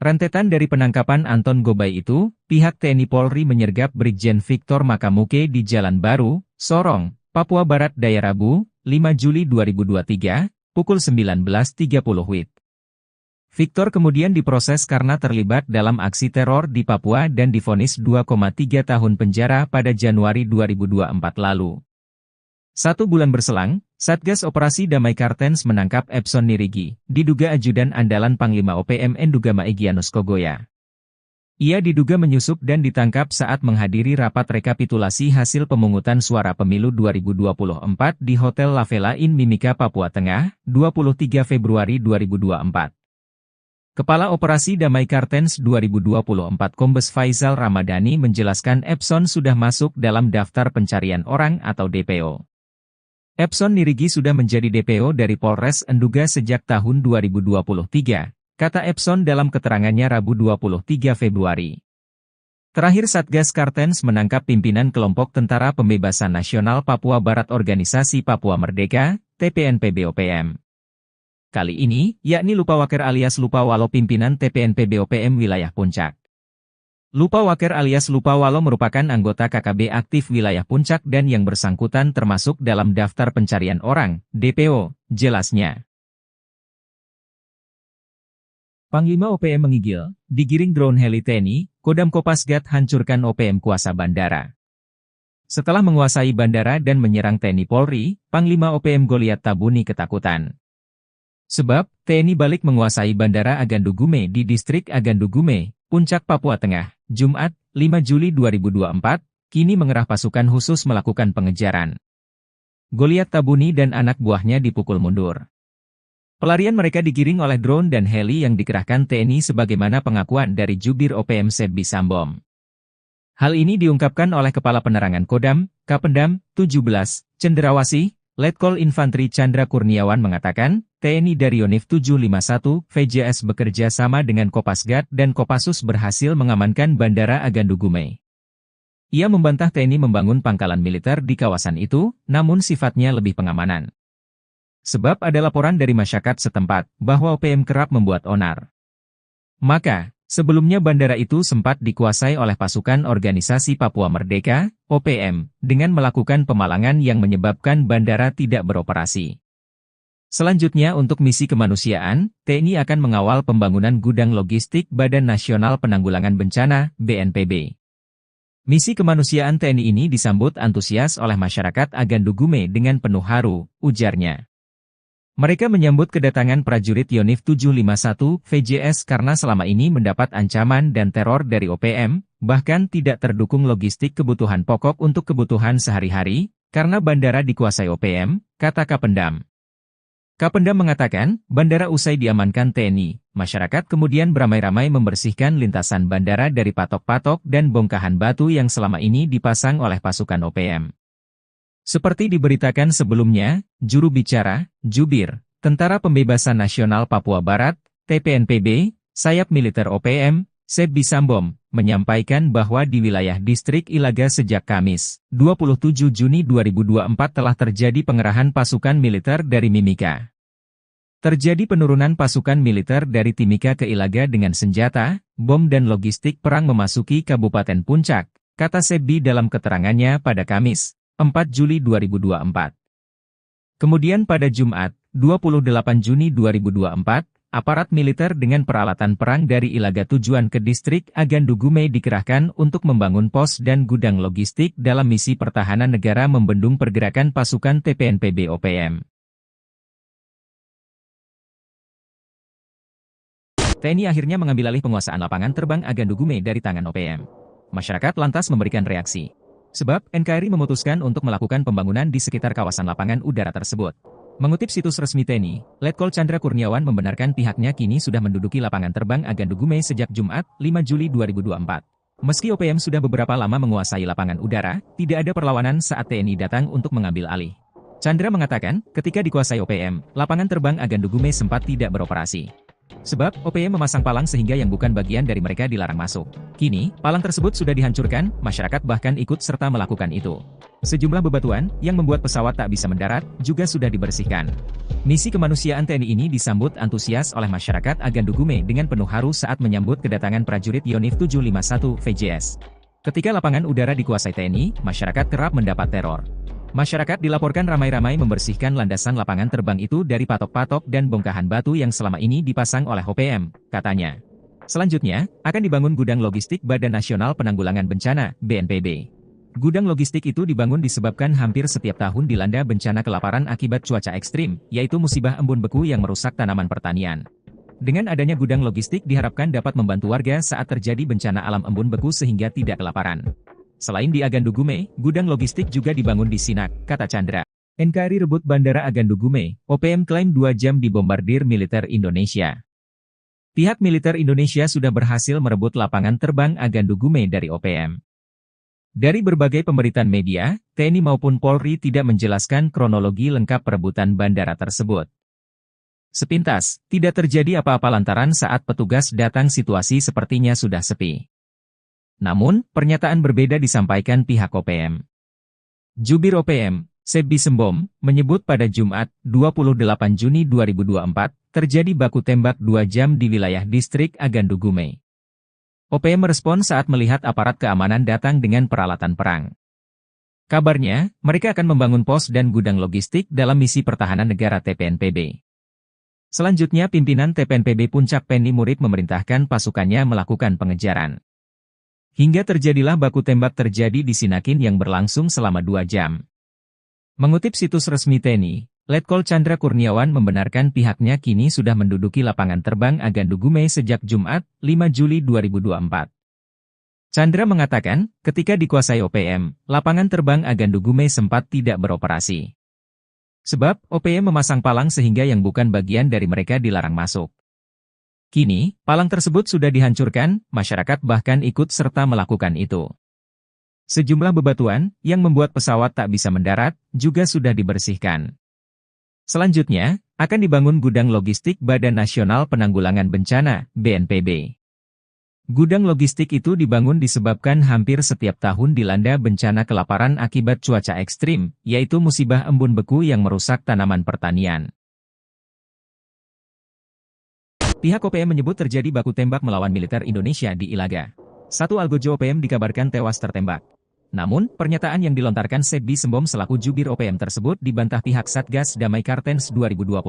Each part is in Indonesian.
Rentetan dari penangkapan Anton Gobay itu, pihak TNI Polri menyergap Brigjen Victor Makamuke di Jalan Baru, Sorong, Papua Barat Daya Rabu, 5 Juli 2023, pukul 19.30 WIB. Victor kemudian diproses karena terlibat dalam aksi teror di Papua dan divonis 2,3 tahun penjara pada Januari 2024 lalu. 1 bulan berselang, Satgas Operasi Damai Kartens menangkap Epson Nirigi, diduga ajudan andalan Panglima OPM Endugama Egyanus Kogoya. Ia diduga menyusup dan ditangkap saat menghadiri rapat rekapitulasi hasil pemungutan suara pemilu 2024 di Hotel La Vela Inn Mimika, Papua Tengah, 23 Februari 2024. Kepala Operasi Damai Kartens 2024 Kombes Faisal Ramadhani menjelaskan Epson sudah masuk dalam daftar pencarian orang atau DPO. Epson Nirigi sudah menjadi DPO dari Polres Enduga sejak tahun 2023, kata Epson dalam keterangannya Rabu 23 Februari. Terakhir Satgas Kartens menangkap pimpinan kelompok Tentara Pembebasan Nasional Papua Barat Organisasi Papua Merdeka, TPNPB-OPM. Kali ini, yakni Lupawaker alias Lupawalo pimpinan TPNPB-OPM wilayah Puncak. Lupawaker alias Lupawalo merupakan anggota KKB aktif wilayah Puncak dan yang bersangkutan termasuk dalam daftar pencarian orang, DPO, jelasnya. Panglima OPM menggigil, digiring drone heli TNI, Kodam Kopasgat hancurkan OPM kuasa bandara. Setelah menguasai bandara dan menyerang TNI Polri, Panglima OPM Goliat Tabuni ketakutan. Sebab, TNI balik menguasai Bandara Agandugume di Distrik Agandugume, Puncak, Papua Tengah, Jumat, 5 Juli 2024, kini mengerah pasukan khusus melakukan pengejaran. Goliat Tabuni dan anak buahnya dipukul mundur. Pelarian mereka digiring oleh drone dan heli yang dikerahkan TNI sebagaimana pengakuan dari Jubir OPM Sebbi Sambom. Hal ini diungkapkan oleh Kepala Penerangan Kodam, Kapendam, 17, Cenderawasih, Letkol Infantri Chandra Kurniawan mengatakan, TNI dari Yonif 751, VJS bekerja sama dengan Kopasgat dan Kopassus berhasil mengamankan Bandara Agandugume. Ia membantah TNI membangun pangkalan militer di kawasan itu, namun sifatnya lebih pengamanan. Sebab ada laporan dari masyarakat setempat, bahwa OPM kerap membuat onar. Maka, sebelumnya bandara itu sempat dikuasai oleh pasukan Organisasi Papua Merdeka, OPM, dengan melakukan pemalangan yang menyebabkan bandara tidak beroperasi. Selanjutnya untuk misi kemanusiaan, TNI akan mengawal pembangunan gudang logistik Badan Nasional Penanggulangan Bencana, BNPB. Misi kemanusiaan TNI ini disambut antusias oleh masyarakat Agandugume dengan penuh haru, ujarnya. Mereka menyambut kedatangan prajurit Yonif 751 VJS karena selama ini mendapat ancaman dan teror dari OPM, bahkan tidak terdukung logistik kebutuhan pokok untuk kebutuhan sehari-hari, karena bandara dikuasai OPM, kata Kapendam. Kapendam mengatakan, bandara usai diamankan TNI, masyarakat kemudian beramai-ramai membersihkan lintasan bandara dari patok-patok dan bongkahan batu yang selama ini dipasang oleh pasukan OPM. Seperti diberitakan sebelumnya, juru bicara, Jubir, Tentara Pembebasan Nasional Papua Barat, TPNPB, sayap militer OPM, Sebbi Sambom, menyampaikan bahwa di wilayah Distrik Ilaga sejak Kamis, 27 Juni 2024 telah terjadi pengerahan pasukan militer dari Mimika. Terjadi penurunan pasukan militer dari Timika ke Ilaga dengan senjata, bom dan logistik perang memasuki Kabupaten Puncak, kata Sebbi dalam keterangannya pada Kamis, 4 Juli 2024. Kemudian pada Jumat, 28 Juni 2024, aparat militer dengan peralatan perang dari Ilaga tujuan ke Distrik Agandugume dikerahkan untuk membangun pos dan gudang logistik dalam misi pertahanan negara membendung pergerakan pasukan TPNPB OPM. TNI akhirnya mengambil alih penguasaan lapangan terbang Agandugume dari tangan OPM. Masyarakat lantas memberikan reaksi. Sebab, NKRI memutuskan untuk melakukan pembangunan di sekitar kawasan lapangan udara tersebut. Mengutip situs resmi TNI, Letkol Chandra Kurniawan membenarkan pihaknya kini sudah menduduki lapangan terbang Agandugume sejak Jumat, 5 Juli 2024. Meski OPM sudah beberapa lama menguasai lapangan udara, tidak ada perlawanan saat TNI datang untuk mengambil alih. Chandra mengatakan, ketika dikuasai OPM, lapangan terbang Agandugume sempat tidak beroperasi. Sebab, OPM memasang palang sehingga yang bukan bagian dari mereka dilarang masuk. Kini, palang tersebut sudah dihancurkan, masyarakat bahkan ikut serta melakukan itu. Sejumlah bebatuan, yang membuat pesawat tak bisa mendarat, juga sudah dibersihkan. Misi kemanusiaan TNI ini disambut antusias oleh masyarakat Agandugume dengan penuh haru saat menyambut kedatangan prajurit Yonif 751 VJS. Ketika lapangan udara dikuasai TNI, masyarakat kerap mendapat teror. Masyarakat dilaporkan ramai-ramai membersihkan landasan lapangan terbang itu dari patok-patok dan bongkahan batu yang selama ini dipasang oleh OPM, katanya. Selanjutnya, akan dibangun gudang logistik Badan Nasional Penanggulangan Bencana, BNPB. Gudang logistik itu dibangun disebabkan hampir setiap tahun dilanda bencana kelaparan akibat cuaca ekstrim, yaitu musibah embun beku yang merusak tanaman pertanian. Dengan adanya gudang logistik diharapkan dapat membantu warga saat terjadi bencana alam embun beku sehingga tidak kelaparan. Selain di Agandugume, gudang logistik juga dibangun di Sinak, kata Chandra. NKRI rebut Bandara Agandugume, OPM klaim 2 jam dibombardir militer Indonesia. Pihak militer Indonesia sudah berhasil merebut lapangan terbang Agandugume dari OPM. Dari berbagai pemberitaan media, TNI maupun Polri tidak menjelaskan kronologi lengkap perebutan bandara tersebut. Sepintas, tidak terjadi apa-apa lantaran saat petugas datang situasi sepertinya sudah sepi. Namun, pernyataan berbeda disampaikan pihak OPM. Jubir OPM, Sebbi Sembom, menyebut pada Jumat, 28 Juni 2024, terjadi baku tembak 2 jam di wilayah distrik Agandugume. OPM merespon saat melihat aparat keamanan datang dengan peralatan perang. Kabarnya, mereka akan membangun pos dan gudang logistik dalam misi pertahanan negara TPNPB. Selanjutnya pimpinan TPNPB Puncak Penny Murib memerintahkan pasukannya melakukan pengejaran. Hingga terjadilah baku tembak terjadi di Sinakin yang berlangsung selama 2 jam. Mengutip situs resmi TNI, Letkol Chandra Kurniawan membenarkan pihaknya kini sudah menduduki lapangan terbang Agandugume sejak Jumat, 5 Juli 2024. Chandra mengatakan, ketika dikuasai OPM, lapangan terbang Agandugume sempat tidak beroperasi. Sebab, OPM memasang palang sehingga yang bukan bagian dari mereka dilarang masuk. Kini, palang tersebut sudah dihancurkan, masyarakat bahkan ikut serta melakukan itu. Sejumlah bebatuan, yang membuat pesawat tak bisa mendarat, juga sudah dibersihkan. Selanjutnya, akan dibangun gudang logistik Badan Nasional Penanggulangan Bencana, BNPB. Gudang logistik itu dibangun disebabkan hampir setiap tahun dilanda bencana kelaparan akibat cuaca ekstrim, yaitu musibah embun beku yang merusak tanaman pertanian. Pihak OPM menyebut terjadi baku tembak melawan militer Indonesia di Ilaga. Satu algojo OPM dikabarkan tewas tertembak. Namun, pernyataan yang dilontarkan Sebbi Sembom selaku jubir OPM tersebut dibantah pihak Satgas Damai Kartens 2024.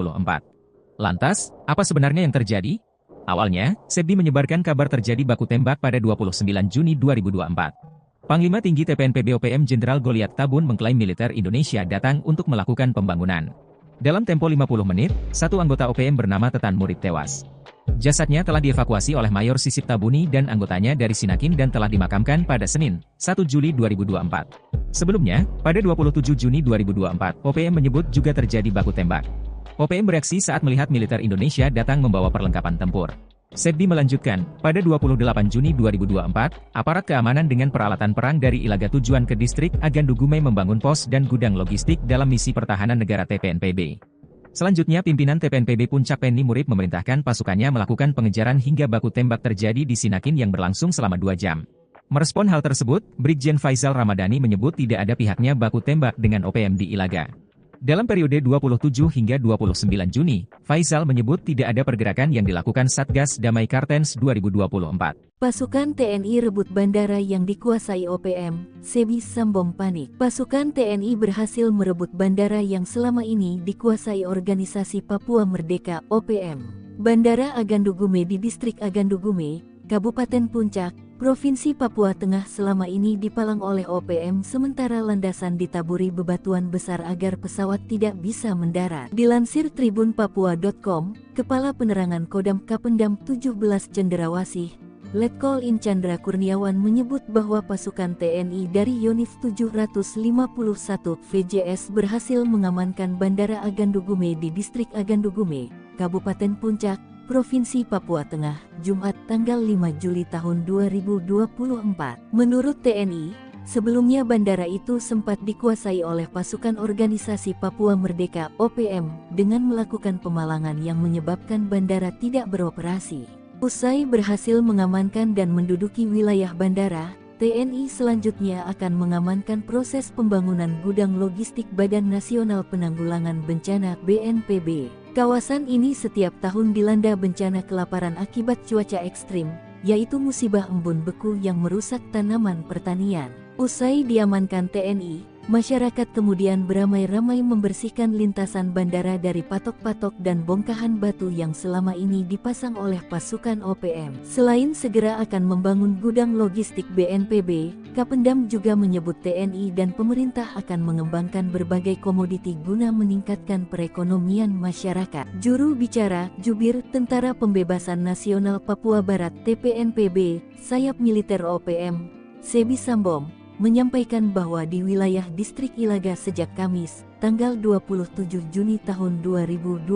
Lantas, apa sebenarnya yang terjadi? Awalnya, Sebbi menyebarkan kabar terjadi baku tembak pada 29 Juni 2024. Panglima Tinggi TPNPB OPM Jenderal Goliat Tabun mengklaim militer Indonesia datang untuk melakukan pembangunan. Dalam tempo 50 menit, satu anggota OPM bernama Tetan Murib tewas. Jasadnya telah dievakuasi oleh Mayor Sisip Tabuni dan anggotanya dari Sinakin dan telah dimakamkan pada Senin, 1 Juli 2024. Sebelumnya, pada 27 Juni 2024, OPM menyebut juga terjadi baku tembak. OPM bereaksi saat melihat militer Indonesia datang membawa perlengkapan tempur. Sebbi melanjutkan, pada 28 Juni 2024, aparat keamanan dengan peralatan perang dari Ilaga tujuan ke distrik Agandugume membangun pos dan gudang logistik dalam misi pertahanan negara TPNPB. Selanjutnya pimpinan TPNPB Puncak Penny Murib memerintahkan pasukannya melakukan pengejaran hingga baku tembak terjadi di Sinakin yang berlangsung selama 2 jam. Merespon hal tersebut, Brigjen Faisal Ramadhani menyebut tidak ada pihaknya baku tembak dengan OPM di Ilaga. Dalam periode 27 hingga 29 Juni, Faisal menyebut tidak ada pergerakan yang dilakukan Satgas Damai Kartens 2024. Pasukan TNI rebut bandara yang dikuasai OPM, Sebbi Sembom panik. Pasukan TNI berhasil merebut bandara yang selama ini dikuasai Organisasi Papua Merdeka (OPM). Bandara Agandugume di Distrik Agandugume, Kabupaten Puncak, Provinsi Papua Tengah selama ini dipalang oleh OPM sementara landasan ditaburi bebatuan besar agar pesawat tidak bisa mendarat. Dilansir tribunpapua.com, Kepala Penerangan Kodam Kapendam 17 Cenderawasih, Letkol In Chandra Kurniawan menyebut bahwa pasukan TNI dari Yonif 751 VJS berhasil mengamankan Bandara Agandugume di Distrik Agandugume, Kabupaten Puncak, Provinsi Papua Tengah, Jumat tanggal 5 Juli tahun 2024. Menurut TNI, Sebelumnya bandara itu sempat dikuasai oleh pasukan organisasi Papua Merdeka (OPM) dengan melakukan pemalangan yang menyebabkan bandara tidak beroperasi. Usai berhasil mengamankan dan menduduki wilayah bandara, TNI selanjutnya akan mengamankan proses pembangunan gudang logistik Badan Nasional Penanggulangan Bencana (BNPB). Kawasan ini setiap tahun dilanda bencana kelaparan akibat cuaca ekstrim, yaitu musibah embun beku yang merusak tanaman pertanian. Usai diamankan TNI, masyarakat kemudian beramai-ramai membersihkan lintasan bandara dari patok-patok dan bongkahan batu yang selama ini dipasang oleh pasukan OPM. Selain segera akan membangun gudang logistik BNPB, Kapendam juga menyebut TNI dan pemerintah akan mengembangkan berbagai komoditi guna meningkatkan perekonomian masyarakat. Juru bicara Jubir Tentara Pembebasan Nasional Papua Barat (TPNPB), sayap militer OPM, Sebi Sambom, menyampaikan bahwa di wilayah distrik Ilaga sejak Kamis, tanggal 27 Juni tahun 2024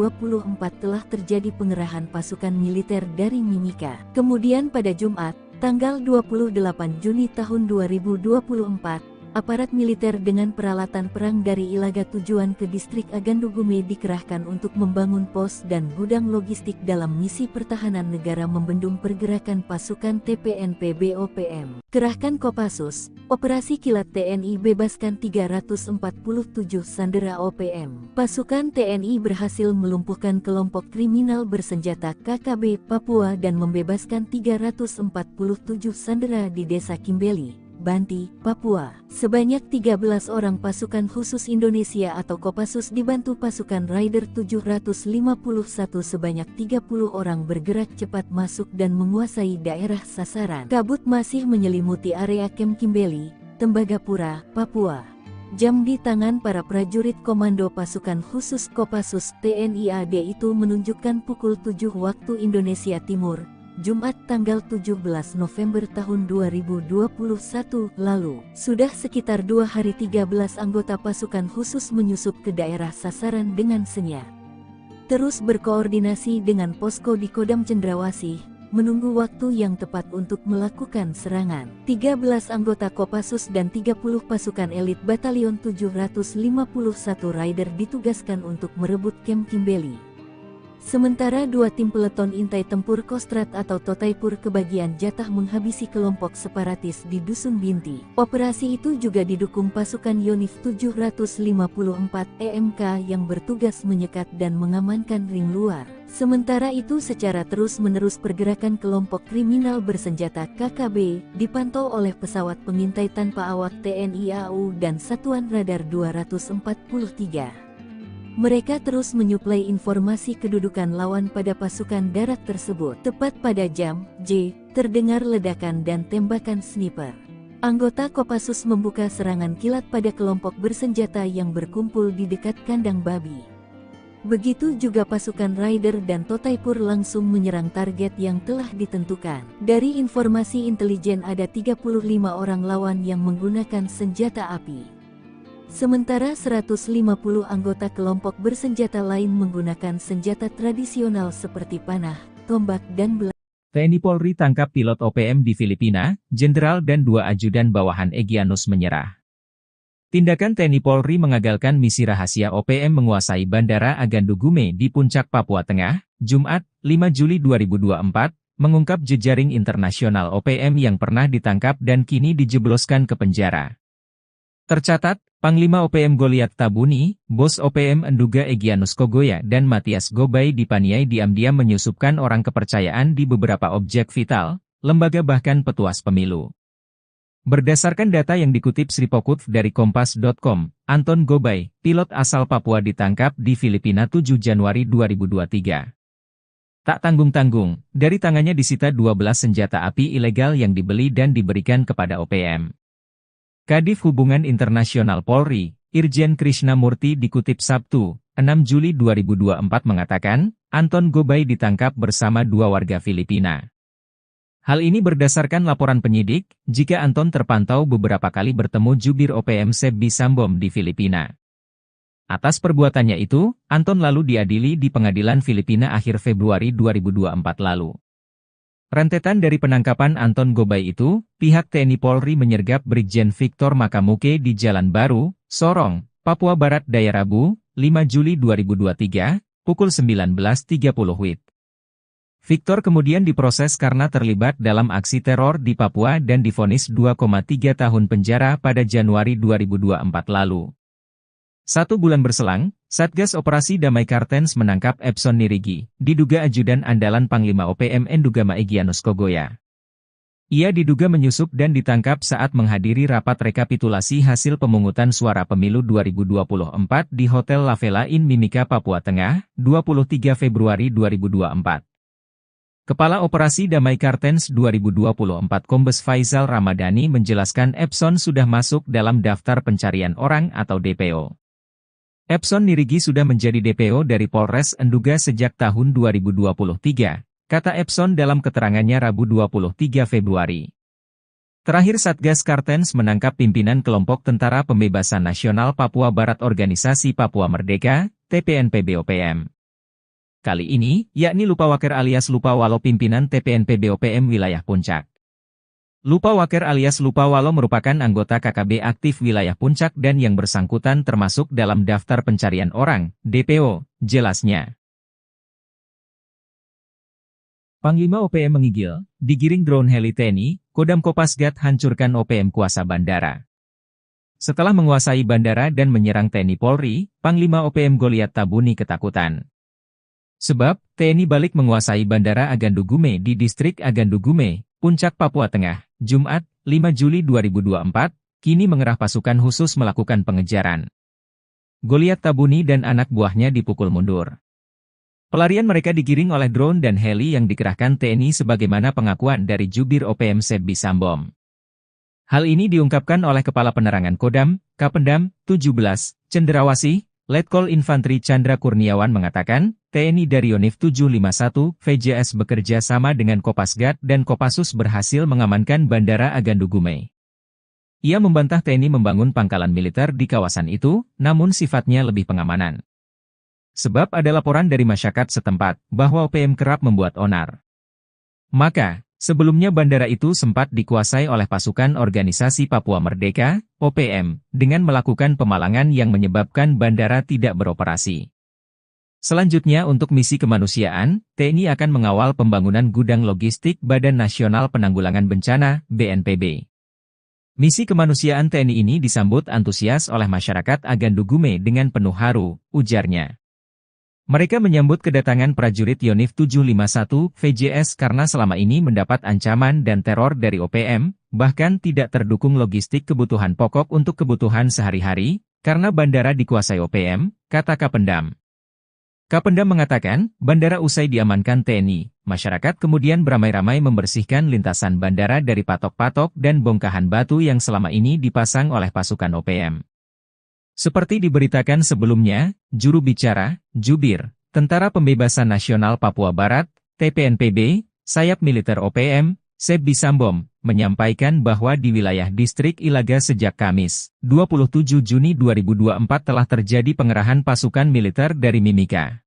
telah terjadi pengerahan pasukan militer dari Mimika. Kemudian pada Jumat, tanggal 28 Juni tahun 2024, aparat militer dengan peralatan perang dari Ilaga tujuan ke distrik Agandugume dikerahkan untuk membangun pos dan gudang logistik dalam misi pertahanan negara membendung pergerakan pasukan TPNPB OPM. Kerahkan Kopassus, Operasi Kilat TNI bebaskan 347 sandera OPM. Pasukan TNI berhasil melumpuhkan kelompok kriminal bersenjata KKB Papua dan membebaskan 347 sandera di Desa Kimbeli, Banti, Papua. Sebanyak 13 orang pasukan khusus Indonesia atau Kopassus dibantu pasukan Raider 751 sebanyak 30 orang bergerak cepat masuk dan menguasai daerah sasaran. Kabut masih menyelimuti area Kem Kimbeli, Tembagapura, Papua. Jam di tangan para prajurit komando pasukan khusus Kopassus TNI AD itu menunjukkan pukul 7 waktu Indonesia Timur, Jumat tanggal 17 November tahun 2021 lalu. Sudah sekitar 2 hari 13 anggota pasukan khusus menyusup ke daerah sasaran dengan senyap. Terus berkoordinasi dengan posko di Kodam Cendrawasih, menunggu waktu yang tepat untuk melakukan serangan. 13 anggota Kopassus dan 30 pasukan elit Batalion 751 Raider ditugaskan untuk merebut Kem Kimbeli. Sementara 2 tim peleton intai tempur Kostrad atau Totaipur kebagian jatah menghabisi kelompok separatis di Dusun Binti. Operasi itu juga didukung pasukan Yonif 754 EMK yang bertugas menyekat dan mengamankan ring luar. Sementara itu secara terus-menerus pergerakan kelompok kriminal bersenjata KKB dipantau oleh pesawat pengintai tanpa awak TNI AU dan Satuan Radar 243. Mereka terus menyuplai informasi kedudukan lawan pada pasukan darat tersebut. Tepat pada jam J, terdengar ledakan dan tembakan sniper. Anggota Kopassus membuka serangan kilat pada kelompok bersenjata yang berkumpul di dekat kandang babi. Begitu juga pasukan Raider dan Totaipur langsung menyerang target yang telah ditentukan. Dari informasi intelijen ada 35 orang lawan yang menggunakan senjata api. Sementara 150 anggota kelompok bersenjata lain menggunakan senjata tradisional seperti panah, tombak dan belati. TNI Polri tangkap pilot OPM di Filipina, jenderal dan 2 ajudan bawahan Egyanus menyerah. Tindakan TNI Polri mengagalkan misi rahasia OPM menguasai Bandara Agandugume di Puncak Papua Tengah, Jumat, 5 Juli 2024, mengungkap jejaring internasional OPM yang pernah ditangkap dan kini dijebloskan ke penjara. Tercatat, Panglima OPM Goliat Tabuni, Bos OPM Enduga Egyanus Kogoya dan Matias Gobay dipaniai diam-diam menyusupkan orang kepercayaan di beberapa objek vital, lembaga bahkan petuas pemilu. Berdasarkan data yang dikutip Sripokutv dari Kompas.com, Anton Gobay, pilot asal Papua ditangkap di Filipina 7 Januari 2023. Tak tanggung-tanggung, dari tangannya disita 12 senjata api ilegal yang dibeli dan diberikan kepada OPM. Kadif Hubungan Internasional Polri, Irjen Krishnamurti dikutip Sabtu, 6 Juli 2024 mengatakan, Anton Gobay ditangkap bersama 2 warga Filipina. Hal ini berdasarkan laporan penyidik, jika Anton terpantau beberapa kali bertemu jubir OPM Sebi Sambom di Filipina. Atas perbuatannya itu, Anton lalu diadili di pengadilan Filipina akhir Februari 2024 lalu. Rentetan dari penangkapan Anton Gobay itu, pihak TNI Polri menyergap Brigjen Victor Makamuke di Jalan Baru, Sorong, Papua Barat Daya Rabu, 5 Juli 2023, pukul 19.30 WIB. Victor kemudian diproses karena terlibat dalam aksi teror di Papua dan divonis 2,3 tahun penjara pada Januari 2024 lalu. 1 bulan berselang, Satgas Operasi Damai Kartens menangkap Epson Nirigi, diduga ajudan andalan Panglima OPM Endugama Egyanus Kogoya. Ia diduga menyusup dan ditangkap saat menghadiri rapat rekapitulasi hasil pemungutan suara pemilu 2024 di Hotel La Vela Inn Mimika, Papua Tengah, 23 Februari 2024. Kepala Operasi Damai Kartens 2024 Kombes Faisal Ramadhani menjelaskan Epson sudah masuk dalam daftar pencarian orang atau DPO. Epson Nirigi sudah menjadi DPO dari Polres Enduga sejak tahun 2023, kata Epson dalam keterangannya Rabu 23 Februari. Terakhir Satgas Kartens menangkap pimpinan kelompok Tentara Pembebasan Nasional Papua Barat Organisasi Papua Merdeka, TPNPB-OPM. Kali ini, yakni Lupawaker alias Lupawalo pimpinan TPNPB-OPM wilayah Puncak. Lupawaker alias Lupawalo merupakan anggota KKB aktif wilayah Puncak dan yang bersangkutan termasuk dalam daftar pencarian orang, DPO, jelasnya. Panglima OPM menggigil, digiring drone heli TNI, Kodam Kopasgat hancurkan OPM kuasa bandara. Setelah menguasai bandara dan menyerang TNI Polri, Panglima OPM Goliat Tabuni ketakutan. Sebab, TNI balik menguasai Bandara Agandugume di Distrik Agandugume, Puncak Papua Tengah, Jumat, 5 Juli 2024, kini mengerah pasukan khusus melakukan pengejaran. Goliat Tabuni dan anak buahnya dipukul mundur. Pelarian mereka digiring oleh drone dan heli yang dikerahkan TNI sebagaimana pengakuan dari Jubir OPM Sebbi Sambom. Hal ini diungkapkan oleh Kepala Penerangan Kodam, Kapendam, 17, Cenderawasih, Letkol Infanteri Chandra Kurniawan mengatakan, TNI dari Yonif 751, VJS bekerja sama dengan Kopasgat dan Kopassus berhasil mengamankan Bandara Agandugume. Ia membantah TNI membangun pangkalan militer di kawasan itu, namun sifatnya lebih pengamanan. Sebab ada laporan dari masyarakat setempat, bahwa OPM kerap membuat onar. Maka, sebelumnya bandara itu sempat dikuasai oleh pasukan Organisasi Papua Merdeka, OPM, dengan melakukan pemalangan yang menyebabkan bandara tidak beroperasi. Selanjutnya untuk misi kemanusiaan, TNI akan mengawal pembangunan gudang logistik Badan Nasional Penanggulangan Bencana, BNPB. Misi kemanusiaan TNI ini disambut antusias oleh masyarakat Agandugume dengan penuh haru, ujarnya. Mereka menyambut kedatangan prajurit Yonif 751 VJS karena selama ini mendapat ancaman dan teror dari OPM, bahkan tidak terdukung logistik kebutuhan pokok untuk kebutuhan sehari-hari, karena bandara dikuasai OPM, kata Kapendam. Kapendam mengatakan, bandara usai diamankan TNI, masyarakat kemudian beramai-ramai membersihkan lintasan bandara dari patok-patok dan bongkahan batu yang selama ini dipasang oleh pasukan OPM. Seperti diberitakan sebelumnya, juru bicara, Jubir, Tentara Pembebasan Nasional Papua Barat, TPNPB, sayap militer OPM, Sebbi Sambom, menyampaikan bahwa di wilayah distrik Ilaga sejak Kamis, 27 Juni 2024 telah terjadi pengerahan pasukan militer dari Mimika.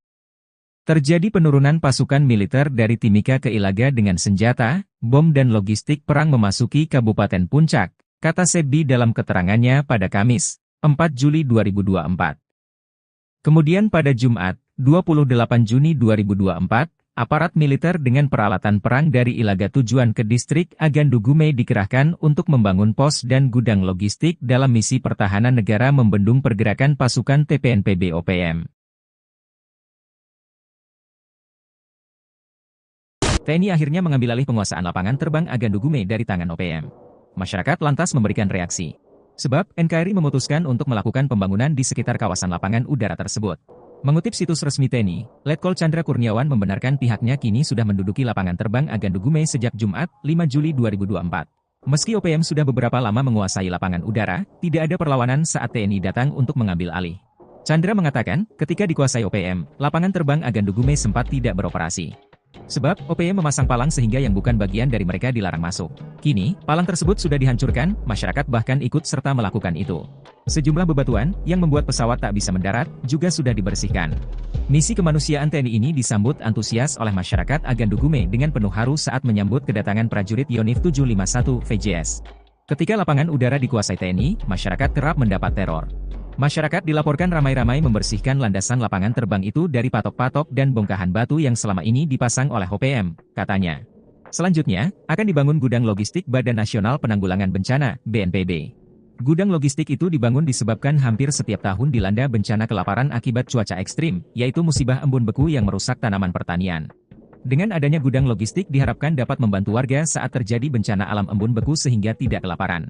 Terjadi penurunan pasukan militer dari Timika ke Ilaga dengan senjata, bom dan logistik perang memasuki Kabupaten Puncak, kata Sebbi dalam keterangannya pada Kamis, 4 Juli 2024. Kemudian pada Jumat, 28 Juni 2024, aparat militer dengan peralatan perang dari Ilaga tujuan ke distrik Agandugume dikerahkan untuk membangun pos dan gudang logistik dalam misi pertahanan negara membendung pergerakan pasukan TPNPB OPM. TNI akhirnya mengambil alih penguasaan lapangan terbang Agandugume dari tangan OPM. Masyarakat lantas memberikan reaksi. Sebab, NKRI memutuskan untuk melakukan pembangunan di sekitar kawasan lapangan udara tersebut. Mengutip situs resmi TNI, Letkol Chandra Kurniawan membenarkan pihaknya kini sudah menduduki lapangan terbang Agandugume sejak Jumat, 5 Juli 2024. Meski OPM sudah beberapa lama menguasai lapangan udara, tidak ada perlawanan saat TNI datang untuk mengambil alih. Chandra mengatakan, ketika dikuasai OPM, lapangan terbang Agandugume sempat tidak beroperasi. Sebab, OPM memasang palang sehingga yang bukan bagian dari mereka dilarang masuk. Kini, palang tersebut sudah dihancurkan, masyarakat bahkan ikut serta melakukan itu. Sejumlah bebatuan, yang membuat pesawat tak bisa mendarat, juga sudah dibersihkan. Misi kemanusiaan TNI ini disambut antusias oleh masyarakat Agandugume dengan penuh haru saat menyambut kedatangan prajurit Yonif 751 VJS. Ketika lapangan udara dikuasai TNI, masyarakat kerap mendapat teror. Masyarakat dilaporkan ramai-ramai membersihkan landasan lapangan terbang itu dari patok-patok dan bongkahan batu yang selama ini dipasang oleh OPM, katanya. Selanjutnya, akan dibangun gudang logistik Badan Nasional Penanggulangan Bencana, BNPB. Gudang logistik itu dibangun disebabkan hampir setiap tahun dilanda bencana kelaparan akibat cuaca ekstrim, yaitu musibah embun beku yang merusak tanaman pertanian. Dengan adanya gudang logistik diharapkan dapat membantu warga saat terjadi bencana alam embun beku sehingga tidak kelaparan.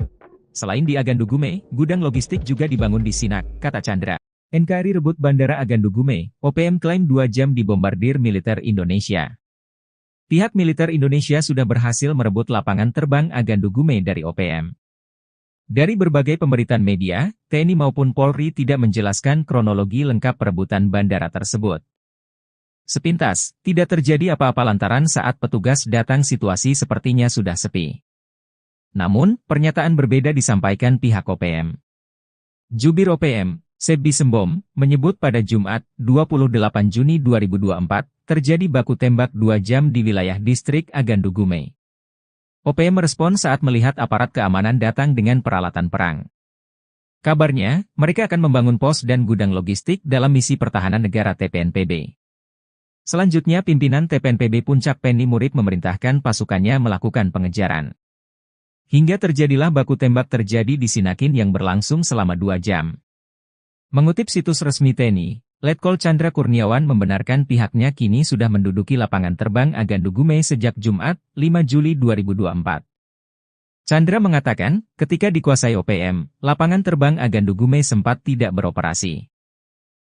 Selain di Agandugume, gudang logistik juga dibangun di Sinak, kata Chandra. NKRI rebut Bandara Agandugume, OPM klaim 2 jam dibombardir militer Indonesia. Pihak militer Indonesia sudah berhasil merebut lapangan terbang Agandugume dari OPM. Dari berbagai pemberitaan media, TNI maupun Polri tidak menjelaskan kronologi lengkap perebutan bandara tersebut. Sepintas, tidak terjadi apa-apa lantaran saat petugas datang situasi sepertinya sudah sepi. Namun, pernyataan berbeda disampaikan pihak OPM. Jubir OPM, Sebbi Sembom, menyebut pada Jumat, 28 Juni 2024, terjadi baku tembak 2 jam di wilayah distrik Agandugume. OPM merespon saat melihat aparat keamanan datang dengan peralatan perang. Kabarnya, mereka akan membangun pos dan gudang logistik dalam misi pertahanan negara TPNPB. Selanjutnya pimpinan TPNPB Puncak Penny Murib memerintahkan pasukannya melakukan pengejaran. Hingga terjadilah baku tembak terjadi di Sinakin yang berlangsung selama 2 jam. Mengutip situs resmi TNI, Letkol Chandra Kurniawan membenarkan pihaknya kini sudah menduduki lapangan terbang Agandugume sejak Jumat, 5 Juli 2024. Chandra mengatakan, ketika dikuasai OPM, lapangan terbang Agandugume sempat tidak beroperasi.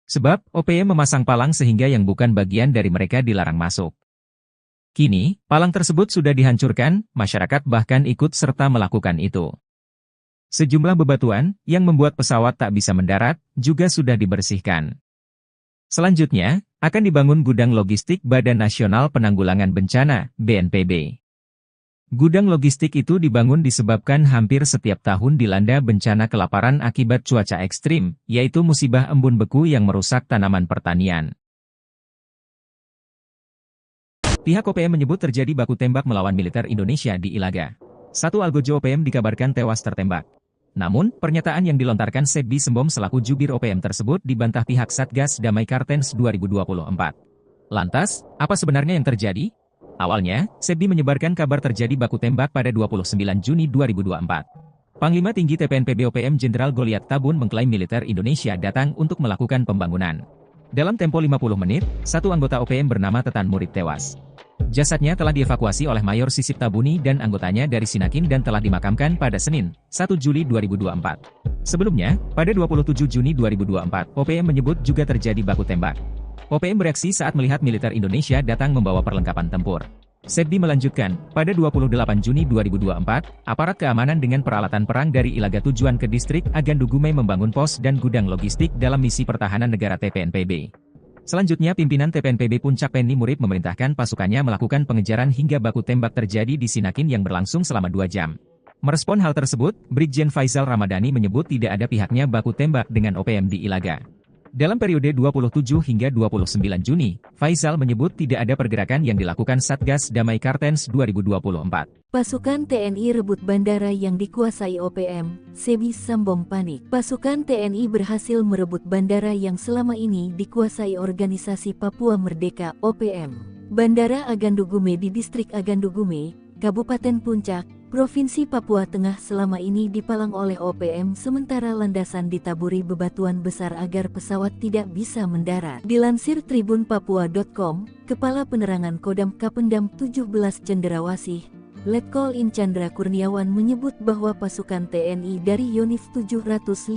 Sebab, OPM memasang palang sehingga yang bukan bagian dari mereka dilarang masuk. Kini, palang tersebut sudah dihancurkan, masyarakat bahkan ikut serta melakukan itu. Sejumlah bebatuan, yang membuat pesawat tak bisa mendarat, juga sudah dibersihkan. Selanjutnya, akan dibangun gudang logistik Badan Nasional Penanggulangan Bencana, BNPB. Gudang logistik itu dibangun disebabkan hampir setiap tahun dilanda bencana kelaparan akibat cuaca ekstrim, yaitu musibah embun beku yang merusak tanaman pertanian. Pihak OPM menyebut terjadi baku tembak melawan militer Indonesia di Ilaga. Satu algojo OPM dikabarkan tewas tertembak. Namun, pernyataan yang dilontarkan Sebbi Sembom selaku jubir OPM tersebut dibantah pihak Satgas Damai Kartens 2024. Lantas, apa sebenarnya yang terjadi? Awalnya, Sebbi menyebarkan kabar terjadi baku tembak pada 29 Juni 2024. Panglima Tinggi TPNPB OPM Jenderal Goliat Tabun mengklaim militer Indonesia datang untuk melakukan pembangunan. Dalam tempo 50 menit, satu anggota OPM bernama Tetan Murib tewas. Jasadnya telah dievakuasi oleh Mayor Sisip Tabuni dan anggotanya dari Sinakin dan telah dimakamkan pada Senin, 1 Juli 2024. Sebelumnya, pada 27 Juni 2024, OPM menyebut juga terjadi baku tembak. OPM bereaksi saat melihat militer Indonesia datang membawa perlengkapan tempur. Sebbi melanjutkan, pada 28 Juni 2024, aparat keamanan dengan peralatan perang dari Ilaga tujuan ke distrik Agandugume membangun pos dan gudang logistik dalam misi pertahanan negara TPNPB. Selanjutnya pimpinan TPNPB Puncak Penny Murib memerintahkan pasukannya melakukan pengejaran hingga baku tembak terjadi di Sinakin yang berlangsung selama 2 jam. Merespon hal tersebut, Brigjen Faisal Ramadhani menyebut tidak ada pihaknya baku tembak dengan OPM di Ilaga. Dalam periode 27 hingga 29 Juni, Faisal menyebut tidak ada pergerakan yang dilakukan Satgas Damai Kartens 2024. Pasukan TNI rebut bandara yang dikuasai OPM, Sebbi Sembom panik. Pasukan TNI berhasil merebut bandara yang selama ini dikuasai organisasi Papua Merdeka (OPM). Bandara Agandugume di distrik Agandugume, Kabupaten Puncak, Provinsi Papua Tengah selama ini dipalang oleh OPM sementara landasan ditaburi bebatuan besar agar pesawat tidak bisa mendarat. Dilansir tribunpapua.com, Kepala Penerangan Kodam Kapendam 17 Cenderawasih, Letkol In Chandra Kurniawan menyebut bahwa pasukan TNI dari Yonif 751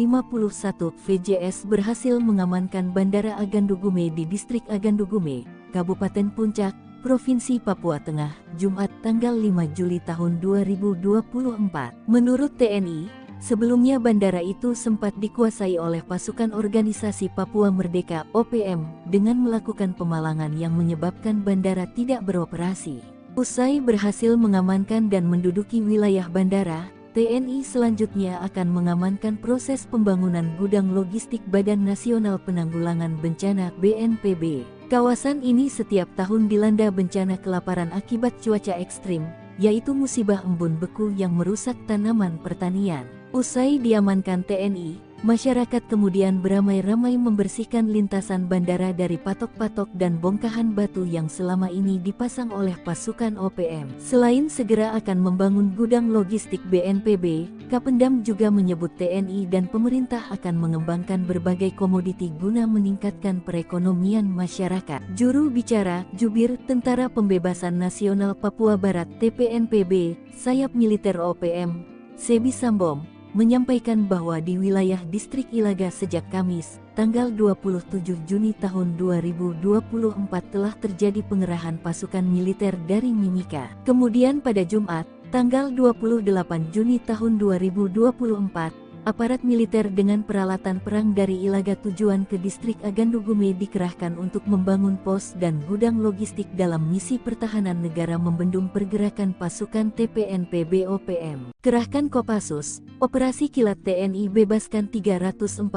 VJS berhasil mengamankan Bandara Agandugume di distrik Agandugume, Kabupaten Puncak, Provinsi Papua Tengah, Jumat tanggal 5 Juli tahun 2024. Menurut TNI, Sebelumnya bandara itu sempat dikuasai oleh pasukan organisasi Papua Merdeka (OPM) dengan melakukan pemalangan yang menyebabkan bandara tidak beroperasi. Usai berhasil mengamankan dan menduduki wilayah bandara, TNI selanjutnya akan mengamankan proses pembangunan gudang logistik Badan Nasional Penanggulangan Bencana (BNPB). Kawasan ini setiap tahun dilanda bencana kelaparan akibat cuaca ekstrim, yaitu musibah embun beku yang merusak tanaman pertanian. Usai diamankan TNI, masyarakat kemudian beramai-ramai membersihkan lintasan bandara dari patok-patok dan bongkahan batu yang selama ini dipasang oleh pasukan OPM. Selain segera akan membangun gudang logistik BNPB, Kapendam juga menyebut TNI dan pemerintah akan mengembangkan berbagai komoditi guna meningkatkan perekonomian masyarakat. Juru bicara Jubir Tentara Pembebasan Nasional Papua Barat (TPNPB), sayap militer OPM, Sebi Sambom, menyampaikan bahwa di wilayah distrik Ilaga sejak Kamis, tanggal 27 Juni tahun 2024 telah terjadi pengerahan pasukan militer dari Mimika. Kemudian pada Jumat, tanggal 28 Juni tahun 2024, aparat militer dengan peralatan perang dari Ilaga tujuan ke distrik Agandugume dikerahkan untuk membangun pos dan gudang logistik dalam misi pertahanan negara membendung pergerakan pasukan TPNPB OPM. Kerahkan Kopassus, Operasi Kilat TNI bebaskan 347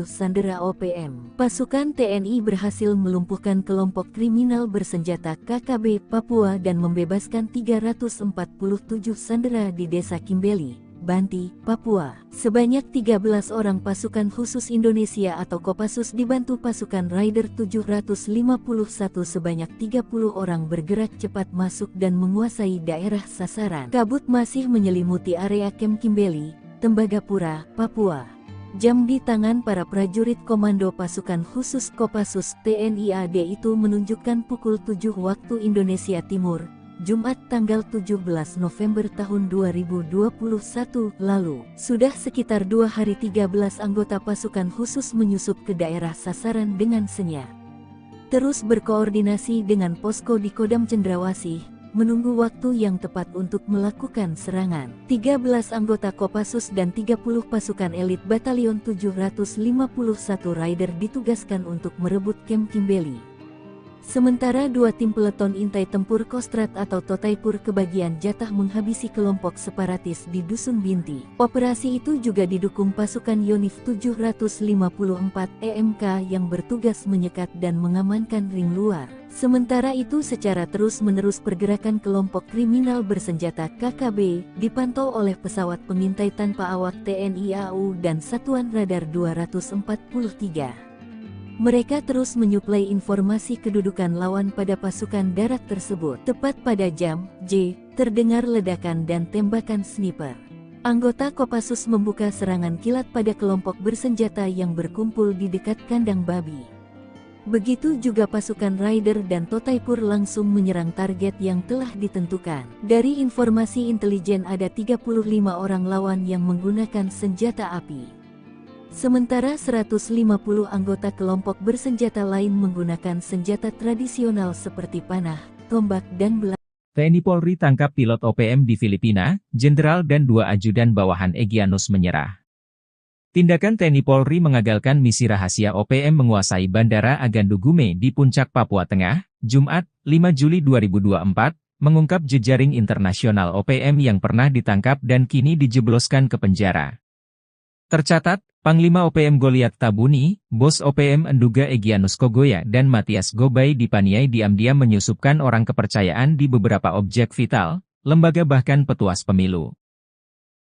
sandera OPM. Pasukan TNI berhasil melumpuhkan kelompok kriminal bersenjata KKB Papua dan membebaskan 347 sandera di Desa Kimbeli, Banti, Papua. Sebanyak 13 orang pasukan khusus Indonesia atau Kopassus dibantu pasukan Raider 751 sebanyak 30 orang bergerak cepat masuk dan menguasai daerah sasaran. Kabut masih menyelimuti area Kem Kimbeli, Tembagapura, Papua. Jam di tangan para prajurit komando pasukan khusus Kopassus TNI AD itu menunjukkan pukul 7 waktu Indonesia Timur, Jumat tanggal 17 November tahun 2021 lalu. Sudah sekitar 2 hari 13 anggota pasukan khusus menyusup ke daerah sasaran dengan senyap. Terus berkoordinasi dengan posko di Kodam Cendrawasih, menunggu waktu yang tepat untuk melakukan serangan. 13 anggota Kopassus dan 30 pasukan elit Batalion 751 Raider ditugaskan untuk merebut Kem Kimbeli. Sementara 2 tim peleton intai tempur Kostrat atau Totaipur kebagian jatah menghabisi kelompok separatis di Dusun Binti. Operasi itu juga didukung pasukan Yonif 754 EMK yang bertugas menyekat dan mengamankan ring luar. Sementara itu secara terus-menerus pergerakan kelompok kriminal bersenjata KKB dipantau oleh pesawat pengintai tanpa awak TNI AU dan Satuan Radar 243. Mereka terus menyuplai informasi kedudukan lawan pada pasukan darat tersebut. Tepat pada jam J, terdengar ledakan dan tembakan sniper. Anggota Kopassus membuka serangan kilat pada kelompok bersenjata yang berkumpul di dekat kandang babi. Begitu juga pasukan Raider dan Totaipur langsung menyerang target yang telah ditentukan. Dari informasi intelijen ada 35 orang lawan yang menggunakan senjata api. Sementara 150 anggota kelompok bersenjata lain menggunakan senjata tradisional seperti panah, tombak dan belang. TNI Polri tangkap pilot OPM di Filipina, Jenderal dan 2 ajudan bawahan Egyanus menyerah. Tindakan TNI Polri mengagalkan misi rahasia OPM menguasai Bandara Agandugume di Puncak Papua Tengah, Jumat, 5 Juli 2024, mengungkap jejaring internasional OPM yang pernah ditangkap dan kini dijebloskan ke penjara. Tercatat, Panglima OPM Goliat Tabuni, Bos OPM Enduga Egyanus Kogoya dan Matias Gobay dipaniai diam-diam menyusupkan orang kepercayaan di beberapa objek vital, lembaga bahkan petuas pemilu.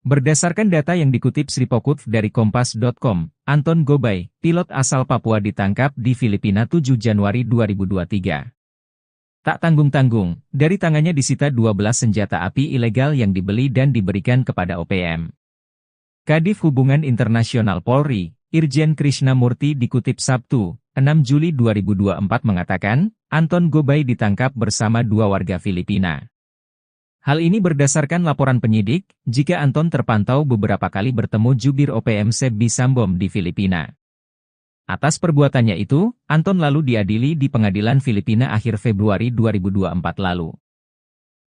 Berdasarkan data yang dikutip Sripokut dari Kompas.com, Anton Gobay, pilot asal Papua ditangkap di Filipina 7 Januari 2023. Tak tanggung-tanggung, dari tangannya disita 12 senjata api ilegal yang dibeli dan diberikan kepada OPM. Kadif Hubungan Internasional Polri, Irjen Krishnamurti dikutip Sabtu, 6 Juli 2024 mengatakan, Anton Gobay ditangkap bersama 2 warga Filipina. Hal ini berdasarkan laporan penyidik, jika Anton terpantau beberapa kali bertemu jubir OPM Sebi Sambom di Filipina. Atas perbuatannya itu, Anton lalu diadili di pengadilan Filipina akhir Februari 2024 lalu.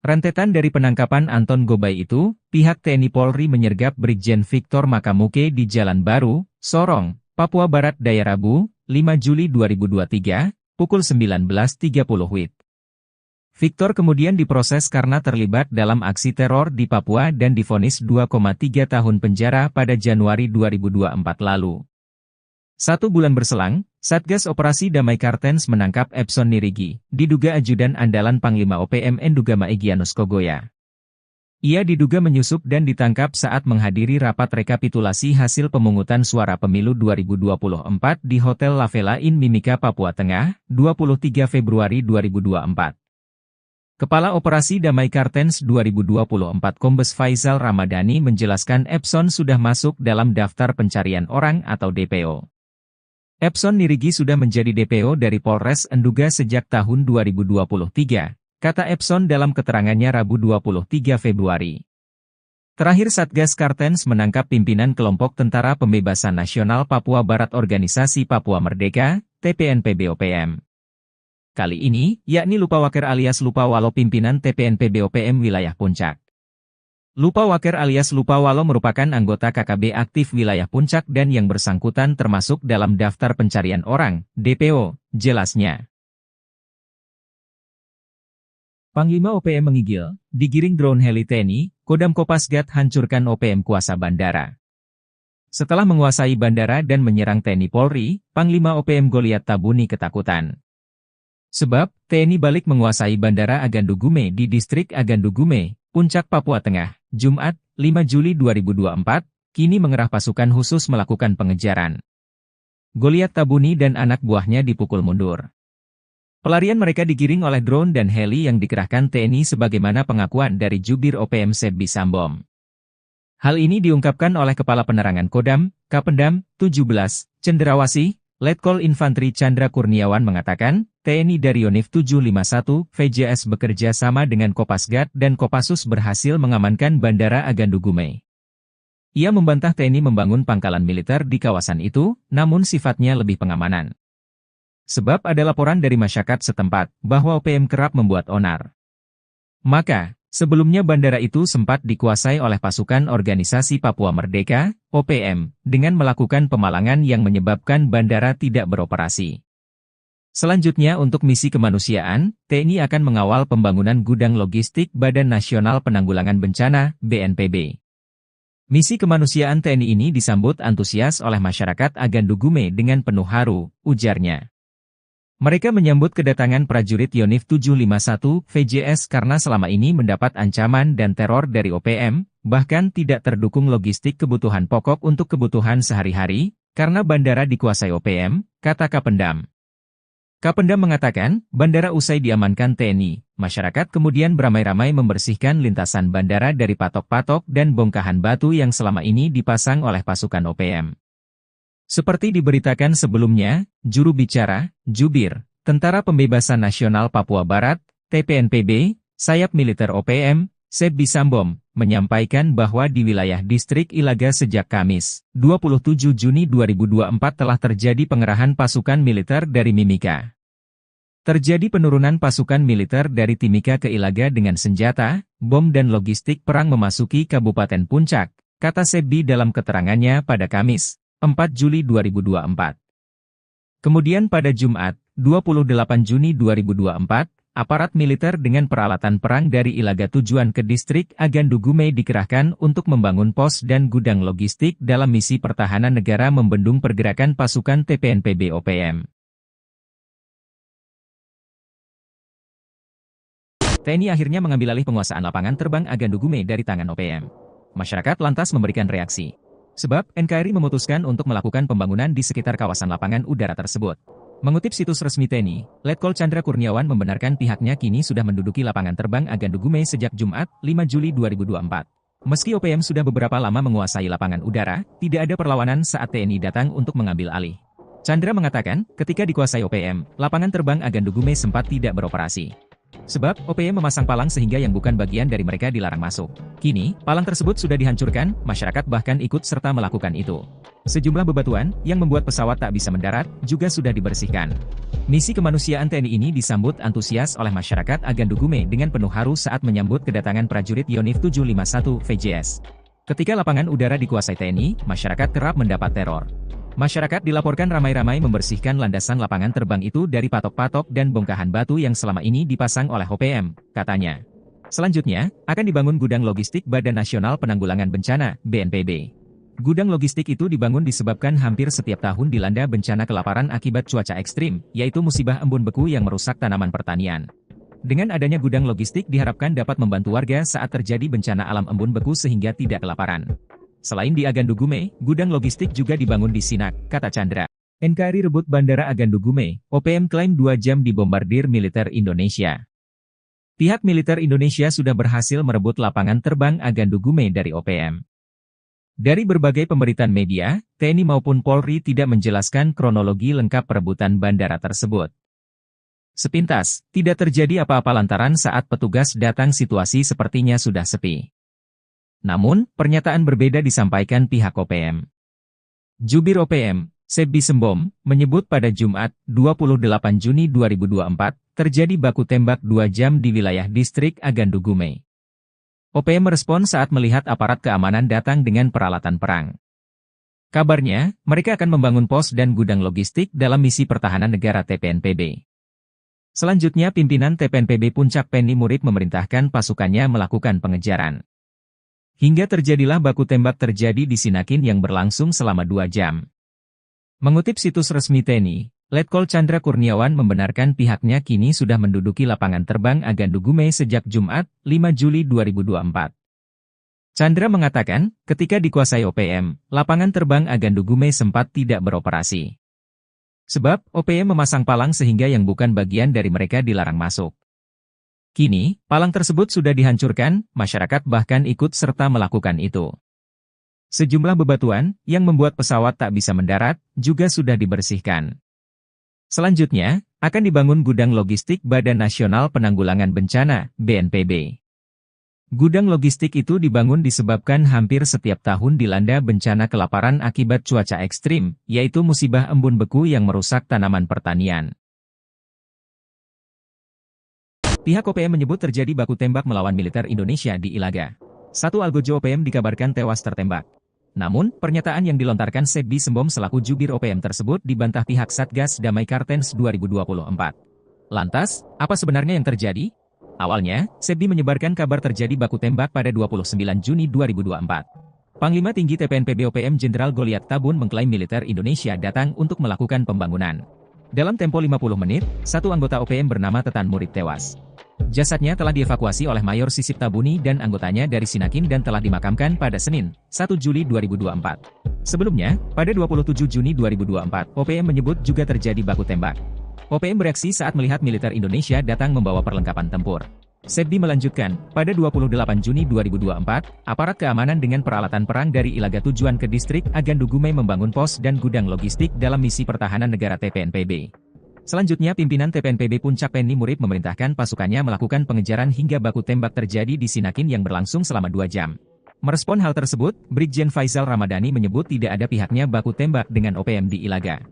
Rentetan dari penangkapan Anton Gobay itu, pihak TNI Polri menyergap Brigjen Victor Makamuke di Jalan Baru, Sorong, Papua Barat Daya Rabu, 5 Juli 2023, pukul 19.30 WIB. Victor kemudian diproses karena terlibat dalam aksi teror di Papua dan divonis 2,3 tahun penjara pada Januari 2024 lalu. 1 bulan berselang, Satgas Operasi Damai Kartens menangkap Epson Nirigi, diduga ajudan andalan Panglima OPM Endugama Egyanus Kogoya. Ia diduga menyusup dan ditangkap saat menghadiri rapat rekapitulasi hasil pemungutan suara pemilu 2024 di Hotel La Vela Inn Mimika, Papua Tengah, 23 Februari 2024. Kepala Operasi Damai Kartens 2024 Kombes Faisal Ramadhani menjelaskan Epson sudah masuk dalam daftar pencarian orang atau DPO. Epson Nirigi sudah menjadi DPO dari Polres Enduga sejak tahun 2023, kata Epson dalam keterangannya Rabu 23 Februari. Terakhir Satgas Kartens menangkap pimpinan kelompok Tentara Pembebasan Nasional Papua Barat Organisasi Papua Merdeka, TPNPB-OPM. Kali ini, yakni Lupawaker alias Lupawalo pimpinan TPNPB-OPM wilayah Puncak. Lupawaker alias Lupawalo merupakan anggota KKB aktif wilayah Puncak dan yang bersangkutan termasuk dalam daftar pencarian orang, DPO, jelasnya. Panglima OPM menggigil, digiring drone heli TNI, Kodam Kopasgat hancurkan OPM kuasa bandara. Setelah menguasai bandara dan menyerang TNI Polri, Panglima OPM Goliat Tabuni ketakutan. Sebab, TNI balik menguasai Bandara Agandu Gume di Distrik Agandu Gume, Puncak, Papua Tengah, Jumat, 5 Juli 2024, kini mengerah pasukan khusus melakukan pengejaran. Goliat Tabuni dan anak buahnya dipukul mundur. Pelarian mereka digiring oleh drone dan heli yang dikerahkan TNI sebagaimana pengakuan dari Jubir OPM Sebbi Sambom. Hal ini diungkapkan oleh Kepala Penerangan Kodam, Kapendam, 17, Cenderawasih, Letkol Infantri Chandra Kurniawan mengatakan, TNI dari Yonif 751, VJS bekerja sama dengan Kopasgat dan Kopassus berhasil mengamankan Bandara Agandu Gume. Ia membantah TNI membangun pangkalan militer di kawasan itu, namun sifatnya lebih pengamanan. Sebab ada laporan dari masyarakat setempat, bahwa OPM kerap membuat onar. Maka, sebelumnya bandara itu sempat dikuasai oleh pasukan Organisasi Papua Merdeka, OPM, dengan melakukan pemalangan yang menyebabkan bandara tidak beroperasi. Selanjutnya untuk misi kemanusiaan, TNI akan mengawal pembangunan gudang logistik Badan Nasional Penanggulangan Bencana, BNPB. Misi kemanusiaan TNI ini disambut antusias oleh masyarakat Agandu Gume dengan penuh haru, ujarnya. Mereka menyambut kedatangan prajurit Yonif 751 VJS karena selama ini mendapat ancaman dan teror dari OPM, bahkan tidak terdukung logistik kebutuhan pokok untuk kebutuhan sehari-hari, karena bandara dikuasai OPM, kata Kapendam. Kapendam mengatakan, bandara usai diamankan TNI, masyarakat kemudian beramai-ramai membersihkan lintasan bandara dari patok-patok dan bongkahan batu yang selama ini dipasang oleh pasukan OPM. Seperti diberitakan sebelumnya, juru bicara, Jubir, Tentara Pembebasan Nasional Papua Barat, TPNPB, sayap militer OPM, Sebbi Sambom, menyampaikan bahwa di wilayah distrik Ilaga sejak Kamis, 27 Juni 2024 telah terjadi pengerahan pasukan militer dari Mimika. Terjadi penurunan pasukan militer dari Timika ke Ilaga dengan senjata, bom dan logistik perang memasuki Kabupaten Puncak, kata Sebbi dalam keterangannya pada Kamis, 4 Juli 2024. Kemudian pada Jumat, 28 Juni 2024, aparat militer dengan peralatan perang dari Ilaga tujuan ke distrik Agandu Gume dikerahkan untuk membangun pos dan gudang logistik dalam misi pertahanan negara membendung pergerakan pasukan TPNPB OPM. TNI akhirnya mengambil alih penguasaan lapangan terbang Agandu Gume dari tangan OPM. Masyarakat lantas memberikan reaksi. Sebab, NKRI memutuskan untuk melakukan pembangunan di sekitar kawasan lapangan udara tersebut. Mengutip situs resmi TNI, Letkol Chandra Kurniawan membenarkan pihaknya kini sudah menduduki lapangan terbang Agandu Gume sejak Jumat, 5 Juli 2024. Meski OPM sudah beberapa lama menguasai lapangan udara, tidak ada perlawanan saat TNI datang untuk mengambil alih. Chandra mengatakan, ketika dikuasai OPM, lapangan terbang Agandu Gume sempat tidak beroperasi. Sebab, OPM memasang palang sehingga yang bukan bagian dari mereka dilarang masuk. Kini, palang tersebut sudah dihancurkan, masyarakat bahkan ikut serta melakukan itu. Sejumlah bebatuan, yang membuat pesawat tak bisa mendarat, juga sudah dibersihkan. Misi kemanusiaan TNI ini disambut antusias oleh masyarakat Agandugume dengan penuh haru saat menyambut kedatangan prajurit Yonif 751 VJS. Ketika lapangan udara dikuasai TNI, masyarakat kerap mendapat teror. Masyarakat dilaporkan ramai-ramai membersihkan landasan lapangan terbang itu dari patok-patok dan bongkahan batu yang selama ini dipasang oleh OPM, katanya. Selanjutnya, akan dibangun gudang logistik Badan Nasional Penanggulangan Bencana, BNPB. Gudang logistik itu dibangun disebabkan hampir setiap tahun dilanda bencana kelaparan akibat cuaca ekstrim, yaitu musibah embun beku yang merusak tanaman pertanian. Dengan adanya gudang logistik diharapkan dapat membantu warga saat terjadi bencana alam embun beku sehingga tidak kelaparan. Selain di Agandugume, gudang logistik juga dibangun di Sinak, kata Chandra. NKRI rebut Bandara Agandugume, OPM klaim 2 jam dibombardir militer Indonesia. Pihak militer Indonesia sudah berhasil merebut lapangan terbang Agandugume dari OPM. Dari berbagai pemberitaan media, TNI maupun Polri tidak menjelaskan kronologi lengkap perebutan bandara tersebut. Sepintas, tidak terjadi apa-apa lantaran saat petugas datang situasi sepertinya sudah sepi. Namun, pernyataan berbeda disampaikan pihak OPM. Jubir OPM, Sebbi Sembom, menyebut pada Jumat, 28 Juni 2024, terjadi baku tembak 2 jam di wilayah distrik Agandugume. OPM merespon saat melihat aparat keamanan datang dengan peralatan perang. Kabarnya, mereka akan membangun pos dan gudang logistik dalam misi pertahanan negara TPNPB. Selanjutnya pimpinan TPNPB Puncak Penny Murid memerintahkan pasukannya melakukan pengejaran. Hingga terjadilah baku tembak terjadi di Sinakin yang berlangsung selama 2 jam. Mengutip situs resmi TNI, Letkol Chandra Kurniawan membenarkan pihaknya kini sudah menduduki lapangan terbang Agandugume sejak Jumat, 5 Juli 2024. Chandra mengatakan, ketika dikuasai OPM, lapangan terbang Agandugume sempat tidak beroperasi. Sebab, OPM memasang palang sehingga yang bukan bagian dari mereka dilarang masuk. Kini, palang tersebut sudah dihancurkan, masyarakat bahkan ikut serta melakukan itu. Sejumlah bebatuan, yang membuat pesawat tak bisa mendarat, juga sudah dibersihkan. Selanjutnya, akan dibangun gudang logistik Badan Nasional Penanggulangan Bencana, BNPB. Gudang logistik itu dibangun disebabkan hampir setiap tahun dilanda bencana kelaparan akibat cuaca ekstrim, yaitu musibah embun beku yang merusak tanaman pertanian. Pihak OPM menyebut terjadi baku tembak melawan militer Indonesia di Ilaga. Satu algojo OPM dikabarkan tewas tertembak. Namun, pernyataan yang dilontarkan Sebbi Sembom selaku jubir OPM tersebut dibantah pihak Satgas Damai Kartens 2024. Lantas, apa sebenarnya yang terjadi? Awalnya, Sebbi menyebarkan kabar terjadi baku tembak pada 29 Juni 2024. Panglima Tinggi TPNPB OPM Jenderal Goliat Tabun mengklaim militer Indonesia datang untuk melakukan pembangunan. Dalam tempo 50 menit, satu anggota OPM bernama Tetan Murid tewas. Jasadnya telah dievakuasi oleh Mayor Sisip Tabuni dan anggotanya dari Sinakin dan telah dimakamkan pada Senin, 1 Juli 2024. Sebelumnya, pada 27 Juni 2024, OPM menyebut juga terjadi baku tembak. OPM bereaksi saat melihat militer Indonesia datang membawa perlengkapan tempur. Sebbi melanjutkan, pada 28 Juni 2024, aparat keamanan dengan peralatan perang dari Ilaga tujuan ke distrik Agandugume membangun pos dan gudang logistik dalam misi pertahanan negara TPNPB. Selanjutnya pimpinan TPNPB Puncak Penny Murid memerintahkan pasukannya melakukan pengejaran hingga baku tembak terjadi di Sinakin yang berlangsung selama 2 jam. Merespon hal tersebut, Brigjen Faisal Ramadhani menyebut tidak ada pihaknya baku tembak dengan OPM di Ilaga.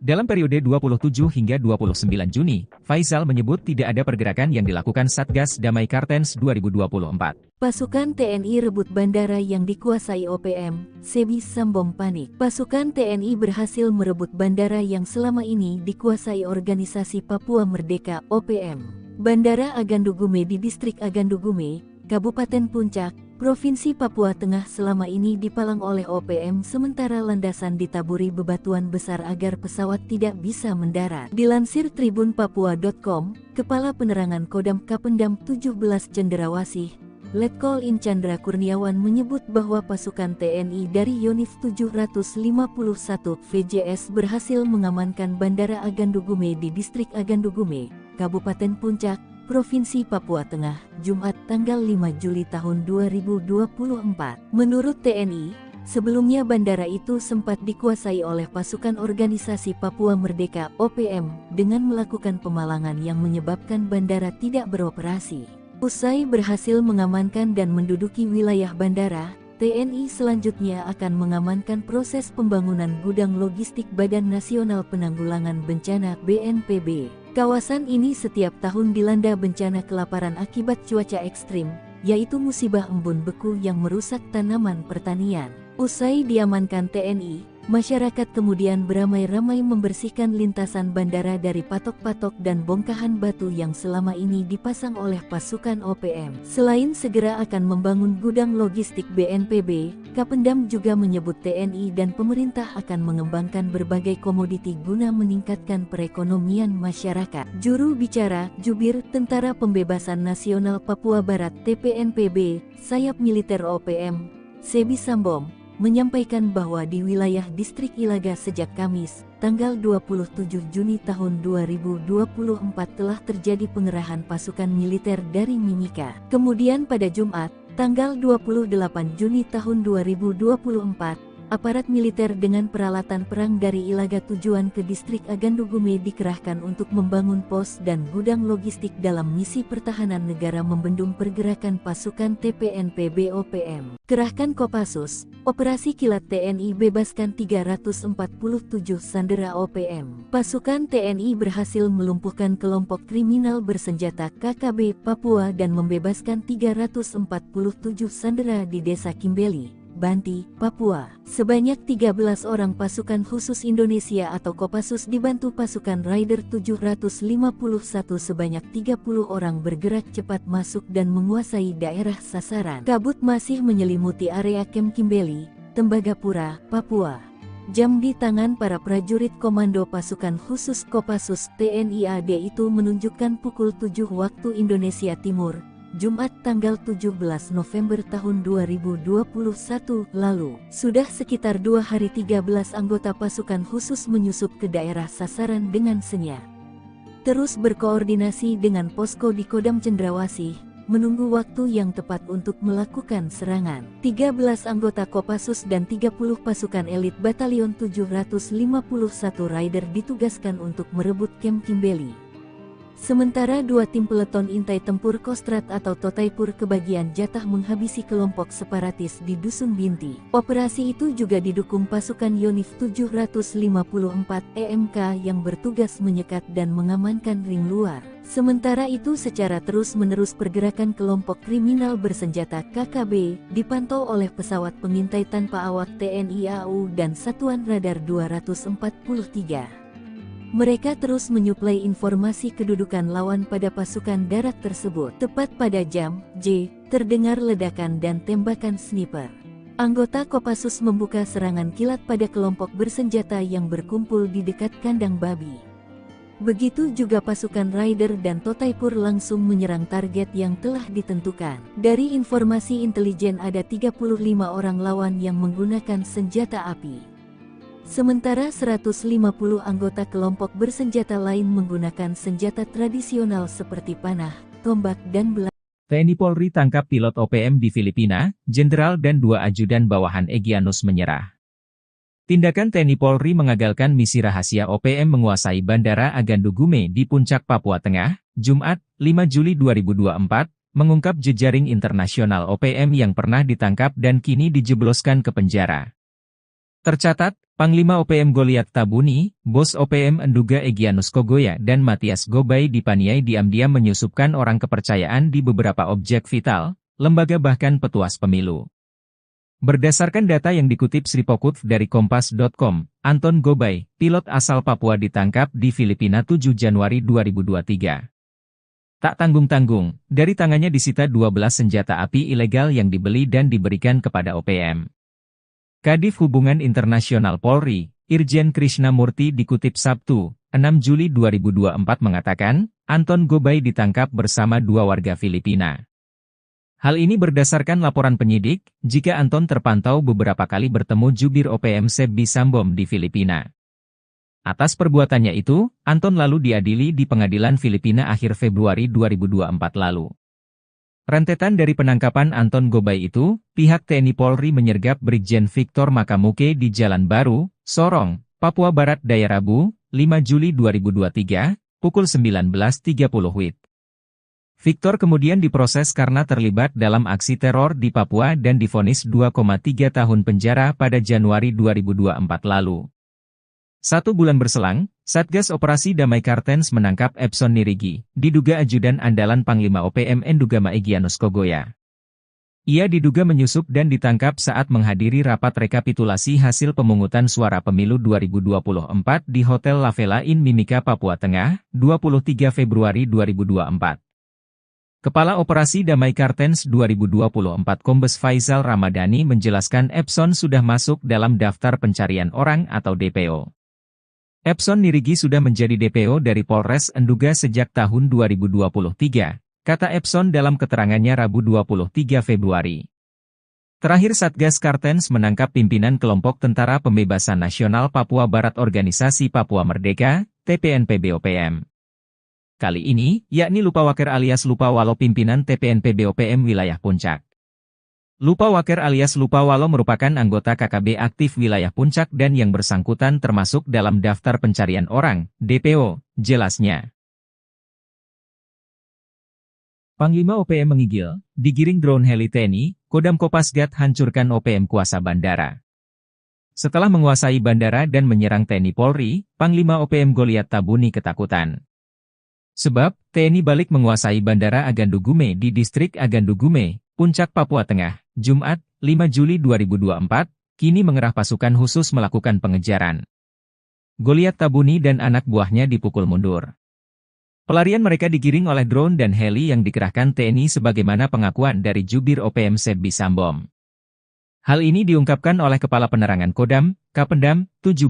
Dalam periode 27 hingga 29 Juni, Faisal menyebut tidak ada pergerakan yang dilakukan Satgas Damai Kartens 2024. Pasukan TNI rebut bandara yang dikuasai OPM, Sebbi Sembom panik. Pasukan TNI berhasil merebut bandara yang selama ini dikuasai Organisasi Papua Merdeka (OPM). Bandara Agandugume di Distrik Agandugume, Kabupaten Puncak, Provinsi Papua Tengah selama ini dipalang oleh OPM sementara landasan ditaburi bebatuan besar agar pesawat tidak bisa mendarat. Dilansir tribunpapua.com, Kepala Penerangan Kodam Kapendam 17 Cenderawasih, Letkol In Chandra Kurniawan menyebut bahwa pasukan TNI dari Yonif 751 VJS berhasil mengamankan Bandara Agandugume di Distrik Agandugume, Kabupaten Puncak, Provinsi Papua Tengah, Jumat tanggal 5 Juli tahun 2024. Menurut TNI, Sebelumnya bandara itu sempat dikuasai oleh pasukan organisasi Papua Merdeka (OPM) dengan melakukan pemalangan yang menyebabkan bandara tidak beroperasi. Usai berhasil mengamankan dan menduduki wilayah bandara, TNI selanjutnya akan mengamankan proses pembangunan gudang logistik Badan Nasional Penanggulangan Bencana (BNPB). Kawasan ini setiap tahun dilanda bencana kelaparan akibat cuaca ekstrim, yaitu musibah embun beku yang merusak tanaman pertanian. Usai diamankan TNI, masyarakat kemudian beramai-ramai membersihkan lintasan bandara dari patok-patok dan bongkahan batu yang selama ini dipasang oleh pasukan OPM. Selain segera akan membangun gudang logistik BNPB, Kapendam juga menyebut TNI dan pemerintah akan mengembangkan berbagai komoditi guna meningkatkan perekonomian masyarakat. Juru bicara Jubir Tentara Pembebasan Nasional Papua Barat (TPNPB), sayap militer OPM, Sebi Sambom, menyampaikan bahwa di wilayah distrik Ilaga sejak Kamis, tanggal 27 Juni tahun 2024 telah terjadi pengerahan pasukan militer dari Mimika. Kemudian pada Jumat, tanggal 28 Juni tahun 2024, aparat militer dengan peralatan perang dari Ilaga tujuan ke distrik Agandugume dikerahkan untuk membangun pos dan gudang logistik dalam misi pertahanan negara membendung pergerakan pasukan TPNPB OPM. Kerahkan Kopassus, Operasi Kilat TNI bebaskan 347 sandera OPM. Pasukan TNI berhasil melumpuhkan kelompok kriminal bersenjata KKB Papua dan membebaskan 347 sandera di Desa Kimbeli, Banti, Papua. Sebanyak 13 orang pasukan khusus Indonesia atau Kopassus dibantu pasukan Raider 751 sebanyak 30 orang bergerak cepat masuk dan menguasai daerah sasaran. Kabut masih menyelimuti area Kem Kimbeli, Tembagapura, Papua. Jam di tangan para prajurit komando pasukan khusus Kopassus TNI AD itu menunjukkan pukul 7 waktu Indonesia Timur, Jumat tanggal 17 November tahun 2021 lalu. Sudah sekitar 2 hari 13 anggota pasukan khusus menyusup ke daerah sasaran dengan senyap. Terus berkoordinasi dengan posko di Kodam Cendrawasih, menunggu waktu yang tepat untuk melakukan serangan. 13 anggota Kopassus dan 30 pasukan elit Batalion 751 Raider ditugaskan untuk merebut Kem Kimbeli. Sementara 2 tim peleton intai tempur Kostrat atau Totaipur kebagian jatah menghabisi kelompok separatis di Dusun Binti. Operasi itu juga didukung pasukan Yonif 754 EMK yang bertugas menyekat dan mengamankan ring luar. Sementara itu secara terus-menerus pergerakan kelompok kriminal bersenjata KKB dipantau oleh pesawat pengintai tanpa awak TNI AU dan Satuan Radar 243. Mereka terus menyuplai informasi kedudukan lawan pada pasukan darat tersebut. Tepat pada jam J, terdengar ledakan dan tembakan sniper. Anggota Kopassus membuka serangan kilat pada kelompok bersenjata yang berkumpul di dekat kandang babi. Begitu juga pasukan Raider dan Totaipur langsung menyerang target yang telah ditentukan. Dari informasi intelijen ada 35 orang lawan yang menggunakan senjata api. Sementara 150 anggota kelompok bersenjata lain menggunakan senjata tradisional seperti panah, tombak dan belah. TNI Polri tangkap pilot OPM di Filipina, jenderal dan 2 ajudan bawahan Egyanus menyerah. Tindakan TNI Polri mengagalkan misi rahasia OPM menguasai Bandara Agandugume di Puncak Papua Tengah, Jumat, 5 Juli 2024, mengungkap jejaring internasional OPM yang pernah ditangkap dan kini dijebloskan ke penjara. Tercatat, Panglima OPM Goliat Tabuni, Bos OPM Enduga Egyanus Kogoya dan Matias Gobay dipaniai diam-diam menyusupkan orang kepercayaan di beberapa objek vital, lembaga bahkan petuas pemilu. Berdasarkan data yang dikutip Sripokut dari Kompas.com, Anton Gobay, pilot asal Papua ditangkap di Filipina 7 Januari 2023. Tak tanggung-tanggung, dari tangannya disita 12 senjata api ilegal yang dibeli dan diberikan kepada OPM. Kadif Hubungan Internasional Polri, Irjen Krishnamurti dikutip Sabtu, 6 Juli 2024 mengatakan, Anton Gobay ditangkap bersama 2 warga Filipina. Hal ini berdasarkan laporan penyidik, jika Anton terpantau beberapa kali bertemu jubir OPM Sebi Sambom di Filipina. Atas perbuatannya itu, Anton lalu diadili di pengadilan Filipina akhir Februari 2024 lalu. Rentetan dari penangkapan Anton Gobay itu, pihak TNI Polri menyergap Brigjen Victor Makamuke di Jalan Baru, Sorong, Papua Barat Daya Rabu, 5 Juli 2023, pukul 19.30 WIB. Victor kemudian diproses karena terlibat dalam aksi teror di Papua dan divonis 2,3 tahun penjara pada Januari 2024 lalu. 1 bulan berselang, Satgas Operasi Damai Kartens menangkap Epson Nirigi, diduga ajudan andalan Panglima OPM Endugama Egyanus Kogoya. Ia diduga menyusup dan ditangkap saat menghadiri rapat rekapitulasi hasil pemungutan suara pemilu 2024 di Hotel La Vela Inn Mimika, Papua Tengah, 23 Februari 2024. Kepala Operasi Damai Kartens 2024 Kombes Faisal Ramadhani menjelaskan Epson sudah masuk dalam daftar pencarian orang atau DPO. Epson Nirigi sudah menjadi DPO dari Polres Enduga sejak tahun 2023, kata Epson dalam keterangannya Rabu 23 Februari. Terakhir Satgas Kartens menangkap pimpinan kelompok Tentara Pembebasan Nasional Papua Barat Organisasi Papua Merdeka, TPNPB-OPM. Kali ini, yakni Lupawaker alias Lupawalo pimpinan TPNPB-OPM wilayah Puncak. Lupawaker alias Lupawalo merupakan anggota KKB aktif wilayah Puncak dan yang bersangkutan termasuk dalam daftar pencarian orang, DPO, jelasnya. Panglima OPM menggigil, digiring drone heli TNI, Kodam Kopasgat hancurkan OPM kuasa bandara. Setelah menguasai bandara dan menyerang TNI Polri, Panglima OPM Goliat Tabuni ketakutan. Sebab, TNI balik menguasai Bandara Agandugume di Distrik Agandugume, Puncak, Papua Tengah, Jumat, 5 Juli 2024, kini mengerah pasukan khusus melakukan pengejaran. Goliat Tabuni dan anak buahnya dipukul mundur. Pelarian mereka digiring oleh drone dan heli yang dikerahkan TNI sebagaimana pengakuan dari Jubir OPM Sebbi Sambom. Hal ini diungkapkan oleh Kepala Penerangan Kodam, Kapendam, 17,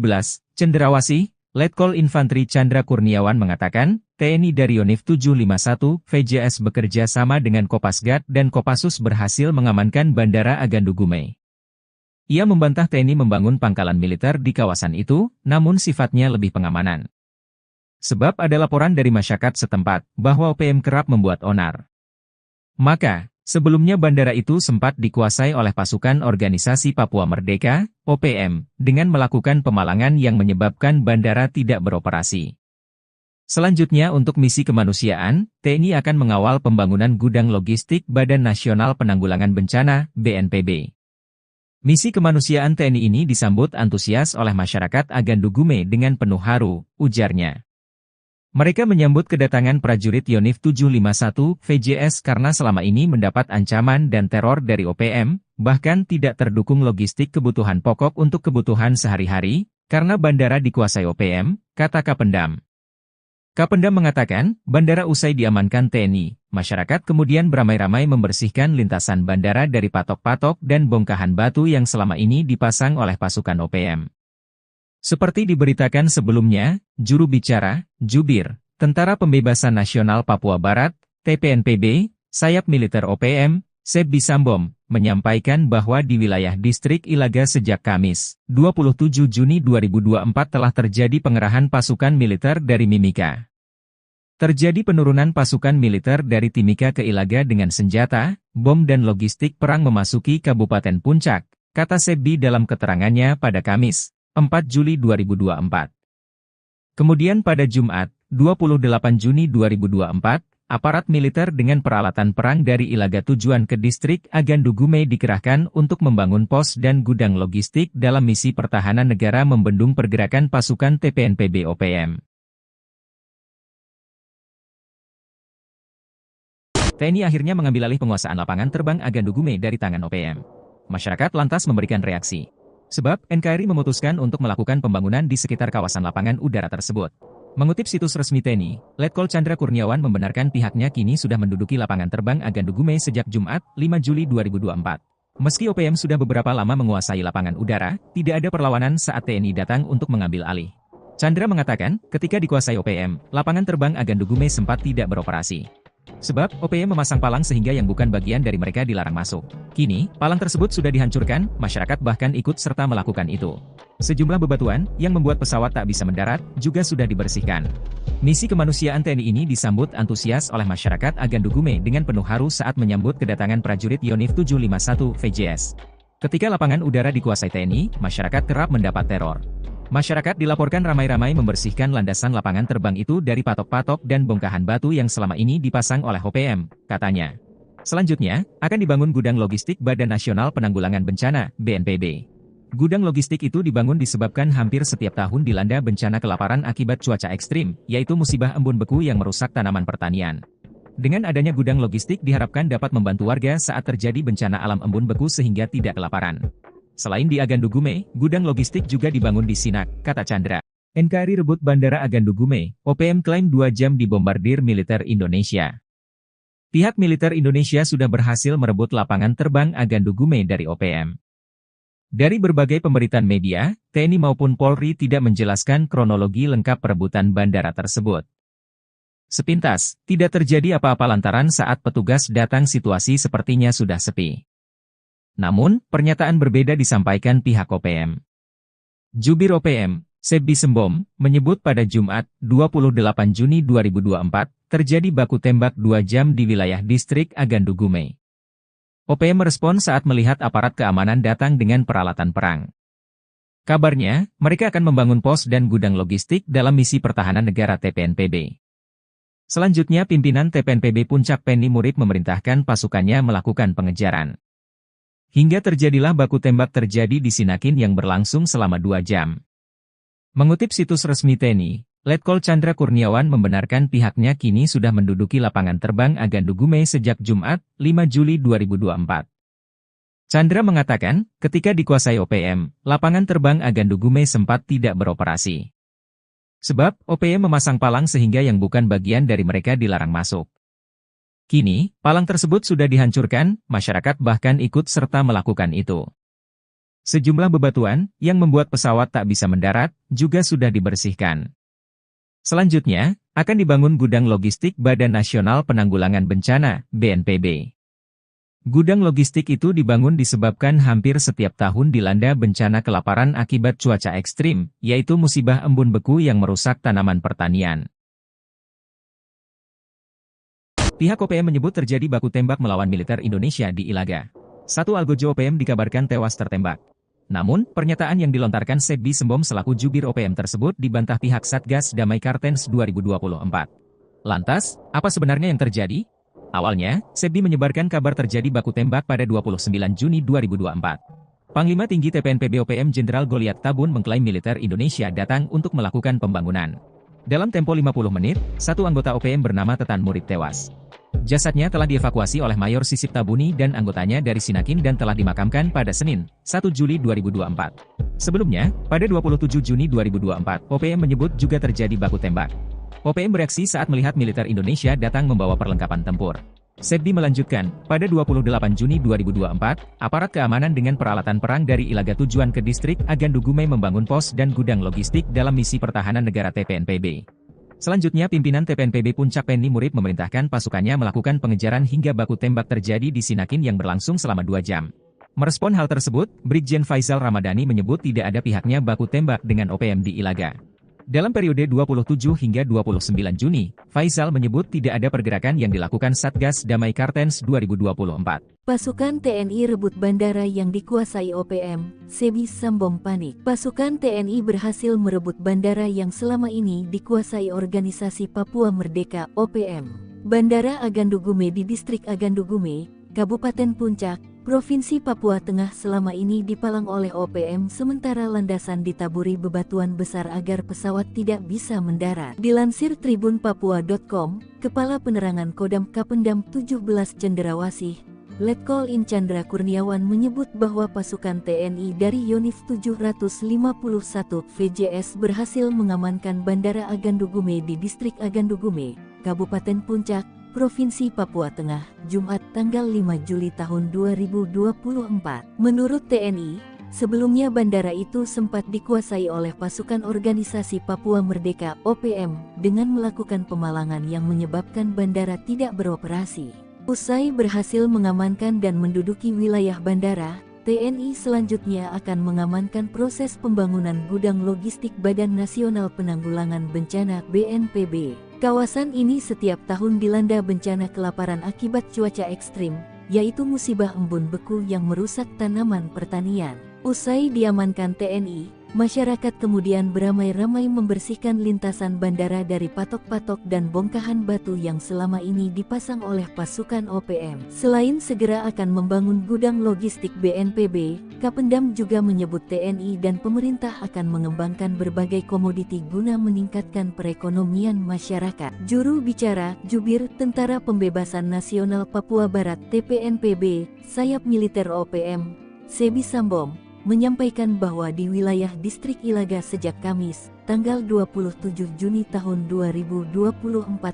Cenderawasih, Letkol Infantri Chandra Kurniawan mengatakan, TNI dari Yonif 751, VJS bekerja sama dengan Kopasgat dan Kopassus berhasil mengamankan Bandara Agandugume. Ia membantah TNI membangun pangkalan militer di kawasan itu, namun sifatnya lebih pengamanan. Sebab ada laporan dari masyarakat setempat, bahwa OPM kerap membuat onar. Maka, sebelumnya bandara itu sempat dikuasai oleh pasukan Organisasi Papua Merdeka, OPM, dengan melakukan pemalangan yang menyebabkan bandara tidak beroperasi. Selanjutnya untuk misi kemanusiaan, TNI akan mengawal pembangunan gudang logistik Badan Nasional Penanggulangan Bencana, BNPB. Misi kemanusiaan TNI ini disambut antusias oleh masyarakat Agandugume dengan penuh haru, ujarnya. Mereka menyambut kedatangan prajurit Yonif 751 VJS karena selama ini mendapat ancaman dan teror dari OPM, bahkan tidak terdukung logistik kebutuhan pokok untuk kebutuhan sehari-hari, karena bandara dikuasai OPM, kata Kapendam. Kapendam mengatakan, bandara usai diamankan TNI, masyarakat kemudian beramai-ramai membersihkan lintasan bandara dari patok-patok dan bongkahan batu yang selama ini dipasang oleh pasukan OPM. Seperti diberitakan sebelumnya, juru bicara, Jubir, Tentara Pembebasan Nasional Papua Barat, TPNPB, sayap militer OPM, Sebbi Sambom, menyampaikan bahwa di wilayah Distrik Ilaga sejak Kamis, 27 Juni 2024 telah terjadi pengerahan pasukan militer dari Mimika. Terjadi penurunan pasukan militer dari Timika ke Ilaga dengan senjata, bom dan logistik perang memasuki Kabupaten Puncak, kata Sebbi dalam keterangannya pada Kamis, 4 Juli 2024. Kemudian pada Jumat, 28 Juni 2024, aparat militer dengan peralatan perang dari Ilaga tujuan ke Distrik Agandugume dikerahkan untuk membangun pos dan gudang logistik dalam misi pertahanan negara membendung pergerakan pasukan TPNPB OPM. TNI akhirnya mengambil alih penguasaan lapangan terbang Agandugume dari tangan OPM. Masyarakat lantas memberikan reaksi. Sebab, NKRI memutuskan untuk melakukan pembangunan di sekitar kawasan lapangan udara tersebut. Mengutip situs resmi TNI, Letkol Chandra Kurniawan membenarkan pihaknya kini sudah menduduki lapangan terbang Agandugume sejak Jumat, 5 Juli 2024. Meski OPM sudah beberapa lama menguasai lapangan udara, tidak ada perlawanan saat TNI datang untuk mengambil alih. Chandra mengatakan, ketika dikuasai OPM, lapangan terbang Agandugume sempat tidak beroperasi. Sebab, OPM memasang palang sehingga yang bukan bagian dari mereka dilarang masuk. Kini, palang tersebut sudah dihancurkan, masyarakat bahkan ikut serta melakukan itu. Sejumlah bebatuan, yang membuat pesawat tak bisa mendarat, juga sudah dibersihkan. Misi kemanusiaan TNI ini disambut antusias oleh masyarakat Agandugume dengan penuh haru saat menyambut kedatangan prajurit Yonif 751 VJS. Ketika lapangan udara dikuasai TNI, masyarakat kerap mendapat teror. Masyarakat dilaporkan ramai-ramai membersihkan landasan lapangan terbang itu dari patok-patok dan bongkahan batu yang selama ini dipasang oleh OPM, katanya. Selanjutnya, akan dibangun gudang logistik Badan Nasional Penanggulangan Bencana, BNPB. Gudang logistik itu dibangun disebabkan hampir setiap tahun dilanda bencana kelaparan akibat cuaca ekstrim, yaitu musibah embun beku yang merusak tanaman pertanian. Dengan adanya gudang logistik diharapkan dapat membantu warga saat terjadi bencana alam embun beku sehingga tidak kelaparan. Selain di Agandugume, gudang logistik juga dibangun di Sinak, kata Chandra. NKRI rebut Bandara Agandugume, OPM klaim 2 jam dibombardir militer Indonesia. Pihak militer Indonesia sudah berhasil merebut lapangan terbang Agandugume dari OPM. Dari berbagai pemberitaan media, TNI maupun Polri tidak menjelaskan kronologi lengkap perebutan bandara tersebut. Sepintas, tidak terjadi apa-apa lantaran saat petugas datang situasi sepertinya sudah sepi. Namun, pernyataan berbeda disampaikan pihak OPM. Jubir OPM, Sebbi Sembom, menyebut pada Jumat, 28 Juni 2024, terjadi baku tembak 2 jam di wilayah distrik Agandugume. OPM merespon saat melihat aparat keamanan datang dengan peralatan perang. Kabarnya, mereka akan membangun pos dan gudang logistik dalam misi pertahanan negara TPNPB. Selanjutnya pimpinan TPNPB Puncak Penny Murib memerintahkan pasukannya melakukan pengejaran. Hingga terjadilah baku tembak terjadi di Sinakin yang berlangsung selama 2 jam. Mengutip situs resmi TNI, Letkol Chandra Kurniawan membenarkan pihaknya kini sudah menduduki lapangan terbang Agandugume sejak Jumat, 5 Juli 2024. Chandra mengatakan, ketika dikuasai OPM, lapangan terbang Agandugume sempat tidak beroperasi. Sebab, OPM memasang palang sehingga yang bukan bagian dari mereka dilarang masuk. Kini, palang tersebut sudah dihancurkan, masyarakat bahkan ikut serta melakukan itu. Sejumlah bebatuan, yang membuat pesawat tak bisa mendarat, juga sudah dibersihkan. Selanjutnya, akan dibangun gudang logistik Badan Nasional Penanggulangan Bencana, BNPB. Gudang logistik itu dibangun disebabkan hampir setiap tahun dilanda bencana kelaparan akibat cuaca ekstrim, yaitu musibah embun beku yang merusak tanaman pertanian. Pihak OPM menyebut terjadi baku tembak melawan militer Indonesia di Ilaga. Satu algojo OPM dikabarkan tewas tertembak. Namun, pernyataan yang dilontarkan Sebbi Sembom selaku jubir OPM tersebut dibantah pihak Satgas Damai Kartens 2024. Lantas, apa sebenarnya yang terjadi? Awalnya, Sebbi menyebarkan kabar terjadi baku tembak pada 29 Juni 2024. Panglima Tinggi TPNPB OPM Jenderal Goliat Tabun mengklaim militer Indonesia datang untuk melakukan pembangunan. Dalam tempo 50 menit, satu anggota OPM bernama Tetan Murib tewas. Jasadnya telah dievakuasi oleh Mayor Sisip Tabuni dan anggotanya dari Sinakin dan telah dimakamkan pada Senin, 1 Juli 2024. Sebelumnya, pada 27 Juni 2024, OPM menyebut juga terjadi baku tembak. OPM bereaksi saat melihat militer Indonesia datang membawa perlengkapan tempur. Sebbi melanjutkan, pada 28 Juni 2024, aparat keamanan dengan peralatan perang dari Ilaga tujuan ke distrik Agandugume membangun pos dan gudang logistik dalam misi pertahanan negara TPNPB. Selanjutnya pimpinan TPNPB Puncak Penny Murib memerintahkan pasukannya melakukan pengejaran hingga baku tembak terjadi di Sinakin yang berlangsung selama 2 jam. Merespon hal tersebut, Brigjen Faisal Ramadhani menyebut tidak ada pihaknya baku tembak dengan OPM di Ilaga. Dalam periode 27 hingga 29 Juni, Faisal menyebut tidak ada pergerakan yang dilakukan Satgas Damai Kartens 2024. Pasukan TNI rebut bandara yang dikuasai OPM, Sebbi Sembom panik. Pasukan TNI berhasil merebut bandara yang selama ini dikuasai organisasi Papua Merdeka, OPM. Bandara Agandugume di distrik Agandugume, Kabupaten Puncak, Provinsi Papua Tengah selama ini dipalang oleh OPM sementara landasan ditaburi bebatuan besar agar pesawat tidak bisa mendarat. Dilansir tribunpapua.com, Kepala Penerangan Kodam Kapendam 17 Cenderawasih, Letkol In Chandra Kurniawan menyebut bahwa pasukan TNI dari Yonif 751 VJS berhasil mengamankan Bandara Agandugume di distrik Agandugume, Kabupaten Puncak, Provinsi Papua Tengah, Jumat tanggal 5 Juli tahun 2024. Menurut TNI, Sebelumnya bandara itu sempat dikuasai oleh pasukan organisasi Papua Merdeka (OPM) dengan melakukan pemalangan yang menyebabkan bandara tidak beroperasi. Usai berhasil mengamankan dan menduduki wilayah bandara, TNI selanjutnya akan mengamankan proses pembangunan gudang logistik Badan Nasional Penanggulangan Bencana (BNPB). Kawasan ini setiap tahun dilanda bencana kelaparan akibat cuaca ekstrim, yaitu musibah embun beku yang merusak tanaman pertanian. Usai diamankan TNI, masyarakat kemudian beramai-ramai membersihkan lintasan bandara dari patok-patok dan bongkahan batu yang selama ini dipasang oleh pasukan OPM. Selain segera akan membangun gudang logistik BNPB, Kapendam juga menyebut TNI dan pemerintah akan mengembangkan berbagai komoditi guna meningkatkan perekonomian masyarakat. Juru bicara Jubir Tentara Pembebasan Nasional Papua Barat (TPNPB), sayap militer OPM, Sebi Sambom, menyampaikan bahwa di wilayah distrik Ilaga sejak Kamis, tanggal 27 Juni tahun 2024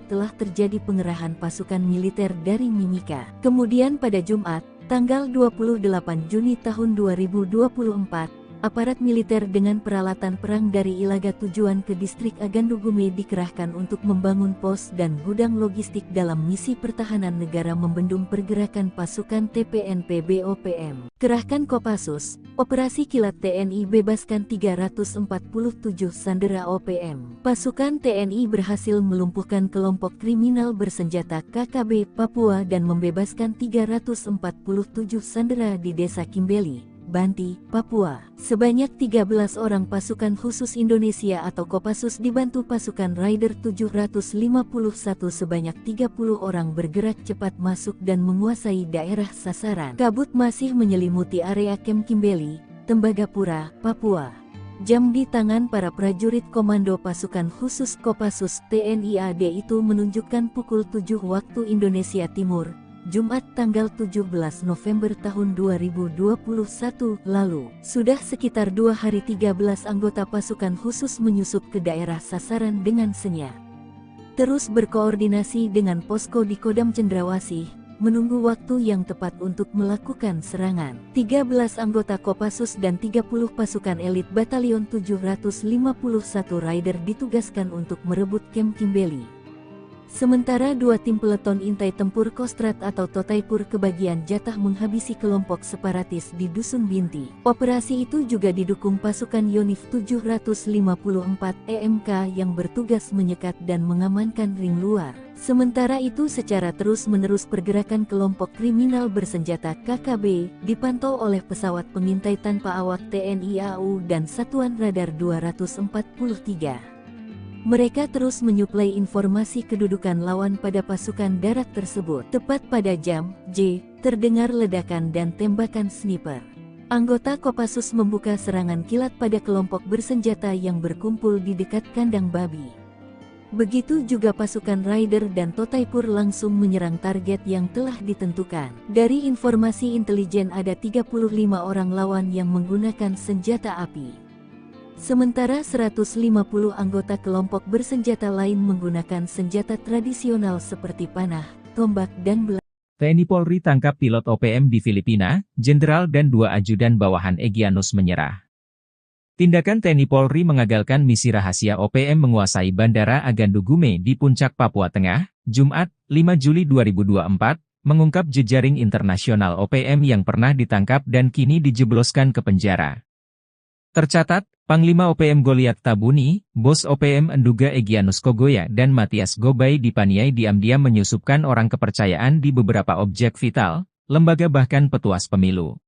telah terjadi pengerahan pasukan militer dari Mimika. Kemudian pada Jumat, tanggal 28 Juni tahun 2024, aparat militer dengan peralatan perang dari Ilaga tujuan ke distrik Agandugume dikerahkan untuk membangun pos dan gudang logistik dalam misi pertahanan negara membendung pergerakan pasukan TPNPB OPM. Kerahkan Kopassus, Operasi Kilat TNI bebaskan 347 sandera OPM. Pasukan TNI berhasil melumpuhkan kelompok kriminal bersenjata KKB Papua dan membebaskan 347 sandera di Desa Kimbeli, Banti, Papua. Sebanyak 13 orang pasukan khusus Indonesia atau Kopassus dibantu pasukan Raider 751 sebanyak 30 orang bergerak cepat masuk dan menguasai daerah sasaran. Kabut masih menyelimuti area Kem Kimbeli, Tembagapura, Papua. Jam di tangan para prajurit komando pasukan khusus Kopassus TNI AD itu menunjukkan pukul 7 waktu Indonesia Timur, Jumat tanggal 17 November tahun 2021 lalu. Sudah sekitar 2 hari 13 anggota pasukan khusus menyusup ke daerah sasaran dengan senyap. Terus berkoordinasi dengan posko di Kodam Cendrawasih, menunggu waktu yang tepat untuk melakukan serangan. 13 anggota Kopassus dan 30 pasukan elit Batalion 751 Raider ditugaskan untuk merebut Kem Kimbeli. Sementara 2 tim peleton intai tempur Kostrat atau Totaipur kebagian jatah menghabisi kelompok separatis di Dusun Binti. Operasi itu juga didukung pasukan Yonif 754 EMK yang bertugas menyekat dan mengamankan ring luar. Sementara itu secara terus-menerus pergerakan kelompok kriminal bersenjata KKB dipantau oleh pesawat pengintai tanpa awak TNI AU dan Satuan Radar 243. Mereka terus menyuplai informasi kedudukan lawan pada pasukan darat tersebut. Tepat pada jam J, terdengar ledakan dan tembakan sniper. Anggota Kopassus membuka serangan kilat pada kelompok bersenjata yang berkumpul di dekat kandang babi. Begitu juga pasukan Raider dan Totaipur langsung menyerang target yang telah ditentukan. Dari informasi intelijen ada 35 orang lawan yang menggunakan senjata api. Sementara 150 anggota kelompok bersenjata lain menggunakan senjata tradisional seperti panah, tombak dan belati. TNI Polri tangkap pilot OPM di Filipina, Jenderal dan 2 ajudan bawahan Egyanus menyerah. Tindakan TNI Polri mengagalkan misi rahasia OPM menguasai Bandara Agandugume di Puncak Papua Tengah, Jumat, 5 Juli 2024, mengungkap jejaring internasional OPM yang pernah ditangkap dan kini dijebloskan ke penjara. Tercatat, Panglima OPM Goliat Tabuni, Bos OPM Enduga Egyanus Kogoya dan Matias Gobay dipaniai diam-diam menyusupkan orang kepercayaan di beberapa objek vital, lembaga bahkan petuas pemilu.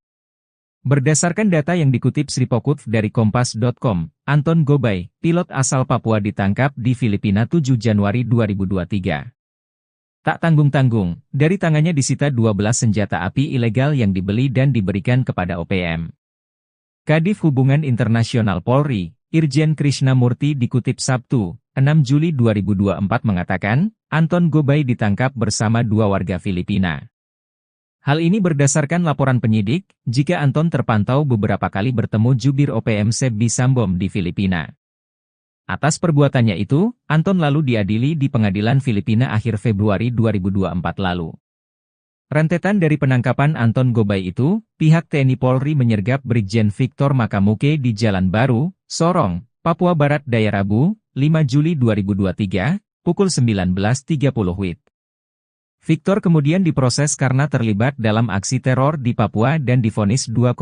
Berdasarkan data yang dikutip Sripokut dari Kompas.com, Anton Gobay, pilot asal Papua ditangkap di Filipina 7 Januari 2023. Tak tanggung-tanggung, dari tangannya disita 12 senjata api ilegal yang dibeli dan diberikan kepada OPM. Kadif Hubungan Internasional Polri, Irjen Krishnamurti dikutip Sabtu, 6 Juli 2024 mengatakan, Anton Gobay ditangkap bersama 2 warga Filipina. Hal ini berdasarkan laporan penyidik, jika Anton terpantau beberapa kali bertemu jubir OPM Sebi Sambom di Filipina. Atas perbuatannya itu, Anton lalu diadili di pengadilan Filipina akhir Februari 2024 lalu. Rentetan dari penangkapan Anton Gobay itu, pihak TNI Polri menyergap Brigjen Victor Makamuke di Jalan Baru, Sorong, Papua Barat Daya Rabu, 5 Juli 2023, pukul 19.30 WIB. Victor kemudian diproses karena terlibat dalam aksi teror di Papua dan divonis 2,3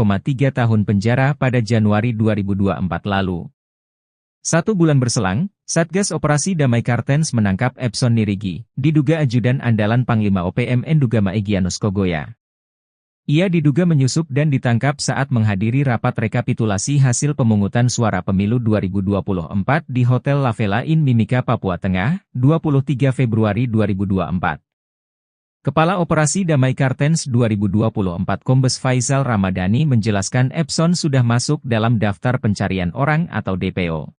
tahun penjara pada Januari 2024 lalu. 1 bulan berselang, Satgas Operasi Damai Kartens menangkap Epson Nirigi, diduga ajudan andalan Panglima OPM Endugama Egyanus Kogoya. Ia diduga menyusup dan ditangkap saat menghadiri rapat rekapitulasi hasil pemungutan suara pemilu 2024 di Hotel La Vela Inn Mimika, Papua Tengah, 23 Februari 2024. Kepala Operasi Damai Kartens 2024 Kombes Faisal Ramadhani menjelaskan Epson sudah masuk dalam daftar pencarian orang atau DPO.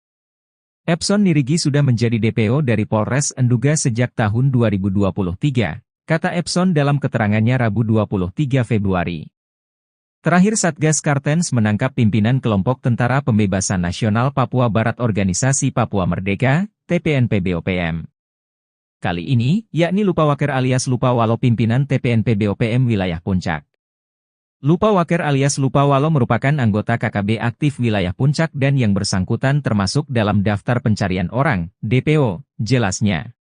Epson Nirigi sudah menjadi DPO dari Polres Enduga sejak tahun 2023, kata Epson dalam keterangannya Rabu 23 Februari. Terakhir Satgas Kartens menangkap pimpinan kelompok Tentara Pembebasan Nasional Papua Barat Organisasi Papua Merdeka, TPNPB-OPM. Kali ini, yakni Lupawaker alias Lupawalo pimpinan TPNPB-OPM wilayah Puncak. Lupawaker alias Lupawalo merupakan anggota KKB aktif wilayah Puncak dan yang bersangkutan termasuk dalam daftar pencarian orang, DPO, jelasnya.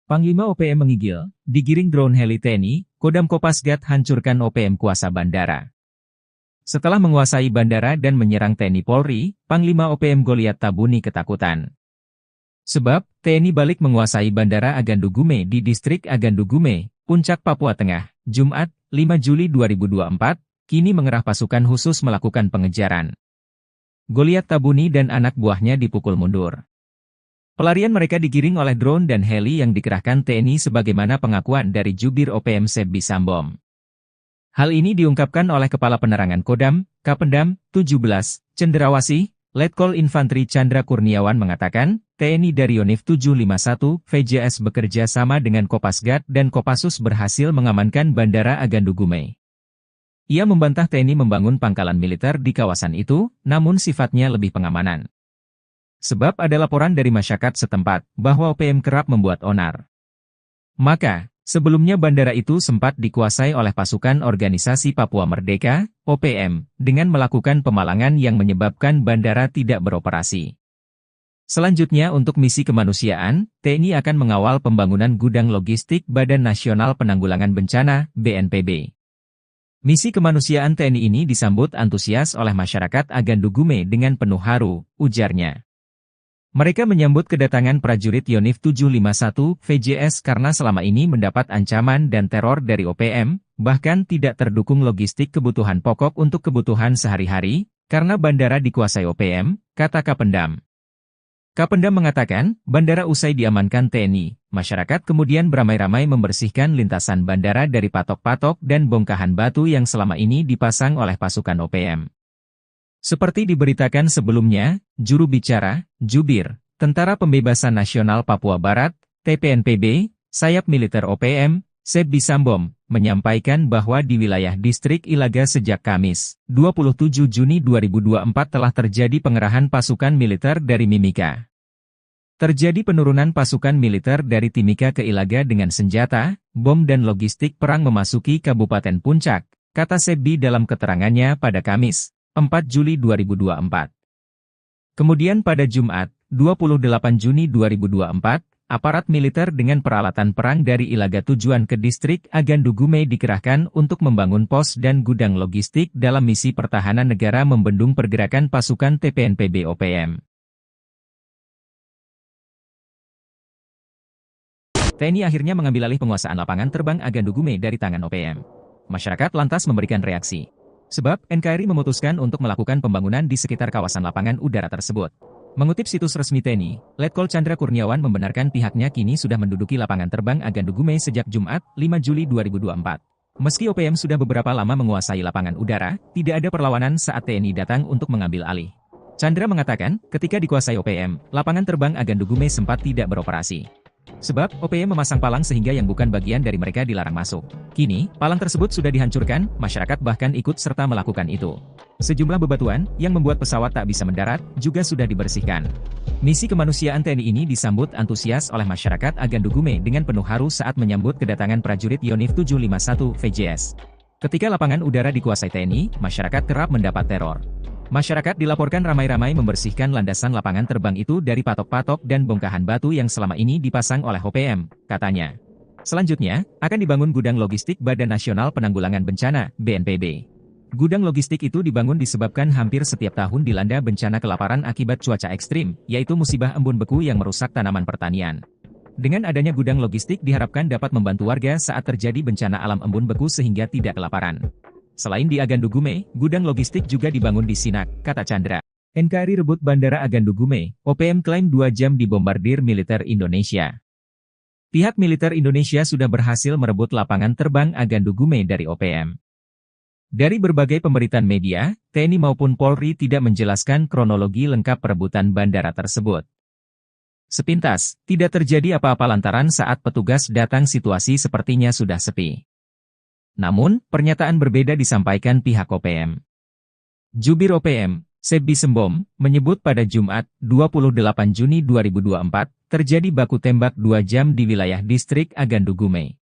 Panglima OPM menggigil, digiring drone heli TNI, Kodam Kopasgat hancurkan OPM kuasa bandara. Setelah menguasai bandara dan menyerang TNI Polri, Panglima OPM Goliat Tabuni ketakutan. Sebab, TNI balik menguasai Bandara Agandu Gume di Distrik Agandu Gume, Puncak, Papua Tengah, Jumat, 5 Juli 2024, kini mengerah pasukan khusus melakukan pengejaran. Goliat Tabuni dan anak buahnya dipukul mundur. Pelarian mereka digiring oleh drone dan heli yang dikerahkan TNI sebagaimana pengakuan dari Jubir OPM Sebbi Sambom. Hal ini diungkapkan oleh Kepala Penerangan Kodam, Kapendam, 17, Cenderawasih, Letkol Infantri Chandra Kurniawan mengatakan, TNI dari Yonif 751, VJS bekerja sama dengan Kopasgat dan Kopassus berhasil mengamankan Bandara Agandu Gume. Ia membantah TNI membangun pangkalan militer di kawasan itu, namun sifatnya lebih pengamanan. Sebab ada laporan dari masyarakat setempat, bahwa OPM kerap membuat onar. Maka, sebelumnya bandara itu sempat dikuasai oleh pasukan Organisasi Papua Merdeka, OPM, dengan melakukan pemalangan yang menyebabkan bandara tidak beroperasi. Selanjutnya untuk misi kemanusiaan, TNI akan mengawal pembangunan gudang logistik Badan Nasional Penanggulangan Bencana, BNPB. Misi kemanusiaan TNI ini disambut antusias oleh masyarakat Agandu Gume dengan penuh haru, ujarnya. Mereka menyambut kedatangan prajurit Yonif 751 VJS karena selama ini mendapat ancaman dan teror dari OPM, bahkan tidak terdukung logistik kebutuhan pokok untuk kebutuhan sehari-hari, karena bandara dikuasai OPM, kata Kapendam. Kapendam mengatakan, bandara usai diamankan TNI, masyarakat kemudian beramai-ramai membersihkan lintasan bandara dari patok-patok dan bongkahan batu yang selama ini dipasang oleh pasukan OPM. Seperti diberitakan sebelumnya, juru bicara, Jubir, Tentara Pembebasan Nasional Papua Barat, TPNPB, sayap militer OPM, Sebbi Sambom, menyampaikan bahwa di wilayah Distrik Ilaga sejak Kamis, 27 Juni 2024 telah terjadi pengerahan pasukan militer dari Mimika. Terjadi penurunan pasukan militer dari Timika ke Ilaga dengan senjata, bom dan logistik perang memasuki Kabupaten Puncak, kata Sebbi dalam keterangannya pada Kamis, 4 Juli 2024. Kemudian pada Jumat, 28 Juni 2024, aparat militer dengan peralatan perang dari Ilaga tujuan ke Distrik Agandu Gume dikerahkan untuk membangun pos dan gudang logistik dalam misi pertahanan negara membendung pergerakan pasukan TPNPB OPM. TNI akhirnya mengambil alih penguasaan lapangan terbang Agandu Gume dari tangan OPM. Masyarakat lantas memberikan reaksi. Sebab, NKRI memutuskan untuk melakukan pembangunan di sekitar kawasan lapangan udara tersebut. Mengutip situs resmi TNI, Letkol Chandra Kurniawan membenarkan pihaknya kini sudah menduduki lapangan terbang Agandu Gume sejak Jumat, 5 Juli 2024. Meski OPM sudah beberapa lama menguasai lapangan udara, tidak ada perlawanan saat TNI datang untuk mengambil alih. Chandra mengatakan, ketika dikuasai OPM, lapangan terbang Agandu Gume sempat tidak beroperasi. Sebab, OPM memasang palang sehingga yang bukan bagian dari mereka dilarang masuk. Kini, palang tersebut sudah dihancurkan, masyarakat bahkan ikut serta melakukan itu. Sejumlah bebatuan, yang membuat pesawat tak bisa mendarat, juga sudah dibersihkan. Misi kemanusiaan TNI ini disambut antusias oleh masyarakat Agandugume dengan penuh haru saat menyambut kedatangan prajurit Yonif 751 VJS. Ketika lapangan udara dikuasai TNI, masyarakat kerap mendapat teror. Masyarakat dilaporkan ramai-ramai membersihkan landasan lapangan terbang itu dari patok-patok dan bongkahan batu yang selama ini dipasang oleh OPM, katanya. Selanjutnya, akan dibangun gudang logistik Badan Nasional Penanggulangan Bencana, BNPB. Gudang logistik itu dibangun disebabkan hampir setiap tahun dilanda bencana kelaparan akibat cuaca ekstrim, yaitu musibah embun beku yang merusak tanaman pertanian. Dengan adanya gudang logistik diharapkan dapat membantu warga saat terjadi bencana alam embun beku sehingga tidak kelaparan. Selain di Agandugume, gudang logistik juga dibangun di Sinak, kata Chandra. NKRI rebut Bandara Agandugume, OPM klaim 2 jam dibombardir militer Indonesia. Pihak militer Indonesia sudah berhasil merebut lapangan terbang Agandugume dari OPM. Dari berbagai pemberitaan media, TNI maupun Polri tidak menjelaskan kronologi lengkap perebutan bandara tersebut. Sepintas, tidak terjadi apa-apa lantaran saat petugas datang situasi sepertinya sudah sepi. Namun, pernyataan berbeda disampaikan pihak OPM. Jubir OPM, Sebbi Sembom, menyebut pada Jumat, 28 Juni 2024, terjadi baku tembak 2 jam di wilayah distrik Agandugume.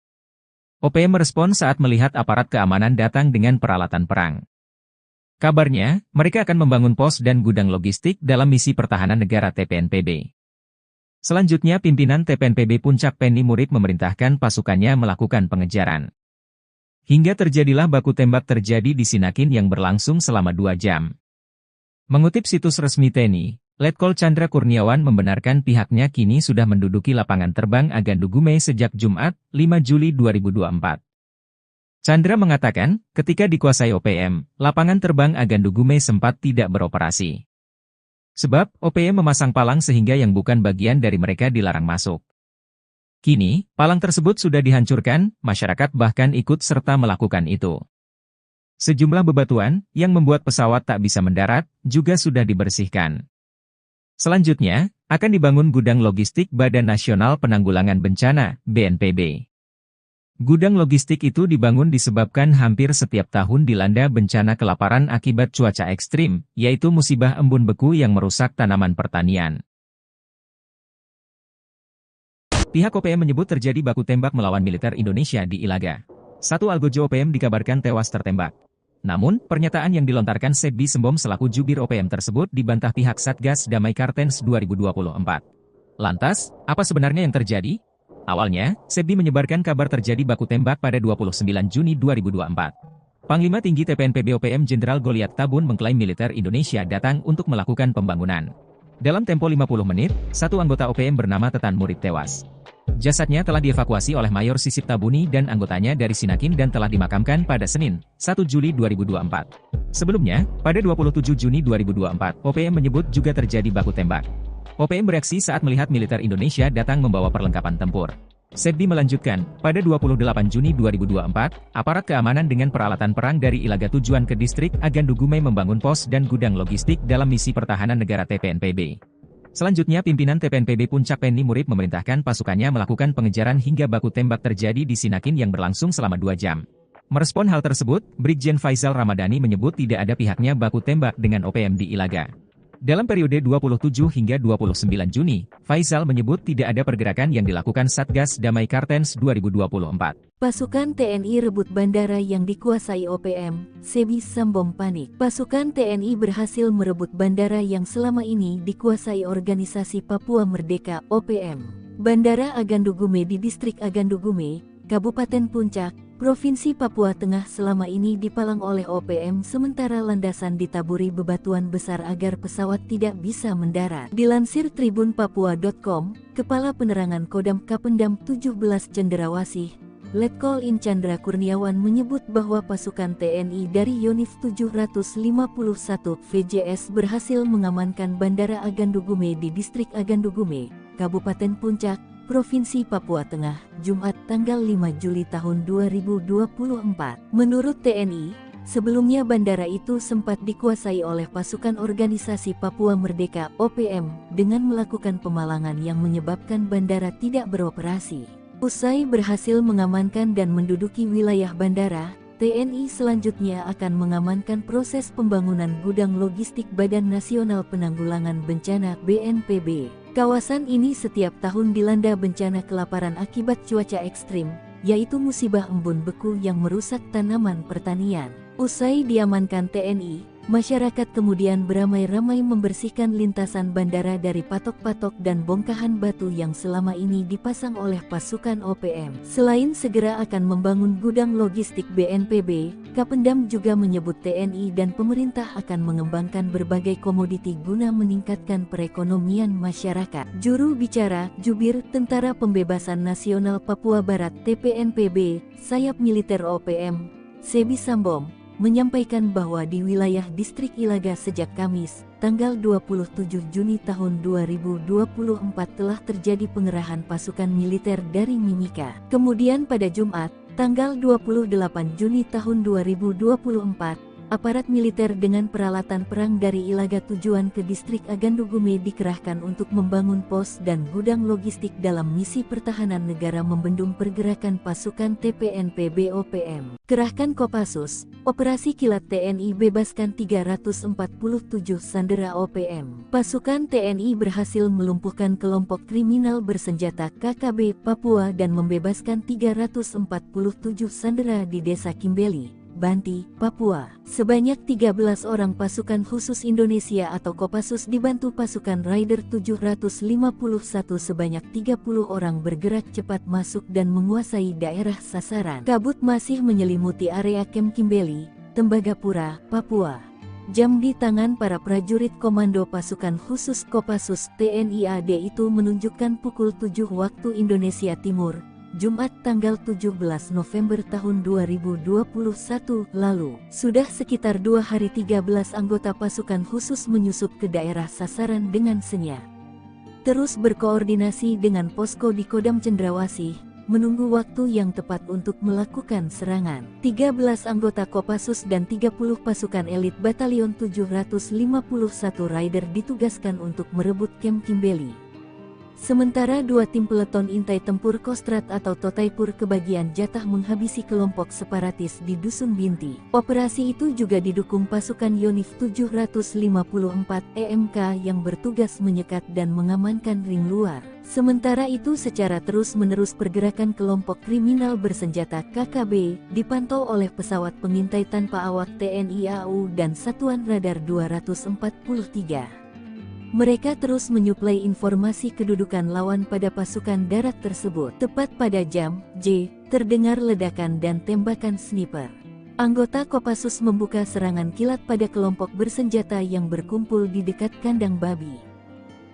OPM merespon saat melihat aparat keamanan datang dengan peralatan perang. Kabarnya, mereka akan membangun pos dan gudang logistik dalam misi pertahanan negara TPNPB. Selanjutnya pimpinan TPNPB Puncak Penny Murid memerintahkan pasukannya melakukan pengejaran. Hingga terjadilah baku tembak terjadi di Sinakin yang berlangsung selama 2 jam. Mengutip situs resmi TNI, Letkol Chandra Kurniawan membenarkan pihaknya kini sudah menduduki lapangan terbang Agandugume sejak Jumat, 5 Juli 2024. Chandra mengatakan, ketika dikuasai OPM, lapangan terbang Agandugume sempat tidak beroperasi. Sebab, OPM memasang palang sehingga yang bukan bagian dari mereka dilarang masuk. Kini, palang tersebut sudah dihancurkan, masyarakat bahkan ikut serta melakukan itu. Sejumlah bebatuan, yang membuat pesawat tak bisa mendarat, juga sudah dibersihkan. Selanjutnya, akan dibangun gudang logistik Badan Nasional Penanggulangan Bencana, BNPB. Gudang logistik itu dibangun disebabkan hampir setiap tahun dilanda bencana kelaparan akibat cuaca ekstrim, yaitu musibah embun beku yang merusak tanaman pertanian. Pihak OPM menyebut terjadi baku tembak melawan militer Indonesia di Ilaga. Satu algojo OPM dikabarkan tewas tertembak. Namun, pernyataan yang dilontarkan Sebbi Sembom selaku jubir OPM tersebut dibantah pihak Satgas Damai Kartens 2024. Lantas, apa sebenarnya yang terjadi? Awalnya, Sebbi menyebarkan kabar terjadi baku tembak pada 29 Juni 2024. Panglima Tinggi TPNPB OPM Jenderal Goliat Tabun mengklaim militer Indonesia datang untuk melakukan pembangunan. Dalam tempo 50 menit, satu anggota OPM bernama Tetan Murid tewas. Jasadnya telah dievakuasi oleh Mayor Sisip Tabuni dan anggotanya dari Sinakin dan telah dimakamkan pada Senin, 1 Juli 2024. Sebelumnya, pada 27 Juni 2024, OPM menyebut juga terjadi baku tembak. OPM bereaksi saat melihat militer Indonesia datang membawa perlengkapan tempur. Sebbi melanjutkan, pada 28 Juni 2024, aparat keamanan dengan peralatan perang dari Ilaga tujuan ke distrik Agandugume membangun pos dan gudang logistik dalam misi pertahanan negara TPNPB. Selanjutnya pimpinan TPNPB Puncak Penny Murid memerintahkan pasukannya melakukan pengejaran hingga baku tembak terjadi di Sinakin yang berlangsung selama 2 jam. Merespon hal tersebut, Brigjen Faisal Ramadhani menyebut tidak ada pihaknya baku tembak dengan OPM di Ilaga. Dalam periode 27 hingga 29 Juni, Faisal menyebut tidak ada pergerakan yang dilakukan Satgas Damai Kartens 2024. Pasukan TNI rebut bandara yang dikuasai OPM, Sebbi Sembom panik. Pasukan TNI berhasil merebut bandara yang selama ini dikuasai Organisasi Papua Merdeka (OPM). Bandara Agandugume di Distrik Agandugume, Kabupaten Puncak, Provinsi Papua Tengah selama ini dipalang oleh OPM sementara landasan ditaburi bebatuan besar agar pesawat tidak bisa mendarat. Dilansir tribunpapua.com, Kepala Penerangan Kodam Kapendam 17 Cenderawasih, Letkol In Chandra Kurniawan menyebut bahwa pasukan TNI dari Yonif 751 VJS berhasil mengamankan Bandara Agandugume di Distrik Agandugume, Kabupaten Puncak, Provinsi Papua Tengah, Jumat tanggal 5 Juli tahun 2024. Menurut TNI, Sebelumnya bandara itu sempat dikuasai oleh pasukan organisasi Papua Merdeka (OPM) dengan melakukan pemalangan yang menyebabkan bandara tidak beroperasi. Usai berhasil mengamankan dan menduduki wilayah bandara, TNI selanjutnya akan mengamankan proses pembangunan gudang logistik Badan Nasional Penanggulangan Bencana (BNPB). Kawasan ini setiap tahun dilanda bencana kelaparan akibat cuaca ekstrim, yaitu musibah embun beku yang merusak tanaman pertanian. Usai diamankan TNI, masyarakat kemudian beramai-ramai membersihkan lintasan bandara dari patok-patok dan bongkahan batu yang selama ini dipasang oleh pasukan OPM. Selain segera akan membangun gudang logistik BNPB, Kapendam juga menyebut TNI dan pemerintah akan mengembangkan berbagai komoditi guna meningkatkan perekonomian masyarakat. Juru bicara Jubir Tentara Pembebasan Nasional Papua Barat (TPNPB), sayap militer OPM, Sebi Sambom, menyampaikan bahwa di wilayah distrik Ilaga sejak Kamis, tanggal 27 Juni tahun 2024 telah terjadi pengerahan pasukan militer dari Mimika. Kemudian pada Jumat, tanggal 28 Juni tahun 2024, aparat militer dengan peralatan perang dari Ilaga tujuan ke distrik Agandugume dikerahkan untuk membangun pos dan gudang logistik dalam misi pertahanan negara membendung pergerakan pasukan TPNPB OPM. Kerahkan Kopassus, Operasi Kilat TNI bebaskan 347 sandera OPM. Pasukan TNI berhasil melumpuhkan kelompok kriminal bersenjata KKB Papua dan membebaskan 347 sandera di Desa Kimbeli, Banti, Papua. Sebanyak 13 orang pasukan khusus Indonesia atau Kopassus dibantu pasukan Raider 751 sebanyak 30 orang bergerak cepat masuk dan menguasai daerah sasaran. Kabut masih menyelimuti area Kem Kimbeli, Tembagapura, Papua. Jam di tangan para prajurit komando pasukan khusus Kopassus TNI AD itu menunjukkan pukul 7 waktu Indonesia Timur, Jumat tanggal 17 November tahun 2021 lalu. Sudah sekitar 2 hari 13 anggota pasukan khusus menyusup ke daerah sasaran dengan senyap. Terus berkoordinasi dengan posko di Kodam Cendrawasih, menunggu waktu yang tepat untuk melakukan serangan. 13 anggota Kopassus dan 30 pasukan elit Batalion 751 Raider ditugaskan untuk merebut Kem Kimbeli. Sementara 2 tim peleton intai tempur Kostrat atau Totaipur kebagian jatah menghabisi kelompok separatis di Dusun Binti. Operasi itu juga didukung pasukan Yonif 754 EMK yang bertugas menyekat dan mengamankan ring luar. Sementara itu secara terus-menerus pergerakan kelompok kriminal bersenjata KKB dipantau oleh pesawat pengintai tanpa awak TNI AU dan Satuan Radar 243. Mereka terus menyuplai informasi kedudukan lawan pada pasukan darat tersebut. Tepat pada jam J, terdengar ledakan dan tembakan sniper. Anggota Kopassus membuka serangan kilat pada kelompok bersenjata yang berkumpul di dekat kandang babi.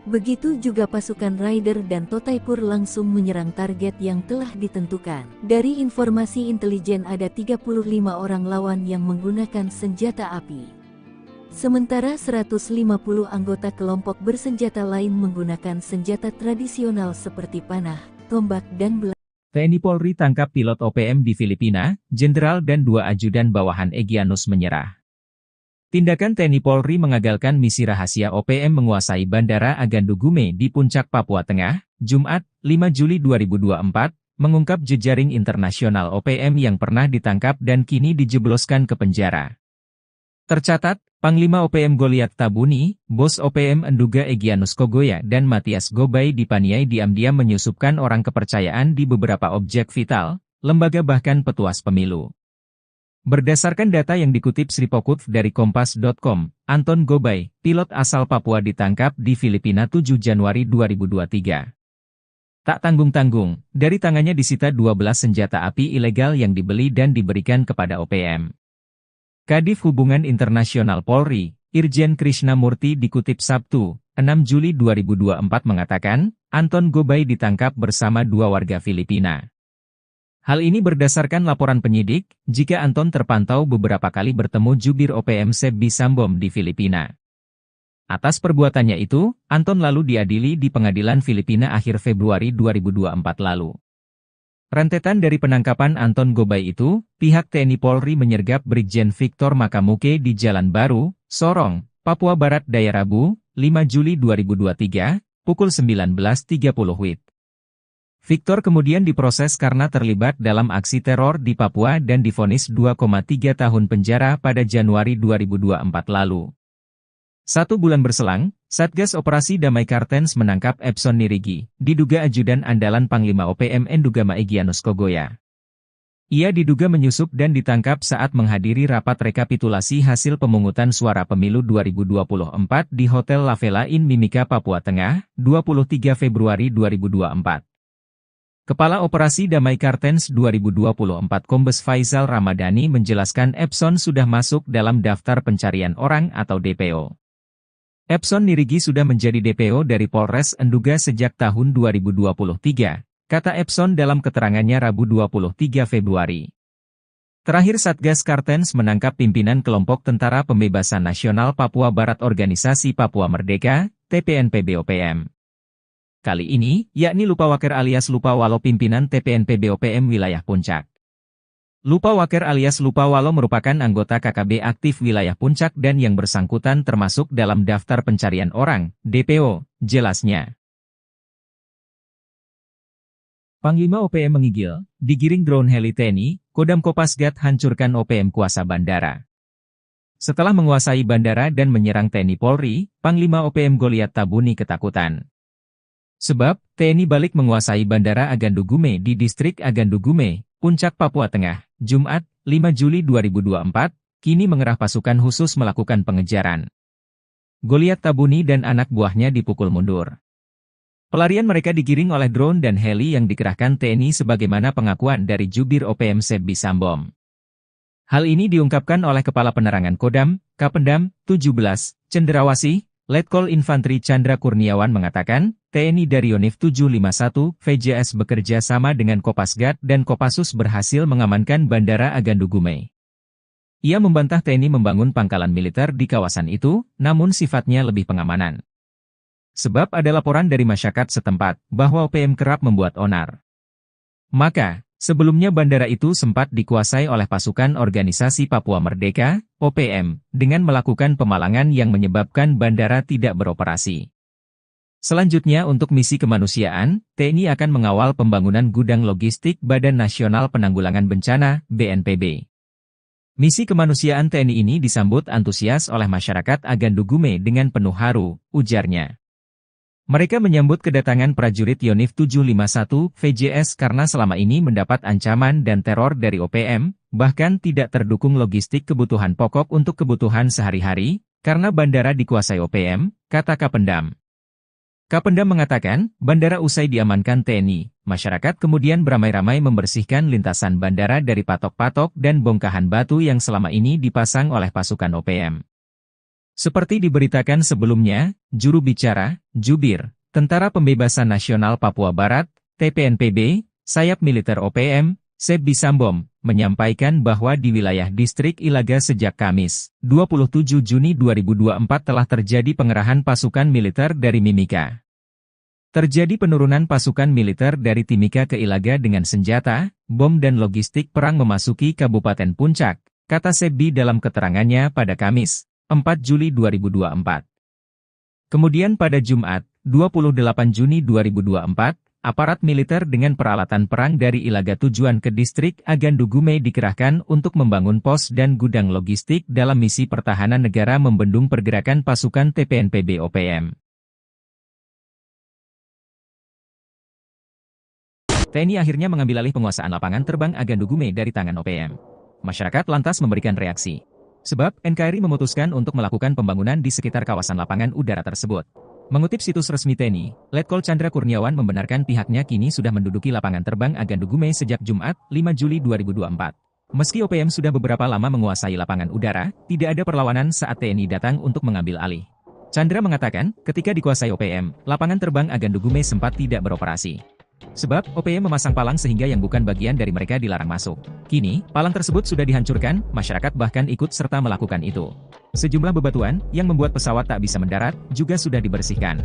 Begitu juga pasukan Raider dan Totaipur langsung menyerang target yang telah ditentukan. Dari informasi intelijen ada 35 orang lawan yang menggunakan senjata api. Sementara 150 anggota kelompok bersenjata lain menggunakan senjata tradisional seperti panah, tombak dan belah. TNI Polri tangkap pilot OPM di Filipina, Jenderal dan 2 ajudan bawahan Egyanus menyerah. Tindakan TNI Polri mengagalkan misi rahasia OPM menguasai Bandara Agandugume di Puncak Papua Tengah, Jumat, 5 Juli 2024, mengungkap jejaring internasional OPM yang pernah ditangkap dan kini dijebloskan ke penjara. Tercatat, Panglima OPM Goliat Tabuni, Bos OPM Enduga Egyanus Kogoya dan Matias Gobay dipaniai diam-diam menyusupkan orang kepercayaan di beberapa objek vital, lembaga bahkan petuas pemilu. Berdasarkan data yang dikutip Sripokutv dari Kompas.com, Anton Gobay, pilot asal Papua ditangkap di Filipina 7 Januari 2023. Tak tanggung-tanggung, dari tangannya disita 12 senjata api ilegal yang dibeli dan diberikan kepada OPM. Kadif Hubungan Internasional Polri, Irjen Krishnamurti dikutip Sabtu, 6 Juli 2024 mengatakan, Anton Gobay ditangkap bersama 2 warga Filipina. Hal ini berdasarkan laporan penyidik, jika Anton terpantau beberapa kali bertemu jubir OPM Sebi Sambom di Filipina. Atas perbuatannya itu, Anton lalu diadili di pengadilan Filipina akhir Februari 2024 lalu. Rentetan dari penangkapan Anton Gobay itu, pihak TNI Polri menyergap Brigjen Victor Makamuke di Jalan Baru, Sorong, Papua Barat Daya Rabu, 5 Juli 2023, pukul 19.30 WIB. Victor kemudian diproses karena terlibat dalam aksi teror di Papua dan divonis 2,3 tahun penjara pada Januari 2024 lalu. 1 bulan berselang, Satgas Operasi Damai Kartens menangkap Epson Nirigi, diduga ajudan andalan Panglima OPM Endugama Egyanus Kogoya. Ia diduga menyusup dan ditangkap saat menghadiri rapat rekapitulasi hasil pemungutan suara pemilu 2024 di Hotel La Vela Inn Mimika, Papua Tengah, 23 Februari 2024. Kepala Operasi Damai Kartens 2024 Kombes Faisal Ramadhani menjelaskan Epson sudah masuk dalam daftar pencarian orang atau DPO. Epson Nirigi sudah menjadi DPO dari Polres Enduga sejak tahun 2023, kata Epson dalam keterangannya Rabu 23 Februari. Terakhir Satgas Kartens menangkap pimpinan kelompok Tentara Pembebasan Nasional Papua Barat Organisasi Papua Merdeka, TPNPB-OPM. Kali ini, yakni Lupawaker alias Lupawalo pimpinan TPNPB-OPM wilayah Puncak. Lupawaker alias Lupawalo merupakan anggota KKB aktif wilayah Puncak dan yang bersangkutan termasuk dalam daftar pencarian orang, DPO, jelasnya. Panglima OPM menggigil, digiring drone heli TNI, Kodam Kopasgat hancurkan OPM kuasa bandara. Setelah menguasai bandara dan menyerang TNI Polri, Panglima OPM Goliat Tabuni ketakutan. Sebab, TNI balik menguasai Bandara Agandugume di Distrik Agandugume, Puncak Papua Tengah, Jumat, 5 Juli 2024, kini mengerah pasukan khusus melakukan pengejaran. Goliat Tabuni dan anak buahnya dipukul mundur. Pelarian mereka digiring oleh drone dan heli yang dikerahkan TNI sebagaimana pengakuan dari Jubir OPM Sebbi Sambom. Hal ini diungkapkan oleh Kepala Penerangan Kodam, Kapendam, 17, Cenderawasih, Letkol Infantri Chandra Kurniawan mengatakan, TNI dari Yonif 751, VJS bekerja sama dengan Kopasgat dan Kopassus berhasil mengamankan Bandara Agandugume. Ia membantah TNI membangun pangkalan militer di kawasan itu, namun sifatnya lebih pengamanan. Sebab ada laporan dari masyarakat setempat, bahwa OPM kerap membuat onar. Maka, sebelumnya bandara itu sempat dikuasai oleh pasukan Organisasi Papua Merdeka, OPM, dengan melakukan pemalangan yang menyebabkan bandara tidak beroperasi. Selanjutnya untuk misi kemanusiaan, TNI akan mengawal pembangunan gudang logistik Badan Nasional Penanggulangan Bencana, BNPB. Misi kemanusiaan TNI ini disambut antusias oleh masyarakat Agandugume dengan penuh haru, ujarnya. Mereka menyambut kedatangan prajurit Yonif 751 VJS karena selama ini mendapat ancaman dan teror dari OPM, bahkan tidak terdukung logistik kebutuhan pokok untuk kebutuhan sehari-hari, karena bandara dikuasai OPM, kata Kapendam. Kapendam mengatakan, bandara usai diamankan TNI, masyarakat kemudian beramai-ramai membersihkan lintasan bandara dari patok-patok dan bongkahan batu yang selama ini dipasang oleh pasukan OPM. Seperti diberitakan sebelumnya, juru bicara, Jubir, Tentara Pembebasan Nasional Papua Barat, TPNPB, sayap militer OPM, Sebbi Sambom, menyampaikan bahwa di wilayah distrik Ilaga sejak Kamis, 27 Juni 2024 telah terjadi pengerahan pasukan militer dari Mimika. Terjadi penurunan pasukan militer dari Timika ke Ilaga dengan senjata, bom dan logistik perang memasuki Kabupaten Puncak, kata Sebbi dalam keterangannya pada Kamis, 4 Juli 2024. Kemudian pada Jumat, 28 Juni 2024, aparat militer dengan peralatan perang dari Ilaga tujuan ke distrik Agandugume dikerahkan untuk membangun pos dan gudang logistik dalam misi pertahanan negara membendung pergerakan pasukan TPNPB OPM. TNI akhirnya mengambil alih penguasaan lapangan terbang Agandugume dari tangan OPM. Masyarakat lantas memberikan reaksi. Sebab, NKRI memutuskan untuk melakukan pembangunan di sekitar kawasan lapangan udara tersebut. Mengutip situs resmi TNI, Letkol Chandra Kurniawan membenarkan pihaknya kini sudah menduduki lapangan terbang Agandugume sejak Jumat, 5 Juli 2024. Meski OPM sudah beberapa lama menguasai lapangan udara, tidak ada perlawanan saat TNI datang untuk mengambil alih. Chandra mengatakan, ketika dikuasai OPM, lapangan terbang Agandugume sempat tidak beroperasi. Sebab, OPM memasang palang sehingga yang bukan bagian dari mereka dilarang masuk. Kini, palang tersebut sudah dihancurkan, masyarakat bahkan ikut serta melakukan itu. Sejumlah bebatuan, yang membuat pesawat tak bisa mendarat, juga sudah dibersihkan.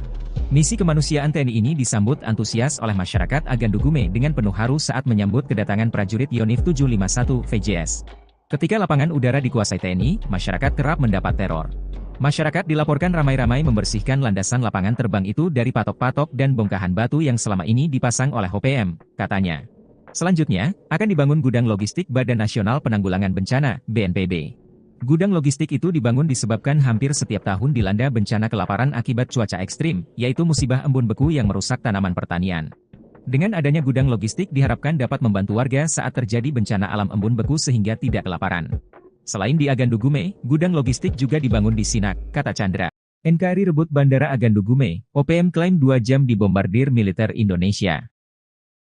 Misi kemanusiaan TNI ini disambut antusias oleh masyarakat Agandugume dengan penuh haru saat menyambut kedatangan prajurit Yonif 751 VJS. Ketika lapangan udara dikuasai TNI, masyarakat kerap mendapat teror. Masyarakat dilaporkan ramai-ramai membersihkan landasan lapangan terbang itu dari patok-patok dan bongkahan batu yang selama ini dipasang oleh OPM, katanya. Selanjutnya, akan dibangun gudang logistik Badan Nasional Penanggulangan Bencana, BNPB. Gudang logistik itu dibangun disebabkan hampir setiap tahun dilanda bencana kelaparan akibat cuaca ekstrim, yaitu musibah embun beku yang merusak tanaman pertanian. Dengan adanya gudang logistik diharapkan dapat membantu warga saat terjadi bencana alam embun beku sehingga tidak kelaparan. Selain di Agandugume, gudang logistik juga dibangun di Sinak, kata Chandra. NKRI rebut Bandara Agandugume, OPM klaim 2 jam dibombardir militer Indonesia.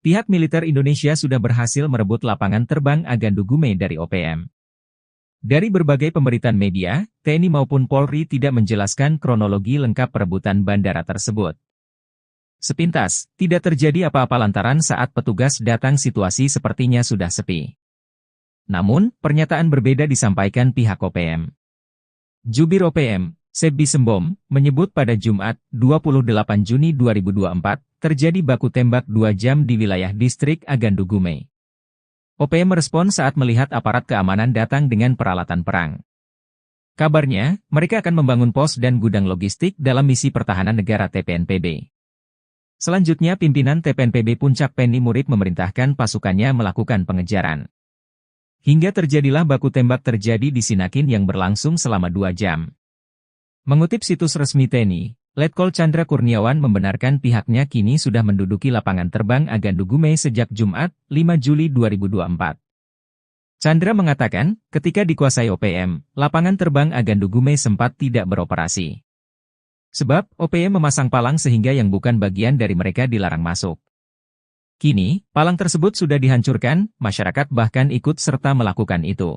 Pihak militer Indonesia sudah berhasil merebut lapangan terbang Agandugume dari OPM. Dari berbagai pemberitaan media, TNI maupun Polri tidak menjelaskan kronologi lengkap perebutan bandara tersebut. Sepintas, tidak terjadi apa-apa lantaran saat petugas datang situasi sepertinya sudah sepi. Namun, pernyataan berbeda disampaikan pihak OPM. Jubir OPM, Sebbi Sembom, menyebut pada Jumat, 28 Juni 2024, terjadi baku tembak 2 jam di wilayah distrik Agandugume. OPM merespon saat melihat aparat keamanan datang dengan peralatan perang. Kabarnya, mereka akan membangun pos dan gudang logistik dalam misi pertahanan negara TPNPB. Selanjutnya pimpinan TPNPB Puncak Penny Murib memerintahkan pasukannya melakukan pengejaran. Hingga terjadilah baku tembak terjadi di Sinakin yang berlangsung selama 2 jam. Mengutip situs resmi TNI, Letkol Chandra Kurniawan membenarkan pihaknya kini sudah menduduki lapangan terbang Agandugume sejak Jumat, 5 Juli 2024. Chandra mengatakan, ketika dikuasai OPM, lapangan terbang Agandugume sempat tidak beroperasi. Sebab, OPM memasang palang sehingga yang bukan bagian dari mereka dilarang masuk. Kini, palang tersebut sudah dihancurkan, masyarakat bahkan ikut serta melakukan itu.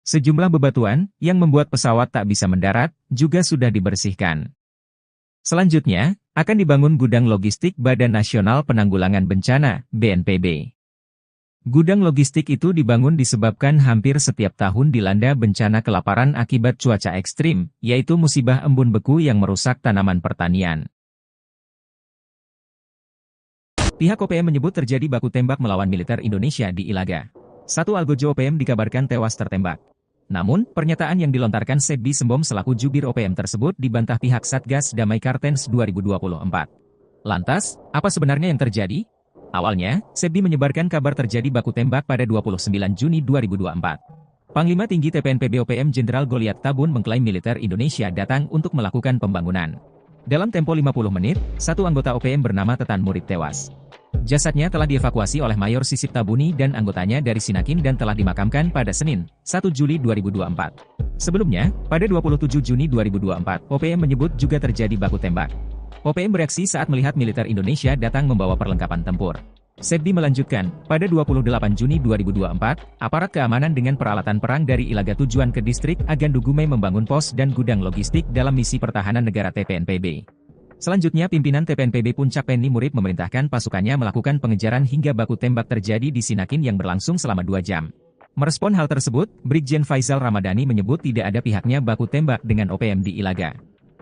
Sejumlah bebatuan, yang membuat pesawat tak bisa mendarat, juga sudah dibersihkan. Selanjutnya, akan dibangun gudang logistik Badan Nasional Penanggulangan Bencana, BNPB. Gudang logistik itu dibangun disebabkan hampir setiap tahun dilanda bencana kelaparan akibat cuaca ekstrim, yaitu musibah embun beku yang merusak tanaman pertanian. Pihak OPM menyebut terjadi baku tembak melawan militer Indonesia di Ilaga. Satu algojo OPM dikabarkan tewas tertembak. Namun, pernyataan yang dilontarkan Sebbi Sembom selaku jubir OPM tersebut dibantah pihak Satgas Damai Kartens 2024. Lantas, apa sebenarnya yang terjadi? Awalnya, Sebbi menyebarkan kabar terjadi baku tembak pada 29 Juni 2024. Panglima Tinggi TPNPB OPM Jenderal Goliat Tabun mengklaim militer Indonesia datang untuk melakukan pembangunan. Dalam tempo 50 menit, satu anggota OPM bernama Tetan Murib tewas. Jasadnya telah dievakuasi oleh Mayor Sisip Tabuni dan anggotanya dari Sinakin dan telah dimakamkan pada Senin, 1 Juli 2024. Sebelumnya, pada 27 Juni 2024, OPM menyebut juga terjadi baku tembak. OPM bereaksi saat melihat militer Indonesia datang membawa perlengkapan tempur. Sebbi melanjutkan, pada 28 Juni 2024, aparat keamanan dengan peralatan perang dari Ilaga tujuan ke distrik Agandugume membangun pos dan gudang logistik dalam misi pertahanan negara TPNPB. Selanjutnya pimpinan TPNPB Puncak Penny Murib memerintahkan pasukannya melakukan pengejaran hingga baku tembak terjadi di Sinakin yang berlangsung selama 2 jam. Merespon hal tersebut, Brigjen Faisal Ramadhani menyebut tidak ada pihaknya baku tembak dengan OPM di Ilaga.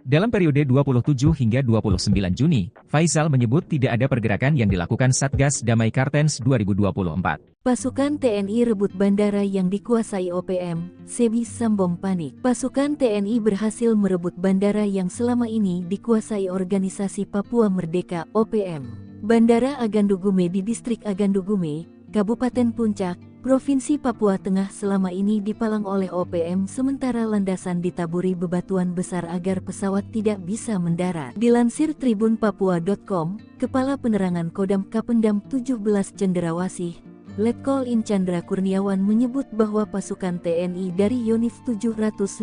Dalam periode 27 hingga 29 Juni, Faisal menyebut tidak ada pergerakan yang dilakukan Satgas Damai Kartens 2024. Pasukan TNI rebut bandara yang dikuasai OPM, Sebbi Sembom panik. Pasukan TNI berhasil merebut bandara yang selama ini dikuasai organisasi Papua Merdeka (OPM). Bandara Agandugume di distrik Agandugume, Kabupaten Puncak, Provinsi Papua Tengah selama ini dipalang oleh OPM sementara landasan ditaburi bebatuan besar agar pesawat tidak bisa mendarat. Dilansir tribunpapua.com, Kepala Penerangan Kodam Kapendam 17 Cenderawasih, Letkol In Chandra Kurniawan menyebut bahwa pasukan TNI dari Yonif 751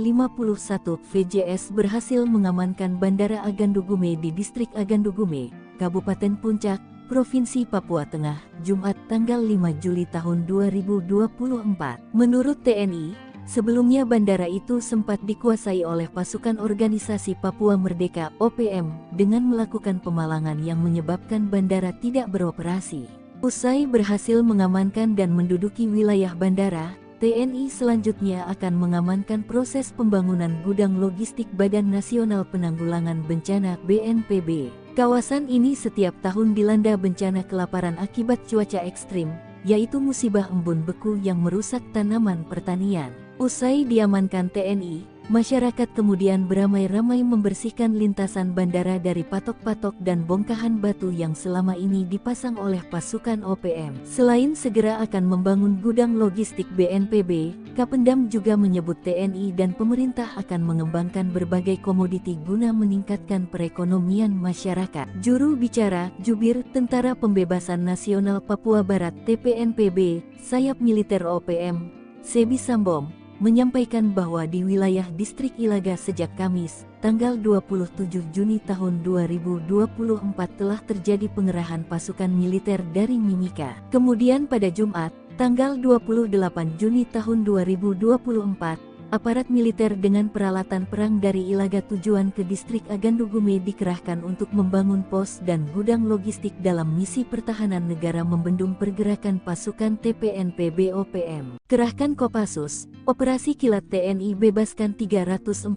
VJS berhasil mengamankan Bandara Agandugume di distrik Agandugume, Kabupaten Puncak, Provinsi Papua Tengah, Jumat tanggal 5 Juli tahun 2024. Menurut TNI, Sebelumnya bandara itu sempat dikuasai oleh pasukan organisasi Papua Merdeka (OPM) dengan melakukan pemalangan yang menyebabkan bandara tidak beroperasi. Usai berhasil mengamankan dan menduduki wilayah bandara, TNI selanjutnya akan mengamankan proses pembangunan gudang logistik Badan Nasional Penanggulangan Bencana (BNPB). Kawasan ini setiap tahun dilanda bencana kelaparan akibat cuaca ekstrim, yaitu musibah embun beku yang merusak tanaman pertanian. Usai diamankan TNI, masyarakat kemudian beramai-ramai membersihkan lintasan bandara dari patok-patok dan bongkahan batu yang selama ini dipasang oleh pasukan OPM. Selain segera akan membangun gudang logistik BNPB, Kapendam juga menyebut TNI dan pemerintah akan mengembangkan berbagai komoditi guna meningkatkan perekonomian masyarakat. Juru bicara Jubir Tentara Pembebasan Nasional Papua Barat (TPNPB), sayap militer OPM, Sebi Sambom, menyampaikan bahwa di wilayah distrik Ilaga sejak Kamis, tanggal 27 Juni tahun 2024 telah terjadi pengerahan pasukan militer dari Mimika. Kemudian pada Jumat, tanggal 28 Juni tahun 2024, aparat militer dengan peralatan perang dari Ilaga tujuan ke distrik Agandugume dikerahkan untuk membangun pos dan gudang logistik dalam misi pertahanan negara membendung pergerakan pasukan TPNPB OPM. Kerahkan Kopassus, Operasi Kilat TNI bebaskan 347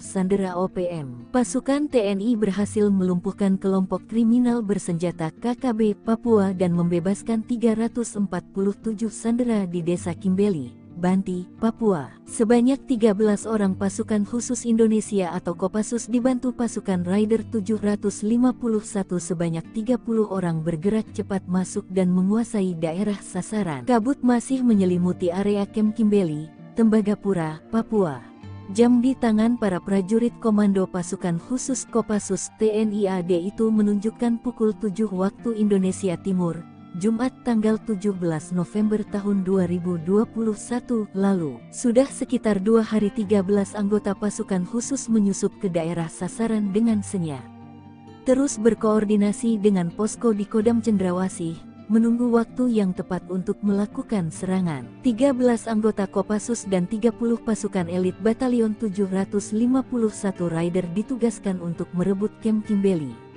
sandera OPM. Pasukan TNI berhasil melumpuhkan kelompok kriminal bersenjata KKB Papua dan membebaskan 347 sandera di Desa Kimbeli, Banti, Papua. Sebanyak 13 orang pasukan khusus Indonesia atau Kopassus dibantu pasukan Raider 751 sebanyak 30 orang bergerak cepat masuk dan menguasai daerah sasaran. Kabut masih menyelimuti area Kem Kimbeli, Tembagapura, Papua. Jam di tangan para prajurit komando pasukan khusus Kopassus TNI AD itu menunjukkan pukul 7 waktu Indonesia Timur, Jumat tanggal 17 November tahun 2021 lalu. Sudah sekitar 2 hari 13 anggota pasukan khusus menyusup ke daerah sasaran dengan senyap. Terus berkoordinasi dengan posko di Kodam Cendrawasih, menunggu waktu yang tepat untuk melakukan serangan. 13 anggota Kopassus dan 30 pasukan elit Batalion 751 Raider ditugaskan untuk merebut Kem Kimbeli.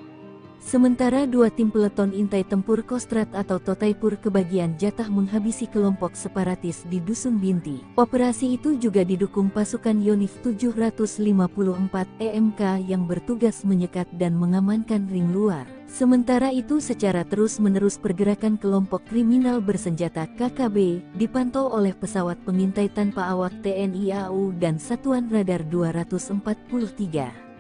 Sementara 2 tim peleton intai tempur Kostrat atau Totaipur kebagian jatah menghabisi kelompok separatis di Dusun Binti. Operasi itu juga didukung pasukan Yonif 754 EMK yang bertugas menyekat dan mengamankan ring luar. Sementara itu secara terus-menerus pergerakan kelompok kriminal bersenjata KKB dipantau oleh pesawat pengintai tanpa awak TNI AU dan Satuan Radar 243.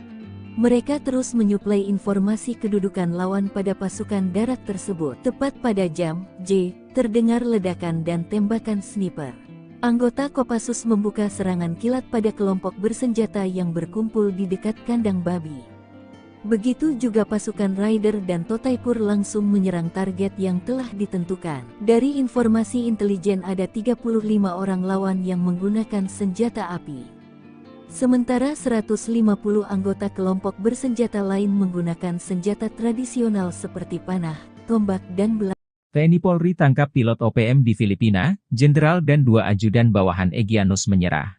Mereka terus menyuplai informasi kedudukan lawan pada pasukan darat tersebut. Tepat pada jam J, terdengar ledakan dan tembakan sniper. Anggota Kopassus membuka serangan kilat pada kelompok bersenjata yang berkumpul di dekat kandang babi. Begitu juga pasukan Raider dan Totaipur langsung menyerang target yang telah ditentukan. Dari informasi intelijen ada 35 orang lawan yang menggunakan senjata api. Sementara 150 anggota kelompok bersenjata lain menggunakan senjata tradisional seperti panah, tombak dan belang. TNI Polri tangkap pilot OPM di Filipina, Jenderal dan 2 ajudan bawahan Egyanus menyerah.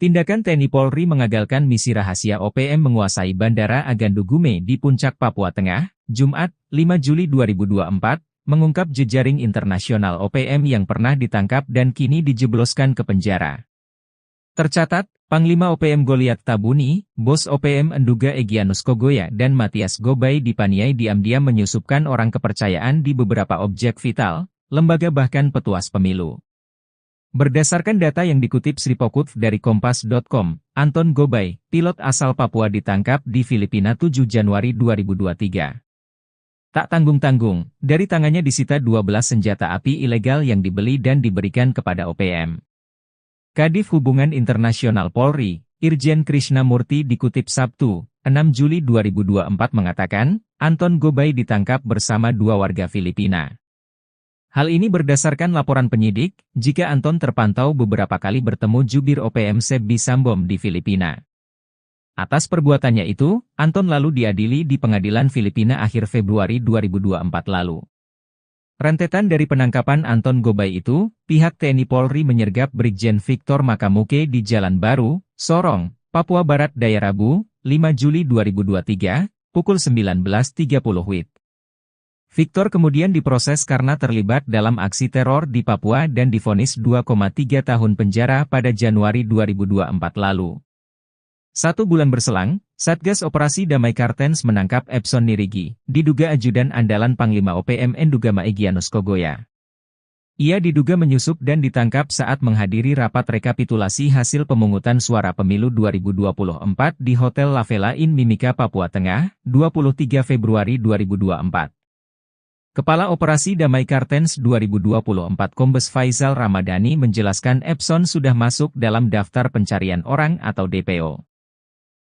Tindakan TNI Polri mengagalkan misi rahasia OPM menguasai Bandara Agandugume di Puncak Papua Tengah, Jumat, 5 Juli 2024, mengungkap jejaring internasional OPM yang pernah ditangkap dan kini dijebloskan ke penjara. Tercatat, Panglima OPM Goliat Tabuni, Bos OPM Enduga Egyanus Kogoya dan Matias Gobay dipaniai diam-diam menyusupkan orang kepercayaan di beberapa objek vital, lembaga bahkan petuas pemilu. Berdasarkan data yang dikutip Sripokut dari Kompas.com, Anton Gobay, pilot asal Papua ditangkap di Filipina 7 Januari 2023. Tak tanggung-tanggung, dari tangannya disita 12 senjata api ilegal yang dibeli dan diberikan kepada OPM. Kadif Hubungan Internasional Polri, Irjen Krishnamurti dikutip Sabtu, 6 Juli 2024 mengatakan, Anton Gobay ditangkap bersama 2 warga Filipina. Hal ini berdasarkan laporan penyidik, jika Anton terpantau beberapa kali bertemu jubir OPM Sebi Sambom di Filipina. Atas perbuatannya itu, Anton lalu diadili di pengadilan Filipina akhir Februari 2024 lalu. Rentetan dari penangkapan Anton Gobay itu, pihak TNI Polri menyergap Brigjen Victor Makamuke di Jalan Baru, Sorong, Papua Barat Daya Rabu, 5 Juli 2023, pukul 19.30 WIB. Victor kemudian diproses karena terlibat dalam aksi teror di Papua dan divonis 2,3 tahun penjara pada Januari 2024 lalu. 1 bulan berselang, Satgas Operasi Damai Kartens menangkap Epson Nirigi, diduga ajudan andalan Panglima OPM Endugama Egyanus Kogoya. Ia diduga menyusup dan ditangkap saat menghadiri rapat rekapitulasi hasil pemungutan suara pemilu 2024 di Hotel La Vela Inn Mimika, Papua Tengah, 23 Februari 2024. Kepala Operasi Damai Kartens 2024 Kombes Faisal Ramadhani menjelaskan Epson sudah masuk dalam daftar pencarian orang atau DPO.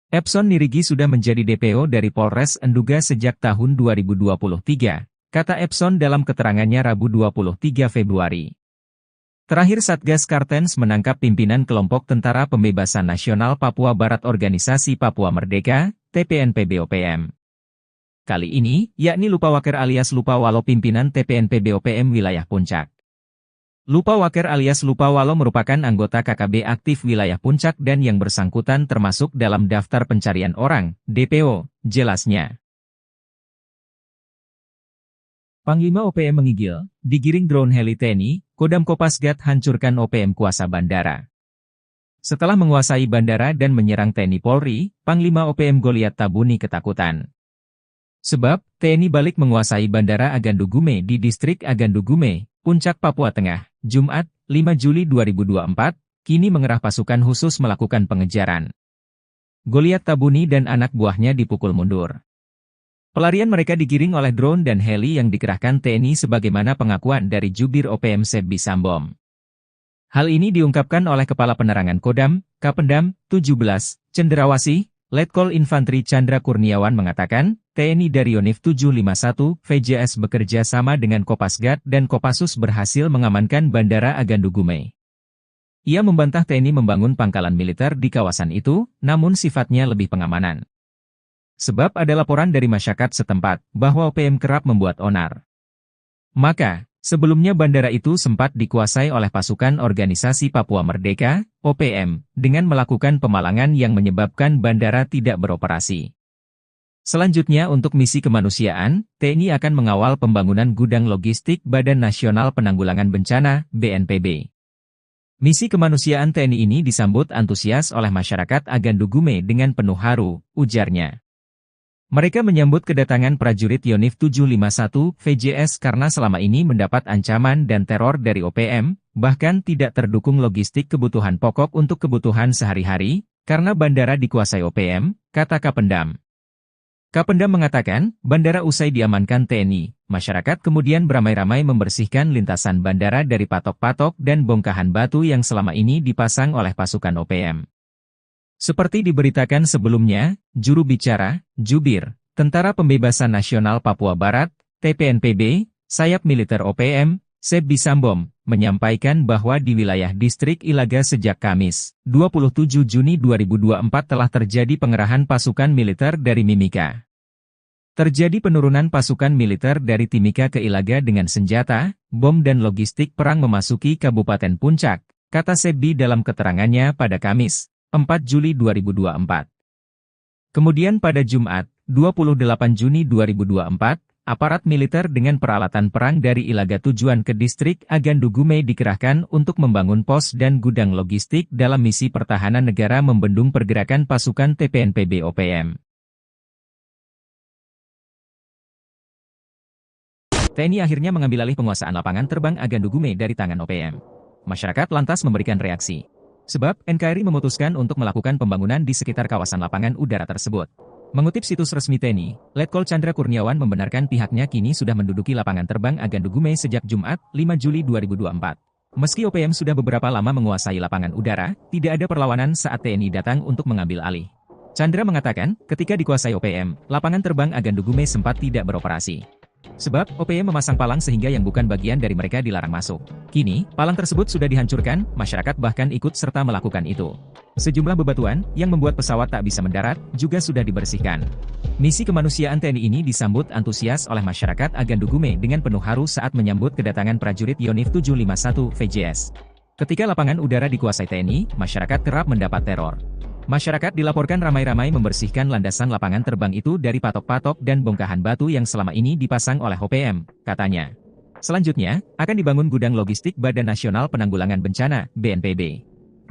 Epson Nirigi sudah menjadi DPO dari Polres Enduga sejak tahun 2023, kata Epson dalam keterangannya Rabu 23 Februari. Terakhir Satgas Kartens menangkap pimpinan kelompok Tentara Pembebasan Nasional Papua Barat Organisasi Papua Merdeka, TPNPB-OPM. Kali ini, yakni Lupawaker alias Lupawalo pimpinan TPNPB-OPM wilayah Puncak. Lupawaker alias Lupawalo merupakan anggota KKB aktif wilayah Puncak dan yang bersangkutan termasuk dalam daftar pencarian orang, DPO, jelasnya. Panglima OPM menggigil, digiring drone heli TNI, Kodam Kopasgat hancurkan OPM kuasa bandara. Setelah menguasai bandara dan menyerang TNI Polri, Panglima OPM Goliat Tabuni ketakutan. Sebab, TNI balik menguasai Bandara Agandu Gume di Distrik Agandu Gume, Puncak, Papua Tengah, Jumat, 5 Juli 2024, kini mengerah pasukan khusus melakukan pengejaran. Goliat Tabuni dan anak buahnya dipukul mundur. Pelarian mereka digiring oleh drone dan heli yang dikerahkan TNI sebagaimana pengakuan dari Jubir OPM Sebbi Sambom. Hal ini diungkapkan oleh Kepala Penerangan Kodam, Kapendam, 17, Cenderawasih, Letkol Infantri Chandra Kurniawan mengatakan, TNI dari Yonif 751, VJS bekerja sama dengan Kopasgat dan Kopassus berhasil mengamankan Bandara Agandu Gume. Ia membantah TNI membangun pangkalan militer di kawasan itu, namun sifatnya lebih pengamanan. Sebab ada laporan dari masyarakat setempat, bahwa OPM kerap membuat onar. Maka, sebelumnya bandara itu sempat dikuasai oleh pasukan Organisasi Papua Merdeka, OPM, dengan melakukan pemalangan yang menyebabkan bandara tidak beroperasi. Selanjutnya untuk misi kemanusiaan, TNI akan mengawal pembangunan gudang logistik Badan Nasional Penanggulangan Bencana, BNPB. Misi kemanusiaan TNI ini disambut antusias oleh masyarakat Agandu Gume dengan penuh haru, ujarnya. Mereka menyambut kedatangan prajurit Yonif 751 VJS karena selama ini mendapat ancaman dan teror dari OPM, bahkan tidak terdukung logistik kebutuhan pokok untuk kebutuhan sehari-hari, karena bandara dikuasai OPM, kata Kapendam. Kapendam mengatakan, bandara usai diamankan TNI, masyarakat kemudian beramai-ramai membersihkan lintasan bandara dari patok-patok dan bongkahan batu yang selama ini dipasang oleh pasukan OPM. Seperti diberitakan sebelumnya, juru bicara, Jubir, Tentara Pembebasan Nasional Papua Barat, TPNPB, sayap militer OPM, Sebbi Sambom, menyampaikan bahwa di wilayah Distrik Ilaga sejak Kamis, 27 Juni 2024 telah terjadi pengerahan pasukan militer dari Mimika. Terjadi penurunan pasukan militer dari Timika ke Ilaga dengan senjata, bom dan logistik perang memasuki Kabupaten Puncak, kata Sebbi dalam keterangannya pada Kamis, 4 Juli 2024. Kemudian pada Jumat, 28 Juni 2024, aparat militer dengan peralatan perang dari Ilaga tujuan ke Distrik Agandu Gume dikerahkan untuk membangun pos dan gudang logistik dalam misi pertahanan negara membendung pergerakan pasukan TPNPB OPM. TNI akhirnya mengambil alih penguasaan lapangan terbang Agandu Gume dari tangan OPM. Masyarakat lantas memberikan reaksi. Sebab, NKRI memutuskan untuk melakukan pembangunan di sekitar kawasan lapangan udara tersebut. Mengutip situs resmi TNI, Letkol Chandra Kurniawan membenarkan pihaknya kini sudah menduduki lapangan terbang Agandu Gume sejak Jumat, 5 Juli 2024. Meski OPM sudah beberapa lama menguasai lapangan udara, tidak ada perlawanan saat TNI datang untuk mengambil alih. Chandra mengatakan, ketika dikuasai OPM, lapangan terbang Agandu Gume sempat tidak beroperasi. Sebab, OPM memasang palang sehingga yang bukan bagian dari mereka dilarang masuk. Kini, palang tersebut sudah dihancurkan, masyarakat bahkan ikut serta melakukan itu. Sejumlah bebatuan, yang membuat pesawat tak bisa mendarat, juga sudah dibersihkan. Misi kemanusiaan TNI ini disambut antusias oleh masyarakat Agandugume dengan penuh haru saat menyambut kedatangan prajurit Yonif 751 VJS. Ketika lapangan udara dikuasai TNI, masyarakat kerap mendapat teror. Masyarakat dilaporkan ramai-ramai membersihkan landasan lapangan terbang itu dari patok-patok dan bongkahan batu yang selama ini dipasang oleh OPM, katanya. Selanjutnya, akan dibangun gudang logistik Badan Nasional Penanggulangan Bencana, BNPB.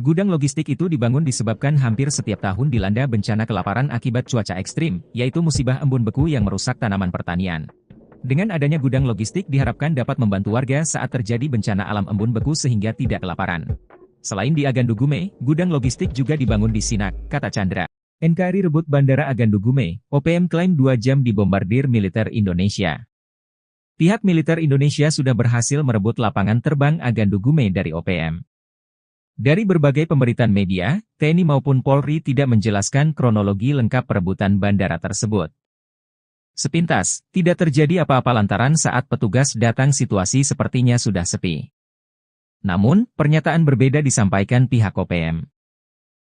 Gudang logistik itu dibangun disebabkan hampir setiap tahun dilanda bencana kelaparan akibat cuaca ekstrim, yaitu musibah embun beku yang merusak tanaman pertanian. Dengan adanya gudang logistik diharapkan dapat membantu warga saat terjadi bencana alam embun beku sehingga tidak kelaparan. Selain di Agandugume, gudang logistik juga dibangun di Sinak, kata Chandra. NKRI rebut Bandara Agandugume, OPM klaim 2 jam dibombardir militer Indonesia. Pihak militer Indonesia sudah berhasil merebut lapangan terbang Agandugume dari OPM. Dari berbagai pemberitaan media, TNI maupun Polri tidak menjelaskan kronologi lengkap perebutan bandara tersebut. Sepintas, tidak terjadi apa-apa lantaran saat petugas datang situasi sepertinya sudah sepi. Namun, pernyataan berbeda disampaikan pihak OPM.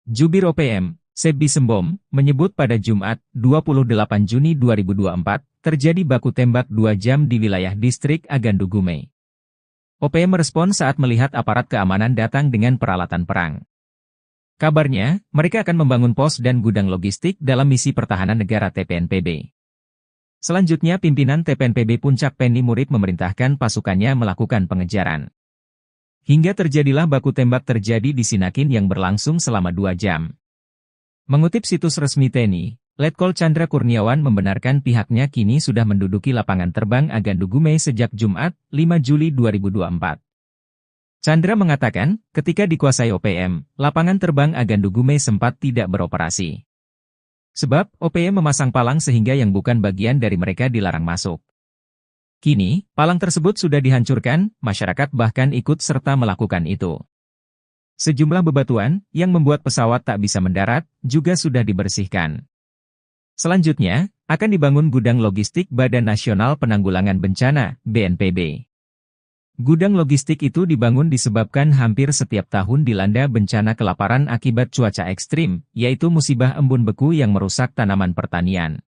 Jubir OPM, Sebbi Sembom, menyebut pada Jumat, 28 Juni 2024, terjadi baku tembak 2 jam di wilayah distrik Agandugume. OPM merespon saat melihat aparat keamanan datang dengan peralatan perang. Kabarnya, mereka akan membangun pos dan gudang logistik dalam misi pertahanan negara TPNPB. Selanjutnya pimpinan TPNPB Puncak Penny Murib memerintahkan pasukannya melakukan pengejaran. Hingga terjadilah baku tembak terjadi di Sinakin yang berlangsung selama 2 jam. Mengutip situs resmi TNI, Letkol Chandra Kurniawan membenarkan pihaknya kini sudah menduduki lapangan terbang Agandugume sejak Jumat, 5 Juli 2024. Chandra mengatakan, ketika dikuasai OPM, lapangan terbang Agandugume sempat tidak beroperasi. Sebab, OPM memasang palang sehingga yang bukan bagian dari mereka dilarang masuk. Kini, palang tersebut sudah dihancurkan, masyarakat bahkan ikut serta melakukan itu. Sejumlah bebatuan, yang membuat pesawat tak bisa mendarat, juga sudah dibersihkan. Selanjutnya, akan dibangun gudang logistik Badan Nasional Penanggulangan Bencana, BNPB. Gudang logistik itu dibangun disebabkan hampir setiap tahun dilanda bencana kelaparan akibat cuaca ekstrim, yaitu musibah embun beku yang merusak tanaman pertanian.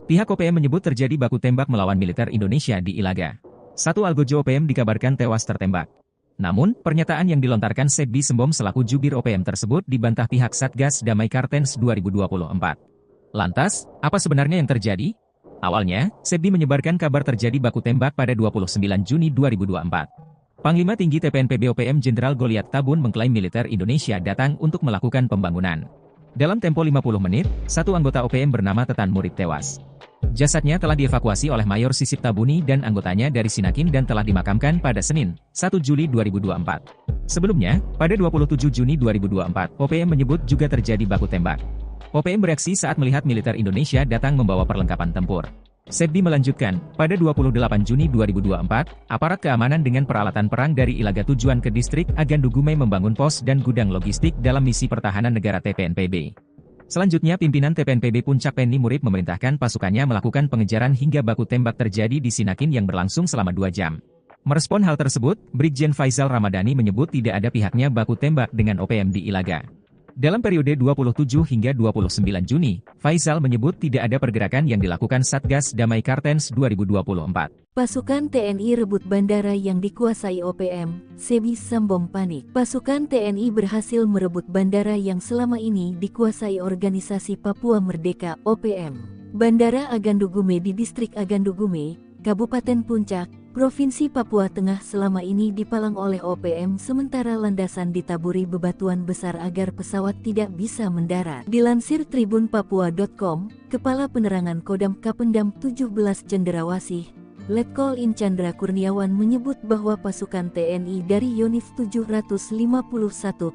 Pihak OPM menyebut terjadi baku tembak melawan militer Indonesia di Ilaga. Satu algojo OPM dikabarkan tewas tertembak. Namun, pernyataan yang dilontarkan Sebbi Sembom selaku jubir OPM tersebut dibantah pihak Satgas Damai Kartens 2024. Lantas, apa sebenarnya yang terjadi? Awalnya, Sebbi menyebarkan kabar terjadi baku tembak pada 29 Juni 2024. Panglima Tinggi TPNPB OPM Jenderal Goliat Tabun mengklaim militer Indonesia datang untuk melakukan pembangunan. Dalam tempo 50 menit, satu anggota OPM bernama Tetan Murib tewas. Jasadnya telah dievakuasi oleh Mayor Sisip Tabuni dan anggotanya dari Sinakin dan telah dimakamkan pada Senin, 1 Juli 2024. Sebelumnya, pada 27 Juni 2024, OPM menyebut juga terjadi baku tembak. OPM bereaksi saat melihat militer Indonesia datang membawa perlengkapan tempur. Sebbi melanjutkan, pada 28 Juni 2024, aparat keamanan dengan peralatan perang dari Ilaga tujuan ke distrik Agandugume membangun pos dan gudang logistik dalam misi pertahanan negara TPNPB. Selanjutnya pimpinan TPNPB Puncak Penny Murib memerintahkan pasukannya melakukan pengejaran hingga baku tembak terjadi di Sinakin yang berlangsung selama 2 jam. Merespon hal tersebut, Brigjen Faisal Ramadhani menyebut tidak ada pihaknya baku tembak dengan OPM di Ilaga. Dalam periode 27 hingga 29 Juni, Faisal menyebut tidak ada pergerakan yang dilakukan Satgas Damai Kartens 2024. Pasukan TNI rebut bandara yang dikuasai OPM, Sebbi Sembom panik. Pasukan TNI berhasil merebut bandara yang selama ini dikuasai Organisasi Papua Merdeka (OPM). Bandara Agandugume di Distrik Agandugume, Kabupaten Puncak, Provinsi Papua Tengah selama ini dipalang oleh OPM sementara landasan ditaburi bebatuan besar agar pesawat tidak bisa mendarat. Dilansir tribunpapua.com, Kepala Penerangan Kodam Kapendam 17 Cenderawasih, Letkol In Chandra Kurniawan menyebut bahwa pasukan TNI dari Yonif 751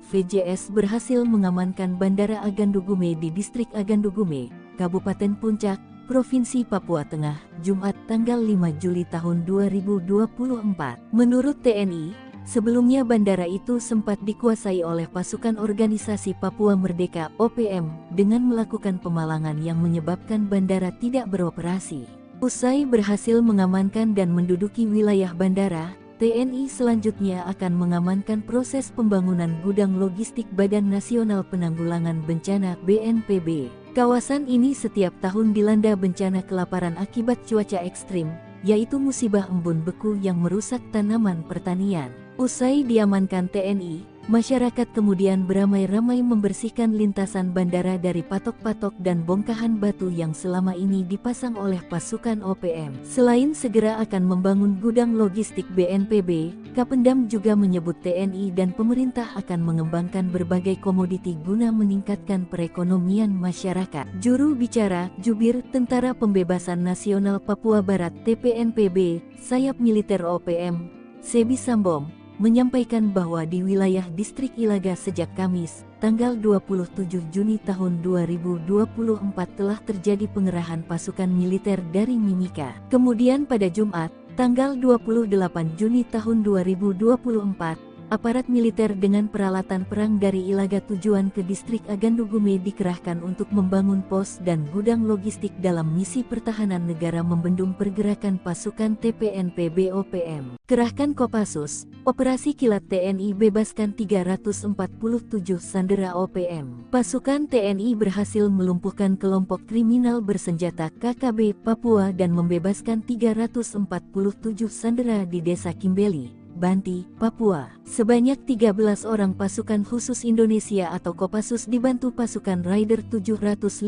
VJS berhasil mengamankan Bandara Agandugume di Distrik Agandugume, Kabupaten Puncak, Provinsi Papua Tengah, Jumat tanggal 5 Juli tahun 2024. Menurut TNI, Sebelumnya bandara itu sempat dikuasai oleh pasukan organisasi Papua Merdeka (OPM) dengan melakukan pemalangan yang menyebabkan bandara tidak beroperasi. Usai berhasil mengamankan dan menduduki wilayah bandara, TNI selanjutnya akan mengamankan proses pembangunan gudang logistik Badan Nasional Penanggulangan Bencana (BNPB). Kawasan ini setiap tahun dilanda bencana kelaparan akibat cuaca ekstrim, yaitu musibah embun beku yang merusak tanaman pertanian. Usai diamankan TNI, masyarakat kemudian beramai-ramai membersihkan lintasan bandara dari patok-patok dan bongkahan batu yang selama ini dipasang oleh pasukan OPM. Selain segera akan membangun gudang logistik BNPB, Kapendam juga menyebut TNI dan pemerintah akan mengembangkan berbagai komoditi guna meningkatkan perekonomian masyarakat. Juru bicara Jubir Tentara Pembebasan Nasional Papua Barat (TPNPB), sayap militer OPM, Sebi Sambom, menyampaikan bahwa di wilayah distrik Ilaga sejak Kamis, tanggal 27 Juni tahun 2024 telah terjadi pengerahan pasukan militer dari Mimika. Kemudian pada Jumat, tanggal 28 Juni tahun 2024, aparat militer dengan peralatan perang dari Ilaga tujuan ke distrik Agandugume dikerahkan untuk membangun pos dan gudang logistik dalam misi pertahanan negara membendung pergerakan pasukan TPNPB OPM. Kerahkan Kopassus, Operasi Kilat TNI bebaskan 347 sandera OPM. Pasukan TNI berhasil melumpuhkan kelompok kriminal bersenjata KKB Papua dan membebaskan 347 sandera di Desa Kimbeli, Banti, Papua. Sebanyak 13 orang pasukan khusus Indonesia atau Kopassus dibantu pasukan Raider 751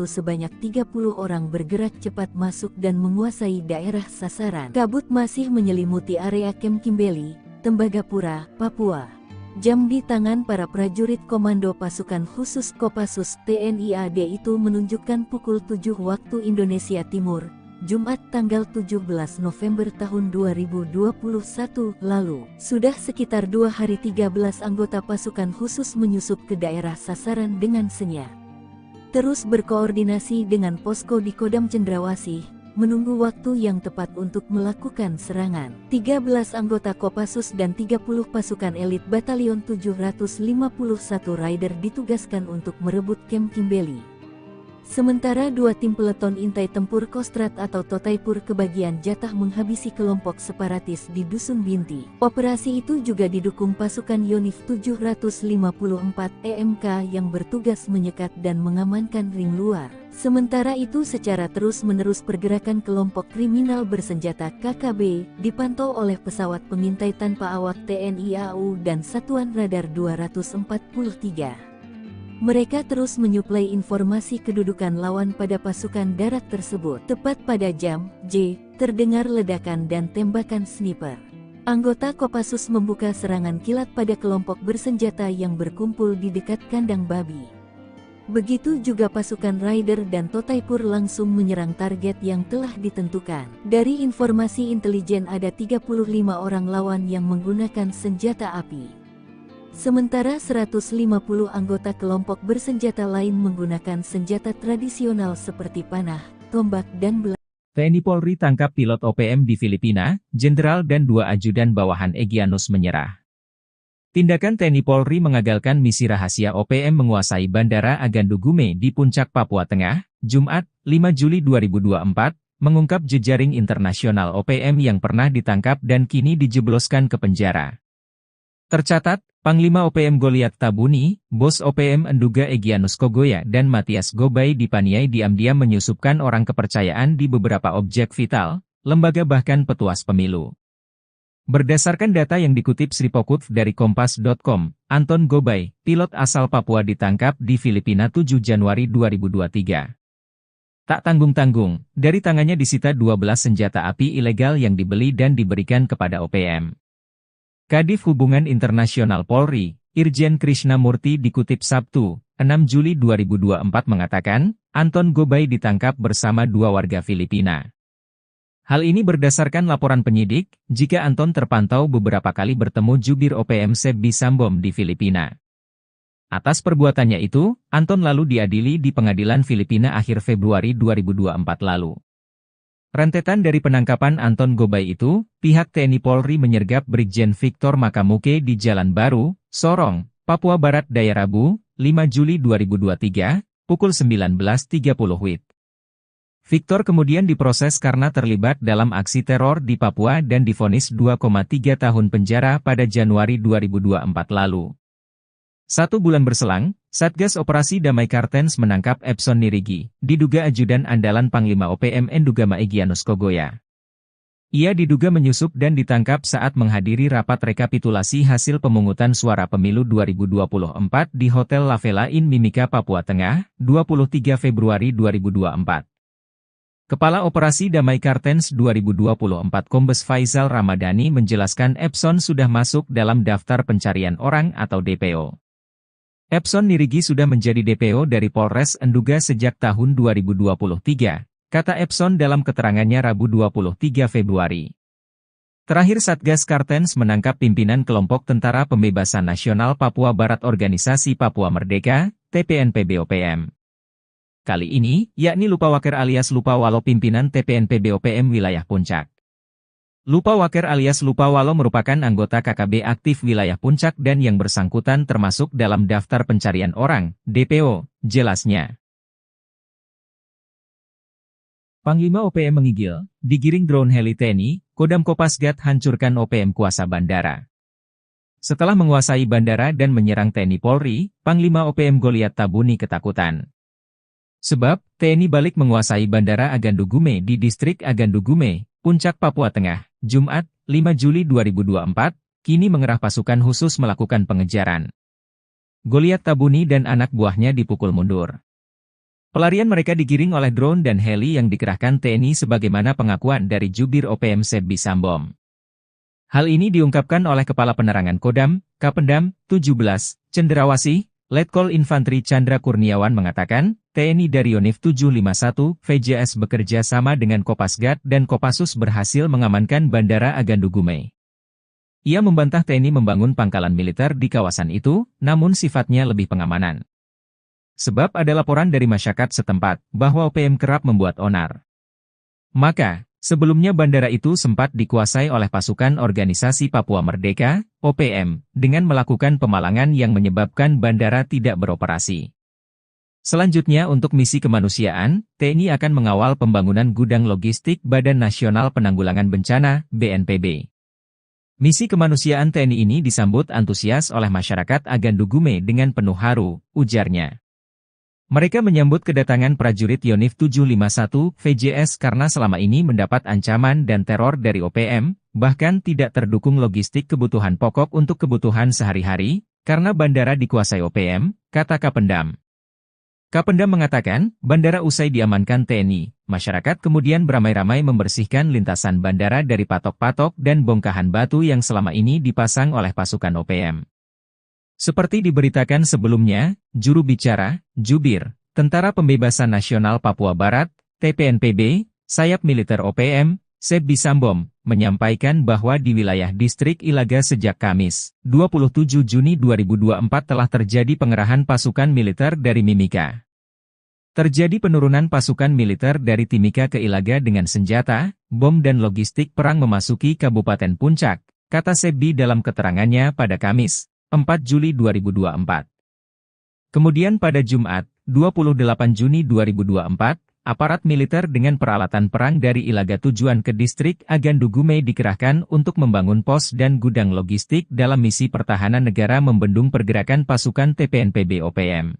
sebanyak 30 orang bergerak cepat masuk dan menguasai daerah sasaran. Kabut masih menyelimuti area Kem Kimbeli, Tembagapura, Papua. Jam di tangan para prajurit komando pasukan khusus Kopassus TNI AD itu menunjukkan pukul 7 waktu Indonesia Timur, Jumat tanggal 17 November tahun 2021 lalu. Sudah sekitar 2 hari 13 anggota pasukan khusus menyusup ke daerah sasaran dengan senyap. Terus berkoordinasi dengan posko di Kodam Cendrawasih, menunggu waktu yang tepat untuk melakukan serangan. 13 anggota Kopassus dan 30 pasukan elit Batalion 751 Raider ditugaskan untuk merebut Kem Kimbeli. Sementara 2 tim peleton intai tempur Kostrad atau Totaipur kebagian jatah menghabisi kelompok separatis di Dusun Binti. Operasi itu juga didukung pasukan Yonif 754 EMK yang bertugas menyekat dan mengamankan ring luar. Sementara itu secara terus-menerus pergerakan kelompok kriminal bersenjata KKB dipantau oleh pesawat pengintai tanpa awak TNI AU dan Satuan Radar 243. Mereka terus menyuplai informasi kedudukan lawan pada pasukan darat tersebut. Tepat pada jam J, terdengar ledakan dan tembakan sniper. Anggota Kopassus membuka serangan kilat pada kelompok bersenjata yang berkumpul di dekat kandang babi. Begitu juga pasukan Raider dan Totaipur langsung menyerang target yang telah ditentukan. Dari informasi intelijen ada 35 orang lawan yang menggunakan senjata api. Sementara 150 anggota kelompok bersenjata lain menggunakan senjata tradisional seperti panah, tombak dan belah. TNI Polri tangkap pilot OPM di Filipina, Jenderal dan 2 ajudan bawahan Egyanus menyerah. Tindakan TNI Polri mengagalkan misi rahasia OPM menguasai Bandara Agandugume di Puncak Papua Tengah, Jumat, 5 Juli 2024, mengungkap jejaring internasional OPM yang pernah ditangkap dan kini dijebloskan ke penjara. Tercatat, Panglima OPM Goliat Tabuni, Bos OPM Enduga Egyanus Kogoya dan Matias Gobay dipaniai diam-diam menyusupkan orang kepercayaan di beberapa objek vital, lembaga bahkan petuas pemilu. Berdasarkan data yang dikutip Sripokutv dari Kompas.com, Anton Gobay, pilot asal Papua ditangkap di Filipina 7 Januari 2023. Tak tanggung-tanggung, dari tangannya disita 12 senjata api ilegal yang dibeli dan diberikan kepada OPM. Kadif Hubungan Internasional Polri, Irjen Krishnamurti dikutip Sabtu, 6 Juli 2024 mengatakan, Anton Gobay ditangkap bersama 2 warga Filipina. Hal ini berdasarkan laporan penyidik, jika Anton terpantau beberapa kali bertemu jubir OPM Sebi Sambom di Filipina. Atas perbuatannya itu, Anton lalu diadili di pengadilan Filipina akhir Februari 2024 lalu. Rentetan dari penangkapan Anton Gobay itu, pihak TNI Polri menyergap Brigjen Victor Makamuke di Jalan Baru, Sorong, Papua Barat Daya Rabu, 5 Juli 2023, pukul 19.30 WIB. Victor kemudian diproses karena terlibat dalam aksi teror di Papua dan divonis 2,3 tahun penjara pada Januari 2024 lalu. 1 bulan berselang, Satgas Operasi Damai Kartens menangkap Epson Nirigi, diduga ajudan andalan Panglima OPM Endugama Egyanus Kogoya. Ia diduga menyusup dan ditangkap saat menghadiri rapat rekapitulasi hasil pemungutan suara pemilu 2024 di Hotel La Vela Inn Mimika, Papua Tengah, 23 Februari 2024. Kepala Operasi Damai Kartens 2024 Kombes Faisal Ramadhani menjelaskan Epson sudah masuk dalam daftar pencarian orang atau DPO. Epson Nirigi sudah menjadi DPO dari Polres Enduga sejak tahun 2023, kata Epson dalam keterangannya Rabu 23 Februari. Terakhir Satgas Kartens menangkap pimpinan kelompok Tentara Pembebasan Nasional Papua Barat Organisasi Papua Merdeka, TPNPB-OPM. Kali ini, yakni Lupawaker alias Lupawalo pimpinan TPNPB-OPM wilayah Puncak. Lupawaker alias Lupawalo merupakan anggota KKB aktif wilayah Puncak dan yang bersangkutan termasuk dalam daftar pencarian orang, DPO, jelasnya. Panglima OPM menggigil, digiring drone heli TNI, Kodam Kopasgat hancurkan OPM kuasa bandara. Setelah menguasai bandara dan menyerang TNI Polri, Panglima OPM Goliat Tabuni ketakutan. Sebab, TNI balik menguasai Bandara Agandugume di Distrik Agandugume, Puncak, Papua Tengah, Jumat, 5 Juli 2024, kini mengerah pasukan khusus melakukan pengejaran. Goliat Tabuni dan anak buahnya dipukul mundur. Pelarian mereka digiring oleh drone dan heli yang dikerahkan TNI sebagaimana pengakuan dari Jubir OPM Sebbi Sambom. Hal ini diungkapkan oleh Kepala Penerangan Kodam, Kapendam, 17, Cenderawasih, Letkol Infanteri Chandra Kurniawan mengatakan, TNI dari Yonif 751, VJS bekerja sama dengan Kopasgat dan Kopassus berhasil mengamankan Bandara Agandugume. Ia membantah TNI membangun pangkalan militer di kawasan itu, namun sifatnya lebih pengamanan. Sebab ada laporan dari masyarakat setempat, bahwa OPM kerap membuat onar. Maka, sebelumnya bandara itu sempat dikuasai oleh pasukan Organisasi Papua Merdeka, OPM, dengan melakukan pemalangan yang menyebabkan bandara tidak beroperasi. Selanjutnya untuk misi kemanusiaan, TNI akan mengawal pembangunan gudang logistik Badan Nasional Penanggulangan Bencana, BNPB. Misi kemanusiaan TNI ini disambut antusias oleh masyarakat Agandugume dengan penuh haru, ujarnya. Mereka menyambut kedatangan prajurit Yonif 751 VJS karena selama ini mendapat ancaman dan teror dari OPM, bahkan tidak terdukung logistik kebutuhan pokok untuk kebutuhan sehari-hari, karena bandara dikuasai OPM, kata Kapendam. Kapendam mengatakan, bandara usai diamankan TNI, masyarakat kemudian beramai-ramai membersihkan lintasan bandara dari patok-patok dan bongkahan batu yang selama ini dipasang oleh pasukan OPM. Seperti diberitakan sebelumnya, juru bicara, Jubir, Tentara Pembebasan Nasional Papua Barat, TPNPB, sayap militer OPM, Sebbi Sambom, menyampaikan bahwa di wilayah Distrik Ilaga sejak Kamis, 27 Juni 2024 telah terjadi pengerahan pasukan militer dari Mimika. Terjadi penurunan pasukan militer dari Timika ke Ilaga dengan senjata, bom dan logistik perang memasuki Kabupaten Puncak, kata Sebbi dalam keterangannya pada Kamis, 4 Juli 2024. Kemudian pada Jumat, 28 Juni 2024, aparat militer dengan peralatan perang dari Ilaga tujuan ke Distrik Agandugume dikerahkan untuk membangun pos dan gudang logistik dalam misi pertahanan negara membendung pergerakan pasukan TPNPB OPM.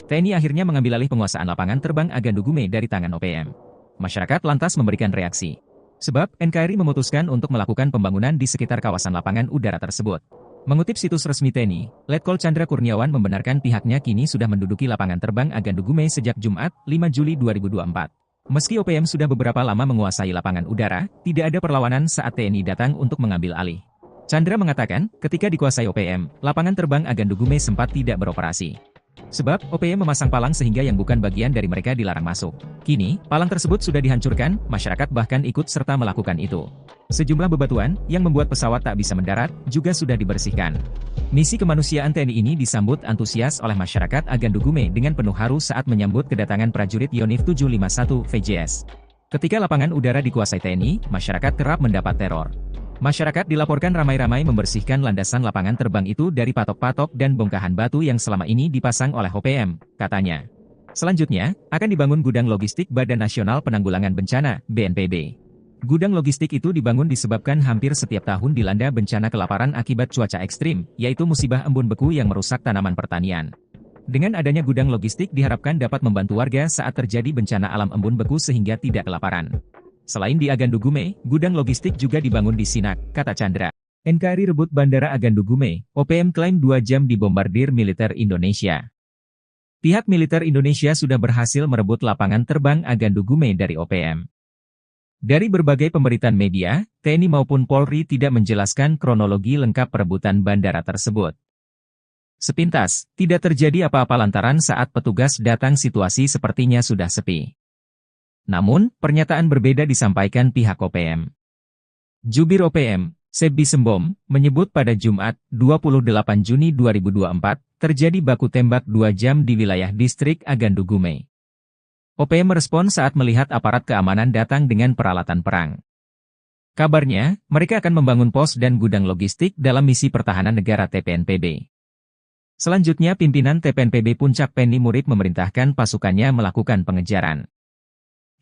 TNI akhirnya mengambil alih penguasaan lapangan terbang Agandugume dari tangan OPM. Masyarakat lantas memberikan reaksi. Sebab, NKRI memutuskan untuk melakukan pembangunan di sekitar kawasan lapangan udara tersebut. Mengutip situs resmi TNI, Letkol Chandra Kurniawan membenarkan pihaknya kini sudah menduduki lapangan terbang Agandugume sejak Jumat, 5 Juli 2024. Meski OPM sudah beberapa lama menguasai lapangan udara, tidak ada perlawanan saat TNI datang untuk mengambil alih. Chandra mengatakan, ketika dikuasai OPM, lapangan terbang Agandugume sempat tidak beroperasi. Sebab, OPM memasang palang sehingga yang bukan bagian dari mereka dilarang masuk. Kini, palang tersebut sudah dihancurkan, masyarakat bahkan ikut serta melakukan itu. Sejumlah bebatuan, yang membuat pesawat tak bisa mendarat, juga sudah dibersihkan. Misi kemanusiaan TNI ini disambut antusias oleh masyarakat Agandugume dengan penuh haru saat menyambut kedatangan prajurit Yonif 751 VJS. Ketika lapangan udara dikuasai TNI, masyarakat kerap mendapat teror. Masyarakat dilaporkan ramai-ramai membersihkan landasan lapangan terbang itu dari patok-patok dan bongkahan batu yang selama ini dipasang oleh OPM, katanya. Selanjutnya, akan dibangun gudang logistik Badan Nasional Penanggulangan Bencana, BNPB. Gudang logistik itu dibangun disebabkan hampir setiap tahun dilanda bencana kelaparan akibat cuaca ekstrim, yaitu musibah embun beku yang merusak tanaman pertanian. Dengan adanya gudang logistik diharapkan dapat membantu warga saat terjadi bencana alam embun beku sehingga tidak kelaparan. Selain di Agandugume, gudang logistik juga dibangun di Sinak, kata Chandra. NKRI rebut Bandara Agandugume, OPM klaim 2 jam dibombardir militer Indonesia. Pihak militer Indonesia sudah berhasil merebut lapangan terbang Agandugume dari OPM. Dari berbagai pemberitaan media, TNI maupun Polri tidak menjelaskan kronologi lengkap perebutan bandara tersebut. Sepintas, tidak terjadi apa-apa lantaran saat petugas datang situasi sepertinya sudah sepi. Namun, pernyataan berbeda disampaikan pihak OPM. Jubir OPM, Sebbi Sembom, menyebut pada Jumat, 28 Juni 2024, terjadi baku tembak 2 jam di wilayah distrik Agandugume. OPM merespon saat melihat aparat keamanan datang dengan peralatan perang. Kabarnya, mereka akan membangun pos dan gudang logistik dalam misi pertahanan negara TPNPB. Selanjutnya pimpinan TPNPB Puncak Penny Murib memerintahkan pasukannya melakukan pengejaran.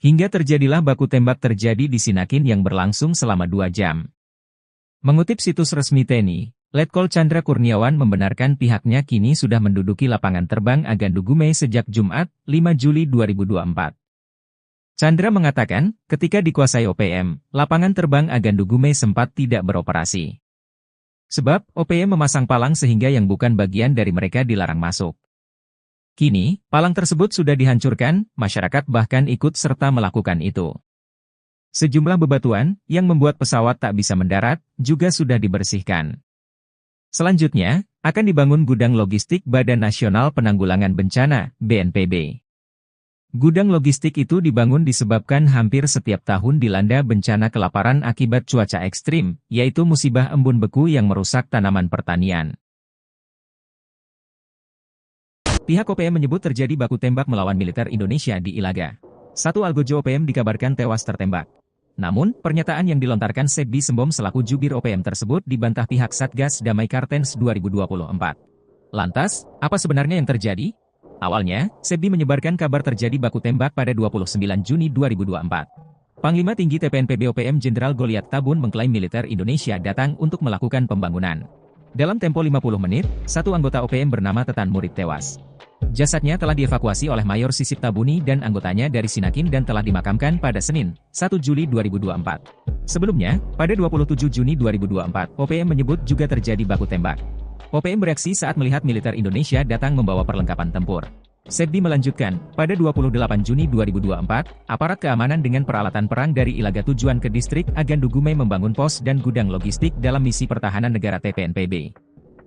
Hingga terjadilah baku tembak terjadi di Sinakin yang berlangsung selama 2 jam. Mengutip situs resmi TNI, Letkol Chandra Kurniawan membenarkan pihaknya kini sudah menduduki lapangan terbang Agandugume sejak Jumat, 5 Juli 2024. Chandra mengatakan, ketika dikuasai OPM, lapangan terbang Agandugume sempat tidak beroperasi. Sebab, OPM memasang palang sehingga yang bukan bagian dari mereka dilarang masuk. Kini, palang tersebut sudah dihancurkan, masyarakat bahkan ikut serta melakukan itu. Sejumlah bebatuan, yang membuat pesawat tak bisa mendarat, juga sudah dibersihkan. Selanjutnya, akan dibangun gudang logistik Badan Nasional Penanggulangan Bencana, BNPB. Gudang logistik itu dibangun disebabkan hampir setiap tahun dilanda bencana kelaparan akibat cuaca ekstrim, yaitu musibah embun beku yang merusak tanaman pertanian. Pihak OPM menyebut terjadi baku tembak melawan militer Indonesia di Ilaga. Satu algojo OPM dikabarkan tewas tertembak. Namun, pernyataan yang dilontarkan Sebbi Sembom selaku jubir OPM tersebut dibantah pihak Satgas Damai Kartens 2024. Lantas, apa sebenarnya yang terjadi? Awalnya, Sebbi menyebarkan kabar terjadi baku tembak pada 29 Juni 2024. Panglima Tinggi TPNPB OPM Jenderal Goliat Tabun mengklaim militer Indonesia datang untuk melakukan pembangunan. Dalam tempo 50 menit, satu anggota OPM bernama Tetan Murib tewas. Jasadnya telah dievakuasi oleh Mayor Sisip Tabuni dan anggotanya dari Sinakin dan telah dimakamkan pada Senin, 1 Juli 2024. Sebelumnya, pada 27 Juni 2024, OPM menyebut juga terjadi baku tembak. OPM bereaksi saat melihat militer Indonesia datang membawa perlengkapan tempur. Sebbi melanjutkan, pada 28 Juni 2024, aparat keamanan dengan peralatan perang dari Ilaga tujuan ke distrik Agandugume membangun pos dan gudang logistik dalam misi pertahanan negara TPNPB.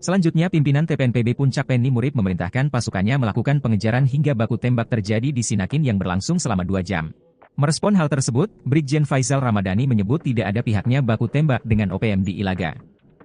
Selanjutnya pimpinan TPNPB Puncak Penny Murib memerintahkan pasukannya melakukan pengejaran hingga baku tembak terjadi di Sinakin yang berlangsung selama 2 jam. Merespon hal tersebut, Brigjen Faisal Ramadhani menyebut tidak ada pihaknya baku tembak dengan OPM di Ilaga.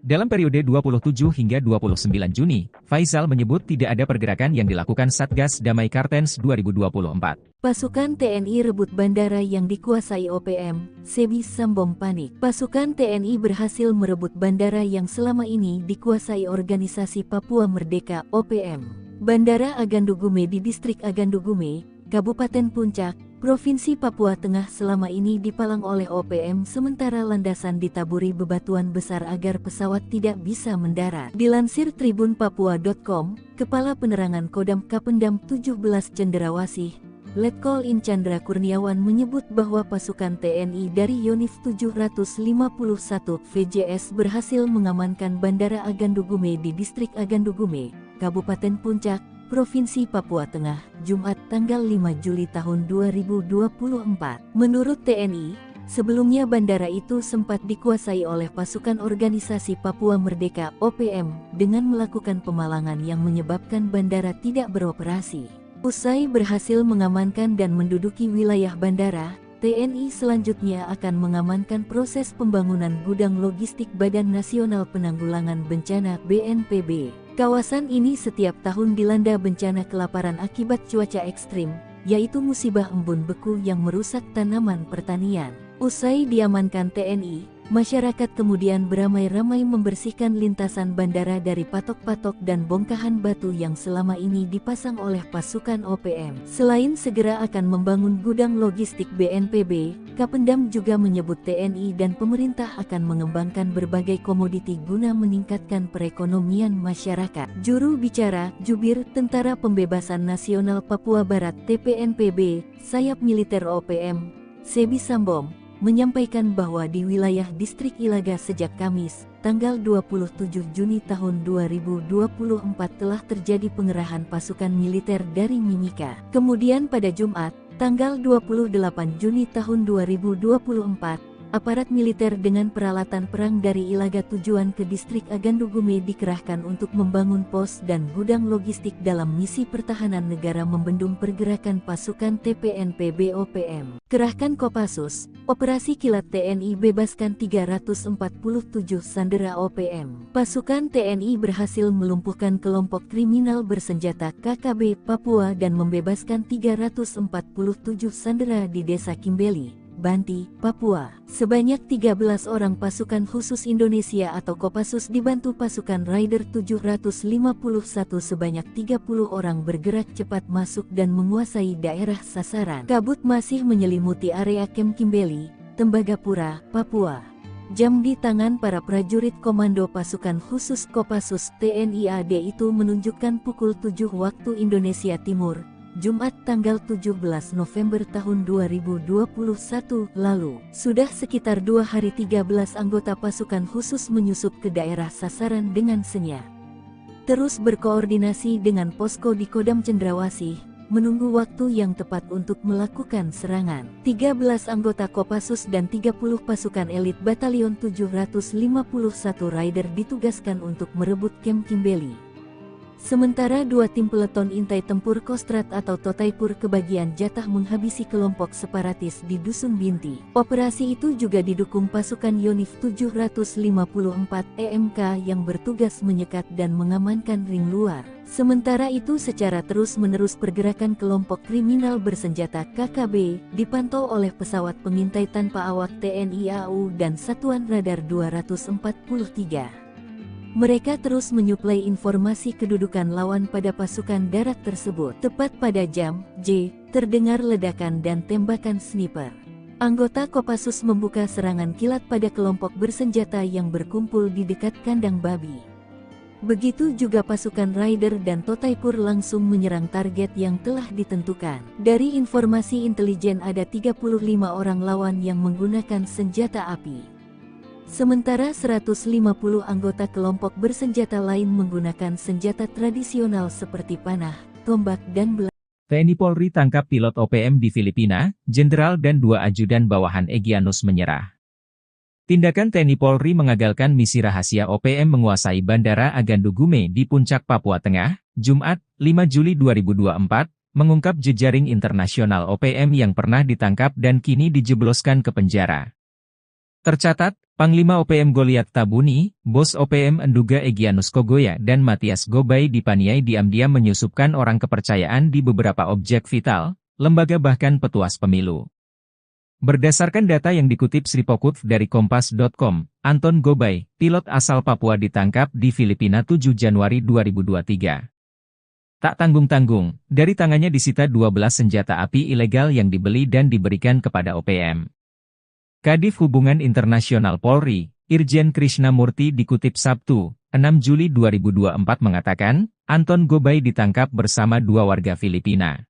Dalam periode 27 hingga 29 Juni, Faisal menyebut tidak ada pergerakan yang dilakukan Satgas Damai Kartens 2024. Pasukan TNI rebut bandara yang dikuasai OPM, Sebbi Sembom panik. Pasukan TNI berhasil merebut bandara yang selama ini dikuasai organisasi Papua Merdeka (OPM). Bandara Agandugume di distrik Agandugume, Kabupaten Puncak, Provinsi Papua Tengah selama ini dipalang oleh OPM sementara landasan ditaburi bebatuan besar agar pesawat tidak bisa mendarat. Dilansir tribunpapua.com, Kepala Penerangan Kodam Kapendam 17 Cenderawasih, Letkol In Chandra Kurniawan menyebut bahwa pasukan TNI dari Yonif 751 VJS berhasil mengamankan Bandara Agandugume di distrik Agandugume, Kabupaten Puncak, Provinsi Papua Tengah, Jumat tanggal 5 Juli tahun 2024. Menurut TNI, Sebelumnya bandara itu sempat dikuasai oleh pasukan organisasi Papua Merdeka (OPM) dengan melakukan pemalangan yang menyebabkan bandara tidak beroperasi. Usai berhasil mengamankan dan menduduki wilayah bandara, TNI selanjutnya akan mengamankan proses pembangunan gudang logistik Badan Nasional Penanggulangan Bencana (BNPB). Kawasan ini setiap tahun dilanda bencana kelaparan akibat cuaca ekstrim, yaitu musibah embun beku yang merusak tanaman pertanian. Usai diamankan TNI, masyarakat kemudian beramai-ramai membersihkan lintasan bandara dari patok-patok dan bongkahan batu yang selama ini dipasang oleh pasukan OPM. Selain segera akan membangun gudang logistik BNPB, Kapendam juga menyebut TNI dan pemerintah akan mengembangkan berbagai komoditi guna meningkatkan perekonomian masyarakat. Juru bicara Jubir Tentara Pembebasan Nasional Papua Barat (TPNPB), sayap militer OPM, Sebi Sambom, menyampaikan bahwa di wilayah distrik Ilaga sejak Kamis, tanggal 27 Juni tahun 2024 telah terjadi pengerahan pasukan militer dari Mimika. Kemudian pada Jumat, tanggal 28 Juni tahun 2024, aparat militer dengan peralatan perang dari Ilaga tujuan ke distrik Agandugume dikerahkan untuk membangun pos dan gudang logistik dalam misi pertahanan negara membendung pergerakan pasukan TPNPB OPM. Kerahkan Kopassus, Operasi Kilat TNI bebaskan 347 sandera OPM. Pasukan TNI berhasil melumpuhkan kelompok kriminal bersenjata KKB Papua dan membebaskan 347 sandera di Desa Kimbeli, Banti, Papua. Sebanyak 13 orang pasukan khusus Indonesia atau Kopassus dibantu pasukan Raider 751 sebanyak 30 orang bergerak cepat masuk dan menguasai daerah sasaran. Kabut masih menyelimuti area Kem Kimbeli, Tembagapura, Papua. Jam di tangan para prajurit komando pasukan khusus Kopassus TNI AD itu menunjukkan pukul 7 waktu Indonesia Timur, Jumat tanggal 17 November tahun 2021 lalu. Sudah sekitar 2 hari 13 anggota pasukan khusus menyusup ke daerah sasaran dengan senyap. Terus berkoordinasi dengan posko di Kodam Cendrawasih, menunggu waktu yang tepat untuk melakukan serangan. 13 anggota Kopassus dan 30 pasukan elit Batalion 751 Raider ditugaskan untuk merebut Kem Kimbeli. Sementara 2 tim peleton intai tempur Kostrat atau Totaipur kebagian jatah menghabisi kelompok separatis di Dusun Binti. Operasi itu juga didukung pasukan Yonif 754 EMK yang bertugas menyekat dan mengamankan ring luar. Sementara itu secara terus-menerus pergerakan kelompok kriminal bersenjata KKB dipantau oleh pesawat pengintai tanpa awak TNI AU dan Satuan Radar 243. Mereka terus menyuplai informasi kedudukan lawan pada pasukan darat tersebut. Tepat pada jam J, terdengar ledakan dan tembakan sniper. Anggota Kopassus membuka serangan kilat pada kelompok bersenjata yang berkumpul di dekat kandang babi. Begitu juga pasukan Raider dan Totaipur langsung menyerang target yang telah ditentukan. Dari informasi intelijen ada 35 orang lawan yang menggunakan senjata api. Sementara 150 anggota kelompok bersenjata lain menggunakan senjata tradisional seperti panah, tombak dan belah. TNI Polri tangkap pilot OPM di Filipina, Jenderal dan 2 ajudan bawahan Egyanus menyerah. Tindakan TNI Polri mengagalkan misi rahasia OPM menguasai Bandara Agandugume di Puncak Papua Tengah, Jumat, 5 Juli 2024, mengungkap jejaring internasional OPM yang pernah ditangkap dan kini dijebloskan ke penjara. Tercatat, Panglima OPM Goliat Tabuni, Bos OPM Enduga Egyanus Kogoya dan Matias Gobay dipaniai diam-diam menyusupkan orang kepercayaan di beberapa objek vital, lembaga bahkan petuas pemilu. Berdasarkan data yang dikutip Sripokut dari Kompas.com, Anton Gobay, pilot asal Papua ditangkap di Filipina 7 Januari 2023. Tak tanggung-tanggung, dari tangannya disita 12 senjata api ilegal yang dibeli dan diberikan kepada OPM. Kadif Hubungan Internasional Polri, Irjen Krishnamurti dikutip Sabtu, 6 Juli 2024 mengatakan, Anton Gobay ditangkap bersama 2 warga Filipina.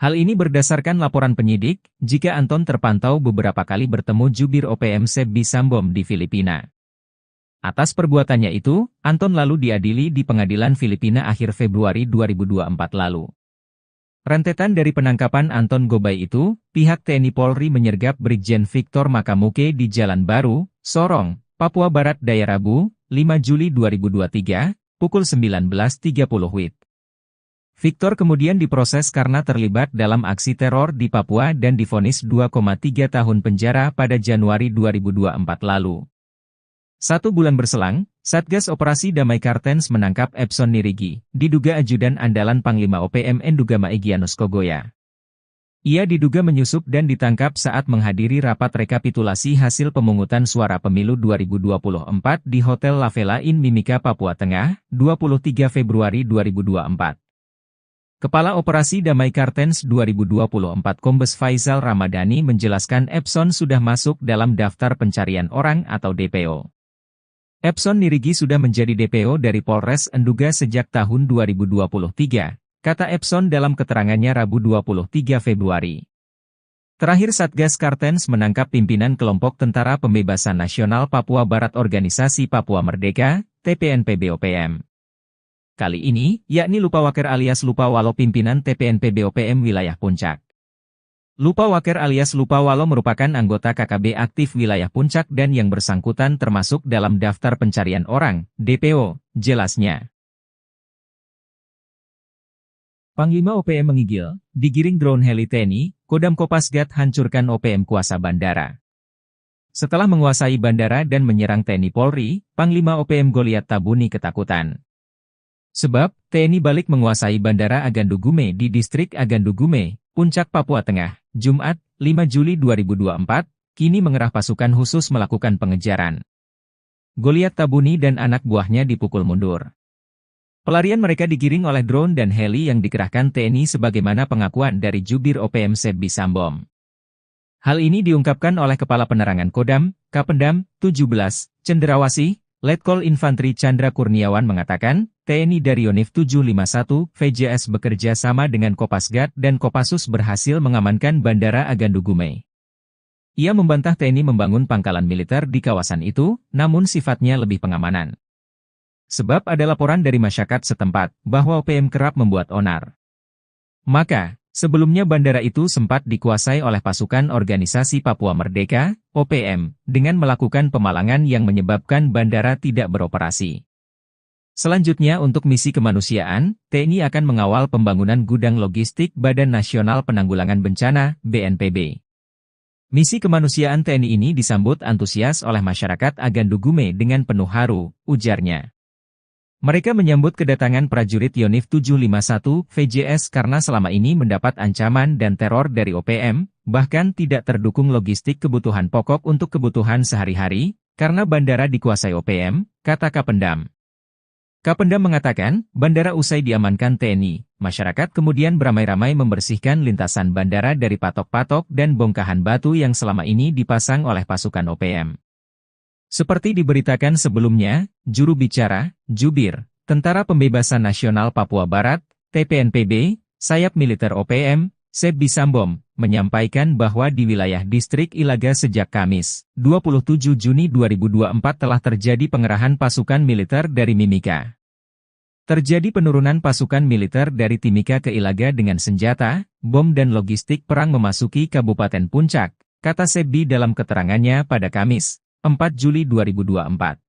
Hal ini berdasarkan laporan penyidik, jika Anton terpantau beberapa kali bertemu jubir OPM Sebi Sambom di Filipina. Atas perbuatannya itu, Anton lalu diadili di pengadilan Filipina akhir Februari 2024 lalu. Rentetan dari penangkapan Anton Gobay itu, pihak TNI Polri menyergap Brigjen Victor Makamuke di Jalan Baru, Sorong, Papua Barat Daya Rabu, 5 Juli 2023, pukul 19.30 WIB. Victor kemudian diproses karena terlibat dalam aksi teror di Papua dan divonis 2,3 tahun penjara pada Januari 2024 lalu. 1 bulan berselang, Satgas Operasi Damai Kartens menangkap Epson Nirigi, diduga ajudan andalan Panglima OPM Endugama Egyanus Kogoya. Ia diduga menyusup dan ditangkap saat menghadiri rapat rekapitulasi hasil pemungutan suara pemilu 2024 di Hotel La Vela Inn Mimika, Papua Tengah, 23 Februari 2024. Kepala Operasi Damai Kartens 2024 Kombes Faisal Ramadhani menjelaskan Epson sudah masuk dalam daftar pencarian orang atau DPO. Epson Nirigi sudah menjadi DPO dari Polres Enduga sejak tahun 2023, kata Epson dalam keterangannya Rabu 23 Februari. Terakhir Satgas Kartens menangkap pimpinan kelompok Tentara Pembebasan Nasional Papua Barat Organisasi Papua Merdeka, TPNPB-OPM. Kali ini, yakni Lupawaker alias Lupawalo pimpinan TPNPB-OPM wilayah Puncak. Lupawaker alias Lupawalo merupakan anggota KKB aktif wilayah Puncak dan yang bersangkutan termasuk dalam daftar pencarian orang, DPO, jelasnya. Panglima OPM menggigil, digiring drone heli TNI, Kodam Kopasgat hancurkan OPM kuasa bandara. Setelah menguasai bandara dan menyerang TNI Polri, Panglima OPM Goliat Tabuni ketakutan. Sebab, TNI balik menguasai Bandara Agandugume di Distrik Agandugume, Puncak, Papua Tengah, Jumat, 5 Juli 2024, kini mengerah pasukan khusus melakukan pengejaran. Goliat Tabuni dan anak buahnya dipukul mundur. Pelarian mereka digiring oleh drone dan heli yang dikerahkan TNI sebagaimana pengakuan dari Jubir OPM Sebbi Sambom. Hal ini diungkapkan oleh Kepala Penerangan Kodam, Kapendam, 17, Cenderawasih, Letkol Infantri Chandra Kurniawan mengatakan, TNI dari Yonif 751, VJS bekerja sama dengan Kopasgat dan Kopassus berhasil mengamankan Bandara Agandugume. Ia membantah TNI membangun pangkalan militer di kawasan itu, namun sifatnya lebih pengamanan. Sebab ada laporan dari masyarakat setempat, bahwa OPM kerap membuat onar. Maka, sebelumnya bandara itu sempat dikuasai oleh pasukan Organisasi Papua Merdeka, OPM, dengan melakukan pemalangan yang menyebabkan bandara tidak beroperasi. Selanjutnya untuk misi kemanusiaan, TNI akan mengawal pembangunan gudang logistik Badan Nasional Penanggulangan Bencana, BNPB. Misi kemanusiaan TNI ini disambut antusias oleh masyarakat Agandugume dengan penuh haru, ujarnya. Mereka menyambut kedatangan prajurit Yonif 751 VJS karena selama ini mendapat ancaman dan teror dari OPM, bahkan tidak terdukung logistik kebutuhan pokok untuk kebutuhan sehari-hari, karena bandara dikuasai OPM, kata Kapendam. Kapendam mengatakan, bandara usai diamankan TNI, masyarakat kemudian beramai-ramai membersihkan lintasan bandara dari patok-patok dan bongkahan batu yang selama ini dipasang oleh pasukan OPM. Seperti diberitakan sebelumnya, juru bicara, Jubir, Tentara Pembebasan Nasional Papua Barat, TPNPB, sayap militer OPM, Sebbi Sambom, menyampaikan bahwa di wilayah Distrik Ilaga sejak Kamis, 27 Juni 2024 telah terjadi pengerahan pasukan militer dari Mimika. Terjadi penurunan pasukan militer dari Timika ke Ilaga dengan senjata, bom dan logistik perang memasuki Kabupaten Puncak, kata Sebbi dalam keterangannya pada Kamis, 4 Juli 2024.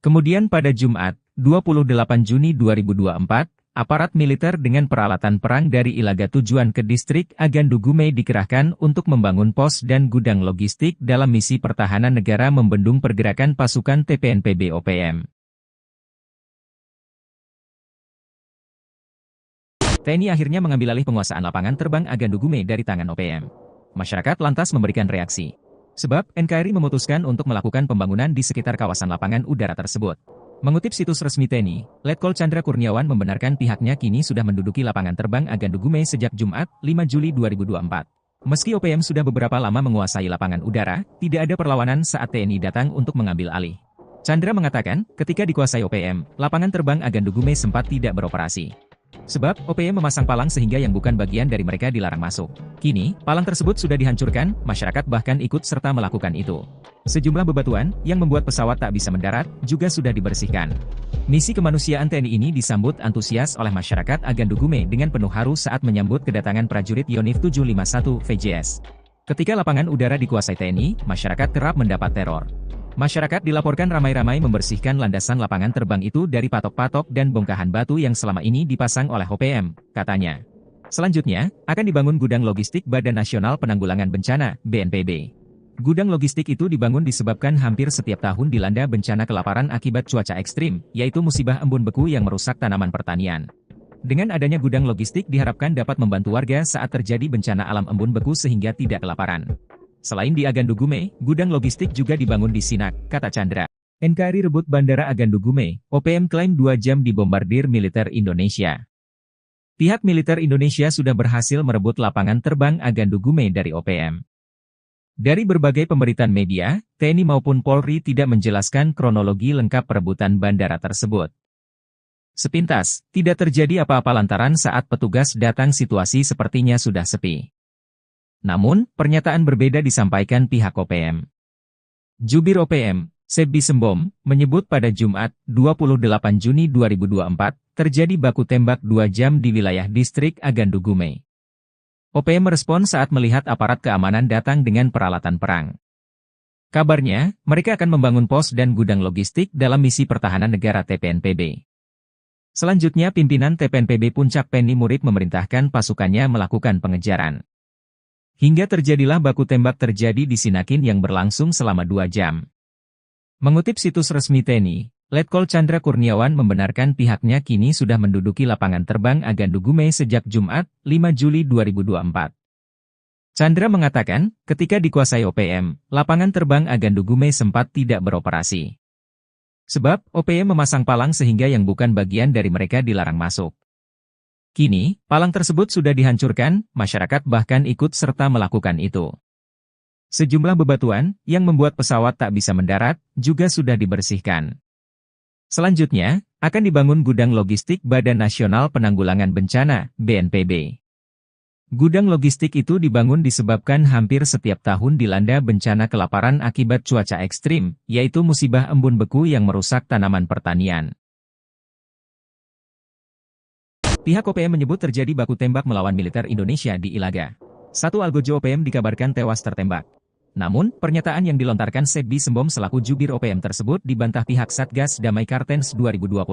Kemudian pada Jumat, 28 Juni 2024, aparat militer dengan peralatan perang dari Ilaga tujuan ke Distrik Agandugume dikerahkan untuk membangun pos dan gudang logistik dalam misi pertahanan negara membendung pergerakan pasukan TPNPB OPM. TNI akhirnya mengambil alih penguasaan lapangan terbang Agandugume dari tangan OPM. Masyarakat lantas memberikan reaksi. Sebab, NKRI memutuskan untuk melakukan pembangunan di sekitar kawasan lapangan udara tersebut. Mengutip situs resmi TNI, Letkol Chandra Kurniawan membenarkan pihaknya kini sudah menduduki lapangan terbang Agandugume sejak Jumat, 5 Juli 2024. Meski OPM sudah beberapa lama menguasai lapangan udara, tidak ada perlawanan saat TNI datang untuk mengambil alih. Chandra mengatakan, ketika dikuasai OPM, lapangan terbang Agandugume sempat tidak beroperasi. Sebab, OPM memasang palang sehingga yang bukan bagian dari mereka dilarang masuk. Kini, palang tersebut sudah dihancurkan, masyarakat bahkan ikut serta melakukan itu. Sejumlah bebatuan, yang membuat pesawat tak bisa mendarat, juga sudah dibersihkan. Misi kemanusiaan TNI ini disambut antusias oleh masyarakat Agandugume dengan penuh haru saat menyambut kedatangan prajurit Yonif 751 VJS. Ketika lapangan udara dikuasai TNI, masyarakat kerap mendapat teror. Masyarakat dilaporkan ramai-ramai membersihkan landasan lapangan terbang itu dari patok-patok dan bongkahan batu yang selama ini dipasang oleh OPM, katanya. Selanjutnya, akan dibangun gudang logistik Badan Nasional Penanggulangan Bencana, BNPB. Gudang logistik itu dibangun disebabkan hampir setiap tahun dilanda bencana kelaparan akibat cuaca ekstrim, yaitu musibah embun beku yang merusak tanaman pertanian. Dengan adanya gudang logistik diharapkan dapat membantu warga saat terjadi bencana alam embun beku sehingga tidak kelaparan. Selain di Agandugume, gudang logistik juga dibangun di Sinak, kata Chandra. NKRI rebut Bandara Agandugume, OPM klaim 2 jam dibombardir militer Indonesia. Pihak militer Indonesia sudah berhasil merebut lapangan terbang Agandugume dari OPM. Dari berbagai pemberitaan media, TNI maupun Polri tidak menjelaskan kronologi lengkap perebutan bandara tersebut. Sepintas, tidak terjadi apa-apa lantaran saat petugas datang situasi sepertinya sudah sepi. Namun, pernyataan berbeda disampaikan pihak OPM. Jubir OPM, Sebbi Sembom, menyebut pada Jumat, 28 Juni 2024, terjadi baku tembak 2 jam di wilayah distrik Agandugume. OPM merespon saat melihat aparat keamanan datang dengan peralatan perang. Kabarnya, mereka akan membangun pos dan gudang logistik dalam misi pertahanan negara TPNPB. Selanjutnya pimpinan TPNPB Puncak Penny Murib memerintahkan pasukannya melakukan pengejaran. Hingga terjadilah baku tembak terjadi di Sinakin yang berlangsung selama 2 jam. Mengutip situs resmi TNI, Letkol Chandra Kurniawan membenarkan pihaknya kini sudah menduduki lapangan terbang Agandugume sejak Jumat, 5 Juli 2024. Chandra mengatakan, ketika dikuasai OPM, lapangan terbang Agandugume sempat tidak beroperasi. Sebab, OPM memasang palang sehingga yang bukan bagian dari mereka dilarang masuk. Kini, palang tersebut sudah dihancurkan, masyarakat bahkan ikut serta melakukan itu. Sejumlah bebatuan, yang membuat pesawat tak bisa mendarat, juga sudah dibersihkan. Selanjutnya, akan dibangun gudang logistik Badan Nasional Penanggulangan Bencana, BNPB. Gudang logistik itu dibangun disebabkan hampir setiap tahun dilanda bencana kelaparan akibat cuaca ekstrim, yaitu musibah embun beku yang merusak tanaman pertanian. Pihak OPM menyebut terjadi baku tembak melawan militer Indonesia di Ilaga. Satu algojo OPM dikabarkan tewas tertembak. Namun, pernyataan yang dilontarkan Sebbi Sembom selaku jubir OPM tersebut dibantah pihak Satgas Damai Kartens 2024.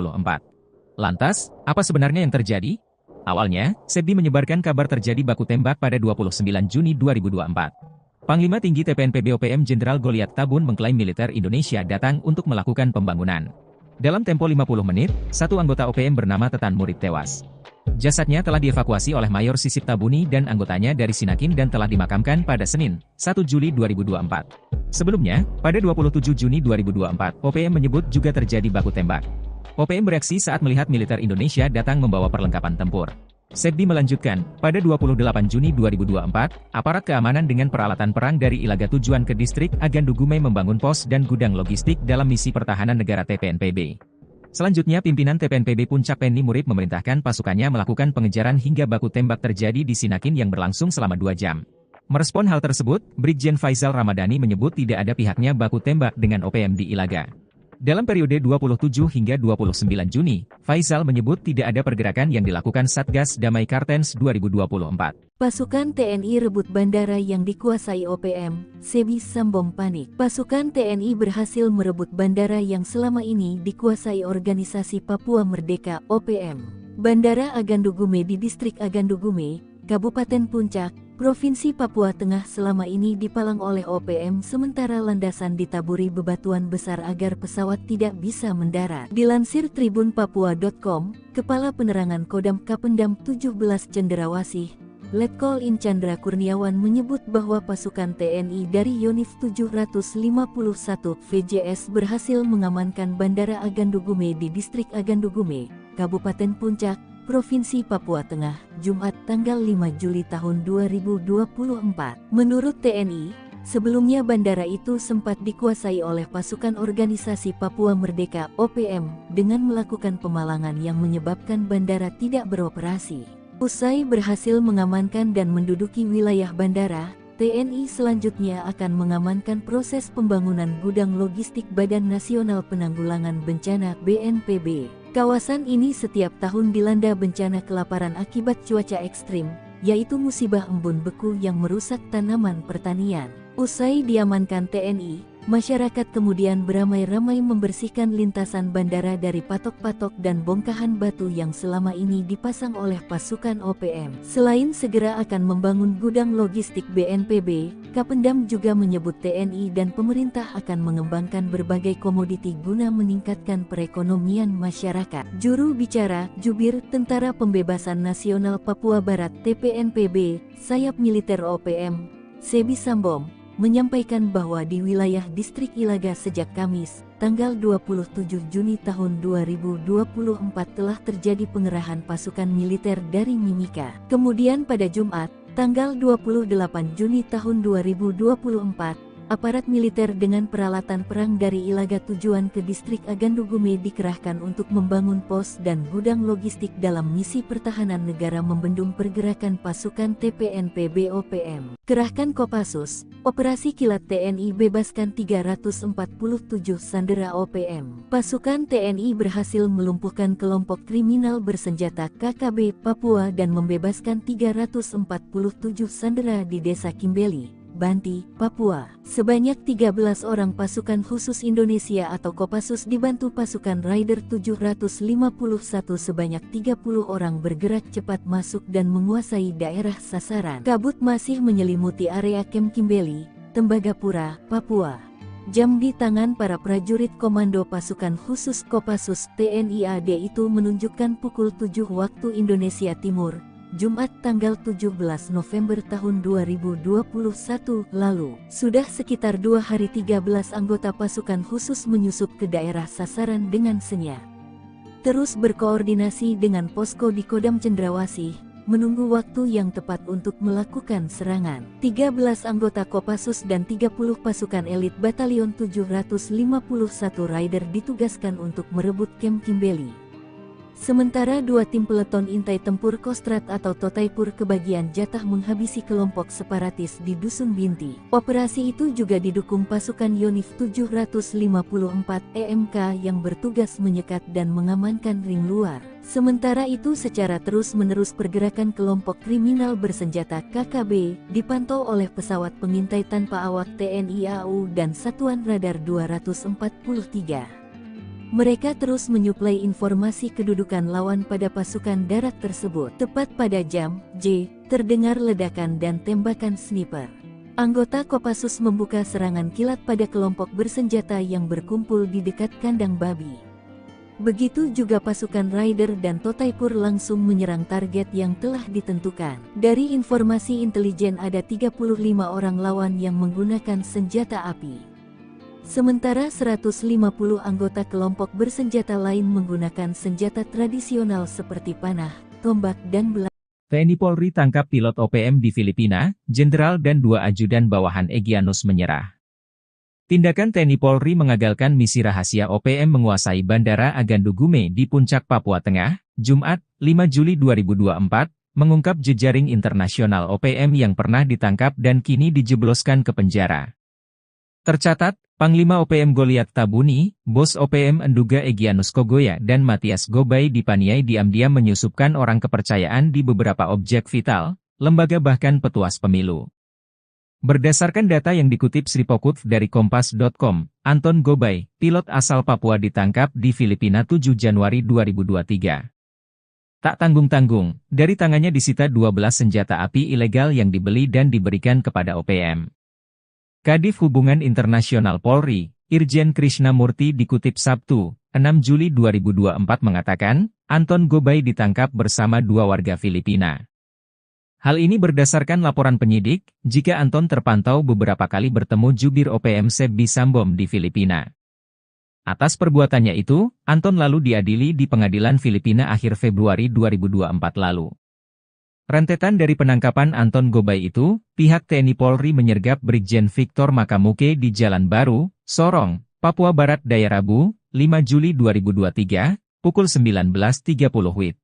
Lantas, apa sebenarnya yang terjadi? Awalnya, Sebbi menyebarkan kabar terjadi baku tembak pada 29 Juni 2024. Panglima Tinggi TPNPB OPM Jenderal Goliat Tabun mengklaim militer Indonesia datang untuk melakukan pembangunan. Dalam tempo 50 menit, satu anggota OPM bernama Tetan Murib tewas. Jasadnya telah dievakuasi oleh Mayor Sisip Tabuni dan anggotanya dari Sinakin dan telah dimakamkan pada Senin, 1 Juli 2024. Sebelumnya, pada 27 Juni 2024, OPM menyebut juga terjadi baku tembak. OPM bereaksi saat melihat militer Indonesia datang membawa perlengkapan tempur. Sebbi melanjutkan, pada 28 Juni 2024, aparat keamanan dengan peralatan perang dari Ilaga tujuan ke distrik Agandugume membangun pos dan gudang logistik dalam misi pertahanan negara TPNPB. Selanjutnya pimpinan TPNPB Puncak Penny Murib memerintahkan pasukannya melakukan pengejaran hingga baku tembak terjadi di Sinakin yang berlangsung selama 2 jam. Merespon hal tersebut, Brigjen Faisal Ramadhani menyebut tidak ada pihaknya baku tembak dengan OPM di Ilaga. Dalam periode 27 hingga 29 Juni, Faisal menyebut tidak ada pergerakan yang dilakukan Satgas Damai Kartens 2024. Pasukan TNI rebut bandara yang dikuasai OPM, Sebbi Sembom panik. Pasukan TNI berhasil merebut bandara yang selama ini dikuasai organisasi Papua Merdeka (OPM). Bandara Agandugume di distrik Agandugume, Kabupaten Puncak, Provinsi Papua Tengah selama ini dipalang oleh OPM sementara landasan ditaburi bebatuan besar agar pesawat tidak bisa mendarat. Dilansir tribunpapua.com, Kepala Penerangan Kodam Kapendam 17 Cenderawasih, Letkol In Chandra Kurniawan menyebut bahwa pasukan TNI dari Yonif 751 VJS berhasil mengamankan Bandara Agandugume di distrik Agandugume, Kabupaten Puncak, Provinsi Papua Tengah, Jumat tanggal 5 Juli tahun 2024. Menurut TNI, Sebelumnya bandara itu sempat dikuasai oleh pasukan organisasi Papua Merdeka (OPM) dengan melakukan pemalangan yang menyebabkan bandara tidak beroperasi. Usai berhasil mengamankan dan menduduki wilayah bandara, TNI selanjutnya akan mengamankan proses pembangunan gudang logistik Badan Nasional Penanggulangan Bencana (BNPB). Kawasan ini setiap tahun dilanda bencana kelaparan akibat cuaca ekstrim, yaitu musibah embun beku yang merusak tanaman pertanian. Usai diamankan TNI, masyarakat kemudian beramai-ramai membersihkan lintasan bandara dari patok-patok dan bongkahan batu yang selama ini dipasang oleh pasukan OPM. Selain segera akan membangun gudang logistik BNPB, Kapendam juga menyebut TNI dan pemerintah akan mengembangkan berbagai komoditi guna meningkatkan perekonomian masyarakat. Juru bicara Jubir Tentara Pembebasan Nasional Papua Barat (TPNPB), sayap militer OPM, Sebi Sambom, menyampaikan bahwa di wilayah distrik Ilaga sejak Kamis, tanggal 27 Juni tahun 2024 telah terjadi pengerahan pasukan militer dari Mimika. Kemudian pada Jumat, tanggal 28 Juni tahun 2024, aparat militer dengan peralatan perang dari Ilaga tujuan ke distrik Agandugume dikerahkan untuk membangun pos dan gudang logistik dalam misi pertahanan negara membendung pergerakan pasukan TPNPB OPM. Kerahkan Kopassus, Operasi Kilat TNI bebaskan 347 sandera OPM. Pasukan TNI berhasil melumpuhkan kelompok kriminal bersenjata KKB Papua dan membebaskan 347 sandera di Desa Kimbeli, Banti, Papua. Sebanyak 13 orang pasukan khusus Indonesia atau Kopassus dibantu pasukan Raider 751 sebanyak 30 orang bergerak cepat masuk dan menguasai daerah sasaran. Kabut masih menyelimuti area Kem Kimbeli, Tembagapura, Papua. Jam di tangan para prajurit komando pasukan khusus Kopassus TNI AD itu menunjukkan pukul 7 waktu Indonesia Timur, Jumat tanggal 17 November tahun 2021 lalu. Sudah sekitar 2 hari 13 anggota pasukan khusus menyusup ke daerah sasaran dengan senyap. Terus berkoordinasi dengan posko di Kodam Cendrawasih, menunggu waktu yang tepat untuk melakukan serangan. 13 anggota Kopassus dan 30 pasukan elit Batalion 751 Raider ditugaskan untuk merebut Kem Kimbeli. Sementara 2 tim peleton intai tempur Kostrad atau Totaipur kebagian jatah menghabisi kelompok separatis di Dusun Binti. Operasi itu juga didukung pasukan Yonif 754 EMK yang bertugas menyekat dan mengamankan ring luar. Sementara itu secara terus-menerus pergerakan kelompok kriminal bersenjata KKB dipantau oleh pesawat pengintai tanpa awak TNI AU dan Satuan Radar 243. Mereka terus menyuplai informasi kedudukan lawan pada pasukan darat tersebut. Tepat pada jam J, terdengar ledakan dan tembakan sniper. Anggota Kopassus membuka serangan kilat pada kelompok bersenjata yang berkumpul di dekat kandang babi. Begitu juga pasukan Raider dan Totaipur langsung menyerang target yang telah ditentukan. Dari informasi intelijen ada 35 orang lawan yang menggunakan senjata api. Sementara 150 anggota kelompok bersenjata lain menggunakan senjata tradisional seperti panah, tombak dan belati. TNI Polri tangkap pilot OPM di Filipina, jenderal dan 2 ajudan bawahan Egyanus menyerah. Tindakan TNI Polri mengagalkan misi rahasia OPM menguasai Bandara Agandugume di Puncak Papua Tengah, Jumat, 5 Juli 2024, mengungkap jejaring internasional OPM yang pernah ditangkap dan kini dijebloskan ke penjara. Tercatat, Panglima OPM Goliat Tabuni, Bos OPM Enduga Egyanus Kogoya dan Matias Gobay dipaniai diam-diam menyusupkan orang kepercayaan di beberapa objek vital, lembaga bahkan petuas pemilu. Berdasarkan data yang dikutip Sripokut dari Kompas.com, Anton Gobay, pilot asal Papua ditangkap di Filipina 7 Januari 2023. Tak tanggung-tanggung, dari tangannya disita 12 senjata api ilegal yang dibeli dan diberikan kepada OPM. Kadif Hubungan Internasional Polri, Irjen Krishnamurti dikutip Sabtu, 6 Juli 2024 mengatakan, Anton Gobay ditangkap bersama 2 warga Filipina. Hal ini berdasarkan laporan penyidik, jika Anton terpantau beberapa kali bertemu jubir OPM Sebi Sambom di Filipina. Atas perbuatannya itu, Anton lalu diadili di pengadilan Filipina akhir Februari 2024 lalu. Rentetan dari penangkapan Anton Gobay itu, pihak TNI Polri menyergap Brigjen Victor Makamuke di Jalan Baru, Sorong, Papua Barat Daya Rabu, 5 Juli 2023, pukul 19.30 WIB.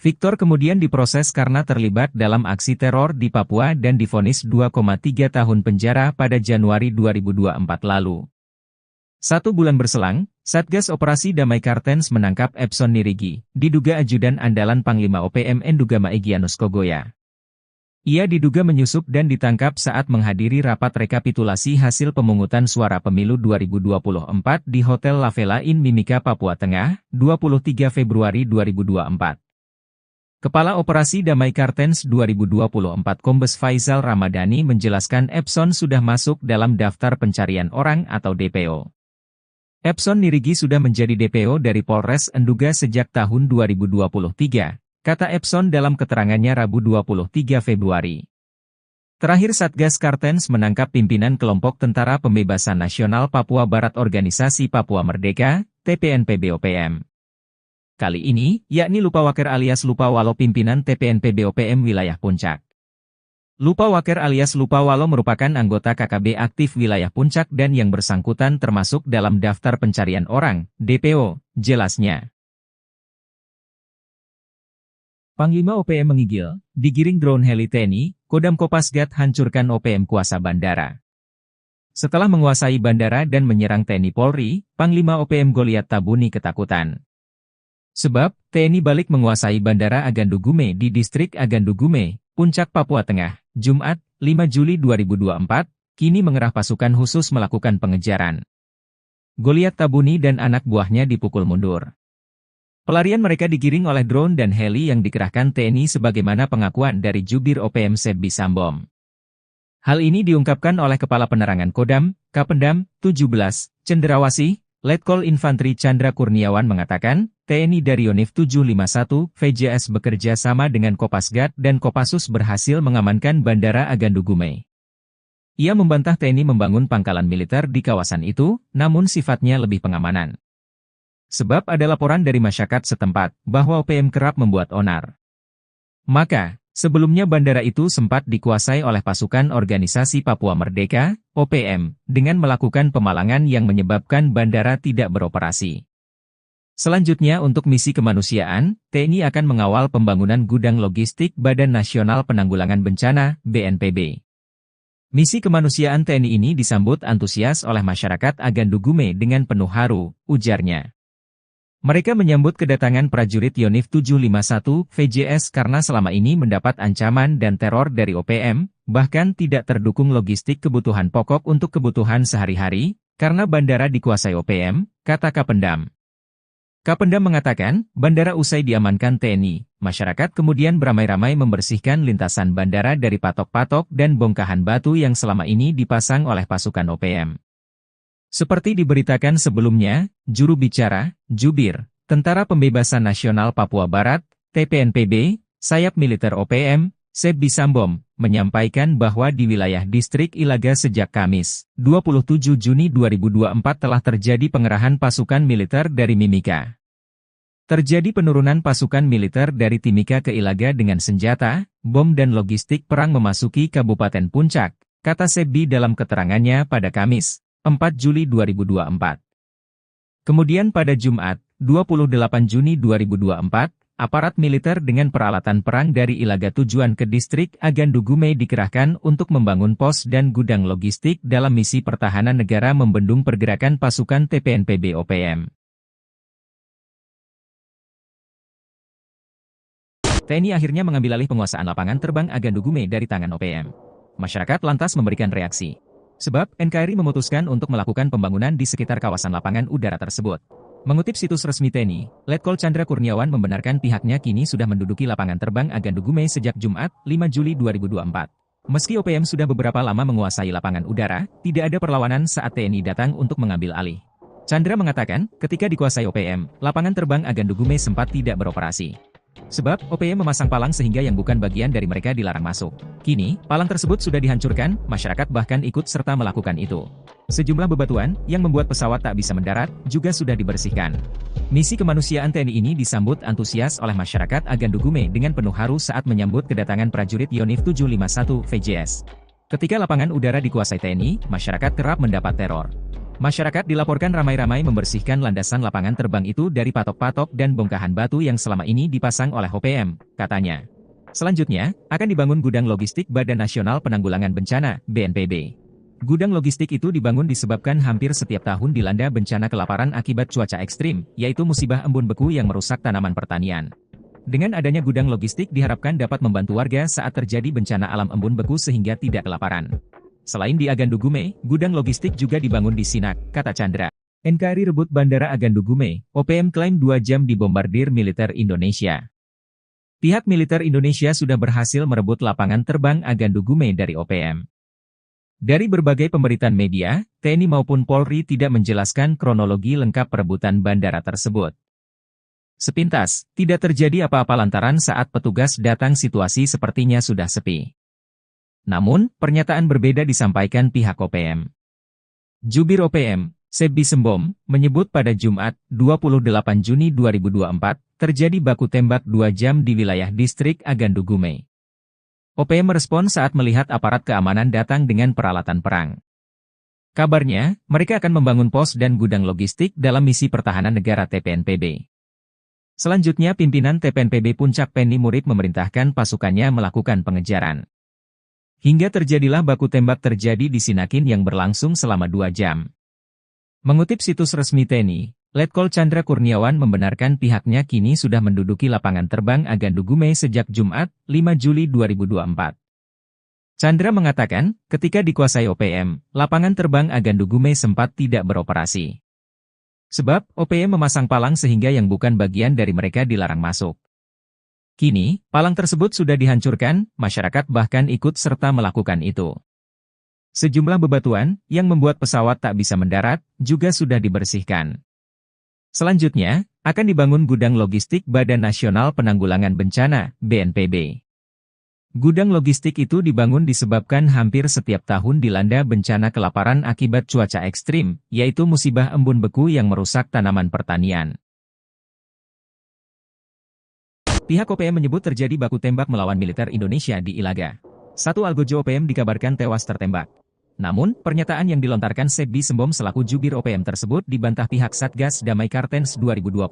Victor kemudian diproses karena terlibat dalam aksi teror di Papua dan divonis 2,3 tahun penjara pada Januari 2024 lalu. 1 bulan berselang, Satgas Operasi Damai Kartens menangkap Epson Nirigi, diduga ajudan andalan Panglima OPM Endugama Egyanus Kogoya. Ia diduga menyusup dan ditangkap saat menghadiri rapat rekapitulasi hasil pemungutan suara pemilu 2024 di Hotel La Vela Inn Mimika, Papua Tengah, 23 Februari 2024. Kepala Operasi Damai Kartens 2024 Kombes Faisal Ramadhani menjelaskan Epson sudah masuk dalam daftar pencarian orang atau DPO. Epson Nirigi sudah menjadi DPO dari Polres Enduga sejak tahun 2023, kata Epson dalam keterangannya Rabu 23 Februari. Terakhir Satgas Kartens menangkap pimpinan kelompok Tentara Pembebasan Nasional Papua Barat Organisasi Papua Merdeka, TPNPB-OPM. Kali ini, yakni Lupawaker alias Lupawalo pimpinan TPNPB-OPM wilayah Puncak. Lupawaker alias Lupawalo merupakan anggota KKB aktif wilayah Puncak dan yang bersangkutan termasuk dalam daftar pencarian orang, DPO, jelasnya. Panglima OPM menggigil, digiring drone heli TNI, Kodam Kopasgat hancurkan OPM kuasa bandara. Setelah menguasai bandara dan menyerang TNI Polri, Panglima OPM Goliat Tabuni ketakutan. Sebab, TNI balik menguasai Bandara Agandugume di Distrik Agandugume, Puncak, Papua Tengah, Jumat, 5 Juli 2024, kini mengerah pasukan khusus melakukan pengejaran. Goliat Tabuni dan anak buahnya dipukul mundur. Pelarian mereka digiring oleh drone dan heli yang dikerahkan TNI sebagaimana pengakuan dari Jubir OPM Sebbi Sambom. Hal ini diungkapkan oleh Kepala Penerangan Kodam, Kapendam, 17, Cenderawasih, Letkol Infantri Chandra Kurniawan mengatakan, TNI dari Yonif 751, VJS bekerja sama dengan Kopasgat dan Kopassus berhasil mengamankan Bandara Agandugume. Ia membantah TNI membangun pangkalan militer di kawasan itu, namun sifatnya lebih pengamanan. Sebab ada laporan dari masyarakat setempat, bahwa OPM kerap membuat onar. Maka, sebelumnya bandara itu sempat dikuasai oleh pasukan Organisasi Papua Merdeka, OPM, dengan melakukan pemalangan yang menyebabkan bandara tidak beroperasi. Selanjutnya untuk misi kemanusiaan, TNI akan mengawal pembangunan gudang logistik Badan Nasional Penanggulangan Bencana, BNPB. Misi kemanusiaan TNI ini disambut antusias oleh masyarakat Agandugume dengan penuh haru, ujarnya. Mereka menyambut kedatangan prajurit Yonif 751 VJS karena selama ini mendapat ancaman dan teror dari OPM, bahkan tidak terdukung logistik kebutuhan pokok untuk kebutuhan sehari-hari, karena bandara dikuasai OPM, kata Kapendam. Kapendam mengatakan, bandara usai diamankan TNI, masyarakat kemudian beramai-ramai membersihkan lintasan bandara dari patok-patok dan bongkahan batu yang selama ini dipasang oleh pasukan OPM. Seperti diberitakan sebelumnya, juru bicara, Jubir, Tentara Pembebasan Nasional Papua Barat, TPNPB, sayap militer OPM, Sebbi Sambom, menyampaikan bahwa di wilayah Distrik Ilaga sejak Kamis, 27 Juni 2024 telah terjadi pengerahan pasukan militer dari Mimika. Terjadi penurunan pasukan militer dari Timika ke Ilaga dengan senjata, bom dan logistik perang memasuki Kabupaten Puncak, kata Sebbi dalam keterangannya pada Kamis, 4 Juli 2024. Kemudian pada Jumat, 28 Juni 2024, aparat militer dengan peralatan perang dari Ilaga tujuan ke Distrik Agandugume dikerahkan untuk membangun pos dan gudang logistik dalam misi pertahanan negara membendung pergerakan pasukan TPNPB OPM. TNI akhirnya mengambil alih penguasaan lapangan terbang Agandugume dari tangan OPM. Masyarakat lantas memberikan reaksi. Sebab, NKRI memutuskan untuk melakukan pembangunan di sekitar kawasan lapangan udara tersebut. Mengutip situs resmi TNI, Letkol Chandra Kurniawan membenarkan pihaknya kini sudah menduduki lapangan terbang Agandugume sejak Jumat, 5 Juli 2024. Meski OPM sudah beberapa lama menguasai lapangan udara, tidak ada perlawanan saat TNI datang untuk mengambil alih. Chandra mengatakan, ketika dikuasai OPM, lapangan terbang Agandugume sempat tidak beroperasi. Sebab, OPM memasang palang sehingga yang bukan bagian dari mereka dilarang masuk. Kini, palang tersebut sudah dihancurkan, masyarakat bahkan ikut serta melakukan itu. Sejumlah bebatuan, yang membuat pesawat tak bisa mendarat, juga sudah dibersihkan. Misi kemanusiaan TNI ini disambut antusias oleh masyarakat Agandugume dengan penuh haru saat menyambut kedatangan prajurit Yonif 751 VJS. Ketika lapangan udara dikuasai TNI, masyarakat kerap mendapat teror. Masyarakat dilaporkan ramai-ramai membersihkan landasan lapangan terbang itu dari patok-patok dan bongkahan batu yang selama ini dipasang oleh OPM, katanya. Selanjutnya, akan dibangun gudang logistik Badan Nasional Penanggulangan Bencana, BNPB. Gudang logistik itu dibangun disebabkan hampir setiap tahun dilanda bencana kelaparan akibat cuaca ekstrim, yaitu musibah embun beku yang merusak tanaman pertanian. Dengan adanya gudang logistik diharapkan dapat membantu warga saat terjadi bencana alam embun beku sehingga tidak kelaparan. Selain di Agandugume, gudang logistik juga dibangun di Sinak, kata Chandra. NKRI rebut Bandara Agandugume, OPM klaim 2 jam dibombardir militer Indonesia. Pihak militer Indonesia sudah berhasil merebut lapangan terbang Agandugume dari OPM. Dari berbagai pemberitaan media, TNI maupun Polri tidak menjelaskan kronologi lengkap perebutan bandara tersebut. Sepintas, tidak terjadi apa-apa lantaran saat petugas datang situasi sepertinya sudah sepi. Namun, pernyataan berbeda disampaikan pihak OPM. Jubir OPM, Sebbi Sembom, menyebut pada Jumat, 28 Juni 2024, terjadi baku tembak 2 jam di wilayah distrik Agandugume. OPM merespon saat melihat aparat keamanan datang dengan peralatan perang. Kabarnya, mereka akan membangun pos dan gudang logistik dalam misi pertahanan negara TPNPB. Selanjutnya pimpinan TPNPB Puncak Penny Murid memerintahkan pasukannya melakukan pengejaran. Hingga terjadilah baku tembak terjadi di Sinakin yang berlangsung selama 2 jam. Mengutip situs resmi TNI, Letkol Chandra Kurniawan membenarkan pihaknya kini sudah menduduki lapangan terbang Agandugume sejak Jumat, 5 Juli 2024. Chandra mengatakan, ketika dikuasai OPM, lapangan terbang Agandugume sempat tidak beroperasi. Sebab, OPM memasang palang sehingga yang bukan bagian dari mereka dilarang masuk. Kini, palang tersebut sudah dihancurkan, masyarakat bahkan ikut serta melakukan itu. Sejumlah bebatuan, yang membuat pesawat tak bisa mendarat, juga sudah dibersihkan. Selanjutnya, akan dibangun gudang logistik Badan Nasional Penanggulangan Bencana, BNPB. Gudang logistik itu dibangun disebabkan hampir setiap tahun dilanda bencana kelaparan akibat cuaca ekstrim, yaitu musibah embun beku yang merusak tanaman pertanian. Pihak OPM menyebut terjadi baku tembak melawan militer Indonesia di Ilaga. Satu algojo OPM dikabarkan tewas tertembak. Namun, pernyataan yang dilontarkan Sebbi Sembom selaku jubir OPM tersebut dibantah pihak Satgas Damai Kartens 2024.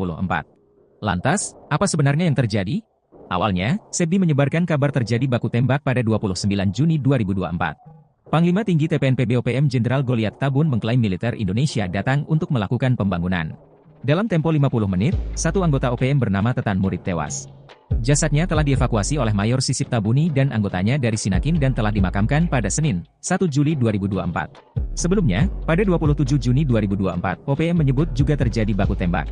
Lantas, apa sebenarnya yang terjadi? Awalnya, Sebbi menyebarkan kabar terjadi baku tembak pada 29 Juni 2024. Panglima Tinggi TPNPB OPM Jenderal Goliat Tabun mengklaim militer Indonesia datang untuk melakukan pembangunan. Dalam tempo 50 menit, satu anggota OPM bernama Tetan Murid tewas. Jasadnya telah dievakuasi oleh Mayor Sisip Tabuni dan anggotanya dari Sinakin dan telah dimakamkan pada Senin, 1 Juli 2024. Sebelumnya, pada 27 Juni 2024, OPM menyebut juga terjadi baku tembak.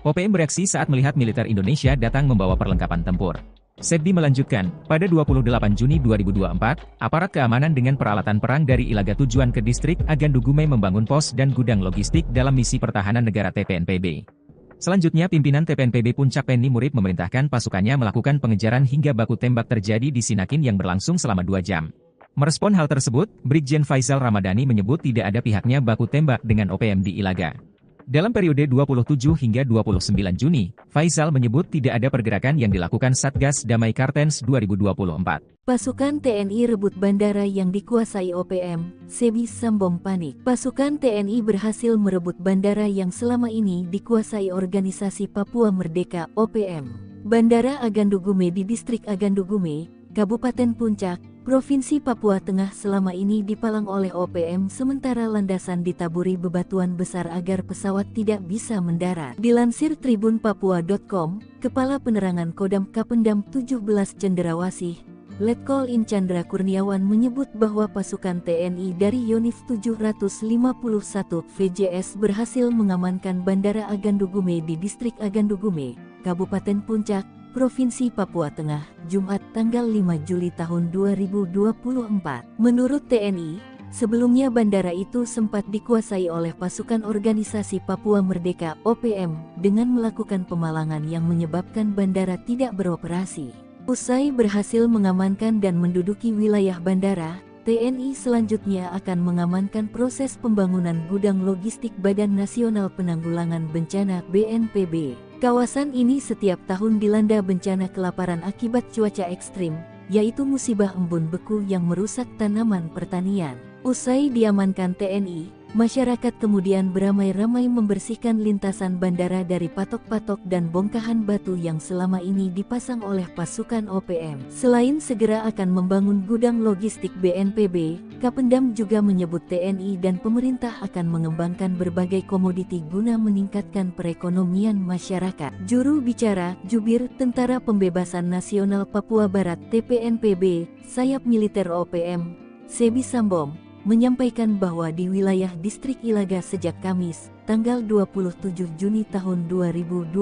OPM bereaksi saat melihat militer Indonesia datang membawa perlengkapan tempur. Sebbi melanjutkan, pada 28 Juni 2024, aparat keamanan dengan peralatan perang dari Ilaga tujuan ke distrik Agandugume membangun pos dan gudang logistik dalam misi pertahanan negara TPNPB. Selanjutnya pimpinan TPNPB Puncak Penny Murid memerintahkan pasukannya melakukan pengejaran hingga baku tembak terjadi di Sinakin yang berlangsung selama 2 jam. Merespon hal tersebut, Brigjen Faisal Ramadhani menyebut tidak ada pihaknya baku tembak dengan OPM di Ilaga. Dalam periode 27 hingga 29 Juni, Faisal menyebut tidak ada pergerakan yang dilakukan Satgas Damai Kartens 2024. Pasukan TNI rebut bandara yang dikuasai OPM, Sebbi Sembom panik. Pasukan TNI berhasil merebut bandara yang selama ini dikuasai organisasi Papua Merdeka (OPM). Bandara Agandugume di distrik Agandugume, Kabupaten Puncak, Provinsi Papua Tengah selama ini dipalang oleh OPM sementara landasan ditaburi bebatuan besar agar pesawat tidak bisa mendarat. Dilansir tribunpapua.com, Kepala Penerangan Kodam Kapendam 17 Cenderawasih, Letkol In Chandra Kurniawan menyebut bahwa pasukan TNI dari Yonif 751 VJS berhasil mengamankan Bandara Agandugume di distrik Agandugume, Kabupaten Puncak, Provinsi Papua Tengah, Jumat tanggal 5 Juli tahun 2024. Menurut TNI, Sebelumnya bandara itu sempat dikuasai oleh pasukan organisasi Papua Merdeka (OPM) dengan melakukan pemalangan yang menyebabkan bandara tidak beroperasi. Usai berhasil mengamankan dan menduduki wilayah bandara, TNI selanjutnya akan mengamankan proses pembangunan gudang logistik Badan Nasional Penanggulangan Bencana (BNPB). Kawasan ini setiap tahun dilanda bencana kelaparan akibat cuaca ekstrim, yaitu musibah embun beku yang merusak tanaman pertanian. Usai diamankan TNI, masyarakat kemudian beramai-ramai membersihkan lintasan bandara dari patok-patok dan bongkahan batu yang selama ini dipasang oleh pasukan OPM. Selain segera akan membangun gudang logistik BNPB, Kapendam juga menyebut TNI dan pemerintah akan mengembangkan berbagai komoditi guna meningkatkan perekonomian masyarakat. Juru bicara Jubir Tentara Pembebasan Nasional Papua Barat (TPNPB), sayap militer OPM, Sebi Sambom, menyampaikan bahwa di wilayah distrik Ilaga sejak Kamis, tanggal 27 Juni tahun 2024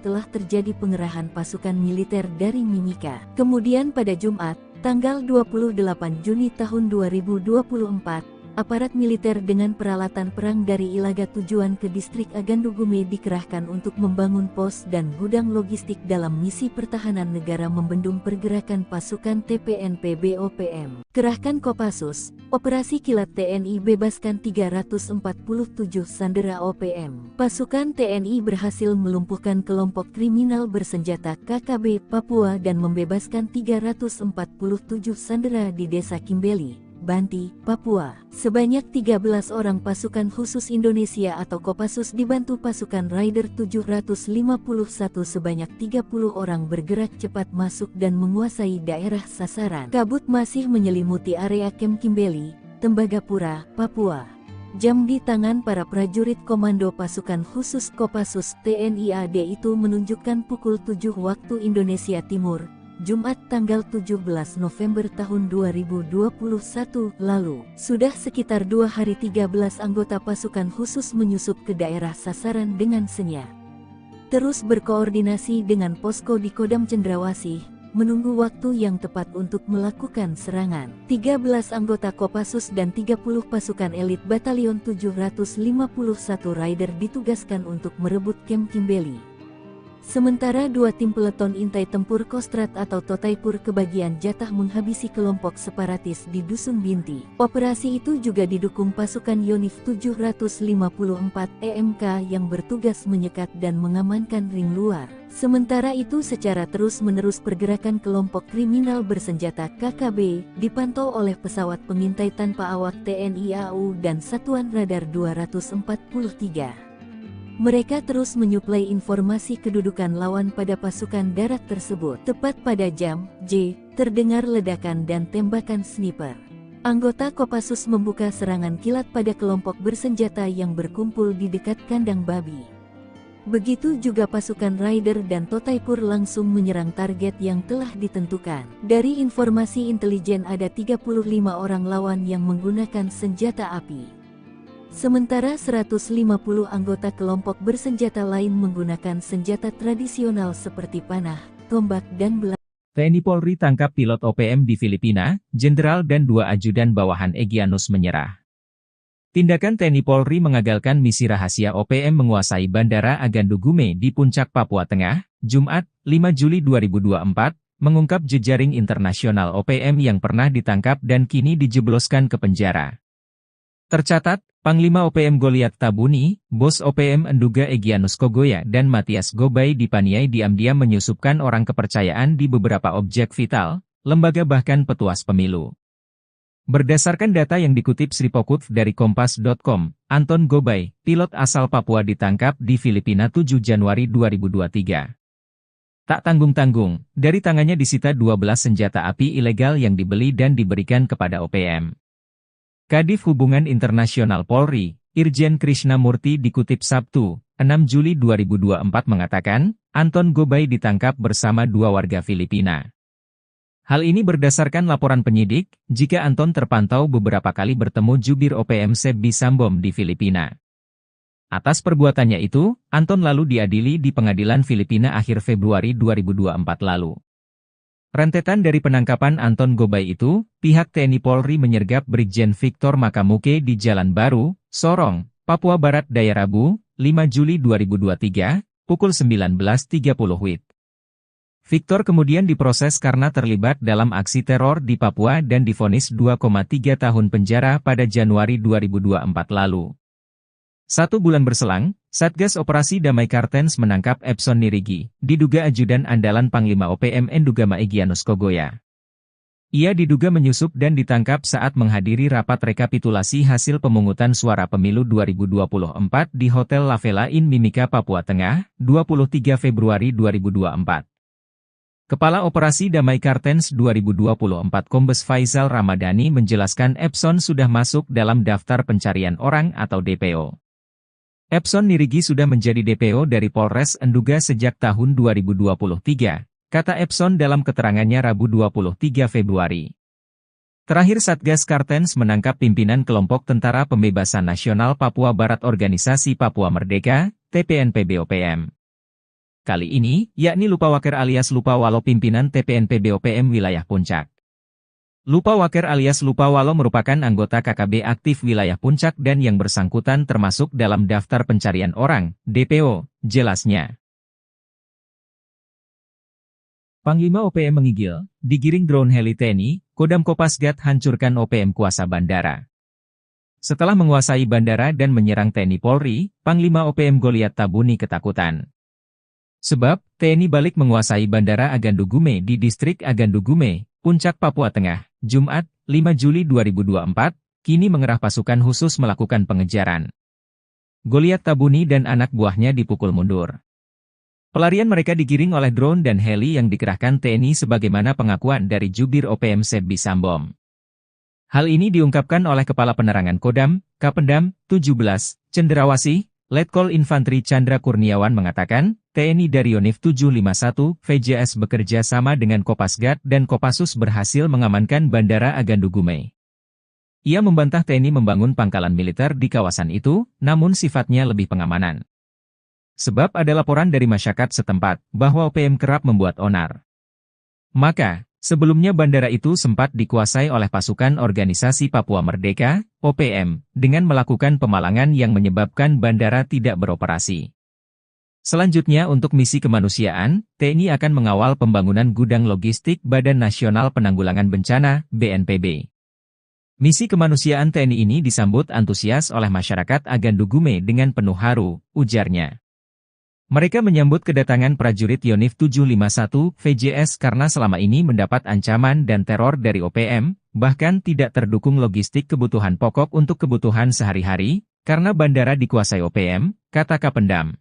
telah terjadi pengerahan pasukan militer dari Mimika. Kemudian pada Jumat, tanggal 28 Juni tahun 2024, aparat militer dengan peralatan perang dari Ilaga tujuan ke distrik Agandugume dikerahkan untuk membangun pos dan gudang logistik dalam misi pertahanan negara membendung pergerakan pasukan TPNPB OPM. Kerahkan Kopassus, Operasi Kilat TNI bebaskan 347 sandera OPM. Pasukan TNI berhasil melumpuhkan kelompok kriminal bersenjata KKB Papua dan membebaskan 347 sandera di Desa Kimbeli, Banti, Papua. Sebanyak 13 orang pasukan khusus Indonesia atau Kopassus dibantu pasukan Raider 751 sebanyak 30 orang bergerak cepat masuk dan menguasai daerah sasaran. Kabut masih menyelimuti area Kem Kimbeli, Tembagapura, Papua. Jam di tangan para prajurit komando pasukan khusus Kopassus TNI AD itu menunjukkan pukul 7 waktu Indonesia Timur, Jumat tanggal 17 November tahun 2021 lalu. Sudah sekitar 2 hari 13 anggota pasukan khusus menyusup ke daerah sasaran dengan senyap. Terus berkoordinasi dengan posko di Kodam Cendrawasih, menunggu waktu yang tepat untuk melakukan serangan. 13 anggota Kopassus dan 30 pasukan elit Batalion 751 Raider ditugaskan untuk merebut Kem Kimbeli. Sementara 2 tim peleton intai tempur Kostrad atau Totaipur kebagian jatah menghabisi kelompok separatis di Dusun Binti. Operasi itu juga didukung pasukan Yonif 754 EMK yang bertugas menyekat dan mengamankan ring luar. Sementara itu secara terus-menerus pergerakan kelompok kriminal bersenjata KKB dipantau oleh pesawat pengintai tanpa awak TNI AU dan Satuan Radar 243. Mereka terus menyuplai informasi kedudukan lawan pada pasukan darat tersebut. Tepat pada jam J, terdengar ledakan dan tembakan sniper. Anggota Kopassus membuka serangan kilat pada kelompok bersenjata yang berkumpul di dekat kandang babi. Begitu juga pasukan Raider dan Totaipur langsung menyerang target yang telah ditentukan. Dari informasi intelijen ada 35 orang lawan yang menggunakan senjata api. Sementara 150 anggota kelompok bersenjata lain menggunakan senjata tradisional seperti panah, tombak dan belang. TNI Polri tangkap pilot OPM di Filipina, Jenderal dan 2 ajudan bawahan Egyanus menyerah. Tindakan TNI Polri mengagalkan misi rahasia OPM menguasai Bandara Agandugume di Puncak Papua Tengah, Jumat, 5 Juli 2024, mengungkap jejaring internasional OPM yang pernah ditangkap dan kini dijebloskan ke penjara. Tercatat, Panglima OPM Goliat Tabuni, Bos OPM Enduga Egyanus Kogoya dan Matias Gobay dipaniai diam-diam menyusupkan orang kepercayaan di beberapa objek vital, lembaga bahkan petuas pemilu. Berdasarkan data yang dikutip Sripokut dari Kompas.com, Anton Gobay, pilot asal Papua ditangkap di Filipina 7 Januari 2023. Tak tanggung-tanggung, dari tangannya disita 12 senjata api ilegal yang dibeli dan diberikan kepada OPM. Kadif Hubungan Internasional Polri, Irjen Krishnamurti dikutip Sabtu, 6 Juli 2024 mengatakan, Anton Gobay ditangkap bersama 2 warga Filipina. Hal ini berdasarkan laporan penyidik, jika Anton terpantau beberapa kali bertemu jubir OPM Sebi Sambom di Filipina. Atas perbuatannya itu, Anton lalu diadili di pengadilan Filipina akhir Februari 2024 lalu. Rentetan dari penangkapan Anton Gobay itu, pihak TNI Polri menyergap Brigjen Victor Makamuke di Jalan Baru, Sorong, Papua Barat Daya Rabu, 5 Juli 2023, pukul 19.30 WIB. Victor kemudian diproses karena terlibat dalam aksi teror di Papua dan divonis 2,3 tahun penjara pada Januari 2024 lalu. 1 bulan berselang, Satgas Operasi Damai Kartens menangkap Epson Nirigi, diduga ajudan andalan Panglima OPM Endugama Egyanus Kogoya. Ia diduga menyusup dan ditangkap saat menghadiri rapat rekapitulasi hasil pemungutan suara pemilu 2024 di Hotel La Vela Inn Mimika, Papua Tengah, 23 Februari 2024. Kepala Operasi Damai Kartens 2024 Kombes Faisal Ramadhani menjelaskan Epson sudah masuk dalam daftar pencarian orang atau DPO. Epson Nirigi sudah menjadi DPO dari Polres Enduga sejak tahun 2023, kata Epson dalam keterangannya Rabu 23 Februari. Terakhir Satgas Kartens menangkap pimpinan kelompok Tentara Pembebasan Nasional Papua Barat Organisasi Papua Merdeka, TPNPB-OPM. Kali ini, yakni Lupawaker alias Lupawalo pimpinan TPNPB-OPM wilayah Puncak. Lupawaker alias Lupawalo merupakan anggota KKB aktif wilayah Puncak dan yang bersangkutan termasuk dalam daftar pencarian orang, DPO, jelasnya. Panglima OPM menggigil, digiring drone heli TNI, Kodam Kopasgat hancurkan OPM kuasa bandara. Setelah menguasai bandara dan menyerang TNI Polri, Panglima OPM Goliat Tabuni ketakutan. Sebab, TNI balik menguasai Bandara Agandu Gume di Distrik Agandu Gume, Puncak, Papua Tengah, Jumat, 5 Juli 2024, kini mengerah pasukan khusus melakukan pengejaran. Goliat Tabuni dan anak buahnya dipukul mundur. Pelarian mereka digiring oleh drone dan heli yang dikerahkan TNI sebagaimana pengakuan dari Jubir OPM Sebbi Sambom. Hal ini diungkapkan oleh Kepala Penerangan Kodam, Kapendam, 17, Cenderawasih, Letkol Infantri Chandra Kurniawan mengatakan, TNI dari Yonif 751, VJS bekerja sama dengan Kopasgat dan Kopassus berhasil mengamankan Bandara Agandu Gume. Ia membantah TNI membangun pangkalan militer di kawasan itu, namun sifatnya lebih pengamanan. Sebab ada laporan dari masyarakat setempat, bahwa OPM kerap membuat onar. Maka, sebelumnya bandara itu sempat dikuasai oleh pasukan Organisasi Papua Merdeka, OPM, dengan melakukan pemalangan yang menyebabkan bandara tidak beroperasi. Selanjutnya untuk misi kemanusiaan, TNI akan mengawal pembangunan gudang logistik Badan Nasional Penanggulangan Bencana, BNPB. Misi kemanusiaan TNI ini disambut antusias oleh masyarakat Agandu Gume dengan penuh haru, ujarnya. Mereka menyambut kedatangan prajurit Yonif 751, VJS karena selama ini mendapat ancaman dan teror dari OPM, bahkan tidak terdukung logistik kebutuhan pokok untuk kebutuhan sehari-hari, karena bandara dikuasai OPM, kata Kapendam.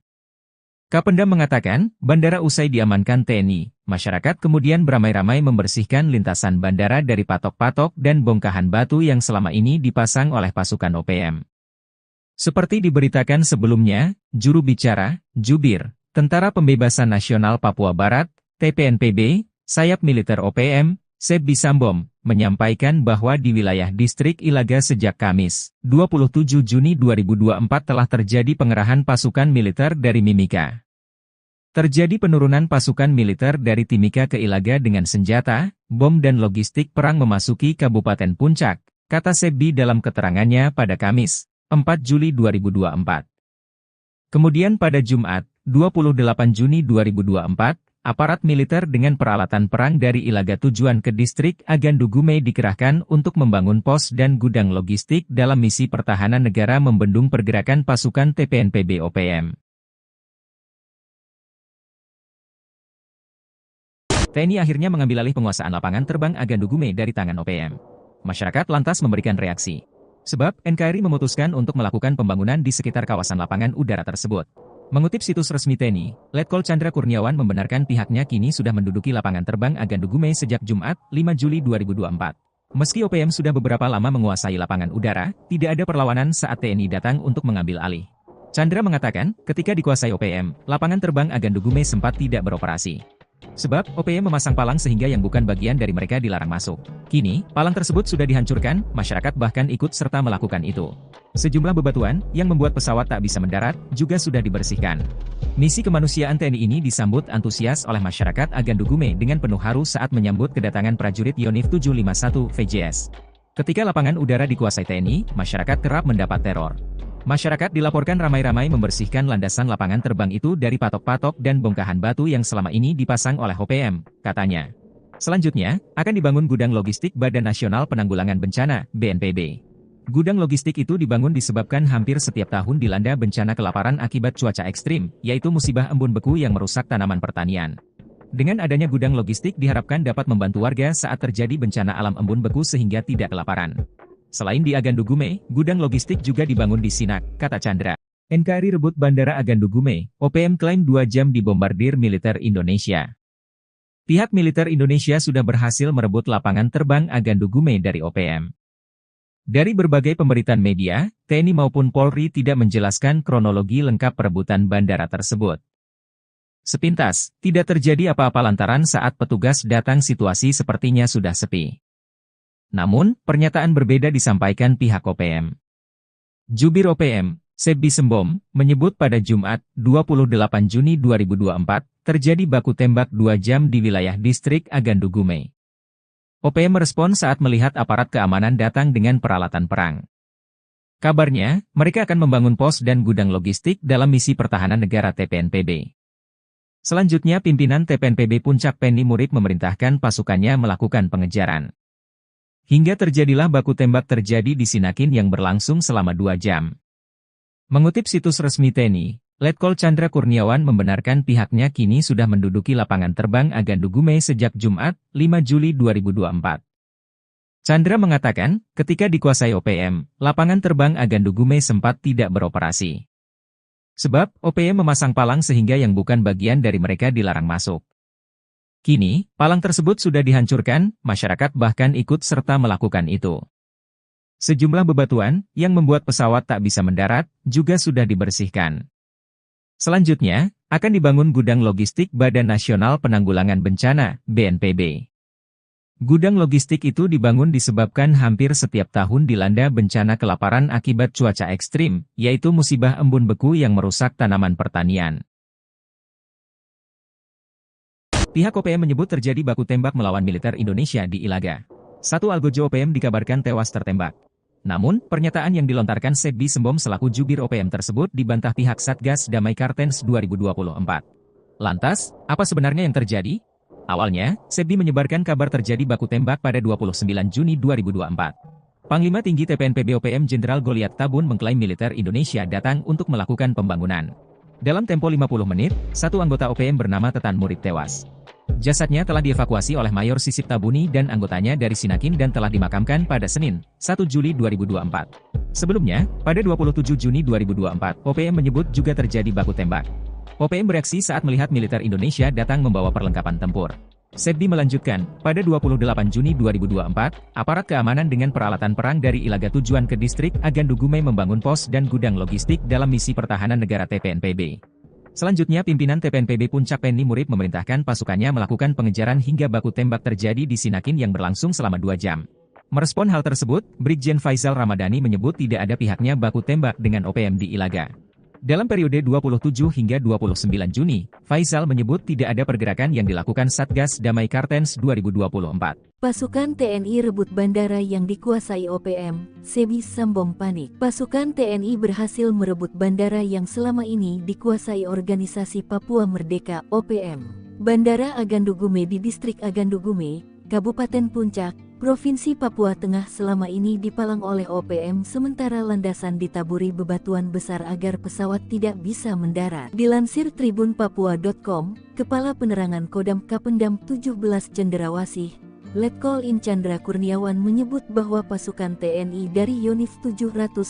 Kapendam mengatakan, bandara usai diamankan TNI, masyarakat kemudian beramai-ramai membersihkan lintasan bandara dari patok-patok dan bongkahan batu yang selama ini dipasang oleh pasukan OPM. Seperti diberitakan sebelumnya, juru bicara, Jubir, Tentara Pembebasan Nasional Papua Barat, TPNPB, sayap militer OPM, Sebbi Sambom, menyampaikan bahwa di wilayah Distrik Ilaga sejak Kamis, 27 Juni 2024 telah terjadi pengerahan pasukan militer dari Mimika. Terjadi penurunan pasukan militer dari Timika ke Ilaga dengan senjata, bom dan logistik perang memasuki Kabupaten Puncak, kata Sebbi dalam keterangannya pada Kamis, 4 Juli 2024. Kemudian pada Jumat, 28 Juni 2024, aparat militer dengan peralatan perang dari Ilaga tujuan ke Distrik Agandu Gume dikerahkan untuk membangun pos dan gudang logistik dalam misi pertahanan negara membendung pergerakan pasukan TPNPB OPM. TNI akhirnya mengambil alih penguasaan lapangan terbang Agandu Gume dari tangan OPM. Masyarakat lantas memberikan reaksi. Sebab, NKRI memutuskan untuk melakukan pembangunan di sekitar kawasan lapangan udara tersebut. Mengutip situs resmi TNI, Letkol Chandra Kurniawan membenarkan pihaknya kini sudah menduduki lapangan terbang Agandu Gume sejak Jumat, 5 Juli 2024. Meski OPM sudah beberapa lama menguasai lapangan udara, tidak ada perlawanan saat TNI datang untuk mengambil alih. Chandra mengatakan, ketika dikuasai OPM, lapangan terbang Agandu Gume sempat tidak beroperasi. Sebab, OPM memasang palang sehingga yang bukan bagian dari mereka dilarang masuk. Kini, palang tersebut sudah dihancurkan, masyarakat bahkan ikut serta melakukan itu. Sejumlah bebatuan, yang membuat pesawat tak bisa mendarat, juga sudah dibersihkan. Misi kemanusiaan TNI ini disambut antusias oleh masyarakat Agandugume dengan penuh haru saat menyambut kedatangan prajurit Yonif 751 VJS. Ketika lapangan udara dikuasai TNI, masyarakat kerap mendapat teror. Masyarakat dilaporkan ramai-ramai membersihkan landasan lapangan terbang itu dari patok-patok dan bongkahan batu yang selama ini dipasang oleh OPM, katanya. Selanjutnya, akan dibangun gudang logistik Badan Nasional Penanggulangan Bencana, BNPB. Gudang logistik itu dibangun disebabkan hampir setiap tahun dilanda bencana kelaparan akibat cuaca ekstrim, yaitu musibah embun beku yang merusak tanaman pertanian. Dengan adanya gudang logistik diharapkan dapat membantu warga saat terjadi bencana alam embun beku sehingga tidak kelaparan. Selain di Agandugume, gudang logistik juga dibangun di Sinak, kata Chandra. NKRI rebut Bandara Agandugume, OPM klaim 2 jam dibombardir militer Indonesia. Pihak militer Indonesia sudah berhasil merebut lapangan terbang Agandugume dari OPM. Dari berbagai pemberitaan media, TNI maupun Polri tidak menjelaskan kronologi lengkap perebutan bandara tersebut. Sepintas, tidak terjadi apa-apa lantaran saat petugas datang situasi sepertinya sudah sepi. Namun, pernyataan berbeda disampaikan pihak OPM. Jubir OPM, Sebbi Sembom, menyebut pada Jumat, 28 Juni 2024, terjadi baku tembak 2 jam di wilayah distrik Agandugume. OPM merespon saat melihat aparat keamanan datang dengan peralatan perang. Kabarnya, mereka akan membangun pos dan gudang logistik dalam misi pertahanan negara TPNPB. Selanjutnya pimpinan TPNPB Puncak Penny Murid memerintahkan pasukannya melakukan pengejaran. Hingga terjadilah baku tembak terjadi di Sinakin yang berlangsung selama 2 jam. Mengutip situs resmi TNI, Letkol Chandra Kurniawan membenarkan pihaknya kini sudah menduduki lapangan terbang Agandugume sejak Jumat, 5 Juli 2024. Chandra mengatakan, ketika dikuasai OPM, lapangan terbang Agandugume sempat tidak beroperasi. Sebab, OPM memasang palang sehingga yang bukan bagian dari mereka dilarang masuk. Kini, palang tersebut sudah dihancurkan, masyarakat bahkan ikut serta melakukan itu. Sejumlah bebatuan, yang membuat pesawat tak bisa mendarat, juga sudah dibersihkan. Selanjutnya, akan dibangun gudang logistik Badan Nasional Penanggulangan Bencana, BNPB. Gudang logistik itu dibangun disebabkan hampir setiap tahun dilanda bencana kelaparan akibat cuaca ekstrim, yaitu musibah embun beku yang merusak tanaman pertanian. Pihak OPM menyebut terjadi baku tembak melawan militer Indonesia di Ilaga. Satu algojo OPM dikabarkan tewas tertembak. Namun, pernyataan yang dilontarkan Sebbi Sembom selaku jubir OPM tersebut dibantah pihak Satgas Damai Kartens 2024. Lantas, apa sebenarnya yang terjadi? Awalnya, Sebbi menyebarkan kabar terjadi baku tembak pada 29 Juni 2024. Panglima Tinggi TPNPB OPM Jenderal Goliat Tabun mengklaim militer Indonesia datang untuk melakukan pembangunan. Dalam tempo 50 menit, satu anggota OPM bernama Tetan Murid tewas. Jasadnya telah dievakuasi oleh Mayor Sisip Tabuni dan anggotanya dari Sinakin dan telah dimakamkan pada Senin, 1 Juli 2024. Sebelumnya, pada 27 Juni 2024, OPM menyebut juga terjadi baku tembak. OPM bereaksi saat melihat militer Indonesia datang membawa perlengkapan tempur. Sebbi melanjutkan, pada 28 Juni 2024, aparat keamanan dengan peralatan perang dari Ilaga tujuan ke distrik Agandugume membangun pos dan gudang logistik dalam misi pertahanan negara TPNPB. Selanjutnya pimpinan TPNPB Puncak Penny Murid memerintahkan pasukannya melakukan pengejaran hingga baku tembak terjadi di Sinakin yang berlangsung selama 2 jam. Merespon hal tersebut, Brigjen Faisal Ramadhani menyebut tidak ada pihaknya baku tembak dengan OPM di Ilaga. Dalam periode 27 hingga 29 Juni, Faisal menyebut tidak ada pergerakan yang dilakukan Satgas Damai Kartens 2024. Pasukan TNI rebut bandara yang dikuasai OPM, Sebbi Sembom panik. Pasukan TNI berhasil merebut bandara yang selama ini dikuasai Organisasi Papua Merdeka (OPM). Bandara Agandugume di Distrik Agandugume, Kabupaten Puncak, Provinsi Papua Tengah selama ini dipalang oleh OPM sementara landasan ditaburi bebatuan besar agar pesawat tidak bisa mendarat. Dilansir tribunpapua.com, Kepala Penerangan Kodam Kapendam 17 Cenderawasih, Letkol In Chandra Kurniawan menyebut bahwa pasukan TNI dari Yonif 751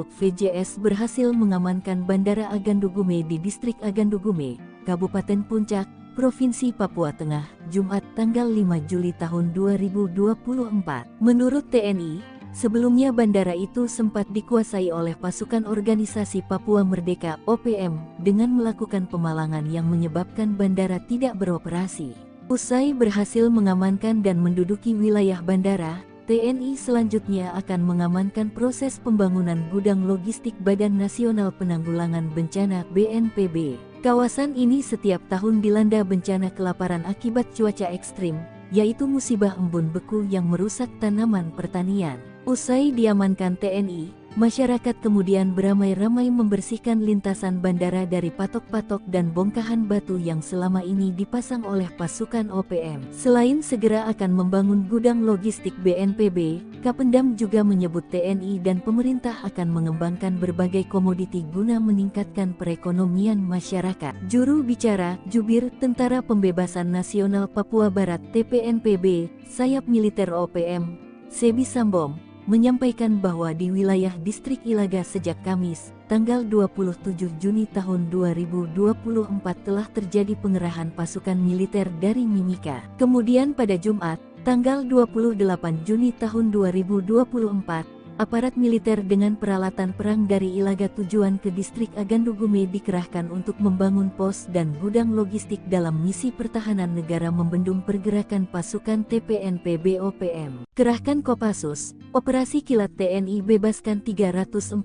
VJS berhasil mengamankan Bandara Agandugume di Distrik Agandugume, Kabupaten Puncak, Provinsi Papua Tengah, Jumat tanggal 5 Juli tahun 2024. Menurut TNI, Sebelumnya bandara itu sempat dikuasai oleh pasukan organisasi Papua Merdeka (OPM) dengan melakukan pemalangan yang menyebabkan bandara tidak beroperasi. Usai berhasil mengamankan dan menduduki wilayah bandara, TNI selanjutnya akan mengamankan proses pembangunan gudang logistik Badan Nasional Penanggulangan Bencana (BNPB). Kawasan ini setiap tahun dilanda bencana kelaparan akibat cuaca ekstrim, yaitu musibah embun beku yang merusak tanaman pertanian. Usai diamankan TNI, masyarakat kemudian beramai-ramai membersihkan lintasan bandara dari patok-patok dan bongkahan batu yang selama ini dipasang oleh pasukan OPM. Selain segera akan membangun gudang logistik BNPB, Kapendam juga menyebut TNI dan pemerintah akan mengembangkan berbagai komoditi guna meningkatkan perekonomian masyarakat. Juru bicara Jubir Tentara Pembebasan Nasional Papua Barat (TPNPB), sayap militer OPM, Sebi Sambom, menyampaikan bahwa di wilayah distrik Ilaga sejak Kamis, tanggal 27 Juni tahun 2024 telah terjadi pengerahan pasukan militer dari Mimika. Kemudian pada Jumat, tanggal 28 Juni tahun 2024, aparat militer dengan peralatan perang dari Ilaga tujuan ke distrik Agandugume dikerahkan untuk membangun pos dan gudang logistik dalam misi pertahanan negara membendung pergerakan pasukan TPNPB OPM. Kerahkan Kopassus, Operasi Kilat TNI bebaskan 347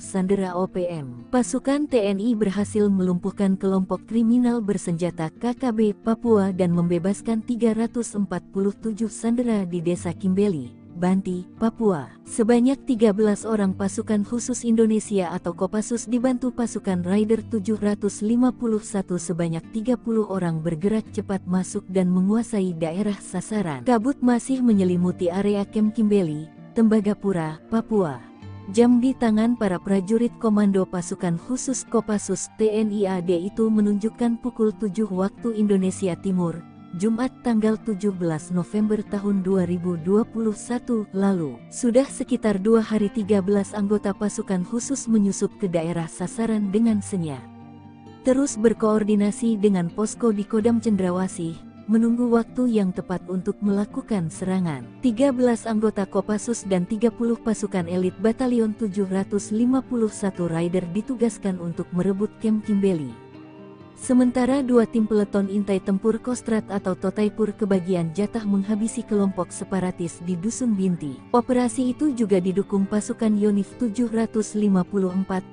sandera OPM. Pasukan TNI berhasil melumpuhkan kelompok kriminal bersenjata KKB Papua dan membebaskan 347 sandera di Desa Kimbeli, Banti, Papua. Sebanyak 13 orang pasukan khusus Indonesia atau Kopassus dibantu pasukan Raider 751 sebanyak 30 orang bergerak cepat masuk dan menguasai daerah sasaran. Kabut masih menyelimuti area Kem Kimbeli, Tembagapura, Papua. Jam di tangan para prajurit komando pasukan khusus Kopassus TNI AD itu menunjukkan pukul 7 waktu Indonesia Timur, Jumat tanggal 17 November tahun 2021 lalu. Sudah sekitar 2 hari 13 anggota pasukan khusus menyusup ke daerah sasaran dengan senyap. Terus berkoordinasi dengan posko di Kodam Cendrawasih, menunggu waktu yang tepat untuk melakukan serangan. 13 anggota Kopassus dan 30 pasukan elit Batalion 751 Raider ditugaskan untuk merebut Kem Kimbeli. Sementara 2 tim peleton intai tempur Kostrat atau Totaipur kebagian jatah menghabisi kelompok separatis di Dusun Binti. Operasi itu juga didukung pasukan Yonif 754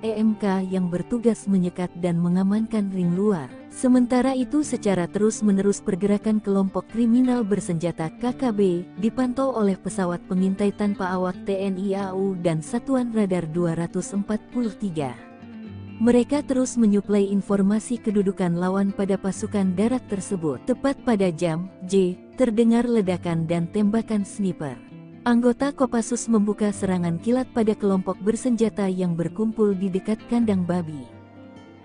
EMK yang bertugas menyekat dan mengamankan ring luar. Sementara itu secara terus-menerus pergerakan kelompok kriminal bersenjata KKB dipantau oleh pesawat pengintai tanpa awak TNI AU dan Satuan Radar 243. Mereka terus menyuplai informasi kedudukan lawan pada pasukan darat tersebut. Tepat pada jam J, terdengar ledakan dan tembakan sniper. Anggota Kopassus membuka serangan kilat pada kelompok bersenjata yang berkumpul di dekat kandang babi.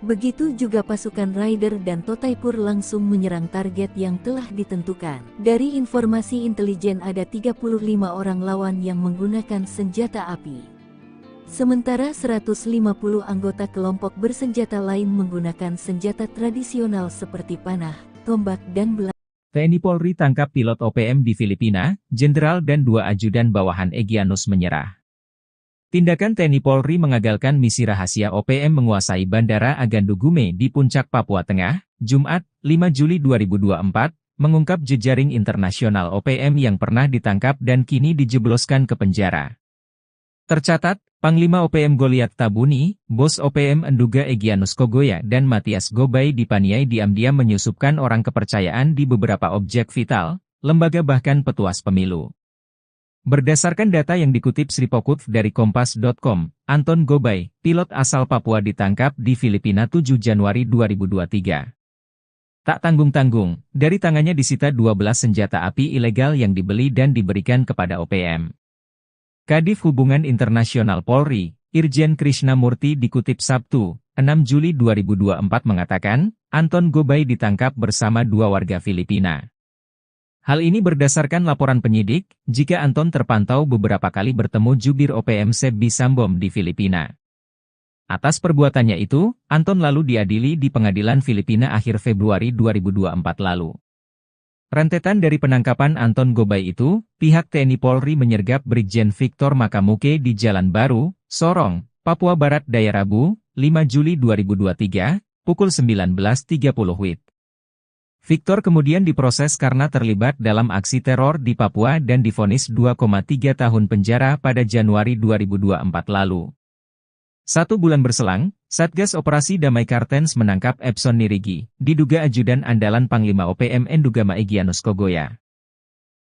Begitu juga pasukan Raider dan Totaipur langsung menyerang target yang telah ditentukan. Dari informasi intelijen ada 35 orang lawan yang menggunakan senjata api. Sementara 150 anggota kelompok bersenjata lain menggunakan senjata tradisional seperti panah, tombak dan belah. TNI Polri tangkap pilot OPM di Filipina, Jenderal dan 2 ajudan bawahan Egyanus menyerah. Tindakan TNI Polri mengagalkan misi rahasia OPM menguasai Bandara Agandugume di Puncak Papua Tengah, Jumat, 5 Juli 2024, mengungkap jejaring internasional OPM yang pernah ditangkap dan kini dijebloskan ke penjara. Tercatat, Panglima OPM Goliat Tabuni, Bos OPM Enduga Egyanus Kogoya dan Matias Gobay dipaniai diam-diam menyusupkan orang kepercayaan di beberapa objek vital, lembaga bahkan petuas pemilu. Berdasarkan data yang dikutip Sripokut dari Kompas.com, Anton Gobay, pilot asal Papua ditangkap di Filipina 7 Januari 2023. Tak tanggung-tanggung, dari tangannya disita 12 senjata api ilegal yang dibeli dan diberikan kepada OPM. Kadif Hubungan Internasional Polri, Irjen Krishnamurti dikutip Sabtu, 6 Juli 2024 mengatakan, Anton Gobay ditangkap bersama 2 warga Filipina. Hal ini berdasarkan laporan penyidik, jika Anton terpantau beberapa kali bertemu jubir OPM Sebi Sambom di Filipina. Atas perbuatannya itu, Anton lalu diadili di pengadilan Filipina akhir Februari 2024 lalu. Rentetan dari penangkapan Anton Gobay itu, pihak TNI Polri menyergap Brigjen Victor Makamuke di Jalan Baru, Sorong, Papua Barat Daya Rabu, 5 Juli 2023, pukul 19.30 WIB. Victor kemudian diproses karena terlibat dalam aksi teror di Papua dan divonis 2,3 tahun penjara pada Januari 2024 lalu. 1 bulan berselang, Satgas Operasi Damai Kartens menangkap Epson Nirigi, diduga ajudan andalan Panglima OPM Endugama Egyanus Kogoya.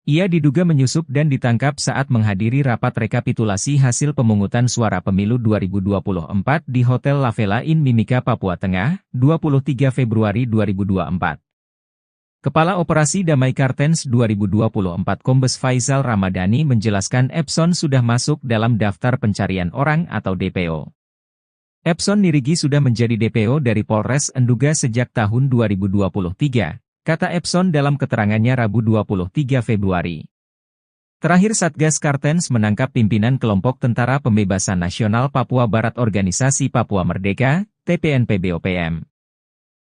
Ia diduga menyusup dan ditangkap saat menghadiri rapat rekapitulasi hasil pemungutan suara pemilu 2024 di Hotel La Vela Inn Mimika, Papua Tengah, 23 Februari 2024. Kepala Operasi Damai Kartens 2024 Kombes Faisal Ramadhani menjelaskan Epson sudah masuk dalam daftar pencarian orang atau DPO. Epson Nirigi sudah menjadi DPO dari Polres Enduga sejak tahun 2023, kata Epson dalam keterangannya Rabu 23 Februari. Terakhir Satgas Kartens menangkap pimpinan kelompok Tentara Pembebasan Nasional Papua Barat Organisasi Papua Merdeka, TPNPB-OPM.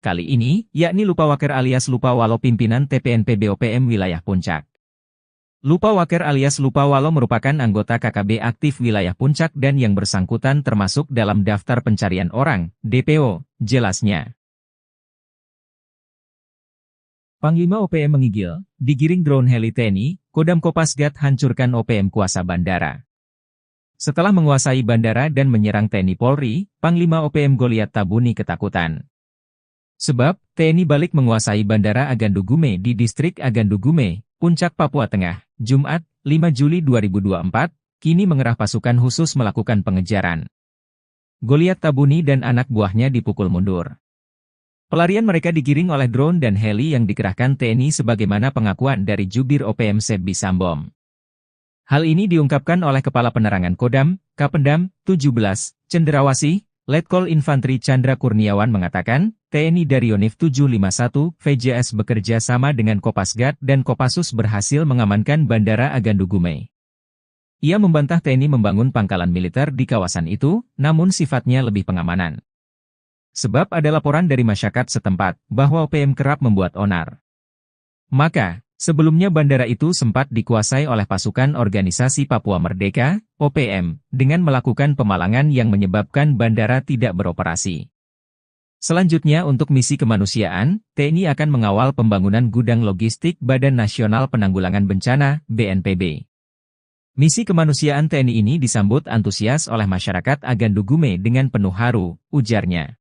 Kali ini, yakni Lupawaker alias Lupawalo pimpinan TPNPB-OPM wilayah Puncak. Lupawaker alias Lupawalo merupakan anggota KKB aktif wilayah Puncak dan yang bersangkutan termasuk dalam daftar pencarian orang, DPO, jelasnya. Panglima OPM menggigil, digiring drone heli TNI, Kodam Kopasgat hancurkan OPM kuasa bandara. Setelah menguasai bandara dan menyerang TNI Polri, Panglima OPM Goliat Tabuni ketakutan. Sebab, TNI balik menguasai Bandara Agandu Gume di Distrik Agandu Gume, Puncak, Papua Tengah, Jumat, 5 Juli 2024, kini mengerah pasukan khusus melakukan pengejaran. Goliat Tabuni dan anak buahnya dipukul mundur. Pelarian mereka digiring oleh drone dan heli yang dikerahkan TNI sebagaimana pengakuan dari Jubir OPM Sebbi Sambom. Hal ini diungkapkan oleh Kepala Penerangan Kodam, Kapendam, 17, Cenderawasih, Letkol Infanteri Chandra Kurniawan mengatakan, TNI dari Yonif 751, VJS bekerja sama dengan Kopasgat dan Kopassus berhasil mengamankan Bandara Agandu Gume. Ia membantah TNI membangun pangkalan militer di kawasan itu, namun sifatnya lebih pengamanan. Sebab ada laporan dari masyarakat setempat, bahwa OPM kerap membuat onar. Maka, sebelumnya bandara itu sempat dikuasai oleh pasukan Organisasi Papua Merdeka, OPM, dengan melakukan pemalangan yang menyebabkan bandara tidak beroperasi. Selanjutnya untuk misi kemanusiaan, TNI akan mengawal pembangunan gudang logistik Badan Nasional Penanggulangan Bencana, BNPB. Misi kemanusiaan TNI ini disambut antusias oleh masyarakat Agandu Gume dengan penuh haru, ujarnya.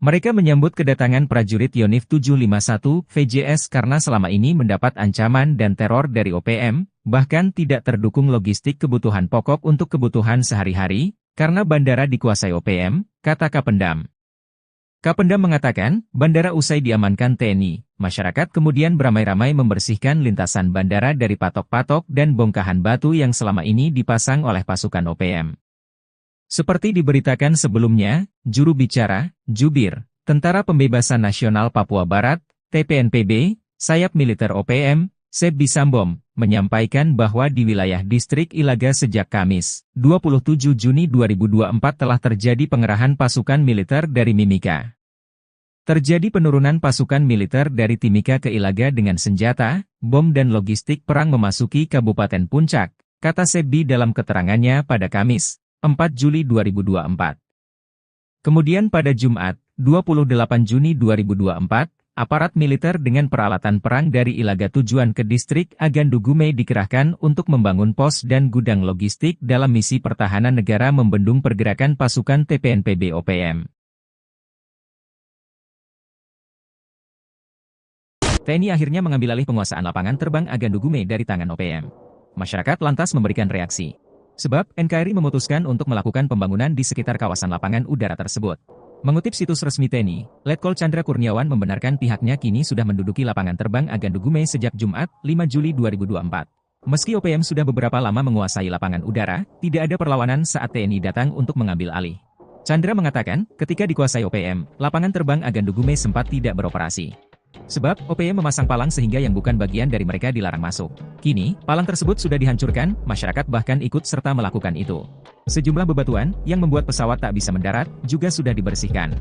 Mereka menyambut kedatangan prajurit Yonif 751 VJS karena selama ini mendapat ancaman dan teror dari OPM, bahkan tidak terdukung logistik kebutuhan pokok untuk kebutuhan sehari-hari, karena bandara dikuasai OPM, kata Kapendam. Kapendam mengatakan, bandara usai diamankan TNI, masyarakat kemudian beramai-ramai membersihkan lintasan bandara dari patok-patok dan bongkahan batu yang selama ini dipasang oleh pasukan OPM. Seperti diberitakan sebelumnya, juru bicara, Jubir, Tentara Pembebasan Nasional Papua Barat, TPNPB, sayap militer OPM, Sebbi Sambom, menyampaikan bahwa di wilayah distrik Ilaga sejak Kamis, 27 Juni 2024 telah terjadi pengerahan pasukan militer dari Mimika. Terjadi penurunan pasukan militer dari Timika ke Ilaga dengan senjata, bom dan logistik perang memasuki Kabupaten Puncak, kata Sebbi dalam keterangannya pada Kamis, 4 Juli 2024. Kemudian pada Jumat, 28 Juni 2024, aparat militer dengan peralatan perang dari Ilaga tujuan ke distrik Agandu Gume dikerahkan untuk membangun pos dan gudang logistik dalam misi pertahanan negara membendung pergerakan pasukan TPNPB OPM. TNI akhirnya mengambil alih penguasaan lapangan terbang Agandu Gume dari tangan OPM. Masyarakat lantas memberikan reaksi. Sebab, NKRI memutuskan untuk melakukan pembangunan di sekitar kawasan lapangan udara tersebut. Mengutip situs resmi TNI, Letkol Chandra Kurniawan membenarkan pihaknya kini sudah menduduki lapangan terbang Agandu Gume sejak Jumat, 5 Juli 2024. Meski OPM sudah beberapa lama menguasai lapangan udara, tidak ada perlawanan saat TNI datang untuk mengambil alih. Chandra mengatakan, ketika dikuasai OPM, lapangan terbang Agandu Gume sempat tidak beroperasi. Sebab, OPM memasang palang sehingga yang bukan bagian dari mereka dilarang masuk. Kini, palang tersebut sudah dihancurkan, masyarakat bahkan ikut serta melakukan itu. Sejumlah bebatuan, yang membuat pesawat tak bisa mendarat, juga sudah dibersihkan.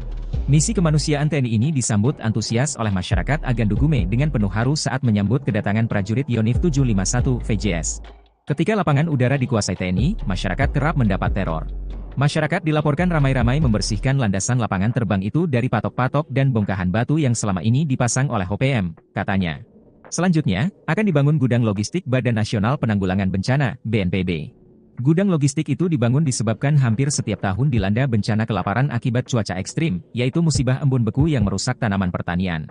Misi kemanusiaan TNI ini disambut antusias oleh masyarakat Agandugume dengan penuh haru saat menyambut kedatangan prajurit Yonif 751 VJS. Ketika lapangan udara dikuasai TNI, masyarakat kerap mendapat teror. Masyarakat dilaporkan ramai-ramai membersihkan landasan lapangan terbang itu dari patok-patok dan bongkahan batu yang selama ini dipasang oleh OPM, katanya. Selanjutnya, akan dibangun gudang logistik Badan Nasional Penanggulangan Bencana, BNPB. Gudang logistik itu dibangun disebabkan hampir setiap tahun dilanda bencana kelaparan akibat cuaca ekstrim, yaitu musibah embun beku yang merusak tanaman pertanian.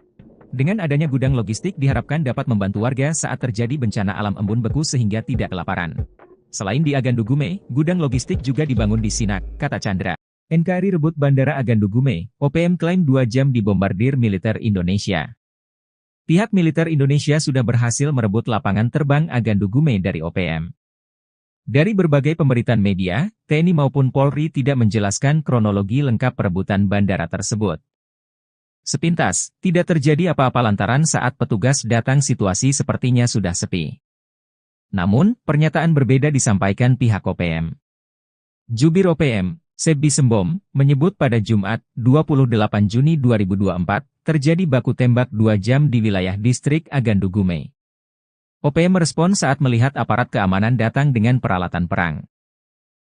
Dengan adanya gudang logistik diharapkan dapat membantu warga saat terjadi bencana alam embun beku sehingga tidak kelaparan. Selain di Agandugume, gudang logistik juga dibangun di Sinak, kata Chandra. NKRI rebut Bandara Agandugume, OPM klaim 2 jam dibombardir militer Indonesia. Pihak militer Indonesia sudah berhasil merebut lapangan terbang Agandugume dari OPM. Dari berbagai pemberitaan media, TNI maupun Polri tidak menjelaskan kronologi lengkap perebutan bandara tersebut. Sepintas, tidak terjadi apa-apa lantaran saat petugas datang situasi sepertinya sudah sepi. Namun, pernyataan berbeda disampaikan pihak OPM. Jubir OPM, Sebbi Sembom, menyebut pada Jumat, 28 Juni 2024, terjadi baku tembak 2 jam di wilayah distrik Agandugume. OPM merespon saat melihat aparat keamanan datang dengan peralatan perang.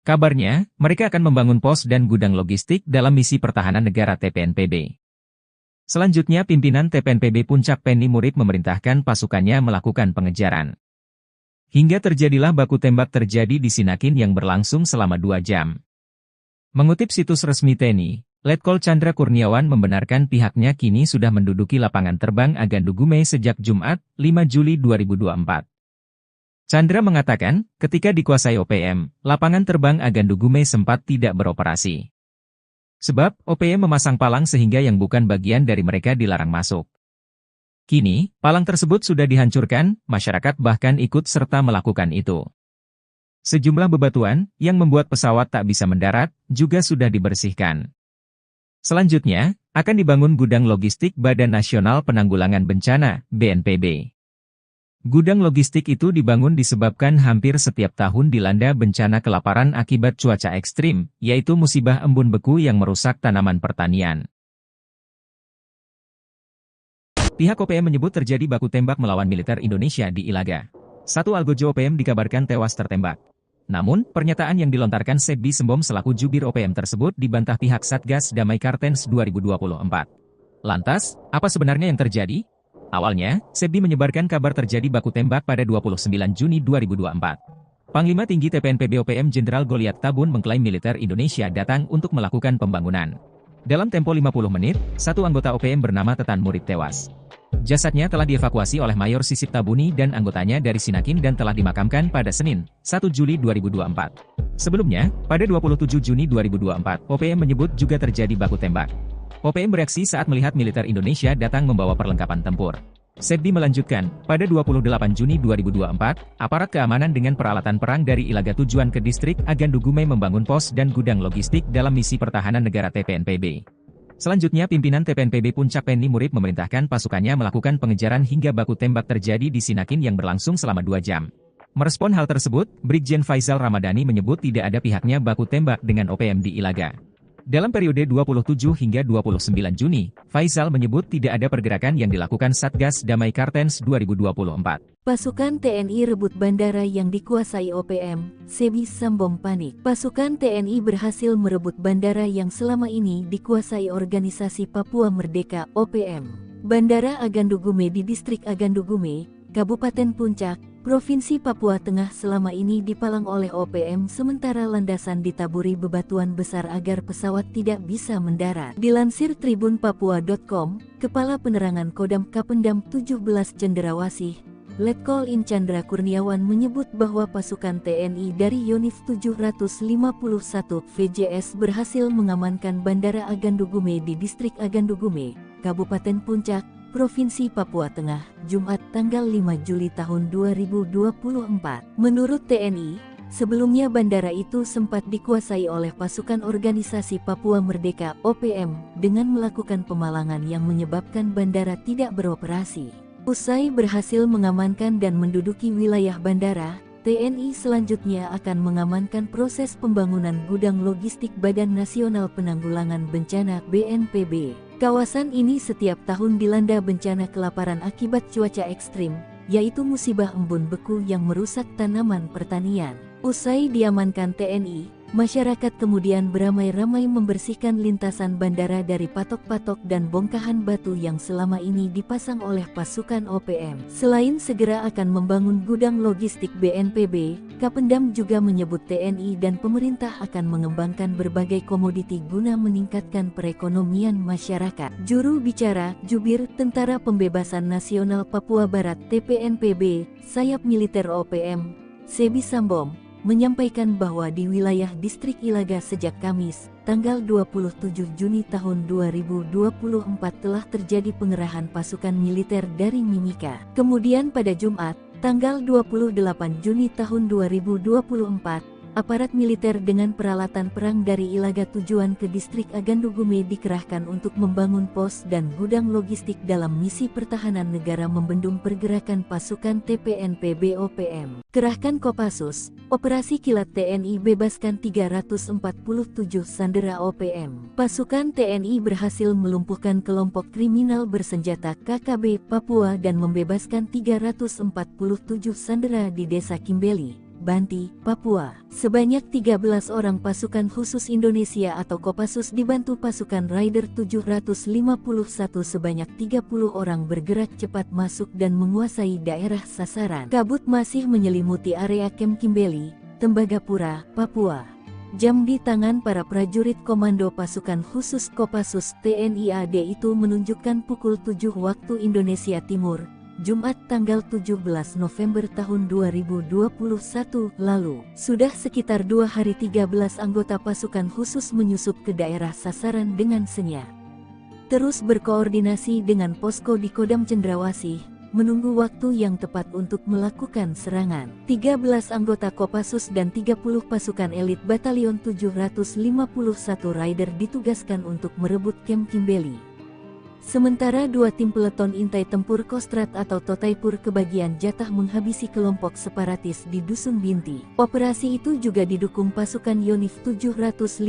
Kabarnya, mereka akan membangun pos dan gudang logistik dalam misi pertahanan negara TPNPB. Selanjutnya pimpinan TPNPB Puncak Penny Murib memerintahkan pasukannya melakukan pengejaran. Hingga terjadilah baku tembak terjadi di Sinakin yang berlangsung selama 2 jam. Mengutip situs resmi TNI, Letkol Chandra Kurniawan membenarkan pihaknya kini sudah menduduki lapangan terbang Agandugume sejak Jumat, 5 Juli 2024. Chandra mengatakan, ketika dikuasai OPM, lapangan terbang Agandugume sempat tidak beroperasi. Sebab, OPM memasang palang sehingga yang bukan bagian dari mereka dilarang masuk. Kini, palang tersebut sudah dihancurkan, masyarakat bahkan ikut serta melakukan itu. Sejumlah bebatuan, yang membuat pesawat tak bisa mendarat, juga sudah dibersihkan. Selanjutnya, akan dibangun gudang logistik Badan Nasional Penanggulangan Bencana, BNPB. Gudang logistik itu dibangun disebabkan hampir setiap tahun dilanda bencana kelaparan akibat cuaca ekstrim, yaitu musibah embun beku yang merusak tanaman pertanian. Pihak OPM menyebut terjadi baku tembak melawan militer Indonesia di Ilaga. Satu algojo OPM dikabarkan tewas tertembak. Namun, pernyataan yang dilontarkan Sebbi Sembom selaku jubir OPM tersebut dibantah pihak Satgas Damai Kartens 2024. Lantas, apa sebenarnya yang terjadi? Awalnya, Sebbi menyebarkan kabar terjadi baku tembak pada 29 Juni 2024. Panglima Tinggi TPNPB OPM Jenderal Goliat Tabun mengklaim militer Indonesia datang untuk melakukan pembangunan. Dalam tempo 50 menit, satu anggota OPM bernama Tetan Murib tewas. Jasadnya telah dievakuasi oleh Mayor Sisip Tabuni dan anggotanya dari Sinakin dan telah dimakamkan pada Senin, 1 Juli 2024. Sebelumnya, pada 27 Juni 2024, OPM menyebut juga terjadi baku tembak. OPM bereaksi saat melihat militer Indonesia datang membawa perlengkapan tempur. Sebbi melanjutkan, pada 28 Juni 2024, aparat keamanan dengan peralatan perang dari Ilaga tujuan ke distrik Agandugume membangun pos dan gudang logistik dalam misi pertahanan negara TPNPB. Selanjutnya pimpinan TPNPB Puncak Penny Murib memerintahkan pasukannya melakukan pengejaran hingga baku tembak terjadi di Sinakin yang berlangsung selama 2 jam. Merespon hal tersebut, Brigjen Faisal Ramadhani menyebut tidak ada pihaknya baku tembak dengan OPM di Ilaga. Dalam periode 27 hingga 29 Juni, Faisal menyebut tidak ada pergerakan yang dilakukan Satgas Damai Kartens 2024. Pasukan TNI rebut bandara yang dikuasai OPM, Sebbi Sembom panik. Pasukan TNI berhasil merebut bandara yang selama ini dikuasai Organisasi Papua Merdeka (OPM). Bandara Agandugume di Distrik Agandugume, Kabupaten Puncak, Provinsi Papua Tengah selama ini dipalang oleh OPM sementara landasan ditaburi bebatuan besar agar pesawat tidak bisa mendarat. Dilansir tribunpapua.com, Kepala Penerangan Kodam Kapendam 17 Cenderawasih, Letkol In Chandra Kurniawan menyebut bahwa pasukan TNI dari Yonif 751 VJS berhasil mengamankan Bandara Agandugume di Distrik Agandugume, Kabupaten Puncak, Provinsi Papua Tengah, Jumat tanggal 5 Juli tahun 2024. Menurut TNI, Sebelumnya bandara itu sempat dikuasai oleh pasukan organisasi Papua Merdeka (OPM) dengan melakukan pemalangan yang menyebabkan bandara tidak beroperasi. Usai berhasil mengamankan dan menduduki wilayah bandara, TNI selanjutnya akan mengamankan proses pembangunan gudang logistik Badan Nasional Penanggulangan Bencana (BNPB). Kawasan ini setiap tahun dilanda bencana kelaparan akibat cuaca ekstrim, yaitu musibah embun beku yang merusak tanaman pertanian. Usai diamankan TNI, masyarakat kemudian beramai-ramai membersihkan lintasan bandara dari patok-patok dan bongkahan batu yang selama ini dipasang oleh pasukan OPM. Selain segera akan membangun gudang logistik BNPB, Kapendam juga menyebut TNI dan pemerintah akan mengembangkan berbagai komoditi guna meningkatkan perekonomian masyarakat. Juru bicara Jubir Tentara Pembebasan Nasional Papua Barat (TPNPB), sayap militer OPM, Sebi Sambom, menyampaikan bahwa di wilayah distrik Ilaga sejak Kamis, tanggal 27 Juni tahun 2024 telah terjadi pengerahan pasukan militer dari Mimika. Kemudian pada Jumat, tanggal 28 Juni tahun 2024, aparat militer dengan peralatan perang dari Ilaga tujuan ke distrik Agandugume dikerahkan untuk membangun pos dan gudang logistik dalam misi pertahanan negara membendung pergerakan pasukan TPNPB OPM. Kerahkan Kopassus, Operasi Kilat TNI bebaskan 347 sandera OPM. Pasukan TNI berhasil melumpuhkan kelompok kriminal bersenjata KKB Papua dan membebaskan 347 sandera di Desa Kimbeli, Banti, Papua. Sebanyak 13 orang pasukan khusus Indonesia atau Kopassus dibantu pasukan Raider 751 sebanyak 30 orang bergerak cepat masuk dan menguasai daerah sasaran. Kabut masih menyelimuti area Kem Kimbeli, Tembagapura, Papua. Jam di tangan para prajurit komando pasukan khusus Kopassus TNI AD itu menunjukkan pukul 7 waktu Indonesia Timur, Jumat tanggal 17 November tahun 2021 lalu. Sudah sekitar 2 hari 13 anggota pasukan khusus menyusup ke daerah sasaran dengan senyap. Terus berkoordinasi dengan posko di Kodam Cendrawasih, menunggu waktu yang tepat untuk melakukan serangan. 13 anggota Kopassus dan 30 pasukan elit Batalion 751 Raider ditugaskan untuk merebut Kem Kimbeli. Sementara 2 tim peleton intai tempur Kostrat atau Totaipur kebagian jatah menghabisi kelompok separatis di Dusun Binti. Operasi itu juga didukung pasukan Yonif 754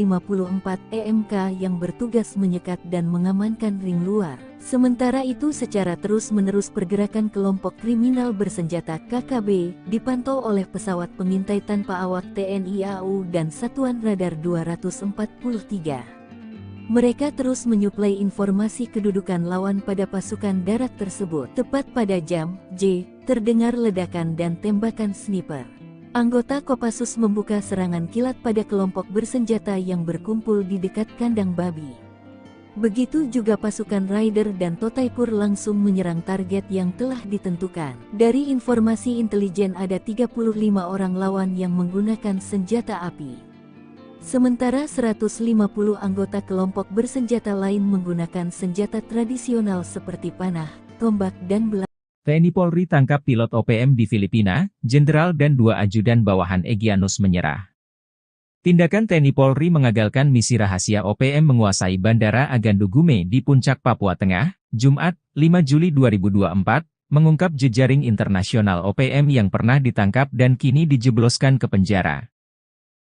EMK yang bertugas menyekat dan mengamankan ring luar. Sementara itu secara terus-menerus pergerakan kelompok kriminal bersenjata KKB dipantau oleh pesawat pengintai tanpa awak TNI AU dan Satuan Radar 243. Mereka terus menyuplai informasi kedudukan lawan pada pasukan darat tersebut. Tepat pada jam J, terdengar ledakan dan tembakan sniper. Anggota Kopassus membuka serangan kilat pada kelompok bersenjata yang berkumpul di dekat kandang babi. Begitu juga pasukan Raider dan Totaipur langsung menyerang target yang telah ditentukan. Dari informasi intelijen ada 35 orang lawan yang menggunakan senjata api. Sementara 150 anggota kelompok bersenjata lain menggunakan senjata tradisional seperti panah, tombak dan belah. TNI Polri tangkap pilot OPM di Filipina, jenderal dan 2 ajudan bawahan Egyanus menyerah. Tindakan TNI Polri mengagalkan misi rahasia OPM menguasai Bandara Agandugume di Puncak Papua Tengah, Jumat, 5 Juli 2024, mengungkap jejaring internasional OPM yang pernah ditangkap dan kini dijebloskan ke penjara.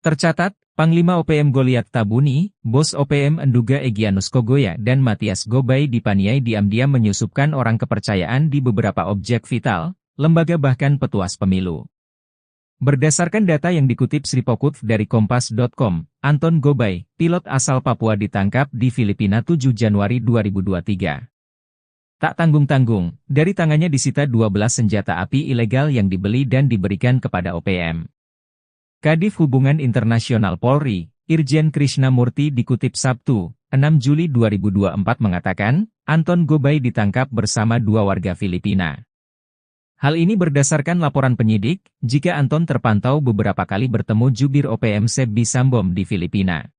Tercatat, Panglima OPM Goliat Tabuni, Bos OPM Enduga Egyanus Kogoya dan Matias Gobay dipaniai diam-diam menyusupkan orang kepercayaan di beberapa objek vital, lembaga bahkan petuas pemilu. Berdasarkan data yang dikutip Sripokut dari Kompas.com, Anton Gobay, pilot asal Papua ditangkap di Filipina 7 Januari 2023. Tak tanggung-tanggung, dari tangannya disita 12 senjata api ilegal yang dibeli dan diberikan kepada OPM. Kadif Hubungan Internasional Polri, Irjen Krishnamurti dikutip Sabtu, 6 Juli 2024 mengatakan, Anton Gobay ditangkap bersama 2 warga Filipina. Hal ini berdasarkan laporan penyidik, jika Anton terpantau beberapa kali bertemu jubir OPM Sebi Sambom di Filipina.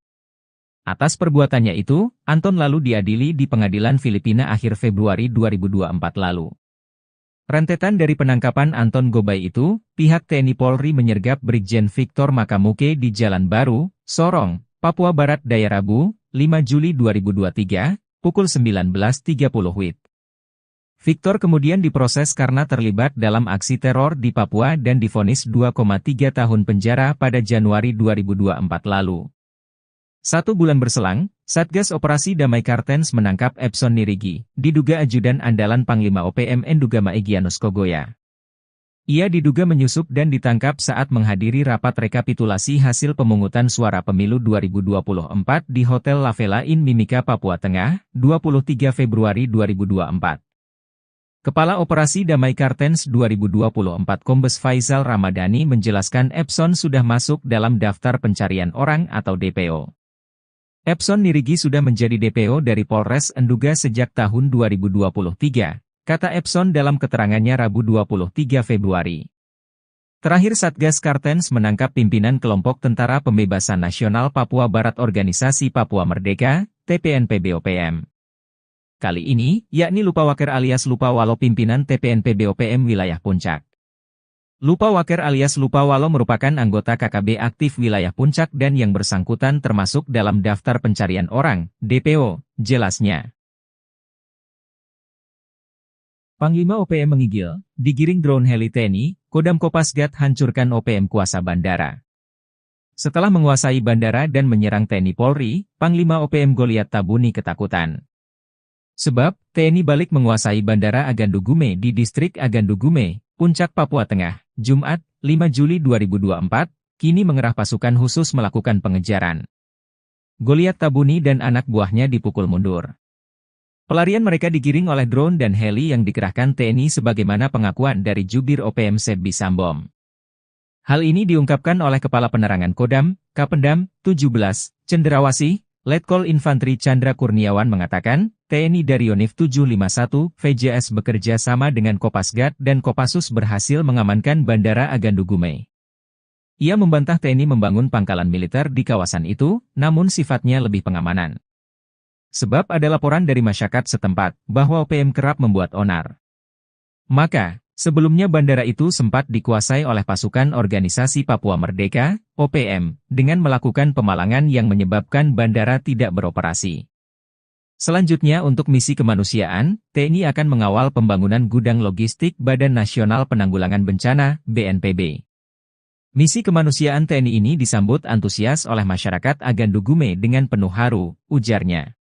Atas perbuatannya itu, Anton lalu diadili di pengadilan Filipina akhir Februari 2024 lalu. Rentetan dari penangkapan Anton Gobay itu, pihak TNI Polri menyergap Brigjen Victor Makamuke di Jalan Baru, Sorong, Papua Barat Daya Rabu, 5 Juli 2023, pukul 19.30 WIB. Victor kemudian diproses karena terlibat dalam aksi teror di Papua dan divonis 2,3 tahun penjara pada Januari 2024 lalu. 1 bulan berselang, Satgas Operasi Damai Kartens menangkap Epson Nirigi, diduga ajudan andalan Panglima OPM Endugama Egyanus Kogoya. Ia diduga menyusup dan ditangkap saat menghadiri rapat rekapitulasi hasil pemungutan suara pemilu 2024 di Hotel La Vela Inn Mimika, Papua Tengah, 23 Februari 2024. Kepala Operasi Damai Kartens 2024 Kombes Faisal Ramadhani menjelaskan Epson sudah masuk dalam daftar pencarian orang atau DPO. Epson Nirigi sudah menjadi DPO dari Polres Enduga sejak tahun 2023, kata Epson dalam keterangannya Rabu 23 Februari. Terakhir Satgas Kartens menangkap pimpinan kelompok Tentara Pembebasan Nasional Papua Barat Organisasi Papua Merdeka, TPNPB-OPM. Kali ini, yakni Lupawaker alias Lupawalo pimpinan TPNPB-OPM wilayah Puncak. Lupawaker alias Lupawalo merupakan anggota KKB aktif wilayah Puncak dan yang bersangkutan termasuk dalam daftar pencarian orang, DPO, jelasnya. Panglima OPM menggigil, digiring drone heli TNI, Kodam Kopasgat hancurkan OPM kuasa bandara. Setelah menguasai bandara dan menyerang TNI Polri, Panglima OPM Goliat Tabuni ketakutan. Sebab, TNI balik menguasai Bandara Agandugume di Distrik Agandugume, Puncak, Papua Tengah, Jumat, 5 Juli 2024, kini mengerah pasukan khusus melakukan pengejaran. Goliat Tabuni dan anak buahnya dipukul mundur. Pelarian mereka digiring oleh drone dan heli yang dikerahkan TNI sebagaimana pengakuan dari Jubir OPM Sebbi Sambom. Hal ini diungkapkan oleh Kepala Penerangan Kodam, Kapendam, 17, Cenderawasih, Letkol Infanteri Chandra Kurniawan mengatakan, TNI dari Yonif 751, VJS bekerja sama dengan Kopasgat dan Kopassus berhasil mengamankan Bandara Agandugume. Ia membantah TNI membangun pangkalan militer di kawasan itu, namun sifatnya lebih pengamanan. Sebab ada laporan dari masyarakat setempat, bahwa OPM kerap membuat onar. Maka, sebelumnya bandara itu sempat dikuasai oleh pasukan Organisasi Papua Merdeka, OPM, dengan melakukan pemalangan yang menyebabkan bandara tidak beroperasi. Selanjutnya untuk misi kemanusiaan, TNI akan mengawal pembangunan gudang logistik Badan Nasional Penanggulangan Bencana, BNPB. Misi kemanusiaan TNI ini disambut antusias oleh masyarakat Agandugume dengan penuh haru, ujarnya.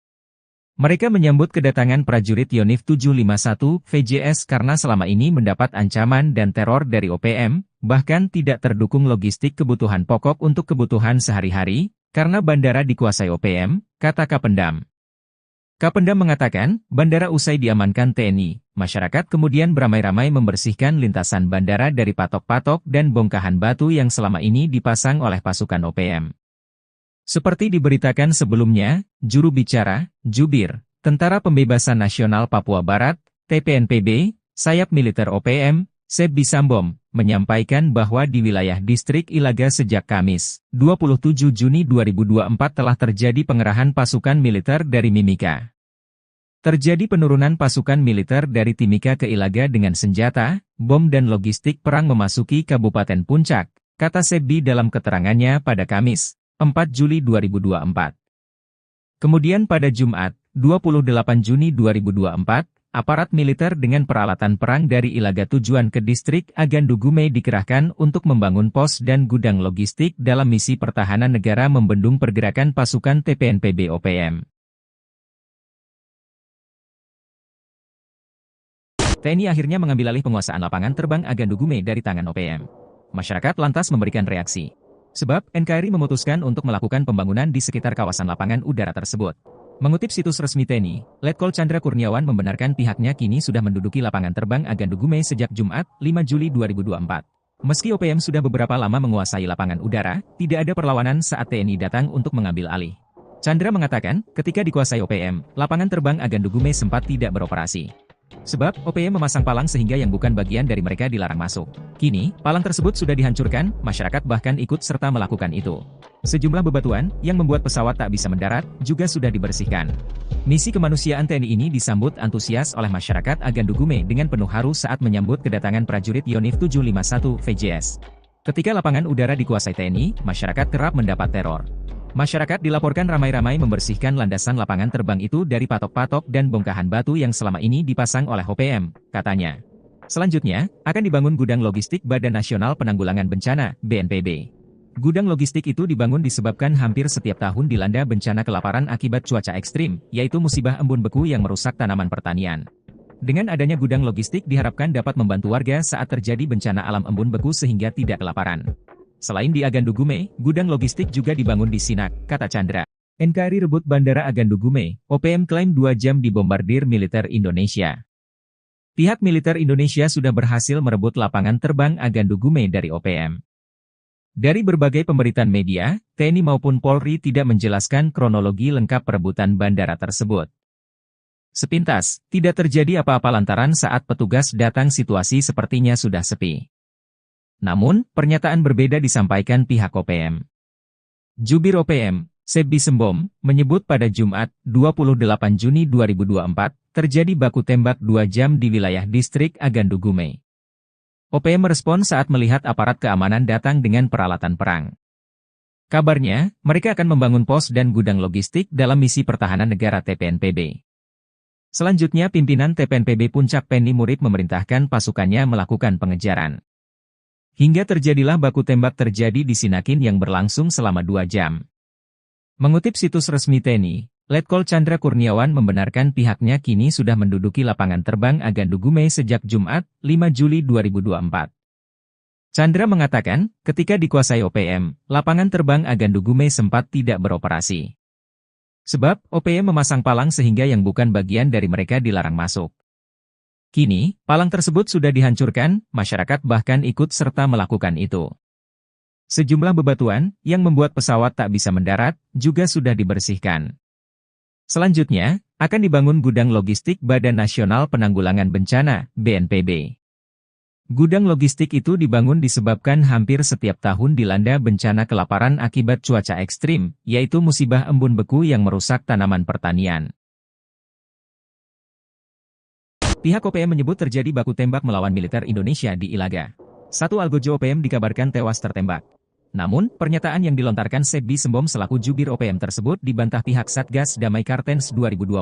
Mereka menyambut kedatangan prajurit Yonif 751 VJS karena selama ini mendapat ancaman dan teror dari OPM, bahkan tidak terdukung logistik kebutuhan pokok untuk kebutuhan sehari-hari, karena bandara dikuasai OPM, kata Kapendam. Kapendam mengatakan, bandara usai diamankan TNI, masyarakat kemudian beramai-ramai membersihkan lintasan bandara dari patok-patok dan bongkahan batu yang selama ini dipasang oleh pasukan OPM. Seperti diberitakan sebelumnya, juru bicara, Jubir, Tentara Pembebasan Nasional Papua Barat, TPNPB, sayap militer OPM, Sebbi Sambom, menyampaikan bahwa di wilayah distrik Ilaga sejak Kamis, 27 Juni 2024 telah terjadi pengerahan pasukan militer dari Mimika. Terjadi penurunan pasukan militer dari Timika ke Ilaga dengan senjata, bom dan logistik perang memasuki Kabupaten Puncak, kata Sebbi dalam keterangannya pada Kamis, 4 Juli 2024. Kemudian pada Jumat, 28 Juni 2024, aparat militer dengan peralatan perang dari Ilaga tujuan ke distrik Agandugume dikerahkan untuk membangun pos dan gudang logistik dalam misi pertahanan negara membendung pergerakan pasukan TPNPB OPM. TNI akhirnya mengambil alih penguasaan lapangan terbang Agandugume dari tangan OPM. Masyarakat lantas memberikan reaksi. Sebab, NKRI memutuskan untuk melakukan pembangunan di sekitar kawasan lapangan udara tersebut. Mengutip situs resmi TNI, Letkol Chandra Kurniawan membenarkan pihaknya kini sudah menduduki lapangan terbang Agandugume sejak Jumat, 5 Juli 2024. Meski OPM sudah beberapa lama menguasai lapangan udara, tidak ada perlawanan saat TNI datang untuk mengambil alih. Chandra mengatakan, ketika dikuasai OPM, lapangan terbang Agandugume sempat tidak beroperasi. Sebab, OPM memasang palang sehingga yang bukan bagian dari mereka dilarang masuk. Kini, palang tersebut sudah dihancurkan, masyarakat bahkan ikut serta melakukan itu. Sejumlah bebatuan, yang membuat pesawat tak bisa mendarat, juga sudah dibersihkan. Misi kemanusiaan TNI ini disambut antusias oleh masyarakat Agandugume dengan penuh haru saat menyambut kedatangan prajurit Yonif 751 VJS. Ketika lapangan udara dikuasai TNI, masyarakat kerap mendapat teror. Masyarakat dilaporkan ramai-ramai membersihkan landasan lapangan terbang itu dari patok-patok dan bongkahan batu yang selama ini dipasang oleh OPM, katanya. Selanjutnya, akan dibangun gudang logistik Badan Nasional Penanggulangan Bencana, BNPB. Gudang logistik itu dibangun disebabkan hampir setiap tahun dilanda bencana kelaparan akibat cuaca ekstrim, yaitu musibah embun beku yang merusak tanaman pertanian. Dengan adanya gudang logistik diharapkan dapat membantu warga saat terjadi bencana alam embun beku sehingga tidak kelaparan. Selain di Agandugume, gudang logistik juga dibangun di Sinak, kata Chandra. NKRI rebut Bandara Agandugume, OPM klaim 2 jam dibombardir militer Indonesia. Pihak militer Indonesia sudah berhasil merebut lapangan terbang Agandugume dari OPM. Dari berbagai pemberitaan media, TNI maupun Polri tidak menjelaskan kronologi lengkap perebutan bandara tersebut. Sepintas, tidak terjadi apa-apa lantaran saat petugas datang situasi sepertinya sudah sepi. Namun, pernyataan berbeda disampaikan pihak OPM. Jubir OPM, Sebbi Sembom, menyebut pada Jumat, 28 Juni 2024, terjadi baku tembak 2 jam di wilayah distrik Agandugume. OPM merespon saat melihat aparat keamanan datang dengan peralatan perang. Kabarnya, mereka akan membangun pos dan gudang logistik dalam misi pertahanan negara TPNPB. Selanjutnya pimpinan TPNPB Puncak Penny Murid memerintahkan pasukannya melakukan pengejaran. Hingga terjadilah baku tembak terjadi di Sinakin yang berlangsung selama 2 jam. Mengutip situs resmi TNI, Letkol Chandra Kurniawan membenarkan pihaknya kini sudah menduduki lapangan terbang Agandugume sejak Jumat, 5 Juli 2024. Chandra mengatakan, ketika dikuasai OPM, lapangan terbang Agandugume sempat tidak beroperasi. Sebab, OPM memasang palang sehingga yang bukan bagian dari mereka dilarang masuk. Kini, palang tersebut sudah dihancurkan, masyarakat bahkan ikut serta melakukan itu. Sejumlah bebatuan, yang membuat pesawat tak bisa mendarat, juga sudah dibersihkan. Selanjutnya, akan dibangun gudang logistik Badan Nasional Penanggulangan Bencana, BNPB. Gudang logistik itu dibangun disebabkan hampir setiap tahun dilanda bencana kelaparan akibat cuaca ekstrim, yaitu musibah embun beku yang merusak tanaman pertanian. Pihak OPM menyebut terjadi baku tembak melawan militer Indonesia di Ilaga. Satu algojo OPM dikabarkan tewas tertembak. Namun, pernyataan yang dilontarkan Sebbi Sembom selaku jubir OPM tersebut dibantah pihak Satgas Damai Kartens 2024.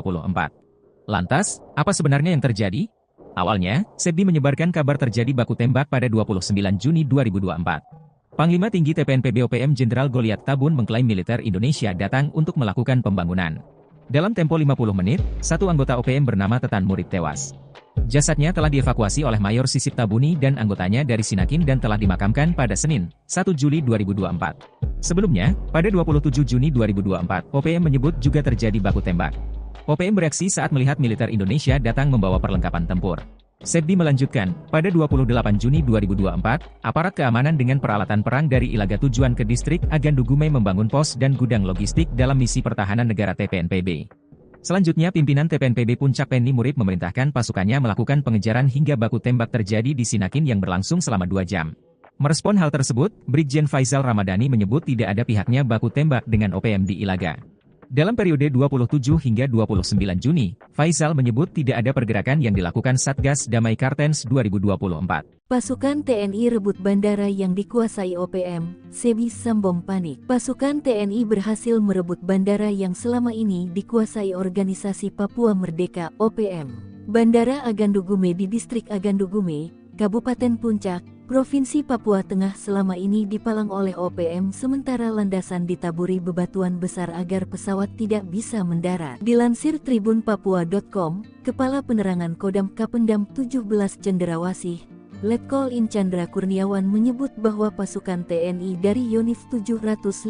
Lantas, apa sebenarnya yang terjadi? Awalnya, Sebbi menyebarkan kabar terjadi baku tembak pada 29 Juni 2024. Panglima Tinggi TPNPB OPM Jenderal Goliat Tabun mengklaim militer Indonesia datang untuk melakukan pembangunan. Dalam tempo 50 menit, satu anggota OPM bernama Tetan Murid tewas. Jasadnya telah dievakuasi oleh Mayor Sisip Tabuni dan anggotanya dari Sinakin dan telah dimakamkan pada Senin, 1 Juli 2024. Sebelumnya, pada 27 Juni 2024, OPM menyebut juga terjadi baku tembak. OPM bereaksi saat melihat militer Indonesia datang membawa perlengkapan tempur. Sebbi melanjutkan, pada 28 Juni 2024, aparat keamanan dengan peralatan perang dari Ilaga tujuan ke distrik Agandugume membangun pos dan gudang logistik dalam misi pertahanan negara TPNPB. Selanjutnya pimpinan TPNPB Puncak Penny Murid memerintahkan pasukannya melakukan pengejaran hingga baku tembak terjadi di Sinakin yang berlangsung selama 2 jam. Merespon hal tersebut, Brigjen Faisal Ramadhani menyebut tidak ada pihaknya baku tembak dengan OPM di Ilaga. Dalam periode 27 hingga 29 Juni, Faisal menyebut tidak ada pergerakan yang dilakukan Satgas Damai Kartens 2024. Pasukan TNI rebut bandara yang dikuasai OPM, Sebbi Sembom panik. Pasukan TNI berhasil merebut bandara yang selama ini dikuasai organisasi Papua Merdeka, OPM. Bandara Agandugume di distrik Agandugume, Kabupaten Puncak, Provinsi Papua Tengah selama ini dipalang oleh OPM sementara landasan ditaburi bebatuan besar agar pesawat tidak bisa mendarat. Dilansir tribunpapua.com, Kepala Penerangan Kodam Kapendam 17 Cenderawasih, Letkol In Chandra Kurniawan menyebut bahwa pasukan TNI dari Yonif 751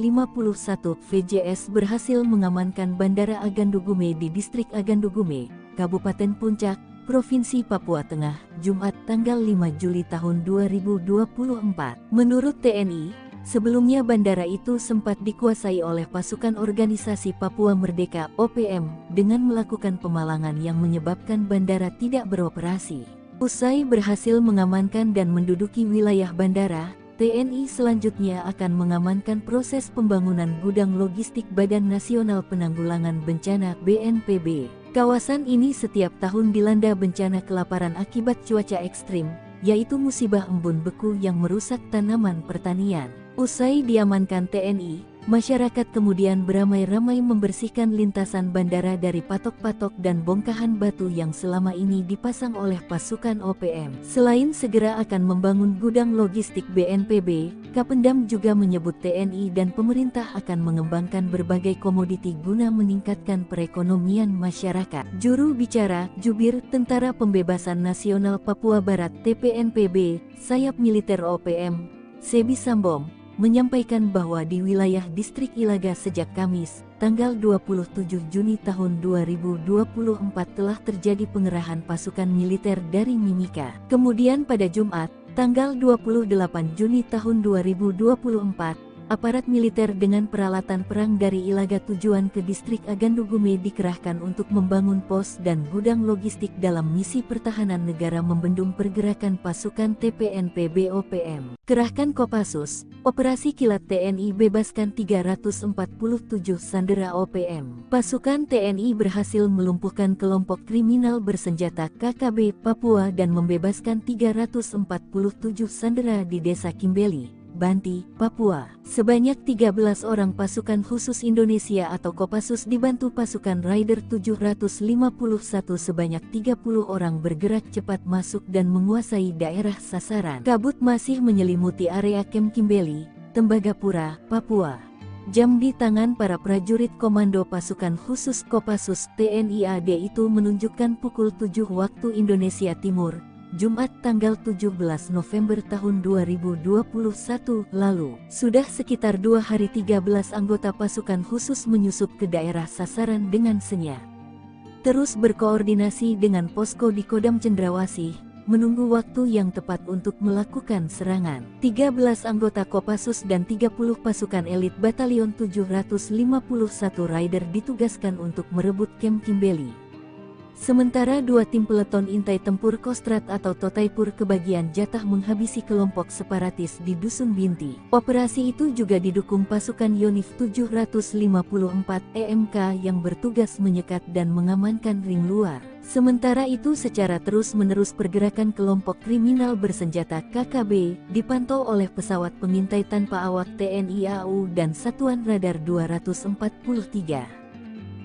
VJS berhasil mengamankan Bandara Agandugume di distrik Agandugume, Kabupaten Puncak, Provinsi Papua Tengah, Jumat tanggal 5 Juli tahun 2024. Menurut TNI, Sebelumnya bandara itu sempat dikuasai oleh pasukan organisasi Papua Merdeka (OPM) dengan melakukan pemalangan yang menyebabkan bandara tidak beroperasi. Usai berhasil mengamankan dan menduduki wilayah bandara, TNI selanjutnya akan mengamankan proses pembangunan gudang logistik Badan Nasional Penanggulangan Bencana (BNPB). Kawasan ini setiap tahun dilanda bencana kelaparan akibat cuaca ekstrim, yaitu musibah embun beku yang merusak tanaman pertanian. Usai diamankan TNI, masyarakat kemudian beramai-ramai membersihkan lintasan bandara dari patok-patok dan bongkahan batu yang selama ini dipasang oleh pasukan OPM. Selain segera akan membangun gudang logistik BNPB, Kapendam juga menyebut TNI dan pemerintah akan mengembangkan berbagai komoditi guna meningkatkan perekonomian masyarakat. Juru bicara Jubir Tentara Pembebasan Nasional Papua Barat (TPNPB), sayap militer OPM, Sebi Sambom, menyampaikan bahwa di wilayah distrik Ilaga sejak Kamis, tanggal 27 Juni tahun 2024 telah terjadi pengerahan pasukan militer dari Mimika. Kemudian pada Jumat, tanggal 28 Juni tahun 2024, aparat militer dengan peralatan perang dari Ilaga tujuan ke distrik Agandugume dikerahkan untuk membangun pos dan gudang logistik dalam misi pertahanan negara membendung pergerakan pasukan TPNPB OPM. Kerahkan Kopassus, Operasi Kilat TNI bebaskan 347 sandera OPM. Pasukan TNI berhasil melumpuhkan kelompok kriminal bersenjata KKB Papua dan membebaskan 347 sandera di Desa Kimbeli, Banti, Papua. Sebanyak 13 orang pasukan khusus Indonesia atau Kopassus dibantu pasukan Raider 751 sebanyak 30 orang bergerak cepat masuk dan menguasai daerah sasaran. Kabut masih menyelimuti area Kem Kimbeli, Tembagapura, Papua. Jam di tangan para prajurit komando pasukan khusus Kopassus TNI AD itu menunjukkan pukul 7 waktu Indonesia Timur, Jumat tanggal 17 November tahun 2021 lalu. Sudah sekitar 2 hari 13 anggota pasukan khusus menyusup ke daerah sasaran dengan senyap. Terus berkoordinasi dengan posko di Kodam Cendrawasih, menunggu waktu yang tepat untuk melakukan serangan. 13 anggota Kopassus dan 30 pasukan elit Batalion 751 Raider ditugaskan untuk merebut Kem Kimbeli. Sementara 2 tim peleton intai tempur Kostrat atau Totaipur kebagian jatah menghabisi kelompok separatis di Dusun Binti. Operasi itu juga didukung pasukan Yonif 754 EMK yang bertugas menyekat dan mengamankan ring luar. Sementara itu secara terus-menerus pergerakan kelompok kriminal bersenjata KKB dipantau oleh pesawat pengintai tanpa awak TNI AU dan Satuan Radar 243.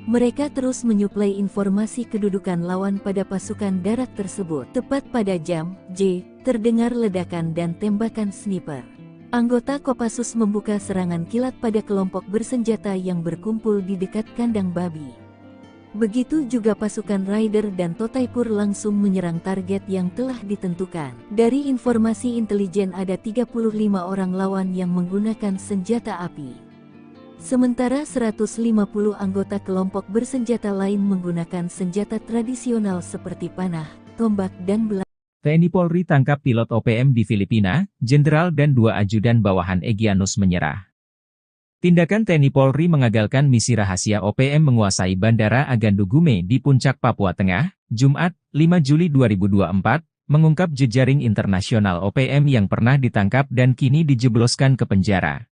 Mereka terus menyuplai informasi kedudukan lawan pada pasukan darat tersebut. Tepat pada jam J, terdengar ledakan dan tembakan sniper. Anggota Kopassus membuka serangan kilat pada kelompok bersenjata yang berkumpul di dekat kandang babi. Begitu juga pasukan Raider dan Totaipur langsung menyerang target yang telah ditentukan. Dari informasi intelijen ada 35 orang lawan yang menggunakan senjata api. Sementara 150 anggota kelompok bersenjata lain menggunakan senjata tradisional seperti panah, tombak dan belang. TNI Polri tangkap pilot OPM di Filipina, Jenderal dan 2 ajudan bawahan Egyanus menyerah. Tindakan TNI Polri mengagalkan misi rahasia OPM menguasai Bandara Agandugume di Puncak Papua Tengah, Jumat, 5 Juli 2024, mengungkap jejaring internasional OPM yang pernah ditangkap dan kini dijebloskan ke penjara.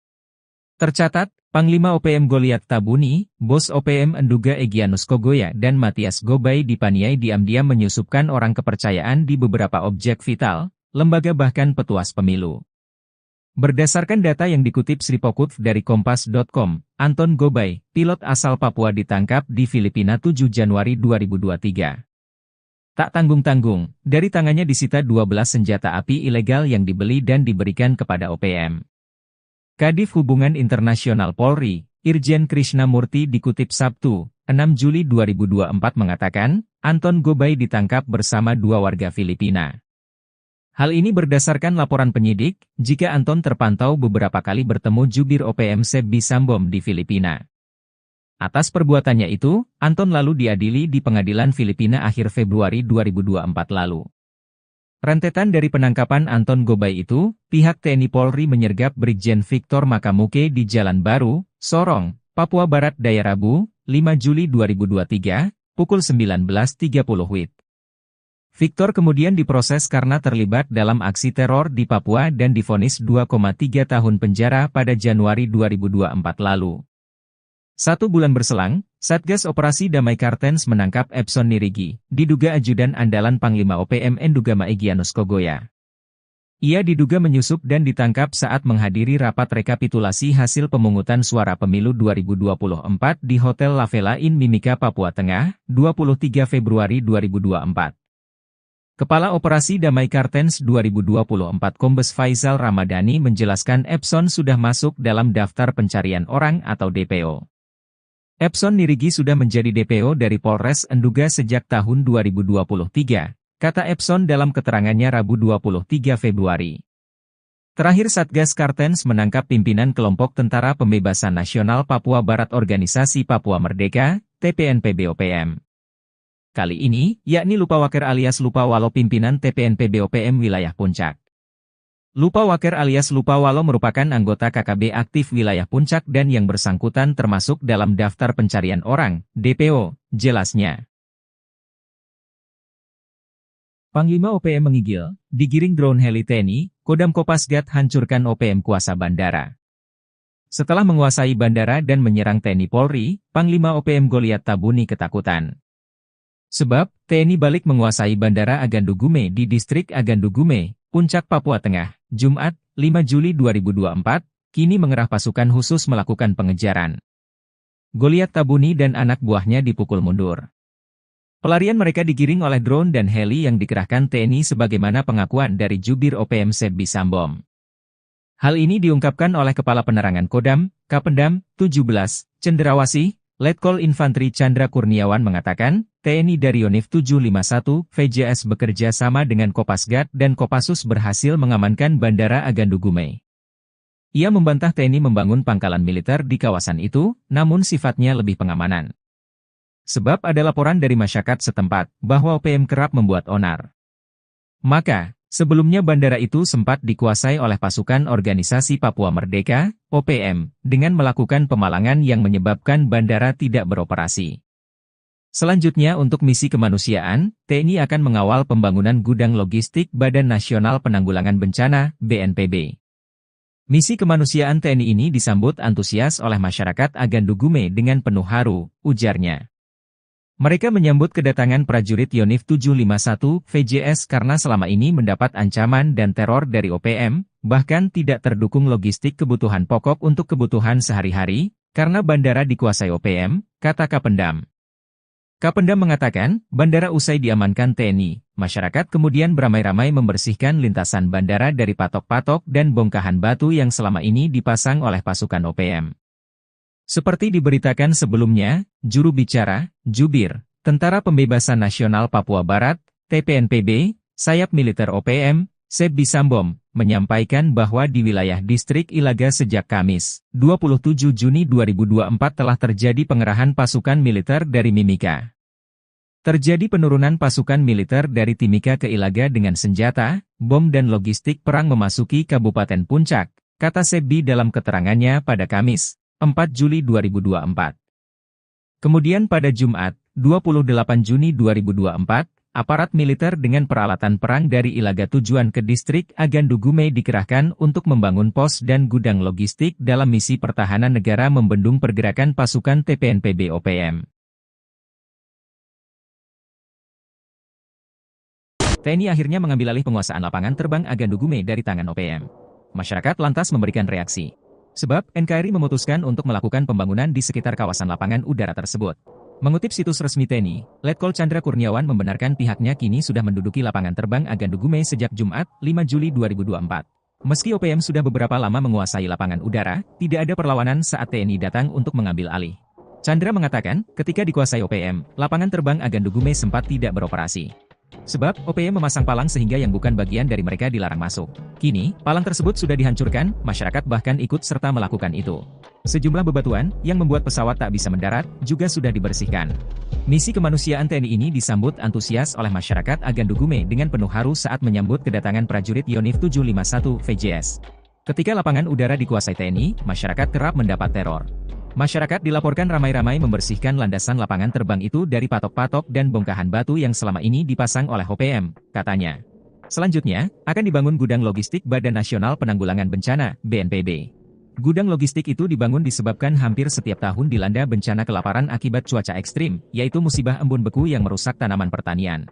Tercatat, Panglima OPM Goliat Tabuni, Bos OPM Enduga Egyanus Kogoya dan Matias Gobay dipaniai diam-diam menyusupkan orang kepercayaan di beberapa objek vital, lembaga bahkan petuas pemilu. Berdasarkan data yang dikutip Sripokut dari Kompas.com, Anton Gobay, pilot asal Papua ditangkap di Filipina 7 Januari 2023. Tak tanggung-tanggung, dari tangannya disita 12 senjata api ilegal yang dibeli dan diberikan kepada OPM. Kadif Hubungan Internasional Polri, Irjen Krishnamurti dikutip Sabtu, 6 Juli 2024 mengatakan, Anton Gobay ditangkap bersama 2 warga Filipina. Hal ini berdasarkan laporan penyidik, jika Anton terpantau beberapa kali bertemu jubir OPM Sebi Sambom di Filipina. Atas perbuatannya itu, Anton lalu diadili di pengadilan Filipina akhir Februari 2024 lalu. Rentetan dari penangkapan Anton Gobay itu, pihak TNI Polri menyergap Brigjen Victor Makamuke di Jalan Baru, Sorong, Papua Barat Daya Rabu, 5 Juli 2023, pukul 19.30 WIB. Victor kemudian diproses karena terlibat dalam aksi teror di Papua dan divonis 2,3 tahun penjara pada Januari 2024 lalu. 1 bulan berselang, Satgas Operasi Damai Kartens menangkap Epson Nirigi, diduga ajudan andalan Panglima OPM Endugama Egyanus Kogoya. Ia diduga menyusup dan ditangkap saat menghadiri rapat rekapitulasi hasil pemungutan suara pemilu 2024 di Hotel La Vela Inn Mimika, Papua Tengah, 23 Februari 2024. Kepala Operasi Damai Kartens 2024 Kombes Faisal Ramadhani menjelaskan Epson sudah masuk dalam daftar pencarian orang atau DPO. Epson Nirigi sudah menjadi DPO dari Polres Enduga sejak tahun 2023, kata Epson dalam keterangannya Rabu 23 Februari. Terakhir Satgas Kartens menangkap pimpinan kelompok Tentara Pembebasan Nasional Papua Barat Organisasi Papua Merdeka, TPNPB-OPM. Kali ini, yakni Lupawaker alias Lupawalo pimpinan TPNPB-OPM wilayah Puncak. Lupawaker alias Lupawalo merupakan anggota KKB aktif wilayah Puncak dan yang bersangkutan termasuk dalam daftar pencarian orang, DPO, jelasnya. Panglima OPM menggigil, digiring drone heli TNI, Kodam Kopasgat hancurkan OPM kuasa bandara. Setelah menguasai bandara dan menyerang TNI Polri, Panglima OPM Goliat Tabuni ketakutan. Sebab, TNI balik menguasai Bandara Agandu Gume di Distrik Agandu Gume, Puncak, Papua Tengah, Jumat, 5 Juli 2024, kini mengerah pasukan khusus melakukan pengejaran. Goliat Tabuni dan anak buahnya dipukul mundur. Pelarian mereka digiring oleh drone dan heli yang dikerahkan TNI sebagaimana pengakuan dari Jubir OPM Sebbi Sambom. Hal ini diungkapkan oleh Kepala Penerangan Kodam, Kapendam, 17, Cenderawasih, Letkol Infantri Chandra Kurniawan mengatakan, TNI dari Yonif 751 VJS bekerja sama dengan Kopasgat dan Kopassus berhasil mengamankan Bandara Agandu Gume. Ia membantah TNI membangun pangkalan militer di kawasan itu, namun sifatnya lebih pengamanan. Sebab ada laporan dari masyarakat setempat bahwa OPM kerap membuat onar. Maka, sebelumnya bandara itu sempat dikuasai oleh pasukan Organisasi Papua Merdeka, OPM, dengan melakukan pemalangan yang menyebabkan bandara tidak beroperasi. Selanjutnya untuk misi kemanusiaan, TNI akan mengawal pembangunan gudang logistik Badan Nasional Penanggulangan Bencana, BNPB. Misi kemanusiaan TNI ini disambut antusias oleh masyarakat Agandu Gume dengan penuh haru, ujarnya. Mereka menyambut kedatangan prajurit Yonif 751 VJS karena selama ini mendapat ancaman dan teror dari OPM, bahkan tidak terdukung logistik kebutuhan pokok untuk kebutuhan sehari-hari, karena bandara dikuasai OPM, kata Kapendam. Kapendam mengatakan, bandara usai diamankan TNI, masyarakat kemudian beramai-ramai membersihkan lintasan bandara dari patok-patok dan bongkahan batu yang selama ini dipasang oleh pasukan OPM. Seperti diberitakan sebelumnya, juru bicara, Jubir, Tentara Pembebasan Nasional Papua Barat, TPNPB, sayap militer OPM, Sebbi Sambom, menyampaikan bahwa di wilayah Distrik Ilaga sejak Kamis, 27 Juni 2024 telah terjadi pengerahan pasukan militer dari Mimika. Terjadi penurunan pasukan militer dari Timika ke Ilaga dengan senjata, bom dan logistik perang memasuki Kabupaten Puncak, kata Sebbi dalam keterangannya pada Kamis, 4 Juli 2024. Kemudian pada Jumat, 28 Juni 2024, aparat militer dengan peralatan perang dari Ilaga tujuan ke Distrik Agandu Gume dikerahkan untuk membangun pos dan gudang logistik dalam misi pertahanan negara membendung pergerakan pasukan TPNPB OPM. TNI akhirnya mengambil alih penguasaan lapangan terbang Agandu Gume dari tangan OPM. Masyarakat lantas memberikan reaksi. Sebab, NKRI memutuskan untuk melakukan pembangunan di sekitar kawasan lapangan udara tersebut. Mengutip situs resmi TNI, Letkol Chandra Kurniawan membenarkan pihaknya kini sudah menduduki lapangan terbang Agandu Gume sejak Jumat, 5 Juli 2024. Meski OPM sudah beberapa lama menguasai lapangan udara, tidak ada perlawanan saat TNI datang untuk mengambil alih. Chandra mengatakan, ketika dikuasai OPM, lapangan terbang Agandu Gume sempat tidak beroperasi. Sebab, OPM memasang palang sehingga yang bukan bagian dari mereka dilarang masuk. Kini, palang tersebut sudah dihancurkan, masyarakat bahkan ikut serta melakukan itu. Sejumlah bebatuan, yang membuat pesawat tak bisa mendarat, juga sudah dibersihkan. Misi kemanusiaan TNI ini disambut antusias oleh masyarakat Agandugume dengan penuh haru saat menyambut kedatangan prajurit Yonif 751 VJS. Ketika lapangan udara dikuasai TNI, masyarakat kerap mendapat teror. Masyarakat dilaporkan ramai-ramai membersihkan landasan lapangan terbang itu dari patok-patok dan bongkahan batu yang selama ini dipasang oleh OPM, katanya. Selanjutnya, akan dibangun gudang logistik Badan Nasional Penanggulangan Bencana, BNPB. Gudang logistik itu dibangun disebabkan hampir setiap tahun dilanda bencana kelaparan akibat cuaca ekstrim, yaitu musibah embun beku yang merusak tanaman pertanian.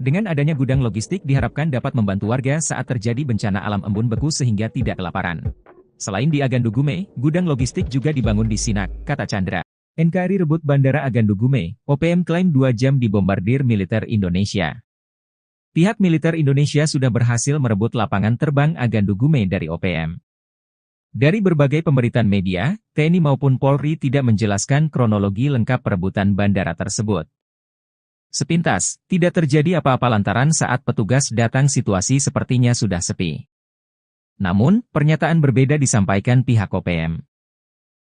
Dengan adanya gudang logistik diharapkan dapat membantu warga saat terjadi bencana alam embun beku sehingga tidak kelaparan. Selain di Agandugume, gudang logistik juga dibangun di Sinak, kata Chandra. NKRI rebut Bandara Agandugume, OPM klaim 2 jam dibombardir militer Indonesia. Pihak militer Indonesia sudah berhasil merebut lapangan terbang Agandugume dari OPM. Dari berbagai pemberitaan media, TNI maupun Polri tidak menjelaskan kronologi lengkap perebutan bandara tersebut. Sepintas, tidak terjadi apa-apa lantaran saat petugas datang situasi sepertinya sudah sepi. Namun, pernyataan berbeda disampaikan pihak OPM.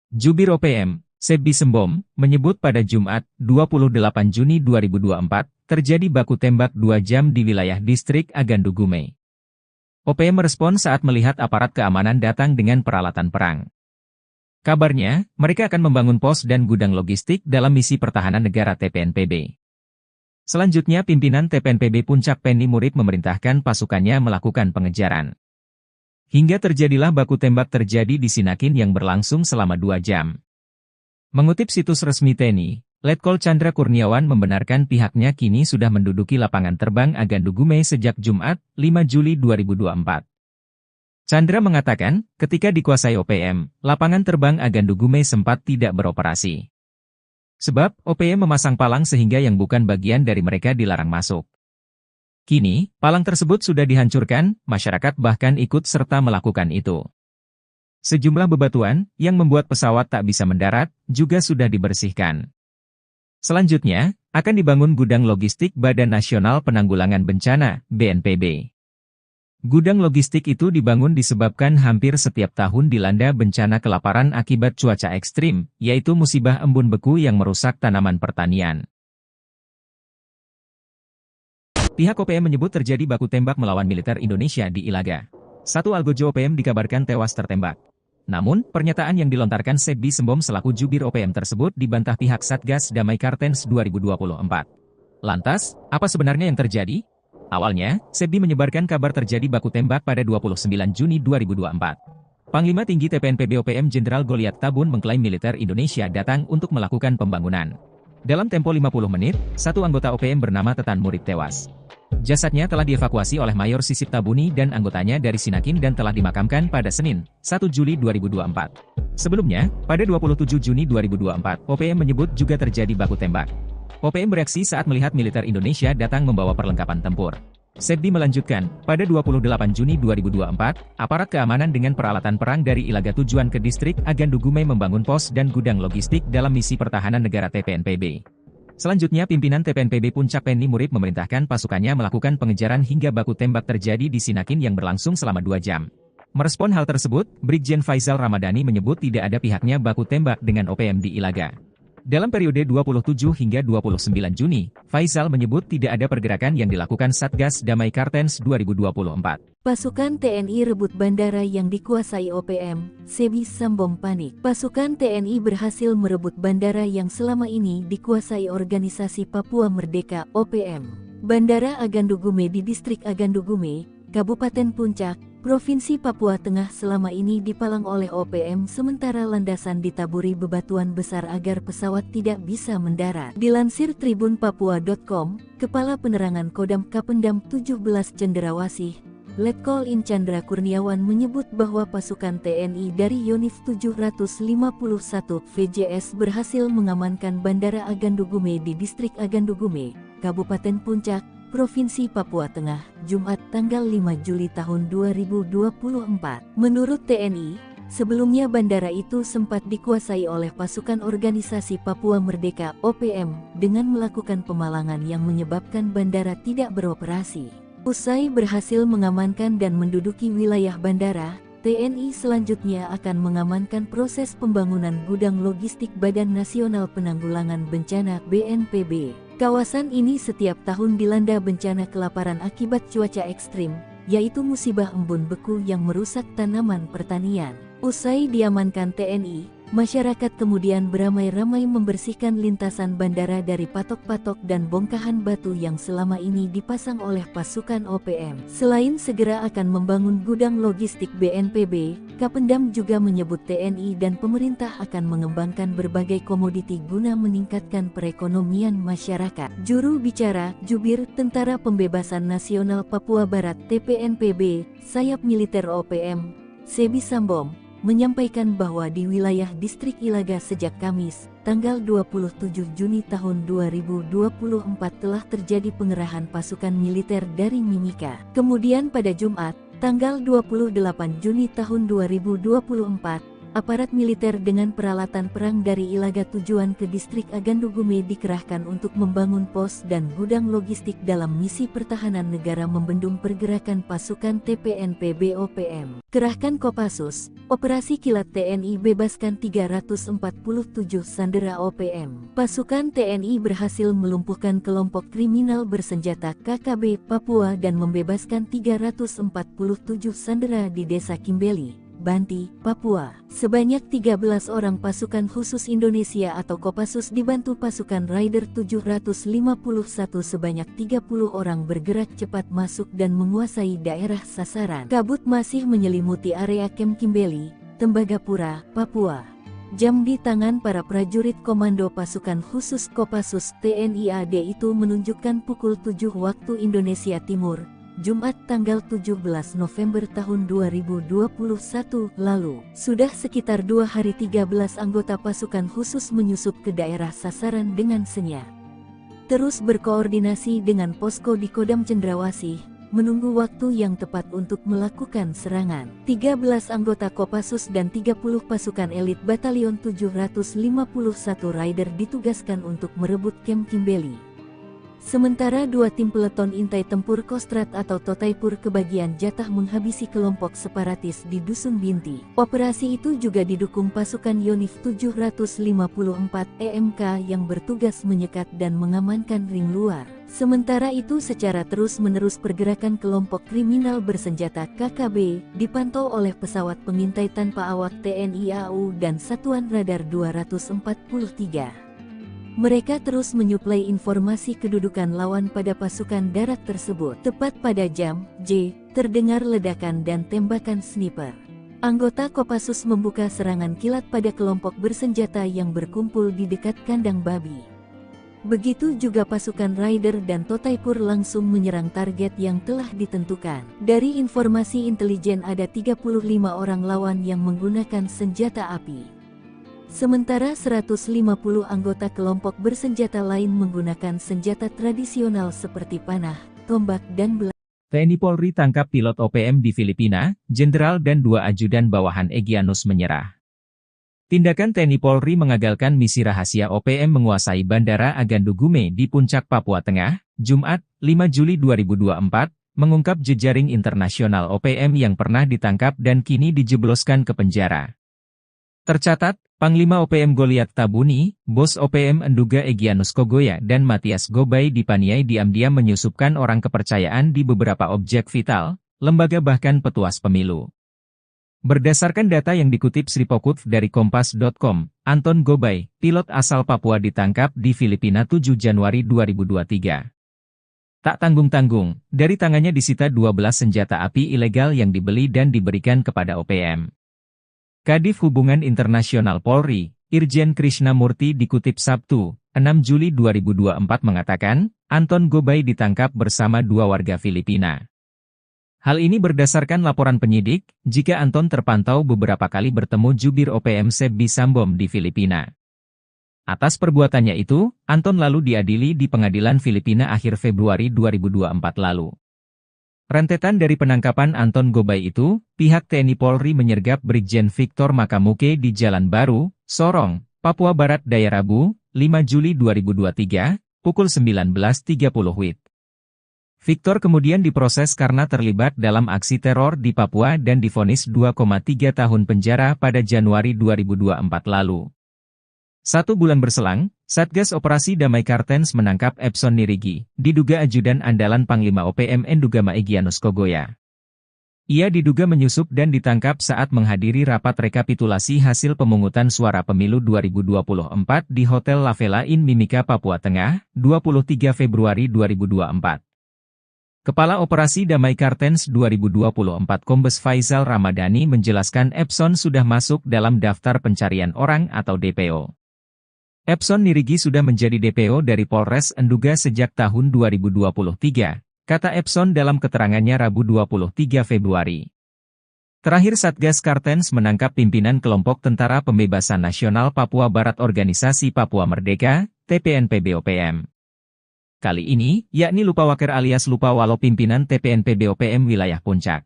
Jubir OPM, Sebbi Sembom, menyebut pada Jumat, 28 Juni 2024, terjadi baku tembak 2 jam di wilayah distrik Agandugume. OPM merespon saat melihat aparat keamanan datang dengan peralatan perang. Kabarnya, mereka akan membangun pos dan gudang logistik dalam misi pertahanan negara TPNPB. Selanjutnya pimpinan TPNPB Puncak Penny Murid memerintahkan pasukannya melakukan pengejaran. Hingga terjadilah baku tembak terjadi di Sinakin yang berlangsung selama 2 jam. Mengutip situs resmi TNI, Letkol Chandra Kurniawan membenarkan pihaknya kini sudah menduduki lapangan terbang Agandugume sejak Jumat, 5 Juli 2024. Chandra mengatakan, ketika dikuasai OPM, lapangan terbang Agandugume sempat tidak beroperasi. Sebab, OPM memasang palang sehingga yang bukan bagian dari mereka dilarang masuk. Kini, palang tersebut sudah dihancurkan, masyarakat bahkan ikut serta melakukan itu. Sejumlah bebatuan, yang membuat pesawat tak bisa mendarat, juga sudah dibersihkan. Selanjutnya, akan dibangun gudang logistik Badan Nasional Penanggulangan Bencana, BNPB. Gudang logistik itu dibangun disebabkan hampir setiap tahun dilanda bencana kelaparan akibat cuaca ekstrim, yaitu musibah embun beku yang merusak tanaman pertanian. Pihak OPM menyebut terjadi baku tembak melawan militer Indonesia di Ilaga. Satu algojo OPM dikabarkan tewas tertembak. Namun, pernyataan yang dilontarkan Sebbi Sembom selaku jubir OPM tersebut dibantah pihak Satgas Damai Kartens 2024. Lantas, apa sebenarnya yang terjadi? Awalnya, Sebbi menyebarkan kabar terjadi baku tembak pada 29 Juni 2024. Panglima Tinggi TPNPB OPM Jenderal Goliat Tabun mengklaim militer Indonesia datang untuk melakukan pembangunan. Dalam tempo 50 menit, satu anggota OPM bernama Tetan Murid tewas. Jasadnya telah dievakuasi oleh Mayor Sisip Tabuni dan anggotanya dari Sinakin dan telah dimakamkan pada Senin, 1 Juli 2024. Sebelumnya, pada 27 Juni 2024, OPM menyebut juga terjadi baku tembak. OPM bereaksi saat melihat militer Indonesia datang membawa perlengkapan tempur. Sebbi melanjutkan, pada 28 Juni 2024, aparat keamanan dengan peralatan perang dari Ilaga tujuan ke distrik Agandugume membangun pos dan gudang logistik dalam misi pertahanan negara TPNPB. Selanjutnya pimpinan TPNPB Puncak Penny Murid memerintahkan pasukannya melakukan pengejaran hingga baku tembak terjadi di Sinakin yang berlangsung selama 2 jam. Merespon hal tersebut, Brigjen Faisal Ramadhani menyebut tidak ada pihaknya baku tembak dengan OPM di Ilaga. Dalam periode 27 hingga 29 Juni, Faisal menyebut tidak ada pergerakan yang dilakukan Satgas Damai Kartens 2024. Pasukan TNI rebut bandara yang dikuasai OPM, Sebbi Sembom panik. Pasukan TNI berhasil merebut bandara yang selama ini dikuasai Organisasi Papua Merdeka (OPM). Bandara Agandugume di Distrik Agandugume, Kabupaten Puncak, Provinsi Papua Tengah selama ini dipalang oleh OPM sementara landasan ditaburi bebatuan besar agar pesawat tidak bisa mendarat. Dilansir tribunpapua.com, Kepala Penerangan Kodam Kapendam 17 Cenderawasih, Letkol In Chandra Kurniawan menyebut bahwa pasukan TNI dari Yonif 751 VJS berhasil mengamankan Bandara Agandugume di Distrik Agandugume, Kabupaten Puncak, Provinsi Papua Tengah, Jumat tanggal 5 Juli tahun 2024. Menurut TNI, Sebelumnya bandara itu sempat dikuasai oleh pasukan organisasi Papua Merdeka (OPM) dengan melakukan pemalangan yang menyebabkan bandara tidak beroperasi. Usai berhasil mengamankan dan menduduki wilayah bandara, TNI selanjutnya akan mengamankan proses pembangunan gudang logistik Badan Nasional Penanggulangan Bencana (BNPB). Kawasan ini setiap tahun dilanda bencana kelaparan akibat cuaca ekstrim, yaitu musibah embun beku yang merusak tanaman pertanian. Usai diamankan TNI, masyarakat kemudian beramai-ramai membersihkan lintasan bandara dari patok-patok dan bongkahan batu yang selama ini dipasang oleh pasukan OPM. Selain segera akan membangun gudang logistik BNPB, Kapendam juga menyebut TNI dan pemerintah akan mengembangkan berbagai komoditi guna meningkatkan perekonomian masyarakat. Juru bicara Jubir Tentara Pembebasan Nasional Papua Barat (TPNPB), sayap militer OPM, Sebi Sambom, menyampaikan bahwa di wilayah distrik Ilaga sejak Kamis, tanggal 27 Juni tahun 2024 telah terjadi pengerahan pasukan militer dari Mimika. Kemudian pada Jumat, tanggal 28 Juni tahun 2024, aparat militer dengan peralatan perang dari Ilaga tujuan ke distrik Agandugume dikerahkan untuk membangun pos dan gudang logistik dalam misi pertahanan negara membendung pergerakan pasukan TPNPB OPM. Kerahkan Kopassus, Operasi Kilat TNI bebaskan 347 sandera OPM. Pasukan TNI berhasil melumpuhkan kelompok kriminal bersenjata KKB Papua dan membebaskan 347 sandera di Desa Kimbeli, Banti, Papua. Sebanyak 13 orang pasukan khusus Indonesia atau Kopassus dibantu pasukan Raider 751 sebanyak 30 orang bergerak cepat masuk dan menguasai daerah sasaran. Kabut masih menyelimuti area Kem Kimbeli, Tembagapura, Papua. Jam di tangan para prajurit komando pasukan khusus Kopassus TNI AD itu menunjukkan pukul 7 waktu Indonesia Timur, Jumat tanggal 17 November tahun 2021 lalu. Sudah sekitar 2 hari 13 anggota pasukan khusus menyusup ke daerah sasaran dengan senyap. Terus berkoordinasi dengan posko di Kodam Cendrawasih, menunggu waktu yang tepat untuk melakukan serangan. 13 anggota Kopassus dan 30 pasukan elit Batalion 751 Raider ditugaskan untuk merebut Kem Kimbeli. Sementara 2 tim peleton intai tempur Kostrat atau Totaipur kebagian jatah menghabisi kelompok separatis di Dusun Binti. Operasi itu juga didukung pasukan Yonif 754 EMK yang bertugas menyekat dan mengamankan ring luar. Sementara itu secara terus-menerus pergerakan kelompok kriminal bersenjata KKB dipantau oleh pesawat pengintai tanpa awak TNI AU dan Satuan Radar 243. Mereka terus menyuplai informasi kedudukan lawan pada pasukan darat tersebut. Tepat pada jam J, terdengar ledakan dan tembakan sniper. Anggota Kopassus membuka serangan kilat pada kelompok bersenjata yang berkumpul di dekat kandang babi. Begitu juga pasukan Raider dan Totaipur langsung menyerang target yang telah ditentukan. Dari informasi intelijen ada 35 orang lawan yang menggunakan senjata api. Sementara 150 anggota kelompok bersenjata lain menggunakan senjata tradisional seperti panah, tombak dan belah. TNI Polri tangkap pilot OPM di Filipina, jenderal dan 2 ajudan bawahan Egyanus menyerah. Tindakan TNI Polri mengagalkan misi rahasia OPM menguasai Bandara Agandugume di Puncak Papua Tengah, Jumat, 5 Juli 2024, mengungkap jejaring internasional OPM yang pernah ditangkap dan kini dijebloskan ke penjara. Tercatat, Panglima OPM Goliat Tabuni, Bos OPM Enduga Egyanus Kogoya dan Matias Gobay dipaniai diam-diam menyusupkan orang kepercayaan di beberapa objek vital, lembaga bahkan petuas pemilu. Berdasarkan data yang dikutip Sripokut dari Kompas.com, Anton Gobay, pilot asal Papua ditangkap di Filipina 7 Januari 2023. Tak tanggung-tanggung, dari tangannya disita 12 senjata api ilegal yang dibeli dan diberikan kepada OPM. Kadif Hubungan Internasional Polri, Irjen Krishnamurti dikutip Sabtu, 6 Juli 2024 mengatakan, Anton Gobay ditangkap bersama 2 warga Filipina. Hal ini berdasarkan laporan penyidik, jika Anton terpantau beberapa kali bertemu jubir OPM Sebi Sambom di Filipina. Atas perbuatannya itu, Anton lalu diadili di pengadilan Filipina akhir Februari 2024 lalu. Rentetan dari penangkapan Anton Gobay itu, pihak TNI Polri menyergap Brigjen Victor Makamuke di Jalan Baru, Sorong, Papua Barat Daya Rabu, 5 Juli 2023, pukul 19.30 WIB. Victor kemudian diproses karena terlibat dalam aksi teror di Papua dan divonis 2,3 tahun penjara pada Januari 2024 lalu. 1 bulan berselang, Satgas Operasi Damai Kartens menangkap Epson Nirigi, diduga ajudan andalan Panglima OPM Endugama Egyanus Kogoya. Ia diduga menyusup dan ditangkap saat menghadiri rapat rekapitulasi hasil pemungutan suara pemilu 2024 di Hotel La Vela Inn Mimika, Papua Tengah, 23 Februari 2024. Kepala Operasi Damai Kartens 2024 Kombes Faisal Ramadhani menjelaskan Epson sudah masuk dalam daftar pencarian orang atau DPO. Epson Nirigi sudah menjadi DPO dari Polres Enduga sejak tahun 2023, kata Epson dalam keterangannya Rabu 23 Februari. Terakhir Satgas Kartens menangkap pimpinan kelompok Tentara Pembebasan Nasional Papua Barat Organisasi Papua Merdeka, TPNPB-OPM. Kali ini, yakni Lupawaker alias Lupawalo pimpinan TPNPB-OPM wilayah Puncak.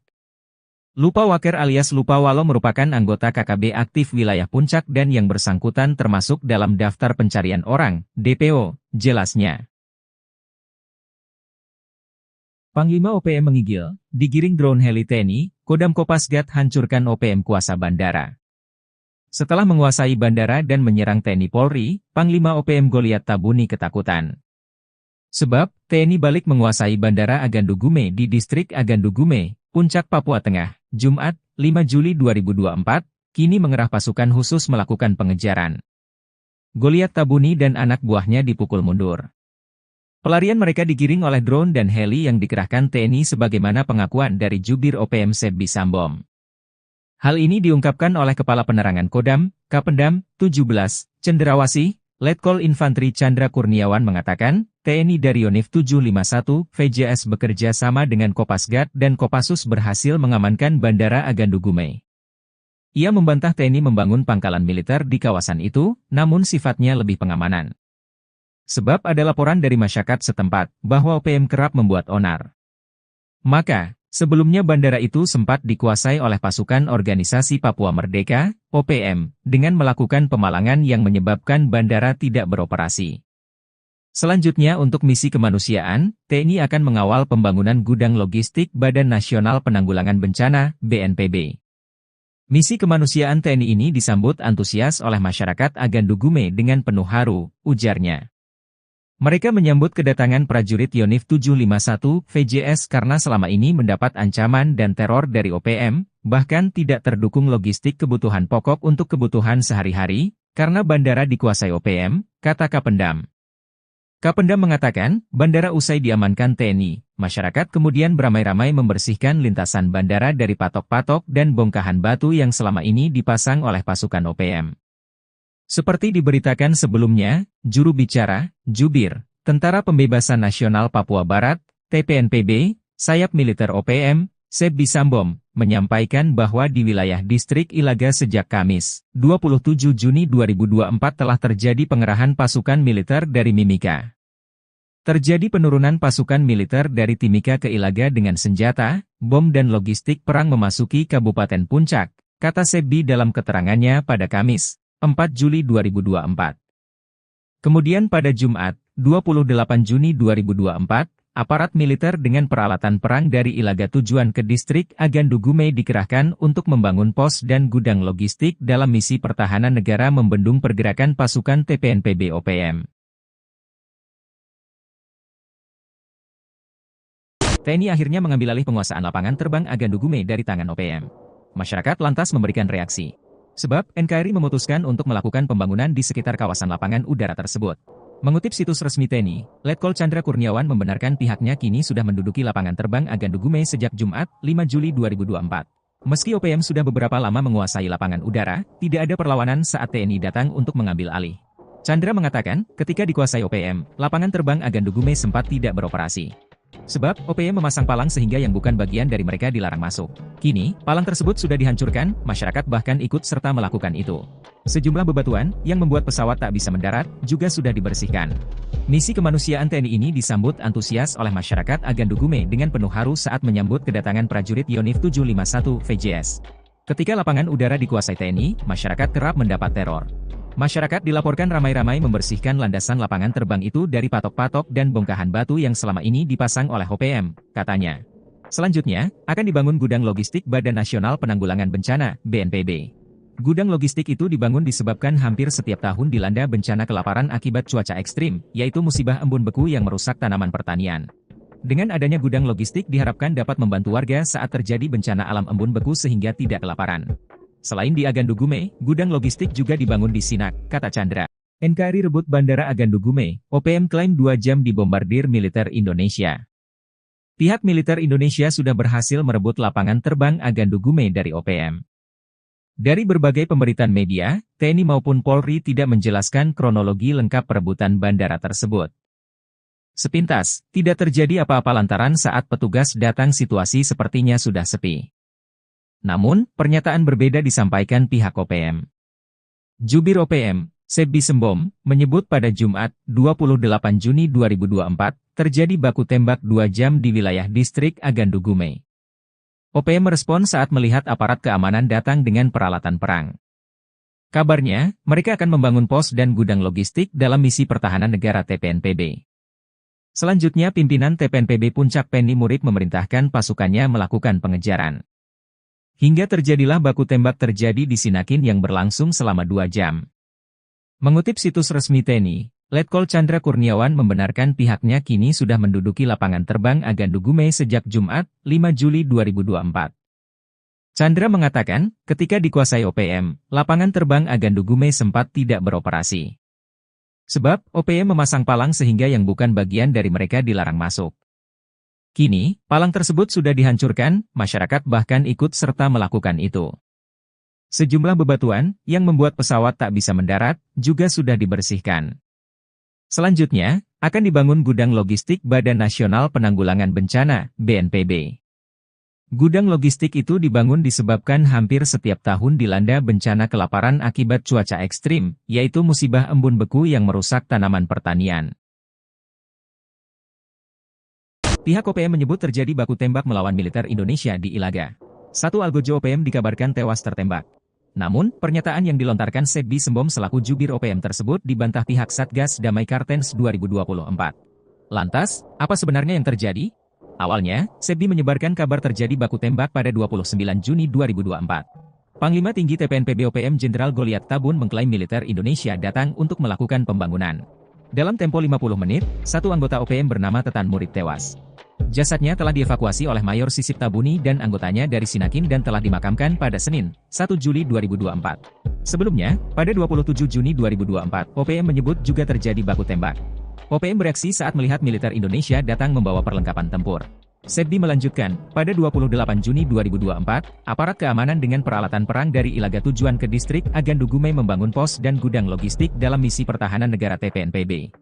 Lupawaker alias Lupawalo merupakan anggota KKB aktif wilayah Puncak dan yang bersangkutan termasuk dalam daftar pencarian orang, DPO, jelasnya. Panglima OPM menggigil, digiring drone heli TNI, Kodam Kopasgat hancurkan OPM kuasa bandara. Setelah menguasai bandara dan menyerang TNI Polri, Panglima OPM Goliat Tabuni ketakutan. Sebab, TNI balik menguasai Bandara Agandugume di Distrik Agandugume, Puncak, Papua Tengah, Jumat, 5 Juli 2024, kini mengerah pasukan khusus melakukan pengejaran. Goliat Tabuni dan anak buahnya dipukul mundur. Pelarian mereka digiring oleh drone dan heli yang dikerahkan TNI sebagaimana pengakuan dari Jubir OPM Sebbi Sambom. Hal ini diungkapkan oleh Kepala Penerangan Kodam, Kapendam, 17, Cenderawasih, Letkol Infantri Chandra Kurniawan mengatakan, TNI dari Yonif 751, VJS bekerja sama dengan Kopasgat dan Kopassus berhasil mengamankan Bandara Agandugume. Ia membantah TNI membangun pangkalan militer di kawasan itu, namun sifatnya lebih pengamanan. Sebab ada laporan dari masyarakat setempat, bahwa OPM kerap membuat onar. Maka, sebelumnya bandara itu sempat dikuasai oleh pasukan Organisasi Papua Merdeka, OPM, dengan melakukan pemalangan yang menyebabkan bandara tidak beroperasi. Selanjutnya untuk misi kemanusiaan, TNI akan mengawal pembangunan gudang logistik Badan Nasional Penanggulangan Bencana, BNPB. Misi kemanusiaan TNI ini disambut antusias oleh masyarakat Agandugume dengan penuh haru, ujarnya. Mereka menyambut kedatangan prajurit Yonif 751 VJS karena selama ini mendapat ancaman dan teror dari OPM, bahkan tidak terdukung logistik kebutuhan pokok untuk kebutuhan sehari-hari, karena bandara dikuasai OPM, kata Kapendam. Kapendam mengatakan, bandara usai diamankan TNI, masyarakat kemudian beramai-ramai membersihkan lintasan bandara dari patok-patok dan bongkahan batu yang selama ini dipasang oleh pasukan OPM. Seperti diberitakan sebelumnya, juru bicara, Jubir, Tentara Pembebasan Nasional Papua Barat, TPNPB, sayap militer OPM, Sebbi Sambom, menyampaikan bahwa di wilayah distrik Ilaga sejak Kamis, 27 Juni 2024 telah terjadi pengerahan pasukan militer dari Mimika. Terjadi penurunan pasukan militer dari Timika ke Ilaga dengan senjata, bom dan logistik perang memasuki Kabupaten Puncak, kata Sebbi dalam keterangannya pada Kamis, 4 Juli 2024. Kemudian pada Jumat, 28 Juni 2024, aparat militer dengan peralatan perang dari Ilaga tujuan ke distrik Agandugume dikerahkan untuk membangun pos dan gudang logistik dalam misi pertahanan negara membendung pergerakan pasukan TPNPB OPM. TNI akhirnya mengambil alih penguasaan lapangan terbang Agandugume dari tangan OPM. Masyarakat lantas memberikan reaksi. Sebab, NKRI memutuskan untuk melakukan pembangunan di sekitar kawasan lapangan udara tersebut. Mengutip situs resmi TNI, Letkol Chandra Kurniawan membenarkan pihaknya kini sudah menduduki lapangan terbang Agandugume sejak Jumat, 5 Juli 2024. Meski OPM sudah beberapa lama menguasai lapangan udara, tidak ada perlawanan saat TNI datang untuk mengambil alih. Chandra mengatakan, ketika dikuasai OPM, lapangan terbang Agandugume sempat tidak beroperasi. Sebab, OPM memasang palang sehingga yang bukan bagian dari mereka dilarang masuk. Kini, palang tersebut sudah dihancurkan, masyarakat bahkan ikut serta melakukan itu. Sejumlah bebatuan, yang membuat pesawat tak bisa mendarat, juga sudah dibersihkan. Misi kemanusiaan TNI ini disambut antusias oleh masyarakat Agandugume dengan penuh haru saat menyambut kedatangan prajurit Yonif 751 VJS. Ketika lapangan udara dikuasai TNI, masyarakat kerap mendapat teror. Masyarakat dilaporkan ramai-ramai membersihkan landasan lapangan terbang itu dari patok-patok dan bongkahan batu yang selama ini dipasang oleh OPM, katanya. Selanjutnya, akan dibangun gudang logistik Badan Nasional Penanggulangan Bencana, BNPB. Gudang logistik itu dibangun disebabkan hampir setiap tahun dilanda bencana kelaparan akibat cuaca ekstrim, yaitu musibah embun beku yang merusak tanaman pertanian. Dengan adanya gudang logistik diharapkan dapat membantu warga saat terjadi bencana alam embun beku sehingga tidak kelaparan. Selain di Agandugume, gudang logistik juga dibangun di Sinak, kata Chandra. NKRI rebut Bandara Agandugume, OPM klaim 2 jam dibombardir militer Indonesia. Pihak militer Indonesia sudah berhasil merebut lapangan terbang Agandugume dari OPM. Dari berbagai pemberitaan media, TNI maupun Polri tidak menjelaskan kronologi lengkap perebutan bandara tersebut. Sepintas, tidak terjadi apa-apa lantaran saat petugas datang situasi sepertinya sudah sepi. Namun, pernyataan berbeda disampaikan pihak OPM. Jubir OPM, Sebbi Sembom, menyebut pada Jumat, 28 Juni 2024, terjadi baku tembak 2 jam di wilayah distrik Agandugume. OPM merespon saat melihat aparat keamanan datang dengan peralatan perang. Kabarnya, mereka akan membangun pos dan gudang logistik dalam misi pertahanan negara TPNPB. Selanjutnya pimpinan TPNPB Puncak Penny Murik memerintahkan pasukannya melakukan pengejaran. Hingga terjadilah baku tembak terjadi di Sinakin yang berlangsung selama 2 jam. Mengutip situs resmi TNI, Letkol Chandra Kurniawan membenarkan pihaknya kini sudah menduduki lapangan terbang Agandugume sejak Jumat, 5 Juli 2024. Chandra mengatakan, ketika dikuasai OPM, lapangan terbang Agandugume sempat tidak beroperasi. Sebab, OPM memasang palang sehingga yang bukan bagian dari mereka dilarang masuk. Kini, palang tersebut sudah dihancurkan, masyarakat bahkan ikut serta melakukan itu. Sejumlah bebatuan, yang membuat pesawat tak bisa mendarat, juga sudah dibersihkan. Selanjutnya, akan dibangun gudang logistik Badan Nasional Penanggulangan Bencana, BNPB. Gudang logistik itu dibangun disebabkan hampir setiap tahun dilanda bencana kelaparan akibat cuaca ekstrim, yaitu musibah embun beku yang merusak tanaman pertanian. Pihak OPM menyebut terjadi baku tembak melawan militer Indonesia di Ilaga. Satu algojo OPM dikabarkan tewas tertembak. Namun, pernyataan yang dilontarkan Sebbi Sembom selaku jubir OPM tersebut dibantah pihak Satgas Damai Kartens 2024. Lantas, apa sebenarnya yang terjadi? Awalnya, Sebbi menyebarkan kabar terjadi baku tembak pada 29 Juni 2024. Panglima Tinggi TPNPB OPM Jenderal Goliat Tabun mengklaim militer Indonesia datang untuk melakukan pembangunan. Dalam tempo 50 menit, satu anggota OPM bernama Tetan Murid tewas. Jasadnya telah dievakuasi oleh Mayor Sisip Tabuni dan anggotanya dari Sinakin dan telah dimakamkan pada Senin, 1 Juli 2024. Sebelumnya, pada 27 Juni 2024, OPM menyebut juga terjadi baku tembak. OPM bereaksi saat melihat militer Indonesia datang membawa perlengkapan tempur. Sebbi melanjutkan, pada 28 Juni 2024, aparat keamanan dengan peralatan perang dari Ilaga tujuan ke distrik Agandugume membangun pos dan gudang logistik dalam misi pertahanan negara TPNPB.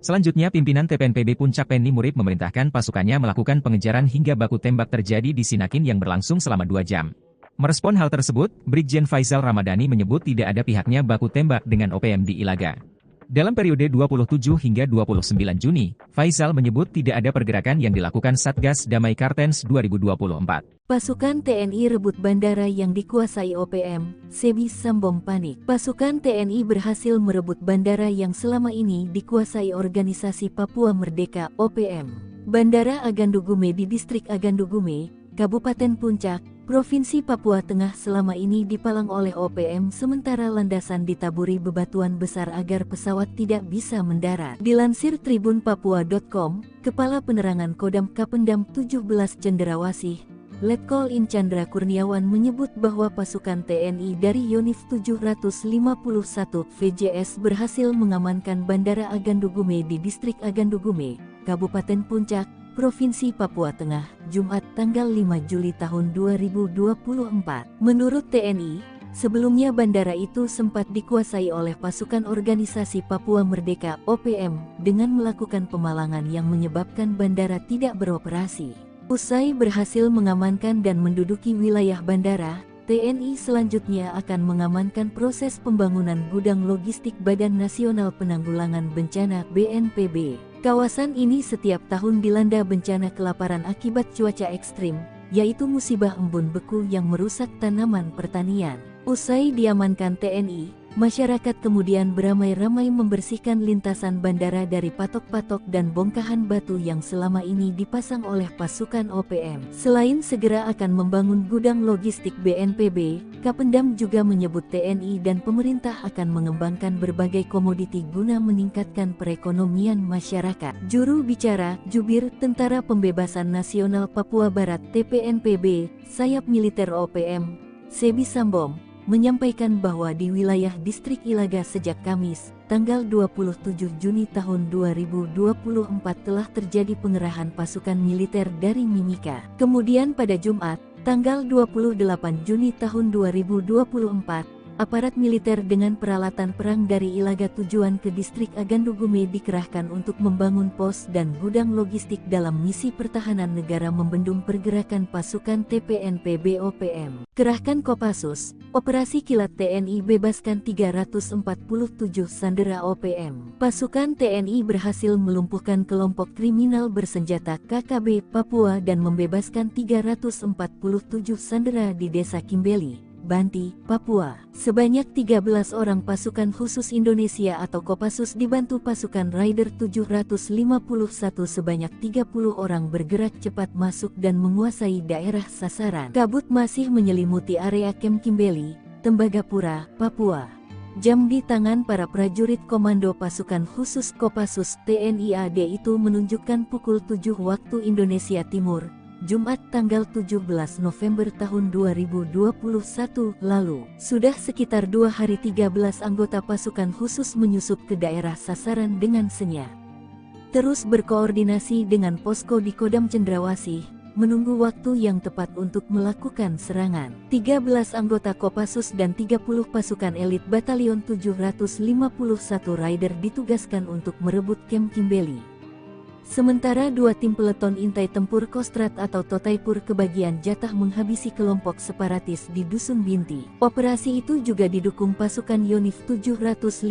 Selanjutnya pimpinan TPNPB Puncak Penny Murik memerintahkan pasukannya melakukan pengejaran hingga baku tembak terjadi di Sinakin yang berlangsung selama 2 jam. Merespon hal tersebut, Brigjen Faisal Ramadhani menyebut tidak ada pihaknya baku tembak dengan OPM di Ilaga. Dalam periode 27 hingga 29 Juni, Faisal menyebut tidak ada pergerakan yang dilakukan Satgas Damai Kartens 2024. Pasukan TNI rebut bandara yang dikuasai OPM, Sebbi Sembom panik. Pasukan TNI berhasil merebut bandara yang selama ini dikuasai organisasi Papua Merdeka (OPM). Bandara Agandugume di distrik Agandugume, Kabupaten Puncak, Provinsi Papua Tengah selama ini dipalang oleh OPM sementara landasan ditaburi bebatuan besar agar pesawat tidak bisa mendarat. Dilansir tribunpapua.com, Kepala Penerangan Kodam Kapendam 17 Cenderawasih, Letkol In Chandra Kurniawan menyebut bahwa pasukan TNI dari Yonif 751 VJS berhasil mengamankan Bandara Agandugume di distrik Agandugume, Kabupaten Puncak, Provinsi Papua Tengah, Jumat tanggal 5 Juli tahun 2024. Menurut TNI, Sebelumnya bandara itu sempat dikuasai oleh pasukan organisasi Papua Merdeka (OPM) dengan melakukan pemalangan yang menyebabkan bandara tidak beroperasi. Usai berhasil mengamankan dan menduduki wilayah bandara, TNI selanjutnya akan mengamankan proses pembangunan gudang logistik Badan Nasional Penanggulangan Bencana (BNPB). Kawasan ini setiap tahun dilanda bencana kelaparan akibat cuaca ekstrim, yaitu musibah embun beku yang merusak tanaman pertanian. Usai diamankan TNI, masyarakat kemudian beramai-ramai membersihkan lintasan bandara dari patok-patok dan bongkahan batu yang selama ini dipasang oleh pasukan OPM. Selain segera akan membangun gudang logistik BNPB, Kapendam juga menyebut TNI dan pemerintah akan mengembangkan berbagai komoditi guna meningkatkan perekonomian masyarakat. Juru bicara Jubir Tentara Pembebasan Nasional Papua Barat (TPNPB), sayap militer OPM, Sebi Sambom, menyampaikan bahwa di wilayah distrik Ilaga sejak Kamis, tanggal 27 Juni tahun 2024 telah terjadi pengerahan pasukan militer dari Mimika. Kemudian pada Jumat, tanggal 28 Juni tahun 2024, aparat militer dengan peralatan perang dari Ilaga tujuan ke distrik Agandugume dikerahkan untuk membangun pos dan gudang logistik dalam misi pertahanan negara membendung pergerakan pasukan TPNPB OPM. Kerahkan Kopassus, Operasi Kilat TNI bebaskan 347 sandera OPM. Pasukan TNI berhasil melumpuhkan kelompok kriminal bersenjata KKB Papua dan membebaskan 347 sandera di Desa Kimbeli, Banti, Papua. Sebanyak 13 orang pasukan khusus Indonesia atau Kopassus dibantu pasukan Raider 751 sebanyak 30 orang bergerak cepat masuk dan menguasai daerah sasaran. Kabut masih menyelimuti area Kem Kimbeli, Tembagapura, Papua. Jam di tangan para prajurit komando pasukan khusus Kopassus TNI AD itu menunjukkan pukul 7 waktu Indonesia Timur, Jumat tanggal 17 November tahun 2021 lalu. Sudah sekitar 2 hari 13 anggota pasukan khusus menyusup ke daerah sasaran dengan senyap. Terus berkoordinasi dengan posko di Kodam Cendrawasih, menunggu waktu yang tepat untuk melakukan serangan. 13 anggota Kopassus dan 30 pasukan elit Batalion 751 Raider ditugaskan untuk merebut Kem Kimbeli. Sementara 2 tim peleton intai tempur Kostrat atau Totaipur kebagian jatah menghabisi kelompok separatis di Dusun Binti. Operasi itu juga didukung pasukan Yonif 754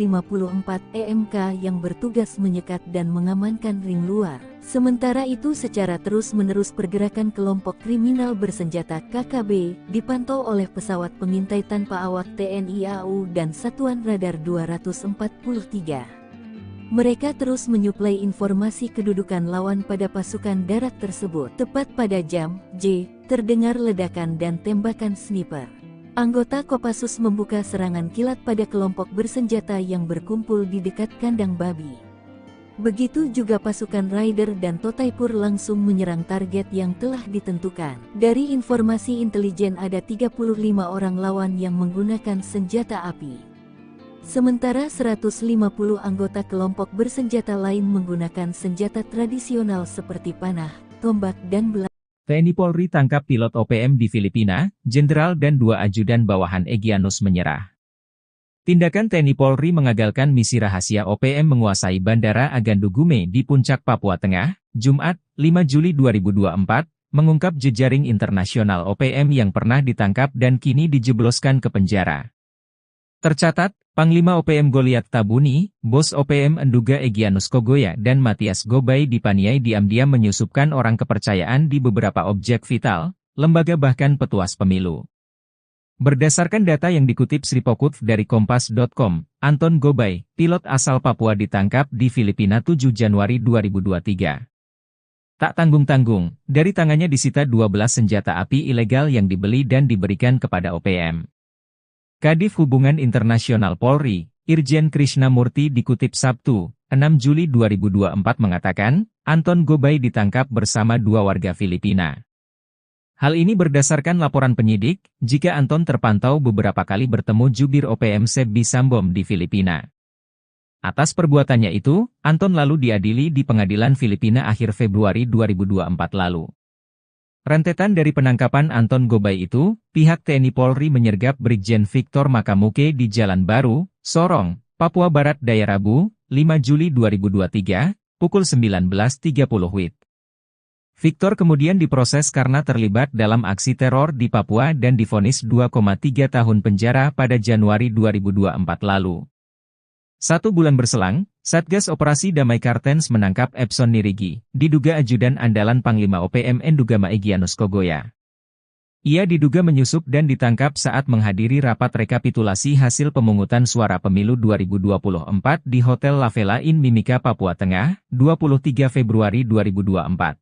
EMK yang bertugas menyekat dan mengamankan ring luar. Sementara itu secara terus-menerus pergerakan kelompok kriminal bersenjata KKB dipantau oleh pesawat pengintai tanpa awak TNI AU dan Satuan Radar 243. Mereka terus menyuplai informasi kedudukan lawan pada pasukan darat tersebut. Tepat pada jam J, terdengar ledakan dan tembakan sniper. Anggota Kopassus membuka serangan kilat pada kelompok bersenjata yang berkumpul di dekat kandang babi. Begitu juga pasukan Raider dan Totaipur langsung menyerang target yang telah ditentukan. Dari informasi intelijen ada 35 orang lawan yang menggunakan senjata api. Sementara 150 anggota kelompok bersenjata lain menggunakan senjata tradisional seperti panah, tombak dan belang. TNI Polri tangkap pilot OPM di Filipina, Jenderal dan 2 ajudan bawahan Egyanus menyerah. Tindakan TNI Polri mengagalkan misi rahasia OPM menguasai Bandara Agandugume di Puncak Papua Tengah, Jumat, 5 Juli 2024, mengungkap jejaring internasional OPM yang pernah ditangkap dan kini dijebloskan ke penjara. Tercatat, Panglima OPM Goliat Tabuni, Bos OPM Enduga Egyanus Kogoya dan Matias Gobay dipaniai diam-diam menyusupkan orang kepercayaan di beberapa objek vital, lembaga bahkan petuas pemilu. Berdasarkan data yang dikutip Sripokut dari Kompas.com, Anton Gobay, pilot asal Papua ditangkap di Filipina 7 Januari 2023. Tak tanggung-tanggung, dari tangannya disita 12 senjata api ilegal yang dibeli dan diberikan kepada OPM. Kadif Hubungan Internasional Polri, Irjen Krishnamurti dikutip Sabtu, 6 Juli 2024 mengatakan, Anton Gobay ditangkap bersama 2 warga Filipina. Hal ini berdasarkan laporan penyidik, jika Anton terpantau beberapa kali bertemu jubir OPM Sebi Sambom di Filipina. Atas perbuatannya itu, Anton lalu diadili di pengadilan Filipina akhir Februari 2024 lalu. Rentetan dari penangkapan Anton Gobay itu, pihak TNI Polri menyergap Brigjen Victor Makamuke di Jalan Baru, Sorong, Papua Barat Daya Rabu, 5 Juli 2023, pukul 19.30 WIB. Victor kemudian diproses karena terlibat dalam aksi teror di Papua dan divonis 2,3 tahun penjara pada Januari 2024 lalu. 1 bulan berselang, Satgas Operasi Damai Kartens menangkap Epson Nirigi, diduga ajudan andalan Panglima OPM Endugama Egyanus Kogoya. Ia diduga menyusup dan ditangkap saat menghadiri rapat rekapitulasi hasil pemungutan suara pemilu 2024 di Hotel La Vela Inn Mimika, Papua Tengah, 23 Februari 2024.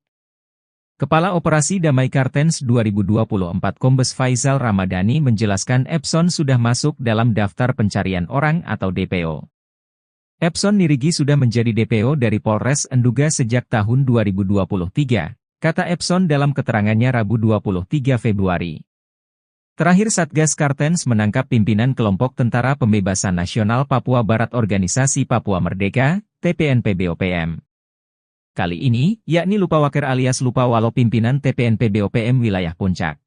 Kepala Operasi Damai Kartens 2024 Kombes Faisal Ramadhani menjelaskan Epson sudah masuk dalam daftar pencarian orang atau DPO. Epson Nirigi sudah menjadi DPO dari Polres Enduga sejak tahun 2023, kata Epson dalam keterangannya Rabu 23 Februari. Terakhir Satgas Kartens menangkap pimpinan kelompok Tentara Pembebasan Nasional Papua Barat Organisasi Papua Merdeka, TPNPB-OPM. Kali ini, yakni Lupawaker alias Lupawalo pimpinan TPNPB-OPM wilayah Puncak.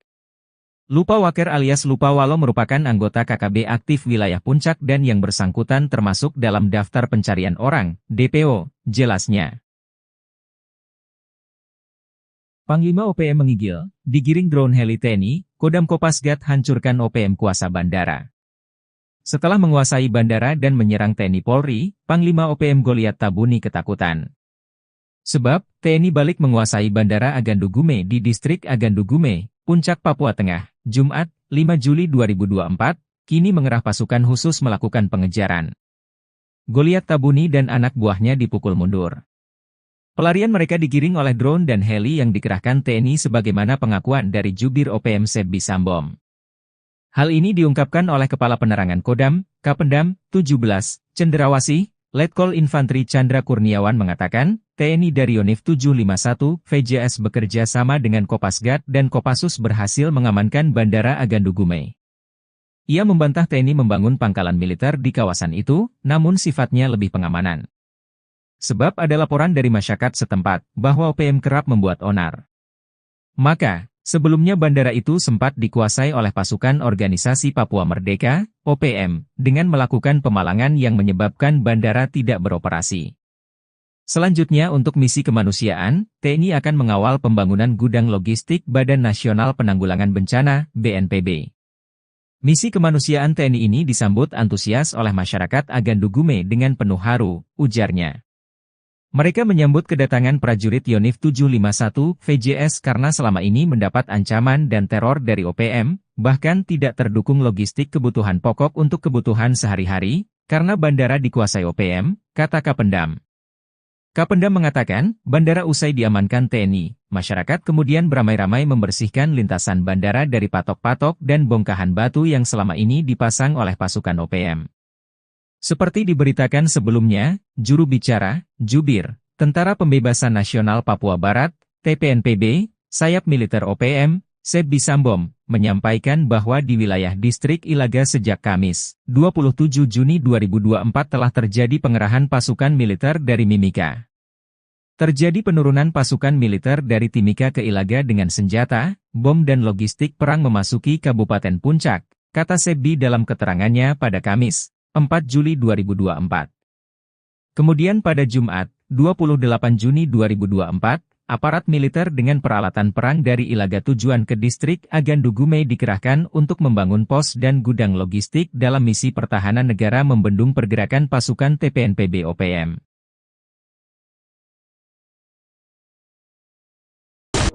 Lupawaker alias Lupawalo merupakan anggota KKB aktif wilayah Puncak dan yang bersangkutan termasuk dalam daftar pencarian orang, DPO, jelasnya. Panglima OPM menggigil, digiring drone heli TNI, Kodam Kopasgat hancurkan OPM kuasa bandara. Setelah menguasai bandara dan menyerang TNI Polri, Panglima OPM Goliat Tabuni ketakutan. Sebab, TNI balik menguasai Bandara Agandu Gume di Distrik Agandu Gume, Puncak, Papua Tengah, Jumat, 5 Juli 2024, kini mengerah pasukan khusus melakukan pengejaran. Goliat Tabuni dan anak buahnya dipukul mundur. Pelarian mereka digiring oleh drone dan heli yang dikerahkan TNI sebagaimana pengakuan dari Jubir OPM Sebbi Sambom. Hal ini diungkapkan oleh Kepala Penerangan Kodam, Kapendam, 17, Cenderawasih, Letkol Infanteri Chandra Kurniawan mengatakan, TNI dari Yonif 751 VJS bekerja sama dengan Kopasgat dan Kopassus berhasil mengamankan Bandara Agandu Gume. Ia membantah TNI membangun pangkalan militer di kawasan itu, namun sifatnya lebih pengamanan. Sebab ada laporan dari masyarakat setempat bahwa OPM kerap membuat onar. Maka, sebelumnya bandara itu sempat dikuasai oleh pasukan Organisasi Papua Merdeka, OPM, dengan melakukan pemalangan yang menyebabkan bandara tidak beroperasi. Selanjutnya untuk misi kemanusiaan, TNI akan mengawal pembangunan gudang logistik Badan Nasional Penanggulangan Bencana, BNPB. Misi kemanusiaan TNI ini disambut antusias oleh masyarakat Agandu Gume dengan penuh haru, ujarnya. Mereka menyambut kedatangan prajurit Yonif 751 VJS karena selama ini mendapat ancaman dan teror dari OPM, bahkan tidak terdukung logistik kebutuhan pokok untuk kebutuhan sehari-hari, karena bandara dikuasai OPM, kata Kapendam. Kapendam mengatakan, bandara usai diamankan TNI, masyarakat kemudian beramai-ramai membersihkan lintasan bandara dari patok-patok dan bongkahan batu yang selama ini dipasang oleh pasukan OPM. Seperti diberitakan sebelumnya, juru bicara, Jubir, Tentara Pembebasan Nasional Papua Barat, TPNPB, sayap militer OPM, Sebbi Sambom, menyampaikan bahwa di wilayah Distrik Ilaga sejak Kamis, 27 Juni 2024 telah terjadi pengerahan pasukan militer dari Mimika. Terjadi penurunan pasukan militer dari Timika ke Ilaga dengan senjata, bom dan logistik perang memasuki Kabupaten Puncak, kata Sebbi dalam keterangannya pada Kamis, 4 Juli 2024. Kemudian pada Jumat, 28 Juni 2024, aparat militer dengan peralatan perang dari Ilaga tujuan ke Distrik Agandu Gume dikerahkan untuk membangun pos dan gudang logistik dalam misi pertahanan negara membendung pergerakan pasukan TPNPB OPM.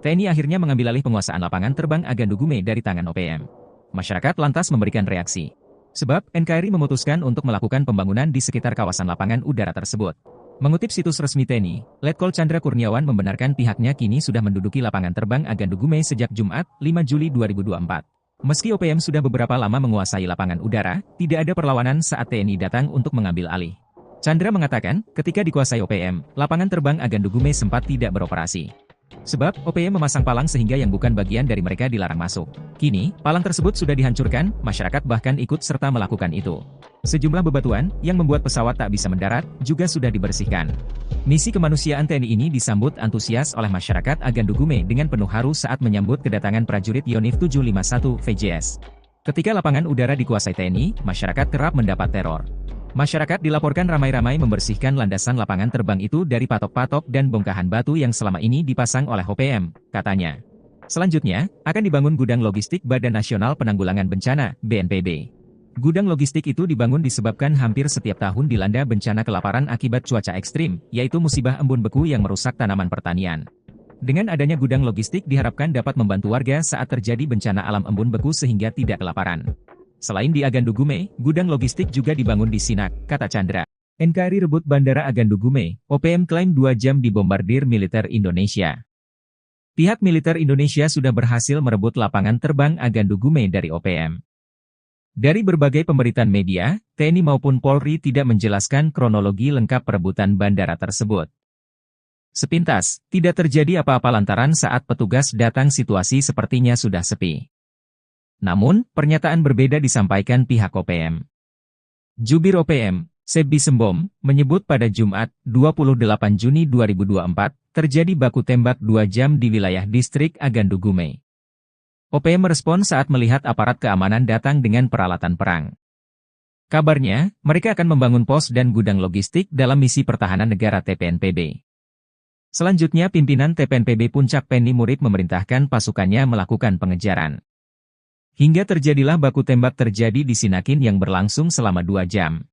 TNI akhirnya mengambil alih penguasaan lapangan terbang Agandu Gume dari tangan OPM. Masyarakat lantas memberikan reaksi. Sebab, NKRI memutuskan untuk melakukan pembangunan di sekitar kawasan lapangan udara tersebut. Mengutip situs resmi TNI, Letkol Chandra Kurniawan membenarkan pihaknya kini sudah menduduki lapangan terbang Agandu Gume sejak Jumat, 5 Juli 2024. Meski OPM sudah beberapa lama menguasai lapangan udara, tidak ada perlawanan saat TNI datang untuk mengambil alih. Chandra mengatakan, ketika dikuasai OPM, lapangan terbang Agandu Gume sempat tidak beroperasi. Sebab, OPM memasang palang sehingga yang bukan bagian dari mereka dilarang masuk. Kini, palang tersebut sudah dihancurkan, masyarakat bahkan ikut serta melakukan itu. Sejumlah bebatuan, yang membuat pesawat tak bisa mendarat, juga sudah dibersihkan. Misi kemanusiaan TNI ini disambut antusias oleh masyarakat Agandugume dengan penuh haru saat menyambut kedatangan prajurit Yonif 751 VJS. Ketika lapangan udara dikuasai TNI, masyarakat kerap mendapat teror. Masyarakat dilaporkan ramai-ramai membersihkan landasan lapangan terbang itu dari patok-patok dan bongkahan batu yang selama ini dipasang oleh OPM, katanya. Selanjutnya, akan dibangun gudang logistik Badan Nasional Penanggulangan Bencana, BNPB. Gudang logistik itu dibangun disebabkan hampir setiap tahun dilanda bencana kelaparan akibat cuaca ekstrim, yaitu musibah embun beku yang merusak tanaman pertanian. Dengan adanya gudang logistik diharapkan dapat membantu warga saat terjadi bencana alam embun beku sehingga tidak kelaparan. Selain di Agandugume, gudang logistik juga dibangun di Sinak, kata Chandra. NKRI rebut Bandara Agandugume, OPM klaim 2 jam dibombardir militer Indonesia. Pihak militer Indonesia sudah berhasil merebut lapangan terbang Agandugume dari OPM. Dari berbagai pemberitaan media, TNI maupun Polri tidak menjelaskan kronologi lengkap perebutan bandara tersebut. Sepintas, tidak terjadi apa-apa lantaran saat petugas datang situasi sepertinya sudah sepi. Namun, pernyataan berbeda disampaikan pihak OPM. Jubir OPM, Sebbi Sembom, menyebut pada Jumat, 28 Juni 2024, terjadi baku tembak 2 jam di wilayah distrik Agandugume. OPM merespon saat melihat aparat keamanan datang dengan peralatan perang. Kabarnya, mereka akan membangun pos dan gudang logistik dalam misi pertahanan negara TPNPB. Selanjutnya pimpinan TPNPB Puncak Penny Murid memerintahkan pasukannya melakukan pengejaran. Hingga terjadilah baku tembak terjadi di Sinakin yang berlangsung selama 2 jam.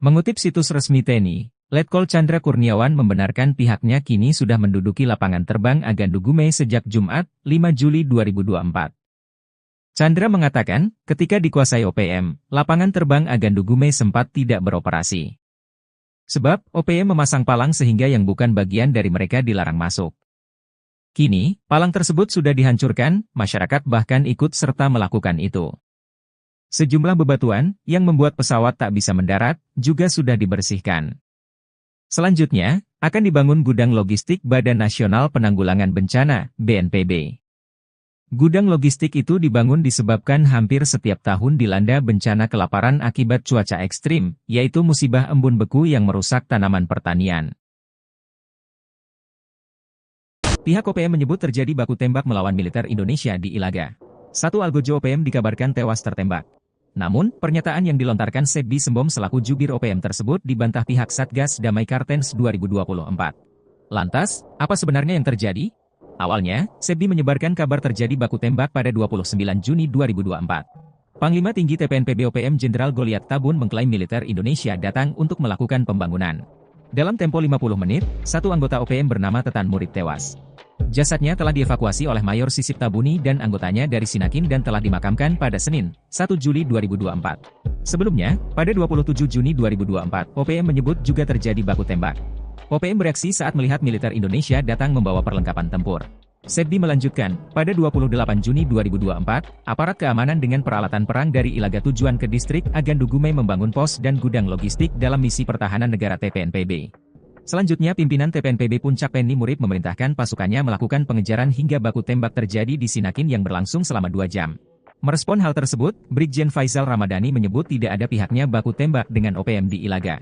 Mengutip situs resmi TNI, Letkol Chandra Kurniawan membenarkan pihaknya kini sudah menduduki lapangan terbang Agandugume sejak Jumat, 5 Juli 2024. Chandra mengatakan, ketika dikuasai OPM, lapangan terbang Agandugume sempat tidak beroperasi. Sebab, OPM memasang palang sehingga yang bukan bagian dari mereka dilarang masuk. Kini, palang tersebut sudah dihancurkan, masyarakat bahkan ikut serta melakukan itu. Sejumlah bebatuan, yang membuat pesawat tak bisa mendarat, juga sudah dibersihkan. Selanjutnya, akan dibangun gudang logistik Badan Nasional Penanggulangan Bencana, BNPB. Gudang logistik itu dibangun disebabkan hampir setiap tahun dilanda bencana kelaparan akibat cuaca ekstrim, yaitu musibah embun beku yang merusak tanaman pertanian. Pihak OPM menyebut terjadi baku tembak melawan militer Indonesia di Ilaga. Satu algojo OPM dikabarkan tewas tertembak. Namun, pernyataan yang dilontarkan Sebbi Sembom selaku jubir OPM tersebut dibantah pihak Satgas Damai Kartens 2024. Lantas, apa sebenarnya yang terjadi? Awalnya, Sebbi menyebarkan kabar terjadi baku tembak pada 29 Juni 2024. Panglima Tinggi TPNPB OPM Jenderal Goliat Tabun mengklaim militer Indonesia datang untuk melakukan pembangunan. Dalam tempo 50 menit, satu anggota OPM bernama Tetan Murid tewas. Jasadnya telah dievakuasi oleh Mayor Sisip Tabuni dan anggotanya dari Sinakin dan telah dimakamkan pada Senin, 1 Juli 2024. Sebelumnya, pada 27 Juni 2024, OPM menyebut juga terjadi baku tembak. OPM bereaksi saat melihat militer Indonesia datang membawa perlengkapan tempur. Sebbi melanjutkan, pada 28 Juni 2024, aparat keamanan dengan peralatan perang dari Ilaga tujuan ke distrik Agandugume membangun pos dan gudang logistik dalam misi pertahanan negara TPNPB. Selanjutnya pimpinan TPNPB Puncak Penny Murid memerintahkan pasukannya melakukan pengejaran hingga baku tembak terjadi di Sinakin yang berlangsung selama 2 jam. Merespon hal tersebut, Brigjen Faisal Ramadhani menyebut tidak ada pihaknya baku tembak dengan OPM di Ilaga.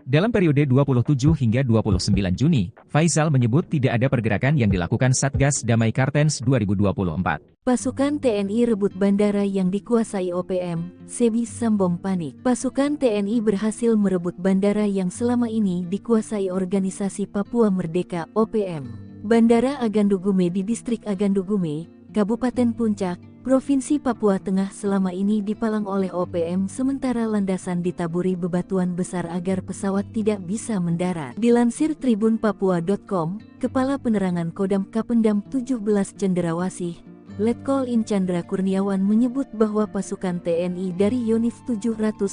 Dalam periode 27 hingga 29 Juni, Faisal menyebut tidak ada pergerakan yang dilakukan Satgas Damai Kartens 2024. Pasukan TNI rebut bandara yang dikuasai OPM, Sebbi Sembom panik. Pasukan TNI berhasil merebut bandara yang selama ini dikuasai Organisasi Papua Merdeka (OPM). Bandara Agandugume di Distrik Agandugume, Kabupaten Puncak, Provinsi Papua Tengah selama ini dipalang oleh OPM sementara landasan ditaburi bebatuan besar agar pesawat tidak bisa mendarat. Dilansir tribunpapua.com, Kepala Penerangan Kodam Kapendam 17 Cenderawasih, Letkol In Chandra Kurniawan menyebut bahwa pasukan TNI dari Yonif 751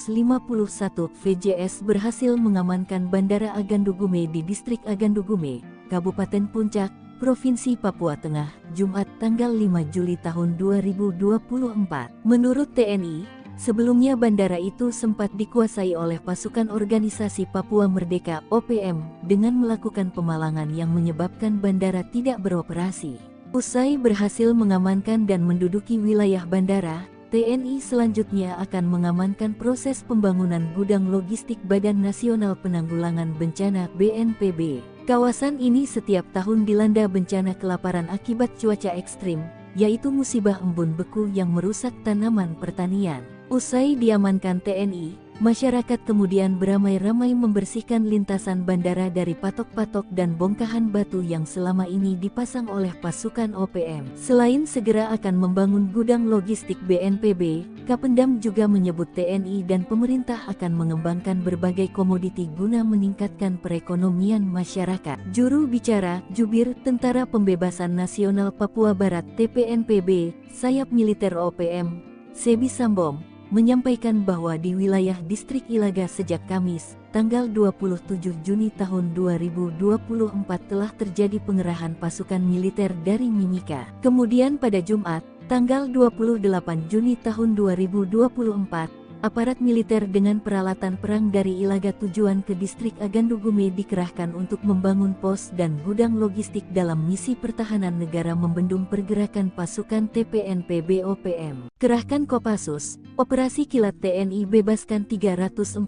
VJS berhasil mengamankan Bandara Agandugume di Distrik Agandugume, Kabupaten Puncak, Provinsi Papua Tengah, Jumat tanggal 5 Juli tahun 2024. Menurut TNI, Sebelumnya bandara itu sempat dikuasai oleh pasukan organisasi Papua Merdeka (OPM) dengan melakukan pemalangan yang menyebabkan bandara tidak beroperasi. Usai berhasil mengamankan dan menduduki wilayah bandara, TNI selanjutnya akan mengamankan proses pembangunan gudang logistik Badan Nasional Penanggulangan Bencana (BNPB). Kawasan ini setiap tahun dilanda bencana kelaparan akibat cuaca ekstrim, yaitu musibah embun beku yang merusak tanaman pertanian. Usai diamankan TNI, masyarakat kemudian beramai-ramai membersihkan lintasan bandara dari patok-patok dan bongkahan batu yang selama ini dipasang oleh pasukan OPM. Selain segera akan membangun gudang logistik BNPB, Kapendam juga menyebut TNI dan pemerintah akan mengembangkan berbagai komoditi guna meningkatkan perekonomian masyarakat. Juru bicara Jubir Tentara Pembebasan Nasional Papua Barat (TPNPB), sayap militer OPM, Sebi Sambom, menyampaikan bahwa di wilayah distrik Ilaga sejak Kamis, tanggal 27 Juni tahun 2024 telah terjadi pengerahan pasukan militer dari Mimika. Kemudian pada Jumat, tanggal 28 Juni tahun 2024, aparat militer dengan peralatan perang dari Ilaga tujuan ke distrik Agandugume dikerahkan untuk membangun pos dan gudang logistik dalam misi pertahanan negara membendung pergerakan pasukan TPNPB OPM. Kerahkan Kopassus, Operasi Kilat TNI bebaskan 347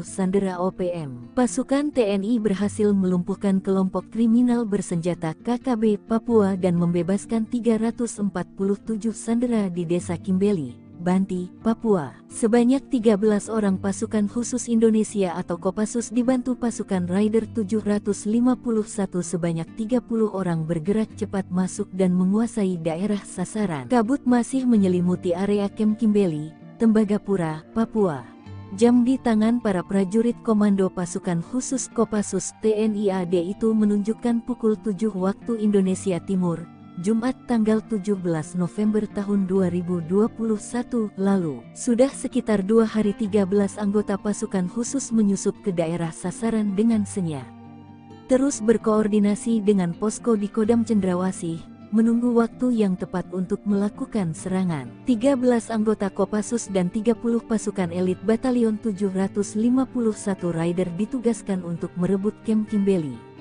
sandera OPM. Pasukan TNI berhasil melumpuhkan kelompok kriminal bersenjata KKB Papua dan membebaskan 347 sandera di Desa Kimbeli, Banti, Papua. Sebanyak 13 orang pasukan khusus Indonesia atau Kopassus dibantu pasukan Raider 751 sebanyak 30 orang bergerak cepat masuk dan menguasai daerah sasaran. Kabut masih menyelimuti area Kem Kimbeli, Tembagapura, Papua. Jam di tangan para prajurit komando pasukan khusus Kopassus TNI AD itu menunjukkan pukul 7 waktu Indonesia Timur, Jumat tanggal 17 November tahun 2021 lalu. Sudah sekitar 2 hari 13 anggota pasukan khusus menyusup ke daerah sasaran dengan senyap. Terus berkoordinasi dengan posko di Kodam Cendrawasih, menunggu waktu yang tepat untuk melakukan serangan. 13 anggota Kopassus dan 30 pasukan elit Batalion 751 Raider ditugaskan untuk merebut Kem Kimbeli.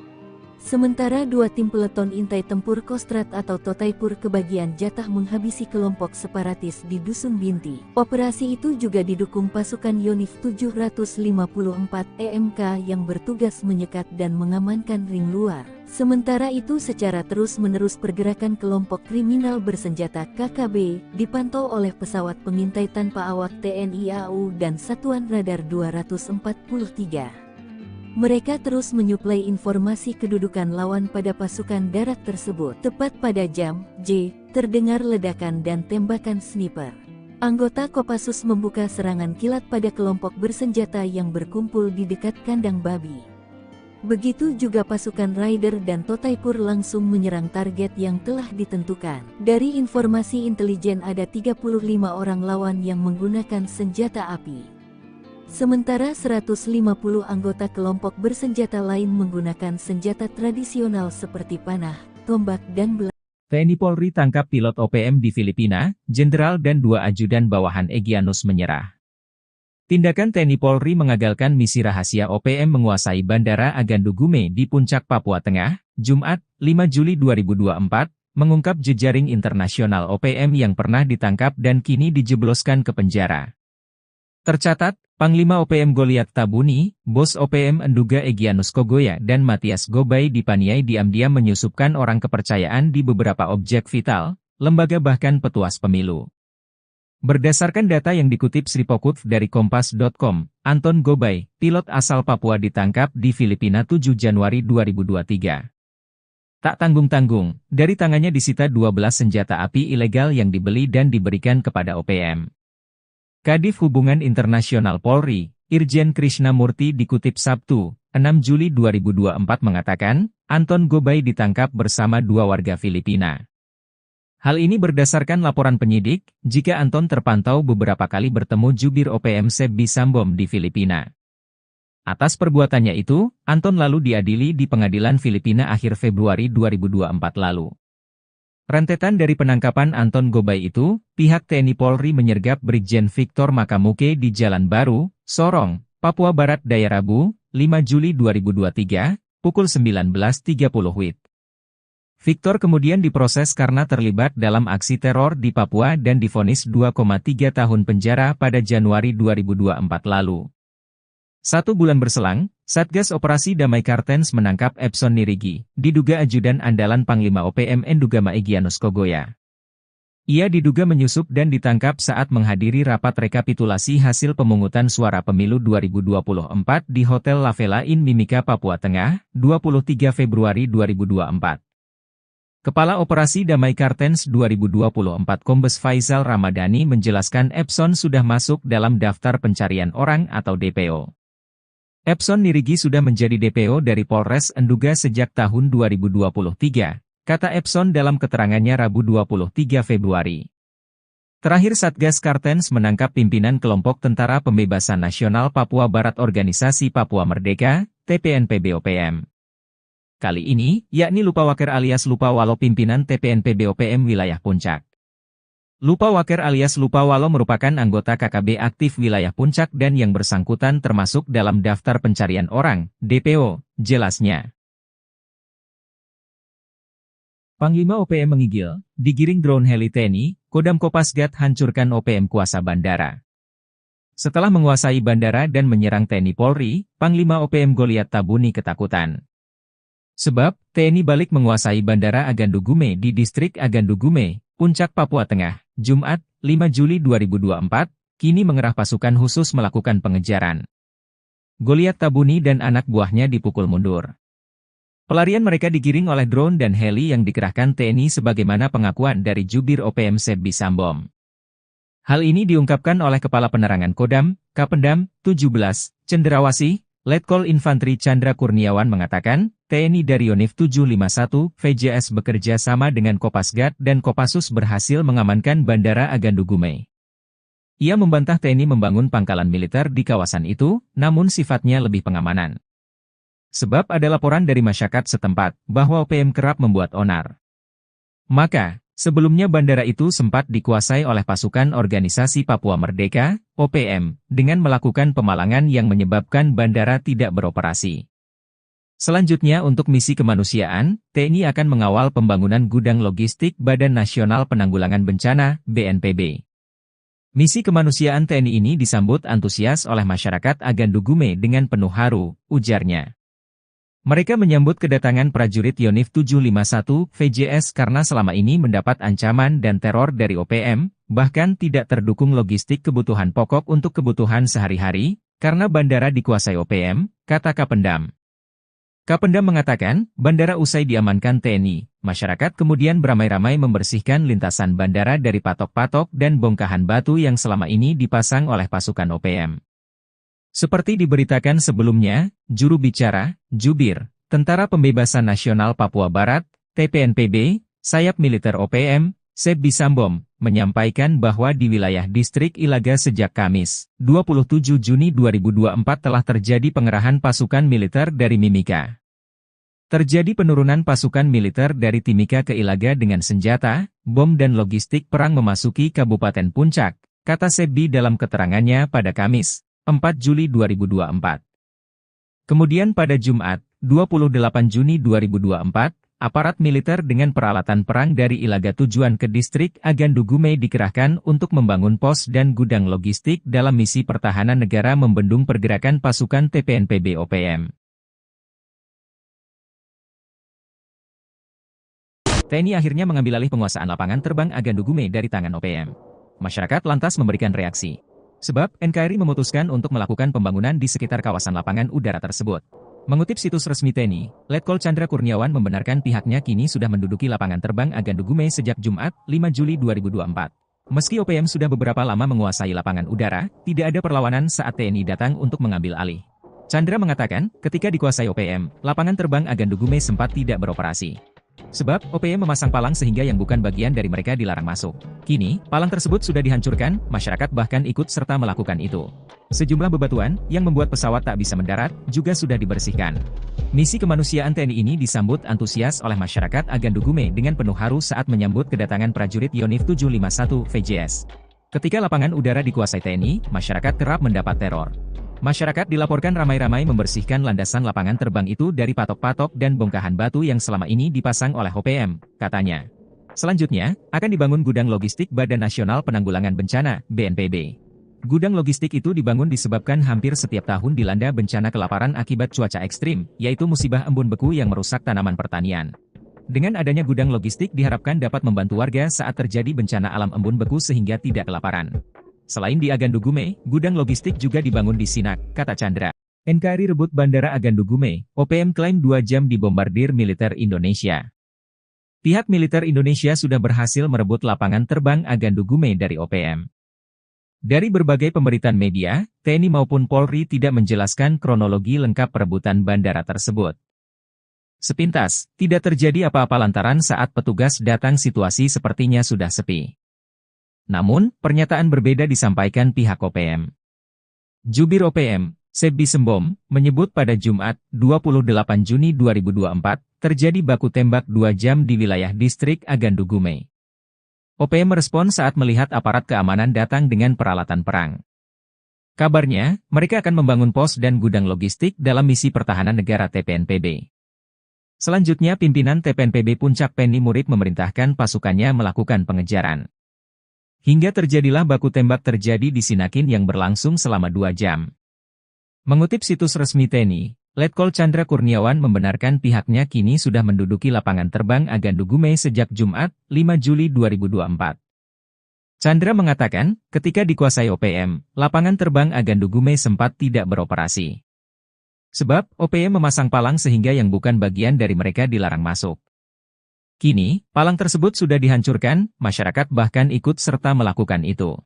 Sementara 2 tim peleton intai tempur Kostrat atau Totaipur kebagian jatah menghabisi kelompok separatis di Dusun Binti. Operasi itu juga didukung pasukan Yonif 754 EMK yang bertugas menyekat dan mengamankan ring luar. Sementara itu secara terus-menerus pergerakan kelompok kriminal bersenjata KKB dipantau oleh pesawat pengintai tanpa awak TNI AU dan Satuan Radar 243. Mereka terus menyuplai informasi kedudukan lawan pada pasukan darat tersebut. Tepat pada jam J, terdengar ledakan dan tembakan sniper. Anggota Kopassus membuka serangan kilat pada kelompok bersenjata yang berkumpul di dekat kandang babi. Begitu juga pasukan Raider dan Totaipur langsung menyerang target yang telah ditentukan. Dari informasi intelijen ada 35 orang lawan yang menggunakan senjata api. Sementara 150 anggota kelompok bersenjata lain menggunakan senjata tradisional seperti panah, tombak dan belah. TNI Polri tangkap pilot OPM di Filipina, jenderal dan 2 ajudan bawahan Egyanus menyerah. Tindakan TNI Polri mengagalkan misi rahasia OPM menguasai Bandara Agandugume di Puncak Papua Tengah, Jumat, 5 Juli 2024, mengungkap jejaring internasional OPM yang pernah ditangkap dan kini dijebloskan ke penjara. Tercatat, Panglima OPM Goliat Tabuni, Bos OPM Enduga Egyanus Kogoya dan Matias Gobay dipaniai diam-diam menyusupkan orang kepercayaan di beberapa objek vital, lembaga bahkan petuas pemilu. Berdasarkan data yang dikutip Sripokut dari Kompas.com, Anton Gobay, pilot asal Papua ditangkap di Filipina 7 Januari 2023. Tak tanggung-tanggung, dari tangannya disita 12 senjata api ilegal yang dibeli dan diberikan kepada OPM. Kadif Hubungan Internasional Polri, Irjen Krishnamurti dikutip Sabtu, 6 Juli 2024 mengatakan, Anton Gobay ditangkap bersama 2 warga Filipina. Hal ini berdasarkan laporan penyidik, jika Anton terpantau beberapa kali bertemu jubir OPM Sebi Sambom di Filipina. Atas perbuatannya itu, Anton lalu diadili di pengadilan Filipina akhir Februari 2024 lalu. Rentetan dari penangkapan Anton Gobay itu, pihak TNI Polri menyergap Brigjen Victor Makamuke di Jalan Baru, Sorong, Papua Barat Daya Rabu, 5 Juli 2023, pukul 19.30 WIB. Victor kemudian diproses karena terlibat dalam aksi teror di Papua dan divonis 2,3 tahun penjara pada Januari 2024 lalu. 1 bulan berselang, Satgas Operasi Damai Kartens menangkap Epson Nirigi, diduga ajudan andalan Panglima OPM Endugama Egyanus Kogoya. Ia diduga menyusup dan ditangkap saat menghadiri rapat rekapitulasi hasil pemungutan suara pemilu 2024 di Hotel La Vela Inn Mimika, Papua Tengah, 23 Februari 2024. Kepala Operasi Damai Kartens 2024 Kombes Faisal Ramadhani menjelaskan Epson sudah masuk dalam daftar pencarian orang atau DPO. Epson Nirigi sudah menjadi DPO dari Polres Enduga sejak tahun 2023, kata Epson dalam keterangannya Rabu 23 Februari. Terakhir Satgas Kartens menangkap pimpinan kelompok Tentara Pembebasan Nasional Papua Barat Organisasi Papua Merdeka, TPNPB-OPM. Kali ini, yakni Lupawaker alias Lupawalo pimpinan TPNPB-OPM wilayah Puncak. Lupawaker alias Lupawalo merupakan anggota KKB aktif wilayah Puncak dan yang bersangkutan termasuk dalam daftar pencarian orang, DPO, jelasnya. Panglima OPM menggigil, digiring drone heli TNI, Kodam Kopasgat hancurkan OPM kuasa bandara. Setelah menguasai bandara dan menyerang TNI Polri, Panglima OPM Goliat Tabuni ketakutan. Sebab, TNI balik menguasai Bandara Agandugume di Distrik Agandugume, Puncak, Papua Tengah, Jumat, 5 Juli 2024, kini mengerah pasukan khusus melakukan pengejaran. Goliat Tabuni dan anak buahnya dipukul mundur. Pelarian mereka digiring oleh drone dan heli yang dikerahkan TNI sebagaimana pengakuan dari Jubir OPM Sebbi Sambom. Hal ini diungkapkan oleh Kepala Penerangan Kodam, Kapendam, 17, Cenderawasih, Letkol Infantri Chandra Kurniawan mengatakan, TNI dari Yonif 751, VJS bekerja sama dengan Kopasgat dan Kopassus berhasil mengamankan Bandara Agandugume. Ia membantah TNI membangun pangkalan militer di kawasan itu, namun sifatnya lebih pengamanan. Sebab ada laporan dari masyarakat setempat, bahwa OPM kerap membuat onar. Maka, sebelumnya bandara itu sempat dikuasai oleh pasukan Organisasi Papua Merdeka, OPM, dengan melakukan pemalangan yang menyebabkan bandara tidak beroperasi. Selanjutnya untuk misi kemanusiaan, TNI akan mengawal pembangunan gudang logistik Badan Nasional Penanggulangan Bencana, BNPB. Misi kemanusiaan TNI ini disambut antusias oleh masyarakat Agandugume dengan penuh haru, ujarnya. Mereka menyambut kedatangan prajurit Yonif 751 VJS karena selama ini mendapat ancaman dan teror dari OPM, bahkan tidak terdukung logistik kebutuhan pokok untuk kebutuhan sehari-hari, karena bandara dikuasai OPM, kata Kapendam. Kapendam mengatakan, bandara usai diamankan TNI, masyarakat kemudian beramai-ramai membersihkan lintasan bandara dari patok-patok dan bongkahan batu yang selama ini dipasang oleh pasukan OPM. Seperti diberitakan sebelumnya, juru bicara, Jubir, Tentara Pembebasan Nasional Papua Barat, TPNPB, sayap militer OPM, Sebbi Sambom, menyampaikan bahwa di wilayah distrik Ilaga sejak Kamis, 27 Juni 2024 telah terjadi pengerahan pasukan militer dari Mimika. Terjadi penurunan pasukan militer dari Timika ke Ilaga dengan senjata, bom dan logistik perang memasuki Kabupaten Puncak, kata Sebbi dalam keterangannya pada Kamis, 4 Juli 2024. Kemudian pada Jumat, 28 Juni 2024, aparat militer dengan peralatan perang dari Ilaga tujuan ke distrik Agandugume dikerahkan untuk membangun pos dan gudang logistik dalam misi pertahanan negara membendung pergerakan pasukan TPNPB OPM. TNI akhirnya mengambil alih penguasaan lapangan terbang Agandugume dari tangan OPM. Masyarakat lantas memberikan reaksi. Sebab, NKRI memutuskan untuk melakukan pembangunan di sekitar kawasan lapangan udara tersebut. Mengutip situs resmi TNI, Letkol Chandra Kurniawan membenarkan pihaknya kini sudah menduduki lapangan terbang Agandugume sejak Jumat, 5 Juli 2024. Meski OPM sudah beberapa lama menguasai lapangan udara, tidak ada perlawanan saat TNI datang untuk mengambil alih. Chandra mengatakan, ketika dikuasai OPM, lapangan terbang Agandugume sempat tidak beroperasi. Sebab, OPM memasang palang sehingga yang bukan bagian dari mereka dilarang masuk. Kini, palang tersebut sudah dihancurkan, masyarakat bahkan ikut serta melakukan itu. Sejumlah bebatuan, yang membuat pesawat tak bisa mendarat, juga sudah dibersihkan. Misi kemanusiaan TNI ini disambut antusias oleh masyarakat Agandugume dengan penuh haru saat menyambut kedatangan prajurit Yonif 751 VJS. Ketika lapangan udara dikuasai TNI, masyarakat kerap mendapat teror. Masyarakat dilaporkan ramai-ramai membersihkan landasan lapangan terbang itu dari patok-patok dan bongkahan batu yang selama ini dipasang oleh OPM, katanya. Selanjutnya, akan dibangun gudang logistik Badan Nasional Penanggulangan Bencana, BNPB. Gudang logistik itu dibangun disebabkan hampir setiap tahun dilanda bencana kelaparan akibat cuaca ekstrim, yaitu musibah embun beku yang merusak tanaman pertanian. Dengan adanya gudang logistik diharapkan dapat membantu warga saat terjadi bencana alam embun beku sehingga tidak kelaparan. Selain di Agandugume, gudang logistik juga dibangun di Sinak, kata Chandra. NKRI rebut Bandara Agandugume, OPM klaim 2 jam dibombardir militer Indonesia. Pihak militer Indonesia sudah berhasil merebut lapangan terbang Agandugume dari OPM. Dari berbagai pemberitaan media, TNI maupun Polri tidak menjelaskan kronologi lengkap perebutan bandara tersebut. Sepintas, tidak terjadi apa-apa lantaran saat petugas datang situasi sepertinya sudah sepi. Namun, pernyataan berbeda disampaikan pihak OPM. Jubir OPM, Sebbi Sembom, menyebut pada Jumat, 28 Juni 2024, terjadi baku tembak 2 jam di wilayah distrik Agandugume. OPM merespon saat melihat aparat keamanan datang dengan peralatan perang. Kabarnya, mereka akan membangun pos dan gudang logistik dalam misi pertahanan negara TPNPB. Selanjutnya pimpinan TPNPB Puncak Penny Murid memerintahkan pasukannya melakukan pengejaran. Hingga terjadilah baku tembak terjadi di Sinakin yang berlangsung selama 2 jam. Mengutip situs resmi TNI, Letkol Chandra Kurniawan membenarkan pihaknya kini sudah menduduki lapangan terbang Agandugume sejak Jumat, 5 Juli 2024. Chandra mengatakan, ketika dikuasai OPM, lapangan terbang Agandugume sempat tidak beroperasi. Sebab, OPM memasang palang sehingga yang bukan bagian dari mereka dilarang masuk. Kini, palang tersebut sudah dihancurkan, masyarakat bahkan ikut serta melakukan itu.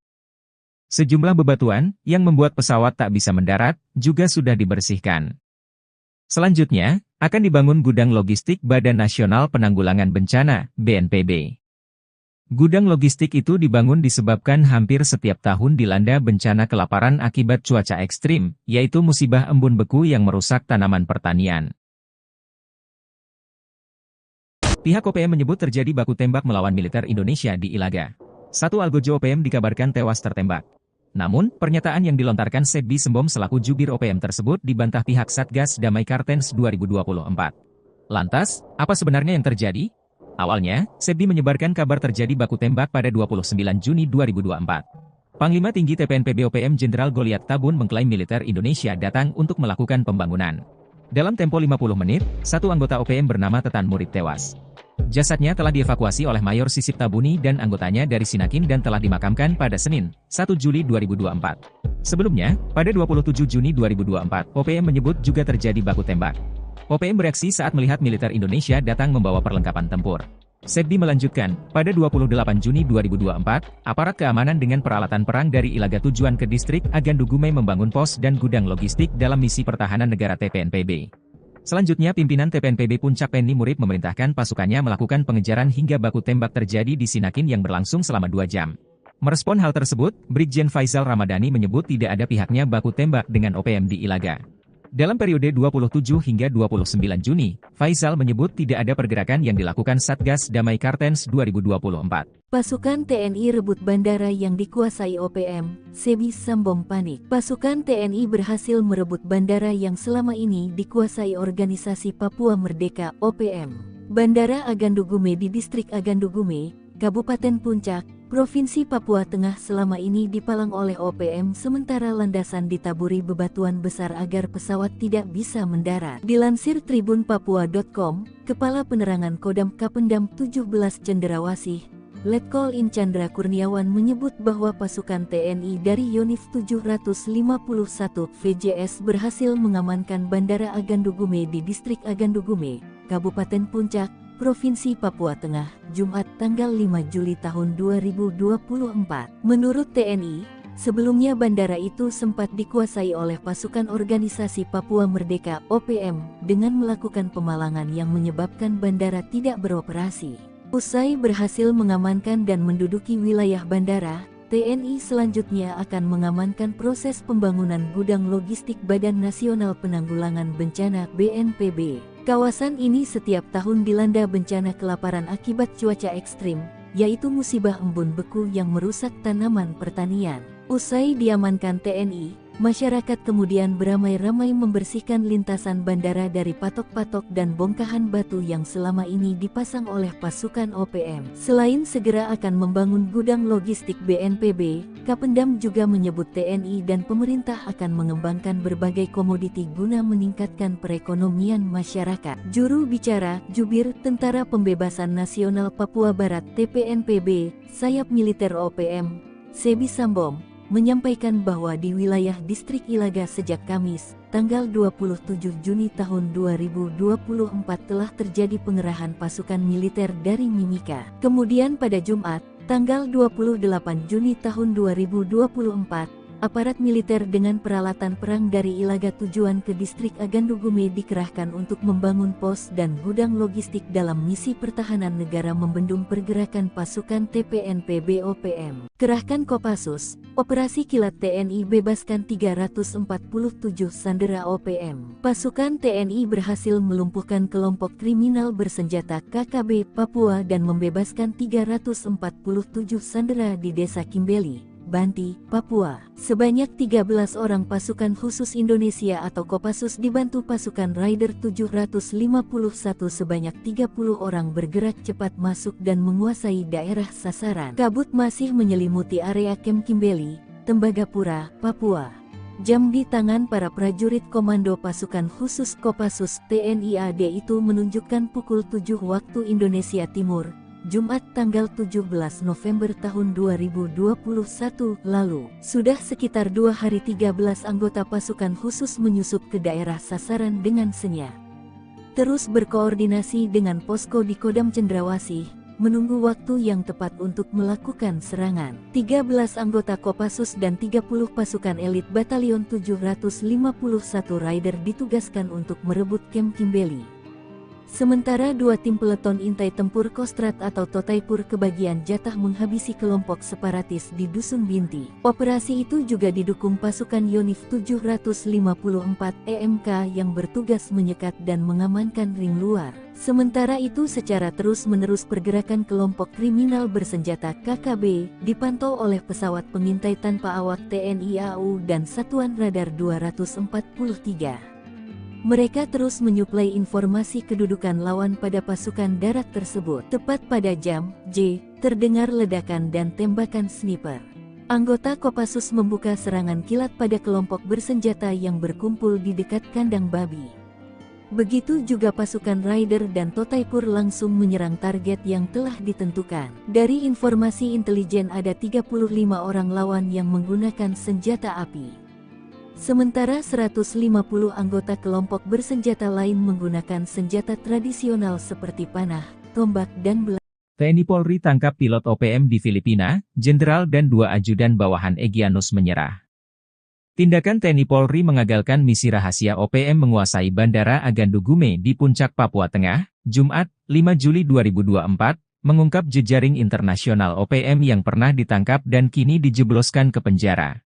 Sejumlah bebatuan, yang membuat pesawat tak bisa mendarat, juga sudah dibersihkan. Selanjutnya, akan dibangun gudang logistik Badan Nasional Penanggulangan Bencana, BNPB. Gudang logistik itu dibangun disebabkan hampir setiap tahun dilanda bencana kelaparan akibat cuaca ekstrim, yaitu musibah embun beku yang merusak tanaman pertanian. Pihak OPM menyebut terjadi baku tembak melawan militer Indonesia di Ilaga. Satu algojo OPM dikabarkan tewas tertembak. Namun, pernyataan yang dilontarkan Sebbi Sembom selaku jubir OPM tersebut dibantah pihak Satgas Damai Kartens 2024. Lantas, apa sebenarnya yang terjadi? Awalnya, Sebbi menyebarkan kabar terjadi baku tembak pada 29 Juni 2024. Panglima Tinggi TPNPB OPM Jenderal Goliat Tabun mengklaim militer Indonesia datang untuk melakukan pembangunan. Dalam tempo 50 menit, satu anggota OPM bernama Tetan Murid tewas. Jasadnya telah dievakuasi oleh Mayor Sisip Tabuni dan anggotanya dari Sinakin dan telah dimakamkan pada Senin, 1 Juli 2024. Sebelumnya, pada 27 Juni 2024, OPM menyebut juga terjadi baku tembak. OPM bereaksi saat melihat militer Indonesia datang membawa perlengkapan tempur. Sebbi melanjutkan, pada 28 Juni 2024, aparat keamanan dengan peralatan perang dari Ilaga tujuan ke distrik Agandugume membangun pos dan gudang logistik dalam misi pertahanan negara TPNPB. Selanjutnya pimpinan TPNPB Puncak Penny Murid memerintahkan pasukannya melakukan pengejaran hingga baku tembak terjadi di Sinakin yang berlangsung selama 2 jam. Merespon hal tersebut, Brigjen Faisal Ramadhani menyebut tidak ada pihaknya baku tembak dengan OPM di Ilaga. Dalam periode 27 hingga 29 Juni, Faisal menyebut tidak ada pergerakan yang dilakukan Satgas Damai Kartens 2024. Pasukan TNI rebut bandara yang dikuasai OPM, Sebbi Sembom panik. Pasukan TNI berhasil merebut bandara yang selama ini dikuasai organisasi Papua Merdeka (OPM). Bandara Agandugume di distrik Agandugume, Kabupaten Puncak, Provinsi Papua Tengah selama ini dipalang oleh OPM sementara landasan ditaburi bebatuan besar agar pesawat tidak bisa mendarat. Dilansir tribunpapua.com, Kepala Penerangan Kodam Kapendam 17 Cenderawasih, Letkol In Chandra Kurniawan menyebut bahwa pasukan TNI dari Yonif 751 VJS berhasil mengamankan Bandara Agandugume di distrik Agandugume, Kabupaten Puncak, Provinsi Papua Tengah, Jumat tanggal 5 Juli tahun 2024. Menurut TNI, Sebelumnya bandara itu sempat dikuasai oleh pasukan organisasi Papua Merdeka (OPM) dengan melakukan pemalangan yang menyebabkan bandara tidak beroperasi. Usai berhasil mengamankan dan menduduki wilayah bandara, TNI selanjutnya akan mengamankan proses pembangunan gudang logistik Badan Nasional Penanggulangan Bencana (BNPB). Kawasan ini setiap tahun dilanda bencana kelaparan akibat cuaca ekstrim, yaitu musibah embun beku yang merusak tanaman pertanian. Usai diamankan TNI, masyarakat kemudian beramai-ramai membersihkan lintasan bandara dari patok-patok dan bongkahan batu yang selama ini dipasang oleh pasukan OPM. Selain segera akan membangun gudang logistik BNPB, Kapendam juga menyebut TNI dan pemerintah akan mengembangkan berbagai komoditi guna meningkatkan perekonomian masyarakat. Juru bicara Jubir Tentara Pembebasan Nasional Papua Barat (TPNPB), sayap militer OPM, Sebi Sambom, menyampaikan bahwa di wilayah distrik Ilaga sejak Kamis, tanggal 27 Juni tahun 2024 telah terjadi pengerahan pasukan militer dari Mimika. Kemudian pada Jumat, tanggal 28 Juni tahun 2024, aparat militer dengan peralatan perang dari Ilaga tujuan ke distrik Agandugume dikerahkan untuk membangun pos dan gudang logistik dalam misi pertahanan negara membendung pergerakan pasukan TPNPB OPM. Kerahkan Kopassus, Operasi Kilat TNI bebaskan 347 sandera OPM. Pasukan TNI berhasil melumpuhkan kelompok kriminal bersenjata KKB Papua dan membebaskan 347 sandera di Desa Kimbeli, Banti, Papua. Sebanyak 13 orang pasukan khusus Indonesia atau Kopassus dibantu pasukan Raider 751 sebanyak 30 orang bergerak cepat masuk dan menguasai daerah sasaran. Kabut masih menyelimuti area Kem Kimbeli, Tembagapura, Papua. Jam di tangan para prajurit komando pasukan khusus Kopassus TNI AD itu menunjukkan pukul 7 waktu Indonesia Timur, Jumat tanggal 17 November tahun 2021 lalu. Sudah sekitar 2 hari 13 anggota pasukan khusus menyusup ke daerah sasaran dengan senyap. Terus berkoordinasi dengan posko di Kodam Cendrawasih, menunggu waktu yang tepat untuk melakukan serangan. 13 anggota Kopassus dan 30 pasukan elit Batalion 751 Raider ditugaskan untuk merebut Kem Kimbeli. Sementara 2 tim peleton intai tempur Kostrat atau Totaipur kebagian jatah menghabisi kelompok separatis di Dusun Binti. Operasi itu juga didukung pasukan Yonif 754 EMK yang bertugas menyekat dan mengamankan ring luar. Sementara itu secara terus-menerus pergerakan kelompok kriminal bersenjata KKB dipantau oleh pesawat pengintai tanpa awak TNI AU dan Satuan Radar 243. Mereka terus menyuplai informasi kedudukan lawan pada pasukan darat tersebut. Tepat pada jam J, terdengar ledakan dan tembakan sniper. Anggota Kopassus membuka serangan kilat pada kelompok bersenjata yang berkumpul di dekat kandang babi. Begitu juga pasukan Raider dan Totaipur langsung menyerang target yang telah ditentukan. Dari informasi intelijen ada 35 orang lawan yang menggunakan senjata api. Sementara 150 anggota kelompok bersenjata lain menggunakan senjata tradisional seperti panah, tombak dan belati. TNI Polri tangkap pilot OPM di Filipina, Jenderal dan 2 ajudan bawahan Egyanus menyerah. Tindakan TNI Polri mengagalkan misi rahasia OPM menguasai Bandara Agandugume di Puncak Papua Tengah, Jumat, 5 Juli 2024, mengungkap jejaring internasional OPM yang pernah ditangkap dan kini dijebloskan ke penjara.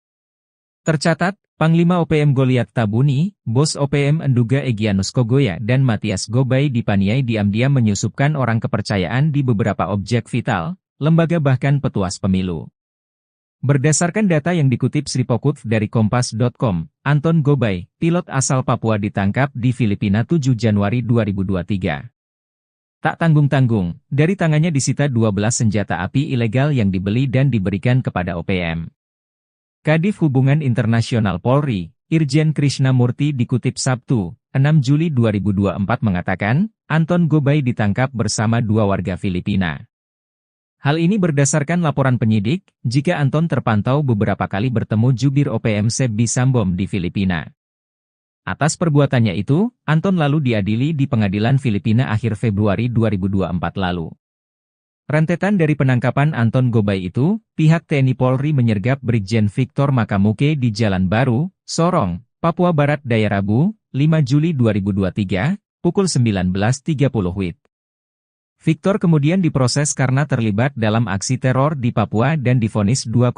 Tercatat, Panglima OPM Goliat Tabuni, Bos OPM Enduga Egyanus Kogoya dan Matias Gobay dipaniai diam-diam menyusupkan orang kepercayaan di beberapa objek vital, lembaga bahkan petuas pemilu. Berdasarkan data yang dikutip Sripokut dari Kompas.com, Anton Gobay, pilot asal Papua ditangkap di Filipina 7 Januari 2023. Tak tanggung-tanggung, dari tangannya disita 12 senjata api ilegal yang dibeli dan diberikan kepada OPM. Kadif Hubungan Internasional Polri, Irjen Krishnamurti dikutip Sabtu, 6 Juli 2024 mengatakan, Anton Gobay ditangkap bersama 2 warga Filipina. Hal ini berdasarkan laporan penyidik, jika Anton terpantau beberapa kali bertemu jubir OPM Sebi Sambom di Filipina. Atas perbuatannya itu, Anton lalu diadili di pengadilan Filipina akhir Februari 2024 lalu. Rentetan dari penangkapan Anton Gobay itu, pihak TNI Polri menyergap Brigjen Victor Makamuke di Jalan Baru, Sorong, Papua Barat Daya Rabu, 5 Juli 2023, pukul 19.30 WIB. Victor kemudian diproses karena terlibat dalam aksi teror di Papua dan divonis 2,3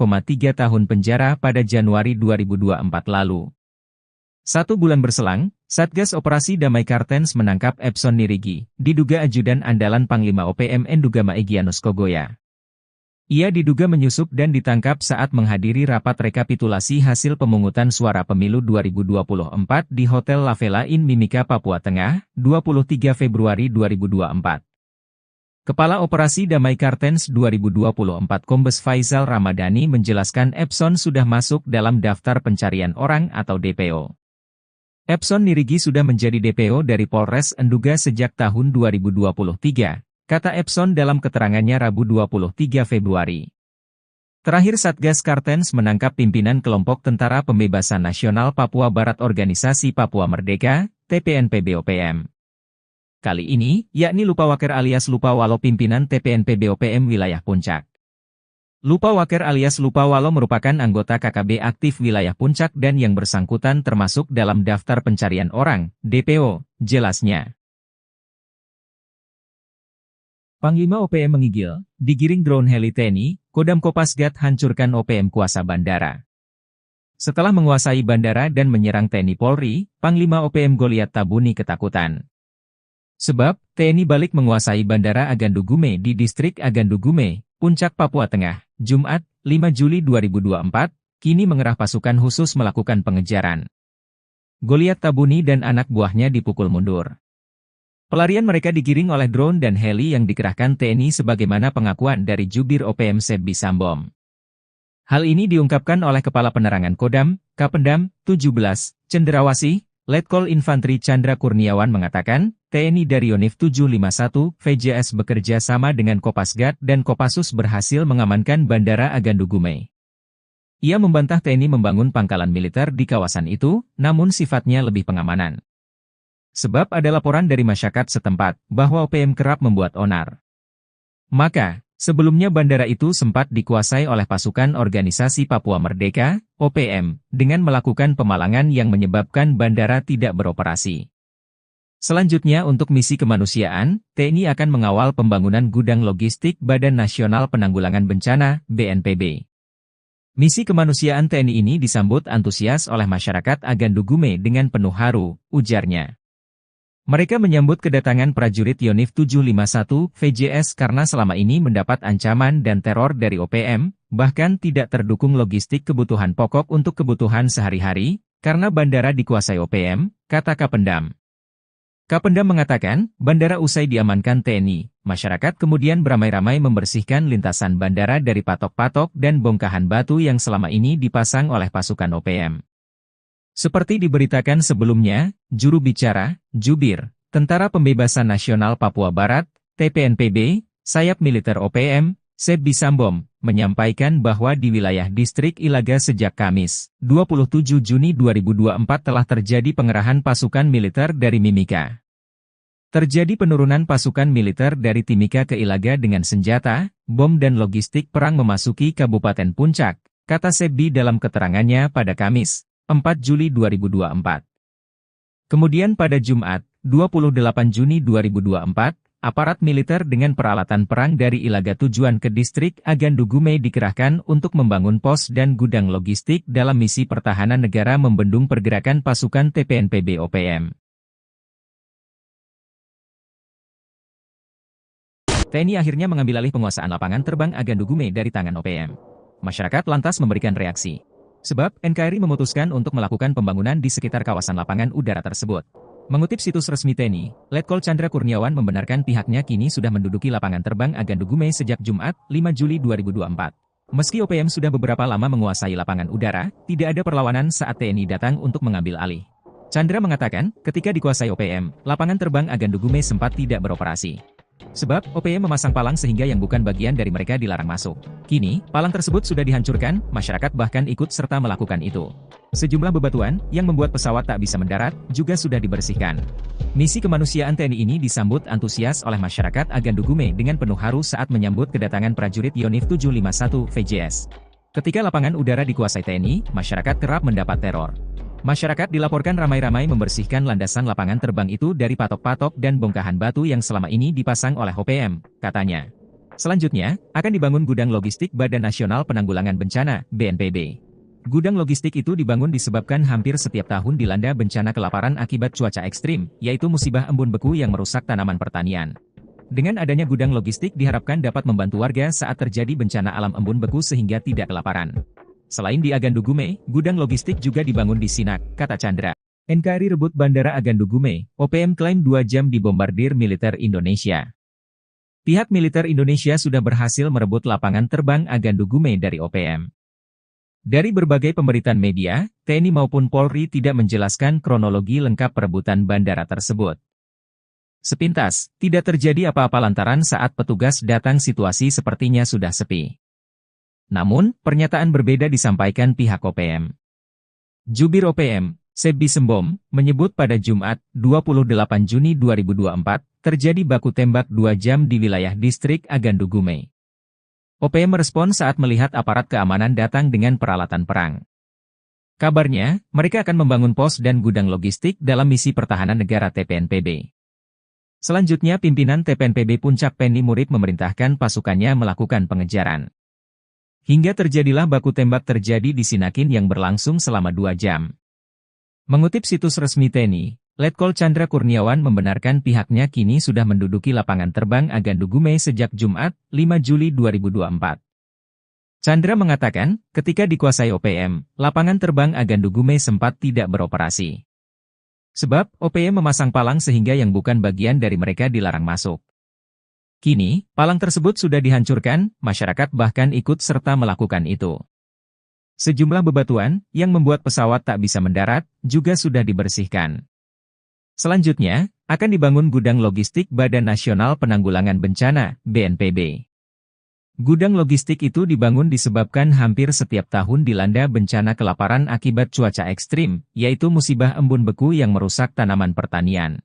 tahun penjara pada Januari 2024 lalu. 1 bulan berselang, Satgas Operasi Damai Kartens menangkap Epson Nirigi, diduga ajudan andalan Panglima OPM Endugama Egyanus Kogoya. Ia diduga menyusup dan ditangkap saat menghadiri rapat rekapitulasi hasil pemungutan suara pemilu 2024 di Hotel La Vela Inn Mimika, Papua Tengah, 23 Februari 2024. Kepala Operasi Damai Kartens 2024 Kombes Faisal Ramadhani menjelaskan Epson sudah masuk dalam daftar pencarian orang atau DPO. Epson Nirigi sudah menjadi DPO dari Polres Enduga sejak tahun 2023, kata Epson dalam keterangannya Rabu 23 Februari. Terakhir Satgas Kartens menangkap pimpinan kelompok Tentara Pembebasan Nasional Papua Barat Organisasi Papua Merdeka, TPNPB-OPM. Kali ini, yakni Lupawaker alias Lupawalo pimpinan TPNPB-OPM wilayah Puncak. Lupawaker alias Lupawalo merupakan anggota KKB aktif wilayah Puncak dan yang bersangkutan termasuk dalam daftar pencarian orang, DPO, jelasnya. Panglima OPM menggigil, digiring drone heli TNI, Kodam Kopasgat hancurkan OPM kuasa bandara. Setelah menguasai bandara dan menyerang TNI Polri, Panglima OPM Goliat Tabuni ketakutan. Sebab, TNI balik menguasai Bandara Agandu Gume di Distrik Agandu Gume, Puncak, Papua Tengah, Jumat, 5 Juli 2024, kini mengerah pasukan khusus melakukan pengejaran. Goliat Tabuni dan anak buahnya dipukul mundur. Pelarian mereka digiring oleh drone dan heli yang dikerahkan TNI sebagaimana pengakuan dari Jubir OPM Sebbi Sambom. Hal ini diungkapkan oleh Kepala Penerangan Kodam, Kapendam, 17, Cenderawasih, Letkol Infantri Chandra Kurniawan mengatakan, TNI dari Yonif 751, VJS bekerja sama dengan Kopasgat dan Kopassus berhasil mengamankan Bandara Agandu Gume. Ia membantah TNI membangun pangkalan militer di kawasan itu, namun sifatnya lebih pengamanan. Sebab ada laporan dari masyarakat setempat, bahwa OPM kerap membuat onar. Maka, sebelumnya bandara itu sempat dikuasai oleh pasukan Organisasi Papua Merdeka, OPM, dengan melakukan pemalangan yang menyebabkan bandara tidak beroperasi. Selanjutnya untuk misi kemanusiaan, TNI akan mengawal pembangunan gudang logistik Badan Nasional Penanggulangan Bencana, BNPB. Misi kemanusiaan TNI ini disambut antusias oleh masyarakat Agandu Gume dengan penuh haru, ujarnya. Mereka menyambut kedatangan prajurit Yonif 751 VJS karena selama ini mendapat ancaman dan teror dari OPM, bahkan tidak terdukung logistik kebutuhan pokok untuk kebutuhan sehari-hari, karena bandara dikuasai OPM, kata Kapendam. Kapendam mengatakan, bandara usai diamankan TNI, masyarakat kemudian beramai-ramai membersihkan lintasan bandara dari patok-patok dan bongkahan batu yang selama ini dipasang oleh pasukan OPM. Seperti diberitakan sebelumnya, juru bicara, Jubir, Tentara Pembebasan Nasional Papua Barat, TPNPB, sayap militer OPM, Sebbi Sambom, menyampaikan bahwa di wilayah distrik Ilaga sejak Kamis, 27 Juni 2024 telah terjadi pengerahan pasukan militer dari Mimika. Terjadi penurunan pasukan militer dari Timika ke Ilaga dengan senjata, bom dan logistik perang memasuki Kabupaten Puncak, kata Sebbi dalam keterangannya pada Kamis, 4 Juli 2024. Kemudian pada Jumat, 28 Juni 2024, aparat militer dengan peralatan perang dari Ilaga tujuan ke distrik Agandu Gume dikerahkan untuk membangun pos dan gudang logistik dalam misi pertahanan negara membendung pergerakan pasukan TPNPB OPM. TNI akhirnya mengambil alih penguasaan lapangan terbang Agandu Gume dari tangan OPM. Masyarakat lantas memberikan reaksi. Sebab, NKRI memutuskan untuk melakukan pembangunan di sekitar kawasan lapangan udara tersebut. Mengutip situs resmi TNI, Letkol Chandra Kurniawan membenarkan pihaknya kini sudah menduduki lapangan terbang Agandu Gume sejak Jumat, 5 Juli 2024. Meski OPM sudah beberapa lama menguasai lapangan udara, tidak ada perlawanan saat TNI datang untuk mengambil alih. Chandra mengatakan, ketika dikuasai OPM, lapangan terbang Agandu Gume sempat tidak beroperasi. Sebab, OPM memasang palang sehingga yang bukan bagian dari mereka dilarang masuk. Kini, palang tersebut sudah dihancurkan, masyarakat bahkan ikut serta melakukan itu. Sejumlah bebatuan, yang membuat pesawat tak bisa mendarat, juga sudah dibersihkan. Misi kemanusiaan TNI ini disambut antusias oleh masyarakat Agandugume dengan penuh haru saat menyambut kedatangan prajurit Yonif 751 VJS. Ketika lapangan udara dikuasai TNI, masyarakat kerap mendapat teror. Masyarakat dilaporkan ramai-ramai membersihkan landasan lapangan terbang itu dari patok-patok dan bongkahan batu yang selama ini dipasang oleh OPM, katanya. Selanjutnya, akan dibangun gudang logistik Badan Nasional Penanggulangan Bencana, BNPB. Gudang logistik itu dibangun disebabkan hampir setiap tahun dilanda bencana kelaparan akibat cuaca ekstrim, yaitu musibah embun beku yang merusak tanaman pertanian. Dengan adanya gudang logistik diharapkan dapat membantu warga saat terjadi bencana alam embun beku sehingga tidak kelaparan. Selain di Agandugume, gudang logistik juga dibangun di Sinak, kata Chandra. NKRI rebut Bandara Agandugume, OPM klaim 2 jam dibombardir militer Indonesia. Pihak militer Indonesia sudah berhasil merebut lapangan terbang Agandugume dari OPM. Dari berbagai pemberitaan media, TNI maupun Polri tidak menjelaskan kronologi lengkap perebutan bandara tersebut. Sepintas, tidak terjadi apa-apa lantaran saat petugas datang situasi sepertinya sudah sepi. Namun, pernyataan berbeda disampaikan pihak OPM. Jubir OPM, Sebbi Sembom, menyebut pada Jumat, 28 Juni 2024, terjadi baku tembak 2 jam di wilayah distrik Agandugume. OPM merespon saat melihat aparat keamanan datang dengan peralatan perang. Kabarnya, mereka akan membangun pos dan gudang logistik dalam misi pertahanan negara TPNPB. Selanjutnya pimpinan TPNPB Puncak Penny Murib memerintahkan pasukannya melakukan pengejaran. Hingga terjadilah baku tembak terjadi di Sinakin yang berlangsung selama 2 jam. Mengutip situs resmi TNI, Letkol Chandra Kurniawan membenarkan pihaknya kini sudah menduduki lapangan terbang Agandugume sejak Jumat, 5 Juli 2024. Chandra mengatakan, ketika dikuasai OPM, lapangan terbang Agandugume sempat tidak beroperasi. Sebab, OPM memasang palang sehingga yang bukan bagian dari mereka dilarang masuk. Kini, palang tersebut sudah dihancurkan, masyarakat bahkan ikut serta melakukan itu. Sejumlah bebatuan, yang membuat pesawat tak bisa mendarat, juga sudah dibersihkan. Selanjutnya, akan dibangun gudang logistik Badan Nasional Penanggulangan Bencana, BNPB. Gudang logistik itu dibangun disebabkan hampir setiap tahun dilanda bencana kelaparan akibat cuaca ekstrim, yaitu musibah embun beku yang merusak tanaman pertanian.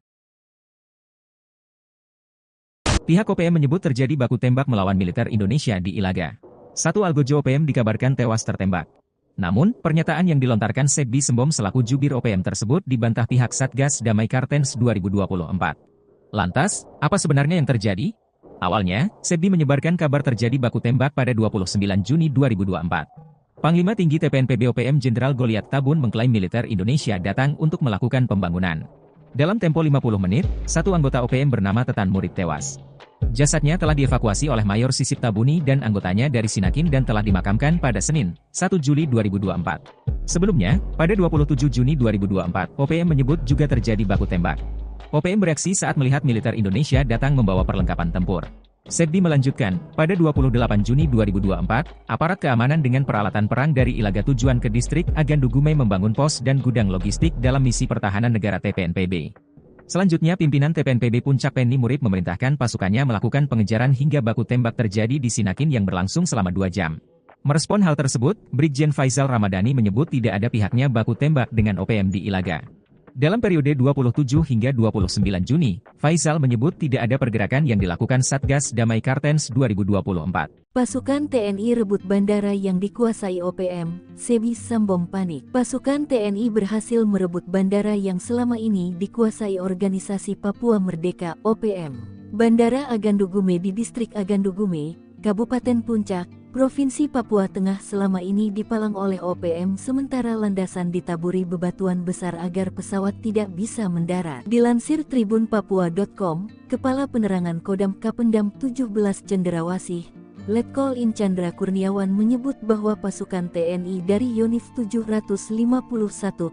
Pihak OPM menyebut terjadi baku tembak melawan militer Indonesia di Ilaga. Satu algojo OPM dikabarkan tewas tertembak. Namun, pernyataan yang dilontarkan Sebbi Sembom selaku jubir OPM tersebut dibantah pihak Satgas Damai Kartens 2024. Lantas, apa sebenarnya yang terjadi? Awalnya, Sebbi menyebarkan kabar terjadi baku tembak pada 29 Juni 2024. Panglima Tinggi TPNPB OPM Jenderal Goliat Tabun mengklaim militer Indonesia datang untuk melakukan pembangunan. Dalam tempo 50 menit, satu anggota OPM bernama Tetan Murib tewas. Jasadnya telah dievakuasi oleh Mayor Sisip Tabuni dan anggotanya dari Sinakin dan telah dimakamkan pada Senin, 1 Juli 2024. Sebelumnya, pada 27 Juni 2024, OPM menyebut juga terjadi baku tembak. OPM bereaksi saat melihat militer Indonesia datang membawa perlengkapan tempur. Sebbi melanjutkan, pada 28 Juni 2024, aparat keamanan dengan peralatan perang dari Ilaga tujuan ke distrik Agandugume membangun pos dan gudang logistik dalam misi pertahanan negara TPNPB. Selanjutnya pimpinan TPNPB Puncak Penny Murib memerintahkan pasukannya melakukan pengejaran hingga baku tembak terjadi di Sinakin yang berlangsung selama 2 jam. Merespon hal tersebut, Brigjen Faisal Ramadhani menyebut tidak ada pihaknya baku tembak dengan OPM di Ilaga. Dalam periode 27 hingga 29 Juni, Faisal menyebut tidak ada pergerakan yang dilakukan Satgas Damai Kartens 2024. Pasukan TNI rebut bandara yang dikuasai OPM, Sebbi Sembom panik. Pasukan TNI berhasil merebut bandara yang selama ini dikuasai Organisasi Papua Merdeka (OPM). Bandara Agandugume di Distrik Agandugume, Kabupaten Puncak, Provinsi Papua Tengah selama ini dipalang oleh OPM sementara landasan ditaburi bebatuan besar agar pesawat tidak bisa mendarat. Dilansir tribunpapua.com, Kepala Penerangan Kodam Kapendam 17 Cenderawasih, Letkol In Chandra Kurniawan menyebut bahwa pasukan TNI dari Yonif 751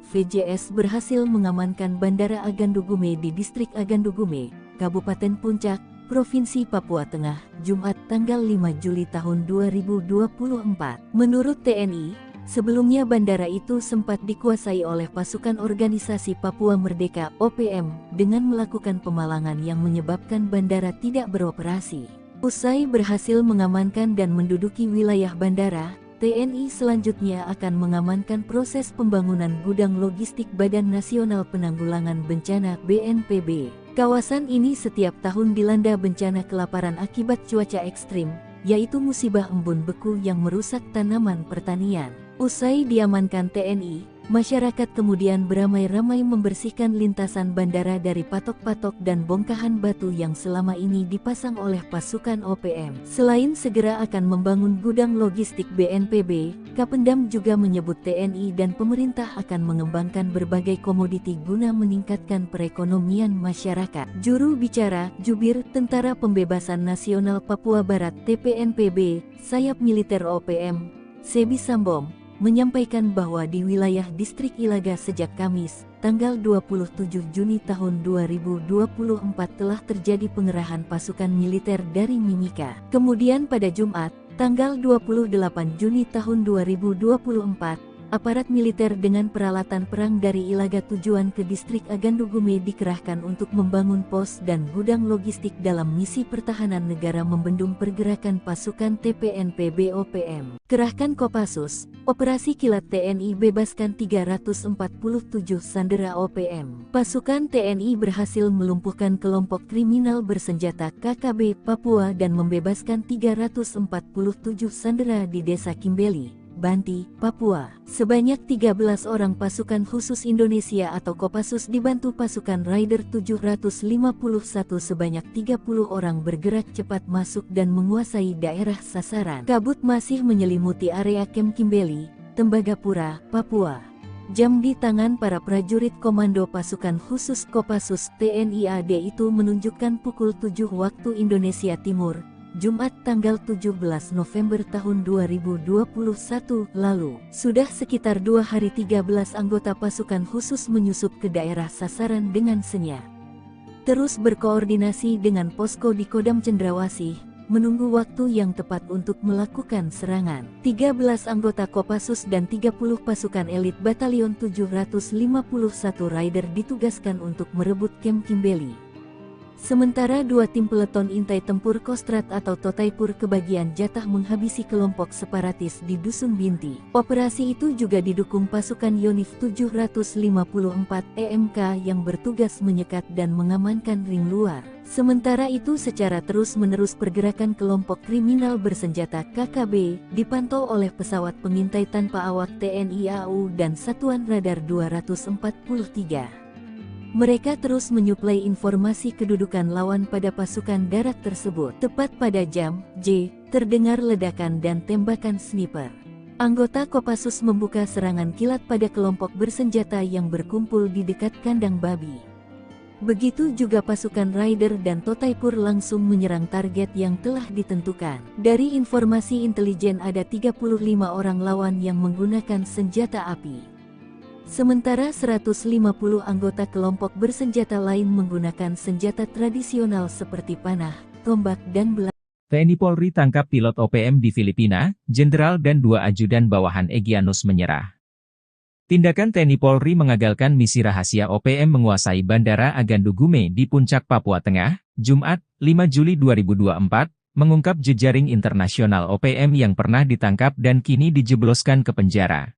VJS berhasil mengamankan Bandara Agandugume di Distrik Agandugume, Kabupaten Puncak, Provinsi Papua Tengah, Jumat tanggal 5 Juli tahun 2024. Menurut TNI, Sebelumnya bandara itu sempat dikuasai oleh pasukan organisasi Papua Merdeka (OPM) dengan melakukan pemalangan yang menyebabkan bandara tidak beroperasi. Usai berhasil mengamankan dan menduduki wilayah bandara, TNI selanjutnya akan mengamankan proses pembangunan gudang logistik Badan Nasional Penanggulangan Bencana (BNPB). Kawasan ini setiap tahun dilanda bencana kelaparan akibat cuaca ekstrim, yaitu musibah embun beku yang merusak tanaman pertanian. Usai diamankan TNI, masyarakat kemudian beramai-ramai membersihkan lintasan bandara dari patok-patok dan bongkahan batu yang selama ini dipasang oleh pasukan OPM. Selain segera akan membangun gudang logistik BNPB, Kapendam juga menyebut TNI dan pemerintah akan mengembangkan berbagai komoditi guna meningkatkan perekonomian masyarakat. Juru bicara Jubir Tentara Pembebasan Nasional Papua Barat (TPNPB), sayap militer OPM, Sebi Sambom, menyampaikan bahwa di wilayah distrik Ilaga sejak Kamis, tanggal 27 Juni tahun 2024 telah terjadi pengerahan pasukan militer dari Mimika. Kemudian pada Jumat, tanggal 28 Juni tahun 2024, aparat militer dengan peralatan perang dari Ilaga tujuan ke distrik Agandugume dikerahkan untuk membangun pos dan gudang logistik dalam misi pertahanan negara membendung pergerakan pasukan TPNPB OPM. Kerahkan Kopassus, Operasi Kilat TNI bebaskan 347 sandera OPM. Pasukan TNI berhasil melumpuhkan kelompok kriminal bersenjata KKB Papua dan membebaskan 347 sandera di Desa Kimbeli, Banti, Papua. Sebanyak 13 orang pasukan khusus Indonesia atau Kopassus dibantu pasukan Raider 751 sebanyak 30 orang bergerak cepat masuk dan menguasai daerah sasaran. Kabut masih menyelimuti area Kem Kimbeli, Tembagapura, Papua. Jam di tangan para prajurit komando pasukan khusus Kopassus TNI AD itu menunjukkan pukul 7 waktu Indonesia Timur, Jumat tanggal 17 November tahun 2021 lalu. Sudah sekitar 2 hari 13 anggota pasukan khusus menyusup ke daerah sasaran dengan senyap. Terus berkoordinasi dengan posko di Kodam Cendrawasih, menunggu waktu yang tepat untuk melakukan serangan. 13 anggota Kopassus dan 30 pasukan elit Batalion 751 Raider ditugaskan untuk merebut Kem Kimbeli. Sementara 2 tim peleton intai tempur Kostrat atau Totaipur kebagian jatah menghabisi kelompok separatis di Dusun Binti. Operasi itu juga didukung pasukan Yonif 754 EMK yang bertugas menyekat dan mengamankan ring luar. Sementara itu secara terus-menerus pergerakan kelompok kriminal bersenjata KKB dipantau oleh pesawat pengintai tanpa awak TNI AU dan Satuan Radar 243. Mereka terus menyuplai informasi kedudukan lawan pada pasukan darat tersebut. Tepat pada jam J, terdengar ledakan dan tembakan sniper. Anggota Kopassus membuka serangan kilat pada kelompok bersenjata yang berkumpul di dekat kandang babi. Begitu juga pasukan Raider dan Totaipur langsung menyerang target yang telah ditentukan. Dari informasi intelijen ada 35 orang lawan yang menggunakan senjata api. Sementara 150 anggota kelompok bersenjata lain menggunakan senjata tradisional seperti panah, tombak dan belah. TNI Polri tangkap pilot OPM di Filipina, jenderal dan 2 ajudan bawahan Egyanus menyerah. Tindakan TNI Polri mengagalkan misi rahasia OPM menguasai Bandara Agandugume di Puncak Papua Tengah, Jumat, 5 Juli 2024, mengungkap jejaring internasional OPM yang pernah ditangkap dan kini dijebloskan ke penjara.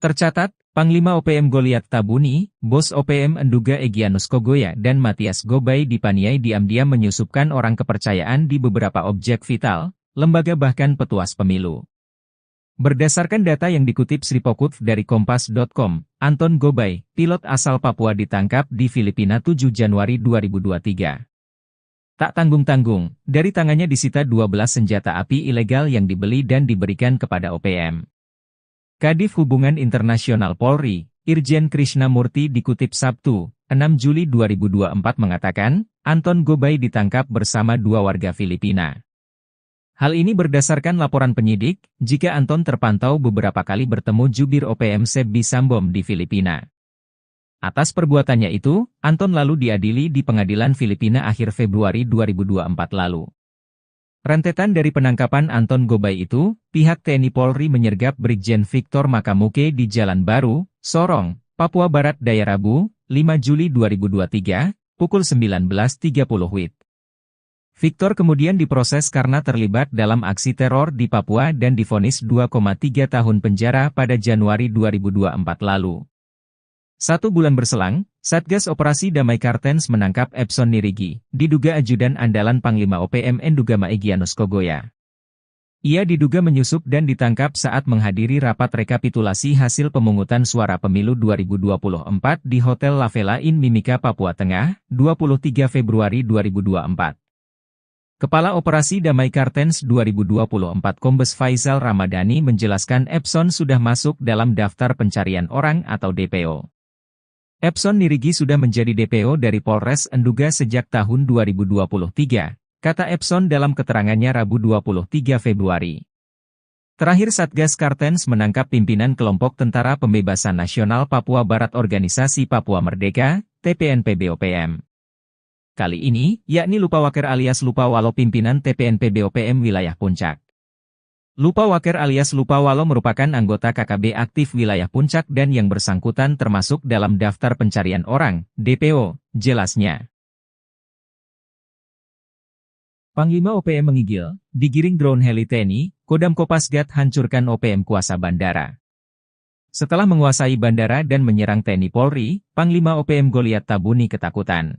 Tercatat, Panglima OPM Goliat Tabuni, Bos OPM Enduga Egyanus Kogoya dan Matias Gobay dipaniai diam-diam menyusupkan orang kepercayaan di beberapa objek vital, lembaga bahkan petuas pemilu. Berdasarkan data yang dikutip Sripokut dari Kompas.com, Anton Gobay, pilot asal Papua ditangkap di Filipina 7 Januari 2023. Tak tanggung-tanggung, dari tangannya disita 12 senjata api ilegal yang dibeli dan diberikan kepada OPM. Kadif Hubungan Internasional Polri, Irjen Krishnamurti dikutip Sabtu, 6 Juli 2024 mengatakan, Anton Gobay ditangkap bersama 2 warga Filipina. Hal ini berdasarkan laporan penyidik, jika Anton terpantau beberapa kali bertemu jubir OPM Sebi Sambom di Filipina. Atas perbuatannya itu, Anton lalu diadili di pengadilan Filipina akhir Februari 2024 lalu. Rentetan dari penangkapan Anton Gobay itu, pihak TNI Polri menyergap Brigjen Victor Makamuke di Jalan Baru, Sorong, Papua Barat Daya Rabu, 5 Juli 2023, pukul 19.30 WIB. Victor kemudian diproses karena terlibat dalam aksi teror di Papua dan divonis 2,3 tahun penjara pada Januari 2024 lalu. 1 bulan berselang, Satgas Operasi Damai Kartens menangkap Epson Nirigi, diduga ajudan andalan Panglima OPM Endugama Egyanus Kogoya. Ia diduga menyusup dan ditangkap saat menghadiri rapat rekapitulasi hasil pemungutan suara pemilu 2024 di Hotel La Vela Inn Mimika, Papua Tengah, 23 Februari 2024. Kepala Operasi Damai Kartens 2024 Kombes Faisal Ramadhani menjelaskan Epson sudah masuk dalam daftar pencarian orang atau DPO. Epson Nirigi sudah menjadi DPO dari Polres Enduga sejak tahun 2023, kata Epson dalam keterangannya Rabu 23 Februari. Terakhir Satgas Kartens menangkap pimpinan kelompok Tentara Pembebasan Nasional Papua Barat Organisasi Papua Merdeka, TPNPB-OPM. Kali ini, yakni Lupawaker alias Lupawalo pimpinan TPNPB-OPM wilayah Puncak. Lupawaker alias Lupawalo merupakan anggota KKB aktif wilayah Puncak dan yang bersangkutan termasuk dalam daftar pencarian orang, DPO, jelasnya. Panglima OPM menggigil, digiring drone heli TNI, Kodam Kopasgat hancurkan OPM kuasa bandara. Setelah menguasai bandara dan menyerang TNI Polri, Panglima OPM Goliat Tabuni ketakutan.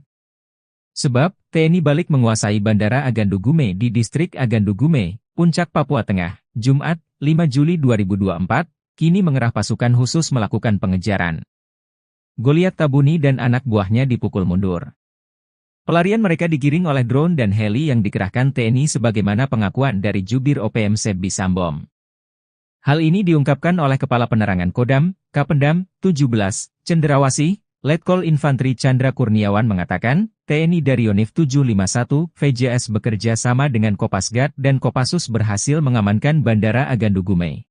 Sebab, TNI balik menguasai Bandara Agandugume di Distrik Agandugume, Puncak, Papua Tengah, Jumat, 5 Juli 2024, kini mengerah pasukan khusus melakukan pengejaran. Goliat Tabuni dan anak buahnya dipukul mundur. Pelarian mereka digiring oleh drone dan heli yang dikerahkan TNI sebagaimana pengakuan dari Jubir OPM Sebbi Sambom. Hal ini diungkapkan oleh Kepala Penerangan Kodam, Kapendam, 17, Cenderawasih, Letkol Infantri Chandra Kurniawan mengatakan, TNI dari Yonif 751, VJS bekerja sama dengan Kopasgat dan Kopassus berhasil mengamankan Bandara Agandugume.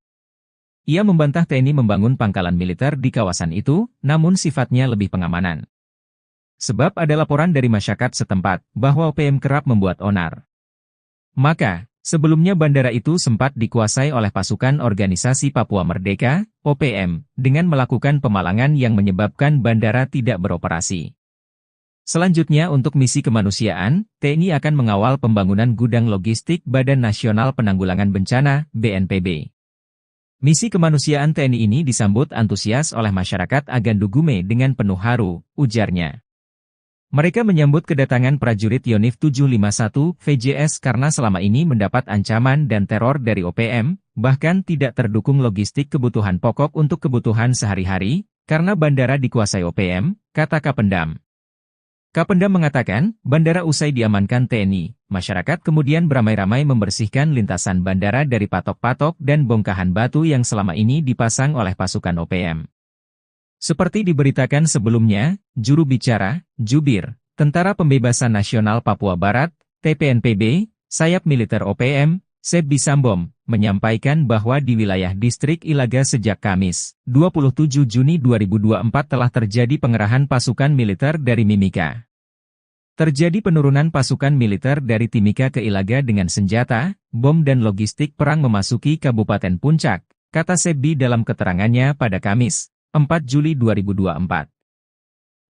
Ia membantah TNI membangun pangkalan militer di kawasan itu, namun sifatnya lebih pengamanan. Sebab ada laporan dari masyarakat setempat, bahwa OPM kerap membuat onar. Maka, sebelumnya bandara itu sempat dikuasai oleh pasukan Organisasi Papua Merdeka, OPM, dengan melakukan pemalangan yang menyebabkan bandara tidak beroperasi. Selanjutnya untuk misi kemanusiaan, TNI akan mengawal pembangunan gudang logistik Badan Nasional Penanggulangan Bencana, BNPB. Misi kemanusiaan TNI ini disambut antusias oleh masyarakat Agandugume dengan penuh haru, ujarnya. Mereka menyambut kedatangan prajurit Yonif 751 VJS karena selama ini mendapat ancaman dan teror dari OPM, bahkan tidak terdukung logistik kebutuhan pokok untuk kebutuhan sehari-hari, karena bandara dikuasai OPM, kata Kapendam. Kapendam mengatakan, bandara usai diamankan TNI, masyarakat kemudian beramai-ramai membersihkan lintasan bandara dari patok-patok dan bongkahan batu yang selama ini dipasang oleh pasukan OPM. Seperti diberitakan sebelumnya, juru bicara, Jubir, Tentara Pembebasan Nasional Papua Barat, TPNPB, sayap militer OPM, Sebbi Sambom, menyampaikan bahwa di wilayah distrik Ilaga sejak Kamis, 27 Juni 2024 telah terjadi pengerahan pasukan militer dari Mimika. Terjadi penurunan pasukan militer dari Timika ke Ilaga dengan senjata, bom dan logistik perang memasuki Kabupaten Puncak, kata Sebbi dalam keterangannya pada Kamis, 4 Juli 2024.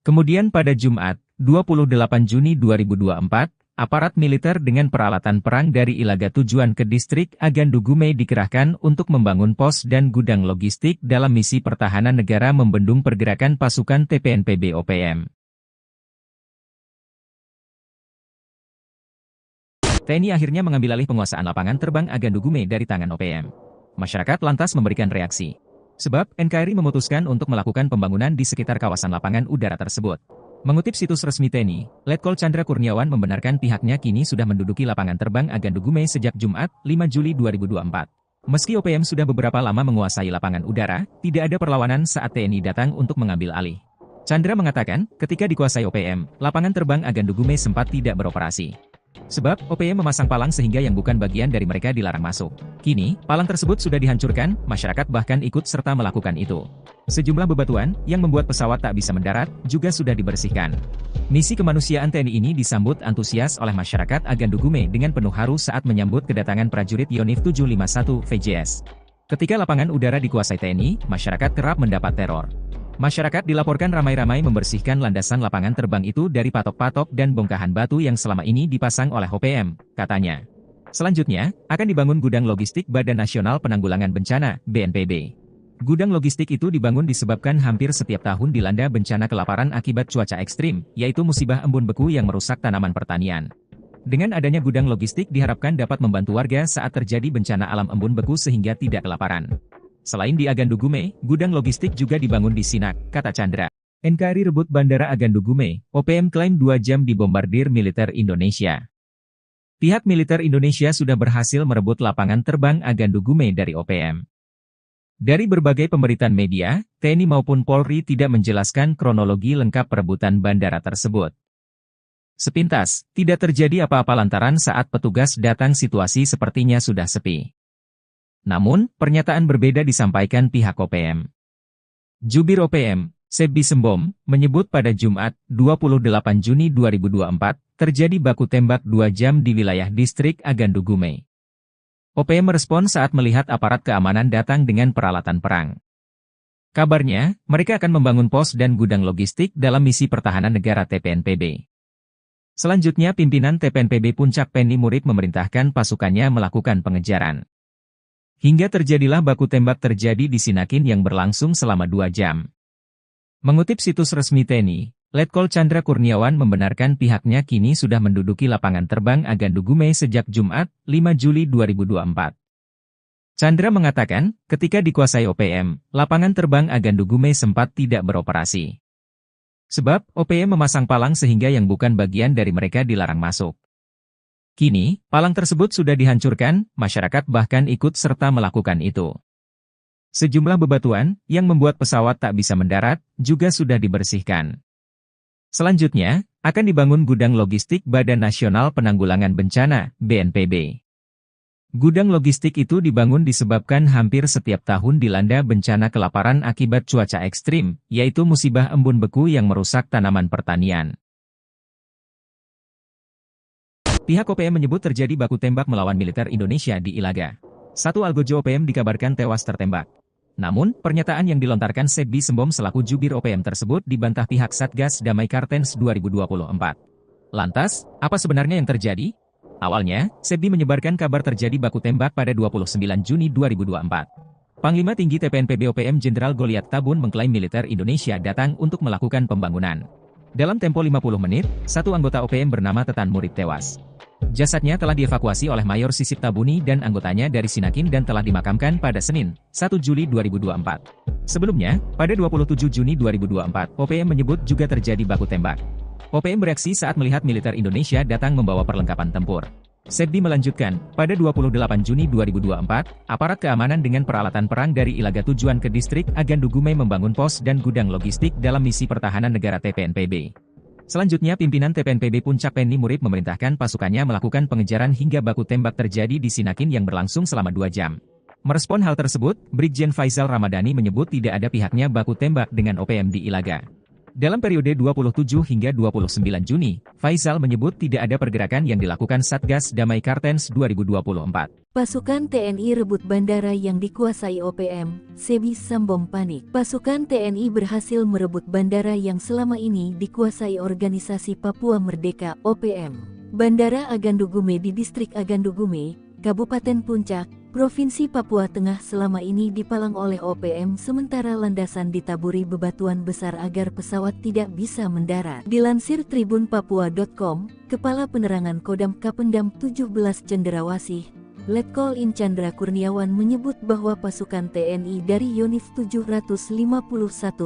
Kemudian pada Jumat, 28 Juni 2024, aparat militer dengan peralatan perang dari Ilaga tujuan ke distrik Agandugume dikerahkan untuk membangun pos dan gudang logistik dalam misi pertahanan negara membendung pergerakan pasukan TPNPB OPM. TNI akhirnya mengambil alih penguasaan lapangan terbang Agandugume dari tangan OPM. Masyarakat lantas memberikan reaksi. Sebab, NKRI memutuskan untuk melakukan pembangunan di sekitar kawasan lapangan udara tersebut. Mengutip situs resmi TNI, Letkol Chandra Kurniawan membenarkan pihaknya kini sudah menduduki lapangan terbang Agandugume sejak Jumat, 5 Juli 2024. Meski OPM sudah beberapa lama menguasai lapangan udara, tidak ada perlawanan saat TNI datang untuk mengambil alih. Chandra mengatakan, ketika dikuasai OPM, lapangan terbang Agandugume sempat tidak beroperasi. Sebab, OPM memasang palang sehingga yang bukan bagian dari mereka dilarang masuk. Kini, palang tersebut sudah dihancurkan, masyarakat bahkan ikut serta melakukan itu. Sejumlah bebatuan, yang membuat pesawat tak bisa mendarat, juga sudah dibersihkan. Misi kemanusiaan TNI ini disambut antusias oleh masyarakat Agandugume dengan penuh haru saat menyambut kedatangan prajurit Yonif 751 VJS. Ketika lapangan udara dikuasai TNI, masyarakat kerap mendapat teror. Masyarakat dilaporkan ramai-ramai membersihkan landasan lapangan terbang itu dari patok-patok dan bongkahan batu yang selama ini dipasang oleh OPM, katanya. Selanjutnya, akan dibangun gudang logistik Badan Nasional Penanggulangan Bencana, BNPB. Gudang logistik itu dibangun disebabkan hampir setiap tahun dilanda bencana kelaparan akibat cuaca ekstrim, yaitu musibah embun beku yang merusak tanaman pertanian. Dengan adanya gudang logistik diharapkan dapat membantu warga saat terjadi bencana alam embun beku sehingga tidak kelaparan. Selain di Agandugume, gudang logistik juga dibangun di Sinak, kata Chandra. NKRI rebut Bandara Agandugume, OPM klaim 2 jam dibombardir militer Indonesia. Pihak militer Indonesia sudah berhasil merebut lapangan terbang Agandugume dari OPM. Dari berbagai pemberitaan media, TNI maupun Polri tidak menjelaskan kronologi lengkap perebutan bandara tersebut. Sepintas, tidak terjadi apa-apa lantaran saat petugas datang situasi sepertinya sudah sepi. Namun, pernyataan berbeda disampaikan pihak OPM. Jubir OPM, Sebbi Sembom, menyebut pada Jumat, 28 Juni 2024, terjadi baku tembak 2 jam di wilayah distrik Agandugume. OPM merespon saat melihat aparat keamanan datang dengan peralatan perang. Kabarnya, mereka akan membangun pos dan gudang logistik dalam misi pertahanan negara TPNPB. Selanjutnya pimpinan TPNPB Puncak Penny Murid memerintahkan pasukannya melakukan pengejaran. Hingga terjadilah baku tembak terjadi di Sinakin yang berlangsung selama 2 jam. Mengutip situs resmi TNI, Letkol Chandra Kurniawan membenarkan pihaknya kini sudah menduduki lapangan terbang Agandugume sejak Jumat, 5 Juli 2024. Chandra mengatakan, ketika dikuasai OPM, lapangan terbang Agandugume sempat tidak beroperasi. Sebab, OPM memasang palang sehingga yang bukan bagian dari mereka dilarang masuk. Kini, palang tersebut sudah dihancurkan, masyarakat bahkan ikut serta melakukan itu. Sejumlah bebatuan, yang membuat pesawat tak bisa mendarat, juga sudah dibersihkan. Selanjutnya, akan dibangun gudang logistik Badan Nasional Penanggulangan Bencana, BNPB. Gudang logistik itu dibangun disebabkan hampir setiap tahun dilanda bencana kelaparan akibat cuaca ekstrim, yaitu musibah embun beku yang merusak tanaman pertanian. Pihak OPM menyebut terjadi baku tembak melawan militer Indonesia di Ilaga. Satu algojo OPM dikabarkan tewas tertembak. Namun, pernyataan yang dilontarkan Sebbi Sembom selaku jubir OPM tersebut dibantah pihak Satgas Damai Kartens 2024. Lantas, apa sebenarnya yang terjadi? Awalnya, Sebbi menyebarkan kabar terjadi baku tembak pada 29 Juni 2024. Panglima Tinggi TPNPB OPM Jenderal Goliat Tabun mengklaim militer Indonesia datang untuk melakukan pembangunan. Dalam tempo 50 menit, satu anggota OPM bernama Tetan Murid tewas. Jasadnya telah dievakuasi oleh Mayor Sisip Tabuni dan anggotanya dari Sinakin dan telah dimakamkan pada Senin, 1 Juli 2024. Sebelumnya, pada 27 Juni 2024, OPM menyebut juga terjadi baku tembak. OPM bereaksi saat melihat militer Indonesia datang membawa perlengkapan tempur. Sebbi melanjutkan, pada 28 Juni 2024, aparat keamanan dengan peralatan perang dari Ilaga tujuan ke distrik Agandugume membangun pos dan gudang logistik dalam misi pertahanan negara TPNPB. Selanjutnya pimpinan TPNPB Puncak Penny Murid memerintahkan pasukannya melakukan pengejaran hingga baku tembak terjadi di Sinakin yang berlangsung selama 2 jam. Merespon hal tersebut, Brigjen Faisal Ramadhani menyebut tidak ada pihaknya baku tembak dengan OPM di Ilaga. Dalam periode 27 hingga 29 Juni, Faisal menyebut tidak ada pergerakan yang dilakukan Satgas Damai Kartens 2024. Pasukan TNI rebut bandara yang dikuasai OPM, Sebbi Sembom panik. Pasukan TNI berhasil merebut bandara yang selama ini dikuasai organisasi Papua Merdeka, OPM. Bandara Agandugume di distrik Agandugume, Kabupaten Puncak, Provinsi Papua Tengah selama ini dipalang oleh OPM sementara landasan ditaburi bebatuan besar agar pesawat tidak bisa mendarat. Dilansir tribunpapua.com, Kepala Penerangan Kodam Kapendam 17 Cenderawasih, Letkol In Chandra Kurniawan menyebut bahwa pasukan TNI dari Yonif 751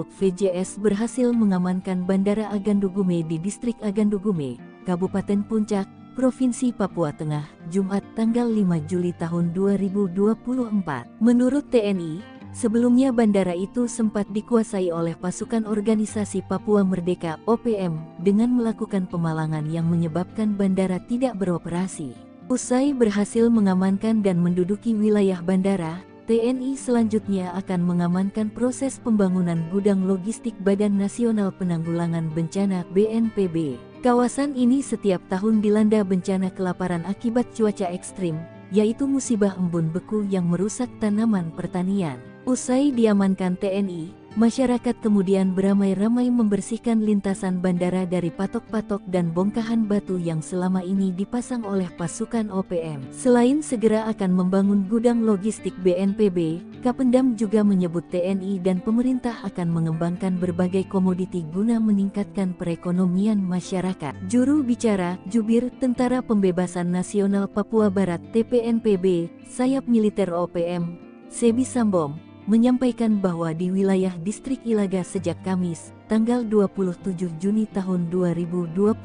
VJS berhasil mengamankan Bandara Agandugume di distrik Agandugume, Kabupaten Puncak, Provinsi Papua Tengah, Jumat tanggal 5 Juli tahun 2024. Menurut TNI, Sebelumnya bandara itu sempat dikuasai oleh pasukan organisasi Papua Merdeka (OPM) dengan melakukan pemalangan yang menyebabkan bandara tidak beroperasi. Usai berhasil mengamankan dan menduduki wilayah bandara, TNI selanjutnya akan mengamankan proses pembangunan gudang logistik Badan Nasional Penanggulangan Bencana (BNPB). Kawasan ini setiap tahun dilanda bencana kelaparan akibat cuaca ekstrim, yaitu musibah embun beku yang merusak tanaman pertanian. Usai diamankan TNI, masyarakat kemudian beramai-ramai membersihkan lintasan bandara dari patok-patok dan bongkahan batu yang selama ini dipasang oleh pasukan OPM. Selain segera akan membangun gudang logistik BNPB, Kapendam juga menyebut TNI dan pemerintah akan mengembangkan berbagai komoditi guna meningkatkan perekonomian masyarakat. Juru bicara Jubir Tentara Pembebasan Nasional Papua Barat (TPNPB), sayap militer OPM, Sebi Sambom, menyampaikan bahwa di wilayah distrik Ilaga sejak Kamis, tanggal 27 Juni tahun 2024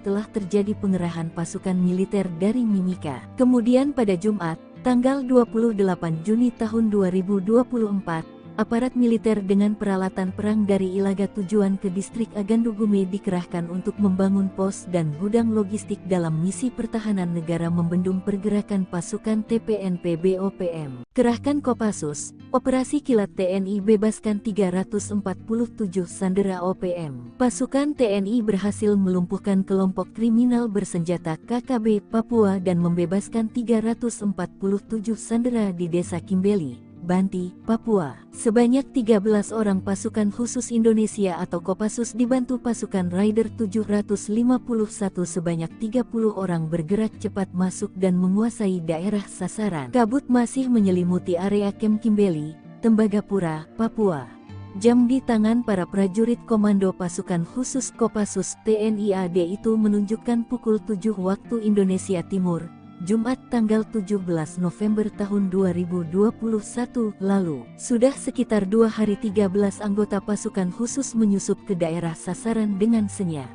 telah terjadi pengerahan pasukan militer dari Mimika. Kemudian pada Jumat, tanggal 28 Juni tahun 2024, aparat militer dengan peralatan perang dari Ilaga tujuan ke distrik Agandugume dikerahkan untuk membangun pos dan gudang logistik dalam misi pertahanan negara membendung pergerakan pasukan TPNPB OPM. Kerahkan Kopassus, Operasi Kilat TNI bebaskan 347 sandera OPM. Pasukan TNI berhasil melumpuhkan kelompok kriminal bersenjata KKB Papua dan membebaskan 347 sandera di Desa Kimbeli, Banti, Papua. Sebanyak 13 orang pasukan khusus Indonesia atau Kopassus dibantu pasukan Raider 751 sebanyak 30 orang bergerak cepat masuk dan menguasai daerah sasaran. Kabut masih menyelimuti area Kem Kimbeli, Tembagapura, Papua. Jam di tangan para prajurit komando pasukan khusus Kopassus TNI AD itu menunjukkan pukul 7 waktu Indonesia Timur, Jumat tanggal 17 November tahun 2021 lalu. Sudah sekitar 2 hari 13 anggota pasukan khusus menyusup ke daerah sasaran dengan senyap.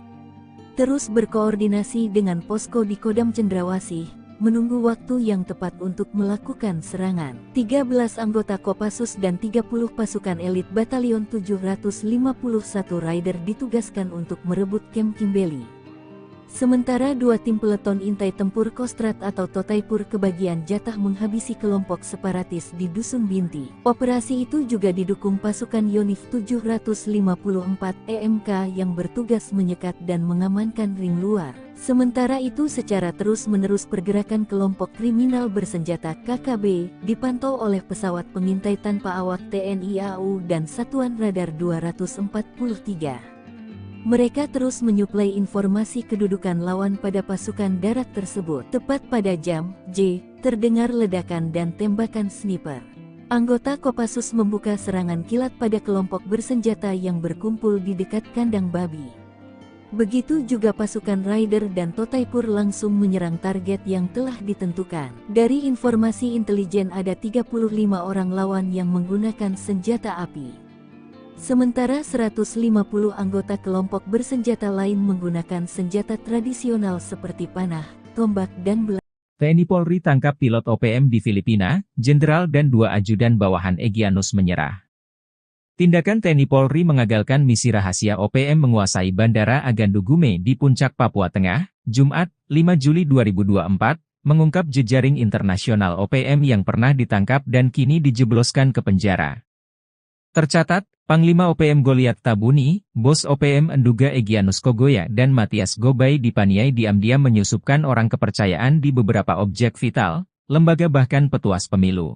Terus berkoordinasi dengan posko di Kodam Cendrawasih, menunggu waktu yang tepat untuk melakukan serangan. 13 anggota Kopassus dan 30 pasukan elit Batalion 751 Raider ditugaskan untuk merebut Kem Kimbeli. Sementara 2 tim peleton intai tempur Kostrat atau Totaipur kebagian jatah menghabisi kelompok separatis di Dusun Binti. Operasi itu juga didukung pasukan Yonif 754 EMK yang bertugas menyekat dan mengamankan ring luar. Sementara itu secara terus-menerus pergerakan kelompok kriminal bersenjata KKB dipantau oleh pesawat pengintai tanpa awak TNI AU dan Satuan Radar 243. Mereka terus menyuplai informasi kedudukan lawan pada pasukan darat tersebut. Tepat pada jam J, terdengar ledakan dan tembakan sniper. Anggota Kopassus membuka serangan kilat pada kelompok bersenjata yang berkumpul di dekat kandang babi. Begitu juga pasukan Raider dan Totaipur langsung menyerang target yang telah ditentukan. Dari informasi intelijen ada 35 orang lawan yang menggunakan senjata api. Sementara 150 anggota kelompok bersenjata lain menggunakan senjata tradisional seperti panah, tombak dan belati. TNI Polri tangkap pilot OPM di Filipina, Jenderal dan 2 ajudan bawahan Egyanus menyerah. Tindakan TNI Polri mengagalkan misi rahasia OPM menguasai Bandara Agandugume di Puncak Papua Tengah, Jumat, 5 Juli 2024, mengungkap jejaring internasional OPM yang pernah ditangkap dan kini dijebloskan ke penjara. Tercatat, Panglima OPM Goliat Tabuni, Bos OPM Enduga Egyanus Kogoya dan Matias Gobay dipaniai diam-diam menyusupkan orang kepercayaan di beberapa objek vital, lembaga bahkan petuas pemilu.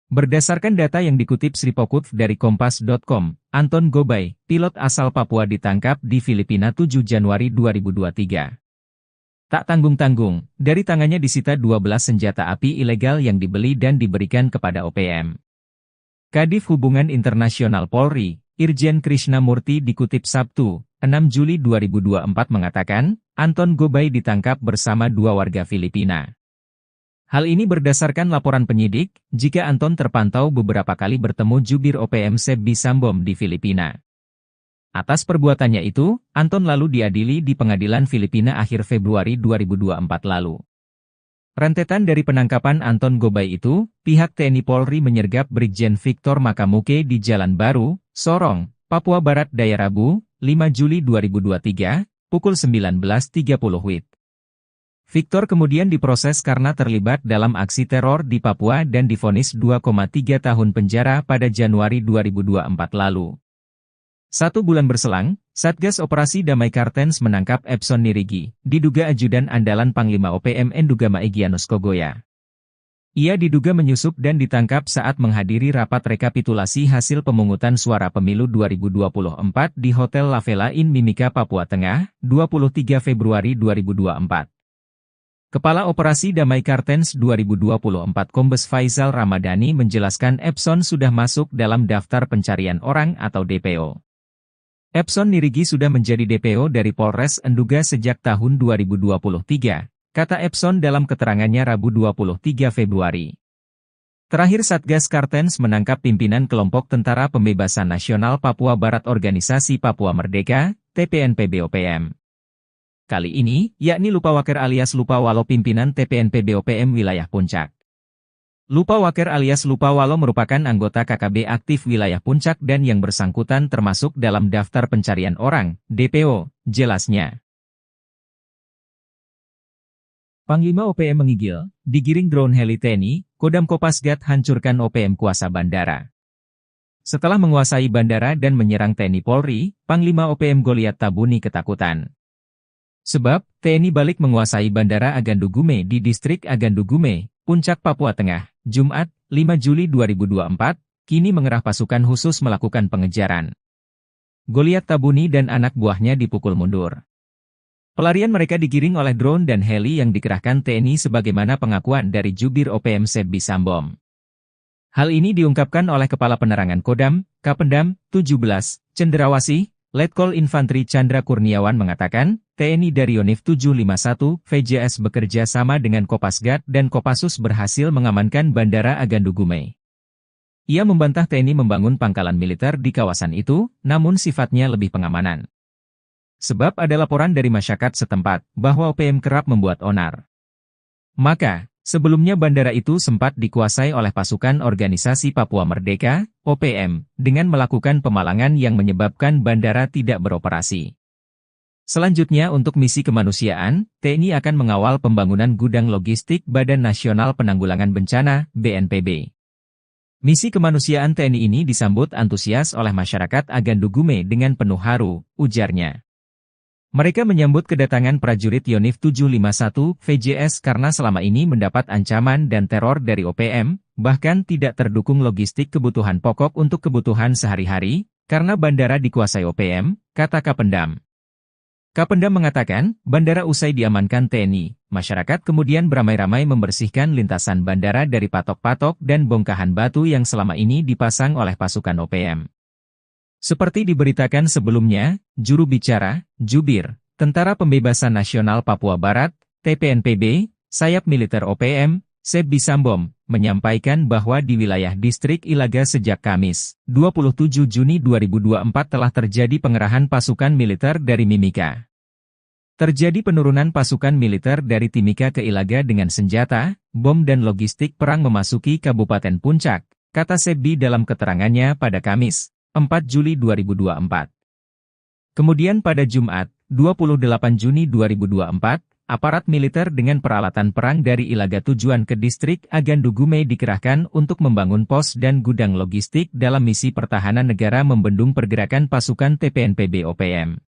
Berdasarkan data yang dikutip Sripokut dari Kompas.com, Anton Gobay, pilot asal Papua ditangkap di Filipina 7 Januari 2023. Tak tanggung-tanggung, dari tangannya disita 12 senjata api ilegal yang dibeli dan diberikan kepada OPM. Kadif Hubungan Internasional Polri, Irjen Krishnamurti dikutip Sabtu, 6 Juli 2024 mengatakan, Anton Gobay ditangkap bersama 2 warga Filipina. Hal ini berdasarkan laporan penyidik, jika Anton terpantau beberapa kali bertemu jubir OPM Sebi Sambom di Filipina. Atas perbuatannya itu, Anton lalu diadili di pengadilan Filipina akhir Februari 2024 lalu. Rentetan dari penangkapan Anton Gobay itu, pihak TNI Polri menyergap Brigjen Victor Makamuke di Jalan Baru, Sorong, Papua Barat Daya Rabu, 5 Juli 2023, pukul 19.30 WIB. Victor kemudian diproses karena terlibat dalam aksi teror di Papua dan divonis 2,3 tahun penjara pada Januari 2024 lalu. 1 bulan berselang, Satgas Operasi Damai Kartens menangkap Epson Nirigi, diduga ajudan andalan Panglima OPM Endugama Egyanus Kogoya. Ia diduga menyusup dan ditangkap saat menghadiri rapat rekapitulasi hasil pemungutan suara pemilu 2024 di Hotel La Vela Inn Mimika, Papua Tengah, 23 Februari 2024. Kepala Operasi Damai Kartens 2024 Kombes Faisal Ramadhani menjelaskan Epson sudah masuk dalam daftar pencarian orang atau DPO. Epson Nirigi sudah menjadi DPO dari Polres Enduga sejak tahun 2023, kata Epson dalam keterangannya Rabu 23 Februari. Terakhir Satgas Kartens menangkap pimpinan kelompok Tentara Pembebasan Nasional Papua Barat Organisasi Papua Merdeka, TPNPB-OPM. Kali ini, yakni Lupawaker alias Lupawalo pimpinan TPNPB-OPM wilayah Puncak. Lupawaker alias Lupawalo merupakan anggota KKB aktif wilayah Puncak dan yang bersangkutan termasuk dalam daftar pencarian orang, DPO, jelasnya. Panglima OPM menggigil, digiring drone heli TNI, Kodam Kopasgat hancurkan OPM kuasa bandara. Setelah menguasai bandara dan menyerang TNI Polri, Panglima OPM Goliat Tabuni ketakutan. Sebab, TNI balik menguasai Bandara Agandu Gume di Distrik Agandu Gume, Puncak, Papua Tengah, Jumat, 5 Juli 2024, kini mengerah pasukan khusus melakukan pengejaran. Goliat Tabuni dan anak buahnya dipukul mundur. Pelarian mereka digiring oleh drone dan heli yang dikerahkan TNI sebagaimana pengakuan dari Jubir OPM Sebbi Sambom. Hal ini diungkapkan oleh Kepala Penerangan Kodam, Kapendam, 17, Cenderawasih, Letkol Infantri Chandra Kurniawan mengatakan, TNI dari Yonif 751, VJS bekerja sama dengan Kopasgat dan Kopassus berhasil mengamankan Bandara Agandu Gume. Ia membantah TNI membangun pangkalan militer di kawasan itu, namun sifatnya lebih pengamanan. Sebab ada laporan dari masyarakat setempat, bahwa OPM kerap membuat onar. Maka, sebelumnya bandara itu sempat dikuasai oleh pasukan Organisasi Papua Merdeka, OPM, dengan melakukan pemalangan yang menyebabkan bandara tidak beroperasi. Selanjutnya untuk misi kemanusiaan, TNI akan mengawal pembangunan gudang logistik Badan Nasional Penanggulangan Bencana, BNPB. Misi kemanusiaan TNI ini disambut antusias oleh masyarakat Agandu Gume dengan penuh haru, ujarnya. Mereka menyambut kedatangan prajurit Yonif 751 VJS karena selama ini mendapat ancaman dan teror dari OPM, bahkan tidak terdukung logistik kebutuhan pokok untuk kebutuhan sehari-hari, karena bandara dikuasai OPM, kata Kapendam. Kapendam mengatakan, bandara usai diamankan TNI, masyarakat kemudian beramai-ramai membersihkan lintasan bandara dari patok-patok dan bongkahan batu yang selama ini dipasang oleh pasukan OPM. Seperti diberitakan sebelumnya, juru bicara, Jubir, Tentara Pembebasan Nasional Papua Barat, TPNPB, sayap militer OPM, Sebbi Sambom, menyampaikan bahwa di wilayah distrik Ilaga sejak Kamis, 27 Juni 2024 telah terjadi pengerahan pasukan militer dari Mimika. Terjadi penurunan pasukan militer dari Timika ke Ilaga dengan senjata, bom dan logistik perang memasuki Kabupaten Puncak, kata Sebbi dalam keterangannya pada Kamis, 4 Juli 2024. Kemudian pada Jumat, 28 Juni 2024, aparat militer dengan peralatan perang dari Ilaga tujuan ke distrik Agandu Gume dikerahkan untuk membangun pos dan gudang logistik dalam misi pertahanan negara membendung pergerakan pasukan TPNPB OPM.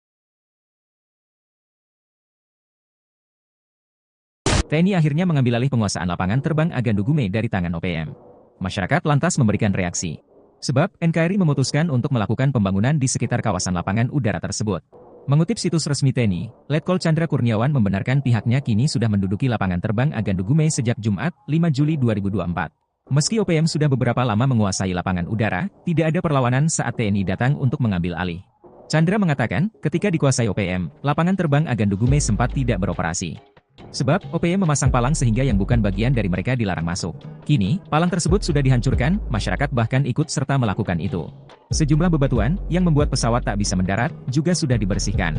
TNI akhirnya mengambil alih penguasaan lapangan terbang Agandu Gume dari tangan OPM. Masyarakat lantas memberikan reaksi. Sebab, NKRI memutuskan untuk melakukan pembangunan di sekitar kawasan lapangan udara tersebut. Mengutip situs resmi TNI, Letkol Chandra Kurniawan membenarkan pihaknya kini sudah menduduki lapangan terbang Agandu Gume sejak Jumat, 5 Juli 2024. Meski OPM sudah beberapa lama menguasai lapangan udara, tidak ada perlawanan saat TNI datang untuk mengambil alih. Chandra mengatakan, ketika dikuasai OPM, lapangan terbang Agandu Gume sempat tidak beroperasi. Sebab, OPM memasang palang sehingga yang bukan bagian dari mereka dilarang masuk. Kini, palang tersebut sudah dihancurkan, masyarakat bahkan ikut serta melakukan itu. Sejumlah bebatuan yang membuat pesawat tak bisa mendarat juga sudah dibersihkan.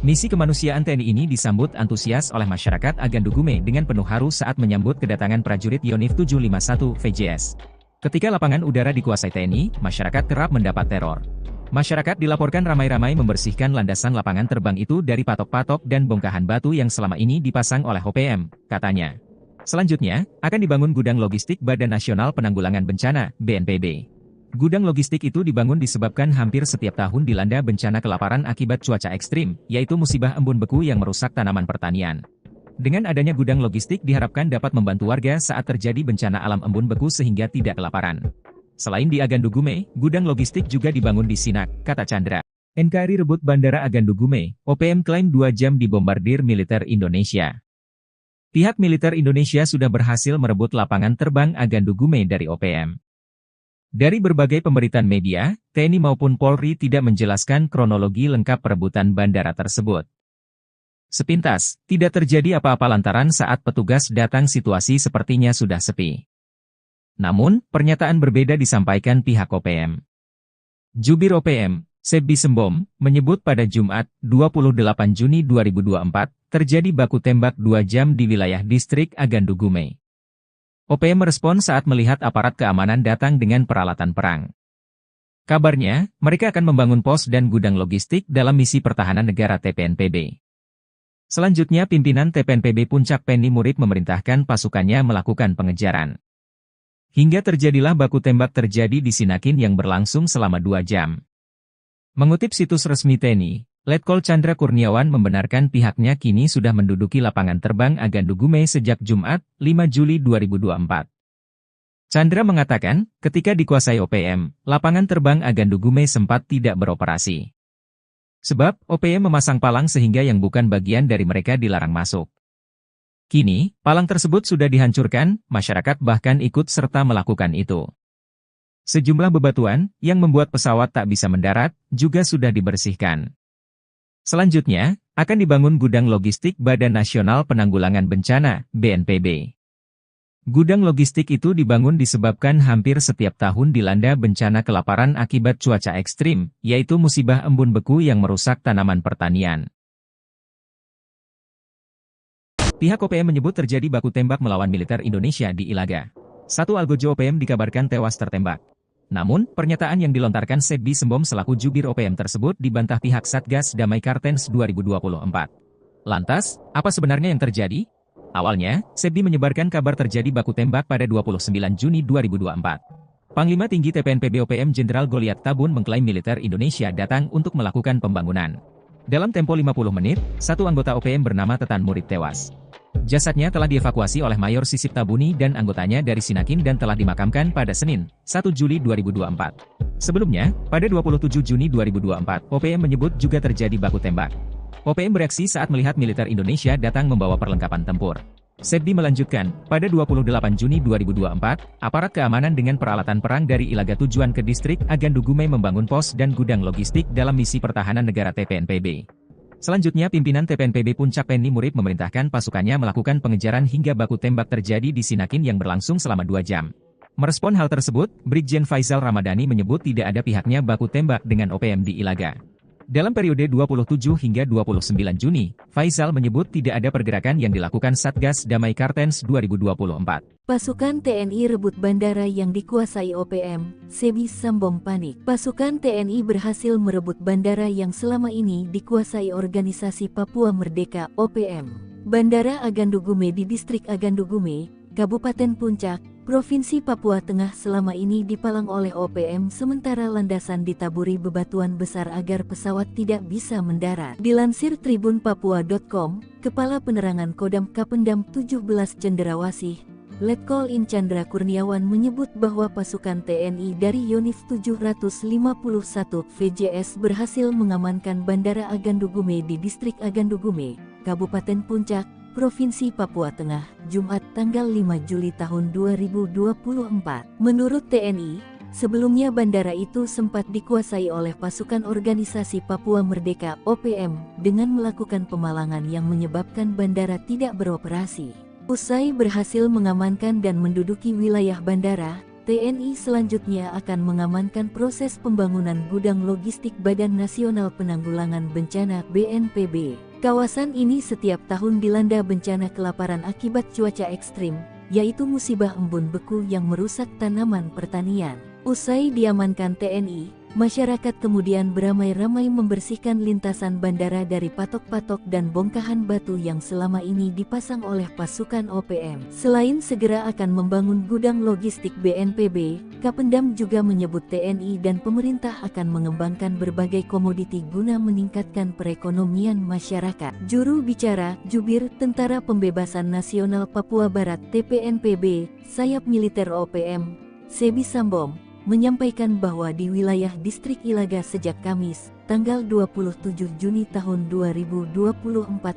Misi kemanusiaan TNI ini disambut antusias oleh masyarakat Agandugume dengan penuh haru saat menyambut kedatangan prajurit Yonif 751 VJS. Ketika lapangan udara dikuasai TNI, masyarakat kerap mendapat teror. Masyarakat dilaporkan ramai-ramai membersihkan landasan lapangan terbang itu dari patok-patok dan bongkahan batu yang selama ini dipasang oleh OPM, katanya. Selanjutnya, akan dibangun gudang logistik Badan Nasional Penanggulangan Bencana, BNPB. Gudang logistik itu dibangun disebabkan hampir setiap tahun dilanda bencana kelaparan akibat cuaca ekstrim, yaitu musibah embun beku yang merusak tanaman pertanian. Dengan adanya gudang logistik diharapkan dapat membantu warga saat terjadi bencana alam embun beku sehingga tidak kelaparan. Selain di Agandugume, gudang logistik juga dibangun di Sinak, kata Chandra. NKRI rebut Bandara Agandugume, OPM klaim 2 jam dibombardir militer Indonesia. Pihak militer Indonesia sudah berhasil merebut lapangan terbang Agandugume dari OPM. Dari berbagai pemberitaan media, TNI maupun Polri tidak menjelaskan kronologi lengkap perebutan bandara tersebut. Sepintas, tidak terjadi apa-apa lantaran saat petugas datang situasi sepertinya sudah sepi. Namun, pernyataan berbeda disampaikan pihak OPM. Jubir OPM, Sebbi Sembom, menyebut pada Jumat, 28 Juni 2024, terjadi baku tembak 2 jam di wilayah distrik Agandugume. OPM merespon saat melihat aparat keamanan datang dengan peralatan perang. Kabarnya, mereka akan membangun pos dan gudang logistik dalam misi pertahanan negara TPNPB. Selanjutnya pimpinan TPNPB Puncak Penny Murid memerintahkan pasukannya melakukan pengejaran. Hingga terjadilah baku tembak terjadi di Sinakin yang berlangsung selama 2 jam. Mengutip situs resmi TNI, Letkol Chandra Kurniawan membenarkan pihaknya kini sudah menduduki lapangan terbang Agandugume sejak Jumat, 5 Juli 2024. Chandra mengatakan, ketika dikuasai OPM, lapangan terbang Agandugume sempat tidak beroperasi. Sebab, OPM memasang palang sehingga yang bukan bagian dari mereka dilarang masuk. Kini, palang tersebut sudah dihancurkan, masyarakat bahkan ikut serta melakukan itu. Sejumlah bebatuan, yang membuat pesawat tak bisa mendarat, juga sudah dibersihkan. Selanjutnya, akan dibangun gudang logistik Badan Nasional Penanggulangan Bencana, BNPB. Gudang logistik itu dibangun disebabkan hampir setiap tahun dilanda bencana kelaparan akibat cuaca ekstrim, yaitu musibah embun beku yang merusak tanaman pertanian. Pihak OPM menyebut terjadi baku tembak melawan militer Indonesia di Ilaga. Satu algojo OPM dikabarkan tewas tertembak. Namun, pernyataan yang dilontarkan Sebbi Sembom selaku jubir OPM tersebut dibantah pihak Satgas Damai Kartens 2024. Lantas, apa sebenarnya yang terjadi? Awalnya, Sebbi menyebarkan kabar terjadi baku tembak pada 29 Juni 2024. Panglima Tinggi TPNPB OPM Jenderal Goliat Tabun mengklaim militer Indonesia datang untuk melakukan pembangunan. Dalam tempo 50 menit, satu anggota OPM bernama Tetan Murid tewas. Jasadnya telah dievakuasi oleh Mayor Sisip Tabuni dan anggotanya dari Sinakin dan telah dimakamkan pada Senin, 1 Juli 2024. Sebelumnya, pada 27 Juni 2024, OPM menyebut juga terjadi baku tembak. OPM bereaksi saat melihat militer Indonesia datang membawa perlengkapan tempur. Sebbi melanjutkan, pada 28 Juni 2024, aparat keamanan dengan peralatan perang dari Ilaga tujuan ke distrik Agandugume membangun pos dan gudang logistik dalam misi pertahanan negara TPNPB. Selanjutnya pimpinan TPNPB Puncak Penny Murid memerintahkan pasukannya melakukan pengejaran hingga baku tembak terjadi di Sinakin yang berlangsung selama 2 jam. Merespon hal tersebut, Brigjen Faisal Ramadhani menyebut tidak ada pihaknya baku tembak dengan OPM di Ilaga. Dalam periode 27 hingga 29 Juni, Faisal menyebut tidak ada pergerakan yang dilakukan Satgas Damai Kartens 2024. Pasukan TNI rebut bandara yang dikuasai OPM, Sebbi Sembom panik. Pasukan TNI berhasil merebut bandara yang selama ini dikuasai Organisasi Papua Merdeka (OPM). Bandara Agandugume di Distrik Agandugume, Kabupaten Puncak, Provinsi Papua Tengah selama ini dipalang oleh OPM sementara landasan ditaburi bebatuan besar agar pesawat tidak bisa mendarat. Dilansir tribunpapua.com, Kepala Penerangan Kodam Kapendam 17 Cenderawasih, Letkol In Chandra Kurniawan menyebut bahwa pasukan TNI dari Yonif 751 VJS berhasil mengamankan Bandara Agandugume di Distrik Agandugume, Kabupaten Puncak, Provinsi Papua Tengah, Jumat tanggal 5 Juli tahun 2024. Menurut TNI, sebelumnya bandara itu sempat dikuasai oleh pasukan Organisasi Papua Merdeka (OPM) dengan melakukan pemalangan yang menyebabkan bandara tidak beroperasi. Usai berhasil mengamankan dan menduduki wilayah bandara, TNI selanjutnya akan mengamankan proses pembangunan gudang logistik Badan Nasional Penanggulangan Bencana (BNPB). Kawasan ini setiap tahun dilanda bencana kelaparan akibat cuaca ekstrim, yaitu musibah embun beku yang merusak tanaman pertanian. Usai diamankan TNI, masyarakat kemudian beramai-ramai membersihkan lintasan bandara dari patok-patok dan bongkahan batu yang selama ini dipasang oleh pasukan OPM. Selain segera akan membangun gudang logistik BNPB, Kapendam juga menyebut TNI dan pemerintah akan mengembangkan berbagai komoditi guna meningkatkan perekonomian masyarakat. Juru bicara Jubir Tentara Pembebasan Nasional Papua Barat (TPNPB), sayap militer OPM, Sebi Sambom, menyampaikan bahwa di wilayah distrik Ilaga sejak Kamis, tanggal 27 Juni tahun 2024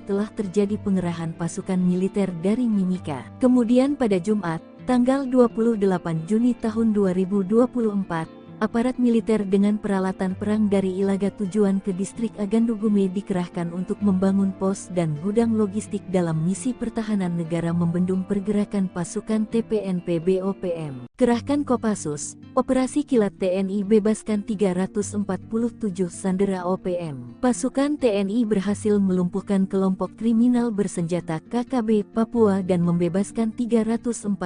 telah terjadi pengerahan pasukan militer dari Mimika. Kemudian pada Jumat, tanggal 28 Juni tahun 2024, aparat militer dengan peralatan perang dari Ilaga tujuan ke distrik Agandugume dikerahkan untuk membangun pos dan gudang logistik dalam misi pertahanan negara membendung pergerakan pasukan TPNPB OPM. Kerahkan Kopassus, Operasi Kilat TNI bebaskan 347 sandera OPM. Pasukan TNI berhasil melumpuhkan kelompok kriminal bersenjata KKB Papua dan membebaskan 347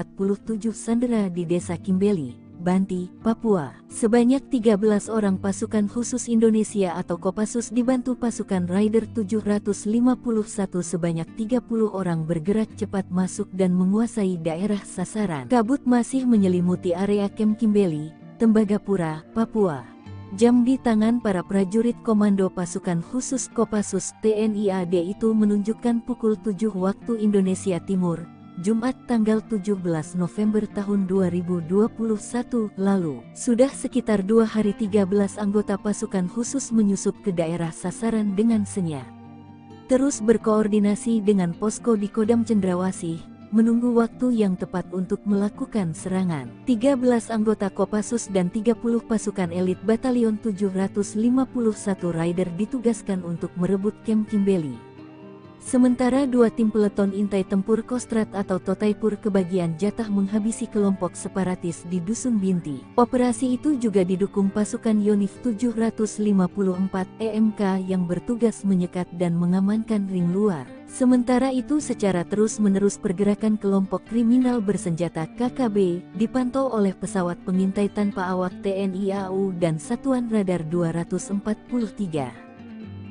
sandera di Desa Kimbeli, Banti, Papua. Sebanyak 13 orang pasukan khusus Indonesia atau Kopassus dibantu pasukan Raider 751 sebanyak 30 orang bergerak cepat masuk dan menguasai daerah sasaran. Kabut masih menyelimuti area Kem Kimbeli, Tembagapura, Papua. Jam di tangan para prajurit komando pasukan khusus Kopassus TNI AD itu menunjukkan pukul 7 waktu Indonesia Timur, Jumat tanggal 17 November tahun 2021 lalu. Sudah sekitar 2 hari 13 anggota pasukan khusus menyusup ke daerah sasaran dengan senyap. Terus berkoordinasi dengan posko di Kodam Cendrawasih, menunggu waktu yang tepat untuk melakukan serangan. 13 anggota Kopassus dan 30 pasukan elit Batalion 751 Raider ditugaskan untuk merebut Kem Kimbeli. Sementara 2 tim peleton intai tempur Kostrat atau Totaipur kebagian jatah menghabisi kelompok separatis di Dusun Binti. Operasi itu juga didukung pasukan Yonif 754 EMK yang bertugas menyekat dan mengamankan ring luar. Sementara itu secara terus-menerus pergerakan kelompok kriminal bersenjata KKB dipantau oleh pesawat pengintai tanpa awak TNI AU dan Satuan Radar 243.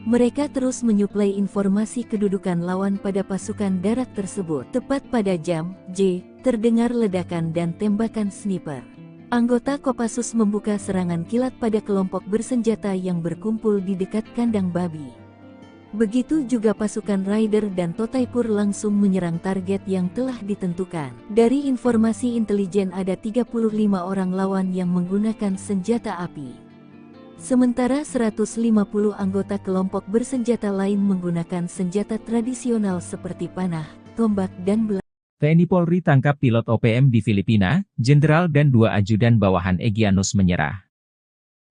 Mereka terus menyuplai informasi kedudukan lawan pada pasukan darat tersebut. Tepat pada jam J, terdengar ledakan dan tembakan sniper. Anggota Kopassus membuka serangan kilat pada kelompok bersenjata yang berkumpul di dekat kandang babi. Begitu juga pasukan Raider dan Totaipur langsung menyerang target yang telah ditentukan. Dari informasi intelijen ada 35 orang lawan yang menggunakan senjata api. Sementara 150 anggota kelompok bersenjata lain menggunakan senjata tradisional seperti panah, tombak dan belah. TNI Polri tangkap pilot OPM di Filipina, Jenderal dan 2 ajudan bawahan Egyanus menyerah.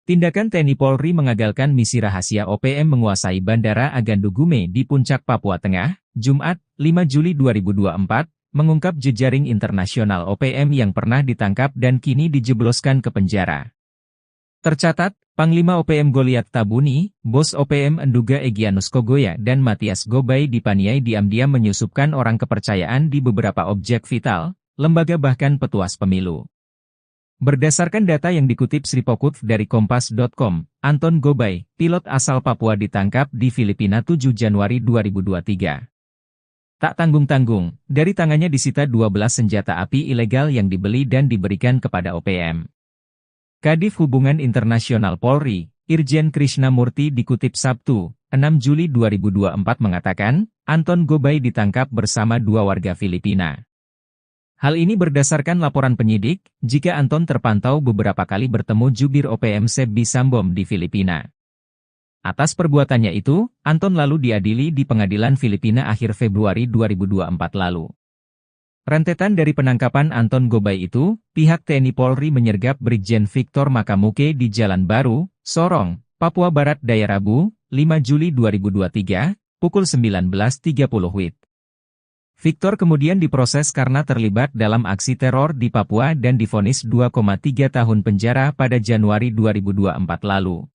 Tindakan TNI Polri mengagalkan misi rahasia OPM menguasai Bandara Agandugume di Puncak Papua Tengah, Jumat, 5 Juli 2024, mengungkap jejaring internasional OPM yang pernah ditangkap dan kini dijebloskan ke penjara. Tercatat, Panglima OPM Goliat Tabuni, Bos OPM Enduga Egyanus Kogoya dan Matias Gobay dipaniai diam-diam menyusupkan orang kepercayaan di beberapa objek vital, lembaga bahkan petuas pemilu. Berdasarkan data yang dikutip Sripokutv dari Kompas.com, Anton Gobay, pilot asal Papua ditangkap di Filipina 7 Januari 2023. Tak tanggung-tanggung, dari tangannya disita 12 senjata api ilegal yang dibeli dan diberikan kepada OPM. Kadif Hubungan Internasional Polri, Irjen Krishnamurti dikutip Sabtu, 6 Juli 2024 mengatakan, Anton Gobay ditangkap bersama 2 warga Filipina. Hal ini berdasarkan laporan penyidik, jika Anton terpantau beberapa kali bertemu jubir OPM Sebi Sambom di Filipina. Atas perbuatannya itu, Anton lalu diadili di pengadilan Filipina akhir Februari 2024 lalu. Rentetan dari penangkapan Anton Gobay itu, pihak TNI Polri menyergap Brigjen Victor Makamuke di Jalan Baru, Sorong, Papua Barat Daya Rabu, 5 Juli 2023, pukul 19.30 WIB. Victor kemudian diproses karena terlibat dalam aksi teror di Papua dan divonis 2,3 tahun penjara pada Januari 2024 lalu.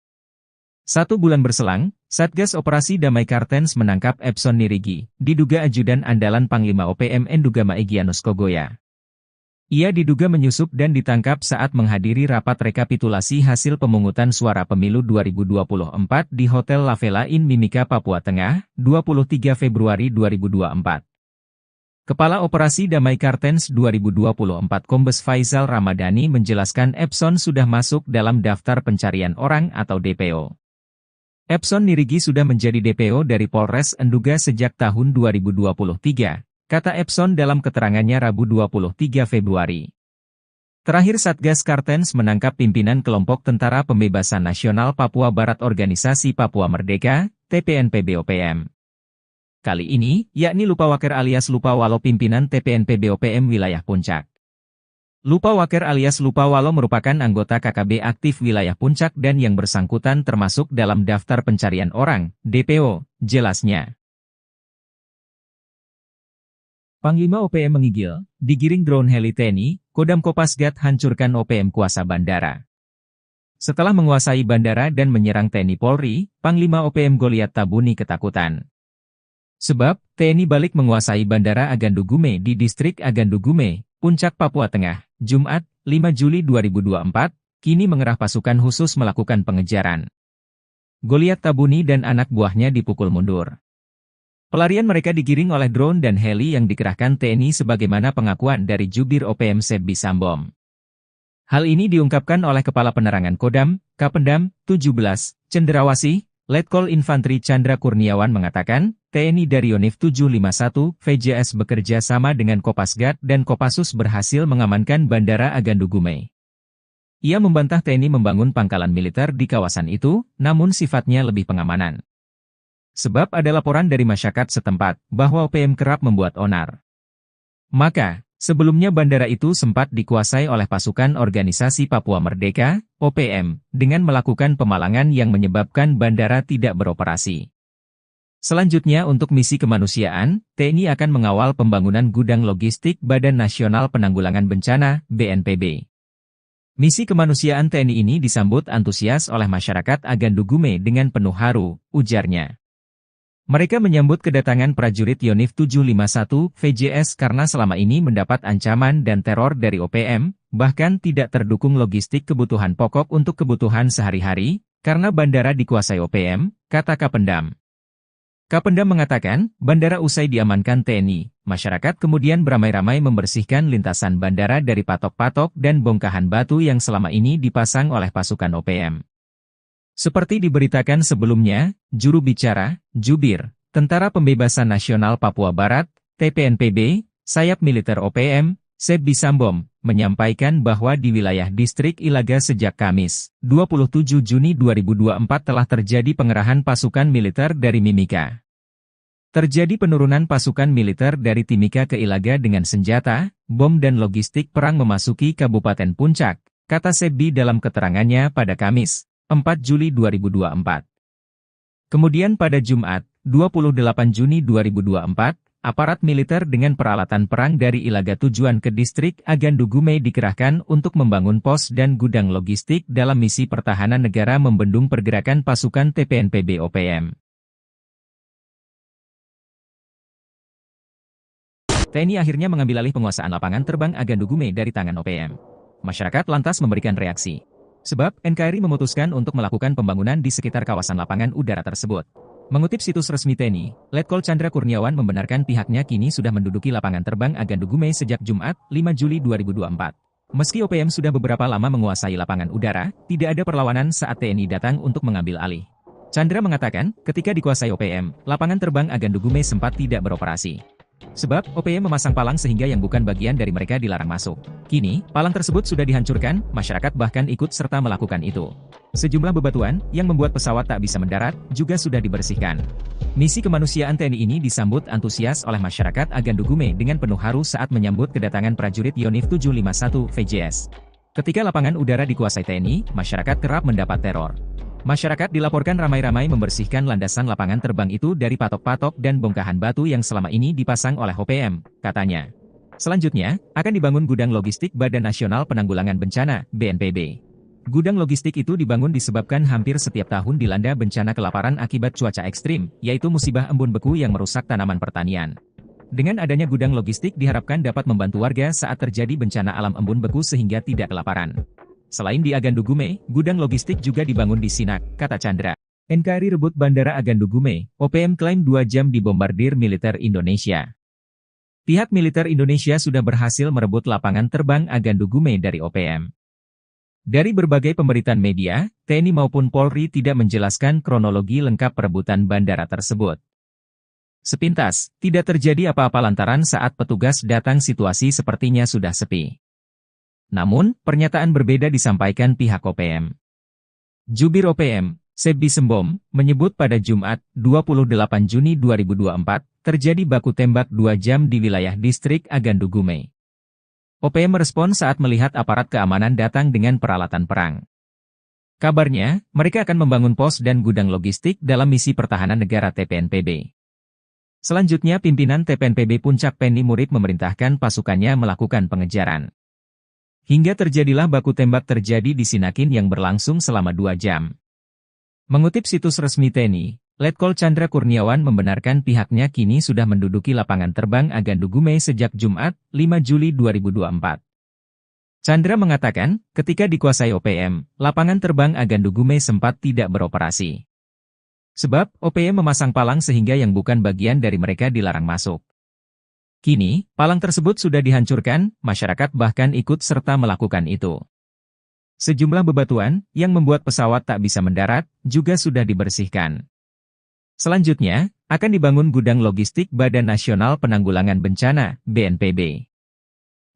1 bulan berselang, Satgas Operasi Damai Kartens menangkap Epson Nirigi, diduga ajudan andalan Panglima OPM Endugama Egyanus Kogoya. Ia diduga menyusup dan ditangkap saat menghadiri rapat rekapitulasi hasil pemungutan suara pemilu 2024 di Hotel La Vela Inn Mimika, Papua Tengah, 23 Februari 2024. Kepala Operasi Damai Kartens 2024 Kombes Faisal Ramadhani menjelaskan Epson sudah masuk dalam daftar pencarian orang atau DPO. Epson Nirigi sudah menjadi DPO dari Polres Enduga sejak tahun 2023, kata Epson dalam keterangannya Rabu 23 Februari. Terakhir Satgas Kartens menangkap pimpinan kelompok Tentara Pembebasan Nasional Papua Barat Organisasi Papua Merdeka, TPNPB-OPM. Kali ini, yakni Lupawaker alias Lupawalo pimpinan TPNPB-OPM wilayah Puncak. Lupawaker alias Lupawalo merupakan anggota KKB aktif wilayah Puncak dan yang bersangkutan termasuk dalam daftar pencarian orang, DPO, jelasnya. Panglima OPM menggigil, digiring drone heli TNI, Kodam Kopasgat hancurkan OPM kuasa bandara. Setelah menguasai bandara dan menyerang TNI Polri, Panglima OPM Goliat Tabuni ketakutan. Sebab, TNI balik menguasai Bandara Agandugume di Distrik Agandugume, Puncak, Papua Tengah, Jumat, 5 Juli 2024, kini mengerah pasukan khusus melakukan pengejaran. Goliat Tabuni dan anak buahnya dipukul mundur. Pelarian mereka digiring oleh drone dan heli yang dikerahkan TNI sebagaimana pengakuan dari Jubir OPM Sebbi Sambom. Hal ini diungkapkan oleh Kepala Penerangan Kodam, Kapendam, 17, Cenderawasih, Letkol Infantri Chandra Kurniawan mengatakan, TNI dari Yonif 751, VJS bekerja sama dengan Kopasgat dan Kopassus berhasil mengamankan Bandara Agandugume. Ia membantah TNI membangun pangkalan militer di kawasan itu, namun sifatnya lebih pengamanan. Sebab ada laporan dari masyarakat setempat, bahwa OPM kerap membuat onar. Maka, sebelumnya bandara itu sempat dikuasai oleh pasukan Organisasi Papua Merdeka, OPM, dengan melakukan pemalangan yang menyebabkan bandara tidak beroperasi. Selanjutnya untuk misi kemanusiaan, TNI akan mengawal pembangunan gudang logistik Badan Nasional Penanggulangan Bencana, BNPB. Misi kemanusiaan TNI ini disambut antusias oleh masyarakat Agandugume dengan penuh haru, ujarnya. Mereka menyambut kedatangan prajurit Yonif 751 VJS karena selama ini mendapat ancaman dan teror dari OPM, bahkan tidak terdukung logistik kebutuhan pokok untuk kebutuhan sehari-hari, karena bandara dikuasai OPM, kata Kapendam. Kapendam mengatakan, bandara usai diamankan TNI, masyarakat kemudian beramai-ramai membersihkan lintasan bandara dari patok-patok dan bongkahan batu yang selama ini dipasang oleh pasukan OPM. Seperti diberitakan sebelumnya, juru bicara, Jubir, Tentara Pembebasan Nasional Papua Barat, TPNPB, sayap militer OPM, Sebbi Sambom, menyampaikan bahwa di wilayah Distrik Ilaga sejak Kamis, 27 Juni 2024 telah terjadi pengerahan pasukan militer dari Mimika. Terjadi penurunan pasukan militer dari Timika ke Ilaga dengan senjata, bom dan logistik perang memasuki Kabupaten Puncak, kata Sebbi dalam keterangannya pada Kamis, 4 Juli 2024. Kemudian pada Jumat, 28 Juni 2024, aparat militer dengan peralatan perang dari Ilaga tujuan ke Distrik Agandugume dikerahkan untuk membangun pos dan gudang logistik dalam misi pertahanan negara membendung pergerakan pasukan TPNPB OPM. TNI akhirnya mengambil alih penguasaan lapangan terbang Agandugume dari tangan OPM. Masyarakat lantas memberikan reaksi. Sebab, NKRI memutuskan untuk melakukan pembangunan di sekitar kawasan lapangan udara tersebut. Mengutip situs resmi TNI, Letkol Chandra Kurniawan membenarkan pihaknya kini sudah menduduki lapangan terbang Agandugume sejak Jumat, 5 Juli 2024. Meski OPM sudah beberapa lama menguasai lapangan udara, tidak ada perlawanan saat TNI datang untuk mengambil alih. Chandra mengatakan, ketika dikuasai OPM, lapangan terbang Agandugume sempat tidak beroperasi. Sebab, OPM memasang palang sehingga yang bukan bagian dari mereka dilarang masuk. Kini, palang tersebut sudah dihancurkan, masyarakat bahkan ikut serta melakukan itu. Sejumlah bebatuan, yang membuat pesawat tak bisa mendarat, juga sudah dibersihkan. Misi kemanusiaan TNI ini disambut antusias oleh masyarakat Agandugume dengan penuh haru saat menyambut kedatangan prajurit Yonif 751 VJS. Ketika lapangan udara dikuasai TNI, masyarakat kerap mendapat teror. Masyarakat dilaporkan ramai-ramai membersihkan landasan lapangan terbang itu dari patok-patok dan bongkahan batu yang selama ini dipasang oleh OPM, katanya. Selanjutnya, akan dibangun gudang logistik Badan Nasional Penanggulangan Bencana, BNPB. Gudang logistik itu dibangun disebabkan hampir setiap tahun dilanda bencana kelaparan akibat cuaca ekstrim, yaitu musibah embun beku yang merusak tanaman pertanian. Dengan adanya gudang logistik diharapkan dapat membantu warga saat terjadi bencana alam embun beku sehingga tidak kelaparan. Selain di Agandugume, gudang logistik juga dibangun di Sinak, kata Chandra. NKRI rebut Bandara Agandugume, OPM klaim 2 jam dibombardir militer Indonesia. Pihak militer Indonesia sudah berhasil merebut lapangan terbang Agandugume dari OPM. Dari berbagai pemberitaan media, TNI maupun Polri tidak menjelaskan kronologi lengkap perebutan bandara tersebut. Sepintas, tidak terjadi apa-apa lantaran saat petugas datang situasi sepertinya sudah sepi. Namun, pernyataan berbeda disampaikan pihak OPM. Jubir OPM, Sebbi Sembom, menyebut pada Jumat, 28 Juni 2024, terjadi baku tembak 2 jam di wilayah distrik Agandugume. OPM merespon saat melihat aparat keamanan datang dengan peralatan perang. Kabarnya, mereka akan membangun pos dan gudang logistik dalam misi pertahanan negara TPNPB. Selanjutnya pimpinan TPNPB Puncak Penny Murid memerintahkan pasukannya melakukan pengejaran. Hingga terjadilah baku tembak terjadi di Sinakin yang berlangsung selama 2 jam. Mengutip situs resmi TNI, Letkol Chandra Kurniawan membenarkan pihaknya kini sudah menduduki lapangan terbang Agandugume sejak Jumat, 5 Juli 2024. Chandra mengatakan, ketika dikuasai OPM, lapangan terbang Agandugume sempat tidak beroperasi. Sebab, OPM memasang palang sehingga yang bukan bagian dari mereka dilarang masuk. Kini, palang tersebut sudah dihancurkan, masyarakat bahkan ikut serta melakukan itu. Sejumlah bebatuan, yang membuat pesawat tak bisa mendarat, juga sudah dibersihkan. Selanjutnya, akan dibangun gudang logistik Badan Nasional Penanggulangan Bencana, BNPB.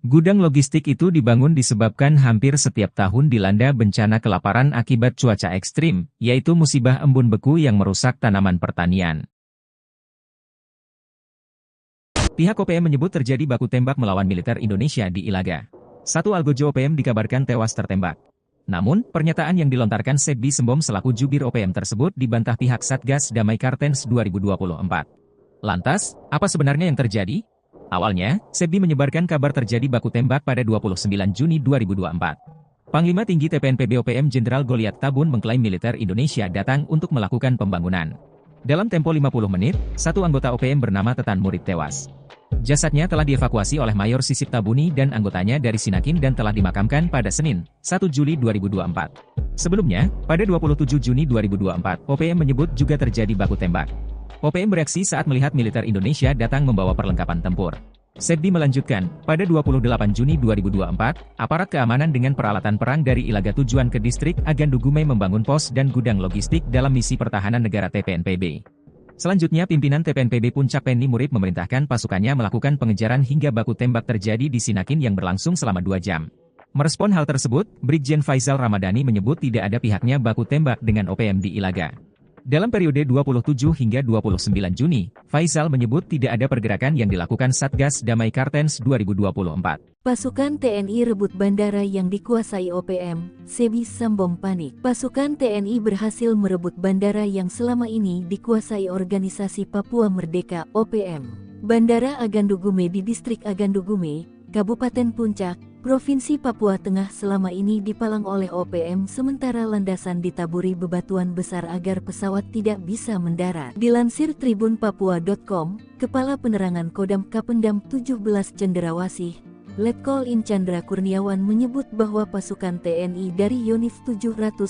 Gudang logistik itu dibangun disebabkan hampir setiap tahun dilanda bencana kelaparan akibat cuaca ekstrim, yaitu musibah embun beku yang merusak tanaman pertanian. Pihak OPM menyebut terjadi baku tembak melawan militer Indonesia di Ilaga. Satu algojo OPM dikabarkan tewas tertembak. Namun, pernyataan yang dilontarkan Sebbi Sembom selaku jubir OPM tersebut dibantah pihak Satgas Damai Kartens 2024. Lantas, apa sebenarnya yang terjadi? Awalnya, Sebbi menyebarkan kabar terjadi baku tembak pada 29 Juni 2024. Panglima Tinggi TPNPB OPM Jenderal Goliat Tabun mengklaim militer Indonesia datang untuk melakukan pembangunan. Dalam tempo 50 menit, satu anggota OPM bernama Tetan Murid tewas. Jasadnya telah dievakuasi oleh Mayor Sisip Tabuni dan anggotanya dari Sinakin dan telah dimakamkan pada Senin, 1 Juli 2024. Sebelumnya, pada 27 Juni 2024, OPM menyebut juga terjadi baku tembak. OPM bereaksi saat melihat militer Indonesia datang membawa perlengkapan tempur. Sebbi melanjutkan, pada 28 Juni 2024, aparat keamanan dengan peralatan perang dari Ilaga tujuan ke distrik Agandugume membangun pos dan gudang logistik dalam misi pertahanan negara TPNPB. Selanjutnya pimpinan TPNPB Puncak Penny Murid memerintahkan pasukannya melakukan pengejaran hingga baku tembak terjadi di Sinakin yang berlangsung selama 2 jam. Merespon hal tersebut, Brigjen Faisal Ramadhani menyebut tidak ada pihaknya baku tembak dengan OPM di Ilaga. Dalam periode 27 hingga 29 Juni, Faisal menyebut tidak ada pergerakan yang dilakukan Satgas Damai Kartens 2024. Pasukan TNI rebut bandara yang dikuasai OPM, Sebbi Sembom panik. Pasukan TNI berhasil merebut bandara yang selama ini dikuasai organisasi Papua Merdeka (OPM). Bandara Agandugume di distrik Agandugume, Kabupaten Puncak, Provinsi Papua Tengah selama ini dipalang oleh OPM sementara landasan ditaburi bebatuan besar agar pesawat tidak bisa mendarat. Dilansir tribunpapua.com, Kepala Penerangan Kodam Kapendam 17 Cenderawasih, Letkol In Chandra Kurniawan menyebut bahwa pasukan TNI dari Yonif 751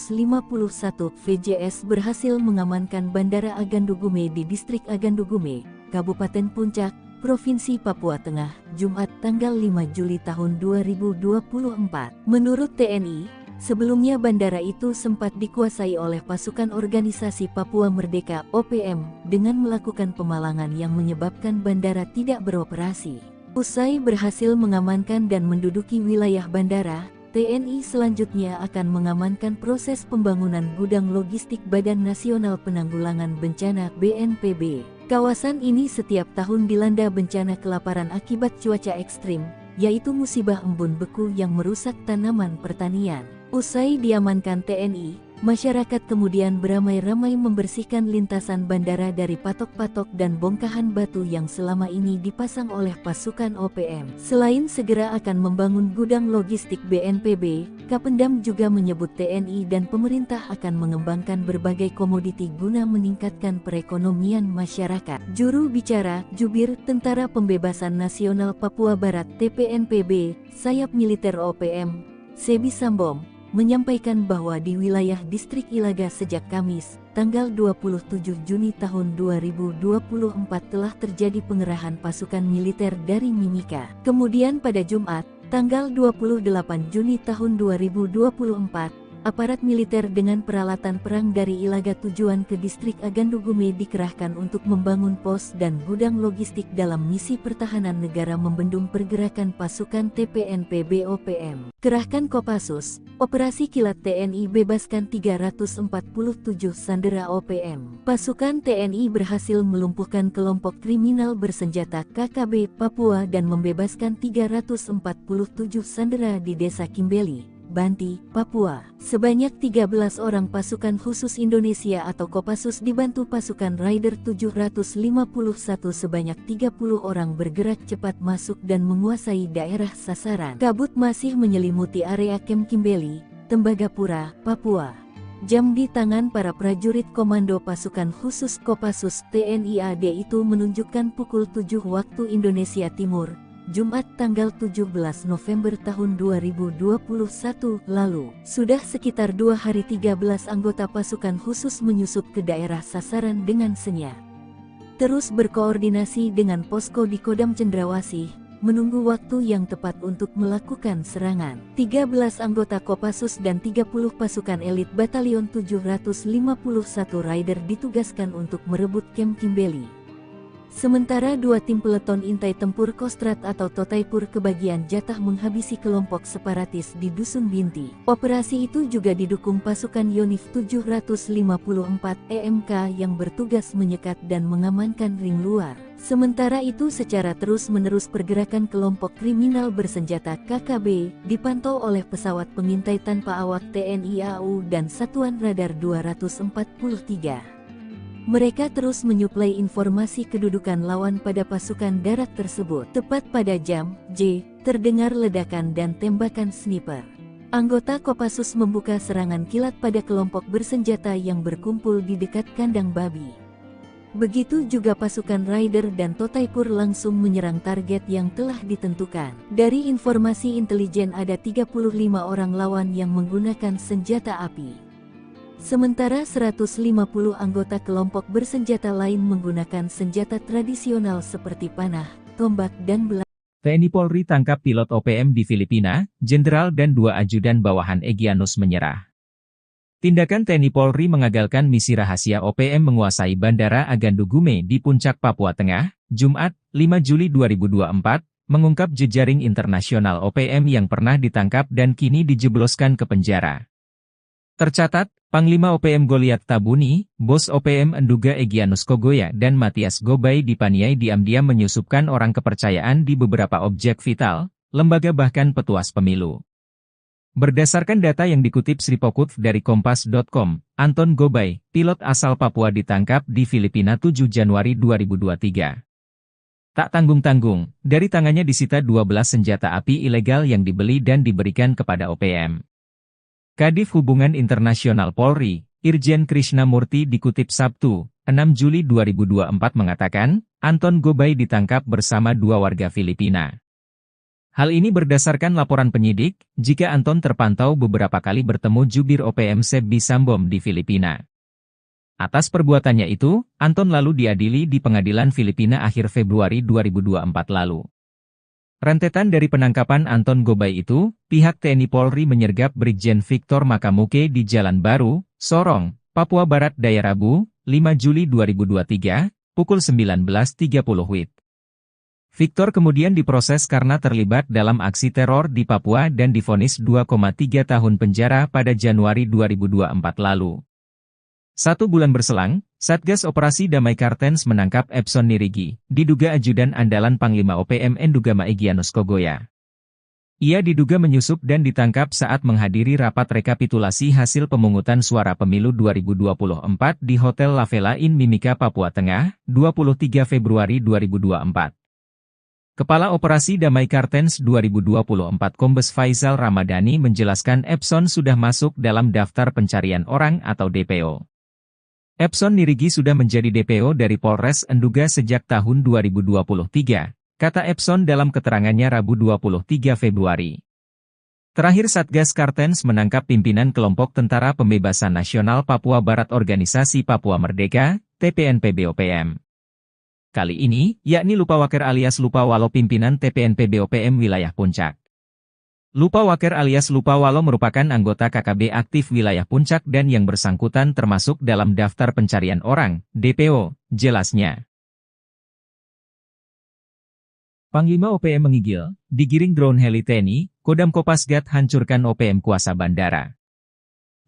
VJS berhasil mengamankan Bandara Agandugume di distrik Agandugume, Kabupaten Puncak, Provinsi Papua Tengah, Jumat tanggal 5 Juli tahun 2024. Menurut TNI, sebelumnya bandara itu sempat dikuasai oleh pasukan organisasi Papua Merdeka (OPM) dengan melakukan pemalangan yang menyebabkan bandara tidak beroperasi. Usai berhasil mengamankan dan menduduki wilayah bandara, TNI selanjutnya akan mengamankan proses pembangunan gudang logistik Badan Nasional Penanggulangan Bencana (BNPB). Kawasan ini setiap tahun dilanda bencana kelaparan akibat cuaca ekstrim, yaitu musibah embun beku yang merusak tanaman pertanian. Usai diamankan TNI, Masyarakat kemudian beramai-ramai membersihkan lintasan bandara dari patok-patok dan bongkahan batu yang selama ini dipasang oleh pasukan OPM. Selain segera akan membangun gudang logistik BNPB, Kapendam juga menyebut TNI dan pemerintah akan mengembangkan berbagai komoditi guna meningkatkan perekonomian masyarakat. Juru bicara, Jubir Tentara Pembebasan Nasional Papua Barat (TPNPB), sayap militer OPM, Sebi Sambom, menyampaikan bahwa di wilayah distrik Ilaga sejak Kamis, tanggal 27 Juni tahun 2024 telah terjadi pengerahan pasukan militer dari Mimika. Kemudian pada Jumat, tanggal 28 Juni tahun 2024, aparat militer dengan peralatan perang dari Ilaga tujuan ke distrik Agandugume dikerahkan untuk membangun pos dan gudang logistik dalam misi pertahanan negara membendung pergerakan pasukan TPNPB OPM. Kerahkan Kopassus, Operasi Kilat TNI bebaskan 347 sandera OPM. Pasukan TNI berhasil melumpuhkan kelompok kriminal bersenjata KKB Papua dan membebaskan 347 sandera di Desa Kimbeli, Banti, Papua. Sebanyak 13 orang pasukan khusus Indonesia atau Kopassus dibantu pasukan Raider 751 sebanyak 30 orang bergerak cepat masuk dan menguasai daerah sasaran. Kabut masih menyelimuti area Kem Kimbeli, Tembagapura, Papua. Jam di tangan para prajurit komando pasukan khusus Kopassus TNI AD itu menunjukkan pukul 7 waktu Indonesia Timur, Jumat tanggal 17 November tahun 2021 lalu. Sudah sekitar 2 hari 13 anggota pasukan khusus menyusup ke daerah sasaran dengan senyap. Terus berkoordinasi dengan posko di Kodam Cendrawasih, menunggu waktu yang tepat untuk melakukan serangan. 13 anggota Kopassus dan 30 pasukan elit Batalion 751 Raider ditugaskan untuk merebut Kem Kimbeli. Sementara 2 tim peleton intai tempur Kostrat atau Totaipur kebagian jatah menghabisi kelompok separatis di Dusun Binti. Operasi itu juga didukung pasukan Yonif 754 EMK yang bertugas menyekat dan mengamankan ring luar. Sementara itu secara terus-menerus pergerakan kelompok kriminal bersenjata KKB dipantau oleh pesawat pengintai tanpa awak TNI AU dan Satuan Radar 243. Mereka terus menyuplai informasi kedudukan lawan pada pasukan darat tersebut. Tepat pada jam J, terdengar ledakan dan tembakan sniper. Anggota Kopassus membuka serangan kilat pada kelompok bersenjata yang berkumpul di dekat kandang babi. Begitu juga pasukan Raider dan Totaipur langsung menyerang target yang telah ditentukan. Dari informasi intelijen ada 35 orang lawan yang menggunakan senjata api. Sementara 150 anggota kelompok bersenjata lain menggunakan senjata tradisional seperti panah, tombak dan belah. TNI Polri tangkap pilot OPM di Filipina, Jenderal dan 2 ajudan bawahan Egyanus menyerah. Tindakan TNI Polri mengagalkan misi rahasia OPM menguasai Bandara Agandugume di Puncak Papua Tengah, Jumat, 5 Juli 2024, mengungkap jejaring internasional OPM yang pernah ditangkap dan kini dijebloskan ke penjara. Tercatat, Panglima OPM Goliat Tabuni, Bos OPM Enduga Egyanus Kogoya dan Matias Gobay dipaniai diam-diam menyusupkan orang kepercayaan di beberapa objek vital, lembaga bahkan petuas pemilu. Berdasarkan data yang dikutip Sripokut dari Kompas.com, Anton Gobay, pilot asal Papua ditangkap di Filipina 7 Januari 2023. Tak tanggung-tanggung, dari tangannya disita 12 senjata api ilegal yang dibeli dan diberikan kepada OPM. Kadif Hubungan Internasional Polri, Irjen Krishnamurti dikutip Sabtu, 6 Juli 2024 mengatakan, Anton Gobay ditangkap bersama 2 warga Filipina. Hal ini berdasarkan laporan penyidik, jika Anton terpantau beberapa kali bertemu jubir OPM Sebi Sambom di Filipina. Atas perbuatannya itu, Anton lalu diadili di pengadilan Filipina akhir Februari 2024 lalu. Rentetan dari penangkapan Anton Gobay itu, pihak TNI Polri menyergap Brigjen Victor Makamuke di Jalan Baru, Sorong, Papua Barat Daya Rabu, 5 Juli 2023, pukul 19.30 WIB. Victor kemudian diproses karena terlibat dalam aksi teror di Papua dan divonis 2,3 tahun penjara pada Januari 2024 lalu. 1 bulan berselang, Satgas Operasi Damai Kartens menangkap Epson Nirigi, diduga ajudan andalan Panglima OPM Endugama Egyanus Kogoya. Ia diduga menyusup dan ditangkap saat menghadiri rapat rekapitulasi hasil pemungutan suara pemilu 2024 di Hotel La Vela in Mimika, Papua Tengah, 23 Februari 2024. Kepala Operasi Damai Kartens 2024 Kombes Faisal Ramadhani menjelaskan Epson sudah masuk dalam daftar pencarian orang atau DPO. Epson Nirigi sudah menjadi DPO dari Polres Enduga sejak tahun 2023. Kata Epson dalam keterangannya Rabu 23 Februari. Terakhir Satgas Kartens menangkap pimpinan kelompok Tentara Pembebasan Nasional Papua Barat Organisasi Papua Merdeka, TPNPB-OPM. Kali ini, yakni Lupawaker alias Lupawalo pimpinan TPNPB-OPM wilayah Puncak. Lupawaker alias Lupawalo merupakan anggota KKB aktif wilayah Puncak dan yang bersangkutan termasuk dalam daftar pencarian orang, DPO, jelasnya. Panglima OPM menggigil, digiring drone heli TNI, Kodam Kopasgat hancurkan OPM kuasa bandara.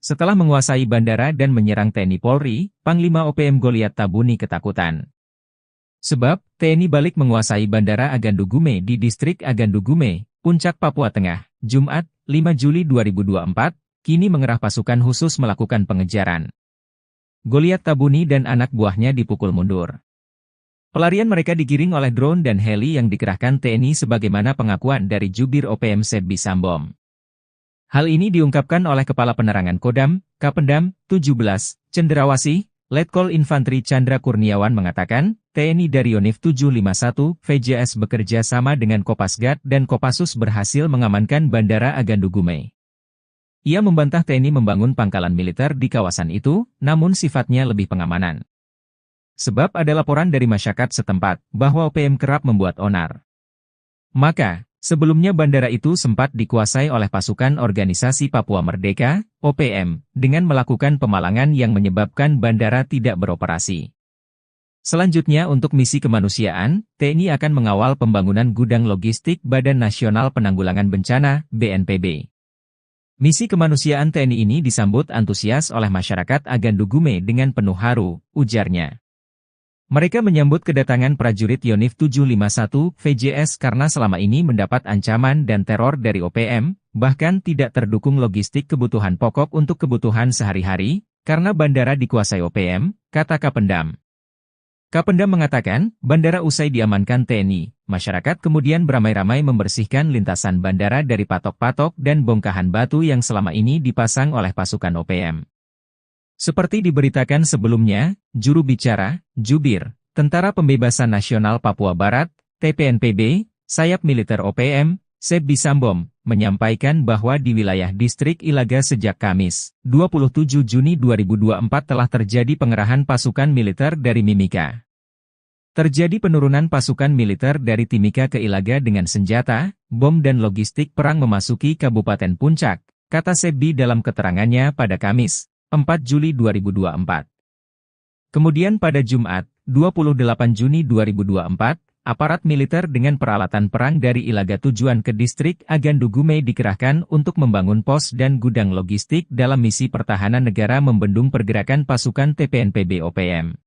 Setelah menguasai bandara dan menyerang TNI Polri, Panglima OPM Goliat Tabuni ketakutan. Sebab, TNI balik menguasai bandara Agandu Gume di distrik Agandu Gume, Puncak, Papua Tengah, Jumat, 5 Juli 2024, kini mengerah pasukan khusus melakukan pengejaran. Goliat Tabuni dan anak buahnya dipukul mundur. Pelarian mereka digiring oleh drone dan heli yang dikerahkan TNI sebagaimana pengakuan dari Jubir OPM Sebbi Sambom. Hal ini diungkapkan oleh Kepala Penerangan Kodam, Kapendam, 17, Cenderawasih, Letkol Infantri Chandra Kurniawan mengatakan, TNI dari Yonif 751, VJS bekerja sama dengan Kopasgat dan Kopassus berhasil mengamankan Bandara Agandu Gume. Ia membantah TNI membangun pangkalan militer di kawasan itu, namun sifatnya lebih pengamanan. Sebab ada laporan dari masyarakat setempat bahwa OPM kerap membuat onar. Maka, sebelumnya bandara itu sempat dikuasai oleh pasukan Organisasi Papua Merdeka, OPM, dengan melakukan pemalangan yang menyebabkan bandara tidak beroperasi. Selanjutnya untuk misi kemanusiaan, TNI akan mengawal pembangunan gudang logistik Badan Nasional Penanggulangan Bencana, BNPB. Misi kemanusiaan TNI ini disambut antusias oleh masyarakat Agandu Gume dengan penuh haru, ujarnya. Mereka menyambut kedatangan prajurit Yonif 751 VJS karena selama ini mendapat ancaman dan teror dari OPM, bahkan tidak terdukung logistik kebutuhan pokok untuk kebutuhan sehari-hari, karena bandara dikuasai OPM, kata Kapendam. Kapendam mengatakan, bandara usai diamankan TNI, masyarakat kemudian beramai-ramai membersihkan lintasan bandara dari patok-patok dan bongkahan batu yang selama ini dipasang oleh pasukan OPM. Seperti diberitakan sebelumnya, juru bicara, Jubir, Tentara Pembebasan Nasional Papua Barat, TPNPB, sayap militer OPM, Sebbi Sambom, menyampaikan bahwa di wilayah distrik Ilaga sejak Kamis, 27 Juni 2024 telah terjadi pengerahan pasukan militer dari Mimika. Terjadi penurunan pasukan militer dari Timika ke Ilaga dengan senjata, bom dan logistik perang memasuki Kabupaten Puncak, kata Sebbi dalam keterangannya pada Kamis, 4 Juli 2024. Kemudian pada Jumat, 28 Juni 2024, aparat militer dengan peralatan perang dari Ilaga tujuan ke distrik Agandu Gume dikerahkan untuk membangun pos dan gudang logistik dalam misi pertahanan negara membendung pergerakan pasukan TPNPB OPM.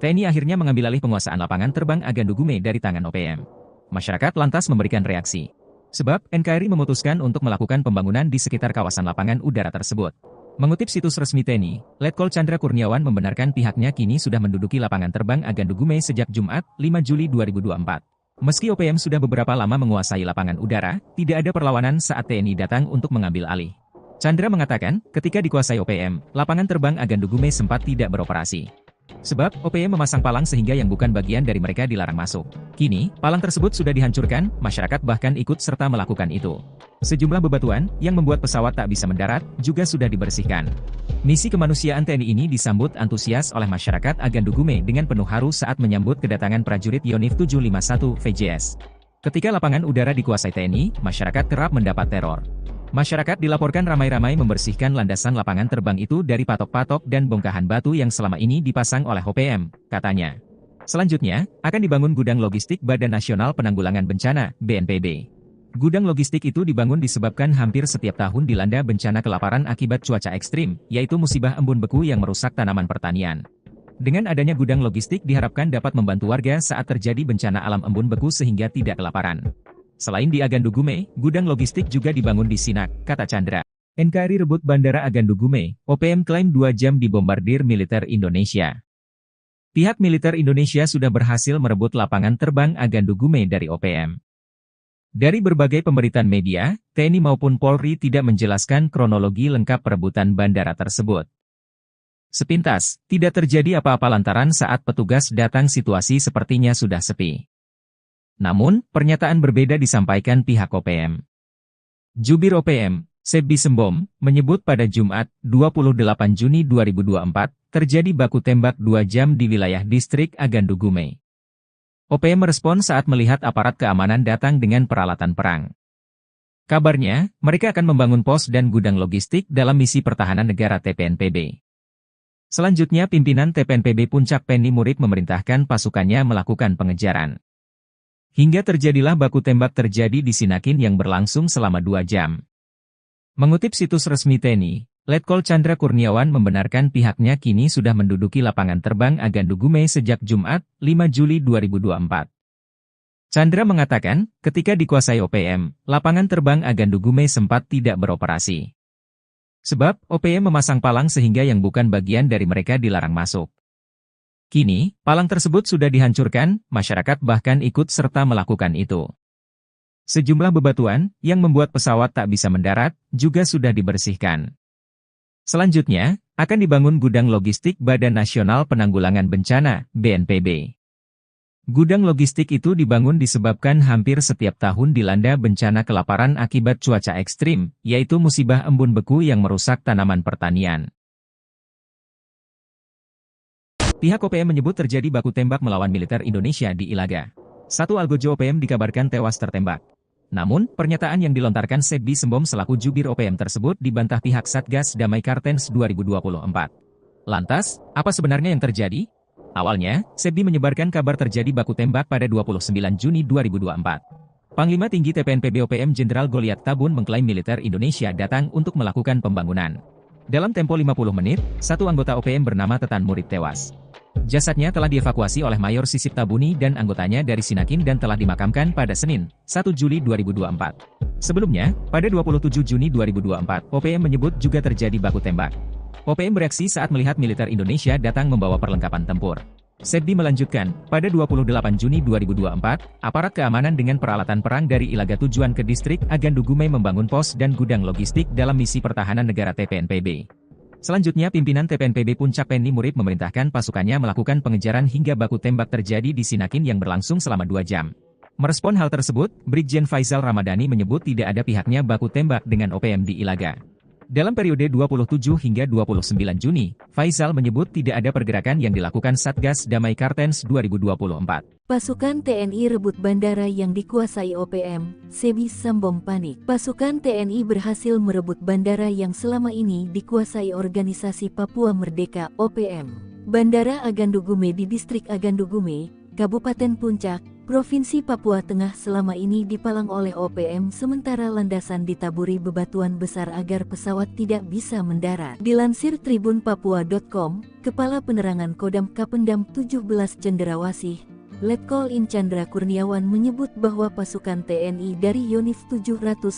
TNI akhirnya mengambil alih penguasaan lapangan terbang Agandu Gume dari tangan OPM. Masyarakat lantas memberikan reaksi. Sebab, NKRI memutuskan untuk melakukan pembangunan di sekitar kawasan lapangan udara tersebut. Mengutip situs resmi TNI, Letkol Chandra Kurniawan membenarkan pihaknya kini sudah menduduki lapangan terbang Agandu Gume sejak Jumat, 5 Juli 2024. Meski OPM sudah beberapa lama menguasai lapangan udara, tidak ada perlawanan saat TNI datang untuk mengambil alih. Chandra mengatakan, ketika dikuasai OPM, lapangan terbang Agandu Gume sempat tidak beroperasi. Sebab, OPM memasang palang sehingga yang bukan bagian dari mereka dilarang masuk. Kini, palang tersebut sudah dihancurkan, masyarakat bahkan ikut serta melakukan itu. Sejumlah bebatuan, yang membuat pesawat tak bisa mendarat, juga sudah dibersihkan. Misi kemanusiaan TNI ini disambut antusias oleh masyarakat Agandu Gume dengan penuh haru saat menyambut kedatangan prajurit Yonif 751 VJS. Ketika lapangan udara dikuasai TNI, masyarakat kerap mendapat teror. Masyarakat dilaporkan ramai-ramai membersihkan landasan lapangan terbang itu dari patok-patok dan bongkahan batu yang selama ini dipasang oleh OPM, katanya. Selanjutnya, akan dibangun gudang logistik Badan Nasional Penanggulangan Bencana, BNPB. Gudang logistik itu dibangun disebabkan hampir setiap tahun dilanda bencana kelaparan akibat cuaca ekstrim, yaitu musibah embun beku yang merusak tanaman pertanian. Dengan adanya gudang logistik diharapkan dapat membantu warga saat terjadi bencana alam embun beku sehingga tidak kelaparan. Selain di Agandugume, gudang logistik juga dibangun di Sinak, kata Chandra. NKRI rebut Bandara Agandugume, OPM klaim 2 jam dibombardir militer Indonesia. Pihak militer Indonesia sudah berhasil merebut lapangan terbang Agandugume dari OPM. Dari berbagai pemberitaan media, TNI maupun Polri tidak menjelaskan kronologi lengkap perebutan bandara tersebut. Sepintas, tidak terjadi apa-apa lantaran saat petugas datang situasi sepertinya sudah sepi. Namun, pernyataan berbeda disampaikan pihak OPM. Jubir OPM, Sebbi Sembom, menyebut pada Jumat, 28 Juni 2024, terjadi baku tembak 2 jam di wilayah distrik Agandugume. OPM merespon saat melihat aparat keamanan datang dengan peralatan perang. Kabarnya, mereka akan membangun pos dan gudang logistik dalam misi pertahanan negara TPNPB. Selanjutnya pimpinan TPNPB Puncak Penny Murik memerintahkan pasukannya melakukan pengejaran. Hingga terjadilah baku tembak terjadi di Sinakin yang berlangsung selama 2 jam. Mengutip situs resmi TNI, Letkol Chandra Kurniawan membenarkan pihaknya kini sudah menduduki lapangan terbang Agandugume sejak Jumat, 5 Juli 2024. Chandra mengatakan, ketika dikuasai OPM, lapangan terbang Agandugume sempat tidak beroperasi. Sebab, OPM memasang palang sehingga yang bukan bagian dari mereka dilarang masuk. Kini, palang tersebut sudah dihancurkan, masyarakat bahkan ikut serta melakukan itu. Sejumlah bebatuan, yang membuat pesawat tak bisa mendarat, juga sudah dibersihkan. Selanjutnya, akan dibangun gudang logistik Badan Nasional Penanggulangan Bencana, BNPB. Gudang logistik itu dibangun disebabkan hampir setiap tahun dilanda bencana kelaparan akibat cuaca ekstrim, yaitu musibah embun beku yang merusak tanaman pertanian. Pihak OPM menyebut terjadi baku tembak melawan militer Indonesia di Ilaga. Satu algojo OPM dikabarkan tewas tertembak. Namun, pernyataan yang dilontarkan Sebbi Sembom selaku jubir OPM tersebut dibantah pihak Satgas Damai Kartens 2024. Lantas, apa sebenarnya yang terjadi? Awalnya, Sebbi menyebarkan kabar terjadi baku tembak pada 29 Juni 2024. Panglima Tinggi TPNPB OPM Jenderal Goliat Tabun mengklaim militer Indonesia datang untuk melakukan pembangunan. Dalam tempo 50 menit, satu anggota OPM bernama Tetan Murid tewas. Jasadnya telah dievakuasi oleh Mayor Sisip Tabuni dan anggotanya dari Sinakin dan telah dimakamkan pada Senin, 1 Juli 2024. Sebelumnya, pada 27 Juni 2024, OPM menyebut juga terjadi baku tembak. OPM bereaksi saat melihat militer Indonesia datang membawa perlengkapan tempur. Sebbi melanjutkan, pada 28 Juni 2024, aparat keamanan dengan peralatan perang dari Ilaga tujuan ke distrik Agandugume membangun pos dan gudang logistik dalam misi pertahanan negara TPNPB. Selanjutnya pimpinan TPNPB Puncak Penny Murik memerintahkan pasukannya melakukan pengejaran hingga baku tembak terjadi di Sinakin yang berlangsung selama 2 jam. Merespon hal tersebut, Brigjen Faisal Ramadhani menyebut tidak ada pihaknya baku tembak dengan OPM di Ilaga. Dalam periode 27 hingga 29 Juni, Faisal menyebut tidak ada pergerakan yang dilakukan Satgas Damai Kartens 2024. Pasukan TNI rebut bandara yang dikuasai OPM, Sebbi Sembom panik. Pasukan TNI berhasil merebut bandara yang selama ini dikuasai Organisasi Papua Merdeka (OPM). Bandara Agandugume di Distrik Agandugume, Kabupaten Puncak, Provinsi Papua Tengah selama ini dipalang oleh OPM sementara landasan ditaburi bebatuan besar agar pesawat tidak bisa mendarat. Dilansir tribunpapua.com, Kepala Penerangan Kodam Kapendam 17 Cenderawasih, Letkol In Chandra Kurniawan menyebut bahwa pasukan TNI dari Yonif 751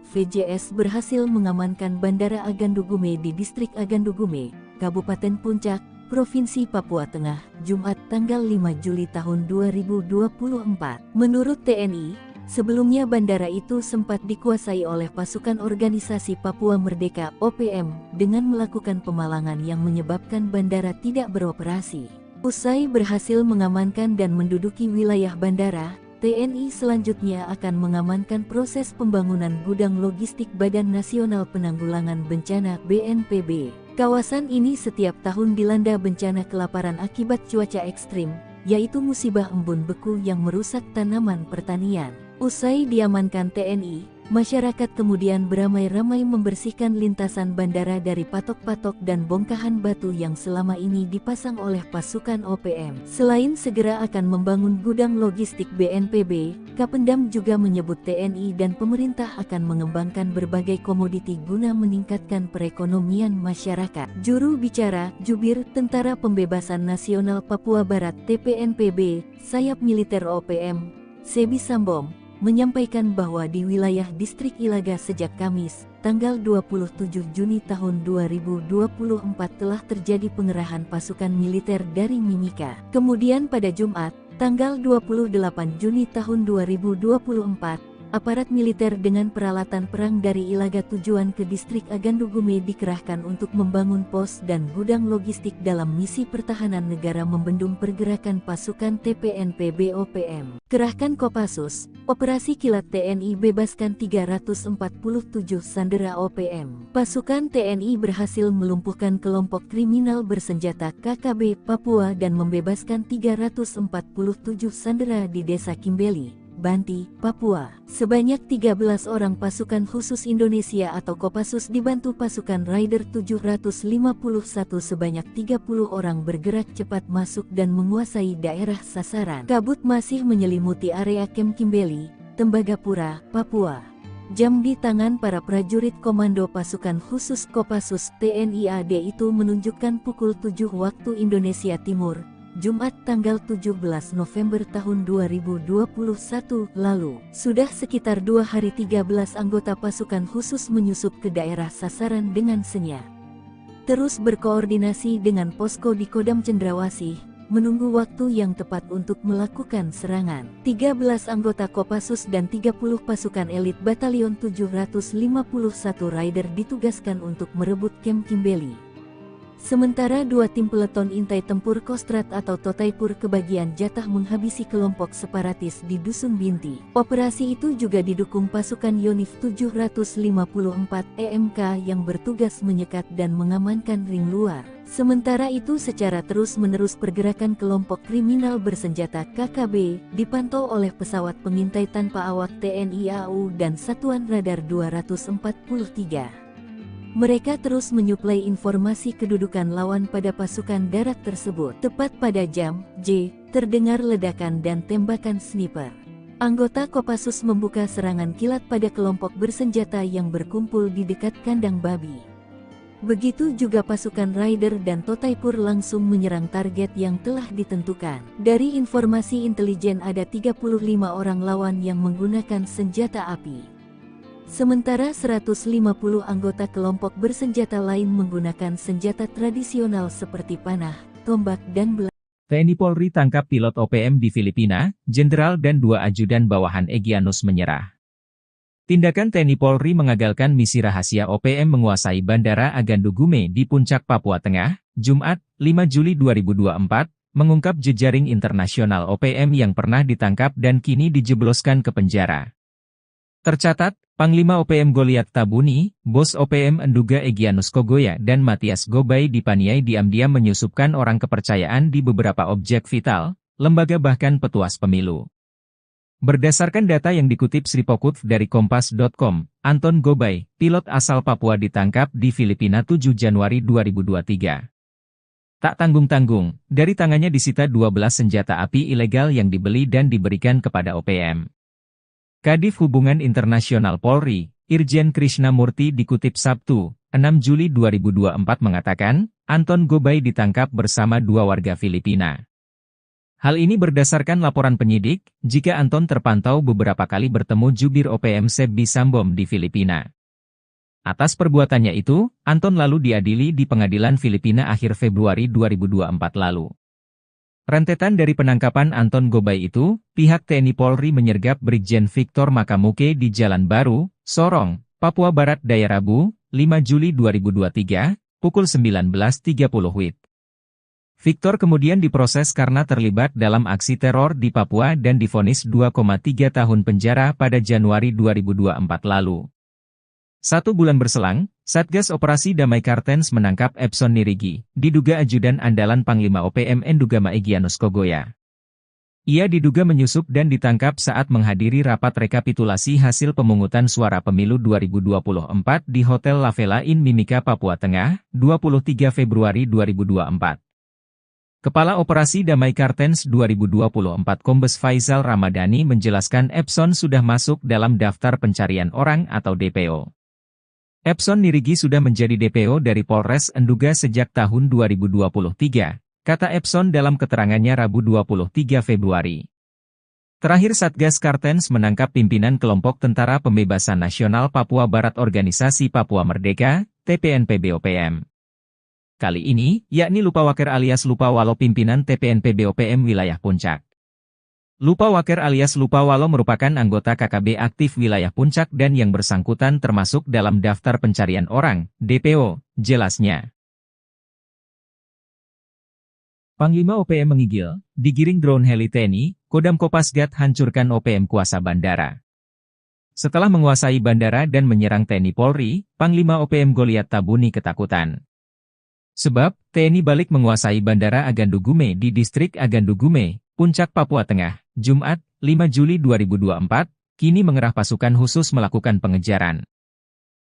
VJS berhasil mengamankan Bandara Agandugume di Distrik Agandugume, Kabupaten Puncak, Provinsi Papua Tengah, Jumat tanggal 5 Juli tahun 2024. Menurut TNI, sebelumnya bandara itu sempat dikuasai oleh pasukan Organisasi Papua Merdeka (OPM) dengan melakukan pemalangan yang menyebabkan bandara tidak beroperasi. Usai berhasil mengamankan dan menduduki wilayah bandara, TNI selanjutnya akan mengamankan proses pembangunan gudang logistik Badan Nasional Penanggulangan Bencana (BNPB). Kawasan ini setiap tahun dilanda bencana kelaparan akibat cuaca ekstrim, yaitu musibah embun beku yang merusak tanaman pertanian. Usai diamankan TNI, Masyarakat kemudian beramai-ramai membersihkan lintasan bandara dari patok-patok dan bongkahan batu yang selama ini dipasang oleh pasukan OPM. Selain segera akan membangun gudang logistik BNPB, Kapendam juga menyebut TNI dan pemerintah akan mengembangkan berbagai komoditi guna meningkatkan perekonomian masyarakat. Juru bicara, Jubir Tentara Pembebasan Nasional Papua Barat (TPNPB), sayap militer OPM, Sebi Sambom, menyampaikan bahwa di wilayah distrik Ilaga sejak Kamis, tanggal 27 Juni tahun 2024 telah terjadi pengerahan pasukan militer dari Mimika. Kemudian pada Jumat, tanggal 28 Juni tahun 2024, aparat militer dengan peralatan perang dari Ilaga tujuan ke distrik Agandugume dikerahkan untuk membangun pos dan gudang logistik dalam misi pertahanan negara membendung pergerakan pasukan TPNPB OPM. Kerahkan Kopassus, Operasi Kilat TNI bebaskan 347 sandera OPM. Pasukan TNI berhasil melumpuhkan kelompok kriminal bersenjata KKB Papua dan membebaskan 347 sandera di Desa Kimbeli, Banti, Papua. Sebanyak 13 orang pasukan khusus Indonesia atau Kopassus dibantu pasukan Raider 751 sebanyak 30 orang bergerak cepat masuk dan menguasai daerah sasaran. Kabut masih menyelimuti area Kem Kimbeli, Tembagapura, Papua. Jam di tangan para prajurit komando pasukan khusus Kopassus TNI AD itu menunjukkan pukul 7 waktu Indonesia Timur, Jumat tanggal 17 November tahun 2021 lalu. Sudah sekitar 2 hari 13 anggota pasukan khusus menyusup ke daerah sasaran dengan senyap. Terus berkoordinasi dengan posko di Kodam Cendrawasih, menunggu waktu yang tepat untuk melakukan serangan. 13 anggota Kopassus dan 30 pasukan elit Batalion 751 Raider ditugaskan untuk merebut Kem Kimbeli. Sementara 2 tim peleton intai tempur Kostrat atau Totaipur kebagian jatah menghabisi kelompok separatis di Dusun Binti. Operasi itu juga didukung pasukan Yonif 754 EMK yang bertugas menyekat dan mengamankan ring luar. Sementara itu secara terus-menerus pergerakan kelompok kriminal bersenjata KKB dipantau oleh pesawat pengintai tanpa awak TNI AU dan Satuan Radar 243. Mereka terus menyuplai informasi kedudukan lawan pada pasukan darat tersebut. Tepat pada jam J, terdengar ledakan dan tembakan sniper. Anggota Kopassus membuka serangan kilat pada kelompok bersenjata yang berkumpul di dekat kandang babi. Begitu juga pasukan Raider dan Totaipur langsung menyerang target yang telah ditentukan. Dari informasi intelijen ada 35 orang lawan yang menggunakan senjata api. Sementara 150 anggota kelompok bersenjata lain menggunakan senjata tradisional seperti panah, tombak dan belah. TNI Polri tangkap pilot OPM di Filipina, Jenderal dan 2 ajudan bawahan Egyanus menyerah. Tindakan TNI Polri mengagalkan misi rahasia OPM menguasai Bandara Agandugume di Puncak Papua Tengah, Jumat, 5 Juli 2024, mengungkap jejaring internasional OPM yang pernah ditangkap dan kini dijebloskan ke penjara. Tercatat, Panglima OPM Goliat Tabuni, Bos OPM Enduga Egyanus Kogoya dan Matias Gobay dipaniai diam-diam menyusupkan orang kepercayaan di beberapa objek vital, lembaga bahkan petuas pemilu. Berdasarkan data yang dikutip Sripokutv dari Kompas.com, Anton Gobay, pilot asal Papua ditangkap di Filipina 7 Januari 2023. Tak tanggung-tanggung, dari tangannya disita 12 senjata api ilegal yang dibeli dan diberikan kepada OPM. Kadif Hubungan Internasional Polri, Irjen Krishnamurti dikutip Sabtu, 6 Juli 2024 mengatakan, Anton Gobay ditangkap bersama 2 warga Filipina. Hal ini berdasarkan laporan penyidik, jika Anton terpantau beberapa kali bertemu jubir OPM Sebi Sambom di Filipina. Atas perbuatannya itu, Anton lalu diadili di pengadilan Filipina akhir Februari 2024 lalu. Rentetan dari penangkapan Anton Gobay itu, pihak TNI Polri menyergap Brigjen Victor Makamuke di Jalan Baru, Sorong, Papua Barat Daya Rabu, 5 Juli 2023, pukul 19.30 WIB. Victor kemudian diproses karena terlibat dalam aksi teror di Papua dan divonis 2,3 tahun penjara pada Januari 2024 lalu. 1 bulan berselang, Satgas Operasi Damai Kartens menangkap Epson Nirigi, diduga ajudan andalan Panglima OPM Endugama Egyanus Kogoya. Ia diduga menyusup dan ditangkap saat menghadiri rapat rekapitulasi hasil pemungutan suara pemilu 2024 di Hotel La Vela Inn Mimika, Papua Tengah, 23 Februari 2024. Kepala Operasi Damai Kartens 2024 Kombes Faisal Ramadhani menjelaskan Epson sudah masuk dalam daftar pencarian orang atau DPO. Epson Nirigi sudah menjadi DPO dari Polres Enduga sejak tahun 2023. Kata Epson dalam keterangannya Rabu 23 Februari. Terakhir Satgas Kartens menangkap pimpinan kelompok Tentara Pembebasan Nasional Papua Barat Organisasi Papua Merdeka, TPNPB-OPM. Kali ini, yakni Lupawaker alias Lupawalo pimpinan TPNPB-OPM wilayah Puncak. Lupawaker alias Lupawalo merupakan anggota KKB aktif wilayah Puncak dan yang bersangkutan termasuk dalam daftar pencarian orang, DPO, jelasnya. Panglima OPM menggigil, digiring drone heli TNI, Kodam Kopasgat hancurkan OPM kuasa bandara. Setelah menguasai bandara dan menyerang TNI Polri, Panglima OPM Goliat Tabuni ketakutan. Sebab, TNI balik menguasai Bandara Agandugume di Distrik Agandugume, Puncak Papua Tengah, Jumat, 5 Juli 2024, kini mengerah pasukan khusus melakukan pengejaran.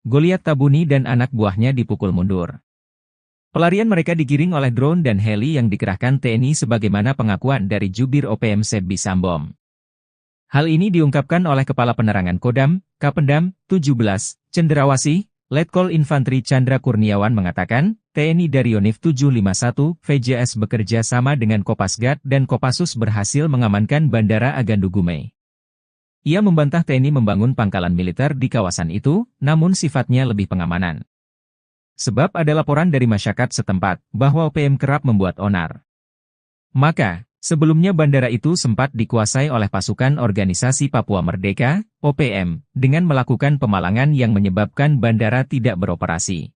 Goliat Tabuni dan anak buahnya dipukul mundur. Pelarian mereka digiring oleh drone dan heli yang dikerahkan TNI sebagaimana pengakuan dari Jubir OPM Sebbi Sambom. Hal ini diungkapkan oleh Kepala Penerangan Kodam, Kapendam, 17, Cenderawasih, Letkol Infanteri Chandra Kurniawan mengatakan, TNI dari Yonif 751, VJS bekerja sama dengan Kopasgat dan Kopassus berhasil mengamankan Bandara Agandugume. Ia membantah TNI membangun pangkalan militer di kawasan itu, namun sifatnya lebih pengamanan. Sebab ada laporan dari masyarakat setempat, bahwa OPM kerap membuat onar. Maka, sebelumnya bandara itu sempat dikuasai oleh pasukan Organisasi Papua Merdeka, OPM, dengan melakukan pemalangan yang menyebabkan bandara tidak beroperasi.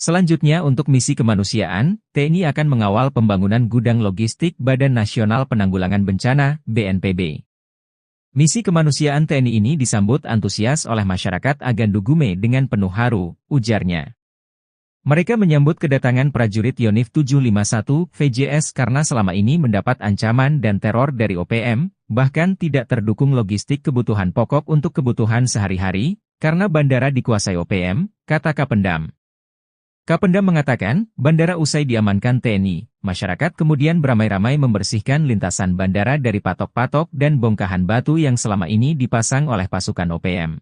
Selanjutnya untuk misi kemanusiaan, TNI akan mengawal pembangunan gudang logistik Badan Nasional Penanggulangan Bencana, BNPB. Misi kemanusiaan TNI ini disambut antusias oleh masyarakat Agandugume dengan penuh haru, ujarnya. Mereka menyambut kedatangan prajurit Yonif 751 VJS karena selama ini mendapat ancaman dan teror dari OPM, bahkan tidak terdukung logistik kebutuhan pokok untuk kebutuhan sehari-hari, karena bandara dikuasai OPM, kata Kapendam. Kapendam mengatakan, bandara usai diamankan TNI, masyarakat kemudian beramai-ramai membersihkan lintasan bandara dari patok-patok dan bongkahan batu yang selama ini dipasang oleh pasukan OPM.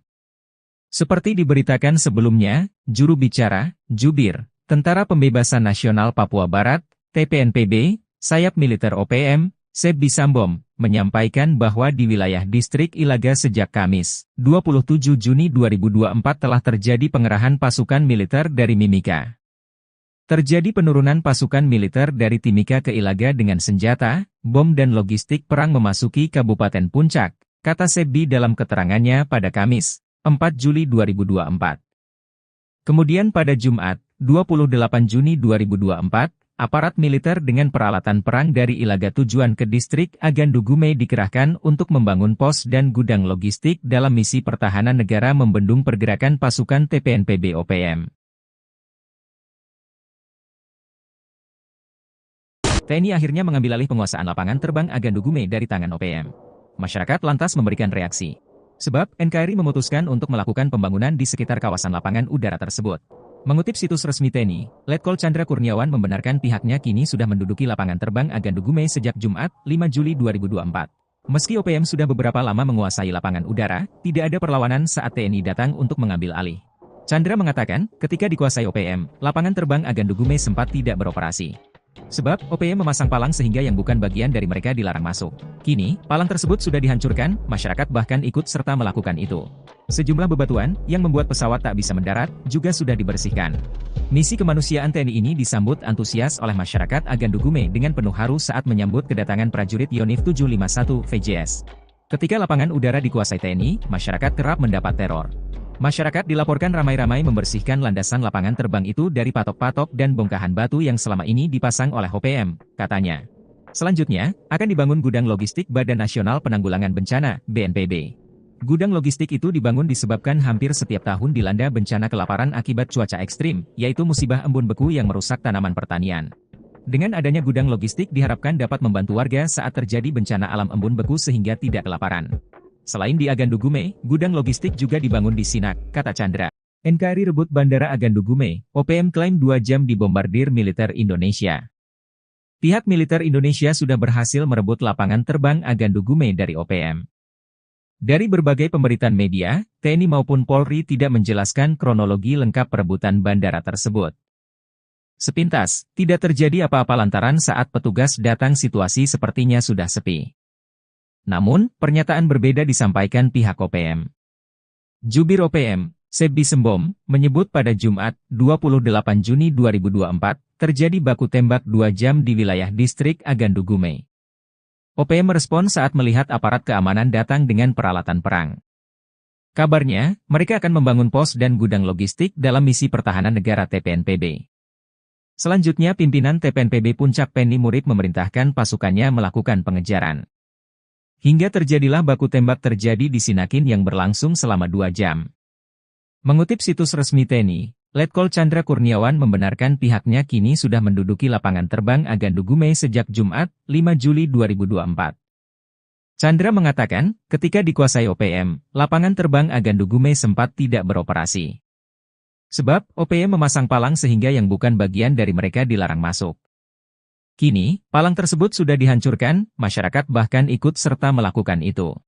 Seperti diberitakan sebelumnya, juru bicara, Jubir, Tentara Pembebasan Nasional Papua Barat, TPNPB, sayap militer OPM, Sebbi Sambom, menyampaikan bahwa di wilayah distrik Ilaga sejak Kamis, 27 Juni 2024 telah terjadi pengerahan pasukan militer dari Mimika. Terjadi penurunan pasukan militer dari Timika ke Ilaga dengan senjata, bom dan logistik perang memasuki Kabupaten Puncak, kata Sebbi dalam keterangannya pada Kamis, 4 Juli 2024. Kemudian pada Jumat, 28 Juni 2024, aparat militer dengan peralatan perang dari Ilaga tujuan ke distrik Agandugume dikerahkan untuk membangun pos dan gudang logistik dalam misi pertahanan negara membendung pergerakan pasukan TPNPB OPM. TNI akhirnya mengambil alih penguasaan lapangan terbang Agandugume dari tangan OPM. Masyarakat lantas memberikan reaksi. Sebab, NKRI memutuskan untuk melakukan pembangunan di sekitar kawasan lapangan udara tersebut. Mengutip situs resmi TNI, Letkol Chandra Kurniawan membenarkan pihaknya kini sudah menduduki lapangan terbang Agandugume sejak Jumat, 5 Juli 2024. Meski OPM sudah beberapa lama menguasai lapangan udara, tidak ada perlawanan saat TNI datang untuk mengambil alih. Chandra mengatakan, ketika dikuasai OPM, lapangan terbang Agandugume sempat tidak beroperasi. Sebab, OPM memasang palang sehingga yang bukan bagian dari mereka dilarang masuk. Kini, palang tersebut sudah dihancurkan, masyarakat bahkan ikut serta melakukan itu. Sejumlah bebatuan, yang membuat pesawat tak bisa mendarat, juga sudah dibersihkan. Misi kemanusiaan TNI ini disambut antusias oleh masyarakat Agandugume dengan penuh haru saat menyambut kedatangan prajurit Yonif 751 VJS. Ketika lapangan udara dikuasai TNI, masyarakat kerap mendapat teror. Masyarakat dilaporkan ramai-ramai membersihkan landasan lapangan terbang itu dari patok-patok dan bongkahan batu yang selama ini dipasang oleh OPM, katanya. Selanjutnya, akan dibangun gudang logistik Badan Nasional Penanggulangan Bencana, BNPB. Gudang logistik itu dibangun disebabkan hampir setiap tahun dilanda bencana kelaparan akibat cuaca ekstrim, yaitu musibah embun beku yang merusak tanaman pertanian. Dengan adanya gudang logistik diharapkan dapat membantu warga saat terjadi bencana alam embun beku sehingga tidak kelaparan. Selain di Agandugume, gudang logistik juga dibangun di Sinak, kata Chandra. NKRI rebut Bandara Agandugume, OPM klaim 2 jam dibombardir militer Indonesia. Pihak militer Indonesia sudah berhasil merebut lapangan terbang Agandugume dari OPM. Dari berbagai pemberitaan media, TNI maupun Polri tidak menjelaskan kronologi lengkap perebutan bandara tersebut. Sepintas, tidak terjadi apa-apa lantaran saat petugas datang situasi sepertinya sudah sepi. Namun, pernyataan berbeda disampaikan pihak OPM. Jubir OPM, Sebbi Sembom, menyebut pada Jumat, 28 Juni 2024, terjadi baku tembak 2 jam di wilayah distrik Agandugume. OPM merespon saat melihat aparat keamanan datang dengan peralatan perang. Kabarnya, mereka akan membangun pos dan gudang logistik dalam misi pertahanan negara TPNPB. Selanjutnya pimpinan TPNPB Puncak Penny Murid memerintahkan pasukannya melakukan pengejaran. Hingga terjadilah baku tembak terjadi di Sinakin yang berlangsung selama 2 jam. Mengutip situs resmi TNI, Letkol Chandra Kurniawan membenarkan pihaknya kini sudah menduduki lapangan terbang Agandugume sejak Jumat, 5 Juli 2024. Chandra mengatakan, ketika dikuasai OPM, lapangan terbang Agandugume sempat tidak beroperasi. Sebab, OPM memasang palang sehingga yang bukan bagian dari mereka dilarang masuk. Kini, palang tersebut sudah dihancurkan, masyarakat bahkan ikut serta melakukan itu.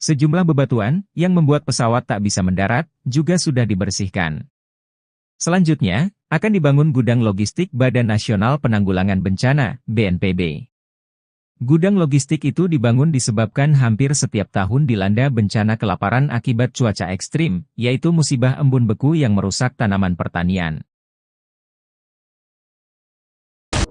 Sejumlah bebatuan, yang membuat pesawat tak bisa mendarat, juga sudah dibersihkan. Selanjutnya, akan dibangun gudang logistik Badan Nasional Penanggulangan Bencana, BNPB. Gudang logistik itu dibangun disebabkan hampir setiap tahun dilanda bencana kelaparan akibat cuaca ekstrim, yaitu musibah embun beku yang merusak tanaman pertanian.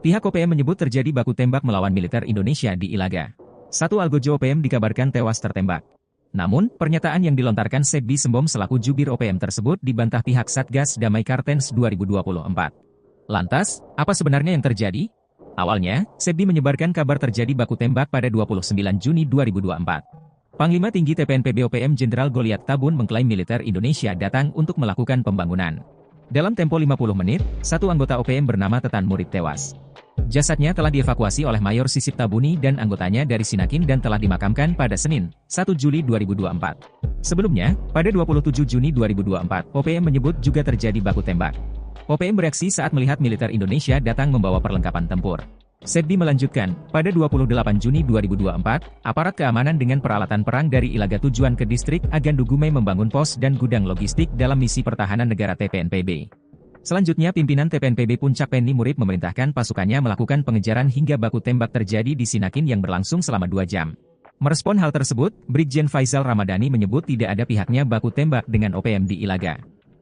Pihak OPM menyebut terjadi baku tembak melawan militer Indonesia di Ilaga. Satu algojo OPM dikabarkan tewas tertembak. Namun, pernyataan yang dilontarkan Sebbi Sembom selaku jubir OPM tersebut dibantah pihak Satgas Damai Kartens 2024. Lantas, apa sebenarnya yang terjadi? Awalnya, Sebbi menyebarkan kabar terjadi baku tembak pada 29 Juni 2024. Panglima Tinggi TPNPB OPM Jenderal Goliat Tabun mengklaim militer Indonesia datang untuk melakukan pembangunan. Dalam tempo 50 menit, satu anggota OPM bernama Tetan Murid tewas. Jasadnya telah dievakuasi oleh Mayor Sisip Tabuni dan anggotanya dari Sinakin dan telah dimakamkan pada Senin, 1 Juli 2024. Sebelumnya, pada 27 Juni 2024, OPM menyebut juga terjadi baku tembak. OPM bereaksi saat melihat militer Indonesia datang membawa perlengkapan tempur. Sebbi melanjutkan, pada 28 Juni 2024, aparat keamanan dengan peralatan perang dari Ilaga tujuan ke distrik Agandugume membangun pos dan gudang logistik dalam misi pertahanan negara TPNPB. Selanjutnya pimpinan TPNPB Puncak Penny Murid memerintahkan pasukannya melakukan pengejaran hingga baku tembak terjadi di Sinakin yang berlangsung selama 2 jam. Merespon hal tersebut, Brigjen Faisal Ramadhani menyebut tidak ada pihaknya baku tembak dengan OPM di Ilaga.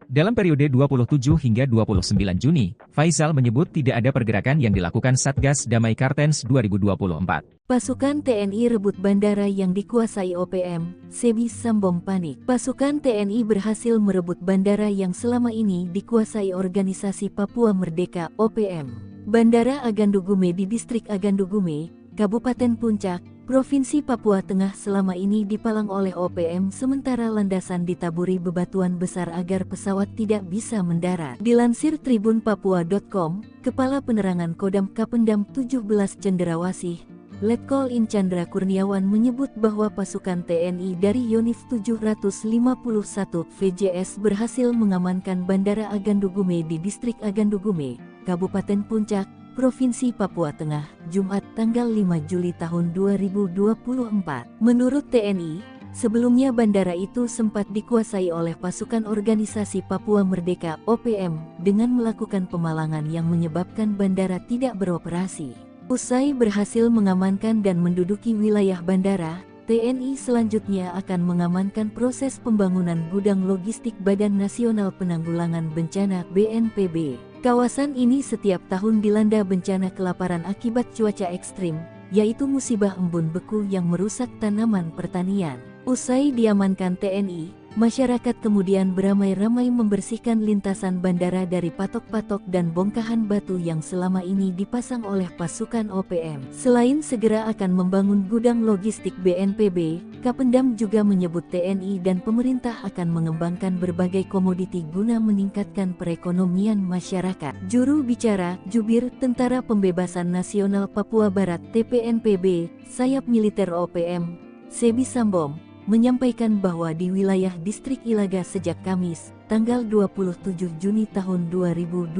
Dalam periode 27 hingga 29 Juni, Faisal menyebut tidak ada pergerakan yang dilakukan Satgas Damai Kartens 2024. Pasukan TNI rebut bandara yang dikuasai OPM, Sebbi Sembom panik. Pasukan TNI berhasil merebut bandara yang selama ini dikuasai organisasi Papua Merdeka (OPM). Bandara Agandugume di distrik Agandugume, Kabupaten Puncak, Provinsi Papua Tengah selama ini dipalang oleh OPM sementara landasan ditaburi bebatuan besar agar pesawat tidak bisa mendarat. Dilansir tribunpapua.com, Kepala Penerangan Kodam Kapendam 17 Cenderawasih, Letkol In Chandra Kurniawan menyebut bahwa pasukan TNI dari Yonif 751 VJS berhasil mengamankan Bandara Agandugume di distrik Agandugume, Kabupaten Puncak, Provinsi Papua Tengah, Jumat tanggal 5 Juli tahun 2024. Menurut TNI, sebelumnya bandara itu sempat dikuasai oleh pasukan organisasi Papua Merdeka (OPM) dengan melakukan pemalangan yang menyebabkan bandara tidak beroperasi. Usai berhasil mengamankan dan menduduki wilayah bandara, TNI selanjutnya akan mengamankan proses pembangunan gudang logistik Badan Nasional Penanggulangan Bencana (BNPB). Kawasan ini setiap tahun dilanda bencana kelaparan akibat cuaca ekstrim, yaitu musibah embun beku yang merusak tanaman pertanian. Usai diamankan TNI, Masyarakat kemudian beramai-ramai membersihkan lintasan bandara dari patok-patok dan bongkahan batu yang selama ini dipasang oleh pasukan OPM. Selain segera akan membangun gudang logistik BNPB, Kapendam juga menyebut TNI dan pemerintah akan mengembangkan berbagai komoditi guna meningkatkan perekonomian masyarakat. Juru bicara, Jubir Tentara Pembebasan Nasional Papua Barat (TPNPB), sayap militer OPM, Sebi Sambom, menyampaikan bahwa di wilayah distrik Ilaga sejak Kamis, tanggal 27 Juni tahun 2024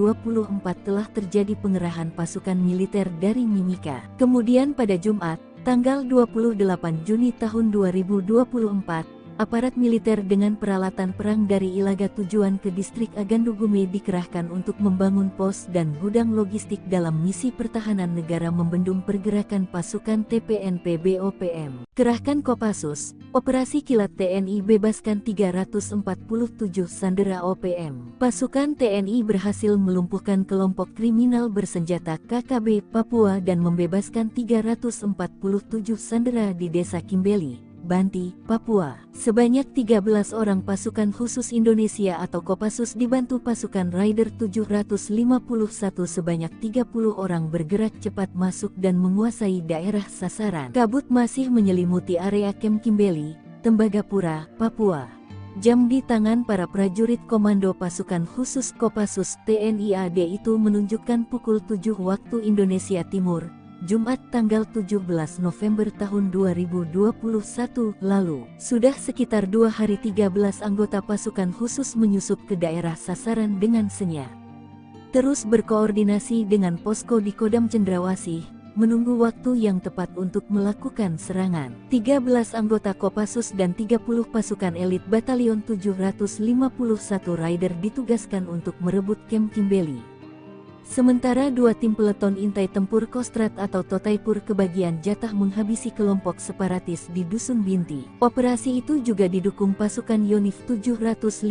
telah terjadi pengerahan pasukan militer dari Mimika. Kemudian pada Jumat, tanggal 28 Juni tahun 2024, aparat militer dengan peralatan perang dari Ilaga tujuan ke distrik Agandugume dikerahkan untuk membangun pos dan gudang logistik dalam misi pertahanan negara membendung pergerakan pasukan TPNPB OPM. Kerahkan Kopassus, Operasi Kilat TNI bebaskan 347 sandera OPM. Pasukan TNI berhasil melumpuhkan kelompok kriminal bersenjata KKB Papua dan membebaskan 347 sandera di Desa Kimbeli, Banti, Papua. Sebanyak 13 orang pasukan khusus Indonesia atau Kopassus dibantu pasukan Raider 751 sebanyak 30 orang bergerak cepat masuk dan menguasai daerah sasaran. Kabut masih menyelimuti area Kem Kimbeli, Tembagapura, Papua. Jam di tangan para prajurit komando pasukan khusus Kopassus TNI AD itu menunjukkan pukul 7 waktu Indonesia Timur, Jumat tanggal 17 November tahun 2021 lalu. Sudah sekitar 2 hari 13 anggota pasukan khusus menyusup ke daerah sasaran dengan senyap. Terus berkoordinasi dengan posko di Kodam Cendrawasih, menunggu waktu yang tepat untuk melakukan serangan. 13 anggota Kopassus dan 30 pasukan elit Batalion 751 Raider ditugaskan untuk merebut Kem Kimbeli. Sementara 2 tim peleton intai tempur Kostrat atau Totaipur kebagian jatah menghabisi kelompok separatis di Dusun Binti. Operasi itu juga didukung pasukan Yonif 754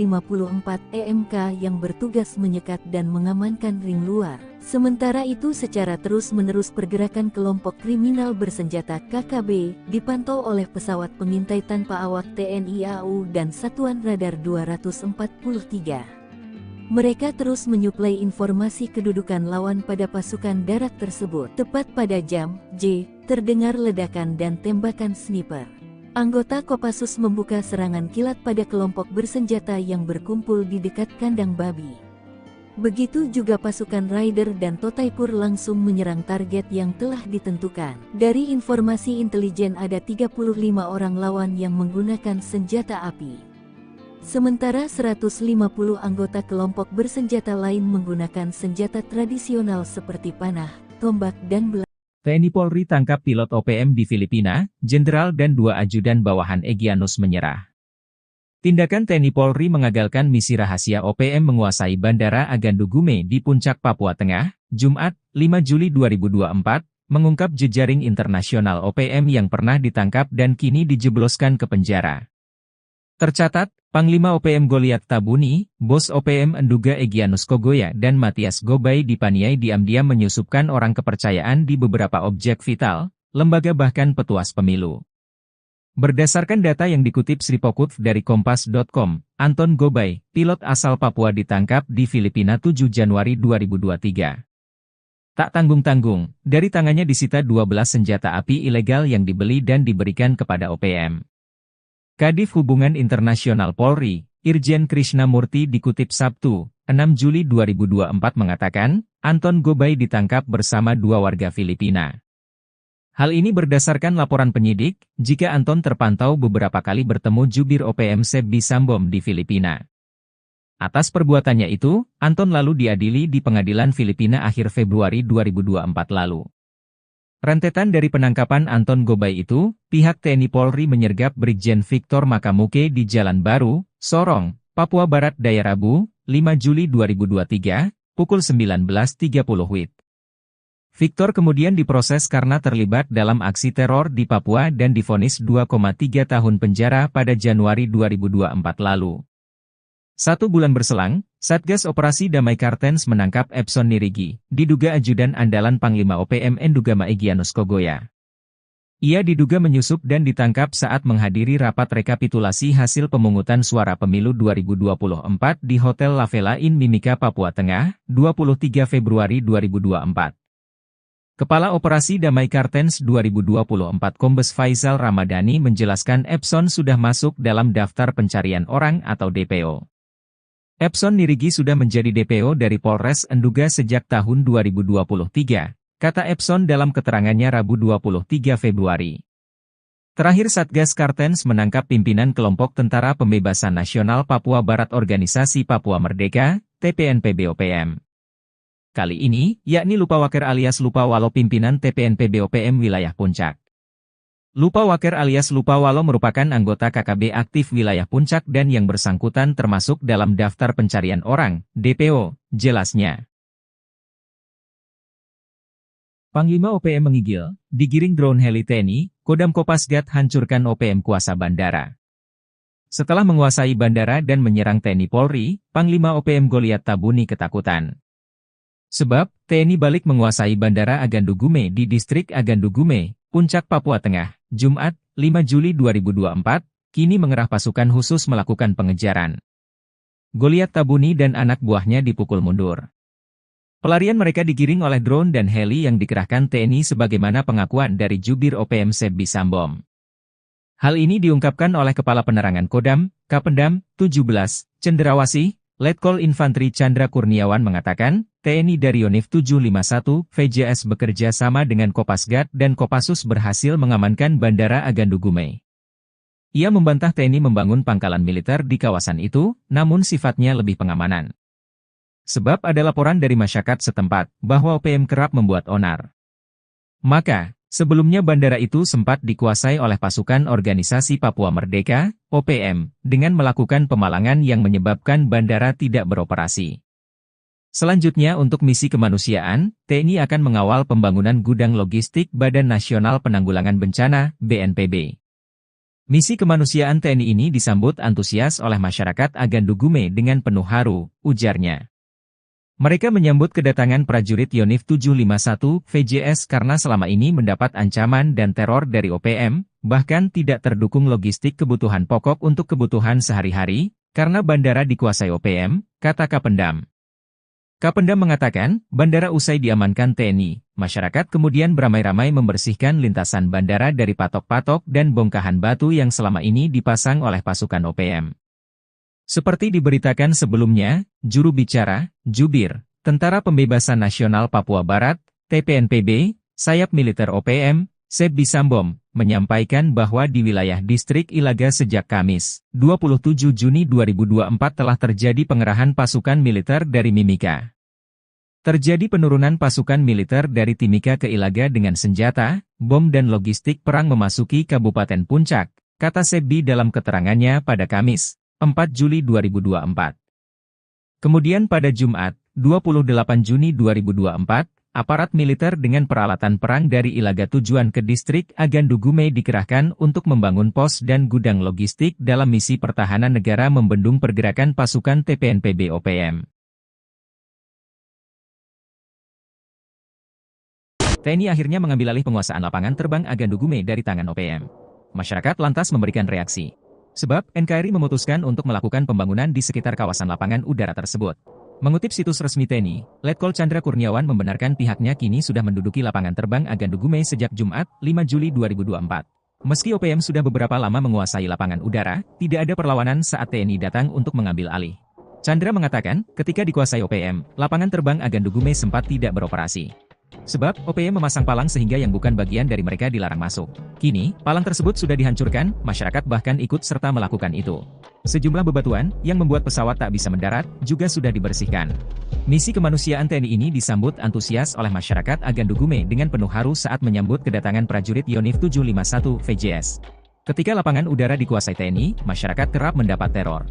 EMK yang bertugas menyekat dan mengamankan ring luar. Sementara itu secara terus-menerus pergerakan kelompok kriminal bersenjata KKB dipantau oleh pesawat pengintai tanpa awak TNI AU dan Satuan Radar 243. Mereka terus menyuplai informasi kedudukan lawan pada pasukan darat tersebut. Tepat pada jam J, terdengar ledakan dan tembakan sniper. Anggota Kopassus membuka serangan kilat pada kelompok bersenjata yang berkumpul di dekat kandang babi. Begitu juga pasukan Raider dan Totaipur langsung menyerang target yang telah ditentukan. Dari informasi intelijen ada 35 orang lawan yang menggunakan senjata api. Sementara 150 anggota kelompok bersenjata lain menggunakan senjata tradisional seperti panah, tombak dan belah. TNI Polri tangkap pilot OPM di Filipina, Jenderal dan 2 ajudan bawahan Egyanus menyerah. Tindakan TNI Polri mengagalkan misi rahasia OPM menguasai Bandara Agandugume di Puncak Papua Tengah, Jumat, 5 Juli 2024, mengungkap jejaring internasional OPM yang pernah ditangkap dan kini dijebloskan ke penjara. Tercatat, Panglima OPM Goliat Tabuni, Bos OPM Enduga Egyanus Kogoya dan Matias Gobay dipaniai diam-diam menyusupkan orang kepercayaan di beberapa objek vital, lembaga bahkan petuas pemilu. Berdasarkan data yang dikutip Sripokut dari Kompas.com, Anton Gobay, pilot asal Papua ditangkap di Filipina 7 Januari 2023. Tak tanggung-tanggung, dari tangannya disita 12 senjata api ilegal yang dibeli dan diberikan kepada OPM. Kadif Hubungan Internasional Polri, Irjen Krishnamurti dikutip Sabtu, 6 Juli 2024 mengatakan, Anton Gobay ditangkap bersama 2 warga Filipina. Hal ini berdasarkan laporan penyidik, jika Anton terpantau beberapa kali bertemu jubir OPM Sebi Sambom di Filipina. Atas perbuatannya itu, Anton lalu diadili di pengadilan Filipina akhir Februari 2024 lalu. Rentetan dari penangkapan Anton Gobay itu, pihak TNI Polri menyergap Brigjen Victor Makamuke di Jalan Baru, Sorong, Papua Barat Daya Rabu, 5 Juli 2023, pukul 19.30 WIB. Victor kemudian diproses karena terlibat dalam aksi teror di Papua dan divonis 2,3 tahun penjara pada Januari 2024 lalu. 1 bulan berselang, Satgas Operasi Damai Kartens menangkap Epson Nirigi, diduga ajudan andalan Panglima OPM Endugama Egyanus Kogoya. Ia diduga menyusup dan ditangkap saat menghadiri rapat rekapitulasi hasil pemungutan suara pemilu 2024 di Hotel La Vela in Mimika, Papua Tengah, 23 Februari 2024. Kepala Operasi Damai Kartens 2024 Kombes Faisal Ramadhani menjelaskan Epson sudah masuk dalam daftar pencarian orang atau DPO. Epson Nirigi sudah menjadi DPO dari Polres Enduga sejak tahun 2023. Kata Epson dalam keterangannya Rabu 23 Februari. Terakhir Satgas Kartens menangkap pimpinan kelompok Tentara Pembebasan Nasional Papua Barat Organisasi Papua Merdeka, TPNPB-OPM. Kali ini, yakni Lupawaker alias Lupawalo pimpinan TPNPB-OPM wilayah Puncak. Lupawaker alias Lupawalo merupakan anggota KKB aktif wilayah Puncak dan yang bersangkutan termasuk dalam daftar pencarian orang, DPO, jelasnya. Panglima OPM menggigil, digiring drone heli TNI, Kodam Kopasgat hancurkan OPM kuasa bandara. Setelah menguasai bandara dan menyerang TNI Polri, Panglima OPM Goliat Tabuni ketakutan. Sebab, TNI balik menguasai bandara Agandugume di distrik Agandugume, Puncak Papua Tengah, Jumat, 5 Juli 2024, kini mengerah pasukan khusus melakukan pengejaran. Goliat Tabuni dan anak buahnya dipukul mundur. Pelarian mereka digiring oleh drone dan heli yang dikerahkan TNI sebagaimana pengakuan dari Jubir OPM Sebbi Sambom. Hal ini diungkapkan oleh Kepala Penerangan Kodam, Kapendam, 17, Cenderawasih, Letkol Infantri Chandra Kurniawan mengatakan, TNI dari Yonif 751, VJS bekerja sama dengan Kopasgat dan Kopassus berhasil mengamankan Bandara Agandugume. Ia membantah TNI membangun pangkalan militer di kawasan itu, namun sifatnya lebih pengamanan. Sebab ada laporan dari masyarakat setempat, bahwa OPM kerap membuat onar. Maka, sebelumnya bandara itu sempat dikuasai oleh pasukan Organisasi Papua Merdeka, OPM, dengan melakukan pemalangan yang menyebabkan bandara tidak beroperasi. Selanjutnya untuk misi kemanusiaan, TNI akan mengawal pembangunan gudang logistik Badan Nasional Penanggulangan Bencana, BNPB. Misi kemanusiaan TNI ini disambut antusias oleh masyarakat Agandugume dengan penuh haru, ujarnya. Mereka menyambut kedatangan prajurit Yonif 751 VJS karena selama ini mendapat ancaman dan teror dari OPM, bahkan tidak terdukung logistik kebutuhan pokok untuk kebutuhan sehari-hari, karena bandara dikuasai OPM, kata Kapendam. Kapendam mengatakan, bandara usai diamankan TNI, masyarakat kemudian beramai-ramai membersihkan lintasan bandara dari patok-patok dan bongkahan batu yang selama ini dipasang oleh pasukan OPM. Seperti diberitakan sebelumnya, juru bicara, Jubir, Tentara Pembebasan Nasional Papua Barat, TPNPB, sayap militer OPM, Sebbi Sambom, menyampaikan bahwa di wilayah distrik Ilaga sejak Kamis, 27 Juni 2024 telah terjadi pengerahan pasukan militer dari Mimika. Terjadi penurunan pasukan militer dari Timika ke Ilaga dengan senjata, bom dan logistik perang memasuki Kabupaten Puncak, kata Sebbi dalam keterangannya pada Kamis, 4 Juli 2024. Kemudian pada Jumat, 28 Juni 2024, aparat militer dengan peralatan perang dari Ilaga tujuan ke distrik Agandugume dikerahkan untuk membangun pos dan gudang logistik dalam misi pertahanan negara membendung pergerakan pasukan TPNPB OPM. TNI akhirnya mengambil alih penguasaan lapangan terbang Agandugume dari tangan OPM. Masyarakat lantas memberikan reaksi. Sebab, NKRI memutuskan untuk melakukan pembangunan di sekitar kawasan lapangan udara tersebut. Mengutip situs resmi TNI, Letkol Chandra Kurniawan membenarkan pihaknya kini sudah menduduki lapangan terbang Agandugume sejak Jumat, 5 Juli 2024. Meski OPM sudah beberapa lama menguasai lapangan udara, tidak ada perlawanan saat TNI datang untuk mengambil alih. Chandra mengatakan, ketika dikuasai OPM, lapangan terbang Agandugume sempat tidak beroperasi. Sebab, OPM memasang palang sehingga yang bukan bagian dari mereka dilarang masuk. Kini, palang tersebut sudah dihancurkan, masyarakat bahkan ikut serta melakukan itu. Sejumlah bebatuan, yang membuat pesawat tak bisa mendarat, juga sudah dibersihkan. Misi kemanusiaan TNI ini disambut antusias oleh masyarakat Agandugume dengan penuh haru saat menyambut kedatangan prajurit Yonif 751 VJS. Ketika lapangan udara dikuasai TNI, masyarakat kerap mendapat teror.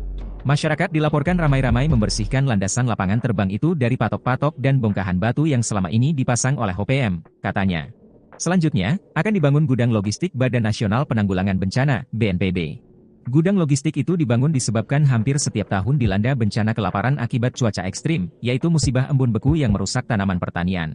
Masyarakat dilaporkan ramai-ramai membersihkan landasan lapangan terbang itu dari patok-patok dan bongkahan batu yang selama ini dipasang oleh OPM, katanya. Selanjutnya, akan dibangun gudang logistik Badan Nasional Penanggulangan Bencana, BNPB. Gudang logistik itu dibangun disebabkan hampir setiap tahun dilanda bencana kelaparan akibat cuaca ekstrim, yaitu musibah embun beku yang merusak tanaman pertanian.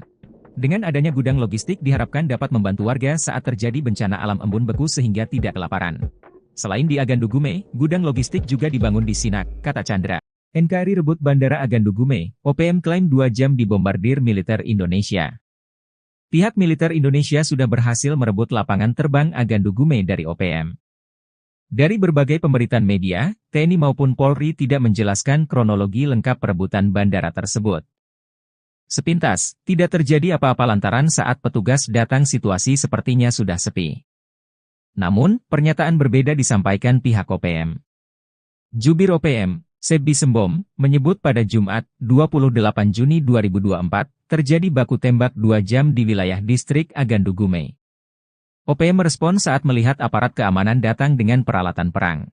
Dengan adanya gudang logistik diharapkan dapat membantu warga saat terjadi bencana alam embun beku sehingga tidak kelaparan. Selain di Agandugume, gudang logistik juga dibangun di Sinak, kata Chandra. NKRI rebut Bandara Agandugume, OPM klaim 2 jam dibombardir militer Indonesia. Pihak militer Indonesia sudah berhasil merebut lapangan terbang Agandugume dari OPM. Dari berbagai pemberitaan media, TNI maupun Polri tidak menjelaskan kronologi lengkap perebutan bandara tersebut. Sepintas, tidak terjadi apa-apa lantaran saat petugas datang situasi sepertinya sudah sepi. Namun, pernyataan berbeda disampaikan pihak OPM. Jubir OPM, Sebbi Sembom, menyebut pada Jumat, 28 Juni 2024, terjadi baku tembak 2 jam di wilayah distrik Agandugume. OPM merespon saat melihat aparat keamanan datang dengan peralatan perang.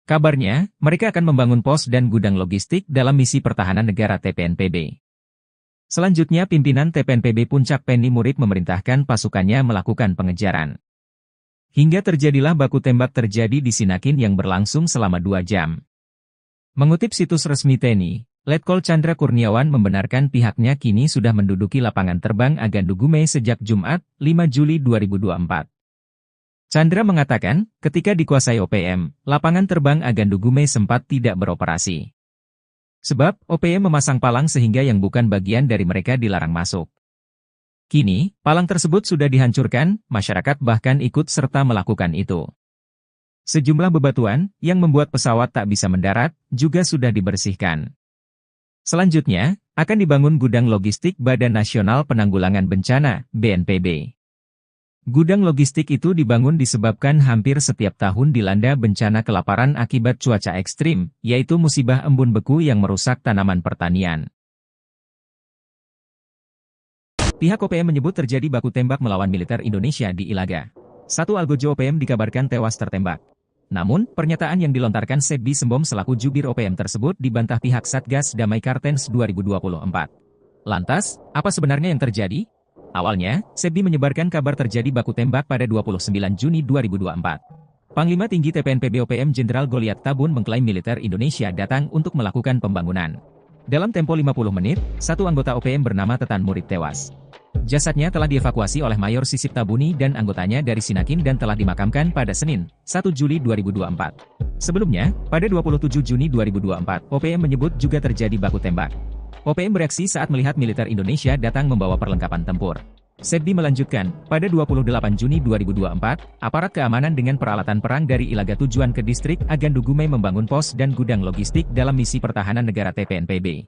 Kabarnya, mereka akan membangun pos dan gudang logistik dalam misi pertahanan negara TPNPB. Selanjutnya pimpinan TPNPB Puncak Penny Murib memerintahkan pasukannya melakukan pengejaran. Hingga terjadilah baku tembak terjadi di Sinakin yang berlangsung selama 2 jam. Mengutip situs resmi TNI, Letkol Chandra Kurniawan membenarkan pihaknya kini sudah menduduki lapangan terbang Agandugume sejak Jumat, 5 Juli 2024. Chandra mengatakan, ketika dikuasai OPM, lapangan terbang Agandugume sempat tidak beroperasi. Sebab, OPM memasang palang sehingga yang bukan bagian dari mereka dilarang masuk. Kini, palang tersebut sudah dihancurkan, masyarakat bahkan ikut serta melakukan itu. Sejumlah bebatuan, yang membuat pesawat tak bisa mendarat, juga sudah dibersihkan. Selanjutnya, akan dibangun gudang logistik Badan Nasional Penanggulangan Bencana, BNPB. Gudang logistik itu dibangun disebabkan hampir setiap tahun dilanda bencana kelaparan akibat cuaca ekstrim, yaitu musibah embun beku yang merusak tanaman pertanian. Pihak OPM menyebut terjadi baku tembak melawan militer Indonesia di Ilaga. Satu algojo OPM dikabarkan tewas tertembak. Namun, pernyataan yang dilontarkan Sebbi Sembom selaku jubir OPM tersebut dibantah pihak Satgas Damai Kartens 2024. Lantas, apa sebenarnya yang terjadi? Awalnya, Sebbi menyebarkan kabar terjadi baku tembak pada 29 Juni 2024. Panglima Tinggi TPNPB OPM Jenderal Goliat Tabun mengklaim militer Indonesia datang untuk melakukan pembangunan. Dalam tempo 50 menit, satu anggota OPM bernama Tetan Murib tewas. Jasadnya telah dievakuasi oleh Mayor Sisip Tabuni dan anggotanya dari Sinakin dan telah dimakamkan pada Senin, 1 Juli 2024. Sebelumnya, pada 27 Juni 2024, OPM menyebut juga terjadi baku tembak. OPM bereaksi saat melihat militer Indonesia datang membawa perlengkapan tempur. Sebbi melanjutkan, pada 28 Juni 2024, aparat keamanan dengan peralatan perang dari Ilaga tujuan ke distrik Agandugume membangun pos dan gudang logistik dalam misi pertahanan negara TPNPB.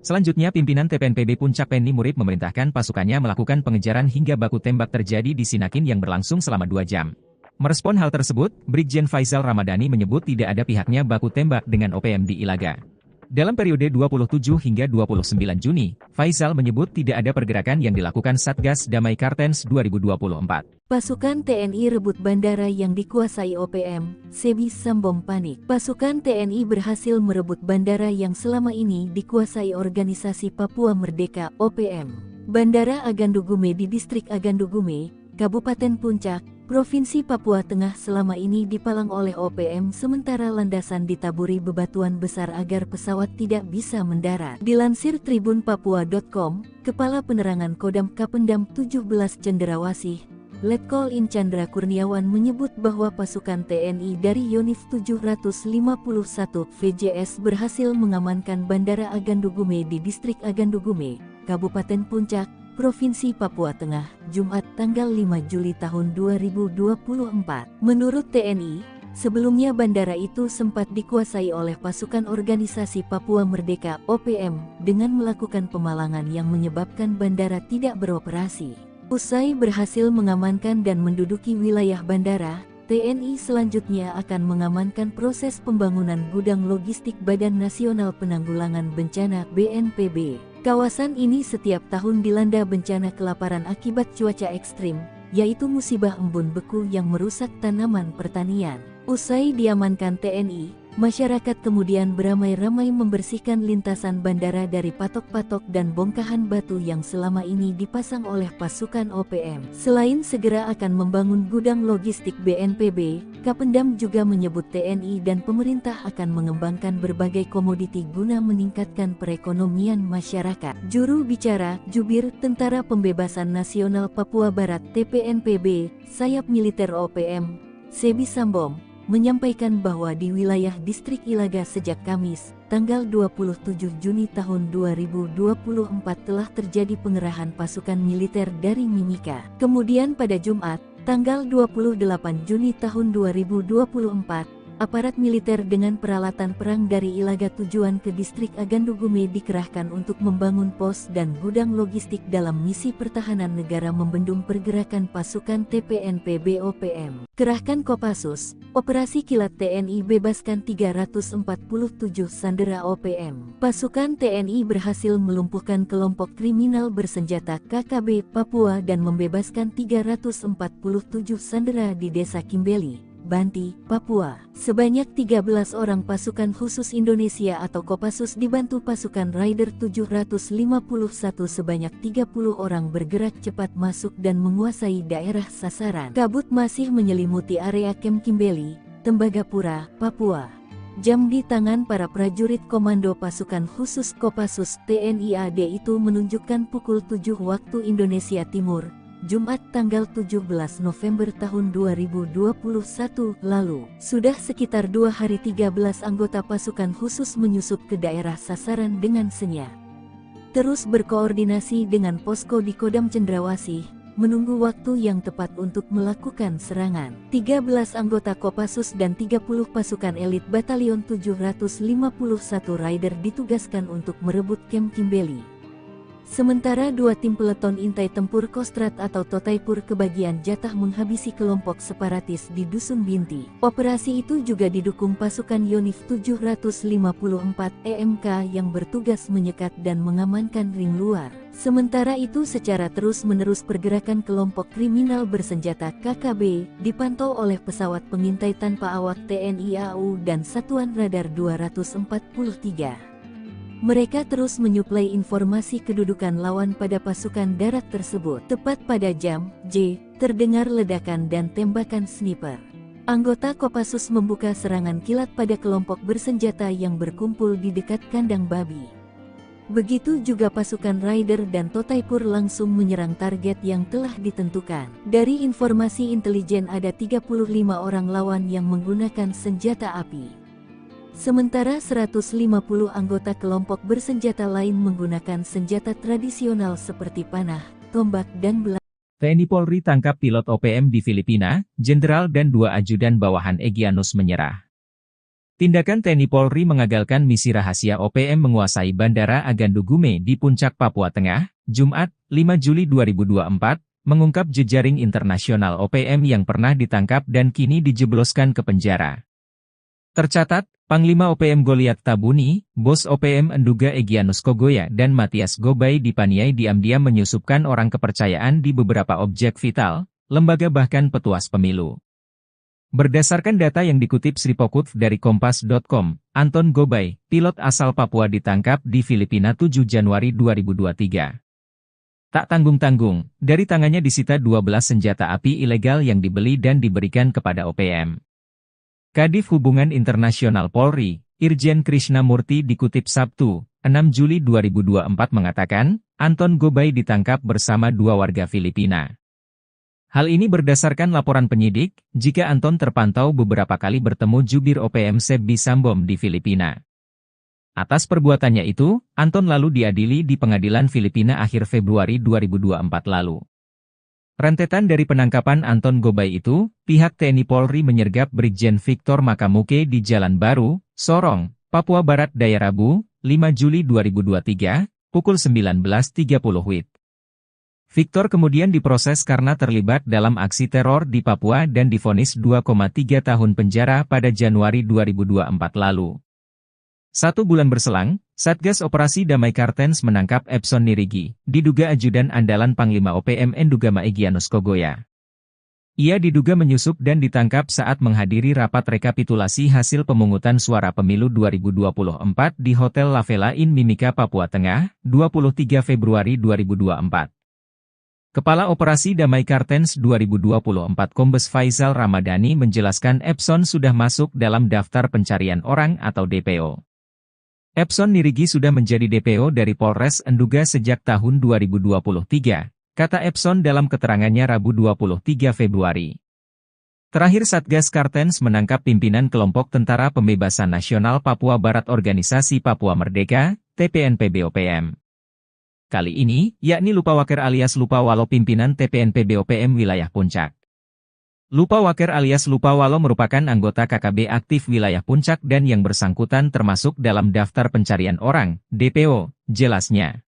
Selanjutnya pimpinan TPNPB Puncak Penny Murib memerintahkan pasukannya melakukan pengejaran hingga baku tembak terjadi di Sinakin yang berlangsung selama 2 jam. Merespon hal tersebut, Brigjen Faisal Ramadhani menyebut tidak ada pihaknya baku tembak dengan OPM di Ilaga. Dalam periode 27 hingga 29 Juni, Faisal menyebut tidak ada pergerakan yang dilakukan Satgas Damai Kartens 2024. Pasukan TNI rebut bandara yang dikuasai OPM, Sebbi Sembom panik. Pasukan TNI berhasil merebut bandara yang selama ini dikuasai organisasi Papua Merdeka, OPM. Bandara Agandugume di distrik Agandugume, Kabupaten Puncak, Provinsi Papua Tengah selama ini dipalang oleh OPM sementara landasan ditaburi bebatuan besar agar pesawat tidak bisa mendarat. Dilansir tribunpapua.com, Kepala Penerangan Kodam Kapendam 17 Cenderawasih, Letkol In Chandra Kurniawan menyebut bahwa pasukan TNI dari Yonif 751 VJS berhasil mengamankan Bandara Agandugume di distrik Agandugume, Kabupaten Puncak, Provinsi Papua Tengah, Jumat tanggal 5 Juli tahun 2024. Menurut TNI, sebelumnya bandara itu sempat dikuasai oleh pasukan organisasi Papua Merdeka (OPM) dengan melakukan pemalangan yang menyebabkan bandara tidak beroperasi. Usai berhasil mengamankan dan menduduki wilayah bandara, TNI selanjutnya akan mengamankan proses pembangunan gudang logistik Badan Nasional Penanggulangan Bencana (BNPB). Kawasan ini setiap tahun dilanda bencana kelaparan akibat cuaca ekstrim, yaitu musibah embun beku yang merusak tanaman pertanian. Usai diamankan TNI, Masyarakat kemudian beramai-ramai membersihkan lintasan bandara dari patok-patok dan bongkahan batu yang selama ini dipasang oleh pasukan OPM. Selain segera akan membangun gudang logistik BNPB, Kapendam juga menyebut TNI dan pemerintah akan mengembangkan berbagai komoditi guna meningkatkan perekonomian masyarakat. Juru bicara, Jubir Tentara Pembebasan Nasional Papua Barat TPNPB, Sayap Militer OPM, Sebi Sambom, menyampaikan bahwa di wilayah distrik Ilaga sejak Kamis, tanggal 27 Juni tahun 2024 telah terjadi pengerahan pasukan militer dari Mimika. Kemudian pada Jumat, tanggal 28 Juni tahun 2024, aparat militer dengan peralatan perang dari Ilaga tujuan ke distrik Agandugume dikerahkan untuk membangun pos dan gudang logistik dalam misi pertahanan negara membendung pergerakan pasukan TPNPB OPM. Kerahkan Kopassus, Operasi Kilat TNI bebaskan 347 sandera OPM. Pasukan TNI berhasil melumpuhkan kelompok kriminal bersenjata KKB Papua dan membebaskan 347 sandera di Desa Kimbeli, Banti, Papua. Sebanyak 13 orang pasukan khusus Indonesia atau Kopassus dibantu pasukan Raider 751 sebanyak 30 orang bergerak cepat masuk dan menguasai daerah sasaran. Kabut masih menyelimuti area Kem Kimbeli, Tembagapura, Papua. Jam di tangan para prajurit komando pasukan khusus Kopassus TNI AD itu menunjukkan pukul 7 waktu Indonesia Timur, Jumat tanggal 17 November tahun 2021 lalu. Sudah sekitar 2 hari 13 anggota pasukan khusus menyusup ke daerah sasaran dengan senyap. Terus berkoordinasi dengan posko di Kodam Cendrawasih, menunggu waktu yang tepat untuk melakukan serangan. 13 anggota Kopassus dan 30 pasukan elit Batalion 751 Raider ditugaskan untuk merebut Kem Kimbeli. Sementara 2 tim peleton intai tempur Kostrad atau Totaipur kebagian jatah menghabisi kelompok separatis di Dusun Binti. Operasi itu juga didukung pasukan Yonif 754 EMK yang bertugas menyekat dan mengamankan ring luar. Sementara itu secara terus-menerus pergerakan kelompok kriminal bersenjata KKB dipantau oleh pesawat pengintai tanpa awak TNI AU dan Satuan Radar 243. Mereka terus menyuplai informasi kedudukan lawan pada pasukan darat tersebut. Tepat pada jam J, terdengar ledakan dan tembakan sniper. Anggota Kopassus membuka serangan kilat pada kelompok bersenjata yang berkumpul di dekat kandang babi. Begitu juga pasukan Raider dan Totaipur langsung menyerang target yang telah ditentukan. Dari informasi intelijen ada 35 orang lawan yang menggunakan senjata api. Sementara 150 anggota kelompok bersenjata lain menggunakan senjata tradisional seperti panah, tombak dan belati. TNI Polri tangkap pilot OPM di Filipina, jenderal dan 2 ajudan bawahan Egyanus menyerah. Tindakan TNI Polri mengagalkan misi rahasia OPM menguasai Bandara Agandugume di Puncak Papua Tengah, Jumat, 5 Juli 2024, mengungkap jejaring internasional OPM yang pernah ditangkap dan kini dijebloskan ke penjara. Tercatat, Panglima OPM Goliat Tabuni, Bos OPM Enduga Egyanus Kogoya dan Matias Gobay dipaniai diam-diam menyusupkan orang kepercayaan di beberapa objek vital, lembaga bahkan petuas pemilu. Berdasarkan data yang dikutip Sripokut dari Kompas.com, Anton Gobay, pilot asal Papua ditangkap di Filipina 7 Januari 2023. Tak tanggung-tanggung, dari tangannya disita 12 senjata api ilegal yang dibeli dan diberikan kepada OPM. Kadif Hubungan Internasional Polri, Irjen Krishnamurti dikutip Sabtu, 6 Juli 2024 mengatakan, Anton Gobay ditangkap bersama 2 warga Filipina. Hal ini berdasarkan laporan penyidik, jika Anton terpantau beberapa kali bertemu jubir OPM Sebi Sambom di Filipina. Atas perbuatannya itu, Anton lalu diadili di pengadilan Filipina akhir Februari 2024 lalu. Rentetan dari penangkapan Anton Gobay itu, pihak TNI Polri menyergap Brigjen Victor Makamuke di Jalan Baru, Sorong, Papua Barat Daya Rabu, 5 Juli 2023, pukul 19.30 WIB. Victor kemudian diproses karena terlibat dalam aksi teror di Papua dan divonis 2,3 tahun penjara pada Januari 2024 lalu. 1 bulan berselang, Satgas Operasi Damai Kartens menangkap Epson Nirigi, diduga ajudan andalan Panglima OPM Endugama Egyanus Kogoya. Ia diduga menyusup dan ditangkap saat menghadiri rapat rekapitulasi hasil pemungutan suara pemilu 2024 di Hotel La Vela Inn Mimika, Papua Tengah, 23 Februari 2024. Kepala Operasi Damai Kartens 2024 Kombes Faisal Ramadhani menjelaskan Epson sudah masuk dalam daftar pencarian orang atau DPO. Epson Nirigi sudah menjadi DPO dari Polres Enduga sejak tahun 2023, kata Epson dalam keterangannya Rabu 23 Februari. Terakhir Satgas Kartens menangkap pimpinan kelompok Tentara Pembebasan Nasional Papua Barat Organisasi Papua Merdeka, TPNP-BOPM. Kali ini, yakni Lupawaker alias Lupawalo pimpinan TPNP-BOPM wilayah Puncak. Lupawaker alias Lupawalo merupakan anggota KKB aktif wilayah Puncak dan yang bersangkutan termasuk dalam daftar pencarian orang, DPO, jelasnya.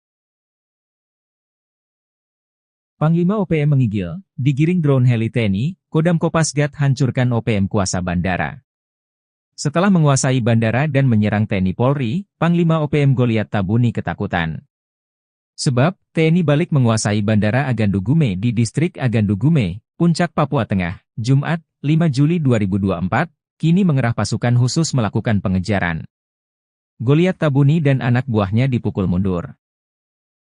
Panglima OPM menggigil, digiring drone heli TNI, Kodam Kopasgat hancurkan OPM kuasa bandara. Setelah menguasai bandara dan menyerang TNI Polri, Panglima OPM Goliat Tabuni ketakutan. Sebab, TNI balik menguasai Bandara Agandu Gume di Distrik Agandu Gume, Puncak, Papua Tengah, Jumat, 5 Juli 2024, kini mengerah pasukan khusus melakukan pengejaran. Goliat Tabuni dan anak buahnya dipukul mundur.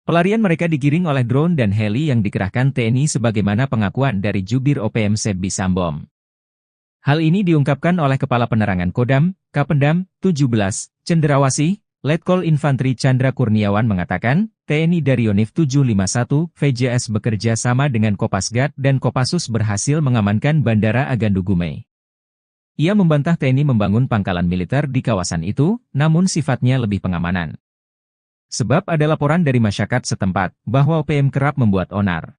Pelarian mereka digiring oleh drone dan heli yang dikerahkan TNI sebagaimana pengakuan dari Jubir OPM Sebbi Sambom. Hal ini diungkapkan oleh Kepala Penerangan Kodam, Kapendam, 17, Cenderawasih, Letkol Infantri Chandra Kurniawan mengatakan, TNI dari Yonif 751, VJS bekerja sama dengan Kopasgat dan Kopassus berhasil mengamankan Bandara Agandu Gume. Ia membantah TNI membangun pangkalan militer di kawasan itu, namun sifatnya lebih pengamanan. Sebab ada laporan dari masyarakat setempat, bahwa OPM kerap membuat onar.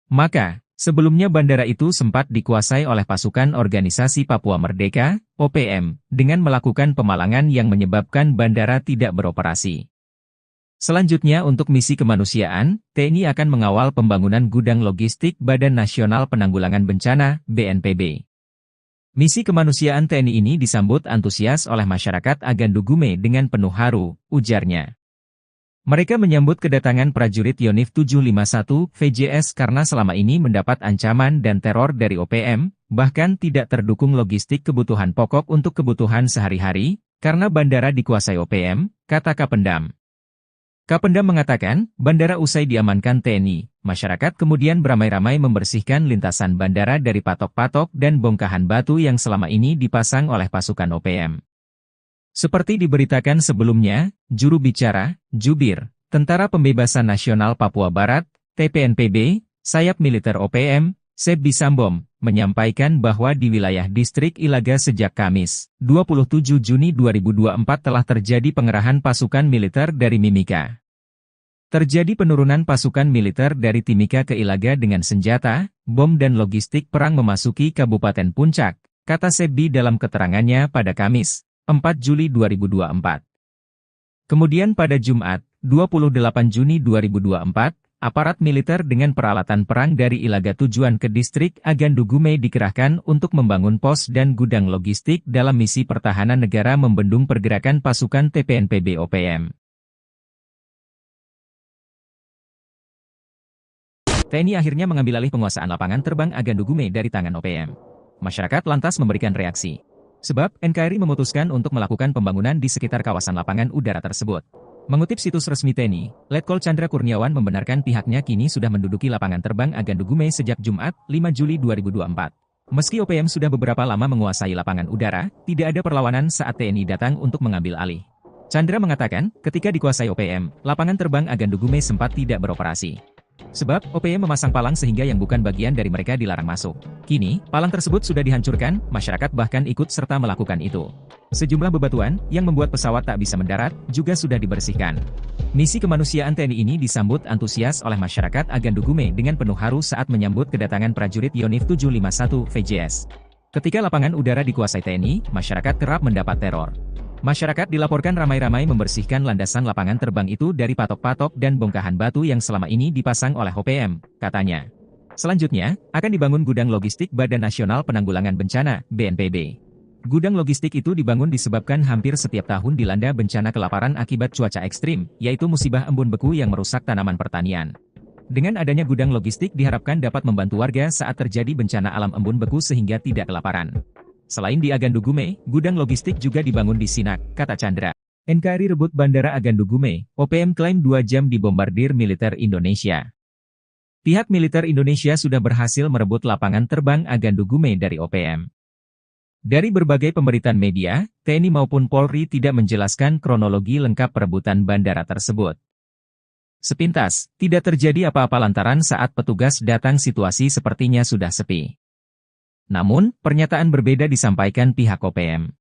Maka, sebelumnya bandara itu sempat dikuasai oleh pasukan Organisasi Papua Merdeka, OPM, dengan melakukan pemalangan yang menyebabkan bandara tidak beroperasi. Selanjutnya untuk misi kemanusiaan, TNI akan mengawal pembangunan gudang logistik Badan Nasional Penanggulangan Bencana, BNPB. Misi kemanusiaan TNI ini disambut antusias oleh masyarakat Agandu Gume dengan penuh haru, ujarnya. Mereka menyambut kedatangan prajurit Yonif 751 VJS karena selama ini mendapat ancaman dan teror dari OPM, bahkan tidak terdukung logistik kebutuhan pokok untuk kebutuhan sehari-hari, karena bandara dikuasai OPM, kata Kapendam. Kapendam mengatakan, bandara usai diamankan TNI, masyarakat kemudian beramai-ramai membersihkan lintasan bandara dari patok-patok dan bongkahan batu yang selama ini dipasang oleh pasukan OPM. Seperti diberitakan sebelumnya, juru bicara, Jubir, Tentara Pembebasan Nasional Papua Barat, TPNPB, sayap militer OPM, Sebbi Sambom, menyampaikan bahwa di wilayah distrik Ilaga sejak Kamis, 27 Juni 2024 telah terjadi pengerahan pasukan militer dari Mimika. Terjadi penurunan pasukan militer dari Timika ke Ilaga dengan senjata, bom dan logistik perang memasuki Kabupaten Puncak, kata Sebbi dalam keterangannya pada Kamis, 4 Juli 2024. Kemudian pada Jumat, 28 Juni 2024, aparat militer dengan peralatan perang dari Ilaga tujuan ke distrik Agandu Gume dikerahkan untuk membangun pos dan gudang logistik dalam misi pertahanan negara membendung pergerakan pasukan TPNPB OPM. TNI akhirnya mengambil alih penguasaan lapangan terbang Agandu Gume dari tangan OPM. Masyarakat lantas memberikan reaksi. Sebab, NKRI memutuskan untuk melakukan pembangunan di sekitar kawasan lapangan udara tersebut. Mengutip situs resmi TNI, Letkol Chandra Kurniawan membenarkan pihaknya kini sudah menduduki lapangan terbang Agandu Gume sejak Jumat, 5 Juli 2024. Meski OPM sudah beberapa lama menguasai lapangan udara, tidak ada perlawanan saat TNI datang untuk mengambil alih. Chandra mengatakan, ketika dikuasai OPM, lapangan terbang Agandu Gume sempat tidak beroperasi. Sebab, OPM memasang palang sehingga yang bukan bagian dari mereka dilarang masuk. Kini, palang tersebut sudah dihancurkan, masyarakat bahkan ikut serta melakukan itu. Sejumlah bebatuan, yang membuat pesawat tak bisa mendarat, juga sudah dibersihkan. Misi kemanusiaan TNI ini disambut antusias oleh masyarakat Agandu Gume dengan penuh haru saat menyambut kedatangan prajurit Yonif 751 VJS. Ketika lapangan udara dikuasai TNI, masyarakat kerap mendapat teror. Masyarakat dilaporkan ramai-ramai membersihkan landasan lapangan terbang itu dari patok-patok dan bongkahan batu yang selama ini dipasang oleh OPM, katanya. Selanjutnya, akan dibangun gudang logistik Badan Nasional Penanggulangan Bencana, BNPB. Gudang logistik itu dibangun disebabkan hampir setiap tahun dilanda bencana kelaparan akibat cuaca ekstrim, yaitu musibah embun beku yang merusak tanaman pertanian. Dengan adanya gudang logistik diharapkan dapat membantu warga saat terjadi bencana alam embun beku sehingga tidak kelaparan. Selain di Agandugume, gudang logistik juga dibangun di Sinak, kata Chandra. NKRI rebut Bandara Agandugume, OPM klaim 2 jam dibombardir militer Indonesia. Pihak militer Indonesia sudah berhasil merebut lapangan terbang Agandugume dari OPM. Dari berbagai pemberitaan media, TNI maupun Polri tidak menjelaskan kronologi lengkap perebutan bandara tersebut. Sepintas, tidak terjadi apa-apa lantaran saat petugas datang situasi sepertinya sudah sepi. Namun, pernyataan berbeda disampaikan pihak OPM.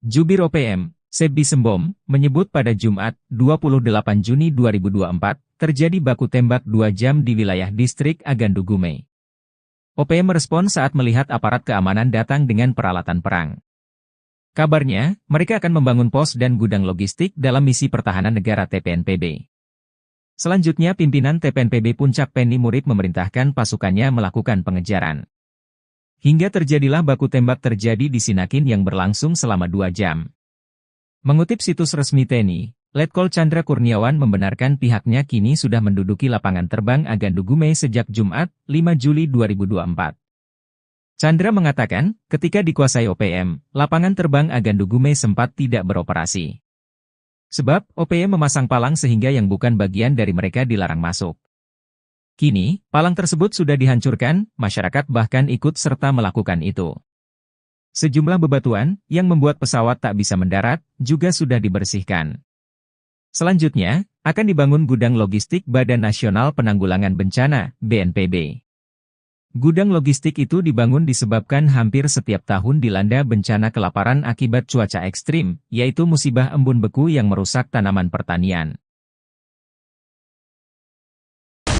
Jubir OPM, Sebbi Sembom, menyebut pada Jumat, 28 Juni 2024, terjadi baku tembak 2 jam di wilayah distrik Agandugume. OPM merespon saat melihat aparat keamanan datang dengan peralatan perang. Kabarnya, mereka akan membangun pos dan gudang logistik dalam misi pertahanan negara TPNPB. Selanjutnya pimpinan TPNPB Puncak Penny Murid memerintahkan pasukannya melakukan pengejaran. Hingga terjadilah baku tembak terjadi di Sinakin yang berlangsung selama 2 jam. Mengutip situs resmi TNI, Letkol Chandra Kurniawan membenarkan pihaknya kini sudah menduduki lapangan terbang Agandugume sejak Jumat, 5 Juli 2024. Chandra mengatakan, ketika dikuasai OPM, lapangan terbang Agandugume sempat tidak beroperasi. Sebab, OPM memasang palang sehingga yang bukan bagian dari mereka dilarang masuk. Kini, palang tersebut sudah dihancurkan, masyarakat bahkan ikut serta melakukan itu. Sejumlah bebatuan, yang membuat pesawat tak bisa mendarat, juga sudah dibersihkan. Selanjutnya, akan dibangun gudang logistik Badan Nasional Penanggulangan Bencana, BNPB. Gudang logistik itu dibangun disebabkan hampir setiap tahun dilanda bencana kelaparan akibat cuaca ekstrim, yaitu musibah embun beku yang merusak tanaman pertanian.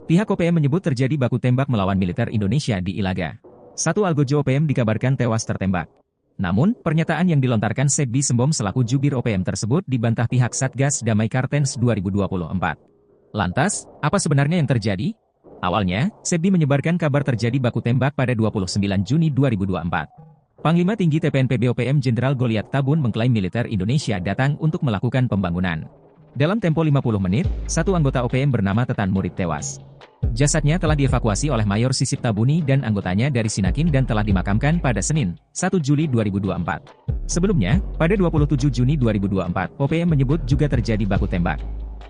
Pihak OPM menyebut terjadi baku tembak melawan militer Indonesia di Ilaga. Satu algojo OPM dikabarkan tewas tertembak. Namun, pernyataan yang dilontarkan Sebbi Sembom selaku jubir OPM tersebut dibantah pihak Satgas Damai Kartens 2024. Lantas, apa sebenarnya yang terjadi? Awalnya, Sebbi menyebarkan kabar terjadi baku tembak pada 29 Juni 2024. Panglima Tinggi TPNPB OPM Jenderal Goliat Tabun mengklaim militer Indonesia datang untuk melakukan pembangunan. Dalam tempo 50 menit, satu anggota OPM bernama Tetan Murid tewas. Jasadnya telah dievakuasi oleh Mayor Sisip Tabuni dan anggotanya dari Sinakin dan telah dimakamkan pada Senin, 1 Juli 2024. Sebelumnya, pada 27 Juni 2024, OPM menyebut juga terjadi baku tembak.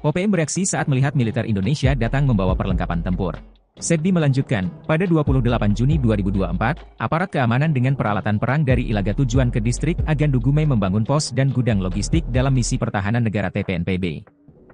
OPM bereaksi saat melihat militer Indonesia datang membawa perlengkapan tempur. Sebbi melanjutkan, pada 28 Juni 2024, aparat keamanan dengan peralatan perang dari Ilaga tujuan ke distrik Agandugume membangun pos dan gudang logistik dalam misi pertahanan negara TPNPB.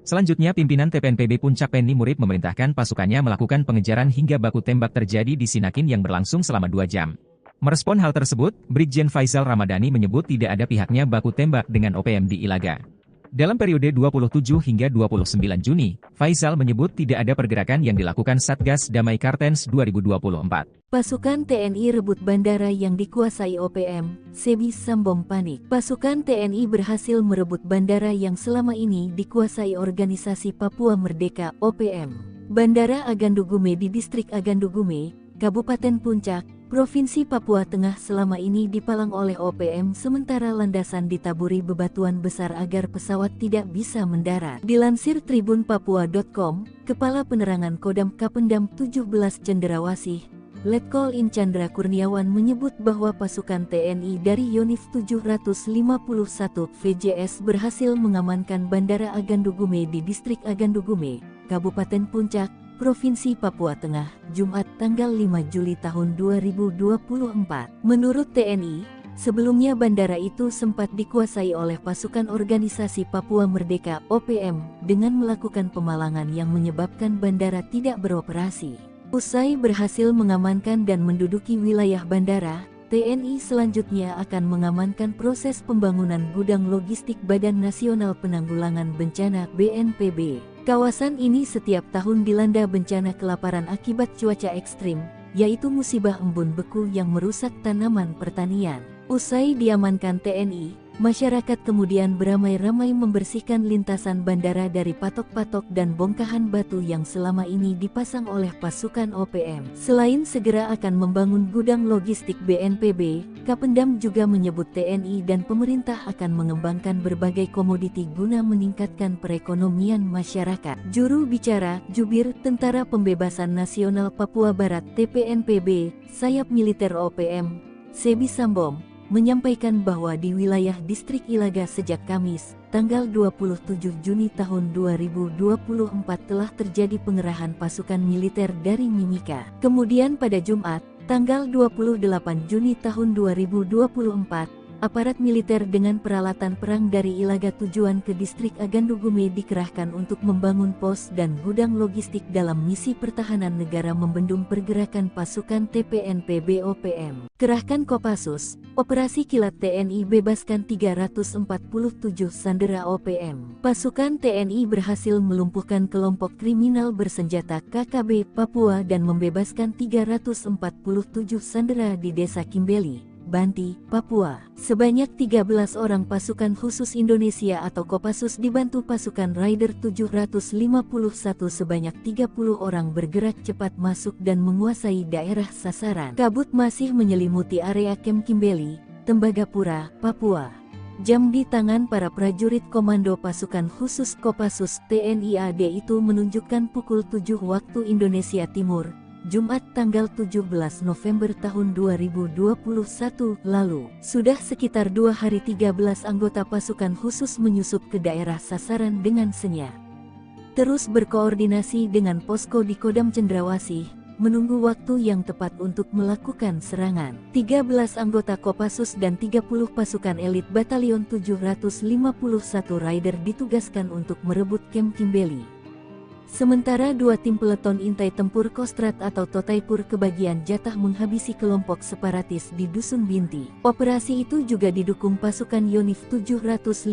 Selanjutnya pimpinan TPNPB Puncak Penny Murid memerintahkan pasukannya melakukan pengejaran hingga baku tembak terjadi di Sinakin yang berlangsung selama 2 jam. Merespon hal tersebut, Brigjen Faisal Ramadhani menyebut tidak ada pihaknya baku tembak dengan OPM di Ilaga. Dalam periode 27 hingga 29 Juni, Faisal menyebut tidak ada pergerakan yang dilakukan Satgas Damai Kartens 2024. Pasukan TNI rebut bandara yang dikuasai OPM, Sebbi Sembom panik. Pasukan TNI berhasil merebut bandara yang selama ini dikuasai organisasi Papua Merdeka, OPM. Bandara Agandugume di distrik Agandugume, Kabupaten Puncak, Provinsi Papua Tengah selama ini dipalang oleh OPM sementara landasan ditaburi bebatuan besar agar pesawat tidak bisa mendarat. Dilansir tribunpapua.com, Kepala Penerangan Kodam Kapendam 17 Cenderawasih, Letkol In Chandra Kurniawan menyebut bahwa pasukan TNI dari Yonif 751 VJS berhasil mengamankan Bandara Agandugume di distrik Agandugume, Kabupaten Puncak, Provinsi Papua Tengah, Jumat tanggal 5 Juli tahun 2024. Menurut TNI, sebelumnya bandara itu sempat dikuasai oleh pasukan organisasi Papua Merdeka (OPM) dengan melakukan pemalangan yang menyebabkan bandara tidak beroperasi. Usai berhasil mengamankan dan menduduki wilayah bandara, TNI selanjutnya akan mengamankan proses pembangunan gudang logistik Badan Nasional Penanggulangan Bencana (BNPB). Kawasan ini setiap tahun dilanda bencana kelaparan akibat cuaca ekstrim, yaitu musibah embun beku yang merusak tanaman pertanian. Usai diamankan TNI, Masyarakat kemudian beramai-ramai membersihkan lintasan bandara dari patok-patok dan bongkahan batu yang selama ini dipasang oleh pasukan OPM. Selain segera akan membangun gudang logistik BNPB, Kapendam juga menyebut TNI dan pemerintah akan mengembangkan berbagai komoditi guna meningkatkan perekonomian masyarakat. Juru bicara, Jubir Tentara Pembebasan Nasional Papua Barat (TPNPB), sayap militer OPM, Sebi Sambom, menyampaikan bahwa di wilayah distrik Ilaga sejak Kamis, tanggal 27 Juni tahun 2024 telah terjadi pengerahan pasukan militer dari Mimika. Kemudian pada Jumat, tanggal 28 Juni tahun 2024, aparat militer dengan peralatan perang dari Ilaga tujuan ke distrik Agandugume dikerahkan untuk membangun pos dan gudang logistik dalam misi pertahanan negara membendung pergerakan pasukan TPNPB OPM. Kerahkan Kopassus, Operasi Kilat TNI bebaskan 347 sandera OPM. Pasukan TNI berhasil melumpuhkan kelompok kriminal bersenjata KKB Papua dan membebaskan 347 sandera di Desa Kimbeli, Banti, Papua. Sebanyak 13 orang pasukan khusus Indonesia atau Kopassus dibantu pasukan Raider 751 sebanyak 30 orang bergerak cepat masuk dan menguasai daerah sasaran. Kabut masih menyelimuti area Kem Kimbeli, Tembagapura, Papua. Jam di tangan para prajurit komando pasukan khusus Kopassus TNI AD itu menunjukkan pukul 7 waktu Indonesia Timur, Jumat tanggal 17 November tahun 2021 lalu. Sudah sekitar 2 hari 13 anggota pasukan khusus menyusup ke daerah sasaran dengan senyap. Terus berkoordinasi dengan posko di Kodam Cendrawasih, menunggu waktu yang tepat untuk melakukan serangan. 13 anggota Kopassus dan 30 pasukan elit Batalion 751 Raider ditugaskan untuk merebut Kem Kimbeli. Sementara 2 tim peleton intai tempur Kostrat atau Totaipur kebagian jatah menghabisi kelompok separatis di Dusun Binti. Operasi itu juga didukung pasukan Yonif 754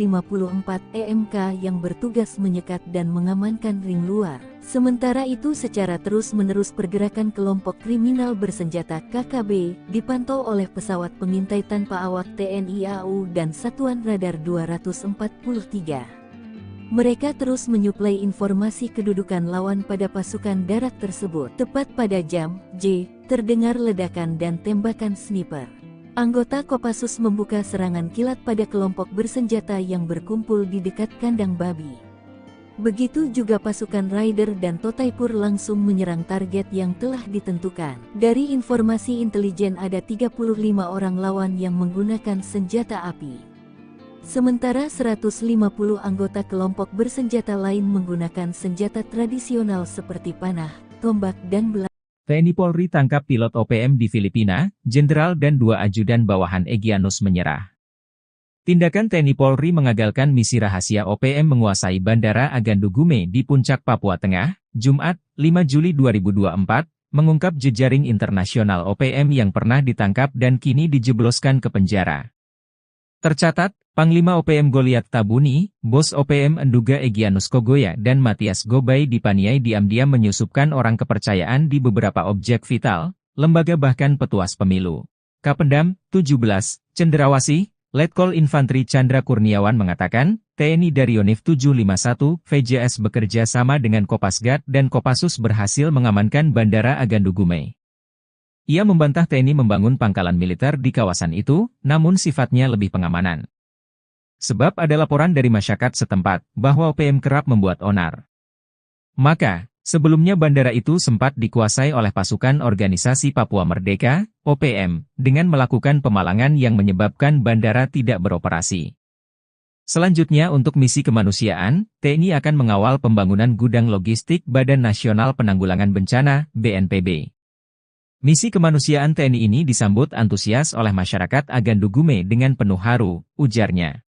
EMK yang bertugas menyekat dan mengamankan ring luar. Sementara itu secara terus-menerus pergerakan kelompok kriminal bersenjata KKB dipantau oleh pesawat pengintai tanpa awak TNI AU dan Satuan Radar 243. Mereka terus menyuplai informasi kedudukan lawan pada pasukan darat tersebut. Tepat pada jam J, terdengar ledakan dan tembakan sniper. Anggota Kopassus membuka serangan kilat pada kelompok bersenjata yang berkumpul di dekat kandang babi. Begitu juga pasukan Raider dan Totaipur langsung menyerang target yang telah ditentukan. Dari informasi intelijen ada 35 orang lawan yang menggunakan senjata api. Sementara 150 anggota kelompok bersenjata lain menggunakan senjata tradisional seperti panah, tombak dan belang. TNI Polri tangkap pilot OPM di Filipina, Jenderal dan 2 ajudan bawahan Egyanus menyerah. Tindakan TNI Polri mengagalkan misi rahasia OPM menguasai Bandara Agandugume di Puncak Papua Tengah, Jumat, 5 Juli 2024, mengungkap jejaring internasional OPM yang pernah ditangkap dan kini dijebloskan ke penjara. Tercatat, Panglima OPM Goliat Tabuni, Bos OPM Enduga Egyanus Kogoya dan Matias Gobay dipaniai diam-diam menyusupkan orang kepercayaan di beberapa objek vital, lembaga bahkan petuas pemilu. Kapendam, 17, Cendrawasih, Letkol Infantri Chandra Kurniawan mengatakan, TNI dari Yonif 751 VJS bekerja sama dengan Kopasgat dan Kopassus berhasil mengamankan Bandara Agandugume. Ia membantah TNI membangun pangkalan militer di kawasan itu, namun sifatnya lebih pengamanan. Sebab ada laporan dari masyarakat setempat bahwa OPM kerap membuat onar. Maka, sebelumnya bandara itu sempat dikuasai oleh pasukan Organisasi Papua Merdeka, OPM, dengan melakukan pemalangan yang menyebabkan bandara tidak beroperasi. Selanjutnya untuk misi kemanusiaan, TNI akan mengawal pembangunan gudang logistik Badan Nasional Penanggulangan Bencana, BNPB. Misi kemanusiaan TNI ini disambut antusias oleh masyarakat Agandugume dengan penuh haru, ujarnya.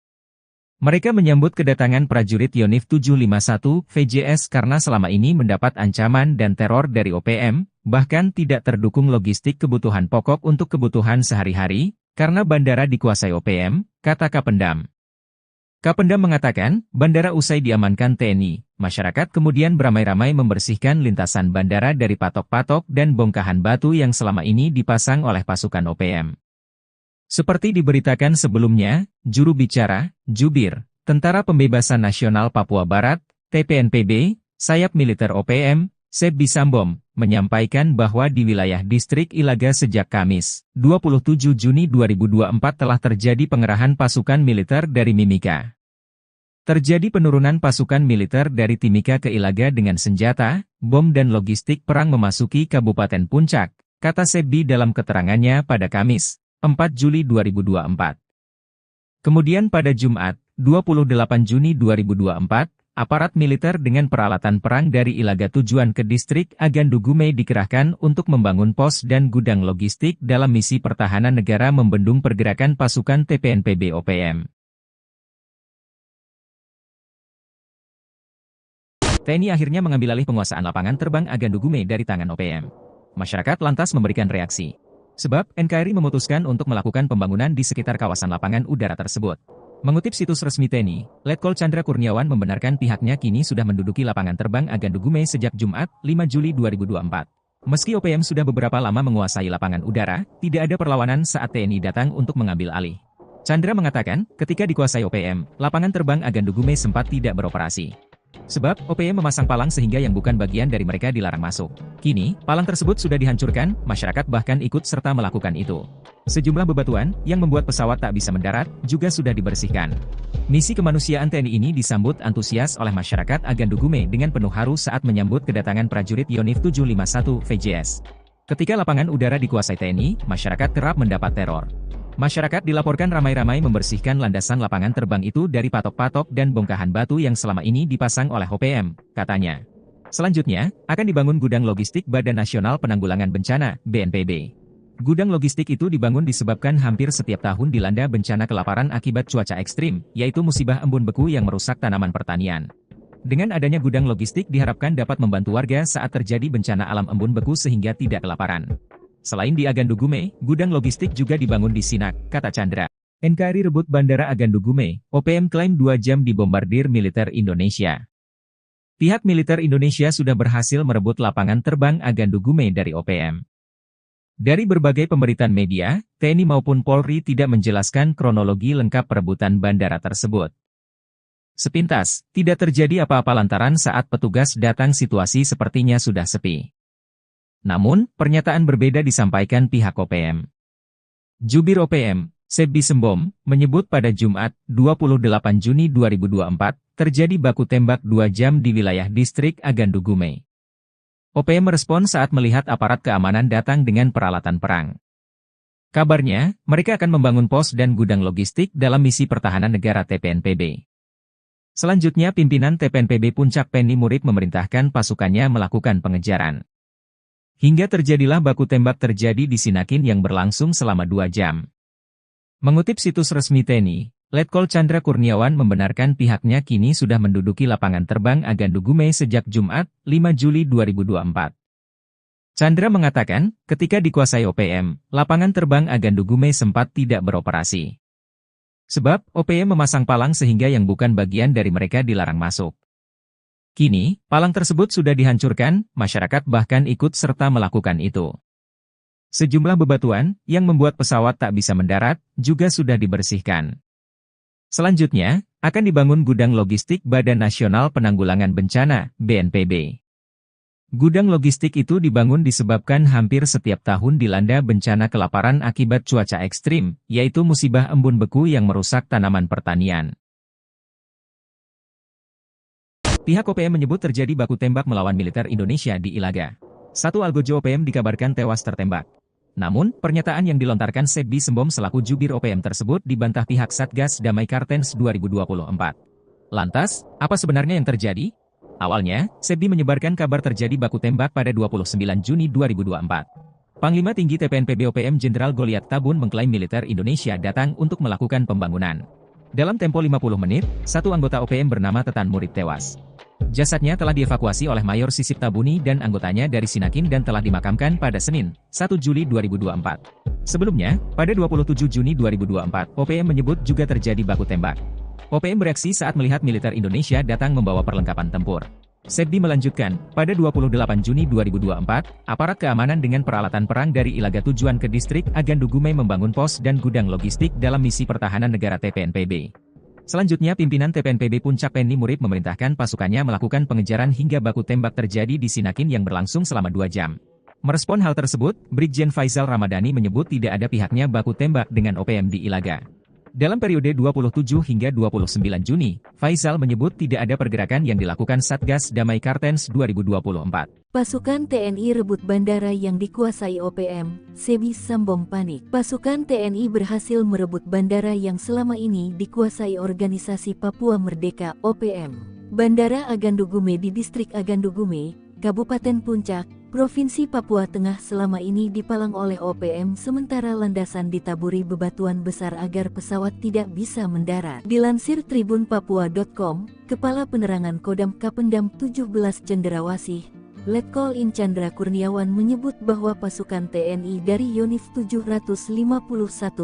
Mereka menyambut kedatangan prajurit Yonif 751 VJS karena selama ini mendapat ancaman dan teror dari OPM, bahkan tidak terdukung logistik kebutuhan pokok untuk kebutuhan sehari-hari, karena bandara dikuasai OPM, kata Kapendam. Kapendam mengatakan, bandara usai diamankan TNI, masyarakat kemudian beramai-ramai membersihkan lintasan bandara dari patok-patok dan bongkahan batu yang selama ini dipasang oleh pasukan OPM. Seperti diberitakan sebelumnya, juru bicara, Jubir, Tentara Pembebasan Nasional Papua Barat, TPNPB, sayap militer OPM, Sebbi Sambom, menyampaikan bahwa di wilayah distrik Ilaga sejak Kamis, 27 Juni 2024 telah terjadi pengerahan pasukan militer dari Mimika. Terjadi penurunan pasukan militer dari Timika ke Ilaga dengan senjata, bom dan logistik perang memasuki Kabupaten Puncak, kata Sebbi dalam keterangannya pada Kamis, 4 Juli 2024. Kemudian pada Jumat, 28 Juni 2024, aparat militer dengan peralatan perang dari Ilaga tujuan ke distrik Agandugume dikerahkan untuk membangun pos dan gudang logistik dalam misi pertahanan negara membendung pergerakan pasukan TPNPB OPM. TNI akhirnya mengambil alih penguasaan lapangan terbang Agandugume dari tangan OPM. Masyarakat lantas memberikan reaksi. Sebab, NKRI memutuskan untuk melakukan pembangunan di sekitar kawasan lapangan udara tersebut. Mengutip situs resmi TNI, Letkol Chandra Kurniawan membenarkan pihaknya kini sudah menduduki lapangan terbang Agandugume sejak Jumat, 5 Juli 2024. Meski OPM sudah beberapa lama menguasai lapangan udara, tidak ada perlawanan saat TNI datang untuk mengambil alih. Chandra mengatakan, ketika dikuasai OPM, lapangan terbang Agandugume sempat tidak beroperasi. Sebab, OPM memasang palang sehingga yang bukan bagian dari mereka dilarang masuk. Kini, palang tersebut sudah dihancurkan, masyarakat bahkan ikut serta melakukan itu. Sejumlah bebatuan, yang membuat pesawat tak bisa mendarat, juga sudah dibersihkan. Misi kemanusiaan TNI ini disambut antusias oleh masyarakat Agandugume dengan penuh haru saat menyambut kedatangan prajurit Yonif 751 VJS. Ketika lapangan udara dikuasai TNI, masyarakat kerap mendapat teror. Masyarakat dilaporkan ramai-ramai membersihkan landasan lapangan terbang itu dari patok-patok dan bongkahan batu yang selama ini dipasang oleh OPM, katanya. Selanjutnya, akan dibangun gudang logistik Badan Nasional Penanggulangan Bencana, BNPB. Gudang logistik itu dibangun disebabkan hampir setiap tahun dilanda bencana kelaparan akibat cuaca ekstrim, yaitu musibah embun beku yang merusak tanaman pertanian. Dengan adanya gudang logistik diharapkan dapat membantu warga saat terjadi bencana alam embun beku sehingga tidak kelaparan. Selain di Agandugume, gudang logistik juga dibangun di Sinak, kata Chandra. NKRI rebut Bandara Agandugume, OPM klaim 2 jam dibombardir militer Indonesia. Pihak militer Indonesia sudah berhasil merebut lapangan terbang Agandugume dari OPM. Dari berbagai pemberitaan media, TNI maupun Polri tidak menjelaskan kronologi lengkap perebutan bandara tersebut. Sepintas, tidak terjadi apa-apa lantaran saat petugas datang situasi sepertinya sudah sepi. Namun, pernyataan berbeda disampaikan pihak OPM. Jubir OPM, Sebbi Sambom, menyebut pada Jumat, 28 Juni 2024, terjadi baku tembak 2 jam di wilayah distrik Agandugume. OPM merespon saat melihat aparat keamanan datang dengan peralatan perang. Kabarnya, mereka akan membangun pos dan gudang logistik dalam misi pertahanan negara TPNPB. Selanjutnya pimpinan TPNPB Puncak Penny Murid memerintahkan pasukannya melakukan pengejaran. Hingga terjadilah baku tembak terjadi di Sinakin yang berlangsung selama 2 jam. Mengutip situs resmi TNI, Letkol Chandra Kurniawan membenarkan pihaknya kini sudah menduduki lapangan terbang Agandugume sejak Jumat, 5 Juli 2024. Chandra mengatakan, ketika dikuasai OPM, lapangan terbang Agandugume sempat tidak beroperasi. Sebab, OPM memasang palang sehingga yang bukan bagian dari mereka dilarang masuk. Kini, palang tersebut sudah dihancurkan, masyarakat bahkan ikut serta melakukan itu. Sejumlah bebatuan, yang membuat pesawat tak bisa mendarat, juga sudah dibersihkan. Selanjutnya, akan dibangun gudang logistik Badan Nasional Penanggulangan Bencana, BNPB. Gudang logistik itu dibangun disebabkan hampir setiap tahun dilanda bencana kelaparan akibat cuaca ekstrim, yaitu musibah embun beku yang merusak tanaman pertanian. Pihak OPM menyebut terjadi baku tembak melawan militer Indonesia di Ilaga. Satu algojo OPM dikabarkan tewas tertembak. Namun, pernyataan yang dilontarkan Sebbi Sambom selaku jubir OPM tersebut dibantah pihak Satgas Damai Kartens 2024. Lantas, apa sebenarnya yang terjadi? Awalnya, Sebbi menyebarkan kabar terjadi baku tembak pada 29 Juni 2024. Panglima Tinggi TPNPB OPM Jenderal Goliat Tabun mengklaim militer Indonesia datang untuk melakukan pembangunan. Dalam tempo 50 menit, satu anggota OPM bernama Tetan Murid tewas. Jasadnya telah dievakuasi oleh Mayor Sisip Tabuni dan anggotanya dari Sinakin dan telah dimakamkan pada Senin, 1 Juli 2024. Sebelumnya, pada 27 Juni 2024, OPM menyebut juga terjadi baku tembak. OPM bereaksi saat melihat militer Indonesia datang membawa perlengkapan tempur. Sebdi melanjutkan, pada 28 Juni 2024, aparat keamanan dengan peralatan perang dari Ilaga tujuan ke distrik Agandugume membangun pos dan gudang logistik dalam misi pertahanan negara TPNPB. Selanjutnya pimpinan TPNPB Puncak Penny Murib memerintahkan pasukannya melakukan pengejaran hingga baku tembak terjadi di Sinakin yang berlangsung selama 2 jam. Merespon hal tersebut, Brigjen Faisal Ramadhani menyebut tidak ada pihaknya baku tembak dengan OPM di Ilaga. Dalam periode 27 hingga 29 Juni, Faisal menyebut tidak ada pergerakan yang dilakukan Satgas Damai Kartens 2024. Pasukan TNI rebut bandara yang dikuasai OPM, Sebi Sambong panik. Pasukan TNI berhasil merebut bandara yang selama ini dikuasai organisasi Papua Merdeka OPM. Bandara Agandugume di distrik Agandugume, Kabupaten Puncak, Provinsi Papua Tengah selama ini dipalang oleh OPM sementara landasan ditaburi bebatuan besar agar pesawat tidak bisa mendarat. Dilansir tribunpapua.com, Kepala Penerangan Kodam Kapendam 17 Cendrawasih, Letkol In Chandra Kurniawan menyebut bahwa pasukan TNI dari Yonif 751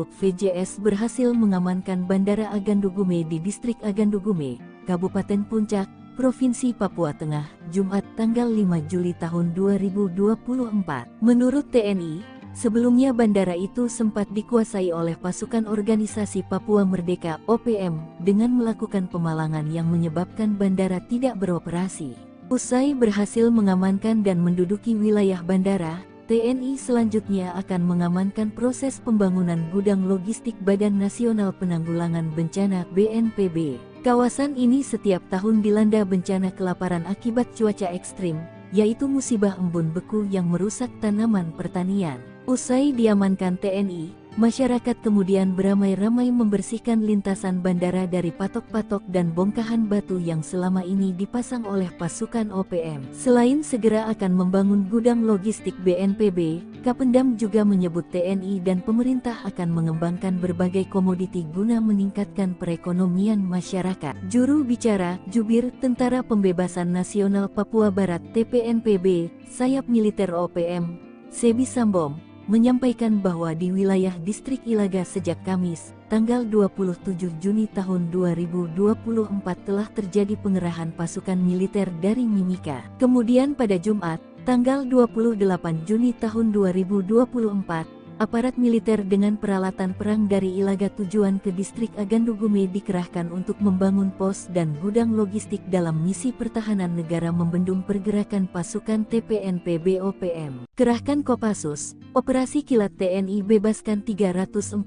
VJS berhasil mengamankan Bandara Agandugume di distrik Agandugume, Kabupaten Puncak, Provinsi Papua Tengah, Jumat tanggal 5 Juli tahun 2024. Menurut TNI, sebelumnya bandara itu sempat dikuasai oleh pasukan organisasi Papua Merdeka (OPM) dengan melakukan pemalangan yang menyebabkan bandara tidak beroperasi. Usai berhasil mengamankan dan menduduki wilayah bandara, TNI selanjutnya akan mengamankan proses pembangunan gudang logistik Badan Nasional Penanggulangan Bencana (BNPB). Kawasan ini setiap tahun dilanda bencana kelaparan akibat cuaca ekstrim, yaitu musibah embun beku yang merusak tanaman pertanian. Usai diamankan TNI, masyarakat kemudian beramai-ramai membersihkan lintasan bandara dari patok-patok dan bongkahan batu yang selama ini dipasang oleh pasukan OPM. Selain segera akan membangun gudang logistik BNPB, Kapendam juga menyebut TNI dan pemerintah akan mengembangkan berbagai komoditi guna meningkatkan perekonomian masyarakat. Juru bicara, Jubir Tentara Pembebasan Nasional Papua Barat TPNPB, sayap militer OPM, Sebi Sambong, menyampaikan bahwa di wilayah distrik Ilaga sejak Kamis, tanggal 27 Juni tahun 2024 telah terjadi pengerahan pasukan militer dari Mimika. Kemudian pada Jumat, tanggal 28 Juni tahun 2024, aparat militer dengan peralatan perang dari Ilaga tujuan ke distrik Agandugume dikerahkan untuk membangun pos dan gudang logistik dalam misi pertahanan negara membendung pergerakan pasukan TPNPB OPM. Kerahkan Kopassus, Operasi Kilat TNI bebaskan 347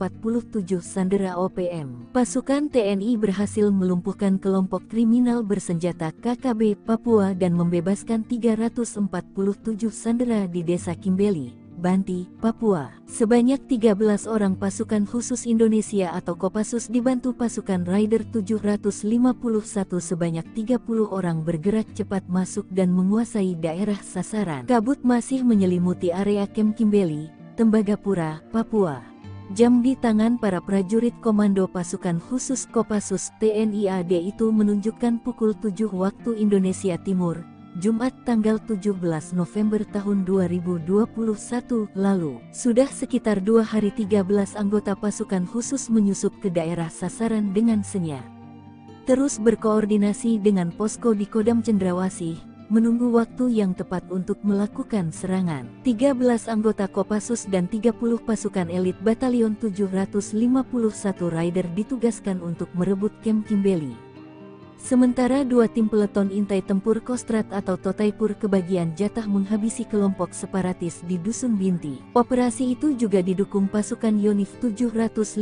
sandera OPM. Pasukan TNI berhasil melumpuhkan kelompok kriminal bersenjata KKB Papua dan membebaskan 347 sandera di Desa Kimbeli, Banti, Papua. Sebanyak 13 orang pasukan khusus Indonesia atau Kopassus dibantu pasukan Raider 751 sebanyak 30 orang bergerak cepat masuk dan menguasai daerah sasaran. Kabut masih menyelimuti area Kem Kimbeli, Tembagapura, Papua. Jam di tangan para prajurit komando pasukan khusus Kopassus TNI AD itu menunjukkan pukul 7 waktu Indonesia Timur, Jumat tanggal 17 November tahun 2021 lalu. Sudah sekitar 2 hari 13 anggota pasukan khusus menyusup ke daerah sasaran dengan senyap. Terus berkoordinasi dengan posko di Kodam Cendrawasih, menunggu waktu yang tepat untuk melakukan serangan. 13 anggota Kopassus dan 30 pasukan elit Batalion 751 Raider ditugaskan untuk merebut Kem Kimbeli. Sementara 2 tim peleton intai tempur Kostrat atau Totaipur kebagian jatah menghabisi kelompok separatis di Dusun Binti. Operasi itu juga didukung pasukan Yonif 754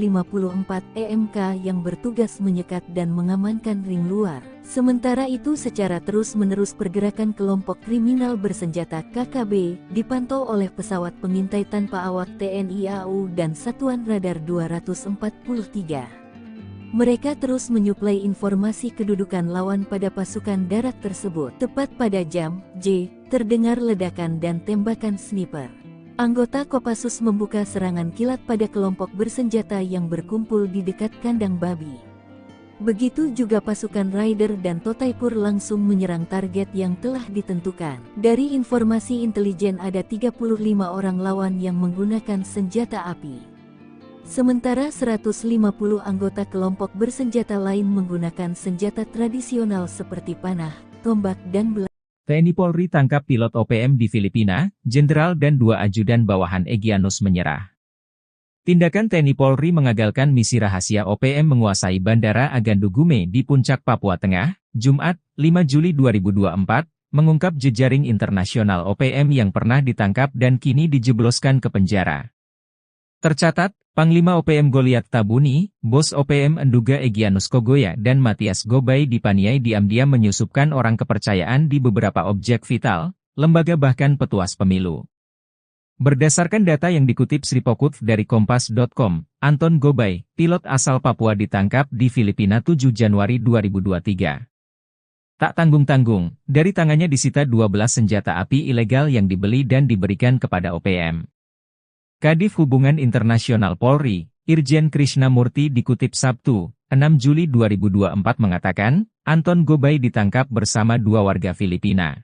EMK yang bertugas menyekat dan mengamankan ring luar. Sementara itu secara terus-menerus pergerakan kelompok kriminal bersenjata KKB dipantau oleh pesawat pengintai tanpa awak TNI AU dan Satuan Radar 243. Mereka terus menyuplai informasi kedudukan lawan pada pasukan darat tersebut. Tepat pada jam J, terdengar ledakan dan tembakan sniper. Anggota Kopassus membuka serangan kilat pada kelompok bersenjata yang berkumpul di dekat kandang babi. Begitu juga pasukan Raider dan Totaipur langsung menyerang target yang telah ditentukan. Dari informasi intelijen ada 35 orang lawan yang menggunakan senjata api. Sementara 150 anggota kelompok bersenjata lain menggunakan senjata tradisional seperti panah, tombak dan belang. TNI Polri tangkap pilot OPM di Filipina, Jenderal dan 2 ajudan bawahan Egyanus menyerah. Tindakan TNI Polri mengagalkan misi rahasia OPM menguasai Bandara Agandu Gume di Puncak, Papua Tengah, Jumat, 5 Juli 2024, mengungkap jejaring internasional OPM yang pernah ditangkap dan kini dijebloskan ke penjara. Tercatat, Panglima OPM Goliath Tabuni, Bos OPM Enduga Egyanus Kogoya dan Matias Gobay dipaniai diam-diam menyusupkan orang kepercayaan di beberapa objek vital, lembaga bahkan petuas pemilu. Berdasarkan data yang dikutip Sripokut dari Kompas.com, Anton Gobay, pilot asal Papua ditangkap di Filipina 7 Januari 2023. Tak tanggung-tanggung, dari tangannya disita 12 senjata api ilegal yang dibeli dan diberikan kepada OPM. Kadif Hubungan Internasional Polri, Irjen Krishnamurti dikutip Sabtu, 6 Juli 2024 mengatakan, Anton Gobay ditangkap bersama 2 warga Filipina.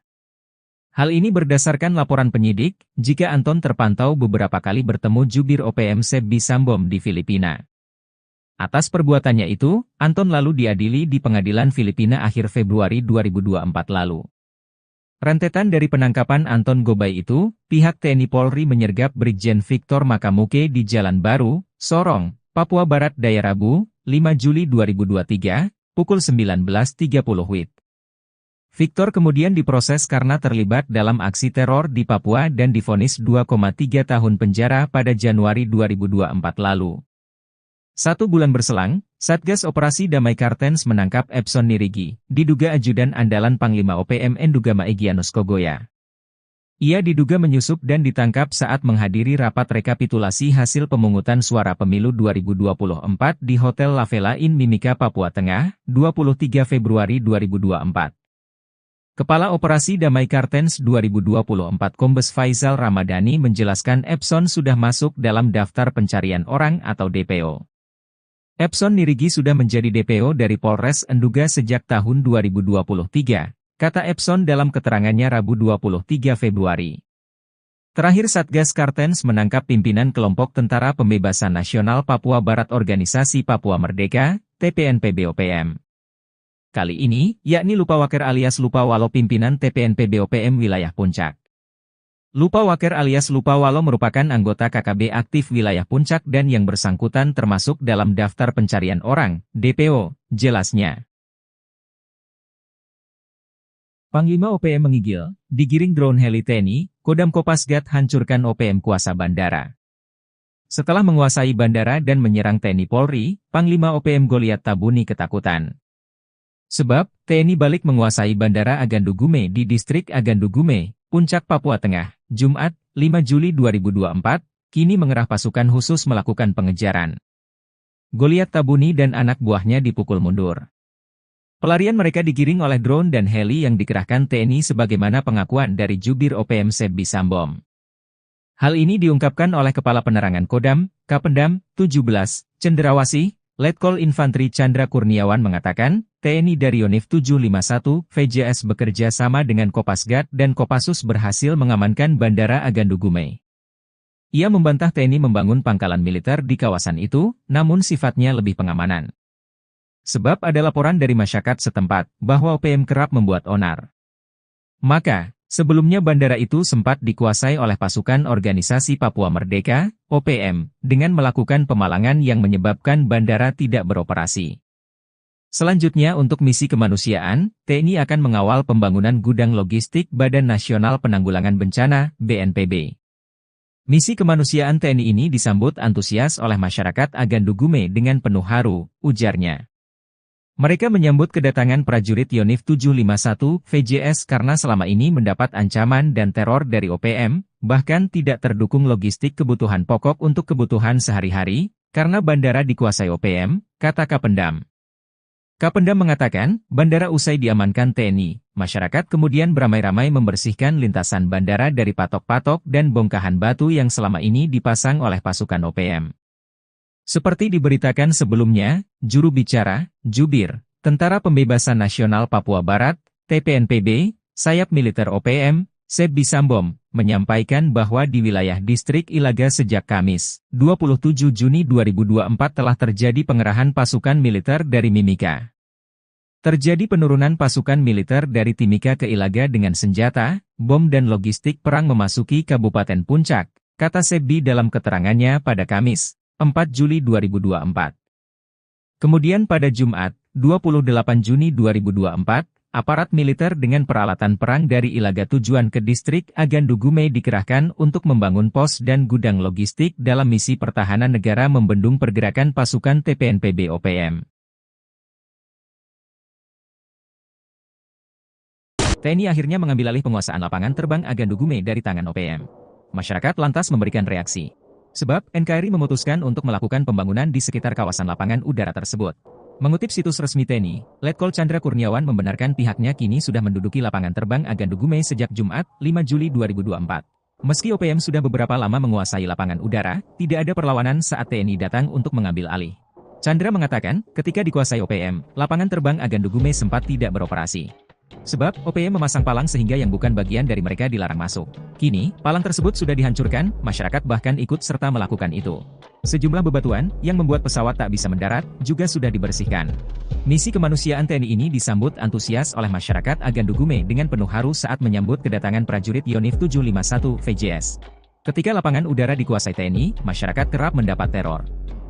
Hal ini berdasarkan laporan penyidik, jika Anton terpantau beberapa kali bertemu jubir OPM Sebbi Sambom di Filipina. Atas perbuatannya itu, Anton lalu diadili di pengadilan Filipina akhir Februari 2024 lalu. Rentetan dari penangkapan Anton Gobay itu, pihak TNI Polri menyergap Brigjen Victor Makamuke di Jalan Baru, Sorong, Papua Barat Daya Rabu, 5 Juli 2023, pukul 19.30 WIB. Victor kemudian diproses karena terlibat dalam aksi teror di Papua dan divonis 2,3 tahun penjara pada Januari 2024 lalu. 1 bulan berselang, Satgas Operasi Damai Kartens menangkap Epson Nirigi, diduga ajudan andalan Panglima OPM Endugama Egyanus Kogoya. Ia diduga menyusup dan ditangkap saat menghadiri rapat rekapitulasi hasil pemungutan suara pemilu 2024 di Hotel La Vela Inn Mimika, Papua Tengah, 23 Februari 2024. Kepala Operasi Damai Kartens 2024 Kombes Faisal Ramadhani menjelaskan Epson sudah masuk dalam daftar pencarian orang atau DPO. Epson Nirigi sudah menjadi DPO dari Polres Enduga sejak tahun 2023, kata Epson dalam keterangannya Rabu 23 Februari. Terakhir Satgas Kartens menangkap pimpinan kelompok Tentara Pembebasan Nasional Papua Barat Organisasi Papua Merdeka, TPNPB OPM. Kali ini, yakni Lupawaker alias Lupawalo pimpinan TPNPB OPM wilayah Puncak. Lupawaker alias Lupawalo merupakan anggota KKB aktif wilayah Puncak dan yang bersangkutan termasuk dalam daftar pencarian orang, DPO, jelasnya. Panglima OPM menggigil, digiring drone heli TNI, Kodam Kopasgat hancurkan OPM kuasa bandara. Setelah menguasai bandara dan menyerang TNI Polri, Panglima OPM Goliath Tabuni ketakutan. Sebab, TNI balik menguasai Bandara Agandu Gume di Distrik Agandu Gume, Puncak, Papua Tengah, Jumat, 5 Juli 2024, kini mengerah pasukan khusus melakukan pengejaran. Goliath Tabuni dan anak buahnya dipukul mundur. Pelarian mereka digiring oleh drone dan heli yang dikerahkan TNI sebagaimana pengakuan dari jubir OPM Sebbi Sambom. Hal ini diungkapkan oleh Kepala Penerangan Kodam, Kapendam, 17, Cenderawasih, Letkol Infantri Chandra Kurniawan mengatakan, TNI dari Yonif 751, VJS bekerja sama dengan Kopasgat dan Kopassus berhasil mengamankan Bandara Agandu Gume. Ia membantah TNI membangun pangkalan militer di kawasan itu, namun sifatnya lebih pengamanan. Sebab ada laporan dari masyarakat setempat, bahwa OPM kerap membuat onar. Maka, sebelumnya bandara itu sempat dikuasai oleh pasukan Organisasi Papua Merdeka, OPM, dengan melakukan pemalangan yang menyebabkan bandara tidak beroperasi. Selanjutnya untuk misi kemanusiaan, TNI akan mengawal pembangunan gudang logistik Badan Nasional Penanggulangan Bencana, BNPB. Misi kemanusiaan TNI ini disambut antusias oleh masyarakat Agandu Gume dengan penuh haru, ujarnya. Mereka menyambut kedatangan prajurit Yonif 751 VJS karena selama ini mendapat ancaman dan teror dari OPM, bahkan tidak terdukung logistik kebutuhan pokok untuk kebutuhan sehari-hari, karena bandara dikuasai OPM, kata Kapendam. Kapendam mengatakan, bandara usai diamankan TNI, masyarakat kemudian beramai-ramai membersihkan lintasan bandara dari patok-patok dan bongkahan batu yang selama ini dipasang oleh pasukan OPM. Seperti diberitakan sebelumnya, juru bicara, Jubir, Tentara Pembebasan Nasional Papua Barat, TPNPB, sayap militer OPM, Sebbi Sambom, menyampaikan bahwa di wilayah distrik Ilaga sejak Kamis, 27 Juni 2024 telah terjadi pengerahan pasukan militer dari Mimika. Terjadi penurunan pasukan militer dari Timika ke Ilaga dengan senjata, bom dan logistik perang memasuki Kabupaten Puncak, kata Sebbi dalam keterangannya pada Kamis, 4 Juli 2024. Kemudian pada Jumat, 28 Juni 2024, aparat militer dengan peralatan perang dari Ilaga tujuan ke distrik Agandugume dikerahkan untuk membangun pos dan gudang logistik dalam misi pertahanan negara membendung pergerakan pasukan TPNPB OPM. TNI akhirnya mengambil alih penguasaan lapangan terbang Agandugume dari tangan OPM. Masyarakat lantas memberikan reaksi. Sebab, NKRI memutuskan untuk melakukan pembangunan di sekitar kawasan lapangan udara tersebut. Mengutip situs resmi TNI, Letkol Chandra Kurniawan membenarkan pihaknya kini sudah menduduki lapangan terbang Agandugume sejak Jumat, 5 Juli 2024. Meski OPM sudah beberapa lama menguasai lapangan udara, tidak ada perlawanan saat TNI datang untuk mengambil alih. Chandra mengatakan, ketika dikuasai OPM, lapangan terbang Agandugume sempat tidak beroperasi. Sebab, OPM memasang palang sehingga yang bukan bagian dari mereka dilarang masuk. Kini, palang tersebut sudah dihancurkan, masyarakat bahkan ikut serta melakukan itu. Sejumlah bebatuan, yang membuat pesawat tak bisa mendarat, juga sudah dibersihkan. Misi kemanusiaan TNI ini disambut antusias oleh masyarakat Agandugume dengan penuh haru saat menyambut kedatangan prajurit Yonif 751 VJS. Ketika lapangan udara dikuasai TNI, masyarakat kerap mendapat teror.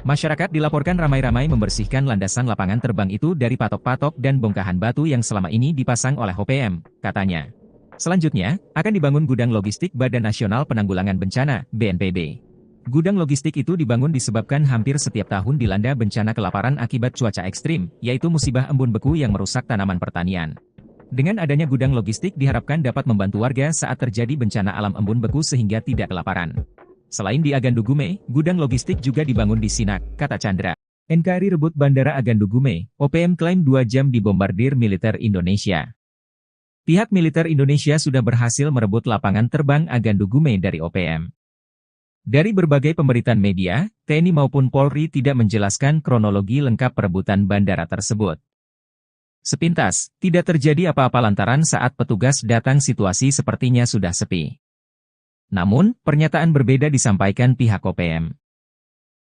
Masyarakat dilaporkan ramai-ramai membersihkan landasan lapangan terbang itu dari patok-patok dan bongkahan batu yang selama ini dipasang oleh OPM, katanya. Selanjutnya, akan dibangun gudang logistik Badan Nasional Penanggulangan Bencana, BNPB. Gudang logistik itu dibangun disebabkan hampir setiap tahun dilanda bencana kelaparan akibat cuaca ekstrim, yaitu musibah embun beku yang merusak tanaman pertanian. Dengan adanya gudang logistik diharapkan dapat membantu warga saat terjadi bencana alam embun beku sehingga tidak kelaparan. Selain di Agandugume, gudang logistik juga dibangun di Sinak, kata Chandra. NKRI rebut Bandara Agandugume, OPM klaim 2 jam dibombardir militer Indonesia. Pihak militer Indonesia sudah berhasil merebut lapangan terbang Agandugume dari OPM. Dari berbagai pemberitaan media, TNI maupun Polri tidak menjelaskan kronologi lengkap perebutan bandara tersebut. Sepintas, tidak terjadi apa-apa lantaran saat petugas datang situasi sepertinya sudah sepi. Namun, pernyataan berbeda disampaikan pihak OPM.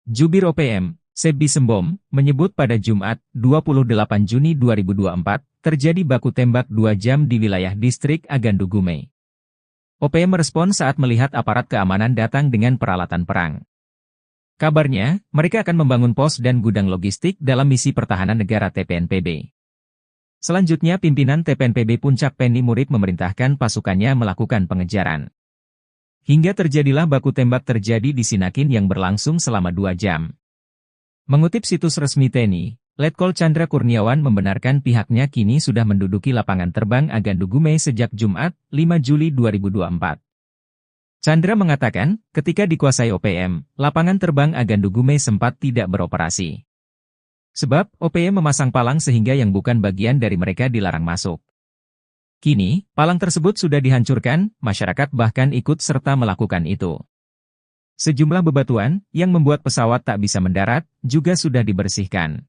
Jubir OPM, Sebbi Sembom, menyebut pada Jumat, 28 Juni 2024, terjadi baku tembak 2 jam di wilayah distrik Agandugume. OPM merespon saat melihat aparat keamanan datang dengan peralatan perang. Kabarnya, mereka akan membangun pos dan gudang logistik dalam misi pertahanan negara TPNPB. Selanjutnya pimpinan TPNPB Puncak Penny Murib memerintahkan pasukannya melakukan pengejaran. Hingga terjadilah baku tembak terjadi di Sinakin yang berlangsung selama 2 jam. Mengutip situs resmi TNI, Letkol Chandra Kurniawan membenarkan pihaknya kini sudah menduduki lapangan terbang Agandugume sejak Jumat, 5 Juli 2024. Chandra mengatakan, ketika dikuasai OPM, lapangan terbang Agandugume sempat tidak beroperasi. Sebab, OPM memasang palang sehingga yang bukan bagian dari mereka dilarang masuk. Kini, palang tersebut sudah dihancurkan, masyarakat bahkan ikut serta melakukan itu. Sejumlah bebatuan, yang membuat pesawat tak bisa mendarat, juga sudah dibersihkan.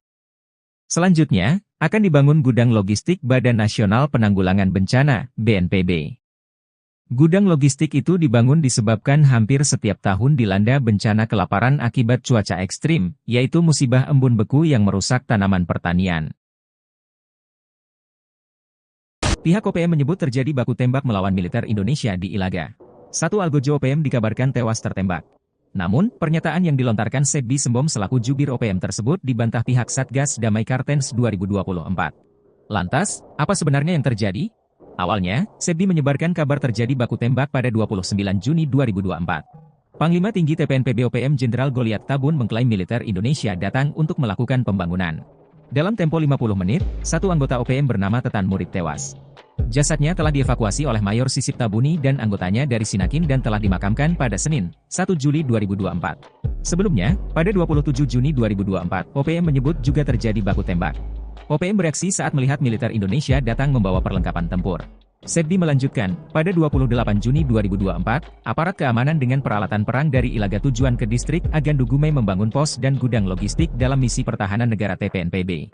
Selanjutnya, akan dibangun gudang logistik Badan Nasional Penanggulangan Bencana, BNPB. Gudang logistik itu dibangun disebabkan hampir setiap tahun dilanda bencana kelaparan akibat cuaca ekstrim, yaitu musibah embun beku yang merusak tanaman pertanian. Pihak OPM menyebut terjadi baku tembak melawan militer Indonesia di Ilaga. Satu algojo OPM dikabarkan tewas tertembak. Namun, pernyataan yang dilontarkan Sebbi Sembom selaku jubir OPM tersebut dibantah pihak Satgas Damai Kartens 2024. Lantas, apa sebenarnya yang terjadi? Awalnya, Sebbi menyebarkan kabar terjadi baku tembak pada 29 Juni 2024. Panglima Tinggi TPNPB OPM Jenderal Goliat Tabun mengklaim militer Indonesia datang untuk melakukan pembangunan. Dalam tempo 50 menit, satu anggota OPM bernama Tetan Murib tewas. Jasadnya telah dievakuasi oleh Mayor Sisip Tabuni dan anggotanya dari Sinakin dan telah dimakamkan pada Senin, 1 Juli 2024. Sebelumnya, pada 27 Juni 2024, OPM menyebut juga terjadi baku tembak. OPM bereaksi saat melihat militer Indonesia datang membawa perlengkapan tempur. Sebbi melanjutkan, pada 28 Juni 2024, aparat keamanan dengan peralatan perang dari Ilaga tujuan ke distrik Agandugume membangun pos dan gudang logistik dalam misi pertahanan negara TPNPB.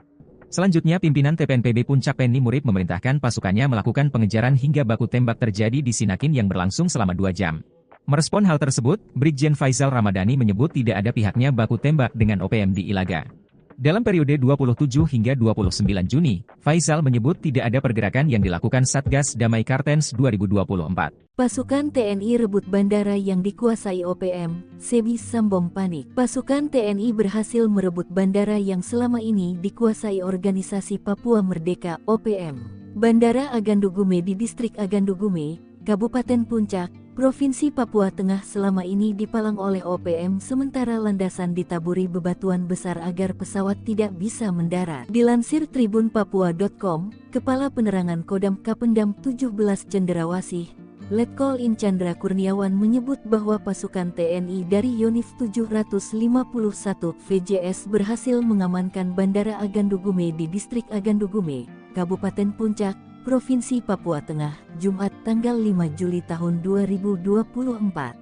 Selanjutnya pimpinan TPNPB Puncak Penny Murib memerintahkan pasukannya melakukan pengejaran hingga baku tembak terjadi di Sinakin yang berlangsung selama 2 jam. Merespon hal tersebut, Brigjen Faisal Ramadhani menyebut tidak ada pihaknya baku tembak dengan OPM di Ilaga. Dalam periode 27 hingga 29 Juni, Faisal menyebut tidak ada pergerakan yang dilakukan Satgas Damai Kartens 2024. Pasukan TNI rebut bandara yang dikuasai OPM, Sebi Sambom panik. Pasukan TNI berhasil merebut bandara yang selama ini dikuasai organisasi Papua Merdeka, OPM. Bandara Agandugume di Distrik Agandugume, Kabupaten Puncak, Provinsi Papua Tengah selama ini dipalang oleh OPM sementara landasan ditaburi bebatuan besar agar pesawat tidak bisa mendarat. Dilansir tribunpapua.com, Kepala Penerangan Kodam Kapendam 17 Cenderawasih, Letkol In Chandra Kurniawan menyebut bahwa pasukan TNI dari Yonif 751 VJS berhasil mengamankan Bandara Agandugume di Distrik Agandugume, Kabupaten Puncak, Provinsi Papua Tengah, Jumat tanggal 5 Juli tahun 2024.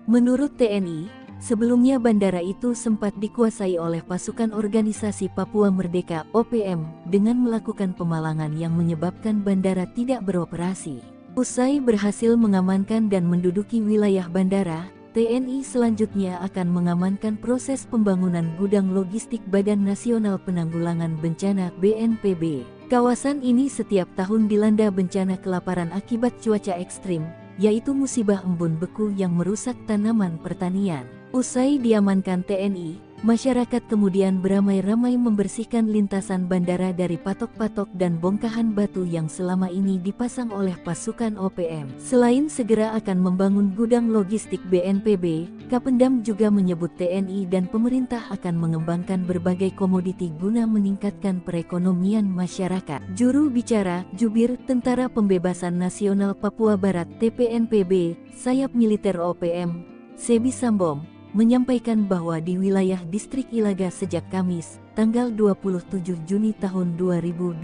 Menurut TNI, sebelumnya bandara itu sempat dikuasai oleh pasukan organisasi Papua Merdeka (OPM) dengan melakukan pemalangan yang menyebabkan bandara tidak beroperasi. Usai berhasil mengamankan dan menduduki wilayah bandara, TNI selanjutnya akan mengamankan proses pembangunan gudang logistik Badan Nasional Penanggulangan Bencana (BNPB). Kawasan ini setiap tahun dilanda bencana kelaparan akibat cuaca ekstrim, yaitu musibah embun beku yang merusak tanaman pertanian. Usai diamankan TNI, masyarakat kemudian beramai-ramai membersihkan lintasan bandara dari patok-patok dan bongkahan batu yang selama ini dipasang oleh pasukan OPM. Selain segera akan membangun gudang logistik BNPB, Kapendam juga menyebut TNI dan pemerintah akan mengembangkan berbagai komoditi guna meningkatkan perekonomian masyarakat. Juru bicara, Jubir Tentara Pembebasan Nasional Papua Barat (TPNPB), sayap militer OPM, Sebi Sambom, menyampaikan bahwa di wilayah Distrik Ilaga sejak Kamis, tanggal 27 Juni tahun 2024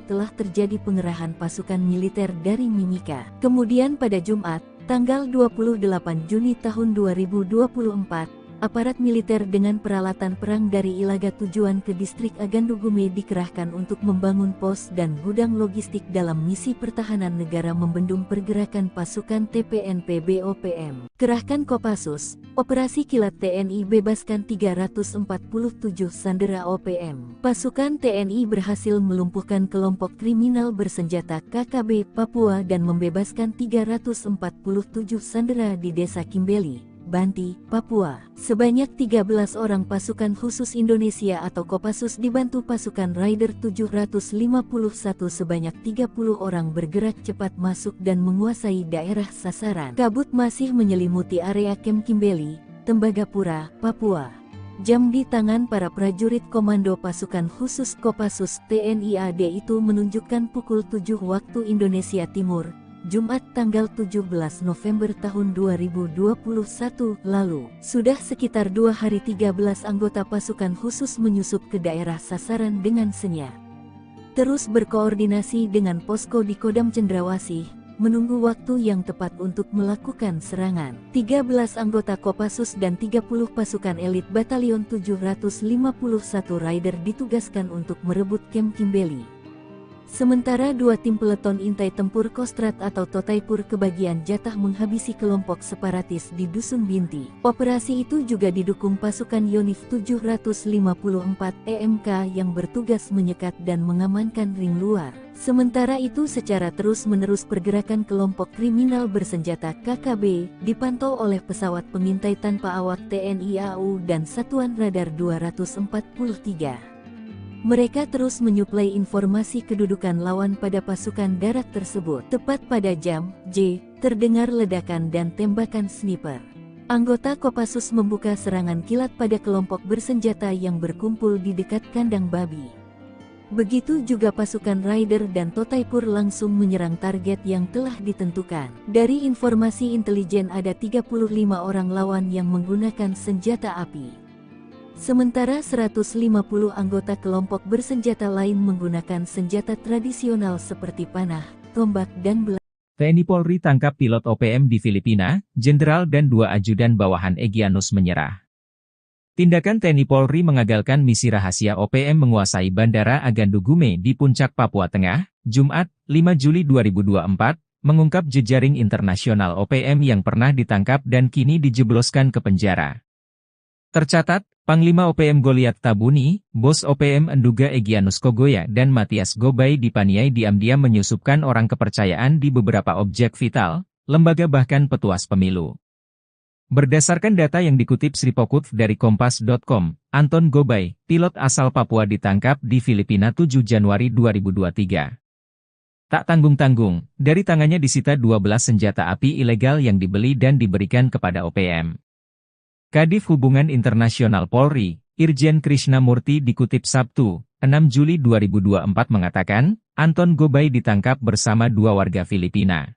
telah terjadi pengerahan pasukan militer dari Mimika. Kemudian pada Jumat, tanggal 28 Juni tahun 2024, aparat militer dengan peralatan perang dari Ilaga tujuan ke Distrik Agandugume dikerahkan untuk membangun pos dan gudang logistik dalam misi pertahanan negara membendung pergerakan pasukan TPNPB OPM. Kerahkan Kopassus, Operasi Kilat TNI bebaskan 347 sandera OPM. Pasukan TNI berhasil melumpuhkan kelompok kriminal bersenjata KKB Papua dan membebaskan 347 sandera di Desa Kimbeli, Banti, Papua. Sebanyak 13 orang pasukan khusus Indonesia atau Kopassus dibantu pasukan Raider 751 sebanyak 30 orang bergerak cepat masuk dan menguasai daerah sasaran. Kabut masih menyelimuti area Kem Kimbeli, Tembagapura, Papua. Jam di tangan para prajurit komando pasukan khusus Kopassus TNI AD itu menunjukkan pukul 7 waktu Indonesia Timur, Jumat tanggal 17 November tahun 2021 lalu. Sudah sekitar 2 hari 13 anggota pasukan khusus menyusup ke daerah sasaran dengan senyap. Terus berkoordinasi dengan posko di Kodam Cendrawasih, menunggu waktu yang tepat untuk melakukan serangan. 13 anggota Kopassus dan 30 pasukan elit Batalion 751 Raider ditugaskan untuk merebut Kem Kimbeli. Sementara 2 tim peleton intai tempur Kostrat atau Totaipur kebagian jatah menghabisi kelompok separatis di Dusun Binti. Operasi itu juga didukung pasukan Yonif 754 EMK yang bertugas menyekat dan mengamankan ring luar. Sementara itu secara terus-menerus pergerakan kelompok kriminal bersenjata KKB dipantau oleh pesawat pengintai tanpa awak TNI AU dan Satuan Radar 243. Mereka terus menyuplai informasi kedudukan lawan pada pasukan darat tersebut. Tepat pada jam J, terdengar ledakan dan tembakan sniper. Anggota Kopassus membuka serangan kilat pada kelompok bersenjata yang berkumpul di dekat kandang babi. Begitu juga pasukan Raider dan Totaipur langsung menyerang target yang telah ditentukan. Dari informasi intelijen ada 35 orang lawan yang menggunakan senjata api. Sementara 150 anggota kelompok bersenjata lain menggunakan senjata tradisional seperti panah, tombak dan belati. TNI Polri tangkap pilot OPM di Filipina, Jenderal dan 2 ajudan bawahan Egyanus menyerah. Tindakan TNI Polri mengagalkan misi rahasia OPM menguasai Bandara Agandugume di Puncak Papua Tengah, Jumat, 5 Juli 2024, mengungkap jejaring internasional OPM yang pernah ditangkap dan kini dijebloskan ke penjara. Tercatat, Panglima OPM Goliath Tabuni, Bos OPM Enduga Egyanus Kogoya dan Matias Gobay dipaniai diam-diam menyusupkan orang kepercayaan di beberapa objek vital, lembaga bahkan petuas pemilu. Berdasarkan data yang dikutip Sripokutv dari Kompas.com, Anton Gobay, pilot asal Papua ditangkap di Filipina 7 Januari 2023. Tak tanggung-tanggung, dari tangannya disita 12 senjata api ilegal yang dibeli dan diberikan kepada OPM. Kadif Hubungan Internasional Polri, Irjen Krishnamurti dikutip Sabtu, 6 Juli 2024 mengatakan, Anton Gobay ditangkap bersama 2 warga Filipina.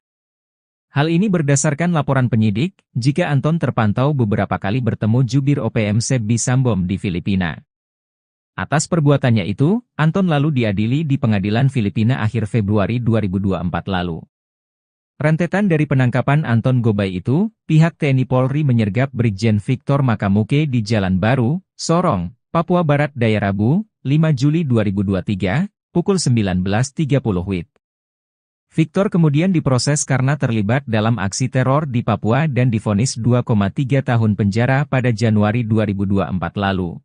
Hal ini berdasarkan laporan penyidik, jika Anton terpantau beberapa kali bertemu jubir OPM Sebbi Sambom di Filipina. Atas perbuatannya itu, Anton lalu diadili di pengadilan Filipina akhir Februari 2024 lalu. Rentetan dari penangkapan Anton Gobay itu, pihak TNI Polri menyergap Brigjen Victor Makamuke di Jalan Baru, Sorong, Papua Barat Daya Rabu, 5 Juli 2023, pukul 19.30 WIB. Victor kemudian diproses karena terlibat dalam aksi teror di Papua dan divonis 2,3 tahun penjara pada Januari 2024 lalu.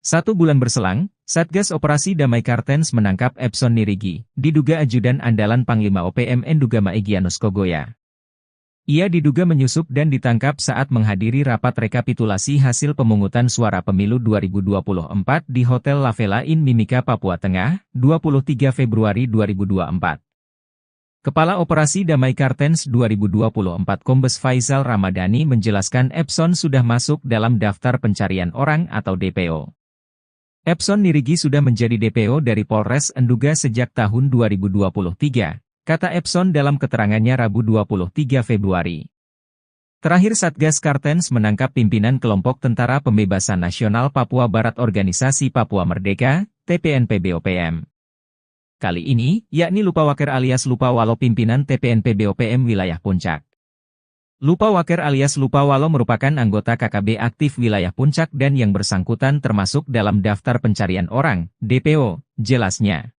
1 bulan berselang, Satgas Operasi Damai Kartens menangkap Epson Nirigi, diduga ajudan andalan Panglima OPM Enduga Egyanus Kogoya. Ia diduga menyusup dan ditangkap saat menghadiri rapat rekapitulasi hasil pemungutan suara pemilu 2024 di Hotel La Vela in Mimika, Papua Tengah, 23 Februari 2024. Kepala Operasi Damai Kartens 2024 Kombes Faisal Ramadhani menjelaskan Epson sudah masuk dalam daftar pencarian orang atau DPO. Epson Nirigi sudah menjadi DPO dari Polres Enduga sejak tahun 2023, kata Epson dalam keterangannya Rabu 23 Februari. Terakhir Satgas Kartens menangkap pimpinan kelompok Tentara Pembebasan Nasional Papua Barat Organisasi Papua Merdeka, TPNPB OPM. Kali ini, yakni Lupawaker alias Lupawalo pimpinan TPNPB OPM wilayah Puncak. Lupawaker alias Lupawalo merupakan anggota KKB aktif wilayah Puncak dan yang bersangkutan termasuk dalam daftar pencarian orang, DPO, jelasnya.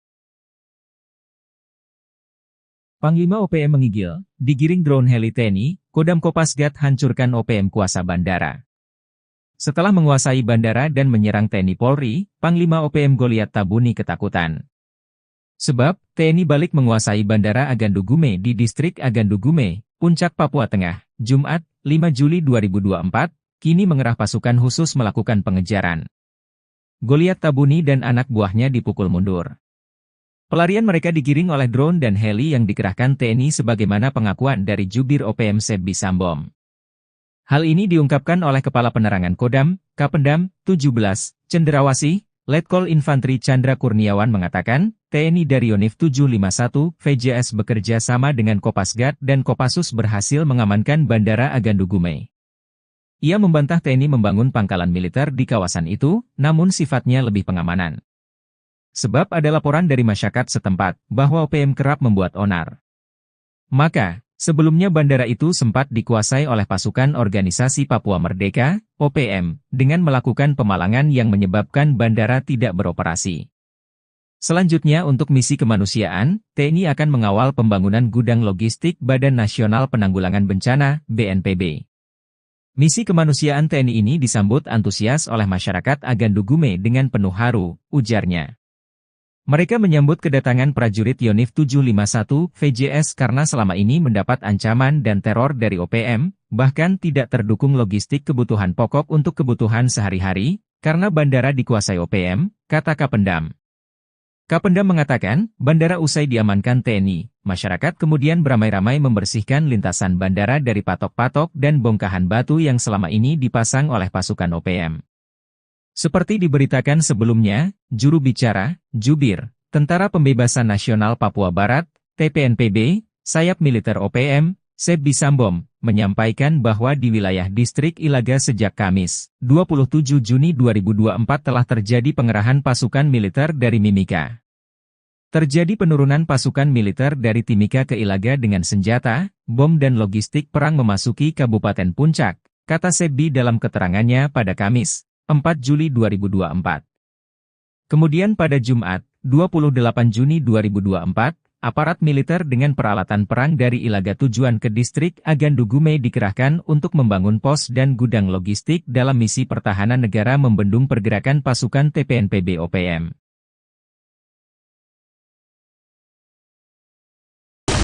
Panglima OPM menggigil, digiring drone heli TNI, Kodam Kopasgat hancurkan OPM kuasa bandara. Setelah menguasai bandara dan menyerang TNI Polri, Panglima OPM Goliath Tabuni ketakutan. Sebab, TNI balik menguasai Bandara Agandugume di Distrik Agandugume, Puncak Papua Tengah, Jumat, 5 Juli 2024, kini mengerah pasukan khusus melakukan pengejaran. Goliath Tabuni dan anak buahnya dipukul mundur. Pelarian mereka digiring oleh drone dan heli yang dikerahkan TNI sebagaimana pengakuan dari jubir OPM Sebbi Sambom. Hal ini diungkapkan oleh Kepala Penerangan Kodam, Kapendam, 17, Cenderawasih, Letkol Infantri Chandra Kurniawan mengatakan, TNI dari Yonif 751, VJS bekerja sama dengan Kopasgat dan Kopassus berhasil mengamankan Bandara Agandugume. Ia membantah TNI membangun pangkalan militer di kawasan itu, namun sifatnya lebih pengamanan. Sebab ada laporan dari masyarakat setempat, bahwa OPM kerap membuat onar. Maka, sebelumnya bandara itu sempat dikuasai oleh pasukan Organisasi Papua Merdeka, OPM, dengan melakukan pemalangan yang menyebabkan bandara tidak beroperasi. Selanjutnya untuk misi kemanusiaan, TNI akan mengawal pembangunan gudang logistik Badan Nasional Penanggulangan Bencana, BNPB. Misi kemanusiaan TNI ini disambut antusias oleh masyarakat Agandugume dengan penuh haru, ujarnya. Mereka menyambut kedatangan prajurit Yonif 751 VJS karena selama ini mendapat ancaman dan teror dari OPM, bahkan tidak terdukung logistik kebutuhan pokok untuk kebutuhan sehari-hari, karena bandara dikuasai OPM, kata Kapendam. Kapendam mengatakan, bandara usai diamankan TNI, masyarakat kemudian beramai-ramai membersihkan lintasan bandara dari patok-patok dan bongkahan batu yang selama ini dipasang oleh pasukan OPM. Seperti diberitakan sebelumnya, juru bicara, Jubir, Tentara Pembebasan Nasional Papua Barat, TPNPB, sayap militer OPM, Sebbi Sambom, menyampaikan bahwa di wilayah distrik Ilaga sejak Kamis, 27 Juni 2024 telah terjadi pengerahan pasukan militer dari Mimika. Terjadi penurunan pasukan militer dari Timika ke Ilaga dengan senjata, bom dan logistik perang memasuki Kabupaten Puncak, kata Sebbi dalam keterangannya pada Kamis, 4 Juli 2024. Kemudian pada Jumat, 28 Juni 2024, aparat militer dengan peralatan perang dari Ilaga tujuan ke distrik Agandugume dikerahkan untuk membangun pos dan gudang logistik dalam misi pertahanan negara membendung pergerakan pasukan TPNPB OPM.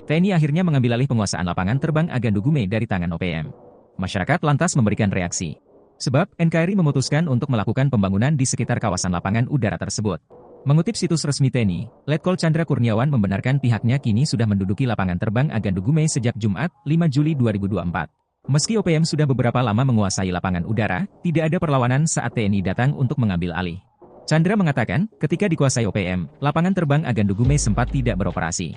TNI akhirnya mengambil alih penguasaan lapangan terbang Agandugume dari tangan OPM. Masyarakat lantas memberikan reaksi. Sebab, NKRI memutuskan untuk melakukan pembangunan di sekitar kawasan lapangan udara tersebut. Mengutip situs resmi TNI, Letkol Chandra Kurniawan membenarkan pihaknya kini sudah menduduki lapangan terbang Agandugume sejak Jumat, 5 Juli 2024. Meski OPM sudah beberapa lama menguasai lapangan udara, tidak ada perlawanan saat TNI datang untuk mengambil alih. Chandra mengatakan, ketika dikuasai OPM, lapangan terbang Agandugume sempat tidak beroperasi.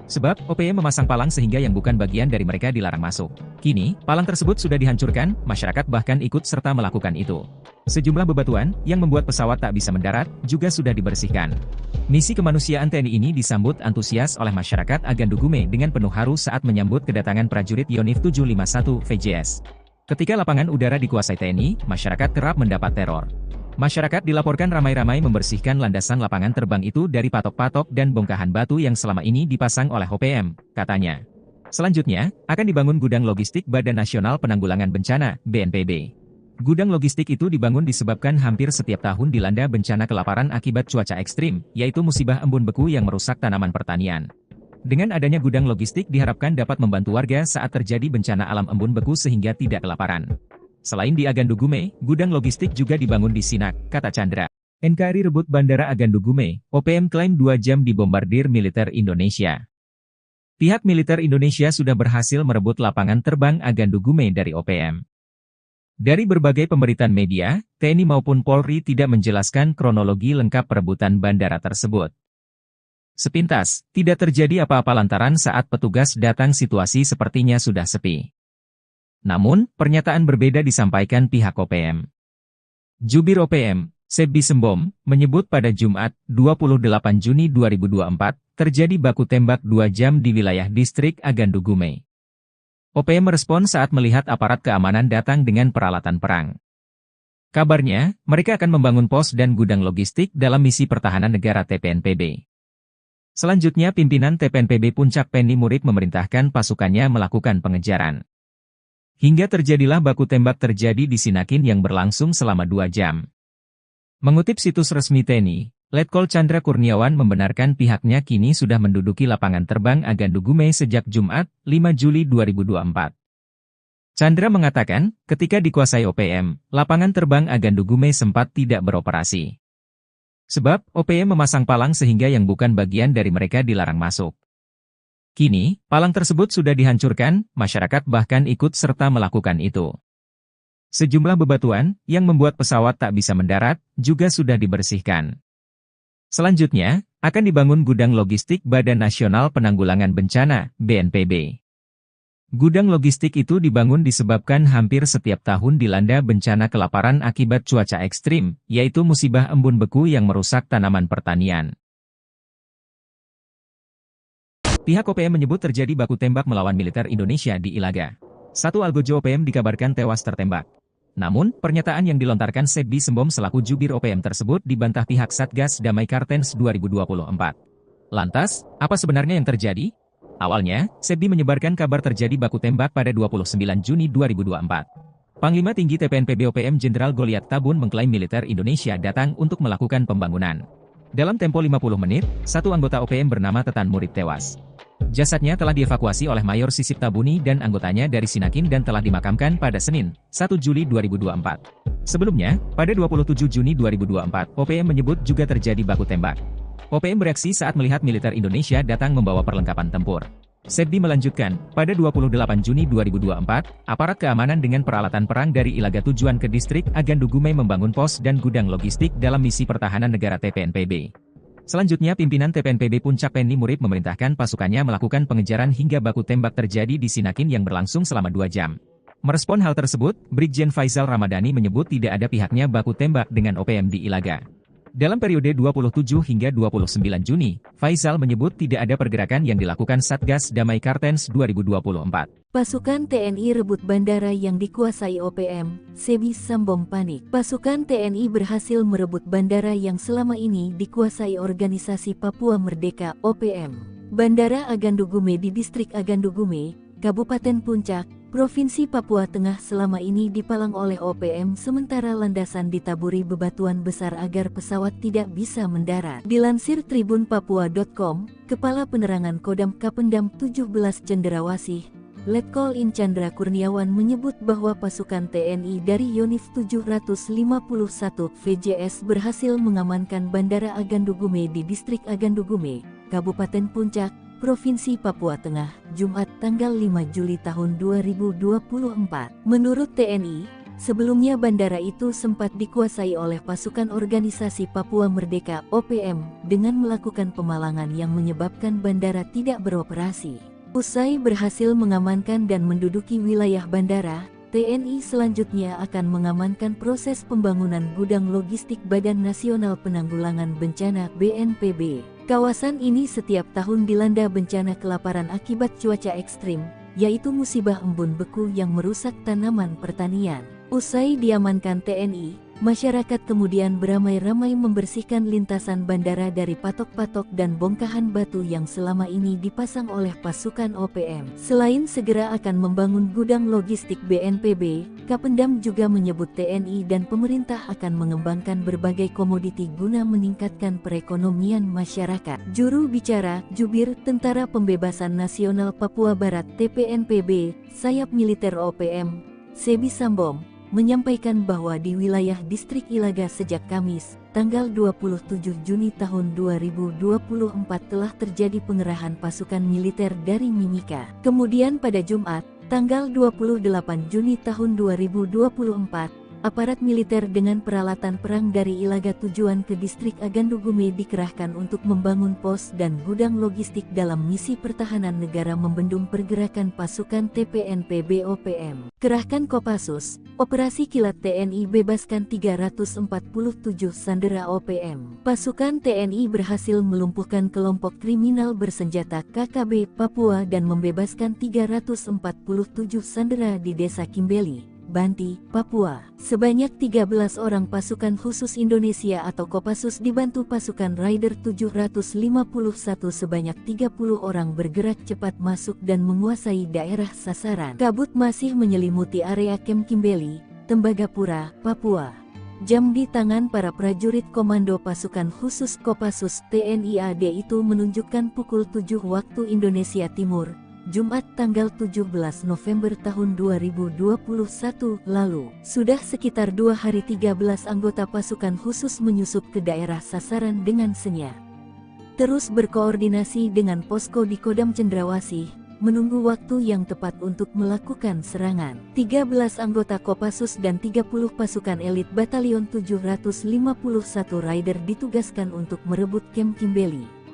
Sebab, OPM memasang palang sehingga yang bukan bagian dari mereka dilarang masuk. Kini, palang tersebut sudah dihancurkan, masyarakat bahkan ikut serta melakukan itu. Sejumlah bebatuan, yang membuat pesawat tak bisa mendarat, juga sudah dibersihkan. Misi kemanusiaan TNI ini disambut antusias oleh masyarakat Agandugume dengan penuh haru saat menyambut kedatangan prajurit Yonif 751 VJS. Ketika lapangan udara dikuasai TNI, masyarakat kerap mendapat teror. Masyarakat dilaporkan ramai-ramai membersihkan landasan lapangan terbang itu dari patok-patok dan bongkahan batu yang selama ini dipasang oleh OPM, katanya. Selanjutnya, akan dibangun gudang logistik Badan Nasional Penanggulangan Bencana, BNPB. Gudang logistik itu dibangun disebabkan hampir setiap tahun dilanda bencana kelaparan akibat cuaca ekstrim, yaitu musibah embun beku yang merusak tanaman pertanian. Dengan adanya gudang logistik diharapkan dapat membantu warga saat terjadi bencana alam embun beku sehingga tidak kelaparan. Selain di Agandugume, gudang logistik juga dibangun di Sinak, kata Chandra. NKRI rebut Bandara Agandugume, OPM klaim 2 jam dibombardir militer Indonesia. Pihak militer Indonesia sudah berhasil merebut lapangan terbang Agandugume dari OPM. Dari berbagai pemberitaan media, TNI maupun Polri tidak menjelaskan kronologi lengkap perebutan bandara tersebut. Sepintas, tidak terjadi apa-apa lantaran saat petugas datang situasi sepertinya sudah sepi. Namun, pernyataan berbeda disampaikan pihak OPM. Jubir OPM, Sebbi Sembom, menyebut pada Jumat, 28 Juni 2024, terjadi baku tembak 2 jam di wilayah distrik Agandugume. OPM merespon saat melihat aparat keamanan datang dengan peralatan perang. Kabarnya, mereka akan membangun pos dan gudang logistik dalam misi pertahanan negara TPNPB. Selanjutnya pimpinan TPNPB Puncak Penny Murik memerintahkan pasukannya melakukan pengejaran. Hingga terjadilah baku tembak terjadi di Sinakin yang berlangsung selama 2 jam. Mengutip situs resmi TNI, Letkol Chandra Kurniawan membenarkan pihaknya kini sudah menduduki lapangan terbang Agandugume sejak Jumat, 5 Juli 2024. Chandra mengatakan, ketika dikuasai OPM, lapangan terbang Agandugume sempat tidak beroperasi. Sebab, OPM memasang palang sehingga yang bukan bagian dari mereka dilarang masuk. Kini, palang tersebut sudah dihancurkan, masyarakat bahkan ikut serta melakukan itu. Sejumlah bebatuan, yang membuat pesawat tak bisa mendarat, juga sudah dibersihkan. Selanjutnya, akan dibangun gudang logistik Badan Nasional Penanggulangan Bencana, BNPB. Gudang logistik itu dibangun disebabkan hampir setiap tahun dilanda bencana kelaparan akibat cuaca ekstrim, yaitu musibah embun beku yang merusak tanaman pertanian. Pihak OPM menyebut terjadi baku tembak melawan militer Indonesia di Ilaga. Satu algojo OPM dikabarkan tewas tertembak. Namun, pernyataan yang dilontarkan Sebbi Sembom selaku jubir OPM tersebut dibantah pihak Satgas Damai Kartens 2024. Lantas, apa sebenarnya yang terjadi? Awalnya, Sebbi menyebarkan kabar terjadi baku tembak pada 29 Juni 2024. Panglima Tinggi TPNPB OPM Jenderal Goliat Tabun mengklaim militer Indonesia datang untuk melakukan pembangunan. Dalam tempo 50 menit, satu anggota OPM bernama Tetan Murid tewas. Jasadnya telah dievakuasi oleh Mayor Sisip Tabuni dan anggotanya dari Sinakin dan telah dimakamkan pada Senin, 1 Juli 2024. Sebelumnya, pada 27 Juni 2024, OPM menyebut juga terjadi baku tembak. OPM bereaksi saat melihat militer Indonesia datang membawa perlengkapan tempur. Sebbi melanjutkan, pada 28 Juni 2024, aparat keamanan dengan peralatan perang dari Ilaga tujuan ke distrik Agandugume membangun pos dan gudang logistik dalam misi pertahanan negara TPNPB. Selanjutnya pimpinan TPNPB Puncak Penny Murid memerintahkan pasukannya melakukan pengejaran hingga baku tembak terjadi di Sinakin yang berlangsung selama 2 jam. Merespon hal tersebut, Brigjen Faisal Ramadhani menyebut tidak ada pihaknya baku tembak dengan OPM di Ilaga. Dalam periode 27 hingga 29 Juni, Faisal menyebut tidak ada pergerakan yang dilakukan Satgas Damai Kartens 2024. Pasukan TNI rebut bandara yang dikuasai OPM, Sebbi Sembom panik. Pasukan TNI berhasil merebut bandara yang selama ini dikuasai Organisasi Papua Merdeka, OPM. Bandara Agandugume di Distrik Agandugume, Kabupaten Puncak, Provinsi Papua Tengah selama ini dipalang oleh OPM sementara landasan ditaburi bebatuan besar agar pesawat tidak bisa mendarat. Dilansir tribunpapua.com, Kepala Penerangan Kodam Kapendam 17 Cenderawasih, Letkol In Chandra Kurniawan menyebut bahwa pasukan TNI dari Yonif 751 VJS berhasil mengamankan Bandara Agandugume di Distrik Agandugume, Kabupaten Puncak, Provinsi Papua Tengah, Jumat tanggal 5 Juli tahun 2024. Menurut TNI, sebelumnya bandara itu sempat dikuasai oleh pasukan Organisasi Papua Merdeka (OPM) dengan melakukan pemalangan yang menyebabkan bandara tidak beroperasi. Usai berhasil mengamankan dan menduduki wilayah bandara, TNI selanjutnya akan mengamankan proses pembangunan gudang logistik Badan Nasional Penanggulangan Bencana (BNPB). Kawasan ini setiap tahun dilanda bencana kelaparan akibat cuaca ekstrim, yaitu musibah embun beku yang merusak tanaman pertanian. Usai diamankan TNI, masyarakat kemudian beramai-ramai membersihkan lintasan bandara dari patok-patok dan bongkahan batu yang selama ini dipasang oleh pasukan OPM. Selain segera akan membangun gudang logistik BNPB, Kapendam juga menyebut TNI dan pemerintah akan mengembangkan berbagai komoditi guna meningkatkan perekonomian masyarakat. Juru bicara Jubir Tentara Pembebasan Nasional Papua Barat (TPNPB), sayap militer OPM, Sebi Sambom, menyampaikan bahwa di wilayah Distrik Ilaga sejak Kamis, tanggal 27 Juni tahun 2024 telah terjadi pengerahan pasukan militer dari Mimika. Kemudian pada Jumat, tanggal 28 Juni tahun 2024, aparat militer dengan peralatan perang dari Ilaga tujuan ke Distrik Agandugume dikerahkan untuk membangun pos dan gudang logistik dalam misi pertahanan negara membendung pergerakan pasukan TPNPB OPM. Kerahkan Kopassus, Operasi Kilat TNI bebaskan 347 sandera OPM. Pasukan TNI berhasil melumpuhkan kelompok kriminal bersenjata KKB Papua dan membebaskan 347 sandera di Desa Kimbeli, Banti, Papua. Sebanyak 13 orang pasukan khusus Indonesia atau Kopassus dibantu pasukan Raider 751 sebanyak 30 orang bergerak cepat masuk dan menguasai daerah sasaran. Kabut masih menyelimuti area Kem Kimbeli, Tembagapura, Papua. Jam di tangan para prajurit komando pasukan khusus Kopassus TNI AD itu menunjukkan pukul 7 waktu Indonesia Timur, Jumat tanggal 17 November tahun 2021 lalu. Sudah sekitar 2 hari 13 anggota pasukan khusus menyusup ke daerah sasaran dengan senyap. Terus berkoordinasi dengan posko di Kodam Cendrawasih, menunggu waktu yang tepat untuk melakukan serangan. 13 anggota Kopassus dan 30 pasukan elit Batalion 751 Raider ditugaskan untuk merebut Kem Kimbeli.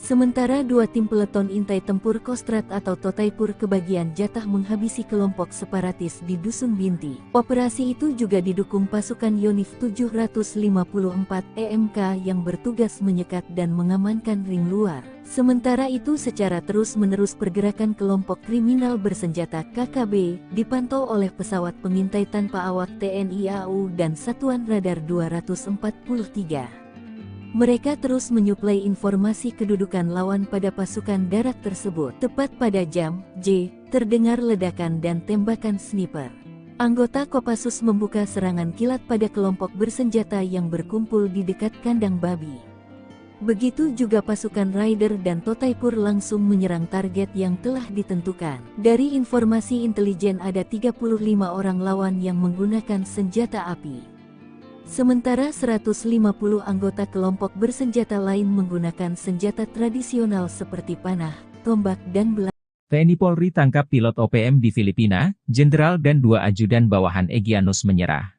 Sementara 2 tim peleton intai tempur Kostrat atau Totaipur kebagian jatah menghabisi kelompok separatis di Dusun Binti. Operasi itu juga didukung pasukan Yonif 754 EMK yang bertugas menyekat dan mengamankan ring luar. Sementara itu secara terus-menerus pergerakan kelompok kriminal bersenjata KKB dipantau oleh pesawat pengintai tanpa awak TNI AU dan Satuan Radar 243. Mereka terus menyuplai informasi kedudukan lawan pada pasukan darat tersebut. Tepat pada jam J, terdengar ledakan dan tembakan sniper. Anggota Kopassus membuka serangan kilat pada kelompok bersenjata yang berkumpul di dekat kandang babi. Begitu juga pasukan Raider dan Totaipur langsung menyerang target yang telah ditentukan. Dari informasi intelijen ada 35 orang lawan yang menggunakan senjata api. Sementara 150 anggota kelompok bersenjata lain menggunakan senjata tradisional seperti panah, tombak dan belang. TNI Polri tangkap pilot OPM di Filipina, jenderal dan 2 ajudan bawahan Egyanus menyerah.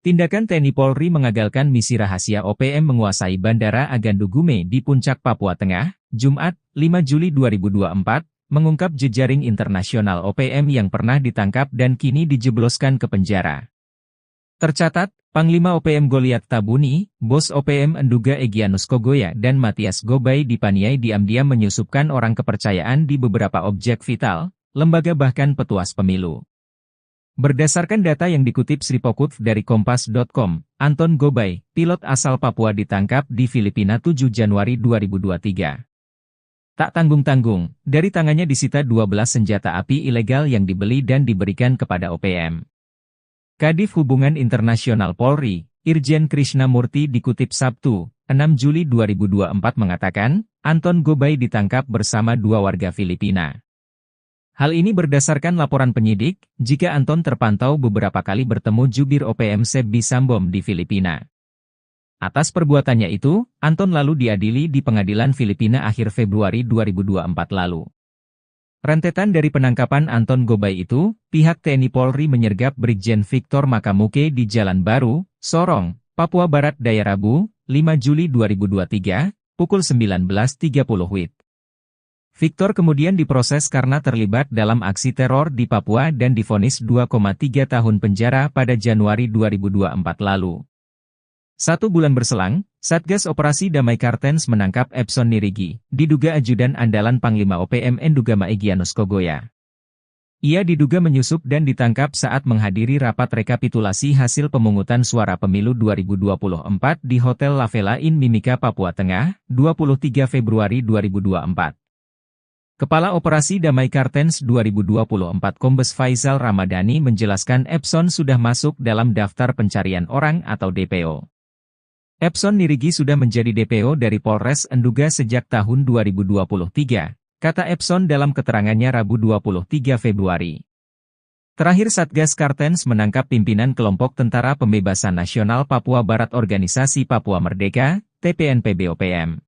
Tindakan TNI Polri mengagalkan misi rahasia OPM menguasai Bandara Agandugume di Puncak Papua Tengah, Jumat, 5 Juli 2024, mengungkap jejaring internasional OPM yang pernah ditangkap dan kini dijebloskan ke penjara. Tercatat, Panglima OPM Goliat Tabuni, Bos OPM Enduga Egyanus Kogoya dan Matias Gobay dipaniai diam-diam menyusupkan orang kepercayaan di beberapa objek vital, lembaga bahkan petuas pemilu. Berdasarkan data yang dikutip Sripokut dari Kompas.com, Anton Gobay, pilot asal Papua ditangkap di Filipina 7 Januari 2023. Tak tanggung-tanggung, dari tangannya disita 12 senjata api ilegal yang dibeli dan diberikan kepada OPM. Kadif Hubungan Internasional Polri, Irjen Krishnamurti dikutip Sabtu, 6 Juli 2024 mengatakan, Anton Gobay ditangkap bersama 2 warga Filipina. Hal ini berdasarkan laporan penyidik, jika Anton terpantau beberapa kali bertemu jubir OPM Sebby Sambom di Filipina. Atas perbuatannya itu, Anton lalu diadili di pengadilan Filipina akhir Februari 2024 lalu. Rentetan dari penangkapan Anton Gobay itu, pihak TNI Polri menyergap Brigjen Victor Makamuke di Jalan Baru, Sorong, Papua Barat Daya Rabu, 5 Juli 2023, pukul 19.30 WIB. Victor kemudian diproses karena terlibat dalam aksi teror di Papua dan divonis 2,3 tahun penjara pada Januari 2024 lalu. 1 bulan berselang, Satgas Operasi Damai Kartens menangkap Epson Nirigi, diduga ajudan andalan Panglima OPM Endugama Egyanus Kogoya. Ia diduga menyusup dan ditangkap saat menghadiri rapat rekapitulasi hasil pemungutan suara pemilu 2024 di Hotel La Vela Inn Mimika, Papua Tengah, 23 Februari 2024. Kepala Operasi Damai Kartens 2024 Kombes Faisal Ramadhani menjelaskan Epson sudah masuk dalam daftar pencarian orang atau DPO. Epson Nirigi sudah menjadi DPO dari Polres Enduga sejak tahun 2023, kata Epson dalam keterangannya Rabu 23 Februari. Terakhir Satgas Kartens menangkap pimpinan kelompok Tentara Pembebasan Nasional Papua Barat Organisasi Papua Merdeka, TPNPB OPM.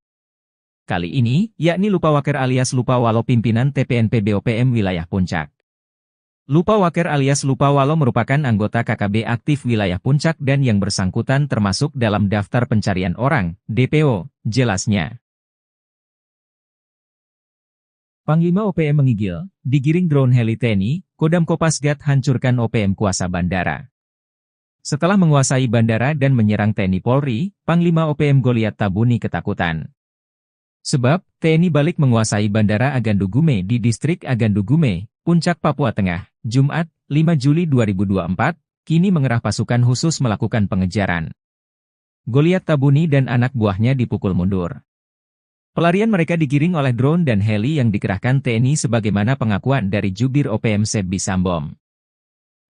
Kali ini, yakni Lupawaker alias Lupawalo pimpinan TPNPB OPM wilayah Puncak. Lupawaker alias Lupawalo merupakan anggota KKB aktif wilayah Puncak dan yang bersangkutan termasuk dalam daftar pencarian orang, DPO, jelasnya. Panglima OPM menggigil, digiring drone heli TNI, Kodam Kopasgat hancurkan OPM kuasa bandara. Setelah menguasai bandara dan menyerang TNI Polri, Panglima OPM Goliat Tabuni ketakutan. Sebab, TNI balik menguasai Bandara Agandugume di Distrik Agandugume, Puncak, Papua Tengah, Jumat, 5 Juli 2024, kini mengerah pasukan khusus melakukan pengejaran. Goliat Tabuni dan anak buahnya dipukul mundur. Pelarian mereka digiring oleh drone dan heli yang dikerahkan TNI sebagaimana pengakuan dari jubir OPM Sebby Sambom.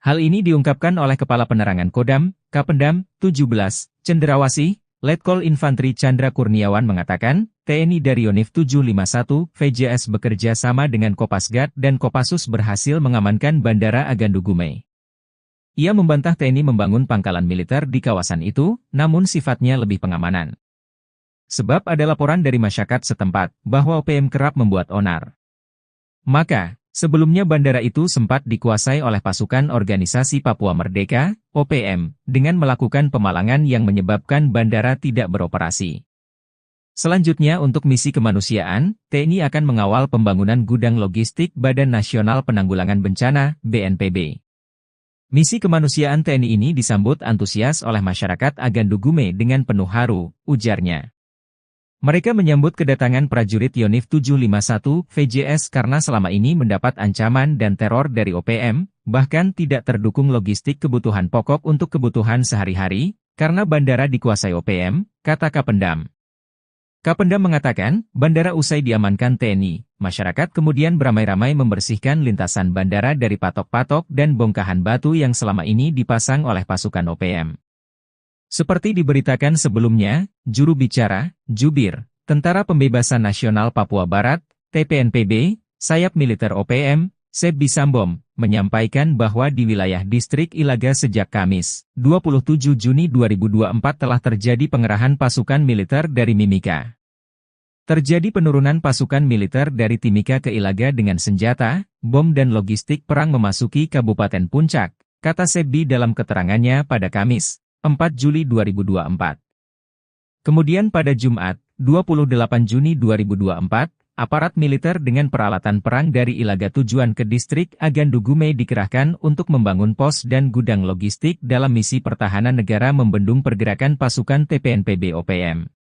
Hal ini diungkapkan oleh Kepala Penerangan Kodam, Kapendam, 17, Cenderawasih, Letkol Infantri Chandra Kurniawan mengatakan, TNI dari Yonif 751, VJS bekerja sama dengan Kopasgat dan Kopassus berhasil mengamankan Bandara Agandugume. Ia membantah TNI membangun pangkalan militer di kawasan itu, namun sifatnya lebih pengamanan. Sebab ada laporan dari masyarakat setempat, bahwa OPM kerap membuat onar. Maka, sebelumnya bandara itu sempat dikuasai oleh pasukan Organisasi Papua Merdeka, OPM, dengan melakukan pemalangan yang menyebabkan bandara tidak beroperasi. Selanjutnya untuk misi kemanusiaan, TNI akan mengawal pembangunan gudang logistik Badan Nasional Penanggulangan Bencana, BNPB. Misi kemanusiaan TNI ini disambut antusias oleh masyarakat Agandugume dengan penuh haru, ujarnya. Mereka menyambut kedatangan prajurit Yonif 751 VJS karena selama ini mendapat ancaman dan teror dari OPM, bahkan tidak terdukung logistik kebutuhan pokok untuk kebutuhan sehari-hari, karena bandara dikuasai OPM, kata Kapendam. Kapendam mengatakan, bandara usai diamankan TNI, masyarakat kemudian beramai-ramai membersihkan lintasan bandara dari patok-patok dan bongkahan batu yang selama ini dipasang oleh pasukan OPM. Seperti diberitakan sebelumnya, juru bicara, Jubir, Tentara Pembebasan Nasional Papua Barat, TPNPB, sayap militer OPM, Sebby Sambom, menyampaikan bahwa di wilayah distrik Ilaga sejak Kamis, 27 Juni 2024 telah terjadi pengerahan pasukan militer dari Mimika. Terjadi penurunan pasukan militer dari Timika ke Ilaga dengan senjata, bom dan logistik perang memasuki Kabupaten Puncak, kata Sebby dalam keterangannya pada Kamis, 4 Juli 2024. Kemudian pada Jumat, 28 Juni 2024, aparat militer dengan peralatan perang dari Ilaga tujuan ke distrik Agandugume dikerahkan untuk membangun pos dan gudang logistik dalam misi pertahanan negara membendung pergerakan pasukan TPNPB OPM.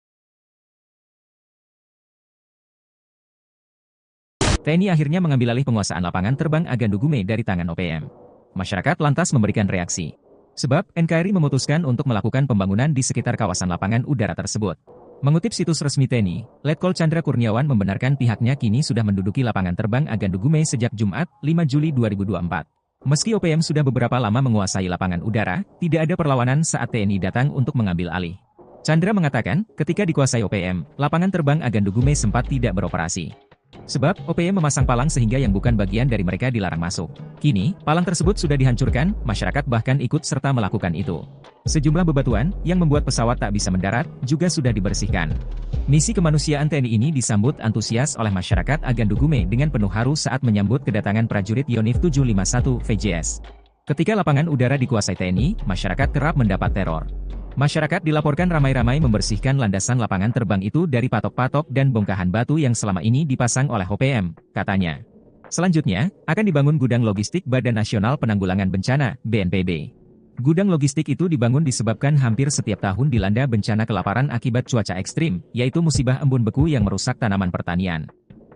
TNI akhirnya mengambil alih penguasaan lapangan terbang Agandugume dari tangan OPM. Masyarakat lantas memberikan reaksi. Sebab, NKRI memutuskan untuk melakukan pembangunan di sekitar kawasan lapangan udara tersebut. Mengutip situs resmi TNI, Letkol Chandra Kurniawan membenarkan pihaknya kini sudah menduduki lapangan terbang Agandugume sejak Jumat, 5 Juli 2024. Meski OPM sudah beberapa lama menguasai lapangan udara, tidak ada perlawanan saat TNI datang untuk mengambil alih. Chandra mengatakan, ketika dikuasai OPM, lapangan terbang Agandugume sempat tidak beroperasi. Sebab, OPM memasang palang sehingga yang bukan bagian dari mereka dilarang masuk. Kini, palang tersebut sudah dihancurkan, masyarakat bahkan ikut serta melakukan itu. Sejumlah bebatuan, yang membuat pesawat tak bisa mendarat, juga sudah dibersihkan. Misi kemanusiaan TNI ini disambut antusias oleh masyarakat Agandugume dengan penuh haru saat menyambut kedatangan prajurit Yonif 751 VJS. Ketika lapangan udara dikuasai TNI, masyarakat kerap mendapat teror. Masyarakat dilaporkan ramai-ramai membersihkan landasan lapangan terbang itu dari patok-patok dan bongkahan batu yang selama ini dipasang oleh OPM, katanya. Selanjutnya, akan dibangun gudang logistik Badan Nasional Penanggulangan Bencana, BNPB. Gudang logistik itu dibangun disebabkan hampir setiap tahun dilanda bencana kelaparan akibat cuaca ekstrim, yaitu musibah embun beku yang merusak tanaman pertanian.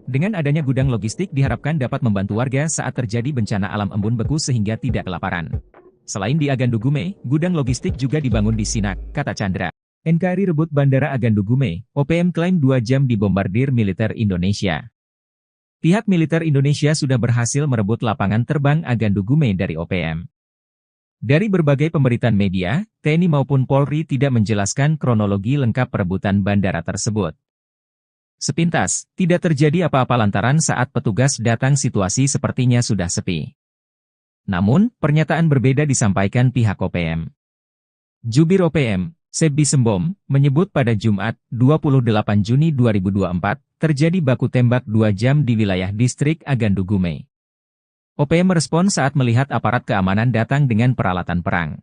Dengan adanya gudang logistik diharapkan dapat membantu warga saat terjadi bencana alam embun beku sehingga tidak kelaparan. Selain di Agandugume, gudang logistik juga dibangun di Sinak, kata Chandra. NKRI rebut Bandara Agandugume, OPM klaim 2 jam dibombardir militer Indonesia. Pihak militer Indonesia sudah berhasil merebut lapangan terbang Agandugume dari OPM. Dari berbagai pemberitaan media, TNI maupun Polri tidak menjelaskan kronologi lengkap perebutan bandara tersebut. Sepintas, tidak terjadi apa-apa lantaran saat petugas datang situasi sepertinya sudah sepi. Namun, pernyataan berbeda disampaikan pihak OPM. Jubir OPM, Sebbi Sembom, menyebut pada Jumat, 28 Juni 2024, terjadi baku tembak 2 jam di wilayah distrik Agandugume. OPM merespon saat melihat aparat keamanan datang dengan peralatan perang.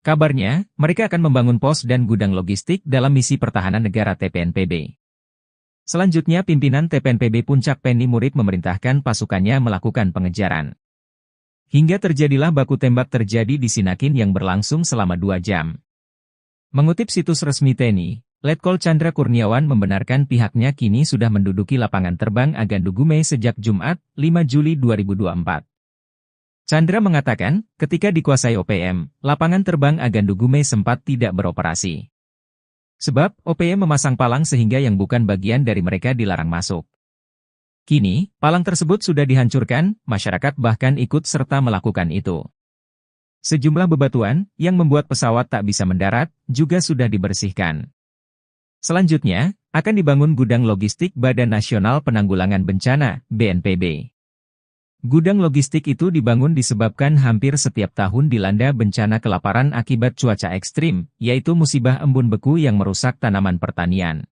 Kabarnya, mereka akan membangun pos dan gudang logistik dalam misi pertahanan negara TPNPB. Selanjutnya pimpinan TPNPB Puncak Penny Murid memerintahkan pasukannya melakukan pengejaran. Hingga terjadilah baku tembak terjadi di Sinakin yang berlangsung selama 2 jam. Mengutip situs resmi TNI, Letkol Chandra Kurniawan membenarkan pihaknya kini sudah menduduki lapangan terbang Agandugume sejak Jumat, 5 Juli 2024. Chandra mengatakan, ketika dikuasai OPM, lapangan terbang Agandugume sempat tidak beroperasi. Sebab, OPM memasang palang sehingga yang bukan bagian dari mereka dilarang masuk. Kini, palang tersebut sudah dihancurkan, masyarakat bahkan ikut serta melakukan itu. Sejumlah bebatuan, yang membuat pesawat tak bisa mendarat, juga sudah dibersihkan. Selanjutnya, akan dibangun gudang logistik Badan Nasional Penanggulangan Bencana, BNPB. Gudang logistik itu dibangun disebabkan hampir setiap tahun dilanda bencana kelaparan akibat cuaca ekstrim, yaitu musibah embun beku yang merusak tanaman pertanian.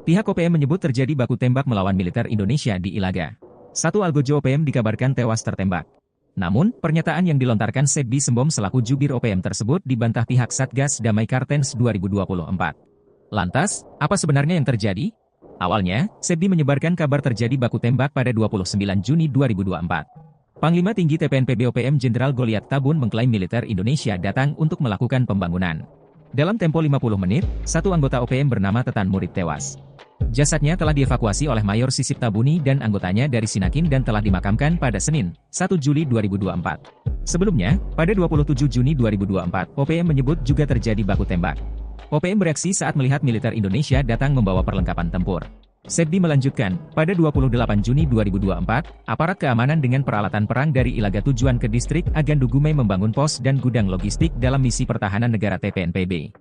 Pihak OPM menyebut terjadi baku tembak melawan militer Indonesia di Ilaga. Satu algojo OPM dikabarkan tewas tertembak. Namun, pernyataan yang dilontarkan Sebbi Sembom selaku jubir OPM tersebut dibantah pihak Satgas Damai Kartens 2024. Lantas, apa sebenarnya yang terjadi? Awalnya, Sebbi menyebarkan kabar terjadi baku tembak pada 29 Juni 2024. Panglima Tinggi TPNPB OPM Jenderal Goliat Tabun mengklaim militer Indonesia datang untuk melakukan pembangunan. Dalam tempo 50 menit, satu anggota OPM bernama Tetan Murid tewas. Jasadnya telah dievakuasi oleh Mayor Sisip Tabuni dan anggotanya dari Sinakin dan telah dimakamkan pada Senin, 1 Juli 2024. Sebelumnya, pada 27 Juni 2024, OPM menyebut juga terjadi baku tembak. OPM bereaksi saat melihat militer Indonesia datang membawa perlengkapan tempur. Sebbi melanjutkan, pada 28 Juni 2024, aparat keamanan dengan peralatan perang dari Ilaga tujuan ke distrik Agandugume membangun pos dan gudang logistik dalam misi pertahanan negara TPNPB.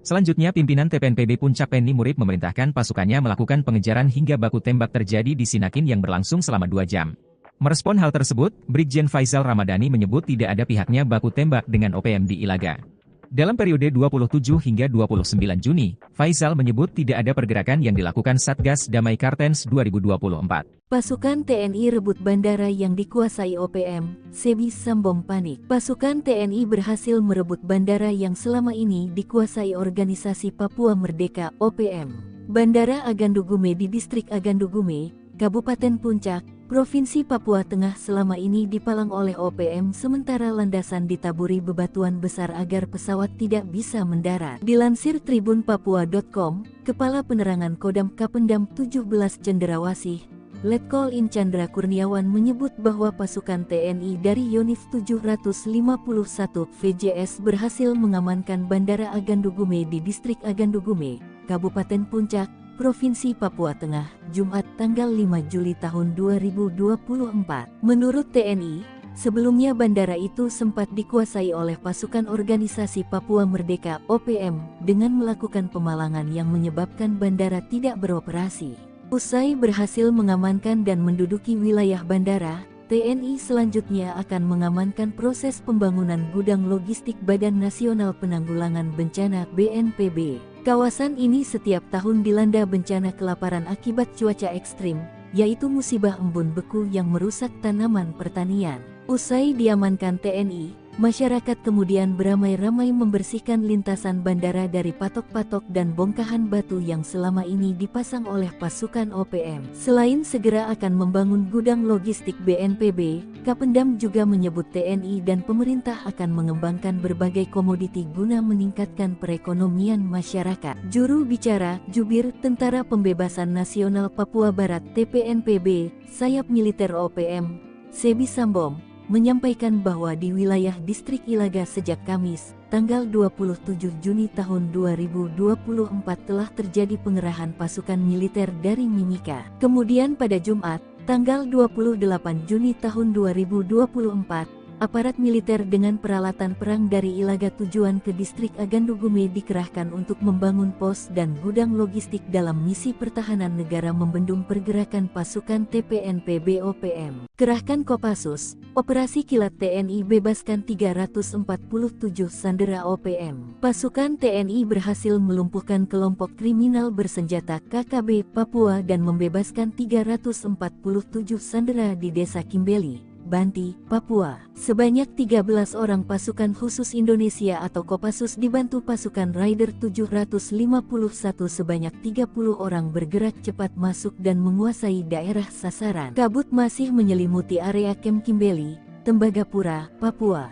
Selanjutnya pimpinan TPNPB Puncak Penny Murid memerintahkan pasukannya melakukan pengejaran hingga baku tembak terjadi di Sinakin yang berlangsung selama 2 jam. Merespon hal tersebut, Brigjen Faisal Ramadhani menyebut tidak ada pihaknya baku tembak dengan OPM di Ilaga. Dalam periode 27 hingga 29 Juni, Faisal menyebut tidak ada pergerakan yang dilakukan Satgas Damai Kartens 2024. Pasukan TNI rebut bandara yang dikuasai OPM, Sebbi Sembom panik. Pasukan TNI berhasil merebut bandara yang selama ini dikuasai organisasi Papua Merdeka, OPM. Bandara Agandugume di distrik Agandugume, Kabupaten Puncak, Provinsi Papua Tengah selama ini dipalang oleh OPM sementara landasan ditaburi bebatuan besar agar pesawat tidak bisa mendarat. Dilansir tribunpapua.com, Kepala Penerangan Kodam Kapendam 17 Cenderawasih, Letkol In Chandra Kurniawan menyebut bahwa pasukan TNI dari Yonif 751 VJS berhasil mengamankan Bandara Agandugume di Distrik Agandugume, Kabupaten Puncak, Provinsi Papua Tengah, Jumat tanggal 5 Juli tahun 2024. Menurut TNI, sebelumnya bandara itu sempat dikuasai oleh pasukan Organisasi Papua Merdeka (OPM) dengan melakukan pemalangan yang menyebabkan bandara tidak beroperasi. Usai berhasil mengamankan dan menduduki wilayah bandara, TNI selanjutnya akan mengamankan proses pembangunan gudang logistik Badan Nasional Penanggulangan Bencana (BNPB). Kawasan ini setiap tahun dilanda bencana kelaparan akibat cuaca ekstrim, yaitu musibah embun beku yang merusak tanaman pertanian. Usai diamankan TNI, masyarakat kemudian beramai-ramai membersihkan lintasan bandara dari patok-patok dan bongkahan batu yang selama ini dipasang oleh pasukan OPM. Selain segera akan membangun gudang logistik BNPB, Kapendam juga menyebut TNI dan pemerintah akan mengembangkan berbagai komoditi guna meningkatkan perekonomian masyarakat. Juru bicara Jubir Tentara Pembebasan Nasional Papua Barat (TPNPB), sayap militer OPM, Sebi Sambom, menyampaikan bahwa di wilayah distrik Ilaga sejak Kamis, tanggal 27 Juni tahun 2024 telah terjadi pengerahan pasukan militer dari Mimika. Kemudian pada Jumat, tanggal 28 Juni tahun 2024, aparat militer dengan peralatan perang dari Ilaga tujuan ke distrik Agandugume dikerahkan untuk membangun pos dan gudang logistik dalam misi pertahanan negara membendung pergerakan pasukan TPNPB OPM. Kerahkan Kopassus, Operasi Kilat TNI bebaskan 347 sandera OPM. Pasukan TNI berhasil melumpuhkan kelompok kriminal bersenjata KKB Papua dan membebaskan 347 sandera di Desa Kimbeli, Banti, Papua. Sebanyak 13 orang pasukan khusus Indonesia atau Kopassus dibantu pasukan Raider 751 sebanyak 30 orang bergerak cepat masuk dan menguasai daerah sasaran. Kabut masih menyelimuti area Kem Kimbeli, Tembagapura, Papua.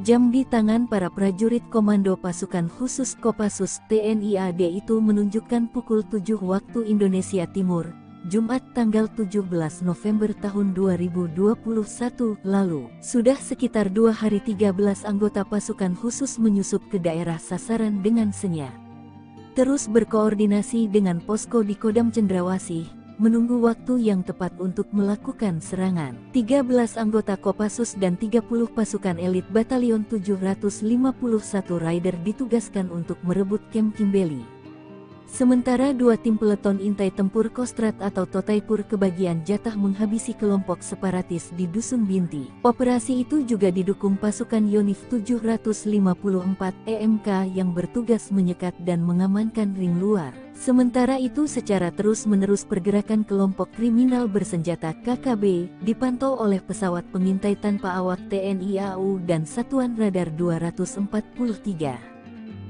Jam di tangan para prajurit komando pasukan khusus Kopassus TNI AD itu menunjukkan pukul 7 waktu Indonesia Timur, Jumat tanggal 17 November tahun 2021 lalu. Sudah sekitar 2 hari 13 anggota pasukan khusus menyusup ke daerah sasaran dengan senyap. Terus berkoordinasi dengan posko di Kodam Cendrawasih, menunggu waktu yang tepat untuk melakukan serangan. 13 anggota Kopassus dan 30 pasukan elit Batalion 751 Raider ditugaskan untuk merebut Kem Kimbeli. Sementara 2 tim peleton intai tempur Kostrat atau Totaipur kebagian jatah menghabisi kelompok separatis di Dusun Binti. Operasi itu juga didukung pasukan Yonif 754 EMK yang bertugas menyekat dan mengamankan ring luar. Sementara itu secara terus-menerus pergerakan kelompok kriminal bersenjata KKB dipantau oleh pesawat pengintai tanpa awak TNI AU dan Satuan Radar 243.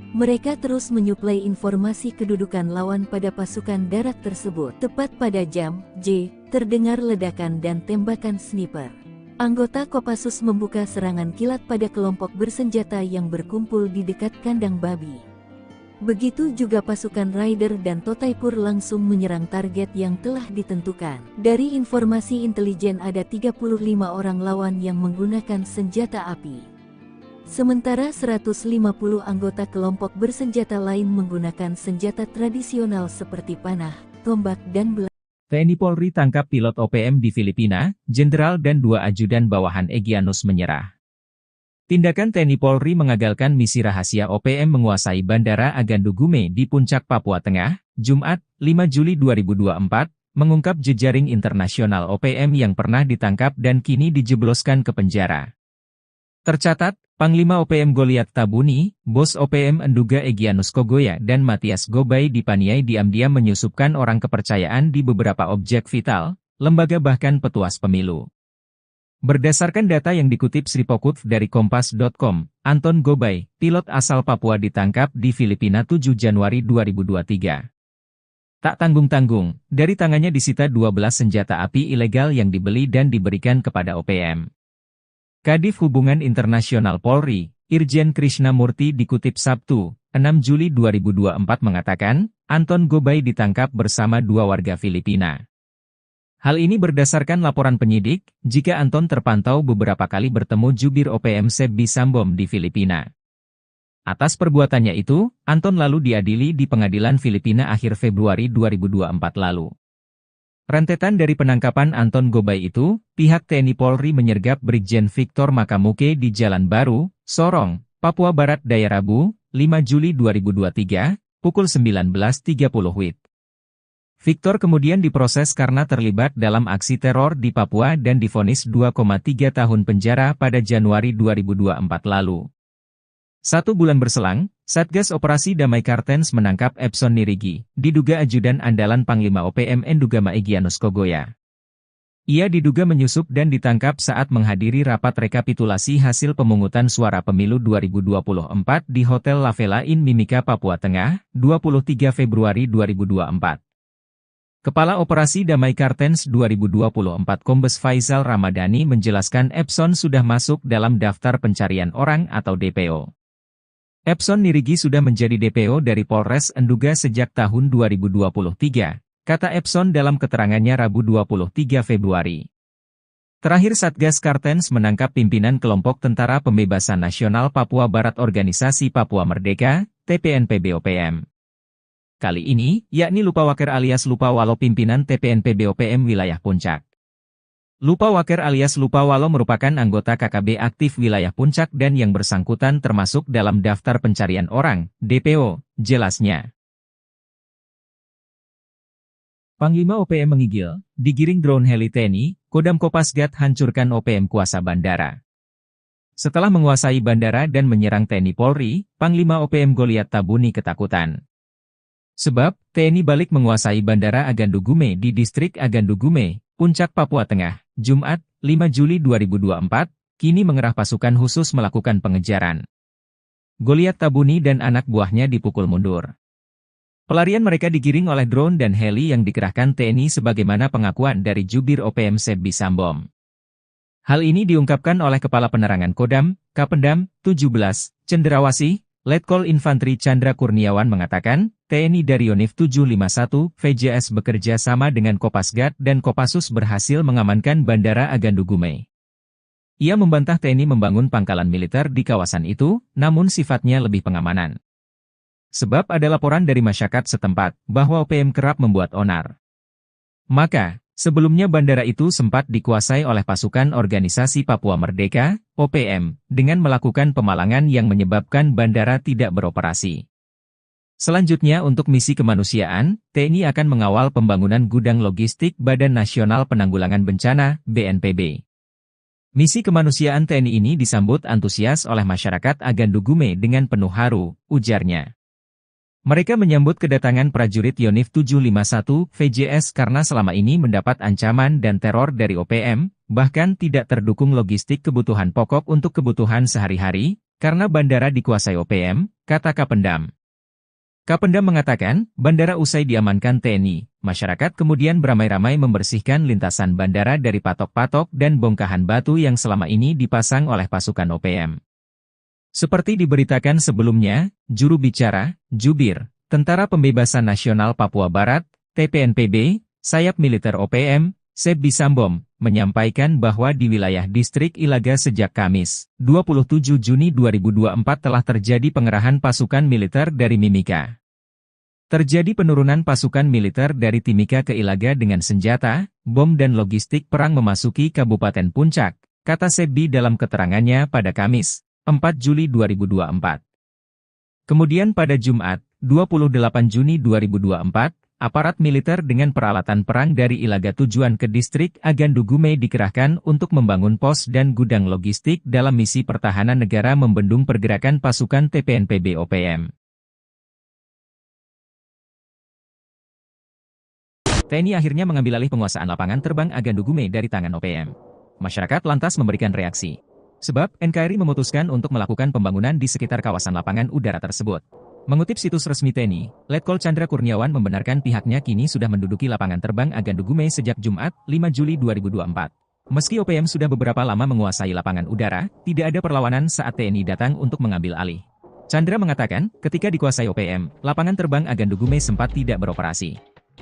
Mereka terus menyuplai informasi kedudukan lawan pada pasukan darat tersebut. Tepat pada jam J, terdengar ledakan dan tembakan sniper. Anggota Kopassus membuka serangan kilat pada kelompok bersenjata yang berkumpul di dekat kandang babi. Begitu juga pasukan Raider dan Totaipur langsung menyerang target yang telah ditentukan. Dari informasi intelijen ada 35 orang lawan yang menggunakan senjata api. Sementara 150 anggota kelompok bersenjata lain menggunakan senjata tradisional seperti panah, tombak dan belati. TNI Polri tangkap pilot OPM di Filipina, Jenderal dan 2 ajudan bawahan Egyanus menyerah. Tindakan TNI Polri mengagalkan misi rahasia OPM menguasai Bandara Agandugume di Puncak Papua Tengah, Jumat, 5 Juli 2024, mengungkap jejaring internasional OPM yang pernah ditangkap dan kini dijebloskan ke penjara. Tercatat, Panglima OPM Goliat Tabuni, Bos OPM Enduga Egyanus Kogoya dan Matias Gobay dipaniai diam-diam menyusupkan orang kepercayaan di beberapa objek vital, lembaga bahkan petuas pemilu. Berdasarkan data yang dikutip Sripokut dari Kompas.com, Anton Gobay, pilot asal Papua ditangkap di Filipina 7 Januari 2023. Tak tanggung-tanggung, dari tangannya disita 12 senjata api ilegal yang dibeli dan diberikan kepada OPM. Kadif Hubungan Internasional Polri, Irjen Krishnamurti dikutip Sabtu, 6 Juli 2024 mengatakan, Anton Gobay ditangkap bersama 2 warga Filipina. Hal ini berdasarkan laporan penyidik, jika Anton terpantau beberapa kali bertemu jubir OPM Sebbi Sambom di Filipina. Atas perbuatannya itu, Anton lalu diadili di pengadilan Filipina akhir Februari 2024 lalu. Rentetan dari penangkapan Anton Gobay itu, pihak TNI Polri menyergap Brigjen Victor Makamuke di Jalan Baru, Sorong, Papua Barat Daya Rabu, 5 Juli 2023, pukul 19.30 WIB. Victor kemudian diproses karena terlibat dalam aksi teror di Papua dan divonis 2,3 tahun penjara pada Januari 2024 lalu. 1 bulan berselang, Satgas Operasi Damai Kartens menangkap Epson Nirigi, diduga ajudan andalan Panglima OPM Endugama Egyanus Kogoya. Ia diduga menyusup dan ditangkap saat menghadiri rapat rekapitulasi hasil pemungutan suara pemilu 2024 di Hotel La Vela Inn Mimika, Papua Tengah, 23 Februari 2024. Kepala Operasi Damai Kartens 2024 Kombes Faisal Ramadhani menjelaskan Epson sudah masuk dalam daftar pencarian orang atau DPO. Epson Nirigi sudah menjadi DPO dari Polres Enduga sejak tahun 2023, kata Epson dalam keterangannya Rabu 23 Februari. Terakhir Satgas Kartens menangkap pimpinan kelompok Tentara Pembebasan Nasional Papua Barat Organisasi Papua Merdeka, TPNPB-OPM. Kali ini, yakni Lupawaker alias Lupawalo pimpinan TPNPB-OPM wilayah Puncak. Lupawaker alias Lupawalo merupakan anggota KKB aktif wilayah Puncak dan yang bersangkutan termasuk dalam daftar pencarian orang, DPO, jelasnya. Panglima OPM menggigil, digiring drone heli TNI, Kodam Kopasgat hancurkan OPM kuasa bandara. Setelah menguasai bandara dan menyerang TNI Polri, Panglima OPM Goliat Tabuni ketakutan. Sebab, TNI balik menguasai Bandara Agandu Gume di Distrik Agandu Gume, Puncak Papua Tengah, Jumat, 5 Juli 2024, kini mengerah pasukan khusus melakukan pengejaran. Goliat Tabuni dan anak buahnya dipukul mundur. Pelarian mereka digiring oleh drone dan heli yang dikerahkan TNI sebagaimana pengakuan dari jubir OPM Sebbi Sambom. Hal ini diungkapkan oleh Kepala Penerangan Kodam, Kapendam, 17, Cenderawasih, Letkol Infantri Chandra Kurniawan mengatakan, TNI dari Yonif 751, VJS bekerja sama dengan Kopasgat dan Kopassus berhasil mengamankan Bandara Agandu Gume. Ia membantah TNI membangun pangkalan militer di kawasan itu, namun sifatnya lebih pengamanan. Sebab ada laporan dari masyarakat setempat, bahwa OPM kerap membuat onar. Maka, sebelumnya bandara itu sempat dikuasai oleh pasukan Organisasi Papua Merdeka, OPM, dengan melakukan pemalangan yang menyebabkan bandara tidak beroperasi. Selanjutnya untuk misi kemanusiaan, TNI akan mengawal pembangunan gudang logistik Badan Nasional Penanggulangan Bencana, BNPB. Misi kemanusiaan TNI ini disambut antusias oleh masyarakat Agandu Gume dengan penuh haru, ujarnya. Mereka menyambut kedatangan prajurit Yonif 751, VJS karena selama ini mendapat ancaman dan teror dari OPM, bahkan tidak terdukung logistik kebutuhan pokok untuk kebutuhan sehari-hari, karena bandara dikuasai OPM, kata Kapendam. Kapendam mengatakan, bandara usai diamankan TNI, masyarakat kemudian beramai-ramai membersihkan lintasan bandara dari patok-patok dan bongkahan batu yang selama ini dipasang oleh pasukan OPM. Seperti diberitakan sebelumnya, juru bicara, Jubir, Tentara Pembebasan Nasional Papua Barat, TPNPB, sayap militer OPM, Sebbi Sambom, menyampaikan bahwa di wilayah distrik Ilaga sejak Kamis, 27 Juni 2024 telah terjadi pengerahan pasukan militer dari Mimika. Terjadi penurunan pasukan militer dari Timika ke Ilaga dengan senjata, bom dan logistik perang memasuki Kabupaten Puncak, kata Sebbi dalam keterangannya pada Kamis, 4 Juli 2024. Kemudian pada Jumat, 28 Juni 2024, aparat militer dengan peralatan perang dari Ilaga tujuan ke distrik Agandu Gume dikerahkan untuk membangun pos dan gudang logistik dalam misi pertahanan negara membendung pergerakan pasukan TPNPB OPM. TNI akhirnya mengambil alih penguasaan lapangan terbang Agandu Gume dari tangan OPM. Masyarakat lantas memberikan reaksi. Sebab, NKRI memutuskan untuk melakukan pembangunan di sekitar kawasan lapangan udara tersebut. Mengutip situs resmi TNI, Letkol Chandra Kurniawan membenarkan pihaknya kini sudah menduduki lapangan terbang Agandu Gume sejak Jumat, 5 Juli 2024. Meski OPM sudah beberapa lama menguasai lapangan udara, tidak ada perlawanan saat TNI datang untuk mengambil alih. Chandra mengatakan, ketika dikuasai OPM, lapangan terbang Agandu Gume sempat tidak beroperasi.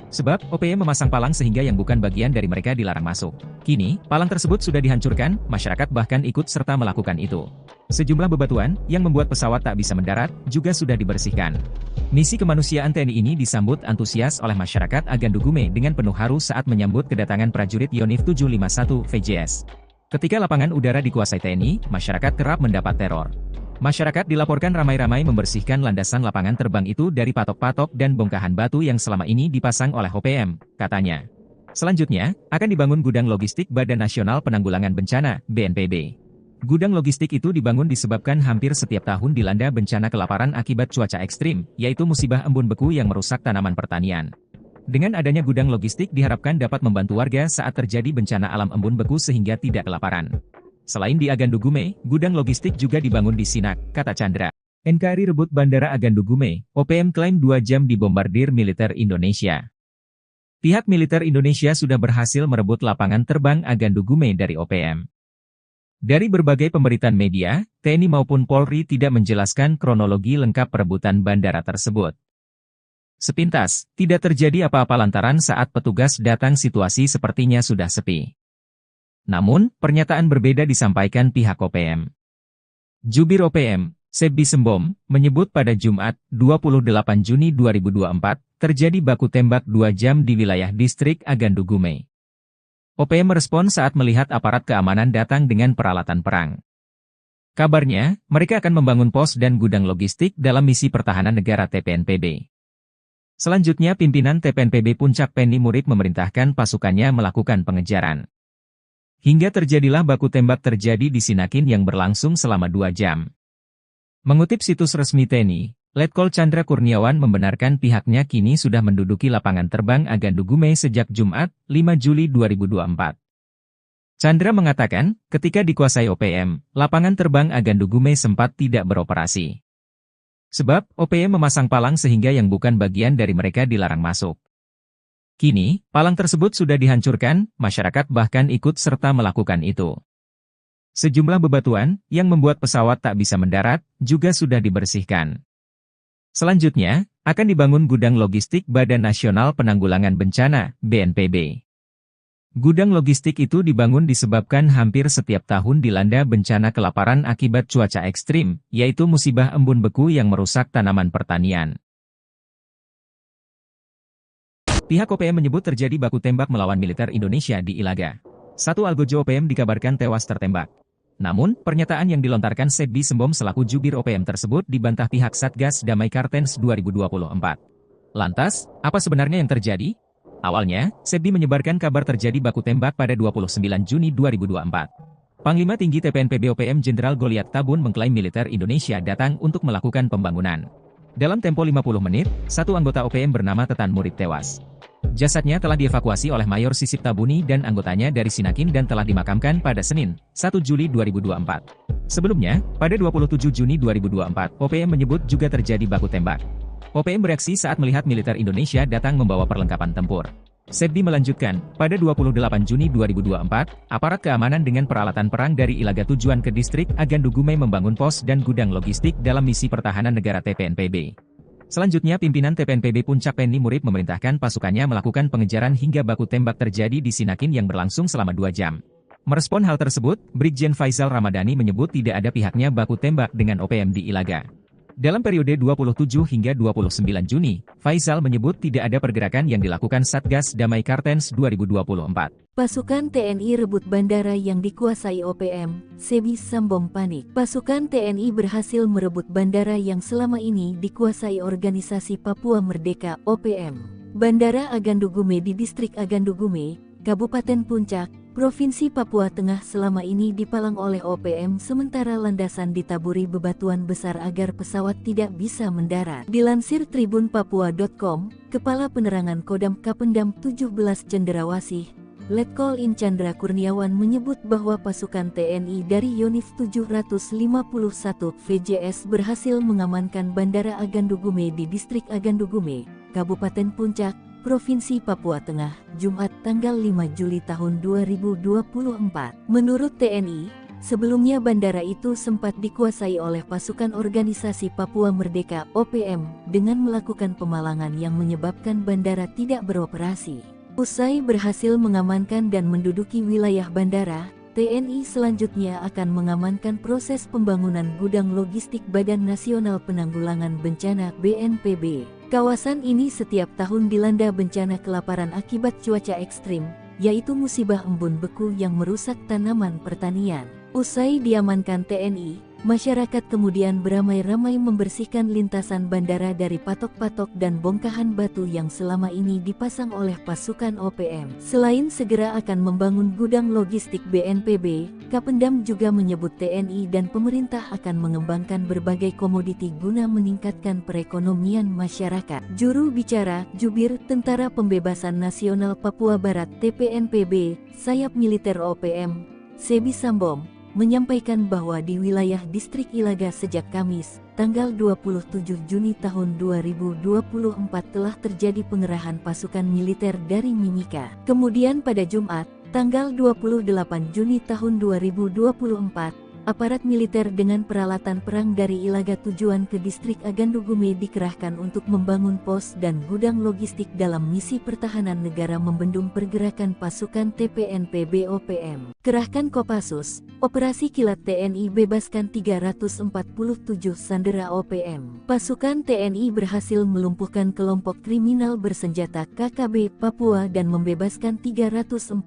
Sebab, OPM memasang palang sehingga yang bukan bagian dari mereka dilarang masuk. Kini, palang tersebut sudah dihancurkan, masyarakat bahkan ikut serta melakukan itu. Sejumlah bebatuan, yang membuat pesawat tak bisa mendarat, juga sudah dibersihkan. Misi kemanusiaan TNI ini disambut antusias oleh masyarakat Agandugume dengan penuh haru saat menyambut kedatangan prajurit Yonif 751 VJS. Ketika lapangan udara dikuasai TNI, masyarakat kerap mendapat teror. Masyarakat dilaporkan ramai-ramai membersihkan landasan lapangan terbang itu dari patok-patok dan bongkahan batu yang selama ini dipasang oleh OPM, katanya. Selanjutnya, akan dibangun gudang logistik Badan Nasional Penanggulangan Bencana, BNPB. Gudang logistik itu dibangun disebabkan hampir setiap tahun dilanda bencana kelaparan akibat cuaca ekstrim, yaitu musibah embun beku yang merusak tanaman pertanian. Dengan adanya gudang logistik diharapkan dapat membantu warga saat terjadi bencana alam embun beku sehingga tidak kelaparan. Selain di Agandugume, gudang logistik juga dibangun di Sinak, kata Chandra. NKRI rebut Bandara Agandugume, OPM klaim 2 jam dibombardir militer Indonesia. Pihak militer Indonesia sudah berhasil merebut lapangan terbang Agandugume dari OPM. Dari berbagai pemberitaan media, TNI maupun Polri tidak menjelaskan kronologi lengkap perebutan bandara tersebut. Sepintas, tidak terjadi apa-apa lantaran saat petugas datang situasi sepertinya sudah sepi. Namun, pernyataan berbeda disampaikan pihak OPM. Jubir OPM, Sebbi Sembom, menyebut pada Jumat, 28 Juni 2024, terjadi baku tembak 2 jam di wilayah distrik Agandugume. OPM merespon saat melihat aparat keamanan datang dengan peralatan perang. Kabarnya, mereka akan membangun pos dan gudang logistik dalam misi pertahanan negara TPNPB. Selanjutnya pimpinan TPNPB Puncak Penny Murid memerintahkan pasukannya melakukan pengejaran. Hingga terjadilah baku tembak terjadi di Sinakin yang berlangsung selama 2 jam. Mengutip situs resmi TNI, Letkol Chandra Kurniawan membenarkan pihaknya kini sudah menduduki lapangan terbang Agandugume sejak Jumat, 5 Juli 2024. Chandra mengatakan, ketika dikuasai OPM, lapangan terbang Agandugume sempat tidak beroperasi. Sebab, OPM memasang palang sehingga yang bukan bagian dari mereka dilarang masuk. Kini, palang tersebut sudah dihancurkan, masyarakat bahkan ikut serta melakukan itu. Sejumlah bebatuan, yang membuat pesawat tak bisa mendarat, juga sudah dibersihkan. Selanjutnya, akan dibangun gudang logistik Badan Nasional Penanggulangan Bencana, BNPB. Gudang logistik itu dibangun disebabkan hampir setiap tahun dilanda bencana kelaparan akibat cuaca ekstrim, yaitu musibah embun beku yang merusak tanaman pertanian. Pihak OPM menyebut terjadi baku tembak melawan militer Indonesia di Ilaga. Satu algojo OPM dikabarkan tewas tertembak. Namun, pernyataan yang dilontarkan Sebbi Sembom selaku jubir OPM tersebut dibantah pihak Satgas Damai Kartens 2024. Lantas, apa sebenarnya yang terjadi? Awalnya, Sebbi menyebarkan kabar terjadi baku tembak pada 29 Juni 2024. Panglima Tinggi TPNPB OPM Jenderal Goliat Tabun mengklaim militer Indonesia datang untuk melakukan pembangunan. Dalam tempo 50 menit, satu anggota OPM bernama Tetan Murid tewas. Jasadnya telah dievakuasi oleh Mayor Sisip Tabuni dan anggotanya dari Sinakin dan telah dimakamkan pada Senin, 1 Juli 2024. Sebelumnya, pada 27 Juni 2024, OPM menyebut juga terjadi baku tembak. OPM bereaksi saat melihat militer Indonesia datang membawa perlengkapan tempur. Sebbi melanjutkan, pada 28 Juni 2024, aparat keamanan dengan peralatan perang dari Ilaga tujuan ke distrik Agandugume membangun pos dan gudang logistik dalam misi pertahanan negara TPNPB. Selanjutnya pimpinan TPNPB Puncak Penny Murid memerintahkan pasukannya melakukan pengejaran hingga baku tembak terjadi di Sinakin yang berlangsung selama 2 jam. Merespon hal tersebut, Brigjen Faisal Ramadhani menyebut tidak ada pihaknya baku tembak dengan OPM di Ilaga. Dalam periode 27 hingga 29 Juni, Faisal menyebut tidak ada pergerakan yang dilakukan Satgas Damai Kartens 2024. Pasukan TNI rebut bandara yang dikuasai OPM, Sebbi Sembom panik. Pasukan TNI berhasil merebut bandara yang selama ini dikuasai organisasi Papua Merdeka (OPM). Bandara Agandugume di distrik Agandugume, Kabupaten Puncak, Provinsi Papua Tengah selama ini dipalang oleh OPM sementara landasan ditaburi bebatuan besar agar pesawat tidak bisa mendarat. Dilansir tribunpapua.com, Kepala Penerangan Kodam Kapendam 17 Cenderawasih, Letkol In Chandra Kurniawan menyebut bahwa pasukan TNI dari Yonif 751 VJS berhasil mengamankan Bandara Agandugume di distrik Agandugume, Kabupaten Puncak, Provinsi Papua Tengah, Jumat tanggal 5 Juli tahun 2024. Menurut TNI, Sebelumnya bandara itu sempat dikuasai oleh pasukan organisasi Papua Merdeka (OPM) dengan melakukan pemalangan yang menyebabkan bandara tidak beroperasi. Usai berhasil mengamankan dan menduduki wilayah bandara, TNI selanjutnya akan mengamankan proses pembangunan gudang logistik Badan Nasional Penanggulangan Bencana (BNPB). Kawasan ini setiap tahun dilanda bencana kelaparan akibat cuaca ekstrim, yaitu musibah embun beku yang merusak tanaman pertanian. Usai diamankan TNI, masyarakat kemudian beramai-ramai membersihkan lintasan bandara dari patok-patok dan bongkahan batu yang selama ini dipasang oleh pasukan OPM. Selain segera akan membangun gudang logistik BNPB, Kapendam juga menyebut TNI dan pemerintah akan mengembangkan berbagai komoditi guna meningkatkan perekonomian masyarakat. Juru bicara Jubir Tentara Pembebasan Nasional Papua Barat (TPNPB), sayap militer OPM, Sebi Sambom, menyampaikan bahwa di wilayah distrik Ilaga sejak Kamis, tanggal 27 Juni tahun 2024 telah terjadi pengerahan pasukan militer dari Mimika. Kemudian pada Jumat, tanggal 28 Juni tahun 2024, aparat militer dengan peralatan perang dari Ilaga tujuan ke distrik Agandugume dikerahkan untuk membangun pos dan gudang logistik dalam misi pertahanan negara membendung pergerakan pasukan TPNPB OPM. Kerahkan Kopassus, Operasi Kilat TNI bebaskan 347 sandera OPM. Pasukan TNI berhasil melumpuhkan kelompok kriminal bersenjata KKB Papua dan membebaskan 347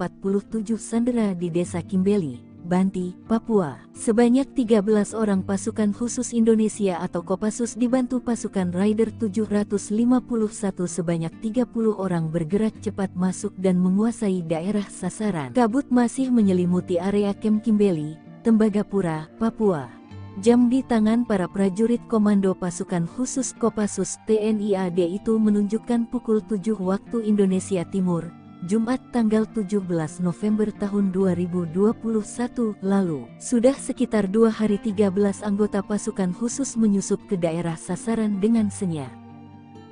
sandera di Desa Kimbeli, Banti, Papua. Sebanyak 13 orang pasukan khusus Indonesia atau Kopassus dibantu pasukan Raider 751 sebanyak 30 orang bergerak cepat masuk dan menguasai daerah sasaran. Kabut masih menyelimuti area Kem Kimbeli, Tembagapura, Papua. Jam di tangan para prajurit komando pasukan khusus Kopassus TNI AD itu menunjukkan pukul 7 waktu Indonesia Timur, Jumat tanggal 17 November tahun 2021 lalu. Sudah sekitar 2 hari 13 anggota pasukan khusus menyusup ke daerah sasaran dengan senyap.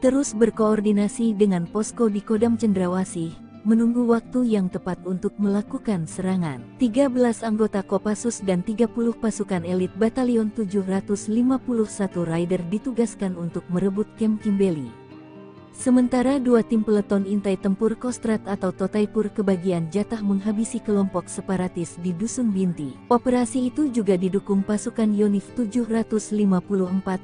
Terus berkoordinasi dengan posko di Kodam Cendrawasih, menunggu waktu yang tepat untuk melakukan serangan. 13 anggota Kopassus dan 30 pasukan elit Batalion 751 Raider ditugaskan untuk merebut Kem Kimbeli. Sementara 2 tim peleton intai tempur Kostrat atau Totaipur kebagian jatah menghabisi kelompok separatis di Dusun Binti. Operasi itu juga didukung pasukan Yonif 754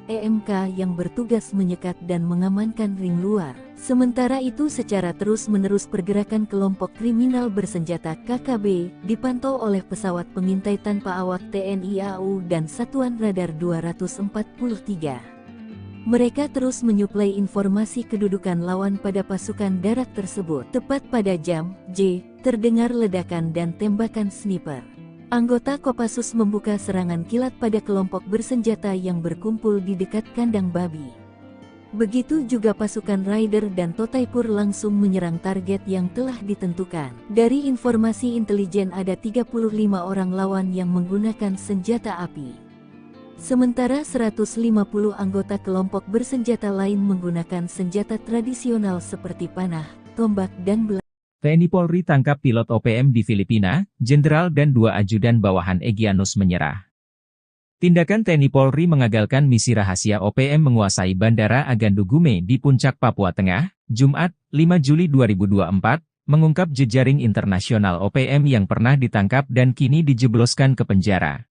EMK yang bertugas menyekat dan mengamankan ring luar. Sementara itu secara terus-menerus pergerakan kelompok kriminal bersenjata KKB dipantau oleh pesawat pengintai tanpa awak TNI AU dan Satuan Radar 243. Mereka terus menyuplai informasi kedudukan lawan pada pasukan darat tersebut. Tepat pada jam J, terdengar ledakan dan tembakan sniper. Anggota Kopassus membuka serangan kilat pada kelompok bersenjata yang berkumpul di dekat kandang babi. Begitu juga pasukan Raider dan Totaipur langsung menyerang target yang telah ditentukan. Dari informasi intelijen ada 35 orang lawan yang menggunakan senjata api. Sementara 150 anggota kelompok bersenjata lain menggunakan senjata tradisional seperti panah, tombak dan belah. TNI Polri tangkap pilot OPM di Filipina, Jenderal dan 2 ajudan bawahan Egyanus menyerah. Tindakan TNI Polri mengagalkan misi rahasia OPM menguasai Bandara Agandugume di Puncak Papua Tengah, Jumat, 5 Juli 2024, mengungkap jejaring internasional OPM yang pernah ditangkap dan kini dijebloskan ke penjara.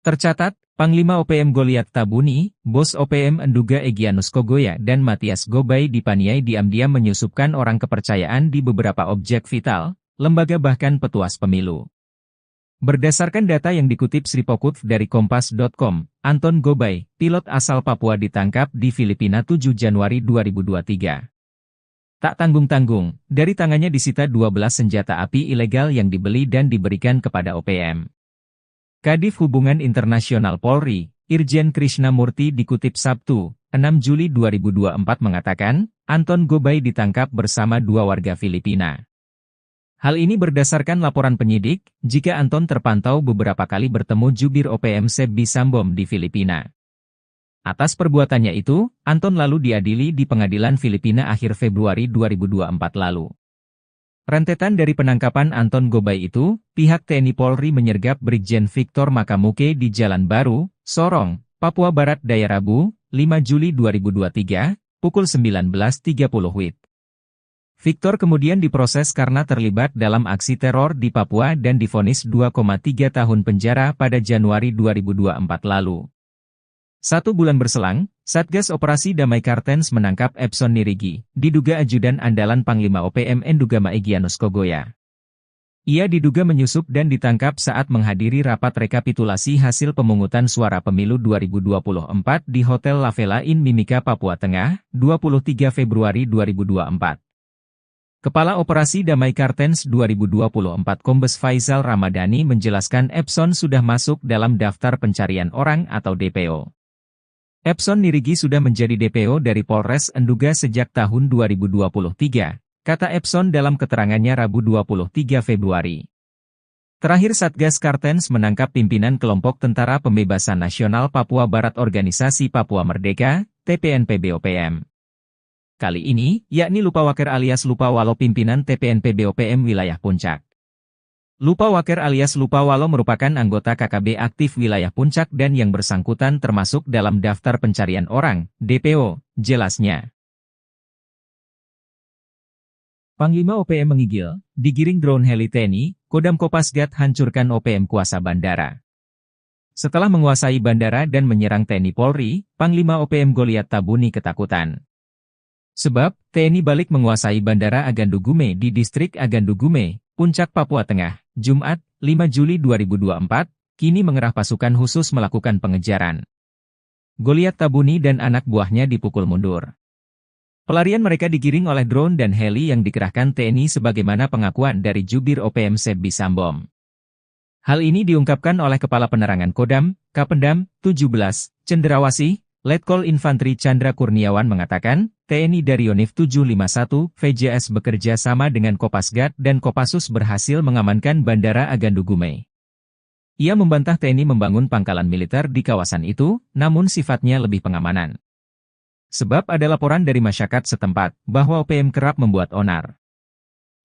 Tercatat, Panglima OPM Goliat Tabuni, Bos OPM Enduga Egyanus Kogoya dan Matias Gobay dipaniai diam-diam menyusupkan orang kepercayaan di beberapa objek vital, lembaga bahkan petuas pemilu. Berdasarkan data yang dikutip Sripokut dari Kompas.com, Anton Gobay, pilot asal Papua ditangkap di Filipina 7 Januari 2023. Tak tanggung-tanggung, dari tangannya disita 12 senjata api ilegal yang dibeli dan diberikan kepada OPM. Kadif Hubungan Internasional Polri, Irjen Krishnamurti dikutip Sabtu, 6 Juli 2024 mengatakan, Anton Gobay ditangkap bersama 2 warga Filipina. Hal ini berdasarkan laporan penyidik, jika Anton terpantau beberapa kali bertemu jubir OPM Sebi Sambom di Filipina. Atas perbuatannya itu, Anton lalu diadili di pengadilan Filipina akhir Februari 2024 lalu. Rentetan dari penangkapan Anton Gobay itu, pihak TNI Polri menyergap Brigjen Victor Makamuke di Jalan Baru, Sorong, Papua Barat Daya Rabu, 5 Juli 2023, pukul 19.30 WIB. Victor kemudian diproses karena terlibat dalam aksi teror di Papua dan divonis 2,3 tahun penjara pada Januari 2024 lalu. 1 bulan berselang, Satgas Operasi Damai Kartens menangkap Epson Nirigi, diduga ajudan andalan Panglima OPM Endugama Egyanus Kogoya. Ia diduga menyusup dan ditangkap saat menghadiri rapat rekapitulasi hasil pemungutan suara pemilu 2024 di Hotel La Vela Inn Mimika, Papua Tengah, 23 Februari 2024. Kepala Operasi Damai Kartens 2024 Kombes Faisal Ramadhani menjelaskan Epson sudah masuk dalam daftar pencarian orang atau DPO. Epson Nirigi sudah menjadi DPO dari Polres Enduga sejak tahun 2023, kata Epson dalam keterangannya Rabu 23 Februari. Terakhir Satgas Kartens menangkap pimpinan kelompok Tentara Pembebasan Nasional Papua Barat Organisasi Papua Merdeka, TPNPB-OPM. Kali ini, yakni Lupawaker alias Lupawalo pimpinan TPNPB-OPM wilayah Puncak. Lupawaker alias Lupawalo merupakan anggota KKB aktif wilayah Puncak dan yang bersangkutan termasuk dalam daftar pencarian orang, DPO, jelasnya. Panglima OPM menggigil, digiring drone heli TNI, Kodam Kopasgat hancurkan OPM kuasa bandara. Setelah menguasai bandara dan menyerang TNI Polri, Panglima OPM Goliat Tabuni ketakutan. Sebab, TNI balik menguasai Bandara Agandugume di Distrik Agandugume, Puncak, Papua Tengah, Jumat, 5 Juli 2024, kini mengerah pasukan khusus melakukan pengejaran. Goliat Tabuni dan anak buahnya dipukul mundur. Pelarian mereka digiring oleh drone dan heli yang dikerahkan TNI sebagaimana pengakuan dari Jubir OPM Sebbi Sambom. Hal ini diungkapkan oleh Kepala Penerangan Kodam, Kapendam, 17, Cenderawasih, Letkol Infantri Chandra Kurniawan mengatakan, TNI dari Yonif 751, VJS bekerja sama dengan Kopasgat dan Kopassus berhasil mengamankan Bandara Agandugume. Ia membantah TNI membangun pangkalan militer di kawasan itu, namun sifatnya lebih pengamanan. Sebab ada laporan dari masyarakat setempat, bahwa OPM kerap membuat onar.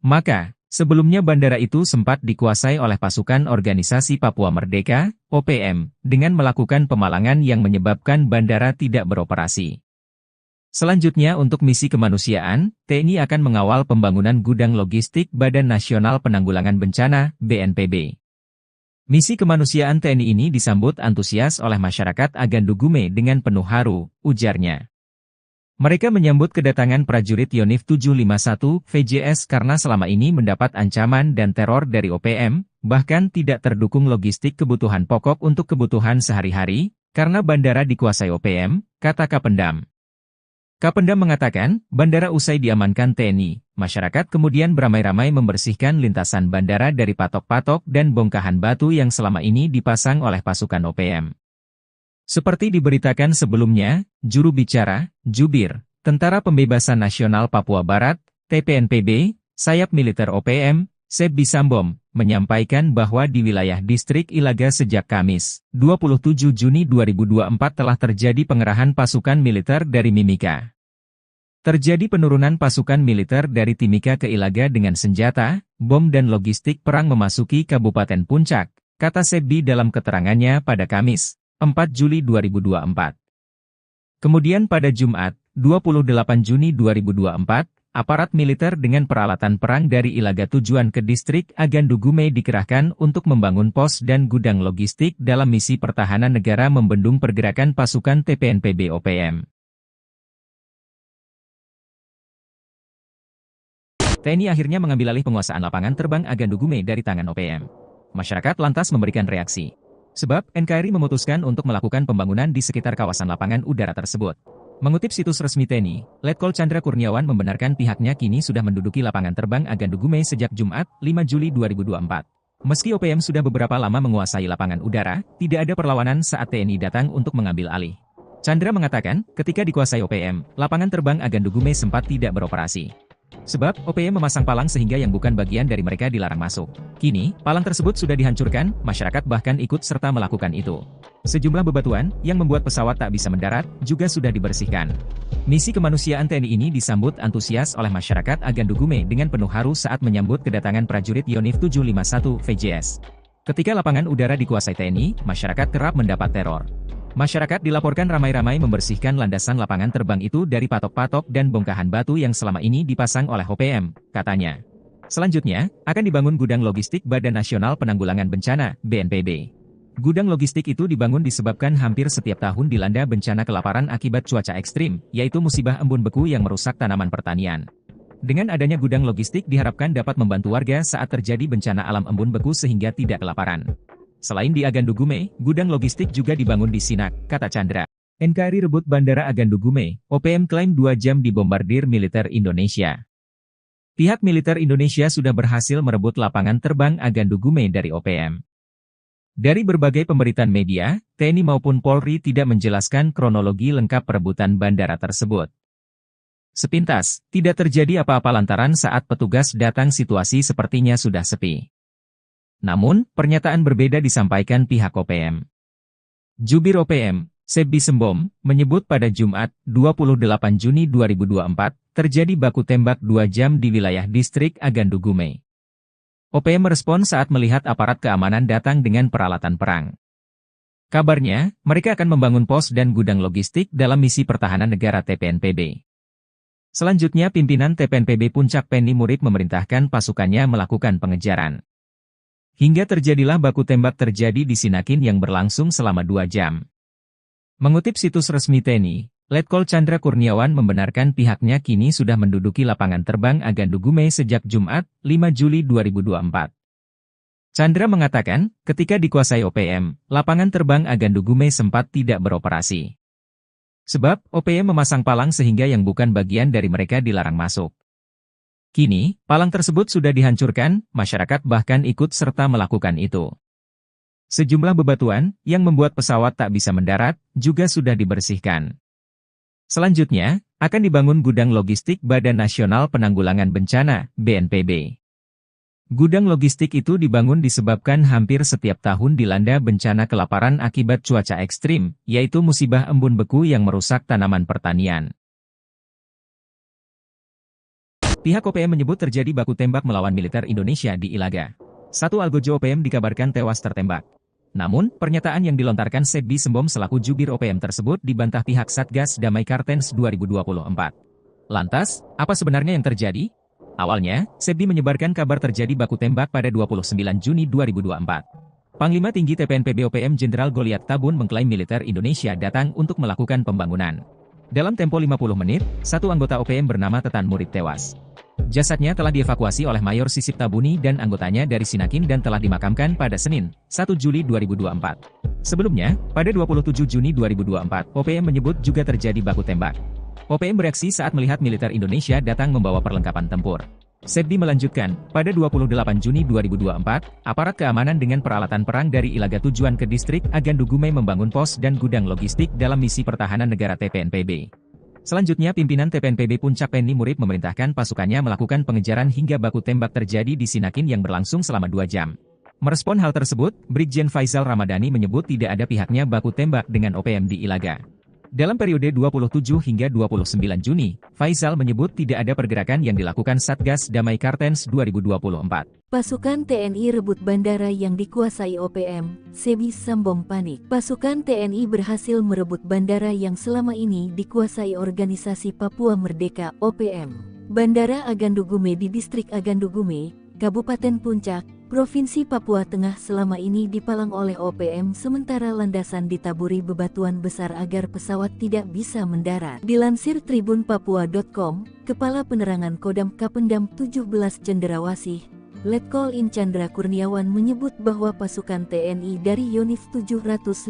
Maka, sebelumnya bandara itu sempat dikuasai oleh pasukan Organisasi Papua Merdeka, OPM, dengan melakukan pemalangan yang menyebabkan bandara tidak beroperasi. Selanjutnya untuk misi kemanusiaan, TNI akan mengawal pembangunan gudang logistik Badan Nasional Penanggulangan Bencana, BNPB. Misi kemanusiaan TNI ini disambut antusias oleh masyarakat Agandugume dengan penuh haru, ujarnya. Mereka menyambut kedatangan prajurit Yonif 751 VJS karena selama ini mendapat ancaman dan teror dari OPM, bahkan tidak terdukung logistik kebutuhan pokok untuk kebutuhan sehari-hari, karena bandara dikuasai OPM, kata Kapendam. Kapendam mengatakan, bandara usai diamankan TNI, masyarakat kemudian beramai-ramai membersihkan lintasan bandara dari patok-patok dan bongkahan batu yang selama ini dipasang oleh pasukan OPM. Seperti diberitakan sebelumnya, juru bicara, Jubir, Tentara Pembebasan Nasional Papua Barat, TPNPB, sayap militer OPM, Sebbi Sambom, menyampaikan bahwa di wilayah Distrik Ilaga sejak Kamis, 27 Juni 2024 telah terjadi pengerahan pasukan militer dari Mimika. Terjadi penurunan pasukan militer dari Timika ke Ilaga dengan senjata, bom dan logistik perang memasuki Kabupaten Puncak, kata Sebbi dalam keterangannya pada Kamis, 4 Juli 2024. Kemudian pada Jumat, 28 Juni 2024, aparat militer dengan peralatan perang dari Ilaga tujuan ke Distrik Agandugume dikerahkan untuk membangun pos dan gudang logistik dalam misi pertahanan negara membendung pergerakan pasukan TPNPB OPM. TNI akhirnya mengambil alih penguasaan lapangan terbang Agandugume dari tangan OPM. Masyarakat lantas memberikan reaksi. Sebab, NKRI memutuskan untuk melakukan pembangunan di sekitar kawasan lapangan udara tersebut. Mengutip situs resmi TNI, Letkol Chandra Kurniawan membenarkan pihaknya kini sudah menduduki lapangan terbang Agandugume sejak Jumat, 5 Juli 2024. Meski OPM sudah beberapa lama menguasai lapangan udara, tidak ada perlawanan saat TNI datang untuk mengambil alih. Chandra mengatakan, ketika dikuasai OPM, lapangan terbang Agandugume sempat tidak beroperasi. Sebab, OPM memasang palang sehingga yang bukan bagian dari mereka dilarang masuk. Kini, palang tersebut sudah dihancurkan, masyarakat bahkan ikut serta melakukan itu. Sejumlah bebatuan, yang membuat pesawat tak bisa mendarat, juga sudah dibersihkan. Misi kemanusiaan TNI ini disambut antusias oleh masyarakat Agandugume dengan penuh haru saat menyambut kedatangan prajurit Yonif 751 VJS. Ketika lapangan udara dikuasai TNI, masyarakat kerap mendapat teror. Masyarakat dilaporkan ramai-ramai membersihkan landasan lapangan terbang itu dari patok-patok dan bongkahan batu yang selama ini dipasang oleh OPM, katanya. Selanjutnya, akan dibangun gudang logistik Badan Nasional Penanggulangan Bencana, BNPB. Gudang logistik itu dibangun disebabkan hampir setiap tahun dilanda bencana kelaparan akibat cuaca ekstrim, yaitu musibah embun beku yang merusak tanaman pertanian. Dengan adanya gudang logistik diharapkan dapat membantu warga saat terjadi bencana alam embun beku sehingga tidak kelaparan. Selain di Agandugume, gudang logistik juga dibangun di Sinak, kata Chandra. NKRI rebut Bandara Agandugume, OPM klaim 2 jam dibombardir militer Indonesia. Pihak militer Indonesia sudah berhasil merebut lapangan terbang Agandugume dari OPM. Dari berbagai pemberitaan media, TNI maupun Polri tidak menjelaskan kronologi lengkap perebutan bandara tersebut. Sepintas, tidak terjadi apa-apa lantaran saat petugas datang situasi sepertinya sudah sepi. Namun, pernyataan berbeda disampaikan pihak OPM. Jubir OPM, Sebbi Sembom, menyebut pada Jumat, 28 Juni 2024, terjadi baku tembak 2 jam di wilayah distrik Agandugume. OPM merespon saat melihat aparat keamanan datang dengan peralatan perang. Kabarnya, mereka akan membangun pos dan gudang logistik dalam misi pertahanan negara TPNPB. Selanjutnya pimpinan TPNPB Puncak Penny Murib memerintahkan pasukannya melakukan pengejaran. Hingga terjadilah baku tembak terjadi di Sinakin yang berlangsung selama 2 jam. Mengutip situs resmi TNI, Letkol Chandra Kurniawan membenarkan pihaknya kini sudah menduduki lapangan terbang Agandugume sejak Jumat, 5 Juli 2024. Chandra mengatakan, ketika dikuasai OPM, lapangan terbang Agandugume sempat tidak beroperasi. Sebab, OPM memasang palang sehingga yang bukan bagian dari mereka dilarang masuk. Kini, palang tersebut sudah dihancurkan, masyarakat bahkan ikut serta melakukan itu. Sejumlah bebatuan, yang membuat pesawat tak bisa mendarat, juga sudah dibersihkan. Selanjutnya, akan dibangun gudang logistik Badan Nasional Penanggulangan Bencana, BNPB. Gudang logistik itu dibangun disebabkan hampir setiap tahun dilanda bencana kelaparan akibat cuaca ekstrim, yaitu musibah embun beku yang merusak tanaman pertanian. Pihak OPM menyebut terjadi baku tembak melawan militer Indonesia di Ilaga. Satu algojo OPM dikabarkan tewas tertembak. Namun, pernyataan yang dilontarkan Sebbi Sembom selaku jubir OPM tersebut dibantah pihak Satgas Damai Kartens 2024. Lantas, apa sebenarnya yang terjadi? Awalnya, Sebbi menyebarkan kabar terjadi baku tembak pada 29 Juni 2024. Panglima Tinggi TPNPB OPM Jenderal Goliat Tabun mengklaim militer Indonesia datang untuk melakukan pembangunan. Dalam tempo 50 menit, satu anggota OPM bernama Tetan Murib tewas. Jasadnya telah dievakuasi oleh Mayor Sisip Tabuni dan anggotanya dari Sinakin dan telah dimakamkan pada Senin, 1 Juli 2024. Sebelumnya, pada 27 Juni 2024, OPM menyebut juga terjadi baku tembak. OPM bereaksi saat melihat militer Indonesia datang membawa perlengkapan tempur. Sebbi melanjutkan, pada 28 Juni 2024, aparat keamanan dengan peralatan perang dari Ilaga tujuan ke distrik Agandugume membangun pos dan gudang logistik dalam misi pertahanan negara TPNPB. Selanjutnya pimpinan TPNPB Puncak Penny Murib memerintahkan pasukannya melakukan pengejaran hingga baku tembak terjadi di Sinakin yang berlangsung selama 2 jam. Merespon hal tersebut, Brigjen Faisal Ramadhani menyebut tidak ada pihaknya baku tembak dengan OPM di Ilaga. Dalam periode 27 hingga 29 Juni, Faisal menyebut tidak ada pergerakan yang dilakukan Satgas Damai Kartens 2024. Pasukan TNI rebut bandara yang dikuasai OPM, Sebbi Sembom panik. Pasukan TNI berhasil merebut bandara yang selama ini dikuasai Organisasi Papua Merdeka (OPM). Bandara Agandugume di Distrik Agandugume, Kabupaten Puncak, Provinsi Papua Tengah selama ini dipalang oleh OPM sementara landasan ditaburi bebatuan besar agar pesawat tidak bisa mendarat. Dilansir tribunpapua.com, Kepala Penerangan Kodam Kapendam 17 Cenderawasih, Letkol In Chandra Kurniawan menyebut bahwa pasukan TNI dari Yonif 751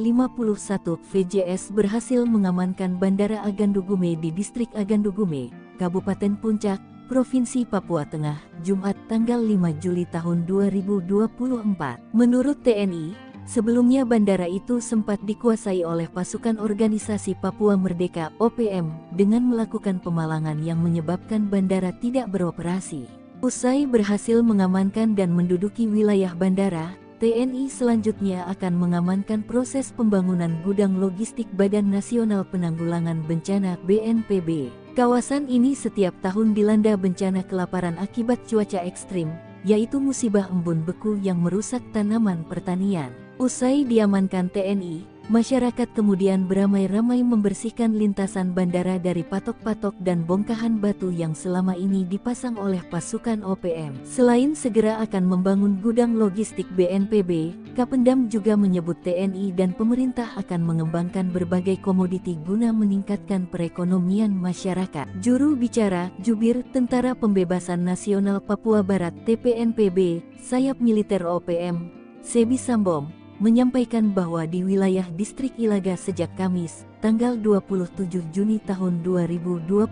VJS berhasil mengamankan Bandara Agandugume di Distrik Agandugume, Kabupaten Puncak, Provinsi Papua Tengah, Jumat tanggal 5 Juli tahun 2024. Menurut TNI, Sebelumnya bandara itu sempat dikuasai oleh pasukan organisasi Papua Merdeka (OPM) dengan melakukan pemalangan yang menyebabkan bandara tidak beroperasi. Usai berhasil mengamankan dan menduduki wilayah bandara, TNI selanjutnya akan mengamankan proses pembangunan gudang logistik Badan Nasional Penanggulangan Bencana (BNPB). Kawasan ini setiap tahun dilanda bencana kelaparan akibat cuaca ekstrim, yaitu musibah embun beku yang merusak tanaman pertanian. Usai diamankan TNI, masyarakat kemudian beramai-ramai membersihkan lintasan bandara dari patok-patok dan bongkahan batu yang selama ini dipasang oleh pasukan OPM. Selain segera akan membangun gudang logistik BNPB, Kapendam juga menyebut TNI dan pemerintah akan mengembangkan berbagai komoditi guna meningkatkan perekonomian masyarakat. Juru bicara Jubir Tentara Pembebasan Nasional Papua Barat (TPNPB), sayap militer OPM, Sebi Sambom, menyampaikan bahwa di wilayah distrik Ilaga sejak Kamis, tanggal 27 Juni tahun 2024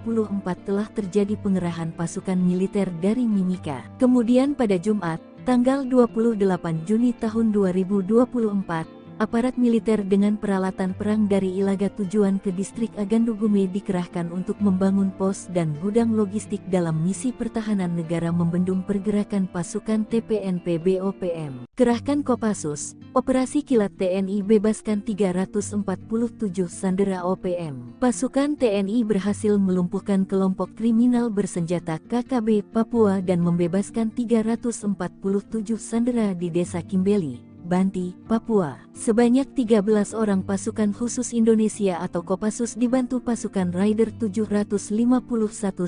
telah terjadi pengerahan pasukan militer dari Mimika. Kemudian pada Jumat, tanggal 28 Juni tahun 2024, aparat militer dengan peralatan perang dari Ilaga tujuan ke distrik Agandugume dikerahkan untuk membangun pos dan gudang logistik dalam misi pertahanan negara membendung pergerakan pasukan TPNPB OPM. Kerahkan Kopassus, Operasi Kilat TNI bebaskan 347 sandera OPM. Pasukan TNI berhasil melumpuhkan kelompok kriminal bersenjata KKB Papua dan membebaskan 347 sandera di Desa Kimbeli, Banti, Papua. Sebanyak 13 orang pasukan khusus Indonesia atau Kopassus dibantu pasukan Raider 751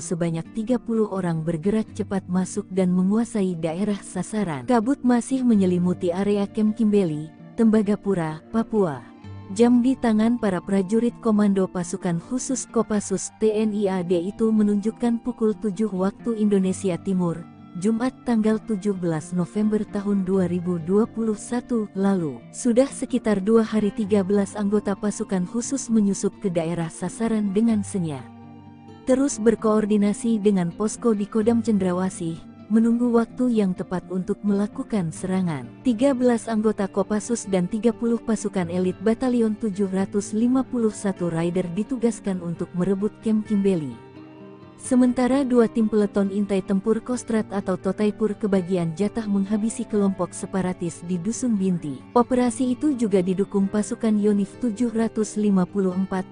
sebanyak 30 orang bergerak cepat masuk dan menguasai daerah sasaran. Kabut masih menyelimuti area Kem Kimbeli, Tembagapura, Papua. Jam di tangan para prajurit komando pasukan khusus Kopassus TNI AD itu menunjukkan pukul 7 waktu Indonesia Timur, Jumat tanggal 17 November tahun 2021 lalu. Sudah sekitar 2 hari 13 anggota pasukan khusus menyusup ke daerah sasaran dengan senyap. Terus berkoordinasi dengan posko di Kodam Cendrawasih, menunggu waktu yang tepat untuk melakukan serangan. 13 anggota Kopassus dan 30 pasukan elit Batalion 751 Raider ditugaskan untuk merebut Kem Kimbeli. Sementara 2 tim peleton intai tempur Kostrad atau Totaipur kebagian jatah menghabisi kelompok separatis di Dusun Binti. Operasi itu juga didukung pasukan Yonif 754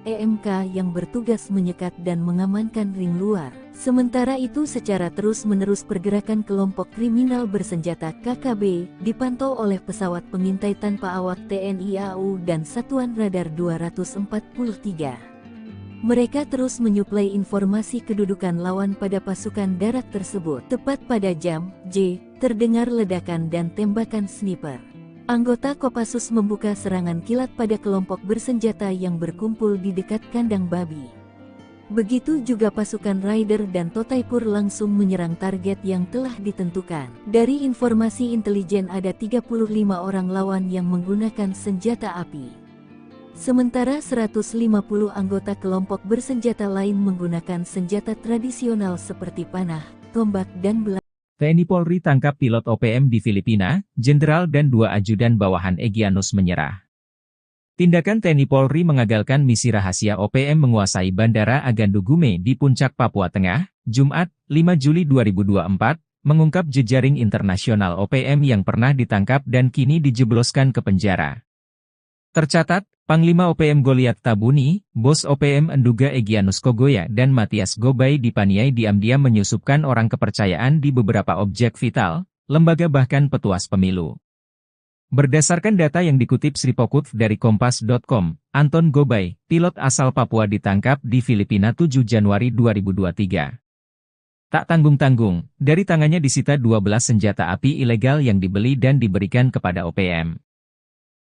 EMK yang bertugas menyekat dan mengamankan ring luar. Sementara itu secara terus-menerus pergerakan kelompok kriminal bersenjata KKB dipantau oleh pesawat pengintai tanpa awak TNI AU dan Satuan Radar 243. Mereka terus menyuplai informasi kedudukan lawan pada pasukan darat tersebut. Tepat pada jam J, terdengar ledakan dan tembakan sniper. Anggota Kopassus membuka serangan kilat pada kelompok bersenjata yang berkumpul di dekat kandang babi. Begitu juga pasukan Raider dan Totaipur langsung menyerang target yang telah ditentukan. Dari informasi intelijen ada 35 orang lawan yang menggunakan senjata api. Sementara 150 anggota kelompok bersenjata lain menggunakan senjata tradisional seperti panah, tombak dan belati. TNI Polri tangkap pilot OPM di Filipina, jenderal dan 2 ajudan bawahan Egyanus menyerah. Tindakan TNI Polri mengagalkan misi rahasia OPM menguasai Bandara Agandugume di Puncak Papua Tengah, Jumat, 5 Juli 2024, mengungkap jejaring internasional OPM yang pernah ditangkap dan kini dijebloskan ke penjara. Tercatat, Panglima OPM Goliat Tabuni, Bos OPM Enduga Egyanus Kogoya dan Matias Gobay dipaniai diam-diam menyusupkan orang kepercayaan di beberapa objek vital, lembaga bahkan petuas pemilu. Berdasarkan data yang dikutip Sripokutv dari Kompas.com, Anton Gobay, pilot asal Papua ditangkap di Filipina 7 Januari 2023. Tak tanggung-tanggung, dari tangannya disita 12 senjata api ilegal yang dibeli dan diberikan kepada OPM.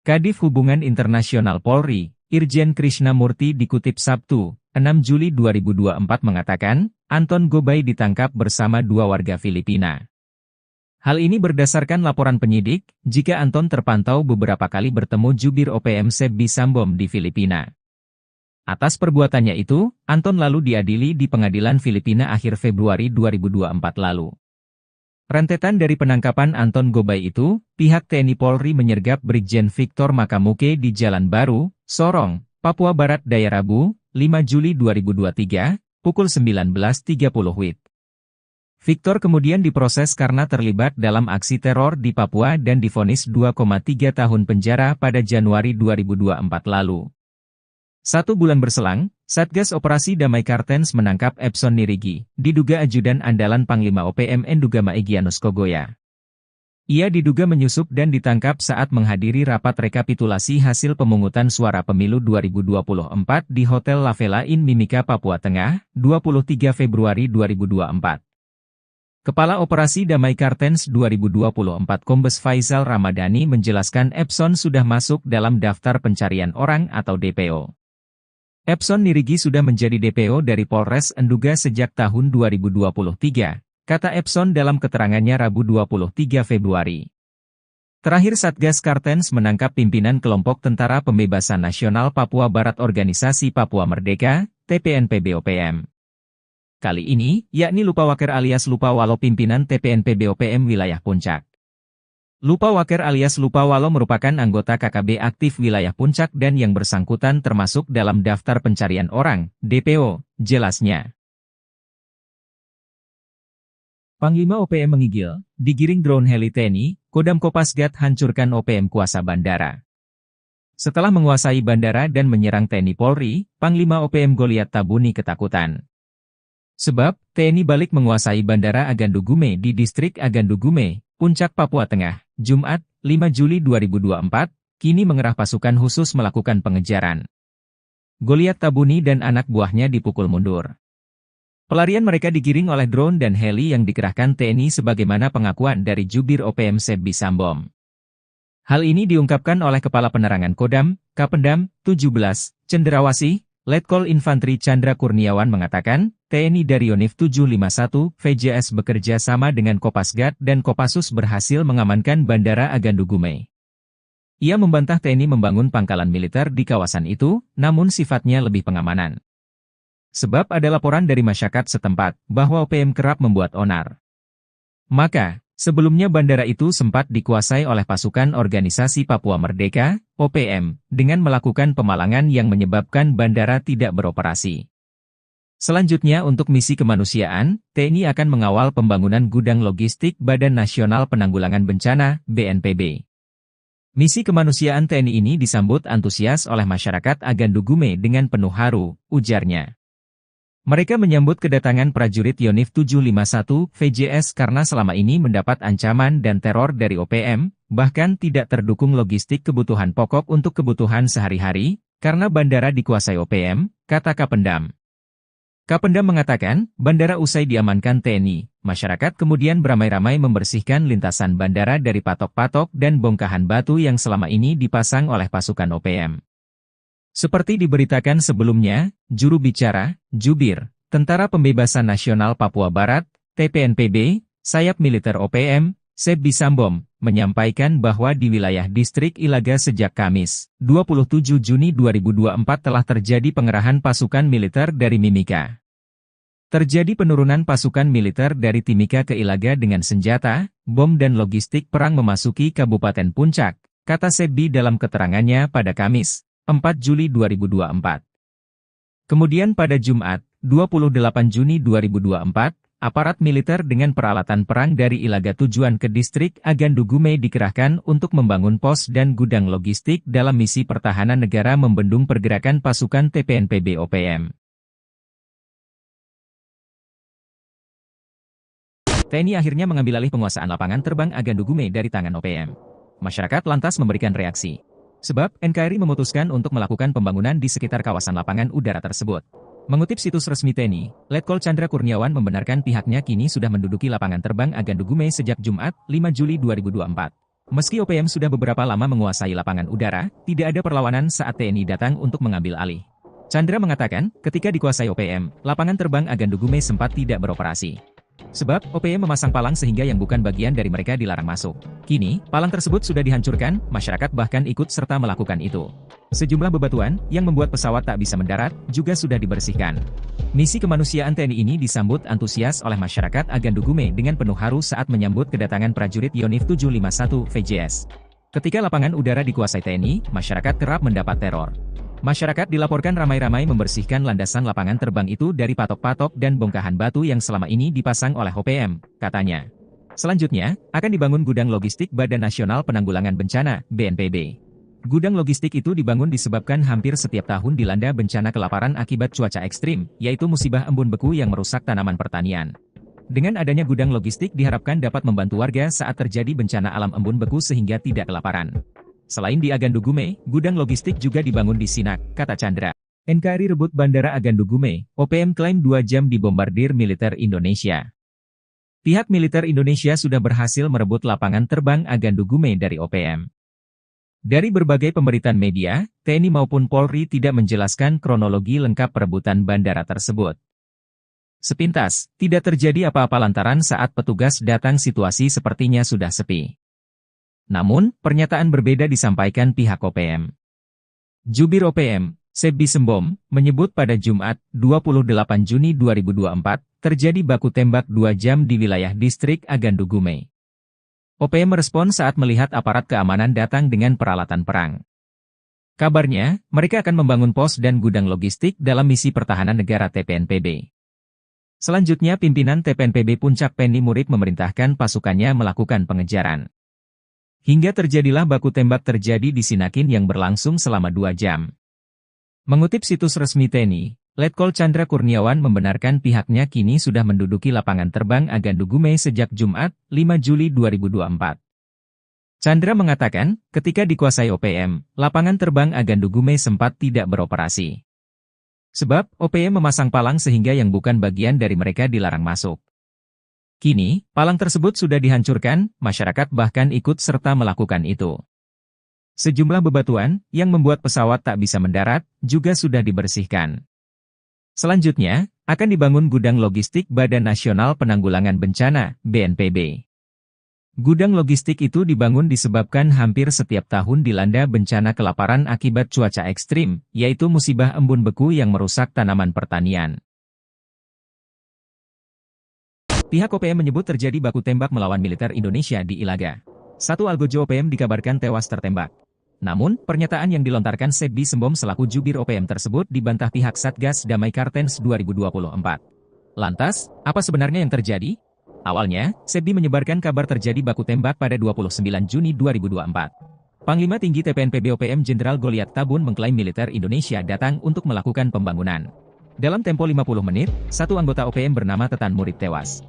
Kadif Hubungan Internasional Polri, Irjen Krishnamurti dikutip Sabtu, 6 Juli 2024 mengatakan, Anton Gobay ditangkap bersama 2 warga Filipina. Hal ini berdasarkan laporan penyidik, jika Anton terpantau beberapa kali bertemu jubir OPM Sebi Sambom di Filipina. Atas perbuatannya itu, Anton lalu diadili di pengadilan Filipina akhir Februari 2024 lalu. Rentetan dari penangkapan Anton Gobay itu, pihak TNI Polri menyergap Brigjen Victor Makamuke di Jalan Baru, Sorong, Papua Barat Daya Rabu, 5 Juli 2023, pukul 19.30 WIB. Victor kemudian diproses karena terlibat dalam aksi teror di Papua dan divonis 2,3 tahun penjara pada Januari 2024 lalu. 1 bulan berselang, Satgas Operasi Damai Kartens menangkap Epson Nirigi, diduga ajudan andalan Panglima OPM Endugama Egyanus Kogoya. Ia diduga menyusup dan ditangkap saat menghadiri rapat rekapitulasi hasil pemungutan suara pemilu 2024 di Hotel La Vela Inn Mimika, Papua Tengah, 23 Februari 2024. Kepala Operasi Damai Kartens 2024 Kombes Faisal Ramadhani menjelaskan Epson sudah masuk dalam daftar pencarian orang atau DPO. Epson Nirigi sudah menjadi DPO dari Polres Enduga sejak tahun 2023, kata Epson dalam keterangannya Rabu 23 Februari. Terakhir Satgas Kartens menangkap pimpinan kelompok Tentara Pembebasan Nasional Papua Barat Organisasi Papua Merdeka, TPNPB-OPM. Kali ini, yakni Lupawaker alias Lupawalo pimpinan TPNPB-OPM wilayah Puncak. Lupawaker alias Lupawalo merupakan anggota KKB aktif wilayah Puncak dan yang bersangkutan termasuk dalam daftar pencarian orang, DPO, jelasnya. Panglima OPM menggigil, digiring drone heli TNI, Kodam Kopasgat hancurkan OPM kuasa bandara. Setelah menguasai bandara dan menyerang TNI Polri, Panglima OPM Goliat Tabuni ketakutan. Sebab, TNI balik menguasai Bandara Agandugume di Distrik Agandugume, Puncak, Papua Tengah, Jumat, 5 Juli 2024, kini mengerah pasukan khusus melakukan pengejaran. Goliat Tabuni dan anak buahnya dipukul mundur. Pelarian mereka digiring oleh drone dan heli yang dikerahkan TNI sebagaimana pengakuan dari Jubir OPM Sebbi Sambom. Hal ini diungkapkan oleh Kepala Penerangan Kodam, Kapendam, 17, Cenderawasih, Letkol Infantri Chandra Kurniawan mengatakan, TNI dari Yonif 751, VJS bekerja sama dengan Kopasgat dan Kopassus berhasil mengamankan Bandara Agandugume. Ia membantah TNI membangun pangkalan militer di kawasan itu, namun sifatnya lebih pengamanan. Sebab ada laporan dari masyarakat setempat, bahwa OPM kerap membuat onar. Maka, sebelumnya bandara itu sempat dikuasai oleh pasukan Organisasi Papua Merdeka, OPM, dengan melakukan pemalangan yang menyebabkan bandara tidak beroperasi. Selanjutnya untuk misi kemanusiaan, TNI akan mengawal pembangunan gudang logistik Badan Nasional Penanggulangan Bencana, BNPB. Misi kemanusiaan TNI ini disambut antusias oleh masyarakat Agandugume dengan penuh haru, ujarnya. Mereka menyambut kedatangan prajurit Yonif 751 VJS karena selama ini mendapat ancaman dan teror dari OPM, bahkan tidak terdukung logistik kebutuhan pokok untuk kebutuhan sehari-hari, karena bandara dikuasai OPM, kata Kapendam. Kapendam mengatakan, bandara usai diamankan TNI, masyarakat kemudian beramai-ramai membersihkan lintasan bandara dari patok-patok dan bongkahan batu yang selama ini dipasang oleh pasukan OPM. Seperti diberitakan sebelumnya, juru bicara, Jubir, Tentara Pembebasan Nasional Papua Barat, TPNPB, sayap militer OPM, Sebbi Sambom, menyampaikan bahwa di wilayah distrik Ilaga sejak Kamis, 27 Juni 2024 telah terjadi pengerahan pasukan militer dari Mimika. Terjadi penurunan pasukan militer dari Timika ke Ilaga dengan senjata, bom dan logistik perang memasuki Kabupaten Puncak, kata Sebbi dalam keterangannya pada Kamis, 4 Juli 2024. Kemudian pada Jumat, 28 Juni 2024, aparat militer dengan peralatan perang dari Ilaga tujuan ke distrik Agandugume dikerahkan untuk membangun pos dan gudang logistik dalam misi pertahanan negara membendung pergerakan pasukan TPNPB OPM. TNI akhirnya mengambil alih penguasaan lapangan terbang Agandugume dari tangan OPM. Masyarakat lantas memberikan reaksi. Sebab, NKRI memutuskan untuk melakukan pembangunan di sekitar kawasan lapangan udara tersebut. Mengutip situs resmi TNI, Letkol Chandra Kurniawan membenarkan pihaknya kini sudah menduduki lapangan terbang Agandugume sejak Jumat, 5 Juli 2024. Meski OPM sudah beberapa lama menguasai lapangan udara, tidak ada perlawanan saat TNI datang untuk mengambil alih. Chandra mengatakan, ketika dikuasai OPM, lapangan terbang Agandugume sempat tidak beroperasi. Sebab, OPM memasang palang sehingga yang bukan bagian dari mereka dilarang masuk. Kini, palang tersebut sudah dihancurkan, masyarakat bahkan ikut serta melakukan itu. Sejumlah bebatuan, yang membuat pesawat tak bisa mendarat, juga sudah dibersihkan. Misi kemanusiaan TNI ini disambut antusias oleh masyarakat Agandugume dengan penuh haru saat menyambut kedatangan prajurit Yonif 751 VJS. Ketika lapangan udara dikuasai TNI, masyarakat kerap mendapat teror. Masyarakat dilaporkan ramai-ramai membersihkan landasan lapangan terbang itu dari patok-patok dan bongkahan batu yang selama ini dipasang oleh OPM, katanya. Selanjutnya, akan dibangun gudang logistik Badan Nasional Penanggulangan Bencana, BNPB. Gudang logistik itu dibangun disebabkan hampir setiap tahun dilanda bencana kelaparan akibat cuaca ekstrim, yaitu musibah embun beku yang merusak tanaman pertanian. Dengan adanya gudang logistik diharapkan dapat membantu warga saat terjadi bencana alam embun beku sehingga tidak kelaparan. Selain di Agandugume, gudang logistik juga dibangun di Sinak, kata Chandra. NKRI rebut Bandara Agandugume, OPM klaim 2 jam dibombardir militer Indonesia. Pihak militer Indonesia sudah berhasil merebut lapangan terbang Agandugume dari OPM. Dari berbagai pemberitaan media, TNI maupun Polri tidak menjelaskan kronologi lengkap perebutan bandara tersebut. Sepintas, tidak terjadi apa-apa lantaran saat petugas datang situasi sepertinya sudah sepi. Namun, pernyataan berbeda disampaikan pihak OPM. Jubir OPM, Sebbi Sembom, menyebut pada Jumat, 28 Juni 2024, terjadi baku tembak 2 jam di wilayah distrik Agandugume. OPM merespon saat melihat aparat keamanan datang dengan peralatan perang. Kabarnya, mereka akan membangun pos dan gudang logistik dalam misi pertahanan negara TPNPB. Selanjutnya pimpinan TPNPB Puncak Penny Murid memerintahkan pasukannya melakukan pengejaran. Hingga terjadilah baku tembak terjadi di Sinakin yang berlangsung selama 2 jam. Mengutip situs resmi TNI, Letkol Chandra Kurniawan membenarkan pihaknya kini sudah menduduki lapangan terbang Agandugume sejak Jumat, 5 Juli 2024. Chandra mengatakan, ketika dikuasai OPM, lapangan terbang Agandugume sempat tidak beroperasi. Sebab, OPM memasang palang sehingga yang bukan bagian dari mereka dilarang masuk. Kini, palang tersebut sudah dihancurkan, masyarakat bahkan ikut serta melakukan itu. Sejumlah bebatuan, yang membuat pesawat tak bisa mendarat, juga sudah dibersihkan. Selanjutnya, akan dibangun gudang logistik Badan Nasional Penanggulangan Bencana, BNPB. Gudang logistik itu dibangun disebabkan hampir setiap tahun dilanda bencana kelaparan akibat cuaca ekstrim, yaitu musibah embun beku yang merusak tanaman pertanian. Pihak OPM menyebut terjadi baku tembak melawan militer Indonesia di Ilaga. Satu algojo OPM dikabarkan tewas tertembak. Namun, pernyataan yang dilontarkan Sebbi Sembom selaku jubir OPM tersebut dibantah pihak Satgas Damai Kartens 2024. Lantas, apa sebenarnya yang terjadi? Awalnya, Sebbi menyebarkan kabar terjadi baku tembak pada 29 Juni 2024. Panglima Tinggi TPNPB OPM Jenderal Goliat Tabun mengklaim militer Indonesia datang untuk melakukan pembangunan. Dalam tempo 50 menit, satu anggota OPM bernama Tetan Murid tewas.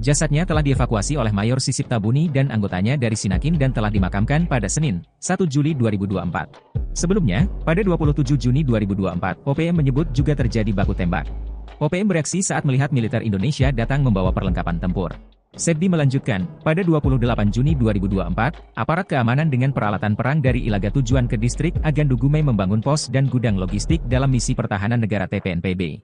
Jasadnya telah dievakuasi oleh Mayor Sisip Tabuni dan anggotanya dari Sinakin dan telah dimakamkan pada Senin, 1 Juli 2024. Sebelumnya, pada 27 Juni 2024, OPM menyebut juga terjadi baku tembak. OPM bereaksi saat melihat militer Indonesia datang membawa perlengkapan tempur. Sebbi melanjutkan, pada 28 Juni 2024, aparat keamanan dengan peralatan perang dari Ilaga tujuan ke distrik Agandugume membangun pos dan gudang logistik dalam misi pertahanan negara TPNPB.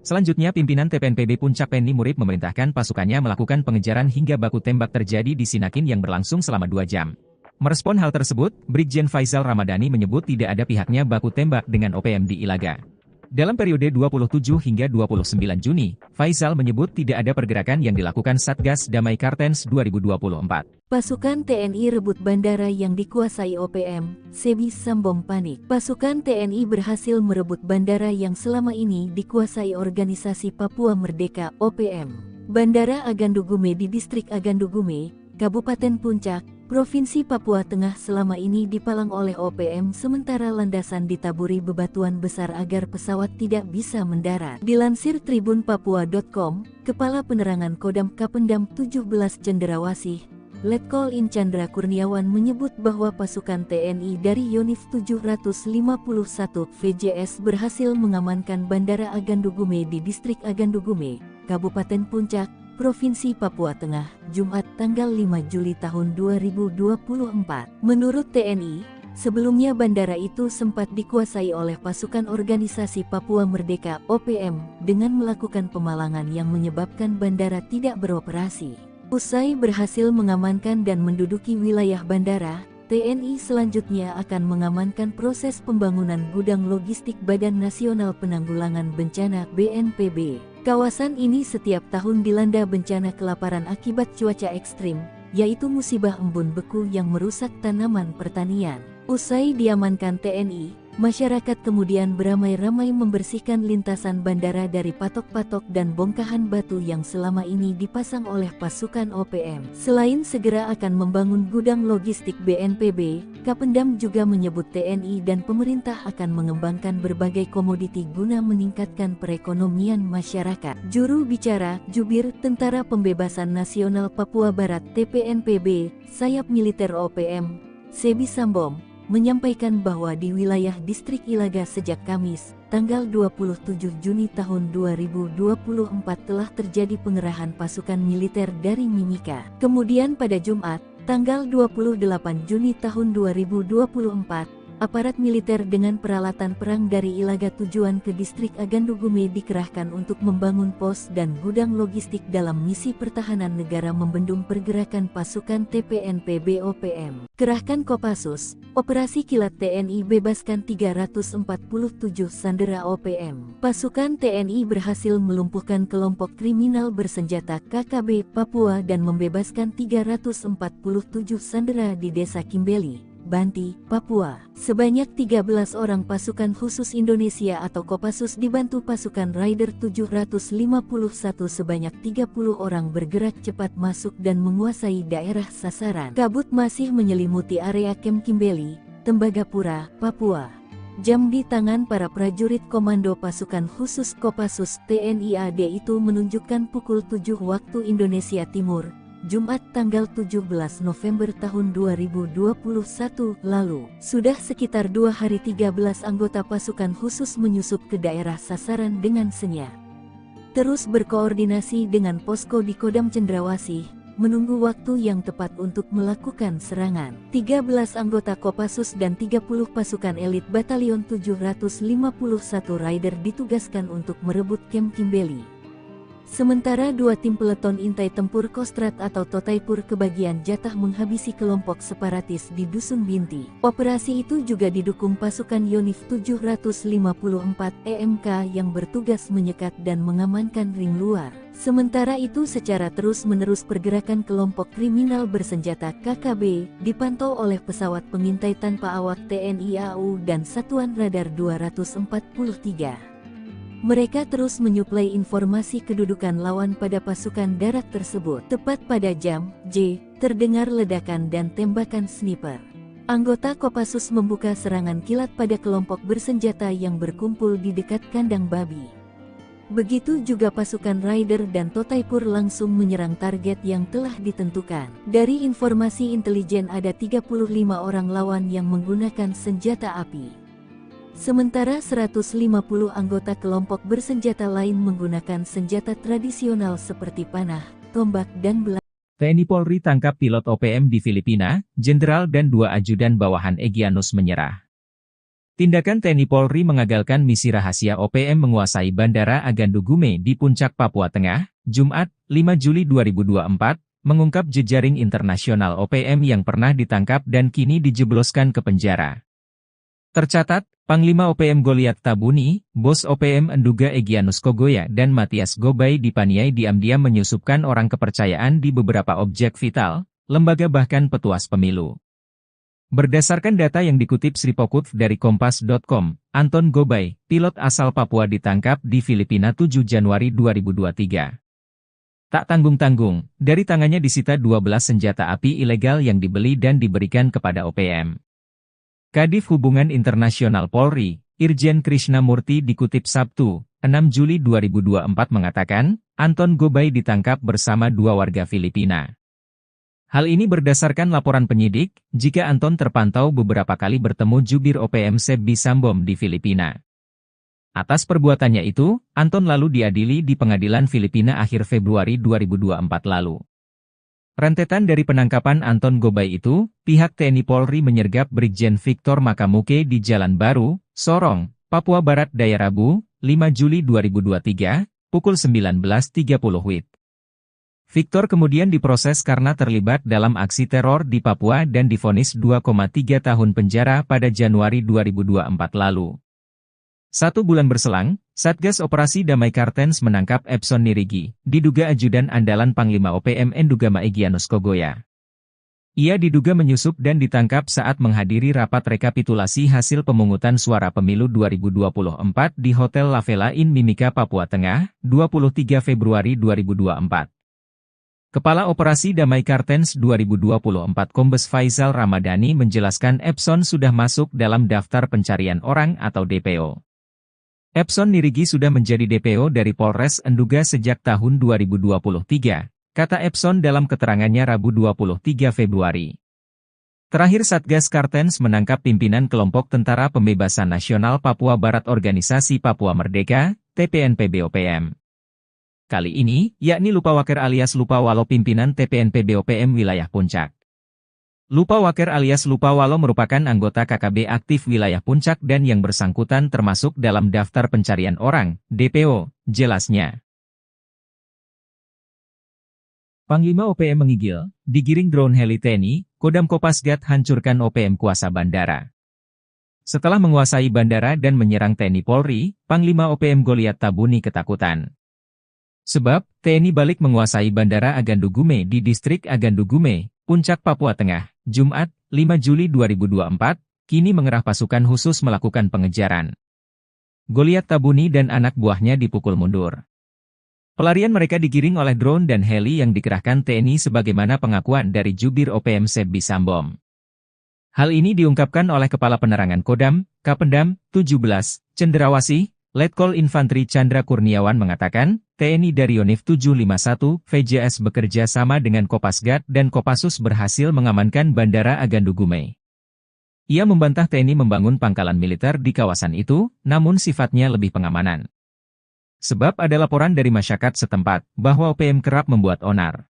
Selanjutnya pimpinan TPNPB Puncak Penny Murid memerintahkan pasukannya melakukan pengejaran hingga baku tembak terjadi di Sinakin yang berlangsung selama 2 jam. Merespon hal tersebut, Brigjen Faisal Ramadhani menyebut tidak ada pihaknya baku tembak dengan OPM di Ilaga. Dalam periode 27 hingga 29 Juni, Faisal menyebut tidak ada pergerakan yang dilakukan Satgas Damai Kartens 2024. Pasukan TNI rebut bandara yang dikuasai OPM, Sebbi Sembom panik. Pasukan TNI berhasil merebut bandara yang selama ini dikuasai organisasi Papua Merdeka (OPM). Bandara Agandugume di distrik Agandugume, Kabupaten Puncak, Provinsi Papua Tengah selama ini dipalang oleh OPM sementara landasan ditaburi bebatuan besar agar pesawat tidak bisa mendarat. Dilansir tribunpapua.com, Kepala Penerangan Kodam Kapendam 17 Cenderawasih, Letkol In Chandra Kurniawan menyebut bahwa pasukan TNI dari Yonif 751 VJS berhasil mengamankan Bandara Agandugume di distrik Agandugume, Kabupaten Puncak, Provinsi Papua Tengah, Jumat tanggal 5 Juli tahun 2024. Menurut TNI, Sebelumnya bandara itu sempat dikuasai oleh pasukan organisasi Papua Merdeka (OPM) dengan melakukan pemalangan yang menyebabkan bandara tidak beroperasi. Usai berhasil mengamankan dan menduduki wilayah bandara, TNI selanjutnya akan mengamankan proses pembangunan gudang logistik Badan Nasional Penanggulangan Bencana (BNPB). Kawasan ini setiap tahun dilanda bencana kelaparan akibat cuaca ekstrim, yaitu musibah embun beku yang merusak tanaman pertanian. Usai diamankan TNI, masyarakat kemudian beramai-ramai membersihkan lintasan bandara dari patok-patok dan bongkahan batu yang selama ini dipasang oleh pasukan OPM. Selain segera akan membangun gudang logistik BNPB, Kapendam juga menyebut TNI dan pemerintah akan mengembangkan berbagai komoditi guna meningkatkan perekonomian masyarakat. Juru bicara Jubir Tentara Pembebasan Nasional Papua Barat (TPNPB), sayap militer OPM, Sebi Sambom, menyampaikan bahwa di wilayah distrik Ilaga sejak Kamis, tanggal 27 Juni tahun 2024 telah terjadi pengerahan pasukan militer dari Mimika. Kemudian pada Jumat, tanggal 28 Juni tahun 2024, aparat militer dengan peralatan perang dari Ilaga tujuan ke distrik Agandugume dikerahkan untuk membangun pos dan gudang logistik dalam misi pertahanan negara membendung pergerakan pasukan TPNPB OPM. Kerahkan Kopassus, Operasi Kilat TNI bebaskan 347 sandera OPM. Pasukan TNI berhasil melumpuhkan kelompok kriminal bersenjata KKB Papua dan membebaskan 347 sandera di Desa Kimbeli, Banti, Papua. Sebanyak 13 orang pasukan khusus Indonesia atau Kopassus dibantu pasukan Raider 751 sebanyak 30 orang bergerak cepat masuk dan menguasai daerah sasaran. Kabut masih menyelimuti area Kem Kimbeli, Tembagapura, Papua. Jam di tangan para prajurit komando pasukan khusus Kopassus TNI AD itu menunjukkan pukul 7 waktu Indonesia Timur, Jumat tanggal 17 November tahun 2021 lalu. Sudah sekitar 2 hari 13 anggota pasukan khusus menyusup ke daerah sasaran dengan senyap. Terus berkoordinasi dengan posko di Kodam Cendrawasih, menunggu waktu yang tepat untuk melakukan serangan. 13 anggota Kopassus dan 30 pasukan elit Batalion 751 Raider ditugaskan untuk merebut Kem Kimbeli. Sementara 2 tim peleton intai tempur Kostrat atau Totaipur kebagian jatah menghabisi kelompok separatis di Dusun Binti. Operasi itu juga didukung pasukan Yonif 754 EMK yang bertugas menyekat dan mengamankan ring luar. Sementara itu secara terus-menerus pergerakan kelompok kriminal bersenjata KKB dipantau oleh pesawat pengintai tanpa awak TNI AU dan Satuan Radar 243. Mereka terus menyuplai informasi kedudukan lawan pada pasukan darat tersebut. Tepat pada jam J, terdengar ledakan dan tembakan sniper. Anggota Kopassus membuka serangan kilat pada kelompok bersenjata yang berkumpul di dekat kandang babi. Begitu juga pasukan Raider dan Totaipur langsung menyerang target yang telah ditentukan. Dari informasi intelijen ada 35 orang lawan yang menggunakan senjata api. Sementara 150 anggota kelompok bersenjata lain menggunakan senjata tradisional seperti panah, tombak dan belang. TNI Polri tangkap pilot OPM di Filipina, Jenderal dan 2 ajudan bawahan Egyanus menyerah. Tindakan TNI Polri mengagalkan misi rahasia OPM menguasai Bandara Agandugume di Puncak Papua Tengah, Jumat, 5 Juli 2024, mengungkap jejaring internasional OPM yang pernah ditangkap dan kini dijebloskan ke penjara. Tercatat, Panglima OPM Goliat Tabuni, Bos OPM Enduga Egyanus Kogoya dan Matias Gobay dipaniai diam-diam menyusupkan orang kepercayaan di beberapa objek vital, lembaga bahkan petuas pemilu. Berdasarkan data yang dikutip Sripokut dari Kompas.com, Anton Gobay, pilot asal Papua ditangkap di Filipina 7 Januari 2023. Tak tanggung-tanggung, dari tangannya disita 12 senjata api ilegal yang dibeli dan diberikan kepada OPM. Kadif Hubungan Internasional Polri, Irjen Krishnamurti dikutip Sabtu, 6 Juli 2024 mengatakan, Anton Gobay ditangkap bersama 2 warga Filipina. Hal ini berdasarkan laporan penyidik, jika Anton terpantau beberapa kali bertemu jubir OPM Sebi Sambom di Filipina. Atas perbuatannya itu, Anton lalu diadili di pengadilan Filipina akhir Februari 2024 lalu. Rentetan dari penangkapan Anton Gobay itu, pihak TNI Polri menyergap Brigjen Victor Makamuke di Jalan Baru, Sorong, Papua Barat Daya Rabu, 5 Juli 2023, pukul 19.30 WIB. Victor kemudian diproses karena terlibat dalam aksi teror di Papua dan divonis 2,3 tahun penjara pada Januari 2024 lalu. 1 bulan berselang, Satgas Operasi Damai Kartens menangkap Epson Nirigi, diduga ajudan andalan Panglima OPM Endugama Egyanus Kogoya. Ia diduga menyusup dan ditangkap saat menghadiri rapat rekapitulasi hasil pemungutan suara pemilu 2024 di Hotel La Vela Inn Mimika, Papua Tengah, 23 Februari 2024. Kepala Operasi Damai Kartens 2024 Kombes Faisal Ramadhani menjelaskan Epson sudah masuk dalam daftar pencarian orang atau DPO. Epson Nirigi sudah menjadi DPO dari Polres Enduga sejak tahun 2023, kata Epson dalam keterangannya Rabu 23 Februari. Terakhir Satgas Kartens menangkap pimpinan kelompok Tentara Pembebasan Nasional Papua Barat Organisasi Papua Merdeka, TPNPB-OPM. Kali ini, yakni Lupawaker alias Lupawalo pimpinan TPNPB-OPM wilayah Puncak. Lupawaker alias Lupawalo merupakan anggota KKB aktif wilayah Puncak dan yang bersangkutan termasuk dalam daftar pencarian orang, DPO, jelasnya. Panglima OPM menggigil, digiring drone heli TNI, Kodam Kopasgat hancurkan OPM kuasa bandara. Setelah menguasai bandara dan menyerang TNI Polri, Panglima OPM Goliat Tabuni ketakutan. Sebab, TNI balik menguasai Bandara Agandu Gume di Distrik Agandu Gume, Puncak, Papua Tengah, Jumat, 5 Juli 2024, kini mengerah pasukan khusus melakukan pengejaran. Goliat Tabuni dan anak buahnya dipukul mundur. Pelarian mereka digiring oleh drone dan heli yang dikerahkan TNI sebagaimana pengakuan dari Jubir OPM Sebbi Sambom. Hal ini diungkapkan oleh Kepala Penerangan Kodam, Kapendam, 17, Cenderawasih, Letkol Infanteri Chandra Kurniawan mengatakan, TNI dari Yonif 751, VJS bekerja sama dengan Kopasgat dan Kopassus berhasil mengamankan Bandara Agandu Gume. Ia membantah TNI membangun pangkalan militer di kawasan itu, namun sifatnya lebih pengamanan. Sebab ada laporan dari masyarakat setempat, bahwa OPM kerap membuat onar.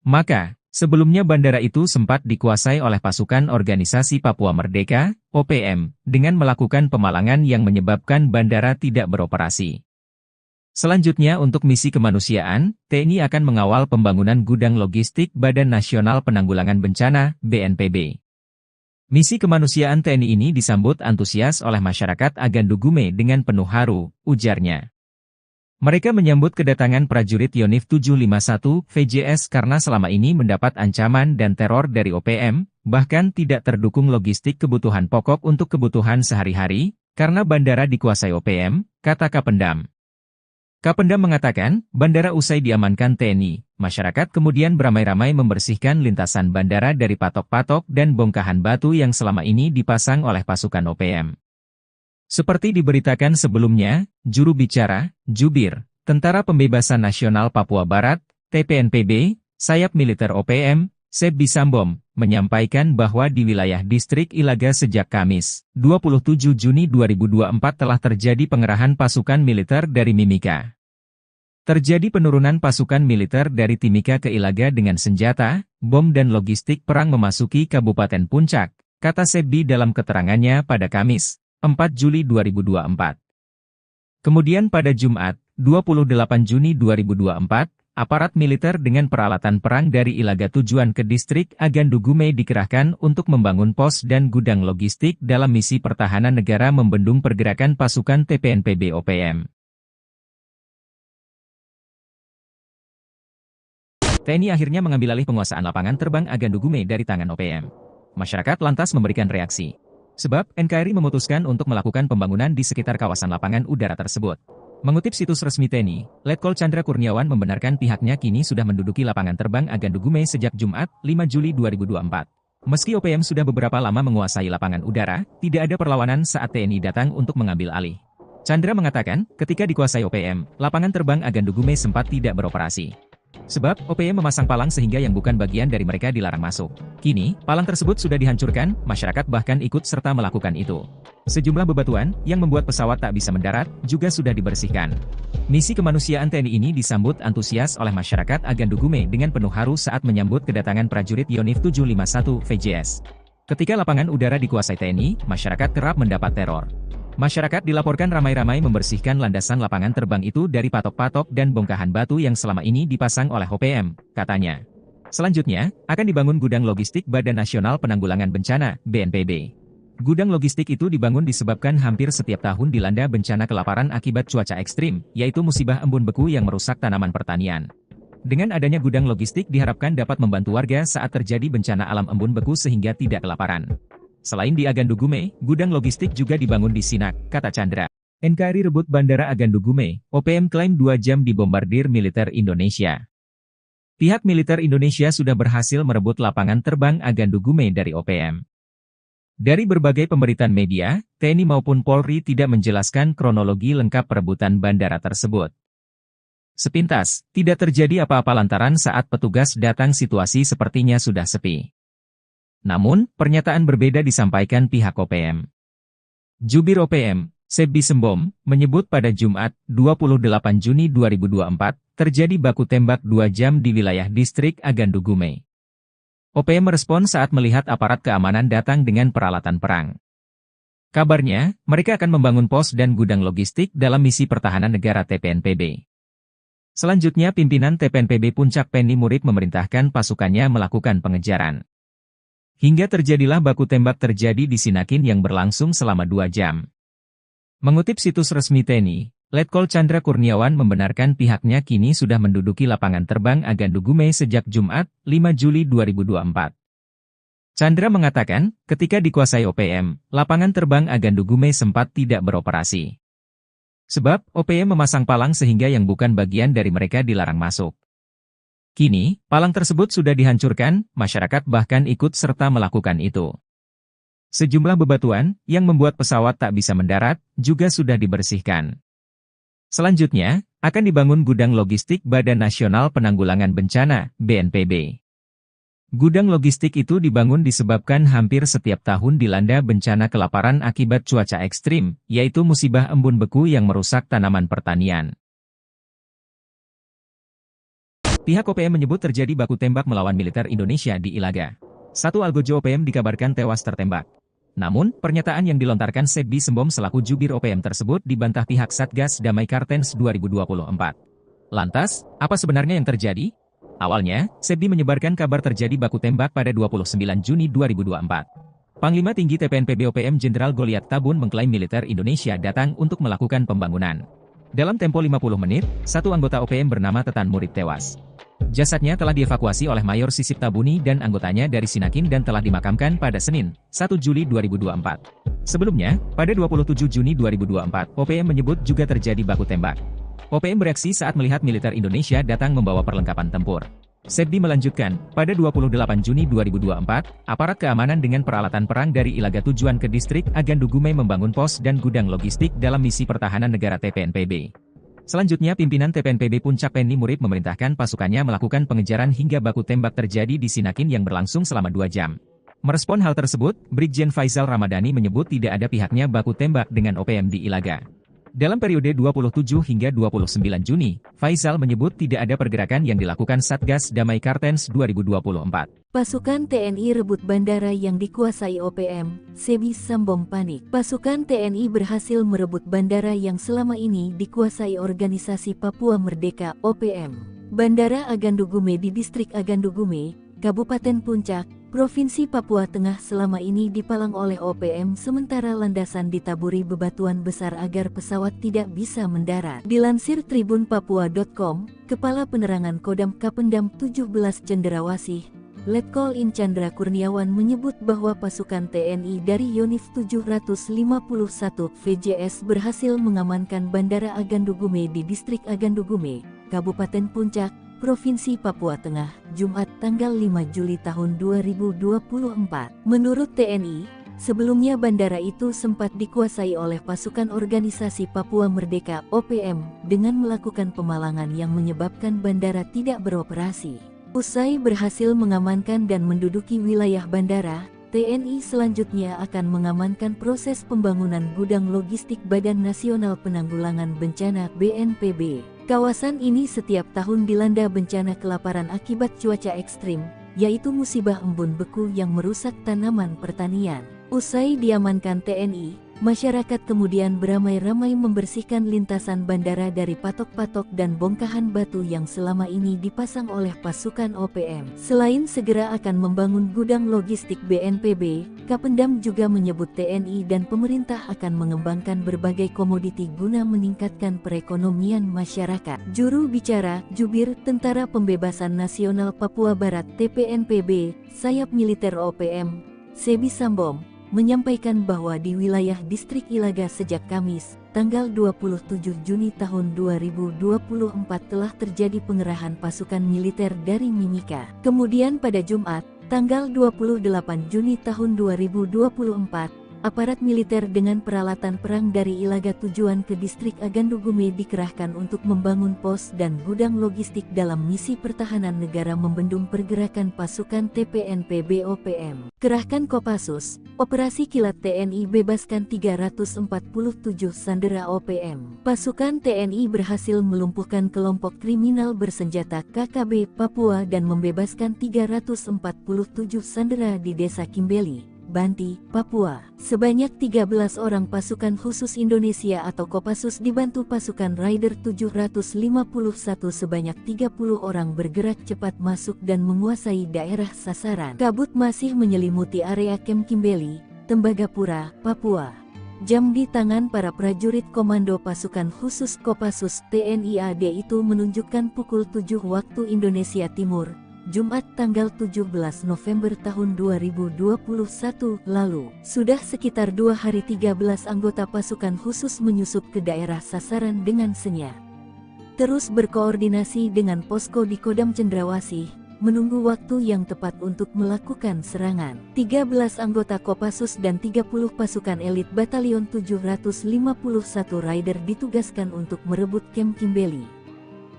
Maka, sebelumnya bandara itu sempat dikuasai oleh pasukan Organisasi Papua Merdeka, OPM, dengan melakukan pemalangan yang menyebabkan bandara tidak beroperasi. Selanjutnya untuk misi kemanusiaan, TNI akan mengawal pembangunan gudang logistik Badan Nasional Penanggulangan Bencana, BNPB. Misi kemanusiaan TNI ini disambut antusias oleh masyarakat Agandu Gume dengan penuh haru, ujarnya. Mereka menyambut kedatangan prajurit Yonif 751 VJS karena selama ini mendapat ancaman dan teror dari OPM, bahkan tidak terdukung logistik kebutuhan pokok untuk kebutuhan sehari-hari, karena bandara dikuasai OPM, kata Kapendam. Kapendam mengatakan, bandara usai diamankan TNI, masyarakat kemudian beramai-ramai membersihkan lintasan bandara dari patok-patok dan bongkahan batu yang selama ini dipasang oleh pasukan OPM. Seperti diberitakan sebelumnya, juru bicara, Jubir, Tentara Pembebasan Nasional Papua Barat, TPNPB, sayap militer OPM, Sebbi Sambom, menyampaikan bahwa di wilayah Distrik Ilaga sejak Kamis, 27 Juni 2024 telah terjadi pengerahan pasukan militer dari Mimika. Terjadi penurunan pasukan militer dari Timika ke Ilaga dengan senjata, bom dan logistik perang memasuki Kabupaten Puncak, kata Sebbi dalam keterangannya pada Kamis, 4 Juli 2024. Kemudian pada Jumat, 28 Juni 2024, aparat militer dengan peralatan perang dari Ilaga tujuan ke Distrik Agandu Gume dikerahkan untuk membangun pos dan gudang logistik dalam misi pertahanan negara membendung pergerakan pasukan TPNPB OPM. TNI akhirnya mengambil alih penguasaan lapangan terbang Agandu Gume dari tangan OPM. Masyarakat lantas memberikan reaksi. Sebab, NKRI memutuskan untuk melakukan pembangunan di sekitar kawasan lapangan udara tersebut. Mengutip situs resmi TNI, Letkol Chandra Kurniawan membenarkan pihaknya kini sudah menduduki lapangan terbang Agandu Gume sejak Jumat, 5 Juli 2024. Meski OPM sudah beberapa lama menguasai lapangan udara, tidak ada perlawanan saat TNI datang untuk mengambil alih. Chandra mengatakan, ketika dikuasai OPM, lapangan terbang Agandu Gume sempat tidak beroperasi. Sebab, OPM memasang palang sehingga yang bukan bagian dari mereka dilarang masuk. Kini, palang tersebut sudah dihancurkan, masyarakat bahkan ikut serta melakukan itu. Sejumlah bebatuan, yang membuat pesawat tak bisa mendarat, juga sudah dibersihkan. Misi kemanusiaan TNI ini disambut antusias oleh masyarakat Agandugume dengan penuh haru saat menyambut kedatangan prajurit Yonif 751 VJS. Ketika lapangan udara dikuasai TNI, masyarakat kerap mendapat teror. Masyarakat dilaporkan ramai-ramai membersihkan landasan lapangan terbang itu dari patok-patok dan bongkahan batu yang selama ini dipasang oleh OPM, katanya. Selanjutnya, akan dibangun gudang logistik Badan Nasional Penanggulangan Bencana, BNPB. Gudang logistik itu dibangun disebabkan hampir setiap tahun dilanda bencana kelaparan akibat cuaca ekstrim, yaitu musibah embun beku yang merusak tanaman pertanian. Dengan adanya gudang logistik diharapkan dapat membantu warga saat terjadi bencana alam embun beku sehingga tidak kelaparan. Selain di Agandugume, gudang logistik juga dibangun di Sinak, kata Chandra. NKRI rebut Bandara Agandugume, OPM klaim 2 jam dibombardir militer Indonesia. Pihak militer Indonesia sudah berhasil merebut lapangan terbang Agandugume dari OPM. Dari berbagai pemberitaan media, TNI maupun Polri tidak menjelaskan kronologi lengkap perebutan bandara tersebut. Sepintas, tidak terjadi apa-apa lantaran saat petugas datang situasi sepertinya sudah sepi. Namun, pernyataan berbeda disampaikan pihak OPM. Jubir OPM, Sebbi Sembom, menyebut pada Jumat, 28 Juni 2024, terjadi baku tembak 2 jam di wilayah distrik Agandugume. OPM merespon saat melihat aparat keamanan datang dengan peralatan perang. Kabarnya, mereka akan membangun pos dan gudang logistik dalam misi pertahanan negara TPNPB. Selanjutnya pimpinan TPNPB Puncak Penny Murik memerintahkan pasukannya melakukan pengejaran. Hingga terjadilah baku tembak terjadi di Sinakin yang berlangsung selama 2 jam. Mengutip situs resmi TNI, Letkol Chandra Kurniawan membenarkan pihaknya kini sudah menduduki lapangan terbang Agandugume sejak Jumat, 5 Juli 2024. Chandra mengatakan, ketika dikuasai OPM, lapangan terbang Agandugume sempat tidak beroperasi. Sebab, OPM memasang palang sehingga yang bukan bagian dari mereka dilarang masuk. Kini, palang tersebut sudah dihancurkan, masyarakat bahkan ikut serta melakukan itu. Sejumlah bebatuan, yang membuat pesawat tak bisa mendarat, juga sudah dibersihkan. Selanjutnya, akan dibangun gudang logistik Badan Nasional Penanggulangan Bencana, BNPB. Gudang logistik itu dibangun disebabkan hampir setiap tahun dilanda bencana kelaparan akibat cuaca ekstrim, yaitu musibah embun beku yang merusak tanaman pertanian. Pihak OPM menyebut terjadi baku tembak melawan militer Indonesia di Ilaga. Satu algojo OPM dikabarkan tewas tertembak. Namun, pernyataan yang dilontarkan Sebbi Sembom selaku jubir OPM tersebut dibantah pihak Satgas Damai Kartens 2024. Lantas, apa sebenarnya yang terjadi? Awalnya, Sebbi menyebarkan kabar terjadi baku tembak pada 29 Juni 2024. Panglima Tinggi TPNPB OPM Jenderal Goliat Tabun mengklaim militer Indonesia datang untuk melakukan pembangunan. Dalam tempo 50 menit, satu anggota OPM bernama Tetan Murid tewas. Jasadnya telah dievakuasi oleh Mayor Sisip Tabuni dan anggotanya dari Sinakin dan telah dimakamkan pada Senin, 1 Juli 2024. Sebelumnya, pada 27 Juni 2024, OPM menyebut juga terjadi baku tembak. OPM bereaksi saat melihat militer Indonesia datang membawa perlengkapan tempur. Sebbi melanjutkan, pada 28 Juni 2024, aparat keamanan dengan peralatan perang dari Ilaga tujuan ke distrik Agandugume membangun pos dan gudang logistik dalam misi pertahanan negara TPNPB. Selanjutnya pimpinan TPNPB Puncak Penny Murik memerintahkan pasukannya melakukan pengejaran hingga baku tembak terjadi di Sinakin yang berlangsung selama 2 jam. Merespon hal tersebut, Brigjen Faisal Ramadhani menyebut tidak ada pihaknya baku tembak dengan OPM di Ilaga. Dalam periode 27 hingga 29 Juni, Faisal menyebut tidak ada pergerakan yang dilakukan Satgas Damai Kartens 2024. Pasukan TNI rebut bandara yang dikuasai OPM, Sebbi Sembom panik. Pasukan TNI berhasil merebut bandara yang selama ini dikuasai Organisasi Papua Merdeka (OPM). Bandara Agandugume di Distrik Agandugume, Kabupaten Puncak, Provinsi Papua Tengah selama ini dipalang oleh OPM sementara landasan ditaburi bebatuan besar agar pesawat tidak bisa mendarat. Dilansir tribunpapua.com, Kepala Penerangan Kodam Kapendam 17 Cenderawasih, Letkol In Chandra Kurniawan menyebut bahwa pasukan TNI dari Yonif 751 VJS berhasil mengamankan Bandara Agandugume di Distrik Agandugume, Kabupaten Puncak, Provinsi Papua Tengah, Jumat tanggal 5 Juli tahun 2024. Menurut TNI, Sebelumnya bandara itu sempat dikuasai oleh pasukan organisasi Papua Merdeka (OPM) dengan melakukan pemalangan yang menyebabkan bandara tidak beroperasi. Usai berhasil mengamankan dan menduduki wilayah bandara, TNI selanjutnya akan mengamankan proses pembangunan gudang logistik Badan Nasional Penanggulangan Bencana (BNPB). Kawasan ini setiap tahun dilanda bencana kelaparan akibat cuaca ekstrim, yaitu musibah embun beku yang merusak tanaman pertanian. Usai diamankan TNI, masyarakat kemudian beramai-ramai membersihkan lintasan bandara dari patok-patok dan bongkahan batu yang selama ini dipasang oleh pasukan OPM. Selain segera akan membangun gudang logistik BNPB, Kapendam juga menyebut TNI dan pemerintah akan mengembangkan berbagai komoditi guna meningkatkan perekonomian masyarakat. Juru bicara Jubir Tentara Pembebasan Nasional Papua Barat (TPNPB), sayap militer OPM, Sebi Sambom, menyampaikan bahwa di wilayah distrik Ilaga sejak Kamis, tanggal 27 Juni tahun 2024 telah terjadi pengerahan pasukan militer dari Mimika. Kemudian pada Jumat, tanggal 28 Juni tahun 2024, aparat militer dengan peralatan perang dari Ilaga tujuan ke distrik Agandugume dikerahkan untuk membangun pos dan gudang logistik dalam misi pertahanan negara membendung pergerakan pasukan TPNPB OPM. Kerahkan Kopassus, Operasi Kilat TNI bebaskan 347 sandera OPM. Pasukan TNI berhasil melumpuhkan kelompok kriminal bersenjata KKB Papua dan membebaskan 347 sandera di Desa Kimbeli, Banti, Papua. Sebanyak 13 orang pasukan khusus Indonesia atau Kopassus dibantu pasukan Raider 751 sebanyak 30 orang bergerak cepat masuk dan menguasai daerah sasaran. Kabut masih menyelimuti area Kem Kimbeli, Tembagapura, Papua. Jam di tangan para prajurit komando pasukan khusus Kopassus TNI AD itu menunjukkan pukul 7 waktu Indonesia Timur, Jumat tanggal 17 November tahun 2021 lalu. Sudah sekitar 2 hari 13 anggota pasukan khusus menyusup ke daerah sasaran dengan senyap. Terus berkoordinasi dengan posko di Kodam Cendrawasih, menunggu waktu yang tepat untuk melakukan serangan. 13 anggota Kopassus dan 30 pasukan elit Batalion 751 Raider ditugaskan untuk merebut Kem Kimbeli.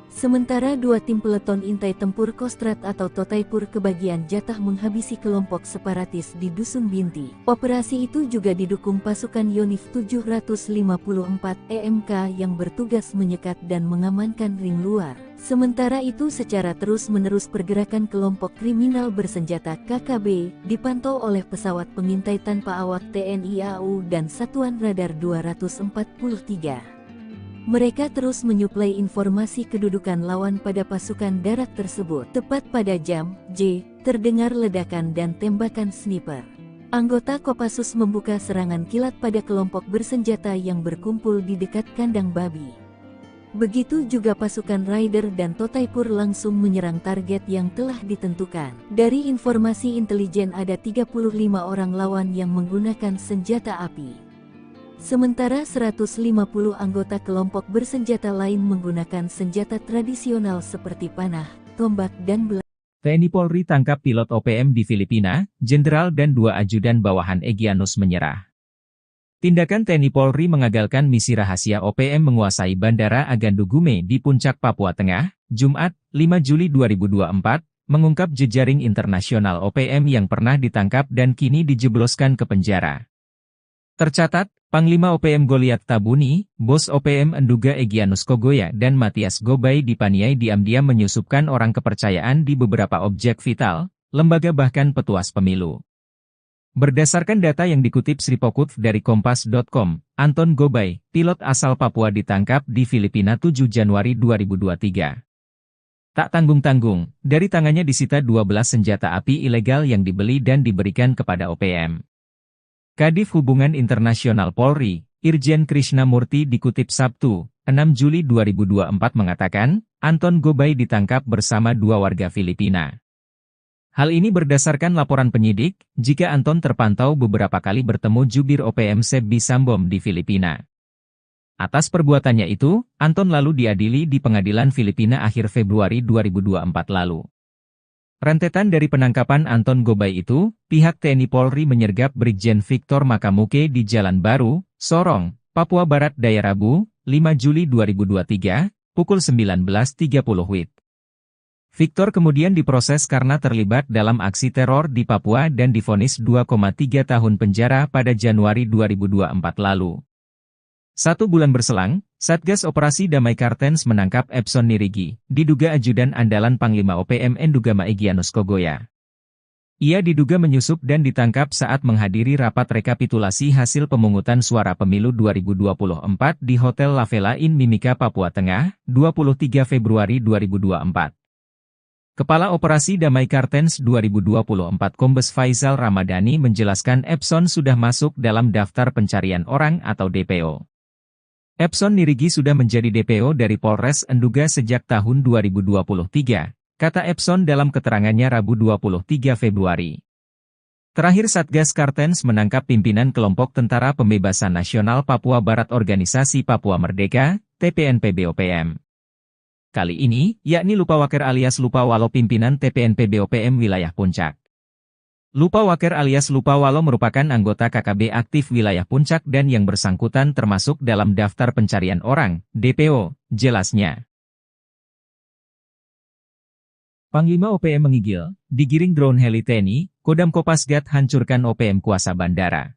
Sementara 2 tim peleton intai tempur Kostrat atau Totaipur kebagian jatah menghabisi kelompok separatis di Dusun Binti. Operasi itu juga didukung pasukan Yonif 754 EMK yang bertugas menyekat dan mengamankan ring luar. Sementara itu secara terus-menerus pergerakan kelompok kriminal bersenjata KKB dipantau oleh pesawat pengintai tanpa awak TNI AU dan Satuan Radar 243. Mereka terus menyuplai informasi kedudukan lawan pada pasukan darat tersebut. Tepat pada jam J, terdengar ledakan dan tembakan sniper. Anggota Kopassus membuka serangan kilat pada kelompok bersenjata yang berkumpul di dekat kandang babi. Begitu juga pasukan Raider dan Totaipur langsung menyerang target yang telah ditentukan. Dari informasi intelijen ada 35 orang lawan yang menggunakan senjata api. Sementara 150 anggota kelompok bersenjata lain menggunakan senjata tradisional seperti panah, tombak dan belah. TNI Polri tangkap pilot OPM di Filipina, jenderal dan 2 ajudan bawahan Egyanus menyerah. Tindakan TNI Polri mengagalkan misi rahasia OPM menguasai Bandara Agandugume di Puncak Papua Tengah, Jumat, 5 Juli 2024, mengungkap jejaring internasional OPM yang pernah ditangkap dan kini dijebloskan ke penjara. Tercatat, Panglima OPM Goliat Tabuni, Bos OPM Enduga Egyanus Kogoya dan Matias Gobay dipaniai diam-diam menyusupkan orang kepercayaan di beberapa objek vital, lembaga bahkan petuas pemilu. Berdasarkan data yang dikutip Sripokut dari Kompas.com, Anton Gobay, pilot asal Papua ditangkap di Filipina 7 Januari 2023. Tak tanggung-tanggung, dari tangannya disita 12 senjata api ilegal yang dibeli dan diberikan kepada OPM. Kadif Hubungan Internasional Polri, Irjen Krishnamurti dikutip Sabtu, 6 Juli 2024 mengatakan, Anton Gobay ditangkap bersama 2 warga Filipina. Hal ini berdasarkan laporan penyidik, jika Anton terpantau beberapa kali bertemu jubir OPM Sebi Sambom di Filipina. Atas perbuatannya itu, Anton lalu diadili di pengadilan Filipina akhir Februari 2024 lalu. Rentetan dari penangkapan Anton Gobay itu, pihak TNI Polri menyergap Brigjen Victor Makamuke di Jalan Baru, Sorong, Papua Barat Daya Rabu, 5 Juli 2023, pukul 19.30 WIB. Victor kemudian diproses karena terlibat dalam aksi teror di Papua dan divonis 2,3 tahun penjara pada Januari 2024 lalu. 1 bulan berselang, Satgas Operasi Damai Kartens menangkap Epson Nirigi, diduga ajudan andalan Panglima OPM Endugama Egyanus Kogoya. Ia diduga menyusup dan ditangkap saat menghadiri rapat rekapitulasi hasil pemungutan suara pemilu 2024 di Hotel La Vela Inn Mimika, Papua Tengah, 23 Februari 2024. Kepala Operasi Damai Kartens 2024 Kombes Faisal Ramadhani menjelaskan Epson sudah masuk dalam daftar pencarian orang atau DPO. Epson Nirigi sudah menjadi DPO dari Polres Enduga sejak tahun 2023, kata Epson dalam keterangannya Rabu 23 Februari. Terakhir Satgas Kartens menangkap pimpinan kelompok Tentara Pembebasan Nasional Papua Barat Organisasi Papua Merdeka, TPNPB-OPM. Kali ini, yakni Lupawaker alias Lupawalo pimpinan TPNPB-OPM wilayah Puncak. Lupawaker alias Lupawalo merupakan anggota KKB aktif wilayah Puncak dan yang bersangkutan termasuk dalam daftar pencarian orang, DPO, jelasnya. Panglima OPM menggigil, digiring drone heli TNI, Kodam Kopasgat hancurkan OPM kuasa bandara.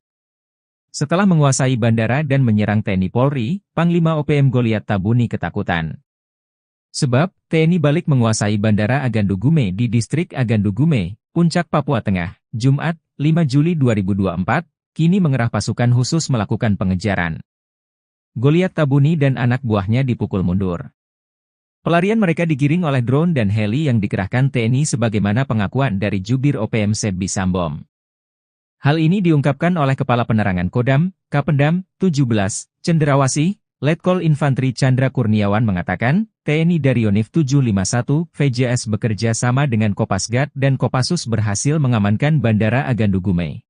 Setelah menguasai bandara dan menyerang TNI Polri, Panglima OPM Goliat Tabuni ketakutan. Sebab, TNI balik menguasai Bandara Agandugume di Distrik Agandugume, Puncak, Papua Tengah, Jumat, 5 Juli 2024, kini mengerah pasukan khusus melakukan pengejaran. Goliat Tabuni dan anak buahnya dipukul mundur. Pelarian mereka digiring oleh drone dan heli yang dikerahkan TNI sebagaimana pengakuan dari Jubir OPM Sebbi Sambom. Hal ini diungkapkan oleh Kepala Penerangan Kodam, Kapendam, 17, Cenderawasih, Letkol Infantri Chandra Kurniawan mengatakan, TNI dari Yonif 751, VJS bekerja sama dengan Kopasgat dan Kopassus berhasil mengamankan Bandara Agandugume.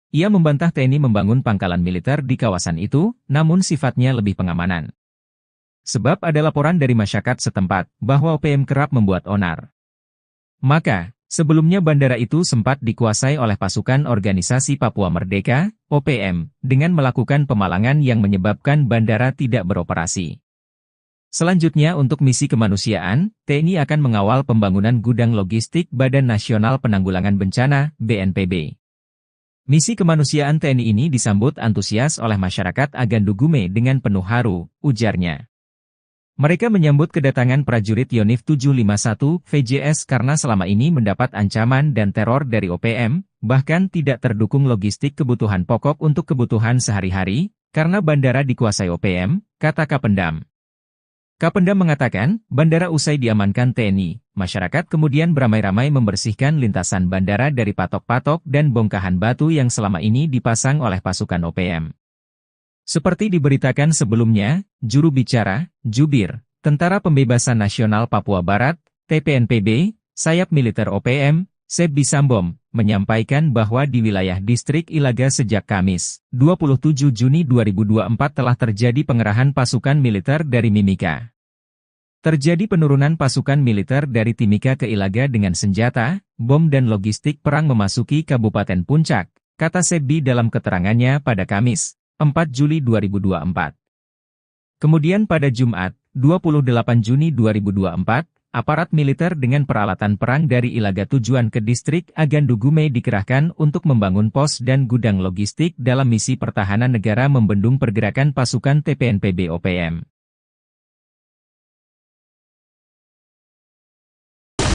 Ia membantah TNI membangun pangkalan militer di kawasan itu, namun sifatnya lebih pengamanan. Sebab ada laporan dari masyarakat setempat, bahwa OPM kerap membuat onar. Maka, sebelumnya bandara itu sempat dikuasai oleh pasukan Organisasi Papua Merdeka, OPM, dengan melakukan pemalangan yang menyebabkan bandara tidak beroperasi. Selanjutnya untuk misi kemanusiaan, TNI akan mengawal pembangunan gudang logistik Badan Nasional Penanggulangan Bencana, BNPB. Misi kemanusiaan TNI ini disambut antusias oleh masyarakat Agandugume dengan penuh haru, ujarnya. Mereka menyambut kedatangan prajurit Yonif 751 VJS karena selama ini mendapat ancaman dan teror dari OPM, bahkan tidak terdukung logistik kebutuhan pokok untuk kebutuhan sehari-hari, karena bandara dikuasai OPM, kata Kapendam. Kapendam mengatakan, bandara usai diamankan TNI, masyarakat kemudian beramai-ramai membersihkan lintasan bandara dari patok-patok dan bongkahan batu yang selama ini dipasang oleh pasukan OPM. Seperti diberitakan sebelumnya, juru bicara, Jubir, Tentara Pembebasan Nasional Papua Barat, TPNPB, sayap militer OPM, Sebbi Sambom, menyampaikan bahwa di wilayah Distrik Ilaga sejak Kamis, 27 Juni 2024 telah terjadi pengerahan pasukan militer dari Mimika. Terjadi penurunan pasukan militer dari Timika ke Ilaga dengan senjata, bom dan logistik perang memasuki Kabupaten Puncak, kata Sebbi dalam keterangannya pada Kamis, 4 Juli 2024. Kemudian pada Jumat, 28 Juni 2024, aparat militer dengan peralatan perang dari Ilaga tujuan ke Distrik Agandugume dikerahkan untuk membangun pos dan gudang logistik dalam misi pertahanan negara membendung pergerakan pasukan TPNPB OPM.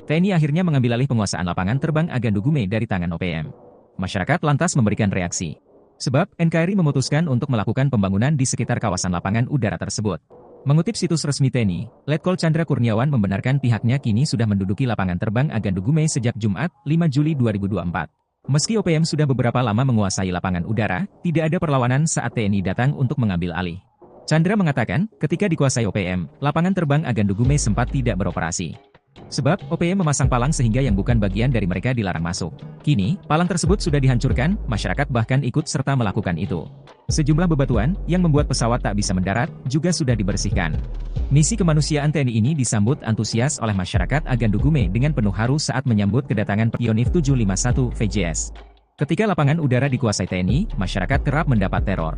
TNI akhirnya mengambil alih penguasaan lapangan terbang Agandugume dari tangan OPM. Masyarakat lantas memberikan reaksi. Sebab, NKRI memutuskan untuk melakukan pembangunan di sekitar kawasan lapangan udara tersebut. Mengutip situs resmi TNI, Letkol Chandra Kurniawan membenarkan pihaknya kini sudah menduduki lapangan terbang Agandugume sejak Jumat, 5 Juli 2024. Meski OPM sudah beberapa lama menguasai lapangan udara, tidak ada perlawanan saat TNI datang untuk mengambil alih. Chandra mengatakan, ketika dikuasai OPM, lapangan terbang Agandugume sempat tidak beroperasi. Sebab, OPM memasang palang sehingga yang bukan bagian dari mereka dilarang masuk. Kini, palang tersebut sudah dihancurkan, masyarakat bahkan ikut serta melakukan itu. Sejumlah bebatuan, yang membuat pesawat tak bisa mendarat, juga sudah dibersihkan. Misi kemanusiaan TNI ini disambut antusias oleh masyarakat Agandugume dengan penuh haru saat menyambut kedatangan Yonif 751 VJS. Ketika lapangan udara dikuasai TNI, masyarakat kerap mendapat teror.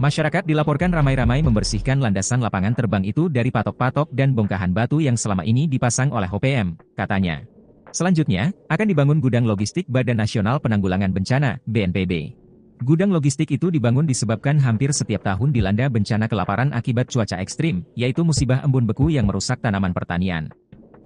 Masyarakat dilaporkan ramai-ramai membersihkan landasan lapangan terbang itu dari patok-patok dan bongkahan batu yang selama ini dipasang oleh OPM, katanya. Selanjutnya, akan dibangun gudang logistik Badan Nasional Penanggulangan Bencana, BNPB. Gudang logistik itu dibangun disebabkan hampir setiap tahun dilanda bencana kelaparan akibat cuaca ekstrim, yaitu musibah embun beku yang merusak tanaman pertanian.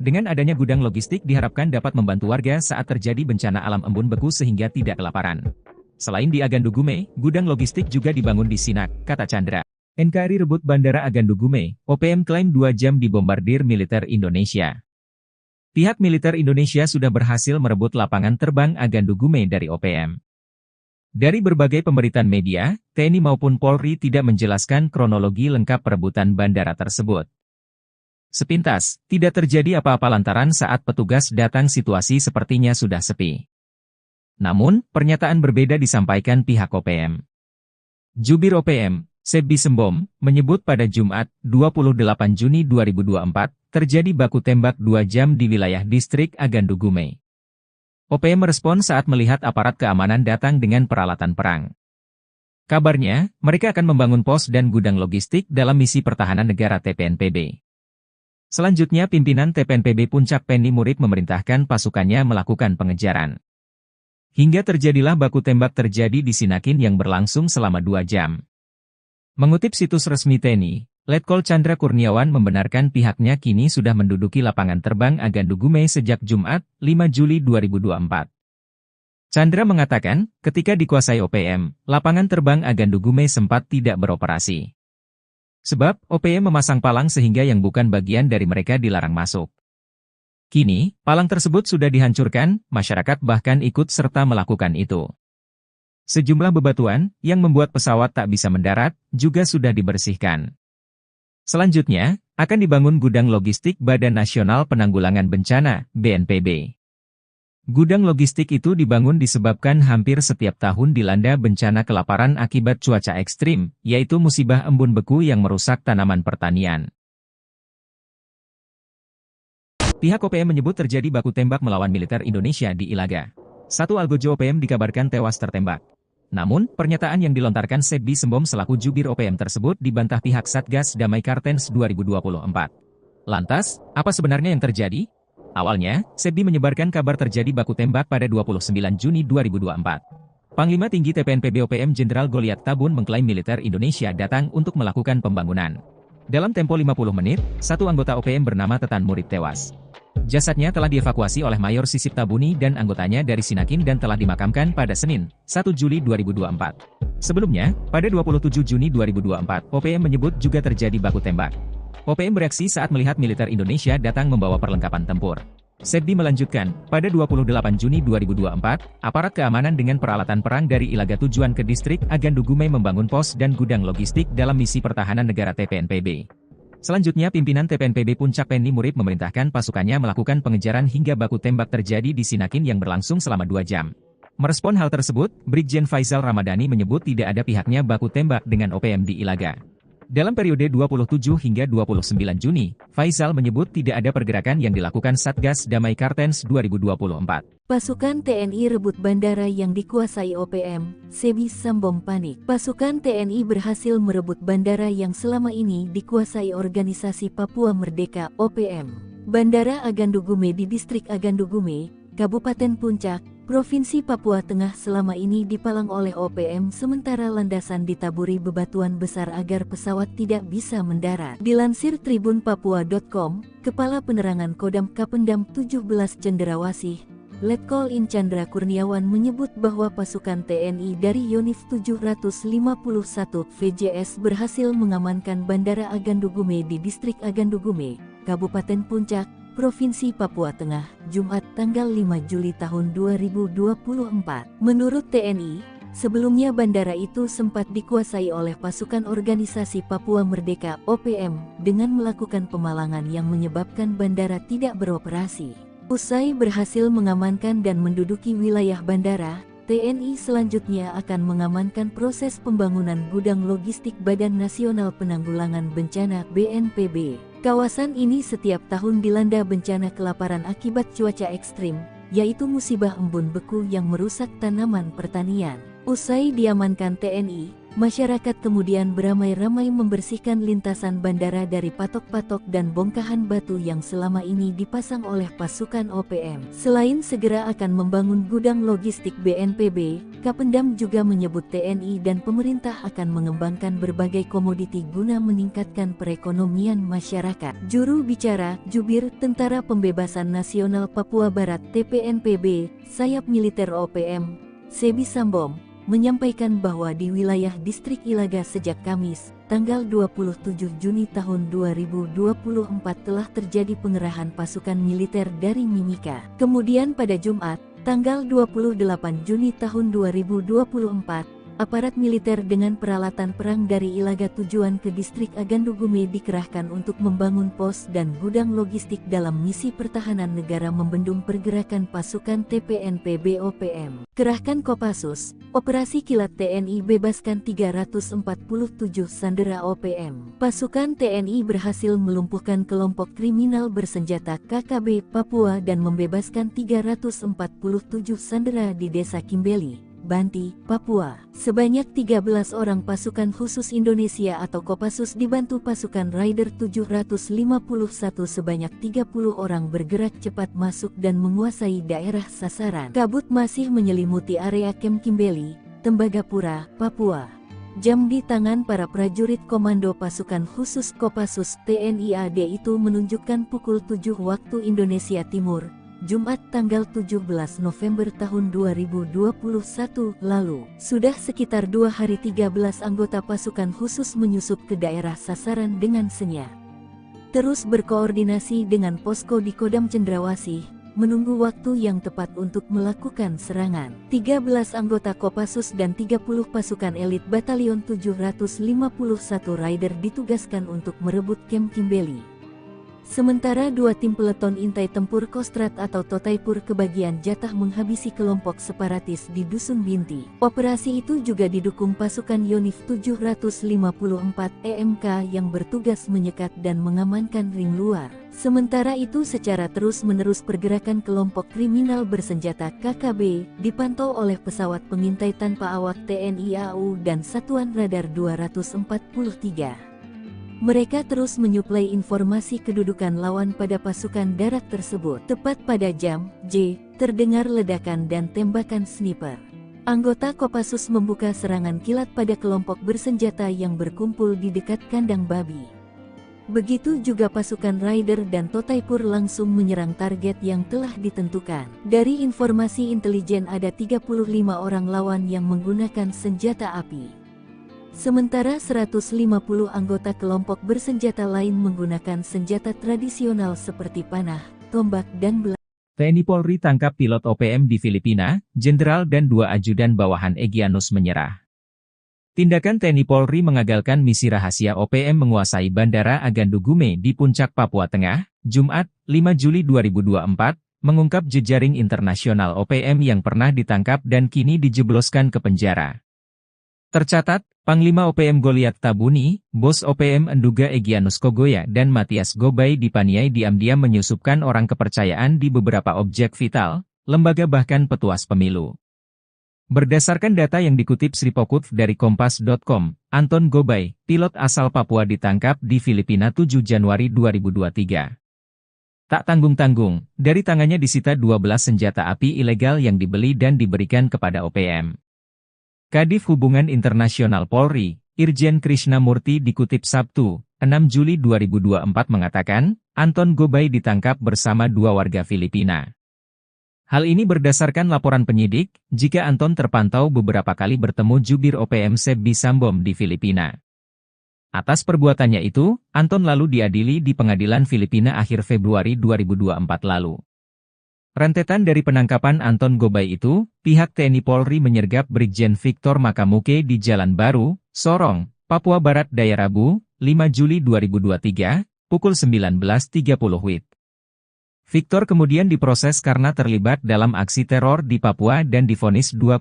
Dengan adanya gudang logistik diharapkan dapat membantu warga saat terjadi bencana alam embun beku sehingga tidak kelaparan. Selain di Agandugume, gudang logistik juga dibangun di Sinak, kata Chandra. NKRI rebut Bandara Agandugume, OPM klaim 2 jam dibombardir militer Indonesia. Pihak militer Indonesia sudah berhasil merebut lapangan terbang Agandugume dari OPM. Dari berbagai pemberitaan media, TNI maupun Polri tidak menjelaskan kronologi lengkap perebutan bandara tersebut. Sepintas, tidak terjadi apa-apa lantaran saat petugas datang situasi sepertinya sudah sepi. Namun, pernyataan berbeda disampaikan pihak OPM. Jubir OPM, Sebbi Sembom, menyebut pada Jumat, 28 Juni 2024, terjadi baku tembak 2 jam di wilayah distrik Agandugume. OPM merespon saat melihat aparat keamanan datang dengan peralatan perang. Kabarnya, mereka akan membangun pos dan gudang logistik dalam misi pertahanan negara TPNPB. Selanjutnya pimpinan TPNPB Puncak Penny Murib memerintahkan pasukannya melakukan pengejaran. Hingga terjadilah baku tembak terjadi di Sinakin yang berlangsung selama 2 jam. Mengutip situs resmi TNI, Letkol Chandra Kurniawan membenarkan pihaknya kini sudah menduduki lapangan terbang Agandugume sejak Jumat, 5 Juli 2024. Chandra mengatakan, ketika dikuasai OPM, lapangan terbang Agandugume sempat tidak beroperasi. Sebab, OPM memasang palang sehingga yang bukan bagian dari mereka dilarang masuk. Kini, palang tersebut sudah dihancurkan, masyarakat bahkan ikut serta melakukan itu. Sejumlah bebatuan, yang membuat pesawat tak bisa mendarat, juga sudah dibersihkan. Selanjutnya, akan dibangun gudang logistik Badan Nasional Penanggulangan Bencana, BNPB. Gudang logistik itu dibangun disebabkan hampir setiap tahun dilanda bencana kelaparan akibat cuaca ekstrim, yaitu musibah embun beku yang merusak tanaman pertanian. Pihak OPM menyebut terjadi baku tembak melawan militer Indonesia di Ilaga. Satu algojo OPM dikabarkan tewas tertembak. Namun, pernyataan yang dilontarkan Sebbi Sembom selaku jubir OPM tersebut dibantah pihak Satgas Damai Kartens 2024. Lantas, apa sebenarnya yang terjadi? Awalnya, Sebbi menyebarkan kabar terjadi baku tembak pada 29 Juni 2024. Panglima Tinggi TPNPB OPM Jenderal Goliat Tabun mengklaim militer Indonesia datang untuk melakukan pembangunan. Dalam tempo 50 menit, satu anggota OPM bernama Tetan Murib tewas. Jasadnya telah dievakuasi oleh Mayor Sisip Tabuni dan anggotanya dari Sinakin dan telah dimakamkan pada Senin, 1 Juli 2024. Sebelumnya, pada 27 Juni 2024, OPM menyebut juga terjadi baku tembak. OPM bereaksi saat melihat militer Indonesia datang membawa perlengkapan tempur. Sebbi melanjutkan, pada 28 Juni 2024, aparat keamanan dengan peralatan perang dari Ilaga tujuan ke distrik Agandugume membangun pos dan gudang logistik dalam misi pertahanan negara TPNPB. Selanjutnya pimpinan TPNPB Puncak Penny Murib memerintahkan pasukannya melakukan pengejaran hingga baku tembak terjadi di Sinakin yang berlangsung selama 2 jam. Merespon hal tersebut, Brigjen Faisal Ramadhani menyebut tidak ada pihaknya baku tembak dengan OPM di Ilaga. Dalam periode 27 hingga 29 Juni, Faisal menyebut tidak ada pergerakan yang dilakukan Satgas Damai Kartens 2024. Pasukan TNI rebut bandara yang dikuasai OPM, Sebbi Sembom panik. Pasukan TNI berhasil merebut bandara yang selama ini dikuasai organisasi Papua Merdeka (OPM). Bandara Agandugume di distrik Agandugume, Kabupaten Puncak, Provinsi Papua Tengah selama ini dipalang oleh OPM sementara landasan ditaburi bebatuan besar agar pesawat tidak bisa mendarat. Dilansir tribunpapua.com, Kepala Penerangan Kodam Kapendam 17 Cenderawasih, Letkol In Chandra Kurniawan menyebut bahwa pasukan TNI dari Yonif 751 VJS berhasil mengamankan Bandara Agandugume di distrik Agandugume, Kabupaten Puncak, Provinsi Papua Tengah, Jumat tanggal 5 Juli tahun 2024. Menurut TNI, Sebelumnya bandara itu sempat dikuasai oleh pasukan organisasi Papua Merdeka (OPM) dengan melakukan pemalangan yang menyebabkan bandara tidak beroperasi. Usai berhasil mengamankan dan menduduki wilayah bandara, TNI selanjutnya akan mengamankan proses pembangunan gudang logistik Badan Nasional Penanggulangan Bencana (BNPB). Kawasan ini setiap tahun dilanda bencana kelaparan akibat cuaca ekstrim, yaitu musibah embun beku yang merusak tanaman pertanian. Usai diamankan TNI, masyarakat kemudian beramai-ramai membersihkan lintasan bandara dari patok-patok dan bongkahan batu yang selama ini dipasang oleh pasukan OPM. Selain segera akan membangun gudang logistik BNPB, Kapendam juga menyebut TNI dan pemerintah akan mengembangkan berbagai komoditi guna meningkatkan perekonomian masyarakat. Juru bicara Jubir Tentara Pembebasan Nasional Papua Barat (TPNPB), sayap militer OPM, Sebi Sambom, menyampaikan bahwa di wilayah distrik Ilaga sejak Kamis, tanggal 27 Juni tahun 2024 telah terjadi pengerahan pasukan militer dari Mimika. Kemudian pada Jumat, tanggal 28 Juni tahun 2024, aparat militer dengan peralatan perang dari Ilaga tujuan ke distrik Agandugume dikerahkan untuk membangun pos dan gudang logistik dalam misi pertahanan negara membendung pergerakan pasukan TPNPB OPM. Kerahkan Kopassus, Operasi Kilat TNI bebaskan 347 sandera OPM. Pasukan TNI berhasil melumpuhkan kelompok kriminal bersenjata KKB Papua dan membebaskan 347 sandera di Desa Kimbeli, Banti, Papua. Sebanyak 13 orang pasukan khusus Indonesia atau Kopassus dibantu pasukan Raider 751 sebanyak 30 orang bergerak cepat masuk dan menguasai daerah sasaran. Kabut masih menyelimuti area Kem Kimbeli, Tembagapura, Papua. Jam di tangan para prajurit komando pasukan khusus Kopassus TNI AD itu menunjukkan pukul 7 waktu Indonesia Timur, Jumat tanggal 17 November tahun 2021 lalu. Sudah sekitar 2 hari 13 anggota pasukan khusus menyusup ke daerah sasaran dengan senyap. Terus berkoordinasi dengan posko di Kodam Cendrawasih, menunggu waktu yang tepat untuk melakukan serangan. 13 anggota Kopassus dan 30 pasukan elit Batalion 751 Raider ditugaskan untuk merebut Kem Kimbeli. Sementara 2 tim peleton intai tempur Kostrat atau Totaipur kebagian jatah menghabisi kelompok separatis di Dusun Binti. Operasi itu juga didukung pasukan Yonif 754 EMK yang bertugas menyekat dan mengamankan ring luar. Sementara itu secara terus-menerus pergerakan kelompok kriminal bersenjata KKB dipantau oleh pesawat pengintai tanpa awak TNI AU dan Satuan Radar 243. Mereka terus menyuplai informasi kedudukan lawan pada pasukan darat tersebut. Tepat pada jam J, terdengar ledakan dan tembakan sniper. Anggota Kopassus membuka serangan kilat pada kelompok bersenjata yang berkumpul di dekat kandang babi. Begitu juga pasukan Raider dan Totaipur langsung menyerang target yang telah ditentukan. Dari informasi intelijen ada 35 orang lawan yang menggunakan senjata api. Sementara 150 anggota kelompok bersenjata lain menggunakan senjata tradisional seperti panah, tombak dan belati. TNI Polri tangkap pilot OPM di Filipina, Jenderal dan 2 ajudan bawahan Egyanus menyerah. Tindakan TNI Polri mengagalkan misi rahasia OPM menguasai Bandara Agandugume di Puncak Papua Tengah, Jumat, 5 Juli 2024, mengungkap jejaring internasional OPM yang pernah ditangkap dan kini dijebloskan ke penjara. Tercatat, Panglima OPM Goliat Tabuni, Bos OPM Enduga Egyanus Kogoya dan Matias Gobay dipaniai diam-diam menyusupkan orang kepercayaan di beberapa objek vital, lembaga bahkan petuas pemilu. Berdasarkan data yang dikutip Sripokut dari Kompas.com, Anton Gobay, pilot asal Papua ditangkap di Filipina 7 Januari 2023. Tak tanggung-tanggung, dari tangannya disita 12 senjata api ilegal yang dibeli dan diberikan kepada OPM. Kadif Hubungan Internasional Polri, Irjen Krishnamurti dikutip Sabtu, 6 Juli 2024 mengatakan, Anton Gobay ditangkap bersama 2 warga Filipina. Hal ini berdasarkan laporan penyidik, jika Anton terpantau beberapa kali bertemu jubir OPM Sebi Sambom di Filipina. Atas perbuatannya itu, Anton lalu diadili di pengadilan Filipina akhir Februari 2024 lalu. Rentetan dari penangkapan Anton Gobay itu, pihak TNI Polri menyergap Brigjen Victor Makamuke di Jalan Baru, Sorong, Papua Barat Daya Rabu, 5 Juli 2023, pukul 19.30 WIB. Victor kemudian diproses karena terlibat dalam aksi teror di Papua dan divonis 2,3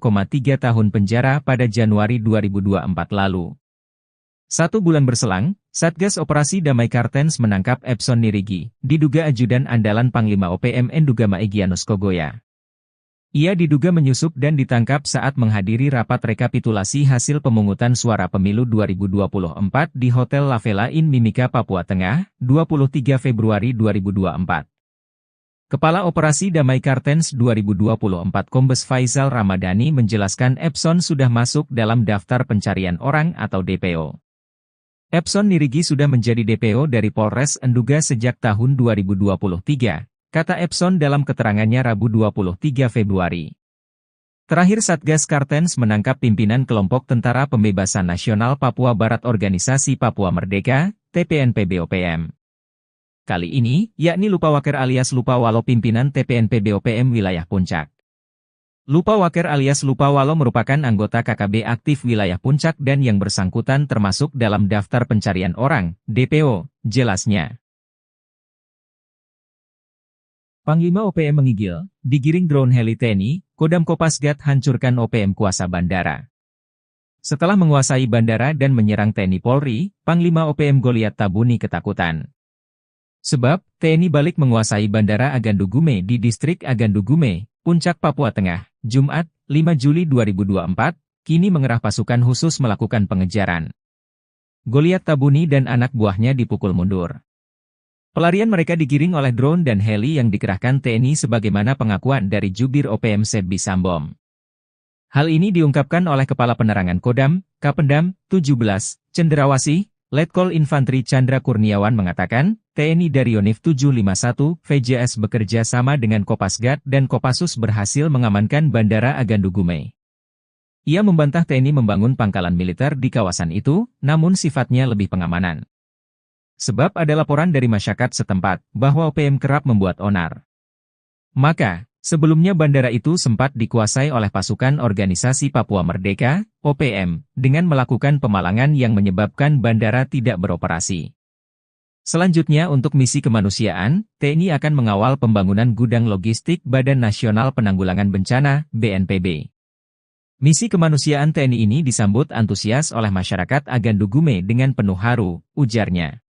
tahun penjara pada Januari 2024 lalu. 1 bulan berselang, Satgas Operasi Damai Kartens menangkap Epson Nirigi, diduga ajudan andalan Panglima OPM Endugama Egyanus Kogoya. Ia diduga menyusup dan ditangkap saat menghadiri rapat rekapitulasi hasil pemungutan suara pemilu 2024 di Hotel La Vela Inn Mimika, Papua Tengah, 23 Februari 2024. Kepala Operasi Damai Kartens 2024 Kombes Faisal Ramadhani menjelaskan Epson sudah masuk dalam daftar pencarian orang atau DPO. Epson Nirigi sudah menjadi DPO dari Polres Enduga sejak tahun 2023, kata Epson dalam keterangannya Rabu 23 Februari. Terakhir Satgas Kartens menangkap pimpinan kelompok Tentara Pembebasan Nasional Papua Barat Organisasi Papua Merdeka, TPNPB-OPM. Kali ini, yakni Lupawaker alias Lupawalo pimpinan TPNPB-OPM wilayah Puncak. Lupawaker alias Lupawalo merupakan anggota KKB aktif wilayah Puncak dan yang bersangkutan termasuk dalam daftar pencarian orang, DPO, jelasnya. Panglima OPM menggigil, digiring drone heli TNI, Kodam Kopasgat hancurkan OPM kuasa bandara. Setelah menguasai bandara dan menyerang TNI Polri, Panglima OPM Goliat Tabuni ketakutan. Sebab, TNI balik menguasai Bandara Agandugume di Distrik Agandugume, Puncak, Papua Tengah, Jumat, 5 Juli 2024, kini mengerah pasukan khusus melakukan pengejaran. Goliat Tabuni dan anak buahnya dipukul mundur. Pelarian mereka digiring oleh drone dan heli yang dikerahkan TNI sebagaimana pengakuan dari Jubir OPM Sebbi Sambom. Hal ini diungkapkan oleh Kepala Penerangan Kodam, Kapendam, 17, Cenderawasih, Letkol Infanteri Chandra Kurniawan mengatakan, TNI dari Yonif 751, VJS bekerja sama dengan Kopasgat dan Kopassus berhasil mengamankan Bandara Agandugume. Ia membantah TNI membangun pangkalan militer di kawasan itu, namun sifatnya lebih pengamanan. Sebab ada laporan dari masyarakat setempat, bahwa OPM kerap membuat onar. Maka, sebelumnya bandara itu sempat dikuasai oleh pasukan Organisasi Papua Merdeka, OPM, dengan melakukan pemalangan yang menyebabkan bandara tidak beroperasi. Selanjutnya untuk misi kemanusiaan, TNI akan mengawal pembangunan gudang logistik Badan Nasional Penanggulangan Bencana, BNPB. Misi kemanusiaan TNI ini disambut antusias oleh masyarakat Agandugume dengan penuh haru, ujarnya.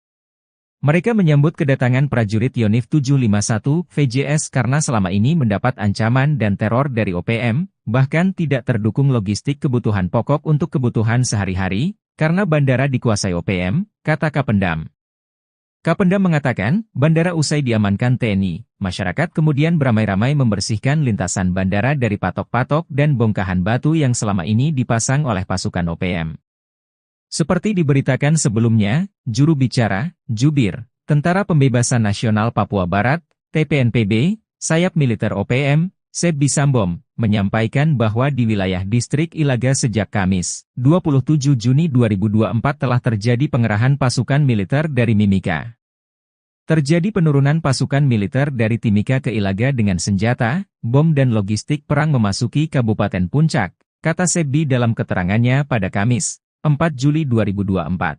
Mereka menyambut kedatangan prajurit Yonif 751 VJS karena selama ini mendapat ancaman dan teror dari OPM, bahkan tidak terdukung logistik kebutuhan pokok untuk kebutuhan sehari-hari, karena bandara dikuasai OPM, kata Kapendam. Kapendam mengatakan, bandara usai diamankan TNI, masyarakat kemudian beramai-ramai membersihkan lintasan bandara dari patok-patok dan bongkahan batu yang selama ini dipasang oleh pasukan OPM. Seperti diberitakan sebelumnya, juru bicara, Jubir, Tentara Pembebasan Nasional Papua Barat, TPNPB, sayap militer OPM, Sebbi Sambom, menyampaikan bahwa di wilayah distrik Ilaga sejak Kamis, 27 Juni 2024 telah terjadi pengerahan pasukan militer dari Mimika. Terjadi penurunan pasukan militer dari Timika ke Ilaga dengan senjata, bom dan logistik perang memasuki Kabupaten Puncak, kata Sebbi dalam keterangannya pada Kamis, 4 Juli 2024.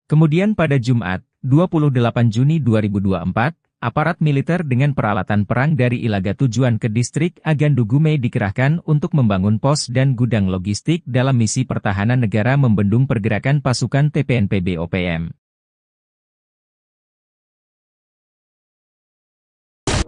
Kemudian pada Jumat, 28 Juni 2024, aparat militer dengan peralatan perang dari Ilaga tujuan ke distrik Agandugume dikerahkan untuk membangun pos dan gudang logistik dalam misi pertahanan negara membendung pergerakan pasukan TPNPB OPM.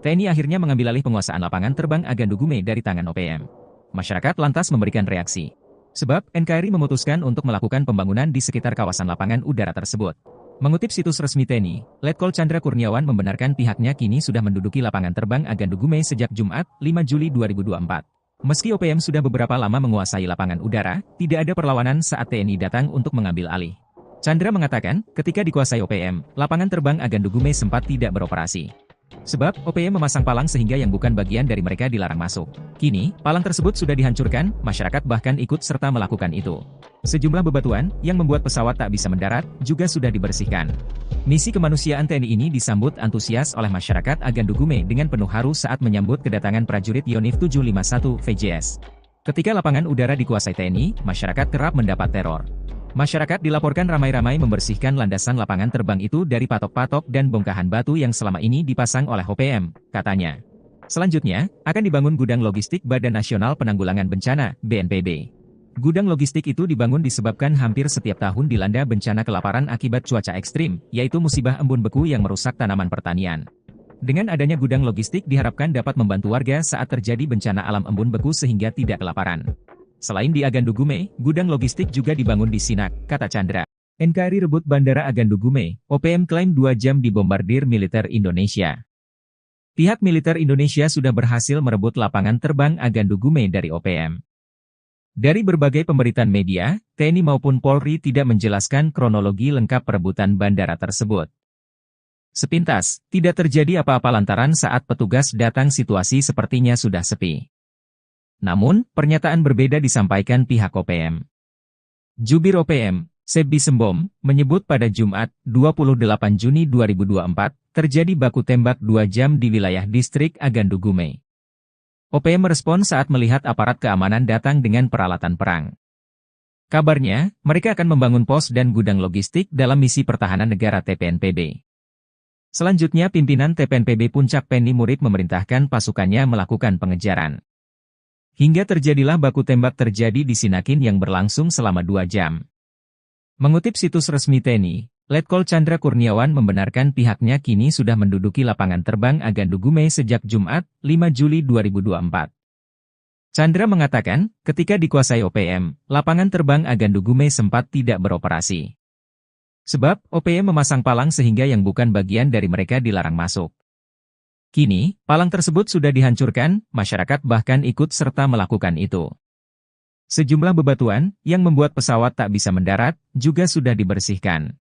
TNI akhirnya mengambil alih penguasaan lapangan terbang Agandugume dari tangan OPM. Masyarakat lantas memberikan reaksi. Sebab, NKRI memutuskan untuk melakukan pembangunan di sekitar kawasan lapangan udara tersebut. Mengutip situs resmi TNI, Letkol Chandra Kurniawan membenarkan pihaknya kini sudah menduduki lapangan terbang Agandugume sejak Jumat, 5 Juli 2024. Meski OPM sudah beberapa lama menguasai lapangan udara, tidak ada perlawanan saat TNI datang untuk mengambil alih. Chandra mengatakan, ketika dikuasai OPM, lapangan terbang Agandugume sempat tidak beroperasi. Sebab, OPM memasang palang sehingga yang bukan bagian dari mereka dilarang masuk. Kini, palang tersebut sudah dihancurkan, masyarakat bahkan ikut serta melakukan itu. Sejumlah bebatuan, yang membuat pesawat tak bisa mendarat, juga sudah dibersihkan. Misi kemanusiaan TNI ini disambut antusias oleh masyarakat Agandugume dengan penuh haru saat menyambut kedatangan prajurit Yonif 751 VJS. Ketika lapangan udara dikuasai TNI, masyarakat kerap mendapat teror. Masyarakat dilaporkan ramai-ramai membersihkan landasan lapangan terbang itu dari patok-patok dan bongkahan batu yang selama ini dipasang oleh OPM, katanya. Selanjutnya, akan dibangun gudang logistik Badan Nasional Penanggulangan Bencana, BNPB. Gudang logistik itu dibangun disebabkan hampir setiap tahun dilanda bencana kelaparan akibat cuaca ekstrim, yaitu musibah embun beku yang merusak tanaman pertanian. Dengan adanya gudang logistik diharapkan dapat membantu warga saat terjadi bencana alam embun beku sehingga tidak kelaparan. Selain di Agandugume, gudang logistik juga dibangun di Sinak, kata Chandra. NKRI rebut Bandara Agandugume, OPM klaim 2 jam dibombardir militer Indonesia. Pihak militer Indonesia sudah berhasil merebut lapangan terbang Agandugume dari OPM. Dari berbagai pemberitaan media, TNI maupun Polri tidak menjelaskan kronologi lengkap perebutan bandara tersebut. Sepintas, tidak terjadi apa-apa lantaran saat petugas datang situasi sepertinya sudah sepi. Namun, pernyataan berbeda disampaikan pihak OPM. Jubir OPM, Sebbi Sembom, menyebut pada Jumat, 28 Juni 2024, terjadi baku tembak 2 jam di wilayah distrik Agandugume. OPM merespon saat melihat aparat keamanan datang dengan peralatan perang. Kabarnya, mereka akan membangun pos dan gudang logistik dalam misi pertahanan negara TPNPB. Selanjutnya pimpinan TPNPB Puncak Penny Murid memerintahkan pasukannya melakukan pengejaran. Hingga terjadilah baku tembak terjadi di Sinakin yang berlangsung selama 2 jam. Mengutip situs resmi TNI, Letkol Chandra Kurniawan membenarkan pihaknya kini sudah menduduki lapangan terbang Agandugume sejak Jumat, 5 Juli 2024. Chandra mengatakan, ketika dikuasai OPM, lapangan terbang Agandugume sempat tidak beroperasi. Sebab, OPM memasang palang sehingga yang bukan bagian dari mereka dilarang masuk. Kini, palang tersebut sudah dihancurkan, masyarakat bahkan ikut serta melakukan itu. Sejumlah bebatuan, yang membuat pesawat tak bisa mendarat, juga sudah dibersihkan.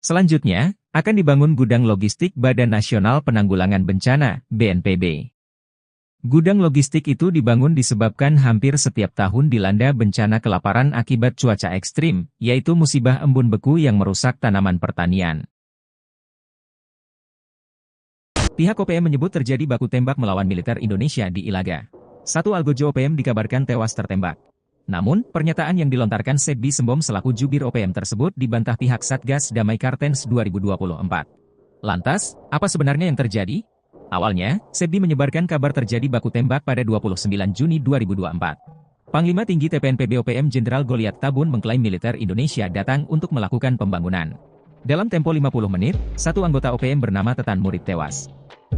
Selanjutnya, akan dibangun gudang logistik Badan Nasional Penanggulangan Bencana, BNPB. Gudang logistik itu dibangun disebabkan hampir setiap tahun dilanda bencana kelaparan akibat cuaca ekstrim, yaitu musibah embun beku yang merusak tanaman pertanian. Pihak OPM menyebut terjadi baku tembak melawan militer Indonesia di Ilaga. Satu algojo OPM dikabarkan tewas tertembak. Namun, pernyataan yang dilontarkan Sebbi Sembom selaku jubir OPM tersebut dibantah pihak Satgas Damai Kartens 2024. Lantas, apa sebenarnya yang terjadi? Awalnya, Sebbi menyebarkan kabar terjadi baku tembak pada 29 Juni 2024. Panglima Tinggi TPNPB OPM Jenderal Goliat Tabun mengklaim militer Indonesia datang untuk melakukan pembangunan. Dalam tempo 50 menit, satu anggota OPM bernama Tetan Murid tewas.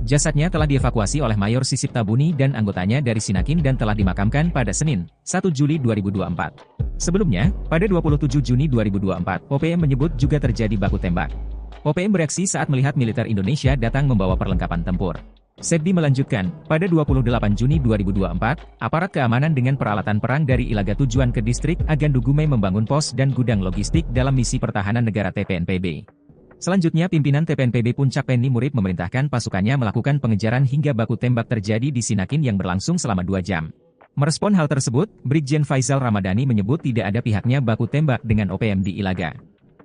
Jasadnya telah dievakuasi oleh Mayor Sisip Tabuni dan anggotanya dari Sinakin dan telah dimakamkan pada Senin, 1 Juli 2024. Sebelumnya, pada 27 Juni 2024, OPM menyebut juga terjadi baku tembak. OPM bereaksi saat melihat militer Indonesia datang membawa perlengkapan tempur. Sebbi melanjutkan, pada 28 Juni 2024, aparat keamanan dengan peralatan perang dari Ilaga tujuan ke distrik Agandugume membangun pos dan gudang logistik dalam misi pertahanan negara TPNPB. Selanjutnya pimpinan TPNPB Puncak Penny Murid memerintahkan pasukannya melakukan pengejaran hingga baku tembak terjadi di Sinakin yang berlangsung selama 2 jam. Merespon hal tersebut, Brigjen Faisal Ramadhani menyebut tidak ada pihaknya baku tembak dengan OPM di Ilaga.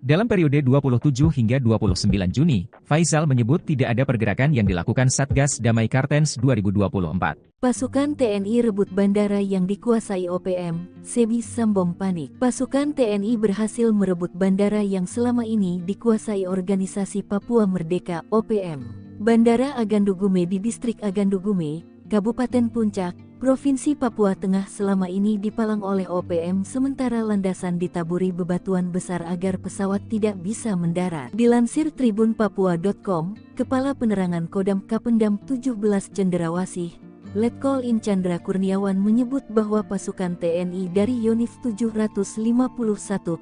Dalam periode 27 hingga 29 Juni, Faisal menyebut tidak ada pergerakan yang dilakukan Satgas Damai Kartens 2024. Pasukan TNI rebut bandara yang dikuasai OPM, Sebbi Sembom panik. Pasukan TNI berhasil merebut bandara yang selama ini dikuasai Organisasi Papua Merdeka (OPM). Bandara Agandugume di Distrik Agandugume, Kabupaten Puncak, Provinsi Papua Tengah selama ini dipalang oleh OPM sementara landasan ditaburi bebatuan besar agar pesawat tidak bisa mendarat. Dilansir tribunpapua.com, Kepala Penerangan Kodam Kapendam 17 Cenderawasih, Letkol In Chandra Kurniawan menyebut bahwa pasukan TNI dari Yonif 751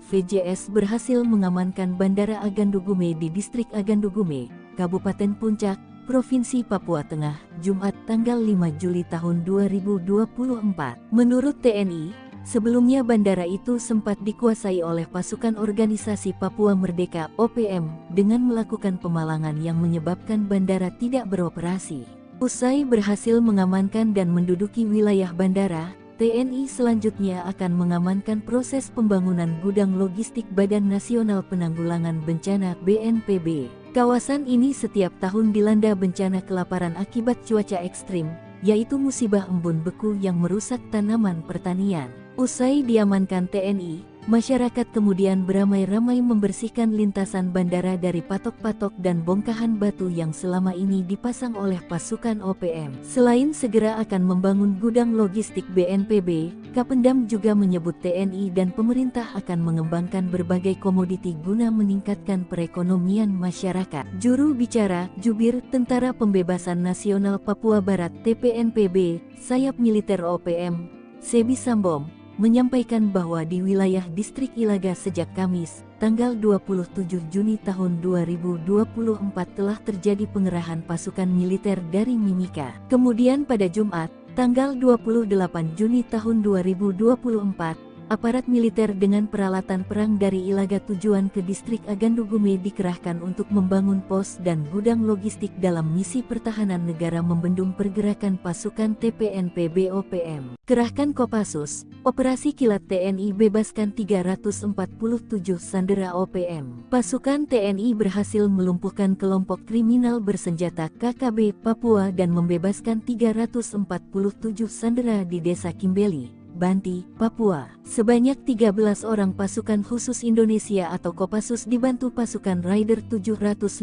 VJS berhasil mengamankan Bandara Agandugume di Distrik Agandugume, Kabupaten Puncak, Provinsi Papua Tengah, Jumat tanggal 5 Juli tahun 2024. Menurut TNI, Sebelumnya bandara itu sempat dikuasai oleh pasukan organisasi Papua Merdeka (OPM) dengan melakukan pemalangan yang menyebabkan bandara tidak beroperasi. Usai berhasil mengamankan dan menduduki wilayah bandara, TNI selanjutnya akan mengamankan proses pembangunan gudang logistik Badan Nasional Penanggulangan Bencana (BNPB). Kawasan ini setiap tahun dilanda bencana kelaparan akibat cuaca ekstrim, yaitu musibah embun beku yang merusak tanaman pertanian. Usai diamankan TNI, masyarakat kemudian beramai-ramai membersihkan lintasan bandara dari patok-patok dan bongkahan batu yang selama ini dipasang oleh pasukan OPM. Selain segera akan membangun gudang logistik BNPB, Kapendam juga menyebut TNI dan pemerintah akan mengembangkan berbagai komoditi guna meningkatkan perekonomian masyarakat. Juru bicara Jubir Tentara Pembebasan Nasional Papua Barat (TPNPB), sayap militer OPM, Sebi Sambom, menyampaikan bahwa di wilayah distrik Ilaga sejak Kamis, tanggal 27 Juni tahun 2024 telah terjadi pengerahan pasukan militer dari Mimika. Kemudian pada Jumat, tanggal 28 Juni tahun 2024, aparat militer dengan peralatan perang dari Ilaga tujuan ke distrik Agandugume dikerahkan untuk membangun pos dan gudang logistik dalam misi pertahanan negara membendung pergerakan pasukan TPNPB OPM. Kerahkan Kopassus, Operasi Kilat TNI bebaskan 347 sandera OPM. Pasukan TNI berhasil melumpuhkan kelompok kriminal bersenjata KKB Papua dan membebaskan 347 sandera di Desa Kimbeli, Banti, Papua. Sebanyak 13 orang pasukan khusus Indonesia atau Kopassus dibantu pasukan Raider 751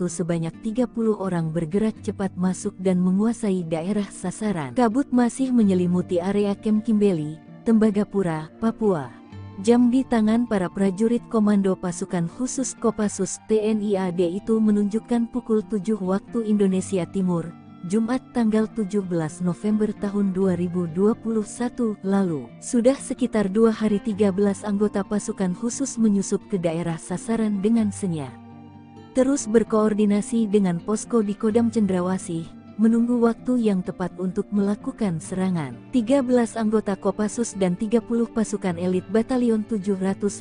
sebanyak 30 orang bergerak cepat masuk dan menguasai daerah sasaran. Kabut masih menyelimuti area Kem Kimbeli, Tembagapura, Papua. Jam di tangan para prajurit komando pasukan khusus Kopassus TNI AD itu menunjukkan pukul 7 waktu Indonesia Timur, Jumat tanggal 17 November tahun 2021 lalu. Sudah sekitar 2 hari 13 anggota pasukan khusus menyusup ke daerah sasaran dengan senyap. Terus berkoordinasi dengan posko di Kodam Cendrawasih, menunggu waktu yang tepat untuk melakukan serangan. 13 anggota Kopassus dan 30 pasukan elit Batalion 751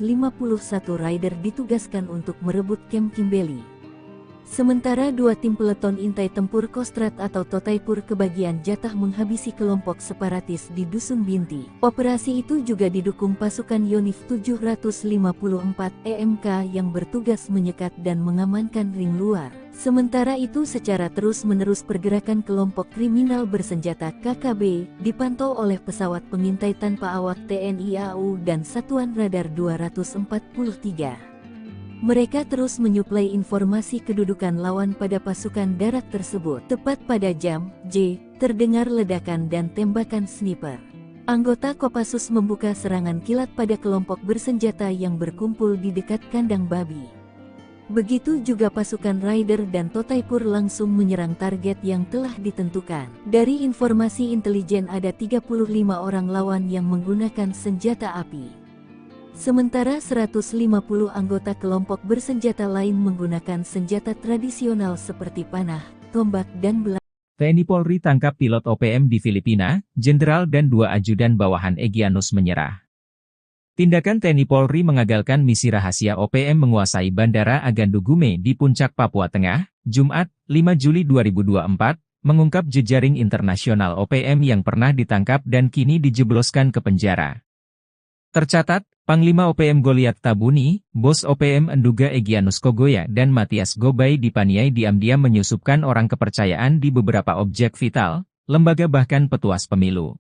Raider ditugaskan untuk merebut Kem Kimbeli. Sementara 2 tim peleton intai tempur Kostrat atau Totaipur kebagian jatah menghabisi kelompok separatis di Dusun Binti. Operasi itu juga didukung pasukan Yonif 754 EMK yang bertugas menyekat dan mengamankan ring luar. Sementara itu secara terus-menerus pergerakan kelompok kriminal bersenjata KKB dipantau oleh pesawat pengintai tanpa awak TNI AU dan Satuan Radar 243. Mereka terus menyuplai informasi kedudukan lawan pada pasukan darat tersebut. Tepat pada jam J, terdengar ledakan dan tembakan sniper. Anggota Kopassus membuka serangan kilat pada kelompok bersenjata yang berkumpul di dekat kandang babi. Begitu juga pasukan Raider dan Totaipur langsung menyerang target yang telah ditentukan. Dari informasi intelijen ada 35 orang lawan yang menggunakan senjata api. Sementara 150 anggota kelompok bersenjata lain menggunakan senjata tradisional seperti panah, tombak dan belang. TNI Polri tangkap pilot OPM di Filipina, jenderal dan 2 ajudan bawahan Egyanus menyerah. Tindakan TNI Polri mengagalkan misi rahasia OPM menguasai Bandara Agandugume di Puncak Papua Tengah, Jumat, 5 Juli 2024, mengungkap jejaring internasional OPM yang pernah ditangkap dan kini dijebloskan ke penjara. Tercatat, Panglima OPM Goliat Tabuni, Bos OPM Enduga Egyanus Kogoya dan Matias Gobay dipaniai diam-diam menyusupkan orang kepercayaan di beberapa objek vital, lembaga bahkan petuas pemilu.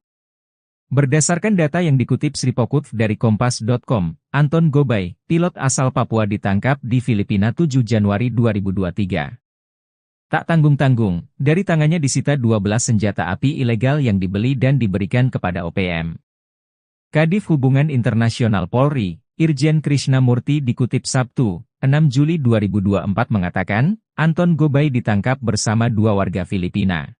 Berdasarkan data yang dikutip Sripokut dari Kompas.com, Anton Gobay, pilot asal Papua ditangkap di Filipina 7 Januari 2023. Tak tanggung-tanggung, dari tangannya disita 12 senjata api ilegal yang dibeli dan diberikan kepada OPM. Kadif Hubungan Internasional Polri, Irjen Krishnamurti dikutip Sabtu, 6 Juli 2024 mengatakan, Anton Gobay ditangkap bersama 2 warga Filipina.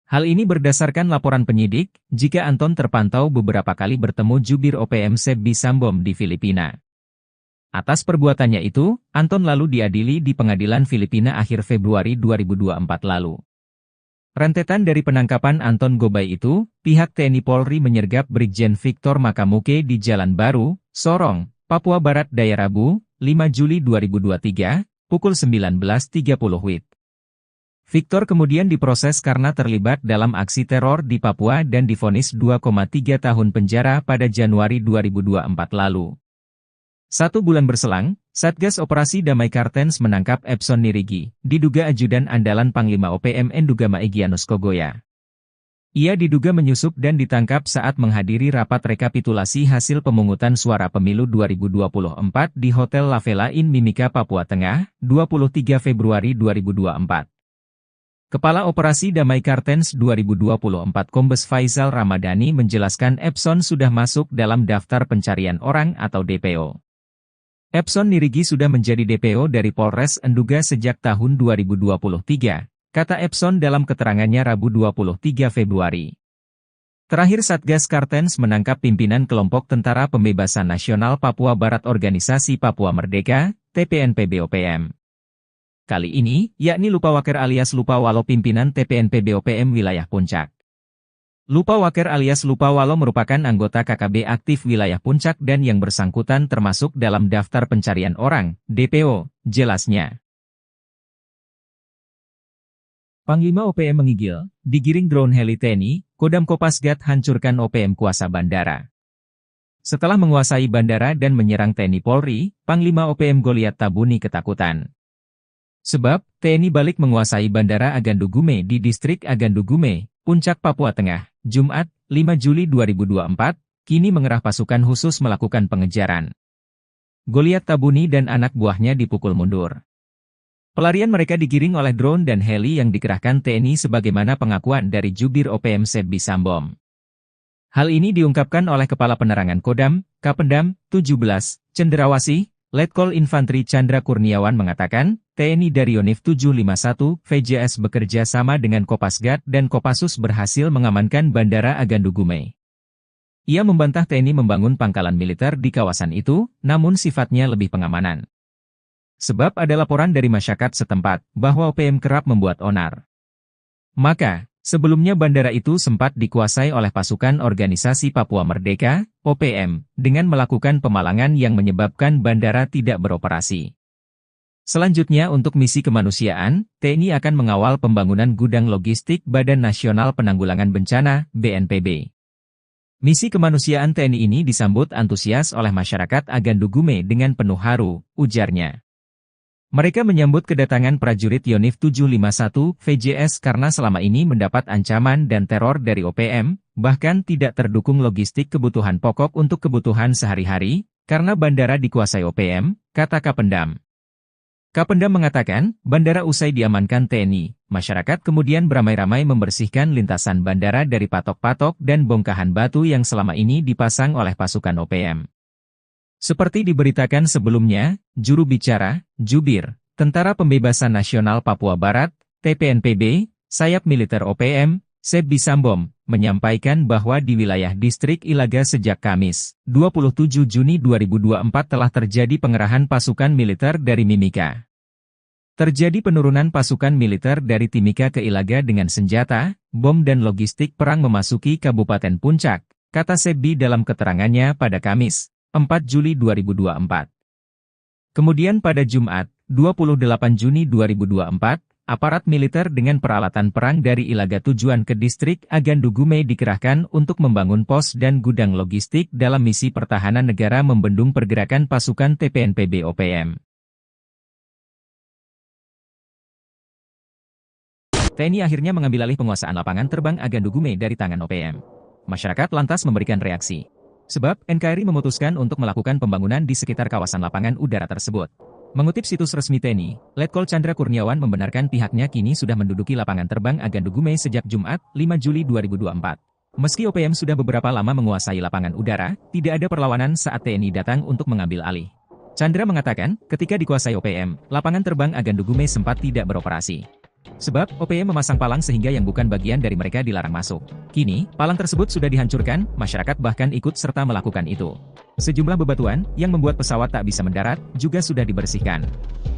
Hal ini berdasarkan laporan penyidik, jika Anton terpantau beberapa kali bertemu jubir OPM Sebi Sambom di Filipina. Atas perbuatannya itu, Anton lalu diadili di pengadilan Filipina akhir Februari 2024 lalu. Rentetan dari penangkapan Anton Gobay itu, pihak TNI Polri menyergap Brigjen Victor Makamuke di Jalan Baru, Sorong, Papua Barat Daya Rabu, 5 Juli 2023, pukul 19.30 WIB. Victor kemudian diproses karena terlibat dalam aksi teror di Papua dan divonis 2,3 tahun penjara pada Januari 2024 lalu. 1 bulan berselang, Satgas Operasi Damai Kartens menangkap Epson Nirigi, diduga ajudan andalan Panglima OPM Endugama Egyanus Kogoya. Ia diduga menyusup dan ditangkap saat menghadiri rapat rekapitulasi hasil pemungutan suara pemilu 2024 di Hotel La Vela Inn Mimika, Papua Tengah, 23 Februari 2024. Kepala Operasi Damai Kartens 2024 Kombes Faisal Ramadhani menjelaskan Epson sudah masuk dalam daftar pencarian orang atau DPO. Epson Nirigi sudah menjadi DPO dari Polres Enduga sejak tahun 2023, kata Epson dalam keterangannya Rabu 23 Februari. Terakhir Satgas Kartens menangkap pimpinan kelompok Tentara Pembebasan Nasional Papua Barat Organisasi Papua Merdeka, TPNPB-OPM. Kali ini, yakni Lupawaker alias Lupawalo pimpinan TPNPB-OPM wilayah Puncak. Lupawaker alias Lupawalo merupakan anggota KKB aktif wilayah Puncak dan yang bersangkutan termasuk dalam daftar pencarian orang, DPO, jelasnya. Panglima OPM menggigil, digiring drone heli TNI, Kodam Kopasgat hancurkan OPM kuasa bandara. Setelah menguasai bandara dan menyerang TNI Polri, Panglima OPM Goliat Tabuni ketakutan. Sebab, TNI balik menguasai Bandara Agandugume di Distrik Agandugume, Puncak, Papua Tengah, Jumat, 5 Juli 2024, kini mengerah pasukan khusus melakukan pengejaran. Goliat Tabuni dan anak buahnya dipukul mundur. Pelarian mereka digiring oleh drone dan heli yang dikerahkan TNI sebagaimana pengakuan dari Jubir OPM Sebbi Sambom. Hal ini diungkapkan oleh Kepala Penerangan Kodam, Kapendam, 17, Cenderawasih, Letkol Infantri Chandra Kurniawan mengatakan, TNI dari Yonif 751, VJS bekerja sama dengan Kopasgat dan Kopassus berhasil mengamankan Bandara Agandugume. Ia membantah TNI membangun pangkalan militer di kawasan itu, namun sifatnya lebih pengamanan. Sebab ada laporan dari masyarakat setempat, bahwa OPM kerap membuat onar. Maka, sebelumnya bandara itu sempat dikuasai oleh pasukan Organisasi Papua Merdeka, OPM, dengan melakukan pemalangan yang menyebabkan bandara tidak beroperasi. Selanjutnya untuk misi kemanusiaan, TNI akan mengawal pembangunan gudang logistik Badan Nasional Penanggulangan Bencana, BNPB. Misi kemanusiaan TNI ini disambut antusias oleh masyarakat Agandugume dengan penuh haru, ujarnya. Mereka menyambut kedatangan prajurit Yonif 751 VJS karena selama ini mendapat ancaman dan teror dari OPM, bahkan tidak terdukung logistik kebutuhan pokok untuk kebutuhan sehari-hari, karena bandara dikuasai OPM, kata Kapendam. Kapendam mengatakan, bandara usai diamankan TNI, masyarakat kemudian beramai-ramai membersihkan lintasan bandara dari patok-patok dan bongkahan batu yang selama ini dipasang oleh pasukan OPM. Seperti diberitakan sebelumnya, juru bicara, Jubir, Tentara Pembebasan Nasional Papua Barat, TPNPB, sayap militer OPM, Sebbi Sambom, menyampaikan bahwa di wilayah Distrik Ilaga sejak Kamis, 27 Juni 2024 telah terjadi pengerahan pasukan militer dari Mimika. Terjadi penurunan pasukan militer dari Timika ke Ilaga dengan senjata, bom dan logistik perang memasuki Kabupaten Puncak, kata Sebbi dalam keterangannya pada Kamis, 4 Juli 2024. Kemudian pada Jumat, 28 Juni 2024, aparat militer dengan peralatan perang dari Ilaga tujuan ke Distrik Agandugume dikerahkan untuk membangun pos dan gudang logistik dalam misi pertahanan negara membendung pergerakan pasukan TPNPB OPM. TNI akhirnya mengambil alih penguasaan lapangan terbang Agandugume dari tangan OPM. Masyarakat lantas memberikan reaksi. Sebab, NKRI memutuskan untuk melakukan pembangunan di sekitar kawasan lapangan udara tersebut. Mengutip situs resmi TNI, Letkol Chandra Kurniawan membenarkan pihaknya kini sudah menduduki lapangan terbang Agandugume sejak Jumat, 5 Juli 2024. Meski OPM sudah beberapa lama menguasai lapangan udara, tidak ada perlawanan saat TNI datang untuk mengambil alih. Chandra mengatakan, ketika dikuasai OPM, lapangan terbang Agandugume sempat tidak beroperasi. Sebab, OPM memasang palang sehingga yang bukan bagian dari mereka dilarang masuk. Kini, palang tersebut sudah dihancurkan, masyarakat bahkan ikut serta melakukan itu. Sejumlah bebatuan, yang membuat pesawat tak bisa mendarat, juga sudah dibersihkan.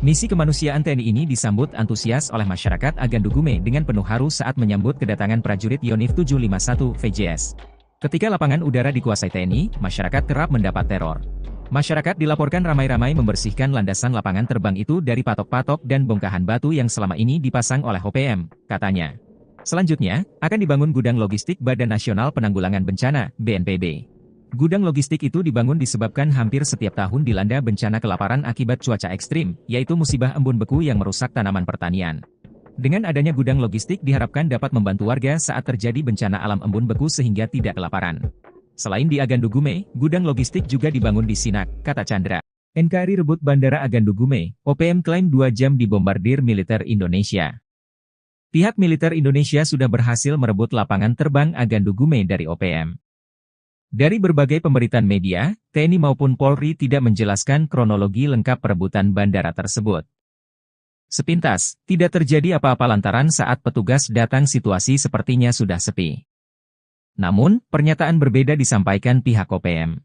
Misi kemanusiaan TNI ini disambut antusias oleh masyarakat Agandugume dengan penuh haru saat menyambut kedatangan prajurit Yonif 751 VJS. Ketika lapangan udara dikuasai TNI, masyarakat kerap mendapat teror. Masyarakat dilaporkan ramai-ramai membersihkan landasan lapangan terbang itu dari patok-patok dan bongkahan batu yang selama ini dipasang oleh OPM, katanya. Selanjutnya, akan dibangun gudang logistik Badan Nasional Penanggulangan Bencana, BNPB. Gudang logistik itu dibangun disebabkan hampir setiap tahun dilanda bencana kelaparan akibat cuaca ekstrim, yaitu musibah embun beku yang merusak tanaman pertanian. Dengan adanya gudang logistik diharapkan dapat membantu warga saat terjadi bencana alam embun beku sehingga tidak kelaparan. Selain di Agandugume, gudang logistik juga dibangun di Sinak, kata Chandra. NKRI rebut Bandara Agandugume, OPM klaim 2 jam dibombardir militer Indonesia. Pihak militer Indonesia sudah berhasil merebut lapangan terbang Agandugume dari OPM. Dari berbagai pemberitaan media, TNI maupun Polri tidak menjelaskan kronologi lengkap perebutan bandara tersebut. Sepintas, tidak terjadi apa-apa lantaran saat petugas datang situasi sepertinya sudah sepi. Namun, pernyataan berbeda disampaikan pihak OPM.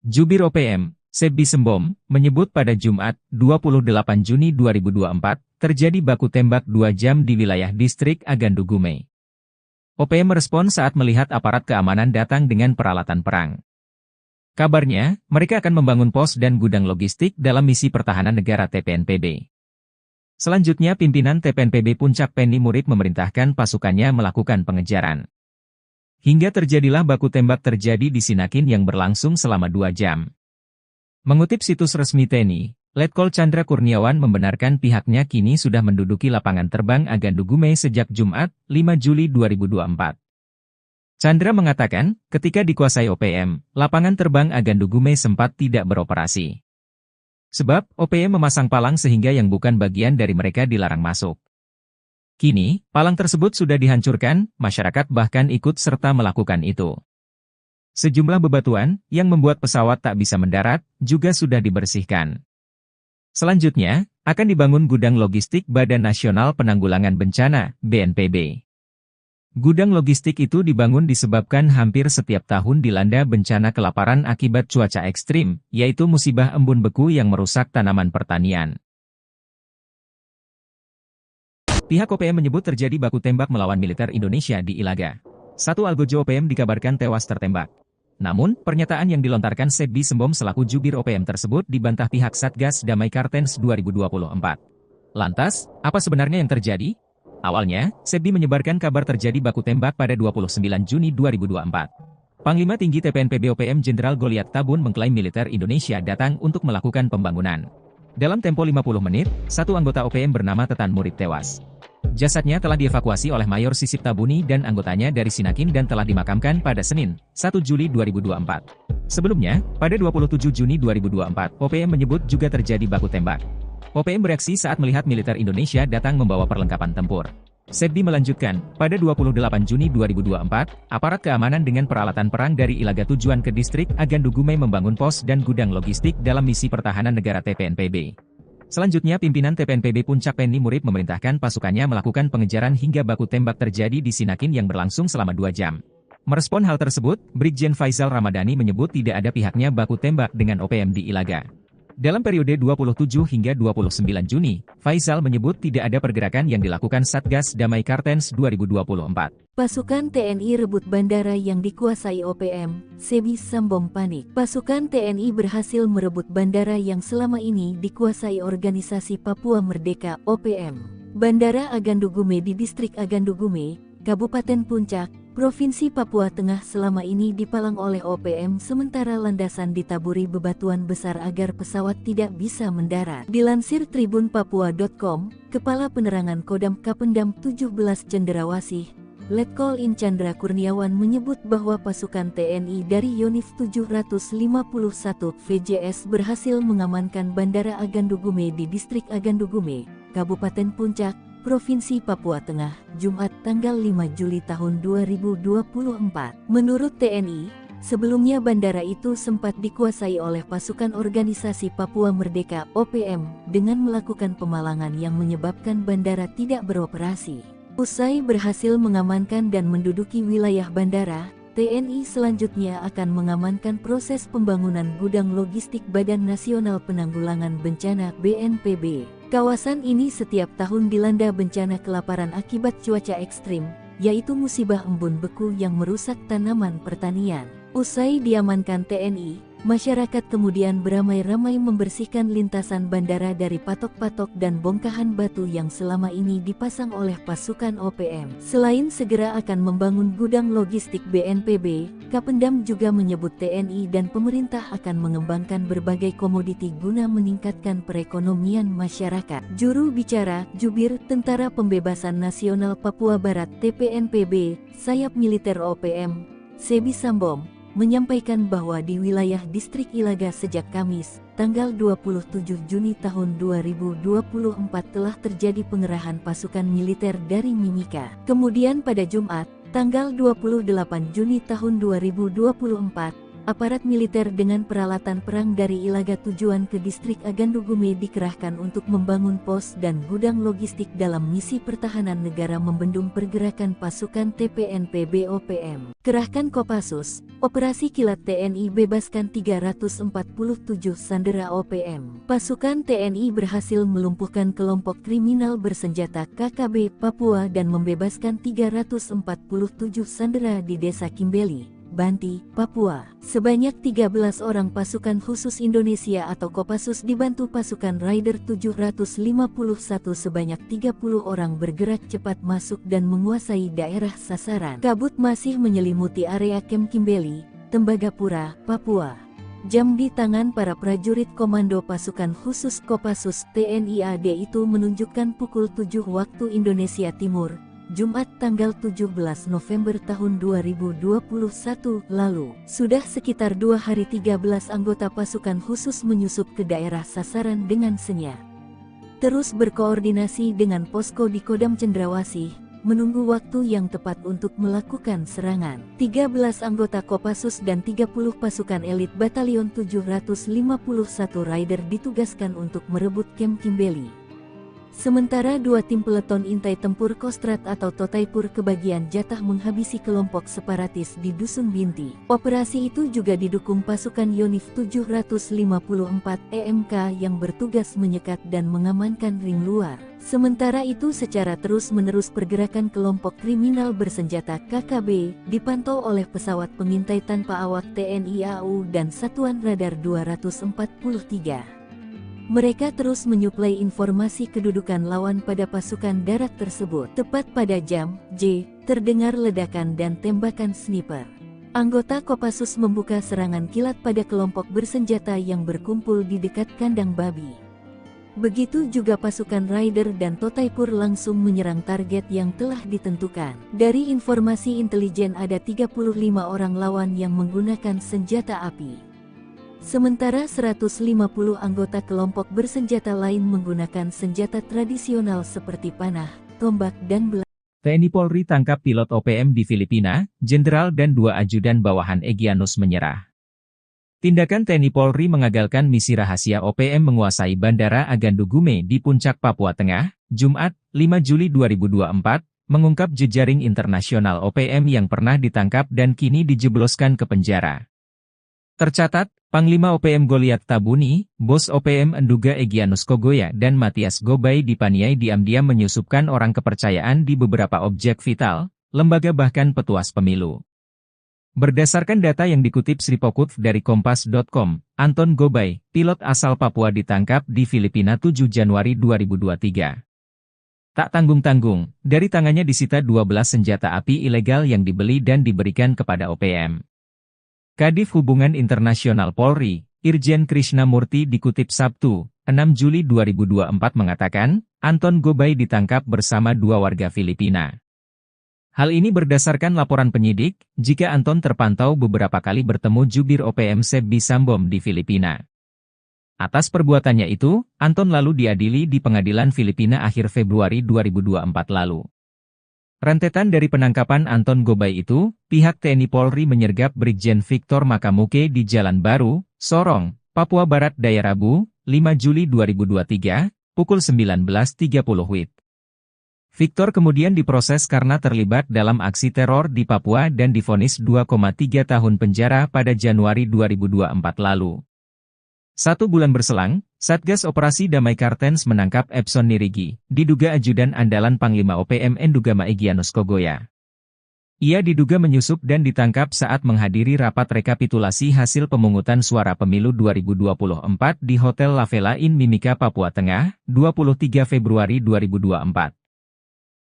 Jubir OPM, Sebbi Sembom, menyebut pada Jumat, 28 Juni 2024, terjadi baku tembak 2 jam di wilayah distrik Agandugume. OPM merespon saat melihat aparat keamanan datang dengan peralatan perang. Kabarnya, mereka akan membangun pos dan gudang logistik dalam misi pertahanan negara TPNPB. Selanjutnya pimpinan TPNPB Puncak Penny Murib memerintahkan pasukannya melakukan pengejaran. Hingga terjadilah baku tembak terjadi di Sinakin yang berlangsung selama 2 jam. Mengutip situs resmi TNI, Letkol Chandra Kurniawan membenarkan pihaknya kini sudah menduduki lapangan terbang Agandugume sejak Jumat, 5 Juli 2024. Chandra mengatakan, ketika dikuasai OPM, lapangan terbang Agandugume sempat tidak beroperasi. Sebab, OPM memasang palang sehingga yang bukan bagian dari mereka dilarang masuk. Kini, palang tersebut sudah dihancurkan, masyarakat bahkan ikut serta melakukan itu. Sejumlah bebatuan, yang membuat pesawat tak bisa mendarat, juga sudah dibersihkan. Selanjutnya, akan dibangun gudang logistik Badan Nasional Penanggulangan Bencana, BNPB. Gudang logistik itu dibangun disebabkan hampir setiap tahun dilanda bencana kelaparan akibat cuaca ekstrim, yaitu musibah embun beku yang merusak tanaman pertanian. Pihak OPM menyebut terjadi baku tembak melawan militer Indonesia di Ilaga. Satu algojo OPM dikabarkan tewas tertembak. Namun, pernyataan yang dilontarkan Sebbi Sembom selaku jubir OPM tersebut dibantah pihak Satgas Damai Kartens 2024. Lantas, apa sebenarnya yang terjadi? Awalnya, Sebbi menyebarkan kabar terjadi baku tembak pada 29 Juni 2024. Panglima Tinggi TPNPB OPM Jenderal Goliat Tabun mengklaim militer Indonesia datang untuk melakukan pembangunan. Dalam tempo 50 menit, satu anggota OPM bernama Tetan Murib tewas. Jasadnya telah dievakuasi oleh Mayor Sisip Tabuni dan anggotanya dari Sinakin dan telah dimakamkan pada Senin, 1 Juli 2024. Sebelumnya, pada 27 Juni 2024, OPM menyebut juga terjadi baku tembak. OPM bereaksi saat melihat militer Indonesia datang membawa perlengkapan tempur. Sebbi melanjutkan, pada 28 Juni 2024, aparat keamanan dengan peralatan perang dari Ilaga tujuan ke distrik Agandugume membangun pos dan gudang logistik dalam misi pertahanan negara TPNPB. Selanjutnya pimpinan TPNPB Puncak Penny Murib memerintahkan pasukannya melakukan pengejaran hingga baku tembak terjadi di Sinakin yang berlangsung selama 2 jam. Merespon hal tersebut, Brigjen Faisal Ramadhani menyebut tidak ada pihaknya baku tembak dengan OPM di Ilaga. Dalam periode 27 hingga 29 Juni, Faisal menyebut tidak ada pergerakan yang dilakukan Satgas Damai Kartens 2024. Pasukan TNI rebut bandara yang dikuasai OPM, Sebbi Sembom panik. Pasukan TNI berhasil merebut bandara yang selama ini dikuasai organisasi Papua Merdeka (OPM). Bandara Agandugume di distrik Agandugume, Kabupaten Puncak, Provinsi Papua Tengah selama ini dipalang oleh OPM sementara landasan ditaburi bebatuan besar agar pesawat tidak bisa mendarat. Dilansir tribunpapua.com, Kepala Penerangan Kodam Kapendam 17 Cenderawasih, Letkol In Chandra Kurniawan menyebut bahwa pasukan TNI dari Yonif 751 VJS berhasil mengamankan Bandara Agandugume di distrik Agandugume, Kabupaten Puncak, Provinsi Papua Tengah, Jumat tanggal 5 Juli tahun 2024. Menurut TNI, Sebelumnya bandara itu sempat dikuasai oleh pasukan organisasi Papua Merdeka (OPM) dengan melakukan pemalangan yang menyebabkan bandara tidak beroperasi. Usai berhasil mengamankan dan menduduki wilayah bandara, TNI selanjutnya akan mengamankan proses pembangunan gudang logistik Badan Nasional Penanggulangan Bencana (BNPB). Kawasan ini setiap tahun dilanda bencana kelaparan akibat cuaca ekstrim, yaitu musibah embun beku yang merusak tanaman pertanian. Usai diamankan TNI, masyarakat kemudian beramai-ramai membersihkan lintasan bandara dari patok-patok dan bongkahan batu yang selama ini dipasang oleh pasukan OPM. Selain segera akan membangun gudang logistik BNPB, Kapendam juga menyebut TNI dan pemerintah akan mengembangkan berbagai komoditi guna meningkatkan perekonomian masyarakat. Juru bicara Jubir Tentara Pembebasan Nasional Papua Barat (TPNPB), sayap militer OPM, Sebi Sambom, menyampaikan bahwa di wilayah distrik Ilaga sejak Kamis, tanggal 27 Juni tahun 2024 telah terjadi pengerahan pasukan militer dari Mimika. Kemudian pada Jumat, tanggal 28 Juni tahun 2024, aparat militer dengan peralatan perang dari Ilaga tujuan ke distrik Agandugume dikerahkan untuk membangun pos dan gudang logistik dalam misi pertahanan negara membendung pergerakan pasukan TPNPB OPM. Kerahkan Kopassus, Operasi Kilat TNI bebaskan 347 sandera OPM. Pasukan TNI berhasil melumpuhkan kelompok kriminal bersenjata KKB Papua dan membebaskan 347 sandera di Desa Kimbeli, Banti, Papua. Sebanyak 13 orang pasukan khusus Indonesia atau Kopassus dibantu pasukan Raider 751 sebanyak 30 orang bergerak cepat masuk dan menguasai daerah sasaran. Kabut masih menyelimuti area Kem Kimbeli, Tembagapura, Papua. Jam di tangan para prajurit komando pasukan khusus Kopassus TNI AD itu menunjukkan pukul 7 waktu Indonesia Timur, Jumat tanggal 17 November tahun 2021 lalu. Sudah sekitar 2 hari 13 anggota pasukan khusus menyusup ke daerah sasaran dengan senyap. Terus berkoordinasi dengan posko di Kodam Cendrawasih, menunggu waktu yang tepat untuk melakukan serangan. 13 anggota Kopassus dan 30 pasukan elit Batalion 751 Raider ditugaskan untuk merebut Kem Kimbeli. Sementara 2 tim peleton intai tempur Kostrad atau Totaipur kebagian jatah menghabisi kelompok separatis di Dusun Binti. Operasi itu juga didukung pasukan Yonif 754 EMK yang bertugas menyekat dan mengamankan ring luar. Sementara itu secara terus-menerus pergerakan kelompok kriminal bersenjata KKB dipantau oleh pesawat pengintai tanpa awak TNI AU dan Satuan Radar 243. Mereka terus menyuplai informasi kedudukan lawan pada pasukan darat tersebut. Tepat pada jam J, terdengar ledakan dan tembakan sniper. Anggota Kopassus membuka serangan kilat pada kelompok bersenjata yang berkumpul di dekat kandang babi. Begitu juga pasukan Raider dan Totaipur langsung menyerang target yang telah ditentukan. Dari informasi intelijen ada 35 orang lawan yang menggunakan senjata api. Sementara 150 anggota kelompok bersenjata lain menggunakan senjata tradisional seperti panah, tombak dan belah. TNI Polri tangkap pilot OPM di Filipina, Jenderal dan 2 ajudan bawahan Egyanus menyerah. Tindakan TNI Polri mengagalkan misi rahasia OPM menguasai Bandara Agandugume di Puncak Papua Tengah, Jumat, 5 Juli 2024, mengungkap jejaring internasional OPM yang pernah ditangkap dan kini dijebloskan ke penjara. Tercatat, Panglima OPM Goliat Tabuni, Bos OPM Enduga Egyanus Kogoya dan Matias Gobay dipaniai diam-diam menyusupkan orang kepercayaan di beberapa objek vital, lembaga bahkan petuas pemilu. Berdasarkan data yang dikutip Sripokut dari Kompas.com, Anton Gobay, pilot asal Papua ditangkap di Filipina 7 Januari 2023. Tak tanggung-tanggung, dari tangannya disita 12 senjata api ilegal yang dibeli dan diberikan kepada OPM. Kadif Hubungan Internasional Polri, Irjen Krishnamurti dikutip Sabtu, 6 Juli 2024 mengatakan, Anton Gobay ditangkap bersama 2 warga Filipina. Hal ini berdasarkan laporan penyidik, jika Anton terpantau beberapa kali bertemu jubir OPM Sebi Sambom di Filipina. Atas perbuatannya itu, Anton lalu diadili di pengadilan Filipina akhir Februari 2024 lalu. Rentetan dari penangkapan Anton Gobay itu, pihak TNI Polri menyergap Brigjen Victor Makamuke di Jalan Baru, Sorong, Papua Barat Daya Rabu, 5 Juli 2023, pukul 19.30 WIB. Victor kemudian diproses karena terlibat dalam aksi teror di Papua dan divonis 2,3 tahun penjara pada Januari 2024 lalu. 1 bulan berselang, Satgas Operasi Damai Kartens menangkap Epson Nirigi, diduga ajudan andalan Panglima OPM Endugama Egyanus Kogoya. Ia diduga menyusup dan ditangkap saat menghadiri rapat rekapitulasi hasil pemungutan suara pemilu 2024 di Hotel La Vela Inn Mimika, Papua Tengah, 23 Februari 2024.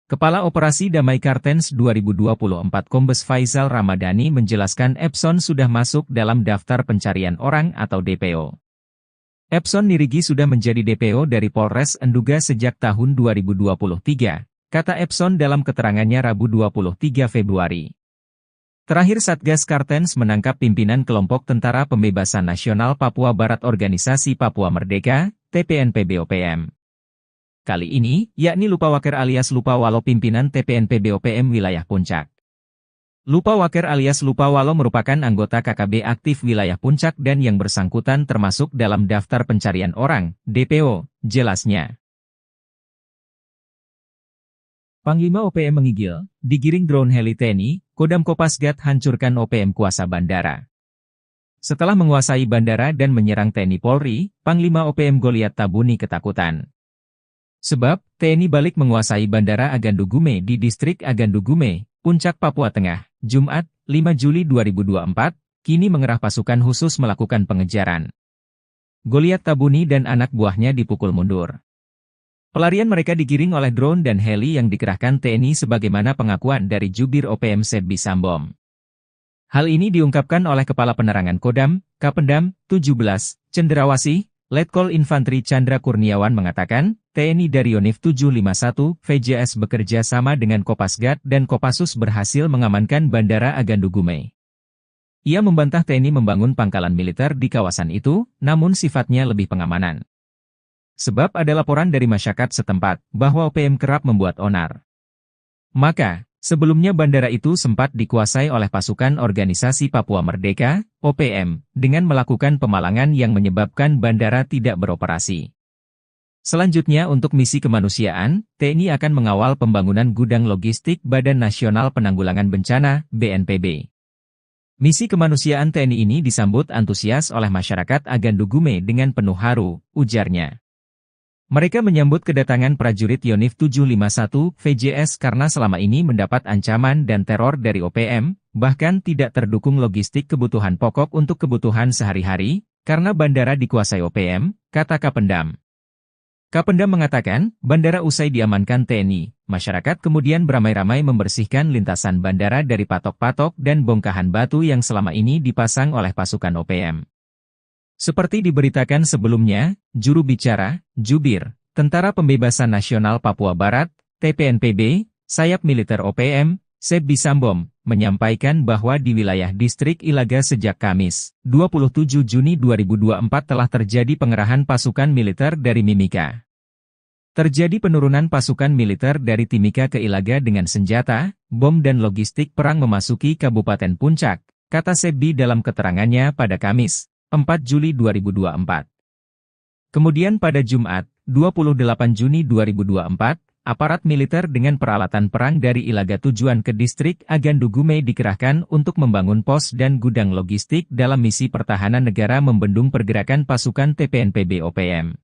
Kepala Operasi Damai Kartens 2024 Kombes Faisal Ramadhani menjelaskan Epson sudah masuk dalam daftar pencarian orang atau DPO. Epson Nirigi sudah menjadi DPO dari Polres Enduga sejak tahun 2023, kata Epson dalam keterangannya Rabu 23 Februari. Terakhir Satgas Kartens menangkap pimpinan kelompok Tentara Pembebasan Nasional Papua Barat Organisasi Papua Merdeka, TPNPB-OPM. Kali ini, yakni Lupawaker alias Lupawalo pimpinan TPNPB-OPM wilayah Puncak. Lupawaker alias Lupawalo merupakan anggota KKB aktif wilayah Puncak dan yang bersangkutan termasuk dalam daftar pencarian orang, DPO, jelasnya. Panglima OPM menggigil, digiring drone heli TNI, Kodam Kopasgat hancurkan OPM kuasa bandara. Setelah menguasai bandara dan menyerang TNI Polri, Panglima OPM Goliat Tabuni ketakutan. Sebab, TNI balik menguasai Bandara Agandu Gume di Distrik Agandu Gume, Puncak, Papua Tengah, Jumat, 5 Juli 2024, kini mengerah pasukan khusus melakukan pengejaran. Goliat Tabuni dan anak buahnya dipukul mundur. Pelarian mereka digiring oleh drone dan heli yang dikerahkan TNI sebagaimana pengakuan dari Jubir OPM Sebbi Sambom. Hal ini diungkapkan oleh Kepala Penerangan Kodam, Kapendam, 17, Cenderawasih, Letkol Infanteri Chandra Kurniawan mengatakan, TNI dari Yonif 751, VJS bekerja sama dengan Kopasgat dan Kopassus berhasil mengamankan Bandara Agandu Gume. Ia membantah TNI membangun pangkalan militer di kawasan itu, namun sifatnya lebih pengamanan. Sebab ada laporan dari masyarakat setempat, bahwa OPM kerap membuat onar. Maka, sebelumnya bandara itu sempat dikuasai oleh pasukan Organisasi Papua Merdeka, OPM, dengan melakukan pemalangan yang menyebabkan bandara tidak beroperasi. Selanjutnya untuk misi kemanusiaan, TNI akan mengawal pembangunan gudang logistik Badan Nasional Penanggulangan Bencana, BNPB. Misi kemanusiaan TNI ini disambut antusias oleh masyarakat Agandu Gume dengan penuh haru, ujarnya. Mereka menyambut kedatangan prajurit Yonif 751 VJS karena selama ini mendapat ancaman dan teror dari OPM, bahkan tidak terdukung logistik kebutuhan pokok untuk kebutuhan sehari-hari, karena bandara dikuasai OPM, kata Kapendam. Kapendam mengatakan, bandara usai diamankan TNI, masyarakat kemudian beramai-ramai membersihkan lintasan bandara dari patok-patok dan bongkahan batu yang selama ini dipasang oleh pasukan OPM. Seperti diberitakan sebelumnya, juru bicara, Jubir, Tentara Pembebasan Nasional Papua Barat, TPNPB, sayap militer OPM, Sebbi Sambom, menyampaikan bahwa di wilayah distrik Ilaga sejak Kamis, 27 Juni 2024 telah terjadi pengerahan pasukan militer dari Mimika. Terjadi penurunan pasukan militer dari Timika ke Ilaga dengan senjata, bom dan logistik perang memasuki Kabupaten Puncak, kata Sebbi dalam keterangannya pada Kamis, 4 Juli 2024. Kemudian pada Jumat, 28 Juni 2024, aparat militer dengan peralatan perang dari Ilaga tujuan ke distrik Agandu Gume dikerahkan untuk membangun pos dan gudang logistik dalam misi pertahanan negara membendung pergerakan pasukan TPNPB OPM.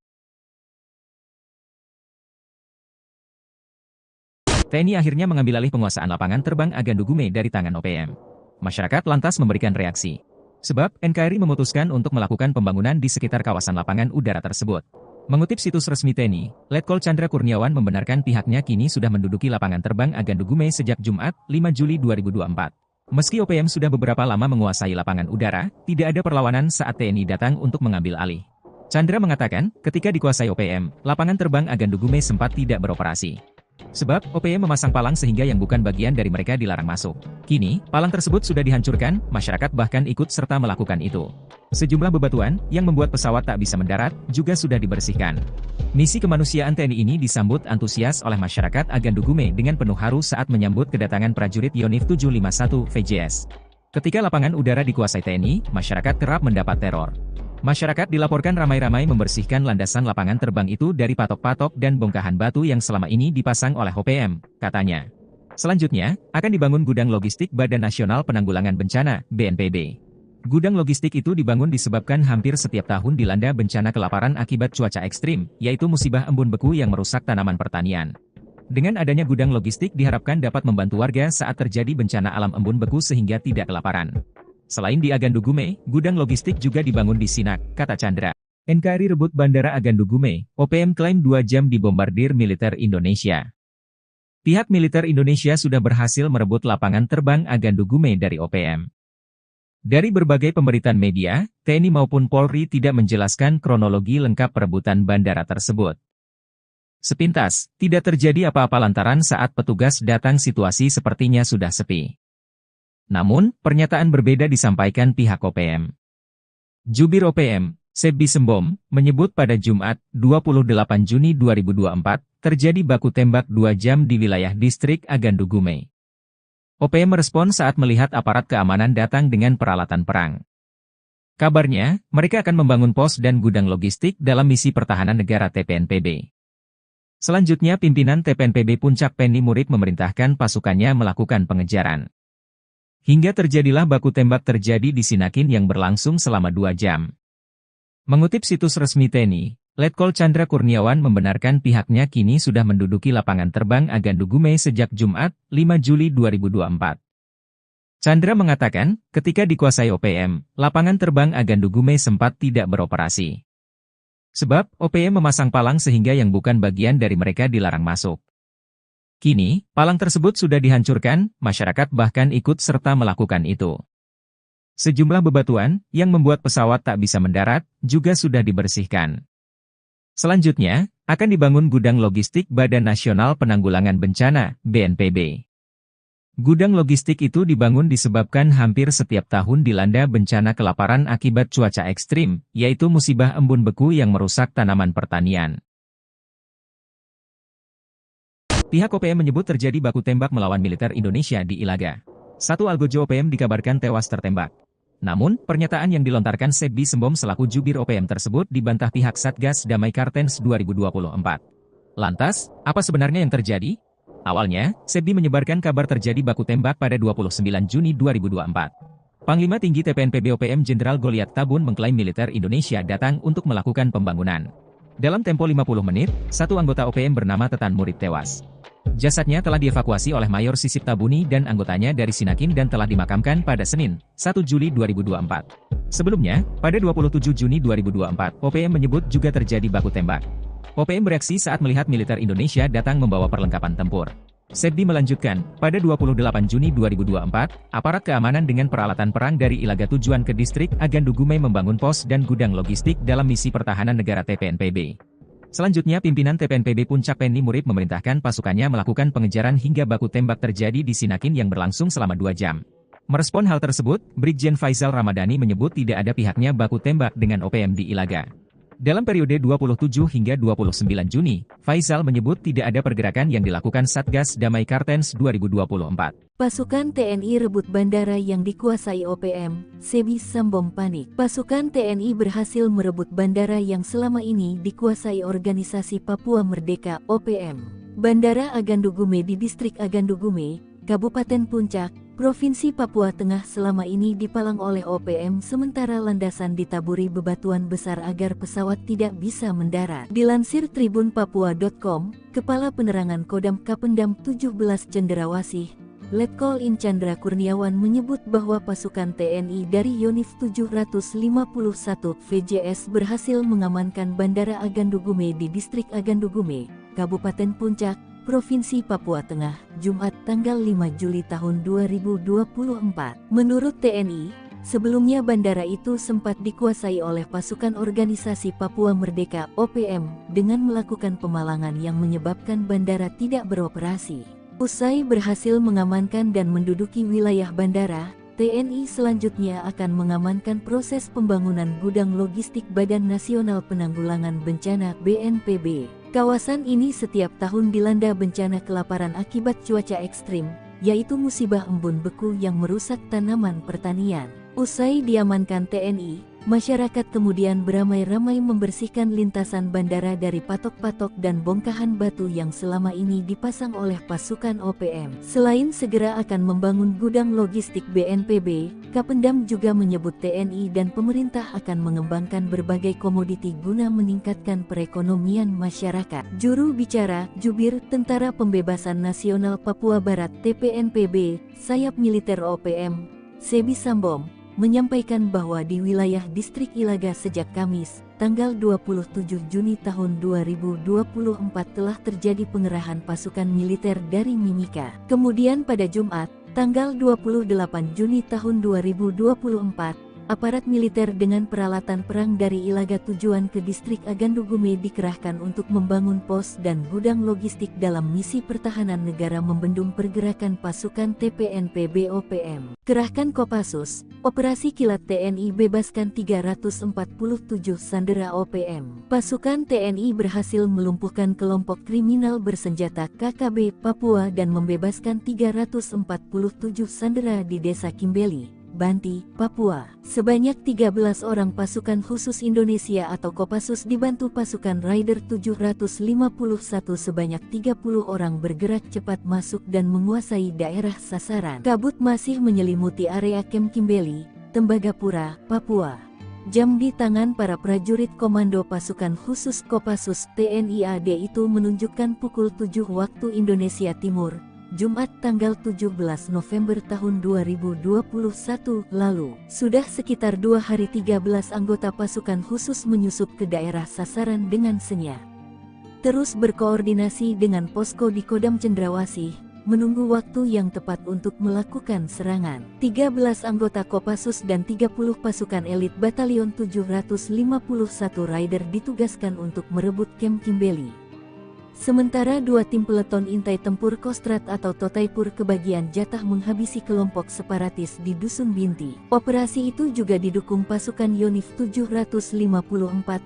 TNI akhirnya mengambil alih penguasaan lapangan terbang Agandu Gume dari tangan OPM. Masyarakat lantas memberikan reaksi. Sebab, NKRI memutuskan untuk melakukan pembangunan di sekitar kawasan lapangan udara tersebut. Mengutip situs resmi TNI, Letkol Chandra Kurniawan membenarkan pihaknya kini sudah menduduki lapangan terbang Agandu Gume sejak Jumat, 5 Juli 2024. Meski OPM sudah beberapa lama menguasai lapangan udara, tidak ada perlawanan saat TNI datang untuk mengambil alih. Chandra mengatakan, ketika dikuasai OPM, lapangan terbang Agandu Gume sempat tidak beroperasi. Sebab, OPM memasang palang sehingga yang bukan bagian dari mereka dilarang masuk. Kini, palang tersebut sudah dihancurkan, masyarakat bahkan ikut serta melakukan itu. Sejumlah bebatuan, yang membuat pesawat tak bisa mendarat, juga sudah dibersihkan. Misi kemanusiaan TNI ini disambut antusias oleh masyarakat Agandugume dengan penuh haru saat menyambut kedatangan prajurit Yonif 751 VJS. Ketika lapangan udara dikuasai TNI, masyarakat kerap mendapat teror. Masyarakat dilaporkan ramai-ramai membersihkan landasan lapangan terbang itu dari patok-patok dan bongkahan batu yang selama ini dipasang oleh OPM, katanya. Selanjutnya, akan dibangun gudang logistik Badan Nasional Penanggulangan Bencana, BNPB. Gudang logistik itu dibangun disebabkan hampir setiap tahun dilanda bencana kelaparan akibat cuaca ekstrim, yaitu musibah embun beku yang merusak tanaman pertanian. Dengan adanya gudang logistik diharapkan dapat membantu warga saat terjadi bencana alam embun beku sehingga tidak kelaparan. Selain di Agandugume, gudang logistik juga dibangun di Sinak, kata Chandra. NKRI rebut Bandara Agandugume, OPM klaim 2 jam dibombardir militer Indonesia. Pihak militer Indonesia sudah berhasil merebut lapangan terbang Agandugume dari OPM. Dari berbagai pemberitaan media, TNI maupun Polri tidak menjelaskan kronologi lengkap perebutan bandara tersebut. Sepintas, tidak terjadi apa-apa lantaran saat petugas datang situasi sepertinya sudah sepi. Namun, pernyataan berbeda disampaikan pihak OPM. Jubir OPM, Sebbi Sembom, menyebut pada Jumat, 28 Juni 2024, terjadi baku tembak 2 jam di wilayah distrik Agandugume. OPM merespon saat melihat aparat keamanan datang dengan peralatan perang. Kabarnya, mereka akan membangun pos dan gudang logistik dalam misi pertahanan negara TPNPB. Selanjutnya pimpinan TPNPB Puncak Penny Murik memerintahkan pasukannya melakukan pengejaran. Hingga terjadilah baku tembak terjadi di Sinakin yang berlangsung selama 2 jam. Mengutip situs resmi TNI, Letkol Chandra Kurniawan membenarkan pihaknya kini sudah menduduki lapangan terbang Agandugume sejak Jumat, 5 Juli 2024. Chandra mengatakan, ketika dikuasai OPM, lapangan terbang Agandugume sempat tidak beroperasi. Sebab, OPM memasang palang sehingga yang bukan bagian dari mereka dilarang masuk. Kini, palang tersebut sudah dihancurkan, masyarakat bahkan ikut serta melakukan itu. Sejumlah bebatuan, yang membuat pesawat tak bisa mendarat, juga sudah dibersihkan. Selanjutnya, akan dibangun gudang logistik Badan Nasional Penanggulangan Bencana, BNPB. Gudang logistik itu dibangun disebabkan hampir setiap tahun dilanda bencana kelaparan akibat cuaca ekstrim, yaitu musibah embun beku yang merusak tanaman pertanian. Pihak OPM menyebut terjadi baku tembak melawan militer Indonesia di Ilaga. Satu algojo OPM dikabarkan tewas tertembak. Namun, pernyataan yang dilontarkan Sebbi Sembom selaku jubir OPM tersebut dibantah pihak Satgas Damai Kartens 2024. Lantas, apa sebenarnya yang terjadi? Awalnya, Sebbi menyebarkan kabar terjadi baku tembak pada 29 Juni 2024. Panglima Tinggi TPNPB OPM Jenderal Goliat Tabun mengklaim militer Indonesia datang untuk melakukan pembangunan. Dalam tempo 50 menit, satu anggota OPM bernama Tetan Murid tewas. Jasadnya telah dievakuasi oleh Mayor Sisip Tabuni dan anggotanya dari Sinakin dan telah dimakamkan pada Senin, 1 Juli 2024. Sebelumnya, pada 27 Juni 2024, OPM menyebut juga terjadi baku tembak. OPM bereaksi saat melihat militer Indonesia datang membawa perlengkapan tempur. Sebbi melanjutkan, pada 28 Juni 2024, aparat keamanan dengan peralatan perang dari Ilaga tujuan ke distrik Agandugume membangun pos dan gudang logistik dalam misi pertahanan negara TPNPB. Selanjutnya pimpinan TPNPB Puncak Penny Murid memerintahkan pasukannya melakukan pengejaran hingga baku tembak terjadi di Sinakin yang berlangsung selama 2 jam. Merespon hal tersebut, Brigjen Faisal Ramadhani menyebut tidak ada pihaknya baku tembak dengan OPM di Ilaga. Dalam periode 27 hingga 29 Juni, Faisal menyebut tidak ada pergerakan yang dilakukan Satgas Damai Kartens 2024. Pasukan TNI rebut bandara yang dikuasai OPM, Sebbi Sembom panik. Pasukan TNI berhasil merebut bandara yang selama ini dikuasai Organisasi Papua Merdeka (OPM). Bandara Agandugume di Distrik Agandugume, Kabupaten Puncak, Provinsi Papua Tengah selama ini dipalang oleh OPM sementara landasan ditaburi bebatuan besar agar pesawat tidak bisa mendarat. Dilansir tribunpapua.com, Kepala Penerangan Kodam Kapendam 17 Cenderawasih, Letkol In Chandra Kurniawan menyebut bahwa pasukan TNI dari Yonif 751 VJS berhasil mengamankan Bandara Agandugume di Distrik Agandugume, Kabupaten Puncak, Provinsi Papua Tengah, Jumat tanggal 5 Juli tahun 2024. Menurut TNI, Sebelumnya bandara itu sempat dikuasai oleh pasukan organisasi Papua Merdeka (OPM) dengan melakukan pemalangan yang menyebabkan bandara tidak beroperasi. Usai berhasil mengamankan dan menduduki wilayah bandara, TNI selanjutnya akan mengamankan proses pembangunan gudang logistik Badan Nasional Penanggulangan Bencana (BNPB). Kawasan ini setiap tahun dilanda bencana kelaparan akibat cuaca ekstrim, yaitu musibah embun beku yang merusak tanaman pertanian. Usai diamankan TNI, masyarakat kemudian beramai-ramai membersihkan lintasan bandara dari patok-patok dan bongkahan batu yang selama ini dipasang oleh pasukan OPM. Selain segera akan membangun gudang logistik BNPB, Kapendam juga menyebut TNI dan pemerintah akan mengembangkan berbagai komoditi guna meningkatkan perekonomian masyarakat. Juru bicara Jubir Tentara Pembebasan Nasional Papua Barat (TPNPB), sayap militer OPM, Sebi Sambom, menyampaikan bahwa di wilayah distrik Ilaga sejak Kamis, tanggal 27 Juni tahun 2024 telah terjadi pengerahan pasukan militer dari Mimika. Kemudian pada Jumat, tanggal 28 Juni tahun 2024, aparat militer dengan peralatan perang dari Ilaga tujuan ke distrik Agandugume dikerahkan untuk membangun pos dan gudang logistik dalam misi pertahanan negara membendung pergerakan pasukan TPNPB OPM. Kerahkan Kopassus, Operasi Kilat TNI bebaskan 347 sandera OPM. Pasukan TNI berhasil melumpuhkan kelompok kriminal bersenjata KKB Papua dan membebaskan 347 sandera di Desa Kimbeli, Banti, Papua. Sebanyak 13 orang pasukan khusus Indonesia atau Kopassus dibantu pasukan Raider 751 sebanyak 30 orang bergerak cepat masuk dan menguasai daerah sasaran. Kabut masih menyelimuti area Kem Kimbeli, Tembagapura, Papua. Jam di tangan para prajurit komando pasukan khusus Kopassus TNI AD itu menunjukkan pukul 7 waktu Indonesia Timur, Jumat tanggal 17 November tahun 2021 lalu. Sudah sekitar 2 hari 13 anggota pasukan khusus menyusup ke daerah sasaran dengan senyap. Terus berkoordinasi dengan posko di Kodam Cendrawasih, menunggu waktu yang tepat untuk melakukan serangan. 13 anggota Kopassus dan 30 pasukan elit Batalion 751 Raider ditugaskan untuk merebut Kem Kimbeli. Sementara 2 tim peleton intai tempur Kostrat atau Totaipur kebagian jatah menghabisi kelompok separatis di Dusun Binti. Operasi itu juga didukung pasukan Yonif 754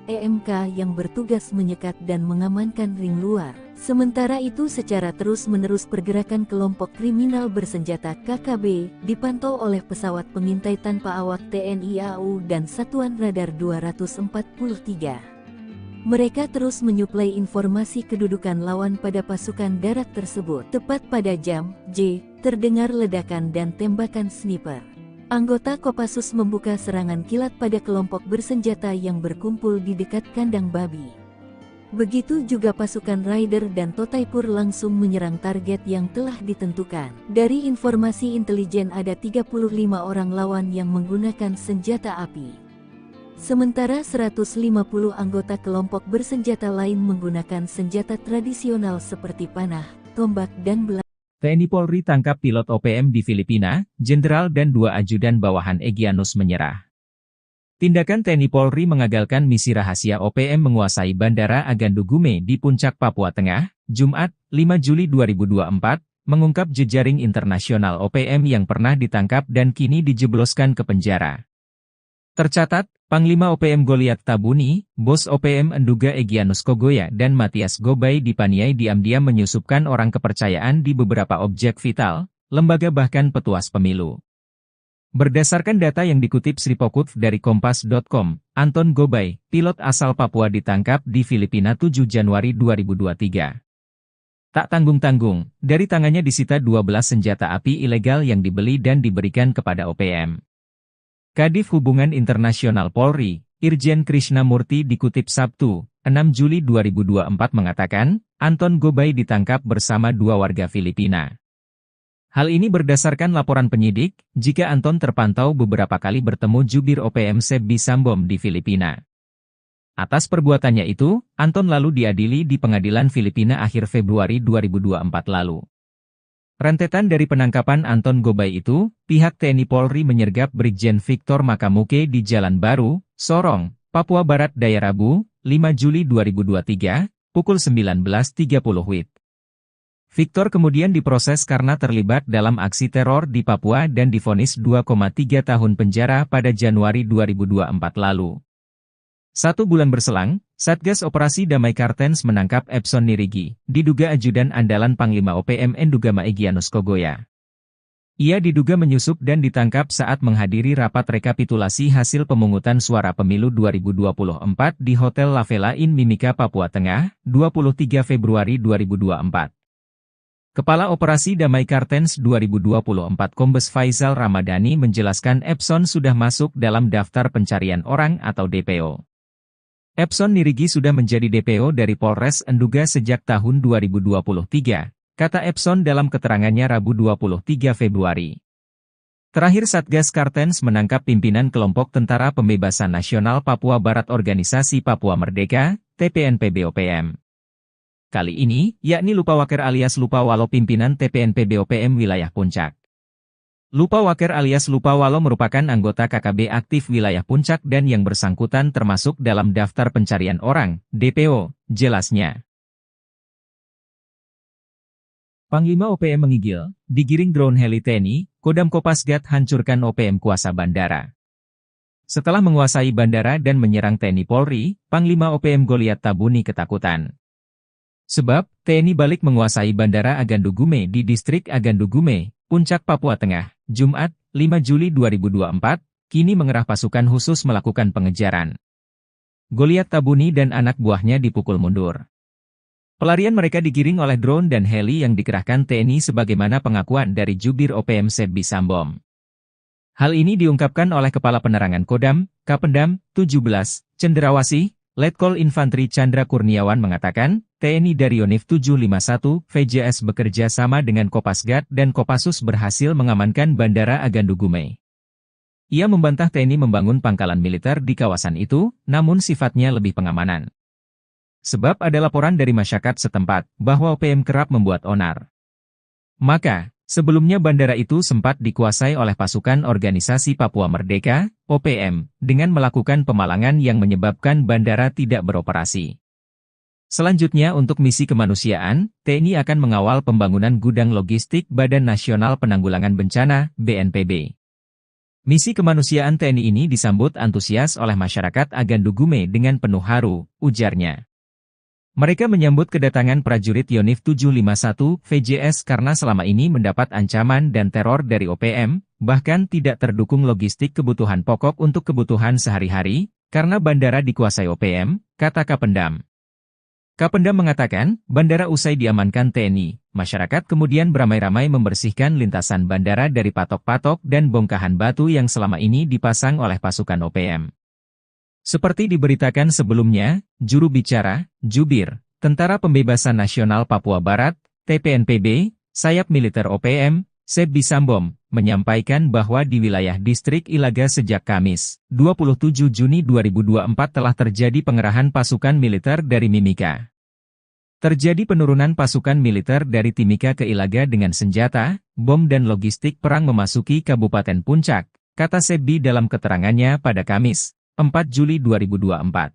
EMK yang bertugas menyekat dan mengamankan ring luar. Sementara itu secara terus-menerus pergerakan kelompok kriminal bersenjata KKB dipantau oleh pesawat pengintai tanpa awak TNI AU dan Satuan Radar 243. Mereka terus menyuplai informasi kedudukan lawan pada pasukan darat tersebut. Tepat pada jam J, terdengar ledakan dan tembakan sniper. Anggota Kopassus membuka serangan kilat pada kelompok bersenjata yang berkumpul di dekat kandang babi. Begitu juga pasukan Raider dan Totaipur langsung menyerang target yang telah ditentukan. Dari informasi intelijen ada 35 orang lawan yang menggunakan senjata api. Sementara 150 anggota kelompok bersenjata lain menggunakan senjata tradisional seperti panah, tombak dan belah. TNI Polri tangkap pilot OPM di Filipina, jenderal dan 2 ajudan bawahan Egyanus menyerah. Tindakan TNI Polri mengagalkan misi rahasia OPM menguasai Bandara Agandugume di Puncak Papua Tengah, Jumat, 5 Juli 2024, mengungkap jejaring internasional OPM yang pernah ditangkap dan kini dijebloskan ke penjara. Tercatat, Panglima OPM Goliat Tabuni, Bos OPM Enduga Egyanus Kogoya dan Matias Gobay dipaniai diam-diam menyusupkan orang kepercayaan di beberapa objek vital, lembaga bahkan petuas pemilu. Berdasarkan data yang dikutip Sripokutv dari Kompas.com, Anton Gobay, pilot asal Papua ditangkap di Filipina 7 Januari 2023. Tak tanggung-tanggung, dari tangannya disita 12 senjata api ilegal yang dibeli dan diberikan kepada OPM. Kadif Hubungan Internasional Polri, Irjen Krishnamurti dikutip Sabtu, 6 Juli 2024 mengatakan, Anton Gobay ditangkap bersama 2 warga Filipina. Hal ini berdasarkan laporan penyidik, jika Anton terpantau beberapa kali bertemu jubir OPM Sebi Sambom di Filipina. Atas perbuatannya itu, Anton lalu diadili di pengadilan Filipina akhir Februari 2024 lalu. Rentetan dari penangkapan Anton Gobay itu, pihak TNI Polri menyergap Brigjen Victor Makamuke di Jalan Baru, Sorong, Papua Barat Daya Rabu, 5 Juli 2023, pukul 19.30 WIB. Victor kemudian diproses karena terlibat dalam aksi teror di Papua dan divonis 2,3 tahun penjara pada Januari 2024 lalu. 1 bulan berselang, Satgas Operasi Damai Kartens menangkap Epson Nirigi, diduga ajudan andalan Panglima OPM Endugama Egyanus Kogoya. Ia diduga menyusup dan ditangkap saat menghadiri rapat rekapitulasi hasil pemungutan suara pemilu 2024 di Hotel La Vela Inn Mimika, Papua Tengah, 23 Februari 2024. Kepala Operasi Damai Kartens 2024 Kombes Faisal Ramadhani menjelaskan Epson sudah masuk dalam daftar pencarian orang atau DPO. Epson Nirigi sudah menjadi DPO dari Polres Enduga sejak tahun 2023, kata Epson dalam keterangannya Rabu 23 Februari. Terakhir Satgas Kartens menangkap pimpinan kelompok Tentara Pembebasan Nasional Papua Barat Organisasi Papua Merdeka, TPNPB-OPM. Kali ini, yakni Lupawaker alias Lupawalo pimpinan TPNPB-OPM wilayah Puncak. Lupawaker alias Lupawalo merupakan anggota KKB aktif wilayah Puncak dan yang bersangkutan termasuk dalam daftar pencarian orang, DPO, jelasnya. Panglima OPM menggigil, digiring drone heli TNI, Kodam Kopasgat hancurkan OPM kuasa bandara. Setelah menguasai bandara dan menyerang TNI Polri, Panglima OPM Goliat Tabuni ketakutan. Sebab, TNI balik menguasai Bandara Agandugume di Distrik Agandugume, Puncak, Papua Tengah, Jumat, 5 Juli 2024, kini mengerah pasukan khusus melakukan pengejaran. Goliat Tabuni dan anak buahnya dipukul mundur. Pelarian mereka digiring oleh drone dan heli yang dikerahkan TNI sebagaimana pengakuan dari Jubir OPM Sebbi Sambom. Hal ini diungkapkan oleh Kepala Penerangan Kodam, Kapendam, 17, Cenderawasih, Letkol Infantri Chandra Kurniawan mengatakan, TNI dari Yonif 751, VJS bekerja sama dengan Kopasgat dan Kopassus berhasil mengamankan Bandara Agandugume. Ia membantah TNI membangun pangkalan militer di kawasan itu, namun sifatnya lebih pengamanan. Sebab ada laporan dari masyarakat setempat, bahwa OPM kerap membuat onar. Maka, sebelumnya bandara itu sempat dikuasai oleh pasukan Organisasi Papua Merdeka, OPM, dengan melakukan pemalangan yang menyebabkan bandara tidak beroperasi. Selanjutnya untuk misi kemanusiaan, TNI akan mengawal pembangunan gudang logistik Badan Nasional Penanggulangan Bencana, BNPB. Misi kemanusiaan TNI ini disambut antusias oleh masyarakat Agandugume dengan penuh haru, ujarnya. Mereka menyambut kedatangan prajurit Yonif 751 VJS karena selama ini mendapat ancaman dan teror dari OPM, bahkan tidak terdukung logistik kebutuhan pokok untuk kebutuhan sehari-hari, karena bandara dikuasai OPM, kata Kapendam. Kapendam mengatakan, bandara usai diamankan TNI, masyarakat kemudian beramai-ramai membersihkan lintasan bandara dari patok-patok dan bongkahan batu yang selama ini dipasang oleh pasukan OPM. Seperti diberitakan sebelumnya, juru bicara, Jubir, Tentara Pembebasan Nasional Papua Barat, TPNPB, sayap militer OPM, Sebbi Sambom, menyampaikan bahwa di wilayah Distrik Ilaga sejak Kamis, 27 Juni 2024 telah terjadi pengerahan pasukan militer dari Mimika. Terjadi penurunan pasukan militer dari Timika ke Ilaga dengan senjata, bom dan logistik perang memasuki Kabupaten Puncak, kata Sebbi dalam keterangannya pada Kamis, 4 Juli 2024.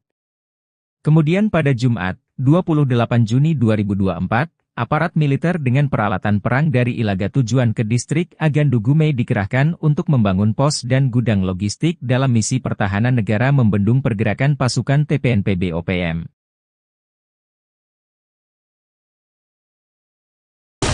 Kemudian pada Jumat, 28 Juni 2024, aparat militer dengan peralatan perang dari Ilaga tujuan ke Distrik Agandugume dikerahkan untuk membangun pos dan gudang logistik dalam misi pertahanan negara membendung pergerakan pasukan TPNPB OPM.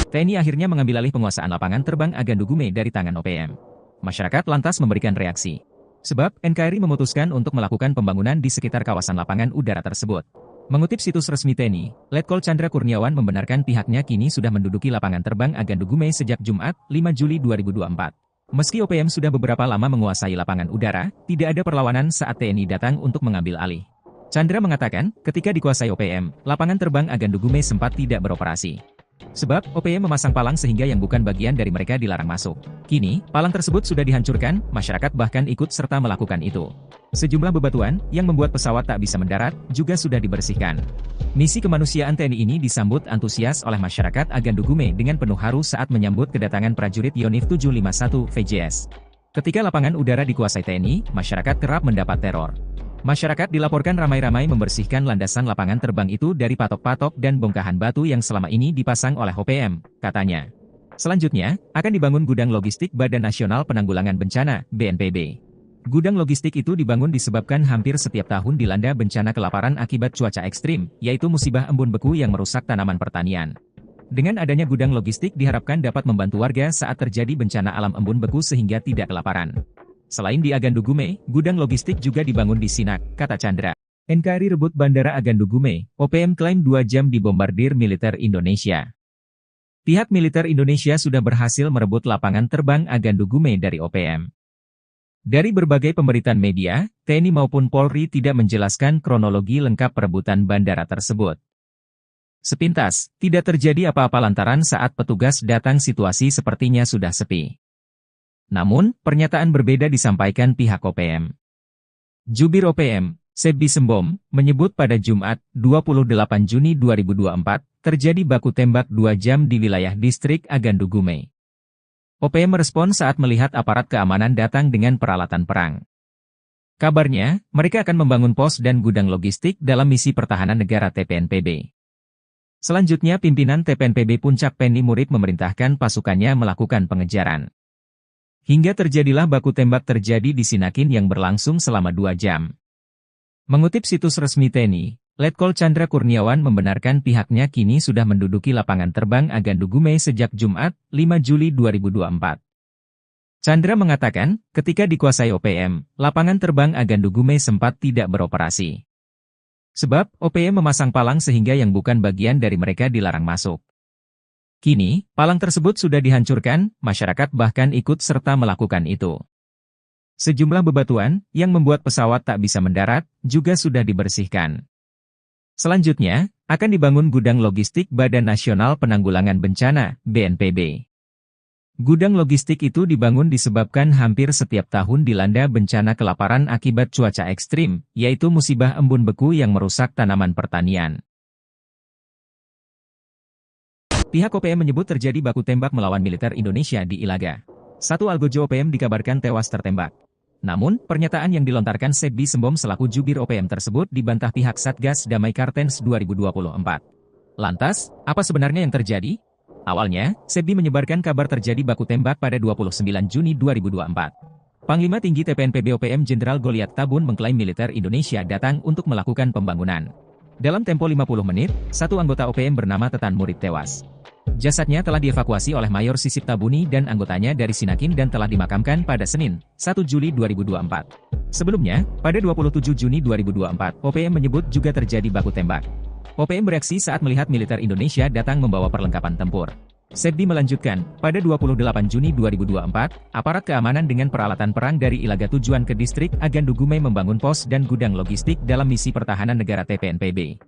TNI akhirnya mengambil alih penguasaan lapangan terbang Agandugume dari tangan OPM. Masyarakat lantas memberikan reaksi. Sebab, NKRI memutuskan untuk melakukan pembangunan di sekitar kawasan lapangan udara tersebut. Mengutip situs resmi TNI, Letkol Chandra Kurniawan membenarkan pihaknya kini sudah menduduki lapangan terbang Agandugume sejak Jumat, 5 Juli 2024. Meski OPM sudah beberapa lama menguasai lapangan udara, tidak ada perlawanan saat TNI datang untuk mengambil alih. Chandra mengatakan, ketika dikuasai OPM, lapangan terbang Agandugume sempat tidak beroperasi. Sebab, OPM memasang palang sehingga yang bukan bagian dari mereka dilarang masuk. Kini, palang tersebut sudah dihancurkan, masyarakat bahkan ikut serta melakukan itu. Sejumlah bebatuan, yang membuat pesawat tak bisa mendarat, juga sudah dibersihkan. Misi kemanusiaan TNI ini disambut antusias oleh masyarakat Agandugume dengan penuh haru saat menyambut kedatangan prajurit Yonif 751 VJS. Ketika lapangan udara dikuasai TNI, masyarakat kerap mendapat teror. Masyarakat dilaporkan ramai-ramai membersihkan landasan lapangan terbang itu dari patok-patok dan bongkahan batu yang selama ini dipasang oleh OPM, katanya. Selanjutnya, akan dibangun gudang logistik Badan Nasional Penanggulangan Bencana, BNPB. Gudang logistik itu dibangun disebabkan hampir setiap tahun dilanda bencana kelaparan akibat cuaca ekstrim, yaitu musibah embun beku yang merusak tanaman pertanian. Dengan adanya gudang logistik diharapkan dapat membantu warga saat terjadi bencana alam embun beku sehingga tidak kelaparan. Selain di Agandugume, gudang logistik juga dibangun di Sinak, kata Chandra. NKRI rebut Bandara Agandugume, OPM klaim 2 jam dibombardir militer Indonesia. Pihak militer Indonesia sudah berhasil merebut lapangan terbang Agandugume dari OPM. Dari berbagai pemberitaan media, TNI maupun Polri tidak menjelaskan kronologi lengkap perebutan bandara tersebut. Sepintas, tidak terjadi apa-apa lantaran saat petugas datang situasi sepertinya sudah sepi. Namun, pernyataan berbeda disampaikan pihak OPM. Jubir OPM, Sebbi Sembom, menyebut pada Jumat, 28 Juni 2024, terjadi baku tembak 2 jam di wilayah distrik Agandugume. OPM merespon saat melihat aparat keamanan datang dengan peralatan perang. Kabarnya, mereka akan membangun pos dan gudang logistik dalam misi pertahanan negara TPNPB. Selanjutnya pimpinan TPNPB Puncak Penny Murib memerintahkan pasukannya melakukan pengejaran. Hingga terjadilah baku tembak terjadi di Sinakin yang berlangsung selama 2 jam. Mengutip situs resmi TNI, Letkol Chandra Kurniawan membenarkan pihaknya kini sudah menduduki lapangan terbang Agandugume sejak Jumat, 5 Juli 2024. Chandra mengatakan, ketika dikuasai OPM, lapangan terbang Agandugume sempat tidak beroperasi. Sebab, OPM memasang palang sehingga yang bukan bagian dari mereka dilarang masuk. Kini, palang tersebut sudah dihancurkan, masyarakat bahkan ikut serta melakukan itu. Sejumlah bebatuan, yang membuat pesawat tak bisa mendarat, juga sudah dibersihkan. Selanjutnya, akan dibangun gudang logistik Badan Nasional Penanggulangan Bencana, BNPB. Gudang logistik itu dibangun disebabkan hampir setiap tahun dilanda bencana kelaparan akibat cuaca ekstrim, yaitu musibah embun beku yang merusak tanaman pertanian. Pihak OPM menyebut terjadi baku tembak melawan militer Indonesia di Ilaga. Satu algojo OPM dikabarkan tewas tertembak. Namun, pernyataan yang dilontarkan Sebbi Sembom selaku jubir OPM tersebut dibantah pihak Satgas Damai Kartens 2024. Lantas, apa sebenarnya yang terjadi? Awalnya, Sebbi menyebarkan kabar terjadi baku tembak pada 29 Juni 2024. Panglima Tinggi TPNPB OPM Jenderal Goliat Tabun mengklaim militer Indonesia datang untuk melakukan pembangunan. Dalam tempo 50 menit, satu anggota OPM bernama Tetan Murib tewas. Jasadnya telah dievakuasi oleh Mayor Sisip Tabuni dan anggotanya dari Sinakin dan telah dimakamkan pada Senin, 1 Juli 2024. Sebelumnya, pada 27 Juni 2024, OPM menyebut juga terjadi baku tembak. OPM bereaksi saat melihat militer Indonesia datang membawa perlengkapan tempur. Sebbi melanjutkan, pada 28 Juni 2024, aparat keamanan dengan peralatan perang dari Ilaga tujuan ke distrik Agandugume membangun pos dan gudang logistik dalam misi pertahanan negara TPNPB.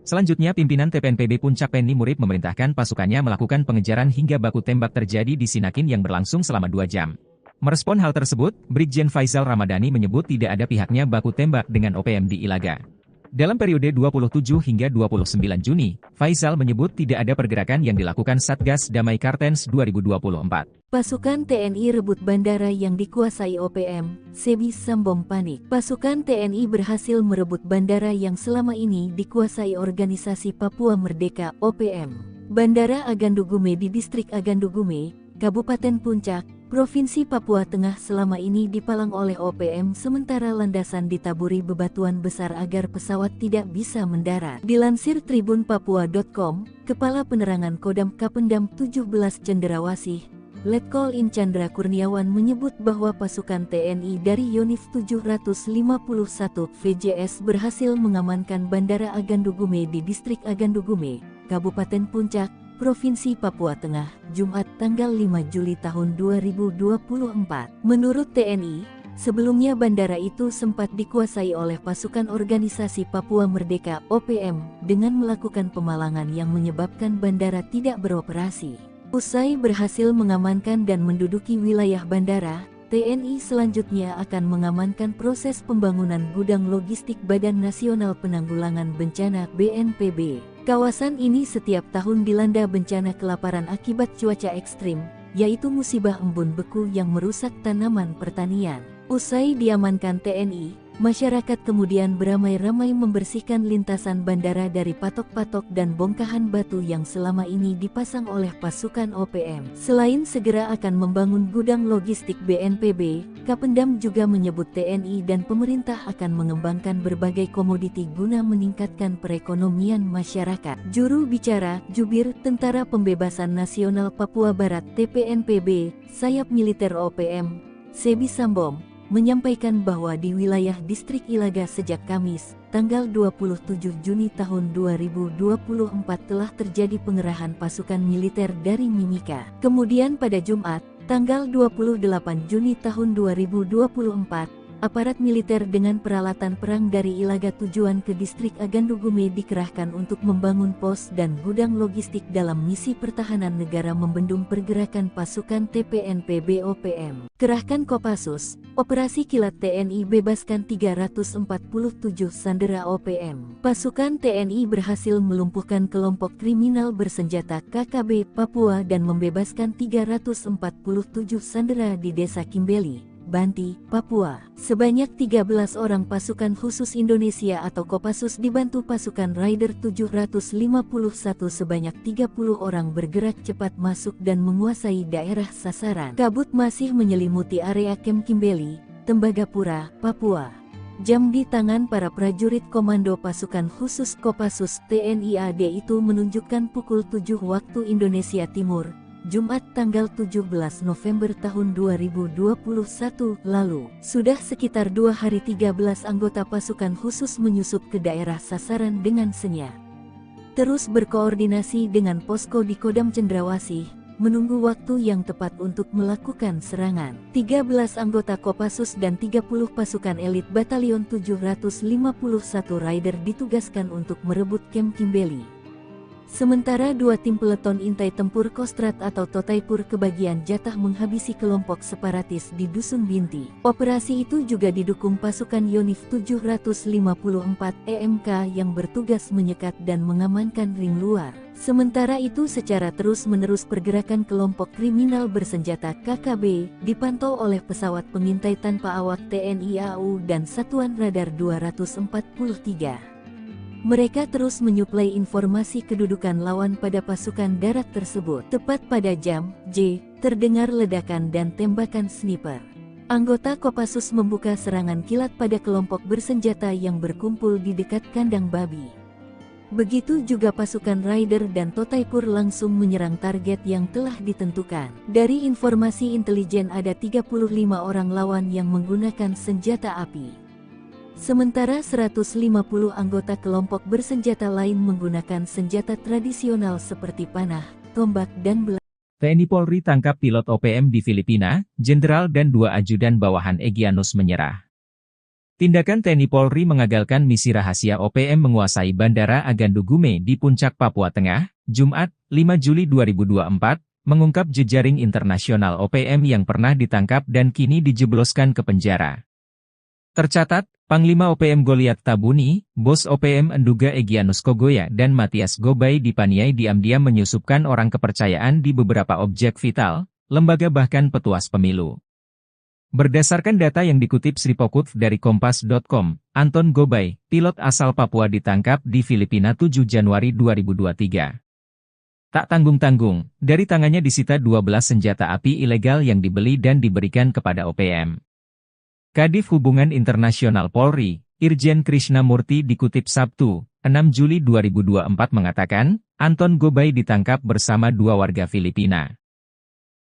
Selanjutnya pimpinan TPNPB Puncak Penny Murib memerintahkan pasukannya melakukan pengejaran hingga baku tembak terjadi di Sinakin yang berlangsung selama 2 jam. Merespon hal tersebut, Brigjen Faisal Ramadhani menyebut tidak ada pihaknya baku tembak dengan OPM di Ilaga. Dalam periode 27 hingga 29 Juni, Faisal menyebut tidak ada pergerakan yang dilakukan Satgas Damai Kartens 2024. Pasukan TNI rebut bandara yang dikuasai OPM, Sebbi Sembom panik. Pasukan TNI berhasil merebut bandara yang selama ini dikuasai organisasi Papua Merdeka (OPM). Bandara Agandugume di distrik Agandugume, Kabupaten Puncak, Provinsi Papua Tengah selama ini dipalang oleh OPM sementara landasan ditaburi bebatuan besar agar pesawat tidak bisa mendarat. Dilansir tribunpapua.com, Kepala Penerangan Kodam Kapendam 17 Cenderawasih, Letkol In Chandra Kurniawan menyebut bahwa pasukan TNI dari Yonif 751 VJS berhasil mengamankan Bandara Agandugume di distrik Agandugume, Kabupaten Puncak, Provinsi Papua Tengah, Jumat tanggal 5 Juli tahun 2024. Menurut TNI, Sebelumnya bandara itu sempat dikuasai oleh pasukan organisasi Papua Merdeka (OPM) dengan melakukan pemalangan yang menyebabkan bandara tidak beroperasi. Usai berhasil mengamankan dan menduduki wilayah bandara, TNI selanjutnya akan mengamankan proses pembangunan gudang logistik Badan Nasional Penanggulangan Bencana (BNPB). Kawasan ini setiap tahun dilanda bencana kelaparan akibat cuaca ekstrim, yaitu musibah embun beku yang merusak tanaman pertanian. Usai diamankan TNI, masyarakat kemudian beramai-ramai membersihkan lintasan bandara dari patok-patok dan bongkahan batu yang selama ini dipasang oleh pasukan OPM. Selain segera akan membangun gudang logistik BNPB, Kapendam juga menyebut TNI dan pemerintah akan mengembangkan berbagai komoditi guna meningkatkan perekonomian masyarakat. Juru bicara Jubir Tentara Pembebasan Nasional Papua Barat (TPNPB), sayap militer OPM, Sebi Sambom, menyampaikan bahwa di wilayah distrik Ilaga sejak Kamis, tanggal 27 Juni tahun 2024 telah terjadi pengerahan pasukan militer dari Mimika. Kemudian pada Jumat, tanggal 28 Juni tahun 2024, aparat militer dengan peralatan perang dari Ilaga tujuan ke distrik Agandugume dikerahkan untuk membangun pos dan gudang logistik dalam misi pertahanan negara membendung pergerakan pasukan TPNPB OPM. Kerahkan Kopassus, Operasi Kilat TNI bebaskan 347 sandera OPM. Pasukan TNI berhasil melumpuhkan kelompok kriminal bersenjata KKB Papua dan membebaskan 347 sandera di Desa Kimbeli, Banti, Papua. Sebanyak 13 orang pasukan khusus Indonesia atau Kopassus dibantu pasukan Raider 751 sebanyak 30 orang bergerak cepat masuk dan menguasai daerah sasaran. Kabut masih menyelimuti area Kem Kimbeli, Tembagapura, Papua. Jam di tangan para prajurit komando pasukan khusus Kopassus TNI AD itu menunjukkan pukul 7 waktu Indonesia Timur, Jumat tanggal 17 November tahun 2021 lalu. Sudah sekitar 2 hari 13 anggota pasukan khusus menyusup ke daerah sasaran dengan senyap. Terus berkoordinasi dengan posko di Kodam Cendrawasih, menunggu waktu yang tepat untuk melakukan serangan. 13 anggota Kopassus dan 30 pasukan elit Batalion 751 Raider ditugaskan untuk merebut Kem Kimbeli. Sementara 2 tim peleton intai tempur Kostrat atau Totaipur kebagian jatah menghabisi kelompok separatis di Dusun Binti. Operasi itu juga didukung pasukan Yonif 754 EMK yang bertugas menyekat dan mengamankan ring luar. Sementara itu secara terus-menerus pergerakan kelompok kriminal bersenjata KKB dipantau oleh pesawat pengintai tanpa awak TNI AU dan Satuan Radar 243. Mereka terus menyuplai informasi kedudukan lawan pada pasukan darat tersebut. Tepat pada jam J, terdengar ledakan dan tembakan sniper. Anggota Kopassus membuka serangan kilat pada kelompok bersenjata yang berkumpul di dekat kandang babi. Begitu juga pasukan Raider dan Totaipur langsung menyerang target yang telah ditentukan. Dari informasi intelijen ada 35 orang lawan yang menggunakan senjata api. Sementara 150 anggota kelompok bersenjata lain menggunakan senjata tradisional seperti panah, tombak dan belah. TNI Polri tangkap pilot OPM di Filipina, Jenderal dan 2 ajudan bawahan Egyanus menyerah. Tindakan TNI Polri mengagalkan misi rahasia OPM menguasai Bandara Agandugume di Puncak Papua Tengah, Jumat, 5 Juli 2024, mengungkap jejaring internasional OPM yang pernah ditangkap dan kini dijebloskan ke penjara. Tercatat, Panglima OPM Goliat Tabuni, Bos OPM Enduga Egyanus Kogoya dan Matias Gobay dipaniai diam-diam menyusupkan orang kepercayaan di beberapa objek vital, lembaga bahkan petuas pemilu. Berdasarkan data yang dikutip Sripokutv dari Kompas.com, Anton Gobay, pilot asal Papua ditangkap di Filipina 7 Januari 2023. Tak tanggung-tanggung, dari tangannya disita 12 senjata api ilegal yang dibeli dan diberikan kepada OPM. Kadif Hubungan Internasional Polri, Irjen Krishnamurti dikutip Sabtu, 6 Juli 2024 mengatakan, Anton Gobay ditangkap bersama 2 warga Filipina.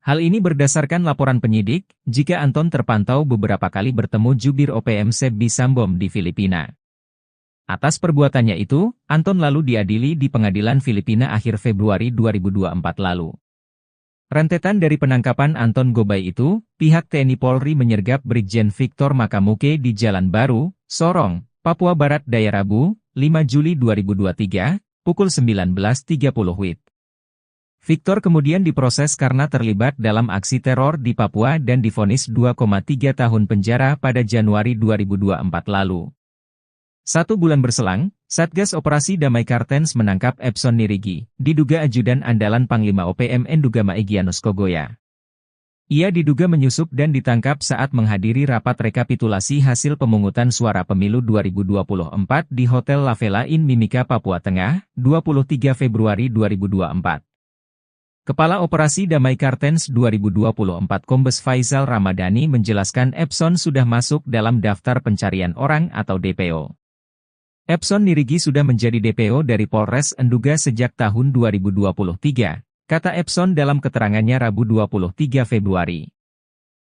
Hal ini berdasarkan laporan penyidik, jika Anton terpantau beberapa kali bertemu jubir OPM Sebi Sambom di Filipina. Atas perbuatannya itu, Anton lalu diadili di pengadilan Filipina akhir Februari 2024 lalu. Rentetan dari penangkapan Anton Gobay itu, pihak TNI Polri menyergap Brigjen Victor Makamuke di Jalan Baru, Sorong, Papua Barat Daya Rabu, 5 Juli 2023, pukul 19.30 WIB. Victor kemudian diproses karena terlibat dalam aksi teror di Papua dan divonis 2,3 tahun penjara pada Januari 2024 lalu. 1 bulan berselang, Satgas Operasi Damai Kartens menangkap Epson Nirigi, diduga ajudan andalan Panglima OPM Endugama Egyanus Kogoya. Ia diduga menyusup dan ditangkap saat menghadiri rapat rekapitulasi hasil pemungutan suara pemilu 2024 di Hotel La Vela Inn Mimika, Papua Tengah, 23 Februari 2024. Kepala Operasi Damai Kartens 2024 Kombes Faisal Ramadhani menjelaskan Epson sudah masuk dalam daftar pencarian orang atau DPO. Epson Nirigi sudah menjadi DPO dari Polres Enduga sejak tahun 2023, kata Epson dalam keterangannya Rabu 23 Februari.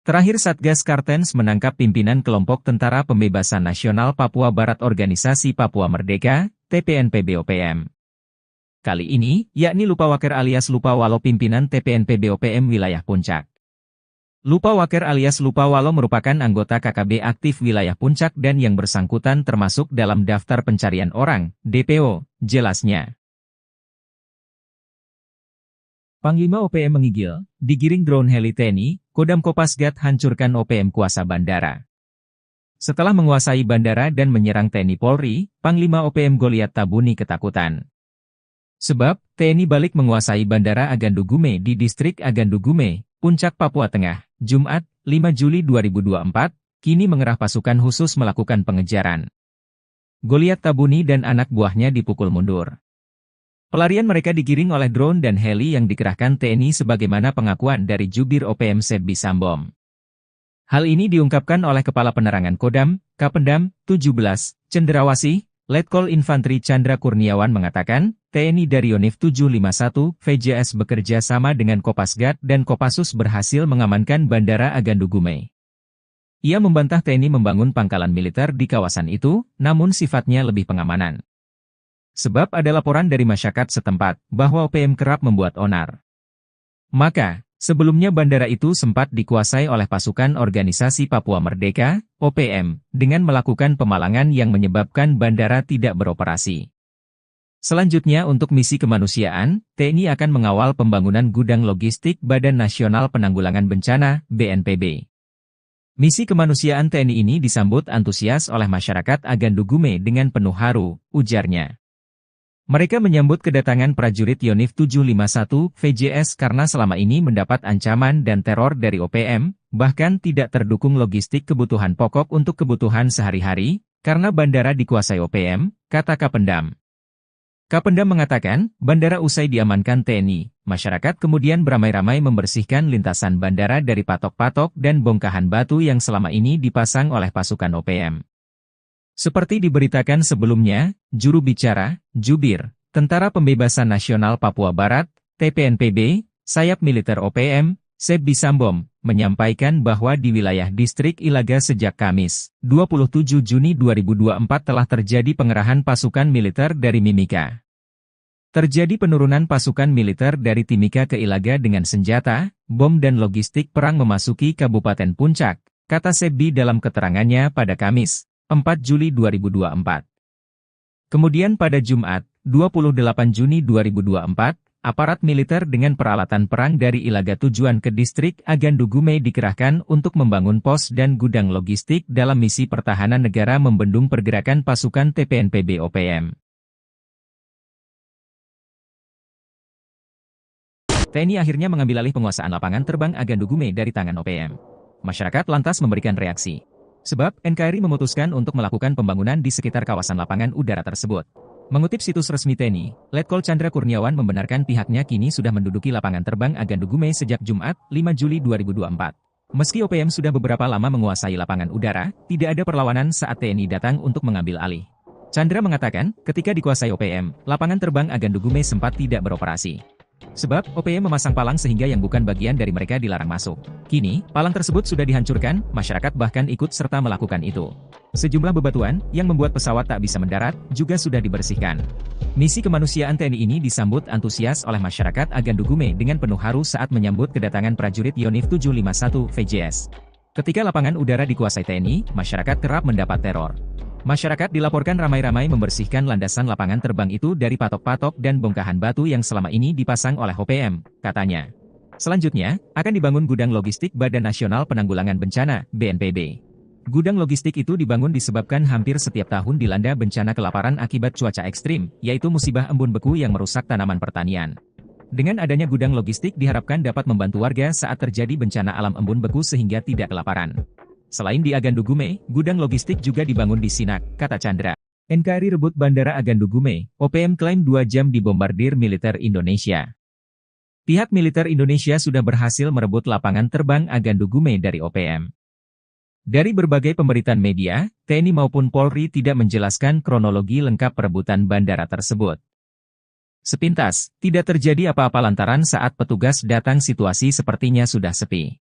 Terakhir Satgas Kartens menangkap pimpinan kelompok Tentara Pembebasan Nasional Papua Barat Organisasi Papua Merdeka, TPNPB-OPM. Kali ini, yakni Lupa Waker alias Lupa Walo pimpinan TPNPB-OPM wilayah Puncak. Lupa Waker alias Lupa Walo merupakan anggota KKB aktif wilayah Puncak dan yang bersangkutan termasuk dalam daftar pencarian orang, DPO, jelasnya. Panglima OPM menggigil, digiring drone heli TNI, Kodam Kopasgat hancurkan OPM kuasa bandara. Setelah menguasai bandara dan menyerang TNI Polri, Panglima OPM Goliat Tabuni ketakutan. Sebab, TNI balik menguasai Bandara Agandu Gume di Distrik Agandu Gume, Puncak, Papua Tengah, Jumat, 5 Juli 2024, kini mengerah pasukan khusus melakukan pengejaran. Goliat Tabuni dan anak buahnya dipukul mundur. Pelarian mereka digiring oleh drone dan heli yang dikerahkan TNI sebagaimana pengakuan dari Jubir OPM Sebbi Sambom. Hal ini diungkapkan oleh Kepala Penerangan Kodam, Kapendam, 17, Cenderawasih, Letkol Infanteri Chandra Kurniawan mengatakan, TNI dari Yonif 751, VJS bekerja sama dengan Kopasgat dan Kopassus berhasil mengamankan Bandara Agandu Gume. Ia membantah TNI membangun pangkalan militer di kawasan itu, namun sifatnya lebih pengamanan. Sebab ada laporan dari masyarakat setempat, bahwa OPM kerap membuat onar. Maka, sebelumnya bandara itu sempat dikuasai oleh pasukan Organisasi Papua Merdeka, OPM, dengan melakukan pemalangan yang menyebabkan bandara tidak beroperasi. Selanjutnya untuk misi kemanusiaan, TNI akan mengawal pembangunan gudang logistik Badan Nasional Penanggulangan Bencana, BNPB. Misi kemanusiaan TNI ini disambut antusias oleh masyarakat Agandu Gume dengan penuh haru, ujarnya. Mereka menyambut kedatangan prajurit Yonif 751 VJS karena selama ini mendapat ancaman dan teror dari OPM, bahkan tidak terdukung logistik kebutuhan pokok untuk kebutuhan sehari-hari, karena bandara dikuasai OPM, kata Kapendam. Kapendam mengatakan, bandara usai diamankan TNI, masyarakat kemudian beramai-ramai membersihkan lintasan bandara dari patok-patok dan bongkahan batu yang selama ini dipasang oleh pasukan OPM. Seperti diberitakan sebelumnya, juru bicara, Jubir, Tentara Pembebasan Nasional Papua Barat, TPNPB, sayap militer OPM, Sebbi Sambom, menyampaikan bahwa di wilayah Distrik Ilaga sejak Kamis, 27 Juni 2024 telah terjadi pengerahan pasukan militer dari Mimika. Terjadi penurunan pasukan militer dari Timika ke Ilaga dengan senjata, bom dan logistik perang memasuki Kabupaten Puncak, kata Sebbi dalam keterangannya pada Kamis, 4 Juli 2024. Kemudian pada Jumat, 28 Juni 2024, aparat militer dengan peralatan perang dari Ilaga tujuan ke Distrik Agandu Gume dikerahkan untuk membangun pos dan gudang logistik dalam misi pertahanan negara membendung pergerakan pasukan TPNPB OPM. TNI akhirnya mengambil alih penguasaan lapangan terbang Agandu Gume dari tangan OPM. Masyarakat lantas memberikan reaksi. Sebab, NKRI memutuskan untuk melakukan pembangunan di sekitar kawasan lapangan udara tersebut. Mengutip situs resmi TNI, Letkol Chandra Kurniawan membenarkan pihaknya kini sudah menduduki lapangan terbang Agandu Gume sejak Jumat, 5 Juli 2024. Meski OPM sudah beberapa lama menguasai lapangan udara, tidak ada perlawanan saat TNI datang untuk mengambil alih. Chandra mengatakan, ketika dikuasai OPM, lapangan terbang Agandu Gume sempat tidak beroperasi. Sebab, OPM memasang palang sehingga yang bukan bagian dari mereka dilarang masuk. Kini, palang tersebut sudah dihancurkan, masyarakat bahkan ikut serta melakukan itu. Sejumlah bebatuan, yang membuat pesawat tak bisa mendarat, juga sudah dibersihkan. Misi kemanusiaan TNI ini disambut antusias oleh masyarakat Agandugume dengan penuh haru saat menyambut kedatangan prajurit Yonif 751 VJS. Ketika lapangan udara dikuasai TNI, masyarakat kerap mendapat teror. Masyarakat dilaporkan ramai-ramai membersihkan landasan lapangan terbang itu dari patok-patok dan bongkahan batu yang selama ini dipasang oleh OPM, katanya. Selanjutnya, akan dibangun gudang logistik Badan Nasional Penanggulangan Bencana, BNPB. Gudang logistik itu dibangun disebabkan hampir setiap tahun dilanda bencana kelaparan akibat cuaca ekstrim, yaitu musibah embun beku yang merusak tanaman pertanian. Dengan adanya gudang logistik diharapkan dapat membantu warga saat terjadi bencana alam embun beku sehingga tidak kelaparan. Selain di Agandugume, gudang logistik juga dibangun di Sinak, kata Chandra. NKRI rebut Bandara Agandugume, OPM klaim 2 jam dibombardir militer Indonesia. Pihak militer Indonesia sudah berhasil merebut lapangan terbang Agandugume dari OPM. Dari berbagai pemberitaan media, TNI maupun Polri tidak menjelaskan kronologi lengkap perebutan bandara tersebut. Sepintas, tidak terjadi apa-apa lantaran saat petugas datang situasi sepertinya sudah sepi.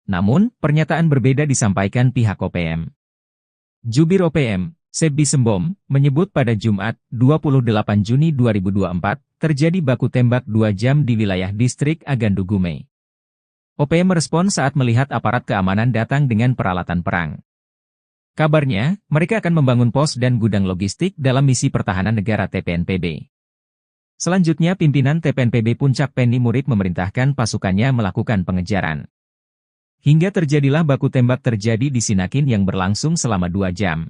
Namun, pernyataan berbeda disampaikan pihak OPM. Jubir OPM, Sebbi Sembom, menyebut pada Jumat, 28 Juni 2024, terjadi baku tembak 2 jam di wilayah distrik Agandugume. OPM merespon saat melihat aparat keamanan datang dengan peralatan perang. Kabarnya, mereka akan membangun pos dan gudang logistik dalam misi pertahanan negara TPNPB. Selanjutnya pimpinan TPNPB Puncak Penny Murid memerintahkan pasukannya melakukan pengejaran. Hingga terjadilah baku tembak terjadi di Sinakin yang berlangsung selama 2 jam.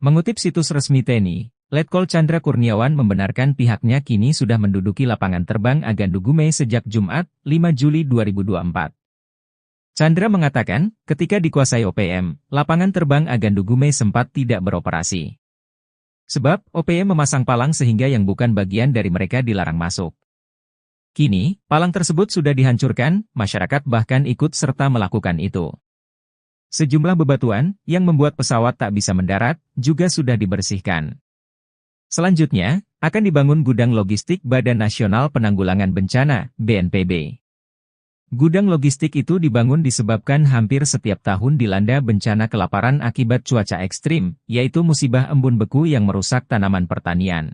Mengutip situs resmi TNI, Letkol Chandra Kurniawan membenarkan pihaknya kini sudah menduduki lapangan terbang Agandugume sejak Jumat, 5 Juli 2024. Chandra mengatakan, ketika dikuasai OPM, lapangan terbang Agandugume sempat tidak beroperasi. Sebab, OPM memasang palang sehingga yang bukan bagian dari mereka dilarang masuk. Kini, palang tersebut sudah dihancurkan, masyarakat bahkan ikut serta melakukan itu. Sejumlah bebatuan, yang membuat pesawat tak bisa mendarat, juga sudah dibersihkan. Selanjutnya, akan dibangun gudang logistik Badan Nasional Penanggulangan Bencana, BNPB. Gudang logistik itu dibangun disebabkan hampir setiap tahun dilanda bencana kelaparan akibat cuaca ekstrim, yaitu musibah embun beku yang merusak tanaman pertanian.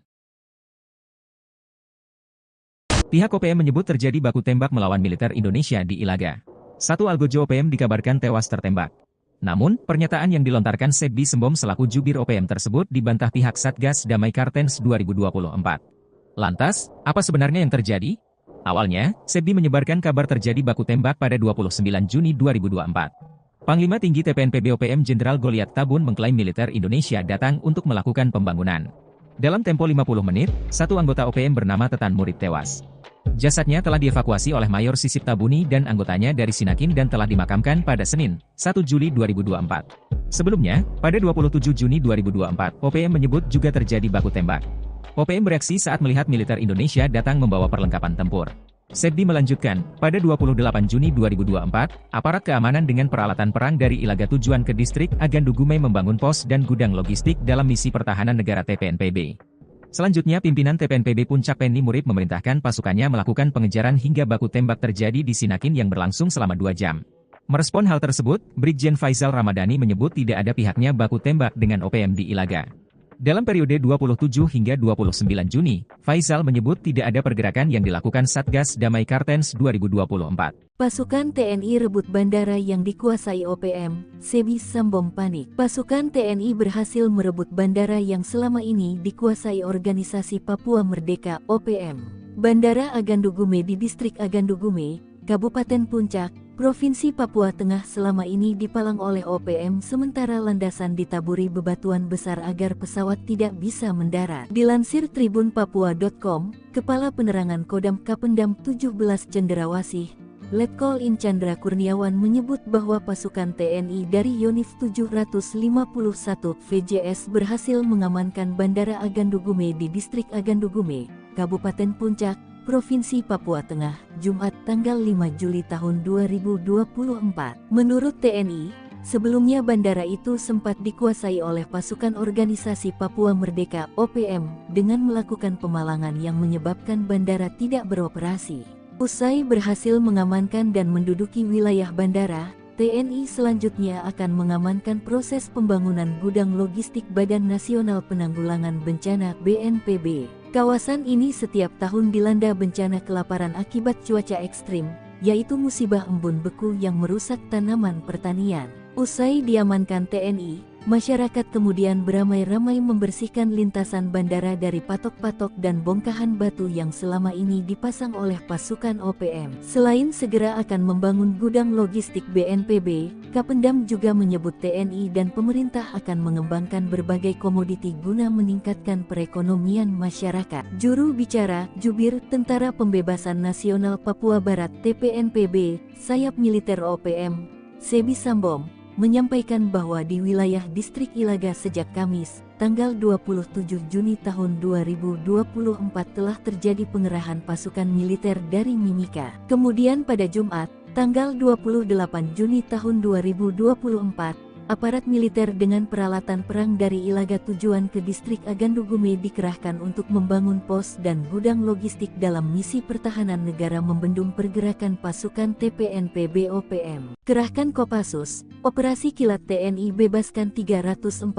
Pihak OPM menyebut terjadi baku tembak melawan militer Indonesia di Ilaga. Satu algojo OPM dikabarkan tewas tertembak. Namun, pernyataan yang dilontarkan Sebbi Sembom selaku jubir OPM tersebut dibantah pihak Satgas Damai Kartens 2024. Lantas, apa sebenarnya yang terjadi? Awalnya, Sebbi menyebarkan kabar terjadi baku tembak pada 29 Juni 2024. Panglima Tinggi TPNPB OPM Jenderal Goliat Tabun mengklaim militer Indonesia datang untuk melakukan pembangunan. Dalam tempo 50 menit, satu anggota OPM bernama Tetan Murid tewas. Jasadnya telah dievakuasi oleh Mayor Sisip Tabuni dan anggotanya dari Sinakin dan telah dimakamkan pada Senin, 1 Juli 2024. Sebelumnya, pada 27 Juni 2024, OPM menyebut juga terjadi baku tembak. OPM bereaksi saat melihat militer Indonesia datang membawa perlengkapan tempur. Sebbi melanjutkan, pada 28 Juni 2024, aparat keamanan dengan peralatan perang dari Ilaga tujuan ke distrik Agandugume membangun pos dan gudang logistik dalam misi pertahanan negara TPNPB. Selanjutnya pimpinan TPNPB Puncak Penny Murid memerintahkan pasukannya melakukan pengejaran hingga baku tembak terjadi di Sinakin yang berlangsung selama 2 jam. Merespon hal tersebut, Brigjen Faisal Ramadhani menyebut tidak ada pihaknya baku tembak dengan OPM di Ilaga. Dalam periode 27 hingga 29 Juni, Faisal menyebut tidak ada pergerakan yang dilakukan Satgas Damai Kartens 2024. Pasukan TNI rebut bandara yang dikuasai OPM, Sebbi Sembom panik. Pasukan TNI berhasil merebut bandara yang selama ini dikuasai organisasi Papua Merdeka (OPM). Bandara Agandugume di distrik Agandugume, Kabupaten Puncak, Provinsi Papua Tengah selama ini dipalang oleh OPM sementara landasan ditaburi bebatuan besar agar pesawat tidak bisa mendarat. Dilansir tribunpapua.com, Kepala Penerangan Kodam Kapendam 17 Cenderawasih, Letkol In Chandra Kurniawan menyebut bahwa pasukan TNI dari Yonif 751 VJS berhasil mengamankan Bandara Agandugume di distrik Agandugume, Kabupaten Puncak, Provinsi Papua Tengah, Jumat tanggal 5 Juli tahun 2024. Menurut TNI, Sebelumnya bandara itu sempat dikuasai oleh pasukan organisasi Papua Merdeka (OPM) dengan melakukan pemalangan yang menyebabkan bandara tidak beroperasi. Usai berhasil mengamankan dan menduduki wilayah bandara, TNI selanjutnya akan mengamankan proses pembangunan gudang logistik Badan Nasional Penanggulangan Bencana (BNPB). Kawasan ini setiap tahun dilanda bencana kelaparan akibat cuaca ekstrim, yaitu musibah embun beku yang merusak tanaman pertanian. Usai diamankan TNI, masyarakat kemudian beramai-ramai membersihkan lintasan bandara dari patok-patok dan bongkahan batu yang selama ini dipasang oleh pasukan OPM. Selain segera akan membangun gudang logistik BNPB, Kapendam juga menyebut TNI dan pemerintah akan mengembangkan berbagai komoditi guna meningkatkan perekonomian masyarakat. Juru bicara Jubir Tentara Pembebasan Nasional Papua Barat (TPNPB), sayap militer OPM, Sebi Sambom, menyampaikan bahwa di wilayah distrik Ilaga sejak Kamis, tanggal 27 Juni tahun 2024 telah terjadi pengerahan pasukan militer dari Mimika. Kemudian pada Jumat, tanggal 28 Juni tahun 2024, aparat militer dengan peralatan perang dari Ilaga tujuan ke distrik Agandugume dikerahkan untuk membangun pos dan gudang logistik dalam misi pertahanan negara membendung pergerakan pasukan TPNPB OPM. Kerahkan Kopassus, Operasi Kilat TNI bebaskan 347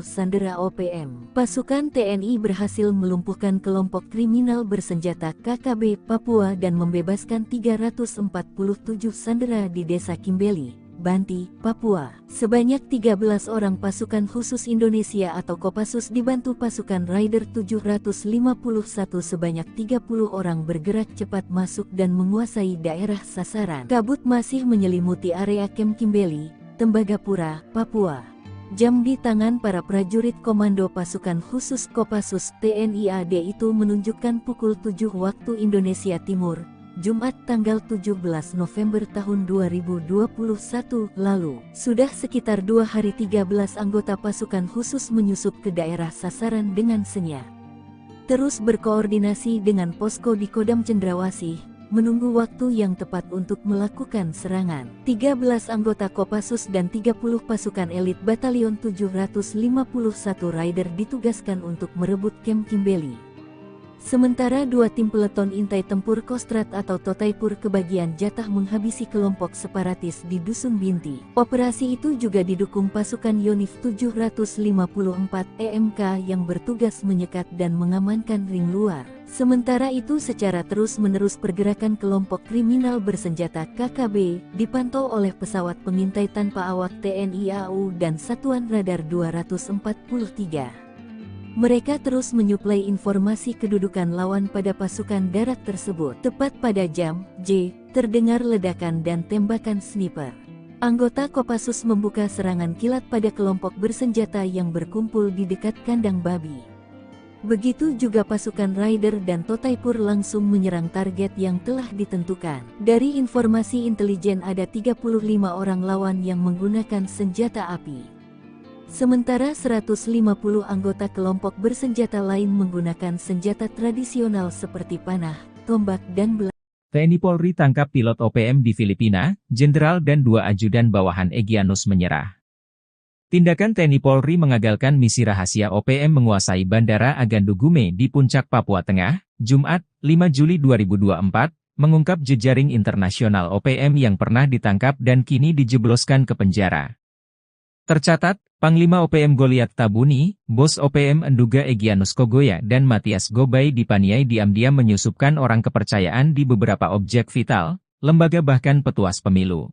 sandera OPM. Pasukan TNI berhasil melumpuhkan kelompok kriminal bersenjata KKB Papua dan membebaskan 347 sandera di Desa Kimbeli, Banti, Papua. Sebanyak 13 orang pasukan khusus Indonesia atau Kopassus dibantu pasukan Raider 751 sebanyak 30 orang bergerak cepat masuk dan menguasai daerah sasaran. Kabut masih menyelimuti area Kem Kimbeli, Tembagapura, Papua. Jam di tangan para prajurit komando pasukan khusus Kopassus TNI AD itu menunjukkan pukul 7 waktu Indonesia Timur, Jumat tanggal 17 November tahun 2021 lalu. Sudah sekitar 2 hari 13 anggota pasukan khusus menyusup ke daerah sasaran dengan senyap. Terus berkoordinasi dengan posko di Kodam Cendrawasih, menunggu waktu yang tepat untuk melakukan serangan. 13 anggota Kopassus dan 30 pasukan elit Batalion 751 Raider ditugaskan untuk merebut Kem Kimbeli. Sementara 2 tim peleton intai tempur Kostrat atau Totaipur kebagian jatah menghabisi kelompok separatis di Dusun Binti. Operasi itu juga didukung pasukan Yonif 754 EMK yang bertugas menyekat dan mengamankan ring luar. Sementara itu secara terus-menerus pergerakan kelompok kriminal bersenjata KKB dipantau oleh pesawat pengintai tanpa awak TNI AU dan Satuan Radar 243. Mereka terus menyuplai informasi kedudukan lawan pada pasukan darat tersebut. Tepat pada jam J, terdengar ledakan dan tembakan sniper. Anggota Kopassus membuka serangan kilat pada kelompok bersenjata yang berkumpul di dekat kandang babi. Begitu juga pasukan Raider dan Totaipur langsung menyerang target yang telah ditentukan. Dari informasi intelijen ada 35 orang lawan yang menggunakan senjata api. Sementara 150 anggota kelompok bersenjata lain menggunakan senjata tradisional seperti panah, tombak dan belah. TNI Polri tangkap pilot OPM di Filipina, Jenderal dan 2 ajudan bawahan Egyanus menyerah. Tindakan TNI Polri mengagalkan misi rahasia OPM menguasai Bandara Agandugume di Puncak Papua Tengah, Jumat, 5 Juli 2024, mengungkap jejaring internasional OPM yang pernah ditangkap dan kini dijebloskan ke penjara. Tercatat, Panglima OPM Goliat Tabuni, Bos OPM Enduga Egyanus Kogoya dan Matias Gobay dipaniai diam-diam menyusupkan orang kepercayaan di beberapa objek vital, lembaga bahkan petuas pemilu.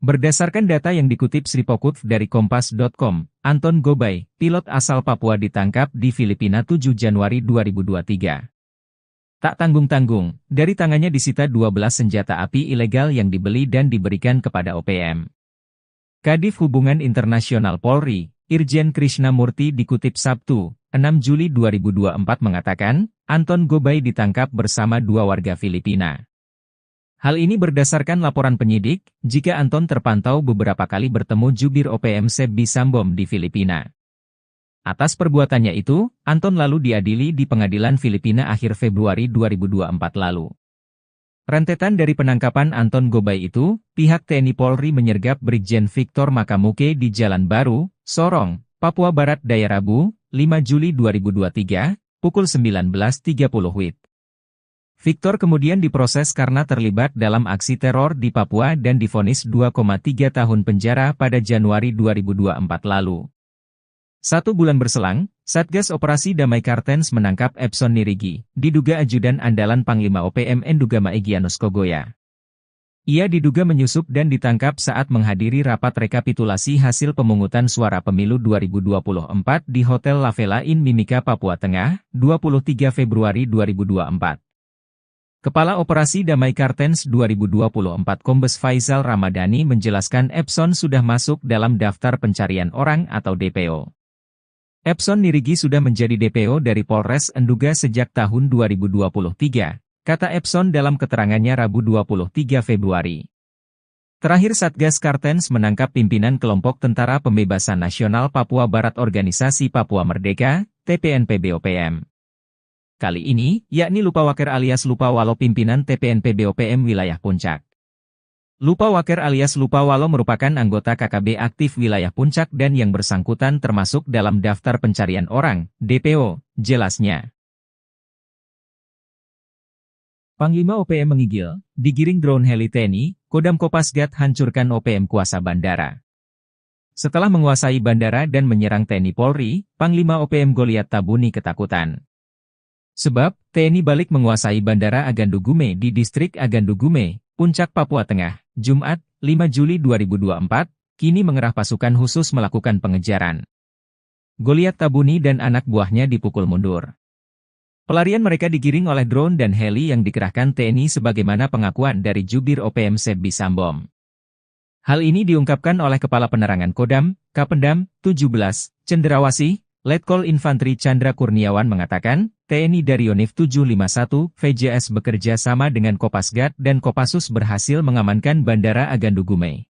Berdasarkan data yang dikutip Sripokut dari Kompas.com, Anton Gobay, pilot asal Papua ditangkap di Filipina 7 Januari 2023. Tak tanggung-tanggung, dari tangannya disita 12 senjata api ilegal yang dibeli dan diberikan kepada OPM. Kadif Hubungan Internasional Polri, Irjen Krishnamurti dikutip Sabtu, 6 Juli 2024 mengatakan, Anton Gobay ditangkap bersama 2 warga Filipina. Hal ini berdasarkan laporan penyidik, jika Anton terpantau beberapa kali bertemu jubir OPM Sebi Sambom di Filipina. Atas perbuatannya itu, Anton lalu diadili di pengadilan Filipina akhir Februari 2024 lalu. Rentetan dari penangkapan Anton Gobay itu, pihak TNI Polri menyergap Brigjen Victor Makamuke di Jalan Baru, Sorong, Papua Barat Daya Rabu, 5 Juli 2023, pukul 19.30 WIB. Victor kemudian diproses karena terlibat dalam aksi teror di Papua dan divonis 2,3 tahun penjara pada Januari 2024 lalu. 1 bulan berselang, Satgas Operasi Damai Kartens menangkap Epson Nirigi, diduga ajudan andalan Panglima OPM Endugama Egyanus Kogoya. Ia diduga menyusup dan ditangkap saat menghadiri rapat rekapitulasi hasil pemungutan suara pemilu 2024 di Hotel La Vela in Mimika, Papua Tengah, 23 Februari 2024. Kepala Operasi Damai Kartens 2024 Kombes Faisal Ramadhani menjelaskan Epson sudah masuk dalam daftar pencarian orang atau DPO. Epson Nirigi sudah menjadi DPO dari Polres Enduga sejak tahun 2023, kata Epson dalam keterangannya Rabu 23 Februari. Terakhir Satgas Kartens menangkap pimpinan kelompok Tentara Pembebasan Nasional Papua Barat Organisasi Papua Merdeka, TPNPB-OPM. Kali ini, yakni Lupawaker alias Lupawalo pimpinan TPNPB-OPM wilayah Puncak. Lupawaker alias Lupawalo merupakan anggota KKB aktif wilayah Puncak dan yang bersangkutan termasuk dalam daftar pencarian orang, DPO, jelasnya. Panglima OPM menggigil, digiring drone heli TNI, Kodam Kopasgat hancurkan OPM kuasa bandara. Setelah menguasai bandara dan menyerang TNI Polri, Panglima OPM Goliat Tabuni ketakutan. Sebab, TNI balik menguasai Bandara Agandu Gume di Distrik Agandu Gume, Puncak, Papua Tengah, Jumat, 5 Juli 2024, kini mengerah pasukan khusus melakukan pengejaran. Goliat Tabuni dan anak buahnya dipukul mundur. Pelarian mereka digiring oleh drone dan heli yang dikerahkan TNI sebagaimana pengakuan dari Jubir OPM Sebbi Sambom. Hal ini diungkapkan oleh Kepala Penerangan Kodam, Kapendam, 17, Cenderawasih, Letkol Infantri Chandra Kurniawan mengatakan, TNI dari Yonif 751, VJS bekerja sama dengan Kopasgat dan Kopassus berhasil mengamankan Bandara Agandu Gume.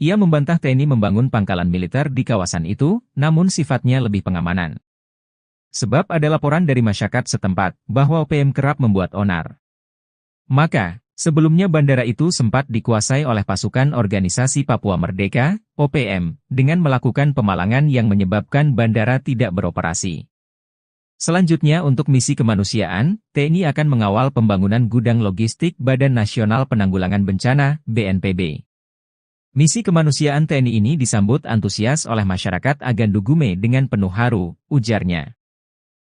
Ia membantah TNI membangun pangkalan militer di kawasan itu, namun sifatnya lebih pengamanan. Sebab ada laporan dari masyarakat setempat, bahwa OPM kerap membuat onar. Maka, sebelumnya bandara itu sempat dikuasai oleh pasukan Organisasi Papua Merdeka, OPM, dengan melakukan pemalangan yang menyebabkan bandara tidak beroperasi. Selanjutnya untuk misi kemanusiaan, TNI akan mengawal pembangunan gudang logistik Badan Nasional Penanggulangan Bencana, BNPB. Misi kemanusiaan TNI ini disambut antusias oleh masyarakat Agandu Gume dengan penuh haru, ujarnya.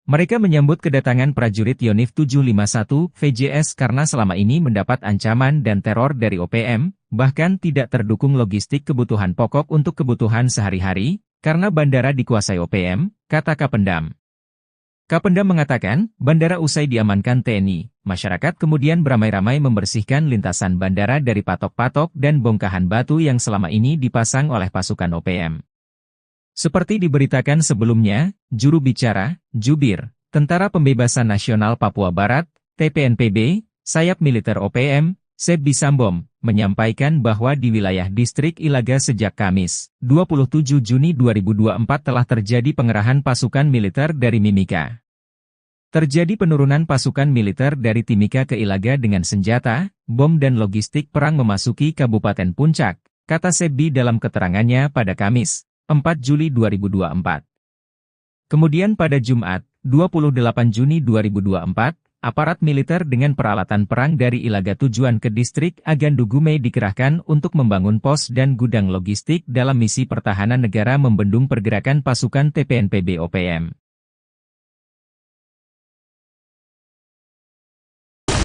Mereka menyambut kedatangan prajurit Yonif 751 VJS karena selama ini mendapat ancaman dan teror dari OPM, bahkan tidak terdukung logistik kebutuhan pokok untuk kebutuhan sehari-hari, karena bandara dikuasai OPM, kata Kapendam. Kapendam mengatakan, bandara usai diamankan TNI, masyarakat kemudian beramai-ramai membersihkan lintasan bandara dari patok-patok dan bongkahan batu yang selama ini dipasang oleh pasukan OPM. Seperti diberitakan sebelumnya, juru bicara, Jubir, Tentara Pembebasan Nasional Papua Barat, TPNPB, sayap militer OPM, Sebbi Sambom, menyampaikan bahwa di wilayah Distrik Ilaga sejak Kamis, 27 Juni 2024 telah terjadi pengerahan pasukan militer dari Mimika. Terjadi penurunan pasukan militer dari Timika ke Ilaga dengan senjata, bom dan logistik perang memasuki Kabupaten Puncak, kata Sebbi dalam keterangannya pada Kamis, 4 Juli 2024. Kemudian pada Jumat, 28 Juni 2024, aparat militer dengan peralatan perang dari Ilaga tujuan ke Distrik Agandu Gume dikerahkan untuk membangun pos dan gudang logistik dalam misi pertahanan negara membendung pergerakan pasukan TPNPB OPM.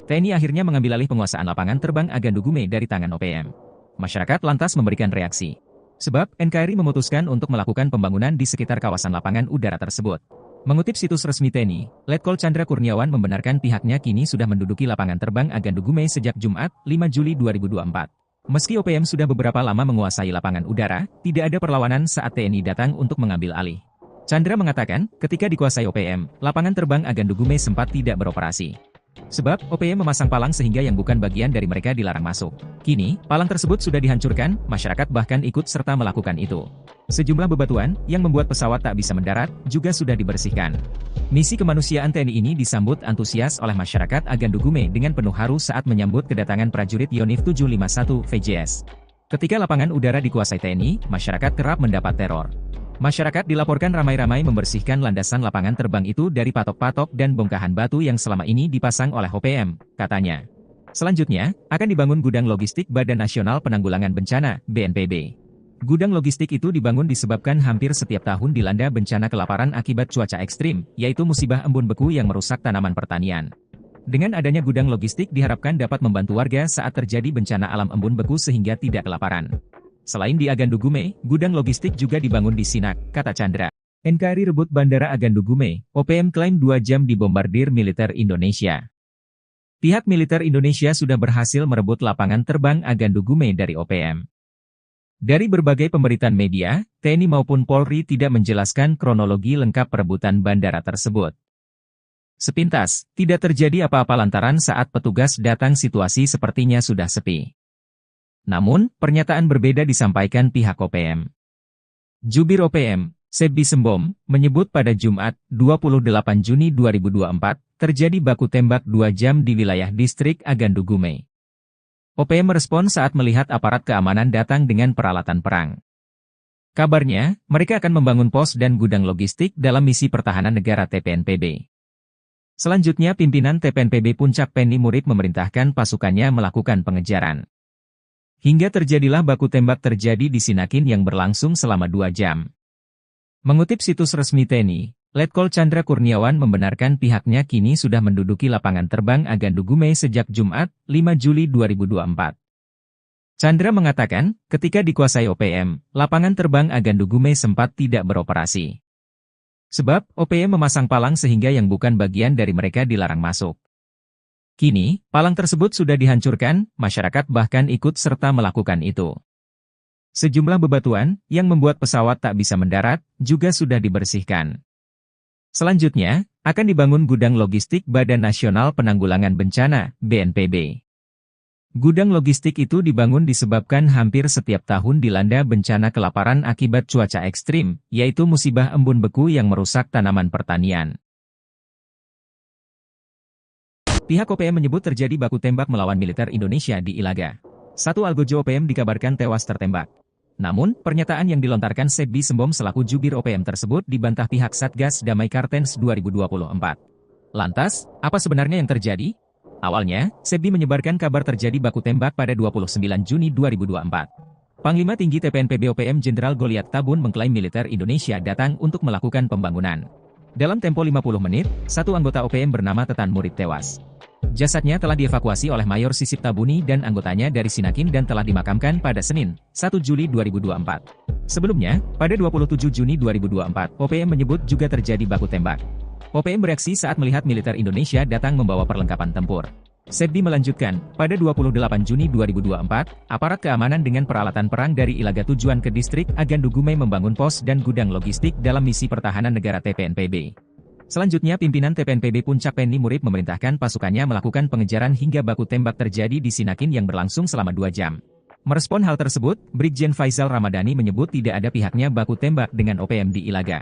TNI akhirnya mengambil alih penguasaan lapangan terbang Agandu Gume dari tangan OPM. Masyarakat lantas memberikan reaksi. Sebab, NKRI memutuskan untuk melakukan pembangunan di sekitar kawasan lapangan udara tersebut. Mengutip situs resmi TNI, Letkol Chandra Kurniawan membenarkan pihaknya kini sudah menduduki lapangan terbang Agandu Gume sejak Jumat, 5 Juli 2024. Meski OPM sudah beberapa lama menguasai lapangan udara, tidak ada perlawanan saat TNI datang untuk mengambil alih. Chandra mengatakan, ketika dikuasai OPM, lapangan terbang Agandu Gume sempat tidak beroperasi. Sebab, OPM memasang palang sehingga yang bukan bagian dari mereka dilarang masuk. Kini, palang tersebut sudah dihancurkan, masyarakat bahkan ikut serta melakukan itu. Sejumlah bebatuan, yang membuat pesawat tak bisa mendarat, juga sudah dibersihkan. Misi kemanusiaan TNI ini disambut antusias oleh masyarakat Agandugume dengan penuh haru saat menyambut kedatangan prajurit Yonif 751 VJS. Ketika lapangan udara dikuasai TNI, masyarakat kerap mendapat teror. Masyarakat dilaporkan ramai-ramai membersihkan landasan lapangan terbang itu dari patok-patok dan bongkahan batu yang selama ini dipasang oleh OPM, katanya. Selanjutnya, akan dibangun gudang logistik Badan Nasional Penanggulangan Bencana, BNPB. Gudang logistik itu dibangun disebabkan hampir setiap tahun dilanda bencana kelaparan akibat cuaca ekstrim, yaitu musibah embun beku yang merusak tanaman pertanian. Dengan adanya gudang logistik diharapkan dapat membantu warga saat terjadi bencana alam embun beku sehingga tidak kelaparan. Selain di Agandugume, gudang logistik juga dibangun di Sinak, kata Chandra. NKRI rebut Bandara Agandugume, OPM klaim 2 jam dibombardir militer Indonesia. Pihak militer Indonesia sudah berhasil merebut lapangan terbang Agandugume dari OPM. Dari berbagai pemberitaan media, TNI maupun Polri tidak menjelaskan kronologi lengkap perebutan bandara tersebut. Sepintas, tidak terjadi apa-apa lantaran saat petugas datang situasi sepertinya sudah sepi. Namun, pernyataan berbeda disampaikan pihak OPM. Jubir OPM, Sebbi Sembom, menyebut pada Jumat, 28 Juni 2024, terjadi baku tembak 2 jam di wilayah distrik Agandugume. OPM merespon saat melihat aparat keamanan datang dengan peralatan perang. Kabarnya, mereka akan membangun pos dan gudang logistik dalam misi pertahanan negara TPNPB. Selanjutnya pimpinan TPNPB Puncak Penny Murib memerintahkan pasukannya melakukan pengejaran. Hingga terjadilah baku tembak terjadi di Sinakin yang berlangsung selama 2 jam. Mengutip situs resmi TNI, Letkol Chandra Kurniawan membenarkan pihaknya kini sudah menduduki lapangan terbang Agandugume sejak Jumat, 5 Juli 2024. Chandra mengatakan, ketika dikuasai OPM, lapangan terbang Agandugume sempat tidak beroperasi. Sebab, OPM memasang palang sehingga yang bukan bagian dari mereka dilarang masuk. Kini, palang tersebut sudah dihancurkan, masyarakat bahkan ikut serta melakukan itu. Sejumlah bebatuan, yang membuat pesawat tak bisa mendarat, juga sudah dibersihkan. Selanjutnya, akan dibangun gudang logistik Badan Nasional Penanggulangan Bencana, BNPB. Gudang logistik itu dibangun disebabkan hampir setiap tahun dilanda bencana kelaparan akibat cuaca ekstrim, yaitu musibah embun beku yang merusak tanaman pertanian. Pihak OPM menyebut terjadi baku tembak melawan militer Indonesia di Ilaga. Satu algojo OPM dikabarkan tewas tertembak. Namun, pernyataan yang dilontarkan Sebbi Sembom selaku jubir OPM tersebut dibantah pihak Satgas Damai Kartens 2024. Lantas, apa sebenarnya yang terjadi? Awalnya, Sebbi menyebarkan kabar terjadi baku tembak pada 29 Juni 2024. Panglima Tinggi TPNPB OPM Jenderal Goliat Tabun mengklaim militer Indonesia datang untuk melakukan pembangunan. Dalam tempo 50 menit, satu anggota OPM bernama Tetan Murib tewas. Jasadnya telah dievakuasi oleh Mayor Sisip Tabuni dan anggotanya dari Sinakin dan telah dimakamkan pada Senin, 1 Juli 2024. Sebelumnya, pada 27 Juni 2024, OPM menyebut juga terjadi baku tembak. OPM bereaksi saat melihat militer Indonesia datang membawa perlengkapan tempur. Sebbi melanjutkan, pada 28 Juni 2024, aparat keamanan dengan peralatan perang dari Ilaga tujuan ke distrik Agandugume membangun pos dan gudang logistik dalam misi pertahanan negara TPNPB. Selanjutnya pimpinan TPNPB Puncak Penny Murib memerintahkan pasukannya melakukan pengejaran hingga baku tembak terjadi di Sinakin yang berlangsung selama 2 jam. Merespon hal tersebut, Brigjen Faisal Ramadhani menyebut tidak ada pihaknya baku tembak dengan OPM di Ilaga.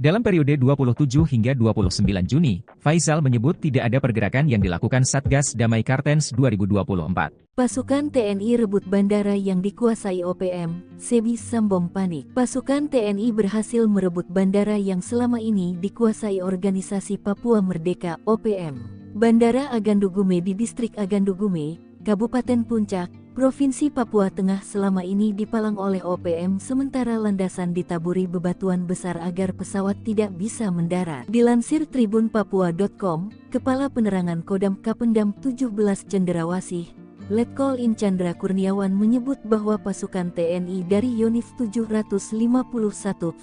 Dalam periode 27 hingga 29 Juni, Faisal menyebut tidak ada pergerakan yang dilakukan Satgas Damai Kartens 2024. Pasukan TNI rebut bandara yang dikuasai OPM, Sebbi Sembom panik. Pasukan TNI berhasil merebut bandara yang selama ini dikuasai Organisasi Papua Merdeka (OPM). Bandara Agandugume di Distrik Agandugume, Kabupaten Puncak, Provinsi Papua Tengah selama ini dipalang oleh OPM sementara landasan ditaburi bebatuan besar agar pesawat tidak bisa mendarat. Dilansir tribunpapua.com, Kepala Penerangan Kodam Kapendam 17 Cenderawasih, Letkol In Chandra Kurniawan menyebut bahwa pasukan TNI dari Yonif 751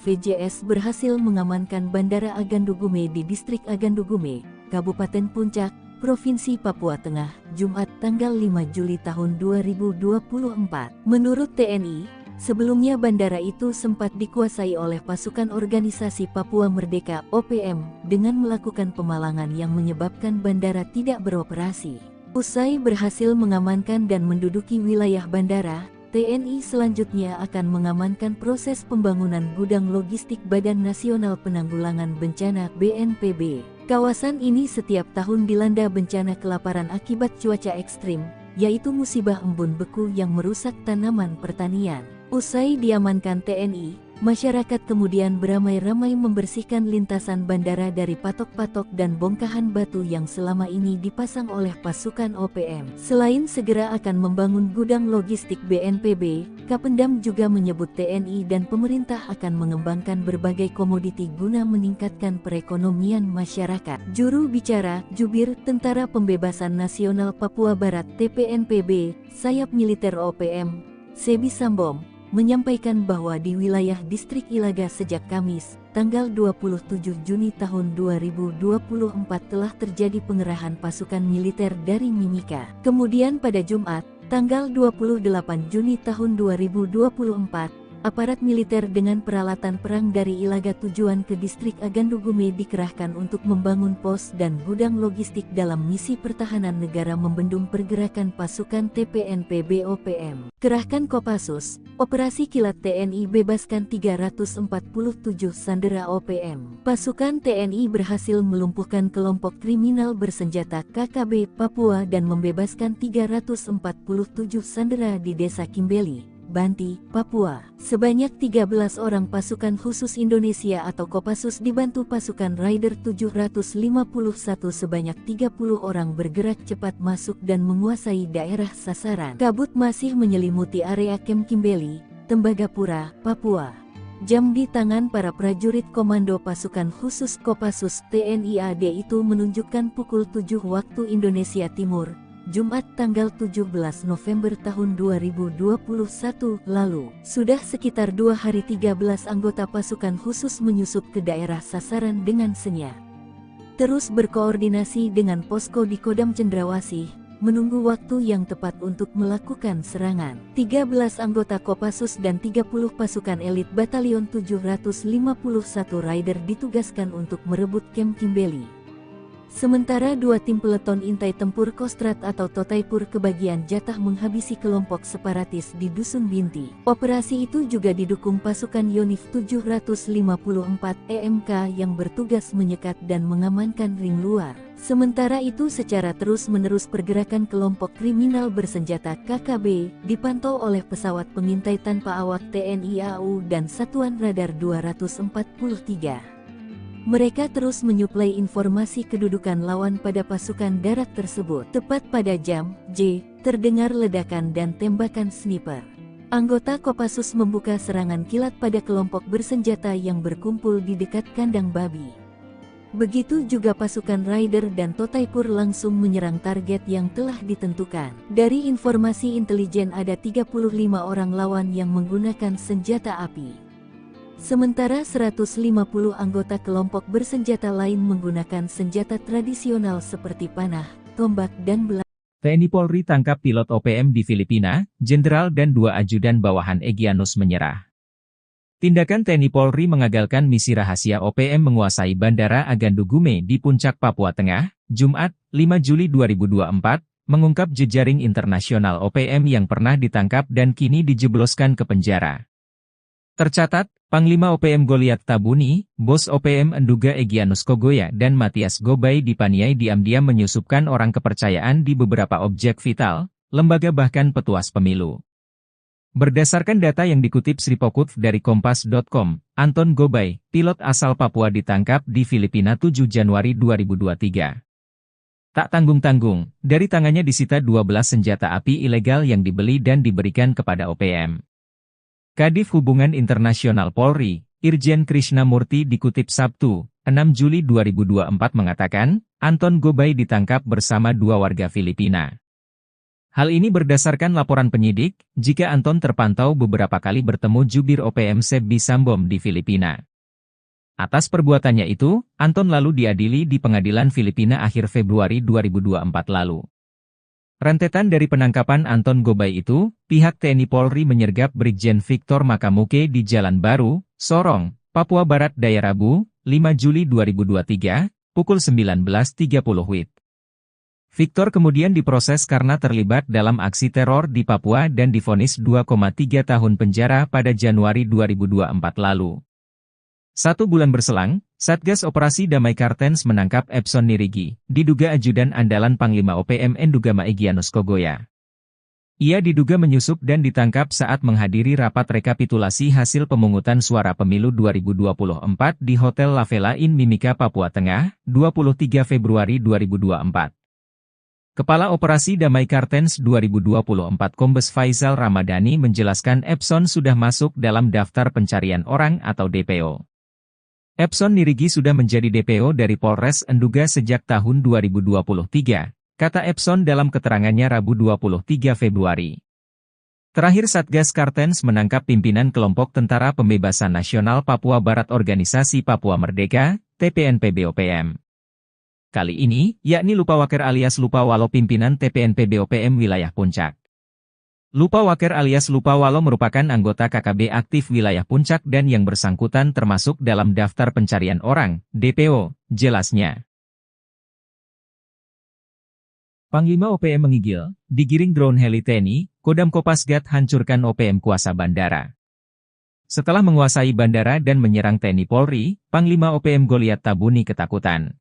VJS berhasil mengamankan Bandara Agandugume di Distrik Agandugume, Kabupaten Puncak, Provinsi Papua Tengah, Jumat tanggal 5 Juli tahun 2024. Menurut TNI, Sebelumnya bandara itu sempat dikuasai oleh pasukan organisasi Papua Merdeka (OPM) dengan melakukan pemalangan yang menyebabkan bandara tidak beroperasi. Usai berhasil mengamankan dan menduduki wilayah bandara, TNI selanjutnya akan mengamankan proses pembangunan gudang logistik Badan Nasional Penanggulangan Bencana (BNPB). Kawasan ini setiap tahun dilanda bencana kelaparan akibat cuaca ekstrim, yaitu musibah embun beku yang merusak tanaman pertanian. Usai diamankan TNI, masyarakat kemudian beramai-ramai membersihkan lintasan bandara dari patok-patok dan bongkahan batu yang selama ini dipasang oleh pasukan OPM. Selain segera akan membangun gudang logistik BNPB, Kapendam juga menyebut TNI dan pemerintah akan mengembangkan berbagai komoditi guna meningkatkan perekonomian masyarakat. Juru bicara Jubir Tentara Pembebasan Nasional Papua Barat (TPNPB), sayap militer OPM, Sebi Sambom, menyampaikan bahwa di wilayah distrik Ilaga sejak Kamis, tanggal 27 Juni tahun 2024 telah terjadi pengerahan pasukan militer dari Mimika. Kemudian pada Jumat, tanggal 28 Juni tahun 2024, aparat militer dengan peralatan perang dari Ilaga tujuan ke distrik Agandugume dikerahkan untuk membangun pos dan gudang logistik dalam misi pertahanan negara membendung pergerakan pasukan TPNPB OPM. Kerahkan Kopassus, Operasi Kilat TNI bebaskan 347 sandera OPM. Pasukan TNI berhasil melumpuhkan kelompok kriminal bersenjata KKB Papua dan membebaskan 347 sandera di Desa Kimbeli, Banti, Papua. Sebanyak 13 orang pasukan khusus Indonesia atau Kopassus dibantu pasukan Raider 751 sebanyak 30 orang bergerak cepat masuk dan menguasai daerah sasaran. Kabut masih menyelimuti area Kem Kimbeli, Tembagapura, Papua. Jam di tangan para prajurit komando pasukan khusus Kopassus TNI AD itu menunjukkan pukul 7 waktu Indonesia Timur, Jumat tanggal 17 November tahun 2021 lalu. Sudah sekitar 2 hari 13 anggota pasukan khusus menyusup ke daerah sasaran dengan senyap. Terus berkoordinasi dengan posko di Kodam Cendrawasih, menunggu waktu yang tepat untuk melakukan serangan. 13 anggota Kopassus dan 30 pasukan elit Batalion 751 Raider ditugaskan untuk merebut Kem Kimbeli. Sementara 2 tim peleton intai tempur Kostrad atau Totaipur kebagian jatah menghabisi kelompok separatis di Dusun Binti. Operasi itu juga didukung pasukan Yonif 754 EMK yang bertugas menyekat dan mengamankan ring luar. Sementara itu secara terus-menerus pergerakan kelompok kriminal bersenjata KKB dipantau oleh pesawat pengintai tanpa awak TNI AU dan Satuan Radar 243. Mereka terus menyuplai informasi kedudukan lawan pada pasukan darat tersebut. Tepat pada jam J, terdengar ledakan dan tembakan sniper. Anggota Kopassus membuka serangan kilat pada kelompok bersenjata yang berkumpul di dekat kandang babi. Begitu juga pasukan Raider dan Totaipur langsung menyerang target yang telah ditentukan. Dari informasi intelijen ada 35 orang lawan yang menggunakan senjata api. Sementara 150 anggota kelompok bersenjata lain menggunakan senjata tradisional seperti panah, tombak dan belah. TNI Polri tangkap pilot OPM di Filipina, jenderal dan 2 ajudan bawahan Egyanus menyerah. Tindakan TNI Polri mengagalkan misi rahasia OPM menguasai Bandara Agandugume di Puncak Papua Tengah, Jumat, 5 Juli 2024, mengungkap jejaring internasional OPM yang pernah ditangkap dan kini dijebloskan ke penjara. Tercatat, Panglima OPM Goliat Tabuni, Bos OPM Enduga Egyanus Kogoya dan Matias Gobay dipaniai diam-diam menyusupkan orang kepercayaan di beberapa objek vital, lembaga bahkan petuas pemilu. Berdasarkan data yang dikutip Sripokut dari Kompas.com, Anton Gobay, pilot asal Papua ditangkap di Filipina 7 Januari 2023. Tak tanggung-tanggung, dari tangannya disita 12 senjata api ilegal yang dibeli dan diberikan kepada OPM. Kadif Hubungan Internasional Polri, Irjen Krishnamurti dikutip Sabtu, 6 Juli 2024 mengatakan, Anton Gobay ditangkap bersama 2 warga Filipina. Hal ini berdasarkan laporan penyidik, jika Anton terpantau beberapa kali bertemu jubir OPM Sebi Sambom di Filipina. Atas perbuatannya itu, Anton lalu diadili di pengadilan Filipina akhir Februari 2024 lalu. Rentetan dari penangkapan Anton Gobay itu, pihak TNI Polri menyergap Brigjen Victor Makamuke di Jalan Baru, Sorong, Papua Barat Daya Rabu, 5 Juli 2023, pukul 19.30 WIB. Victor kemudian diproses karena terlibat dalam aksi teror di Papua dan divonis 2,3 tahun penjara pada Januari 2024 lalu. 1 bulan berselang, Satgas Operasi Damai Kartens menangkap Epson Nirigi, diduga ajudan andalan Panglima OPM Endugama Egyanus Kogoya. Ia diduga menyusup dan ditangkap saat menghadiri rapat rekapitulasi hasil pemungutan suara pemilu 2024 di Hotel La Vela Inn Mimika, Papua Tengah, 23 Februari 2024. Kepala Operasi Damai Kartens 2024 Kombes Faisal Ramadhani menjelaskan Epson sudah masuk dalam daftar pencarian orang atau DPO. Epson Nirigi sudah menjadi DPO dari Polres Enduga sejak tahun 2023, kata Epson dalam keterangannya Rabu 23 Februari. Terakhir Satgas Kartens menangkap pimpinan kelompok Tentara Pembebasan Nasional Papua Barat Organisasi Papua Merdeka, TPNPB-OPM. Kali ini, yakni Lupawaker alias Lupawalo pimpinan TPNPB-OPM wilayah Puncak. Lupawaker alias Lupawalo merupakan anggota KKB aktif wilayah Puncak dan yang bersangkutan termasuk dalam daftar pencarian orang, DPO, jelasnya. Panglima OPM menggigil, digiring drone heli TNI, Kodam Kopasgat hancurkan OPM kuasa bandara. Setelah menguasai bandara dan menyerang TNI Polri, Panglima OPM Goliat Tabuni ketakutan.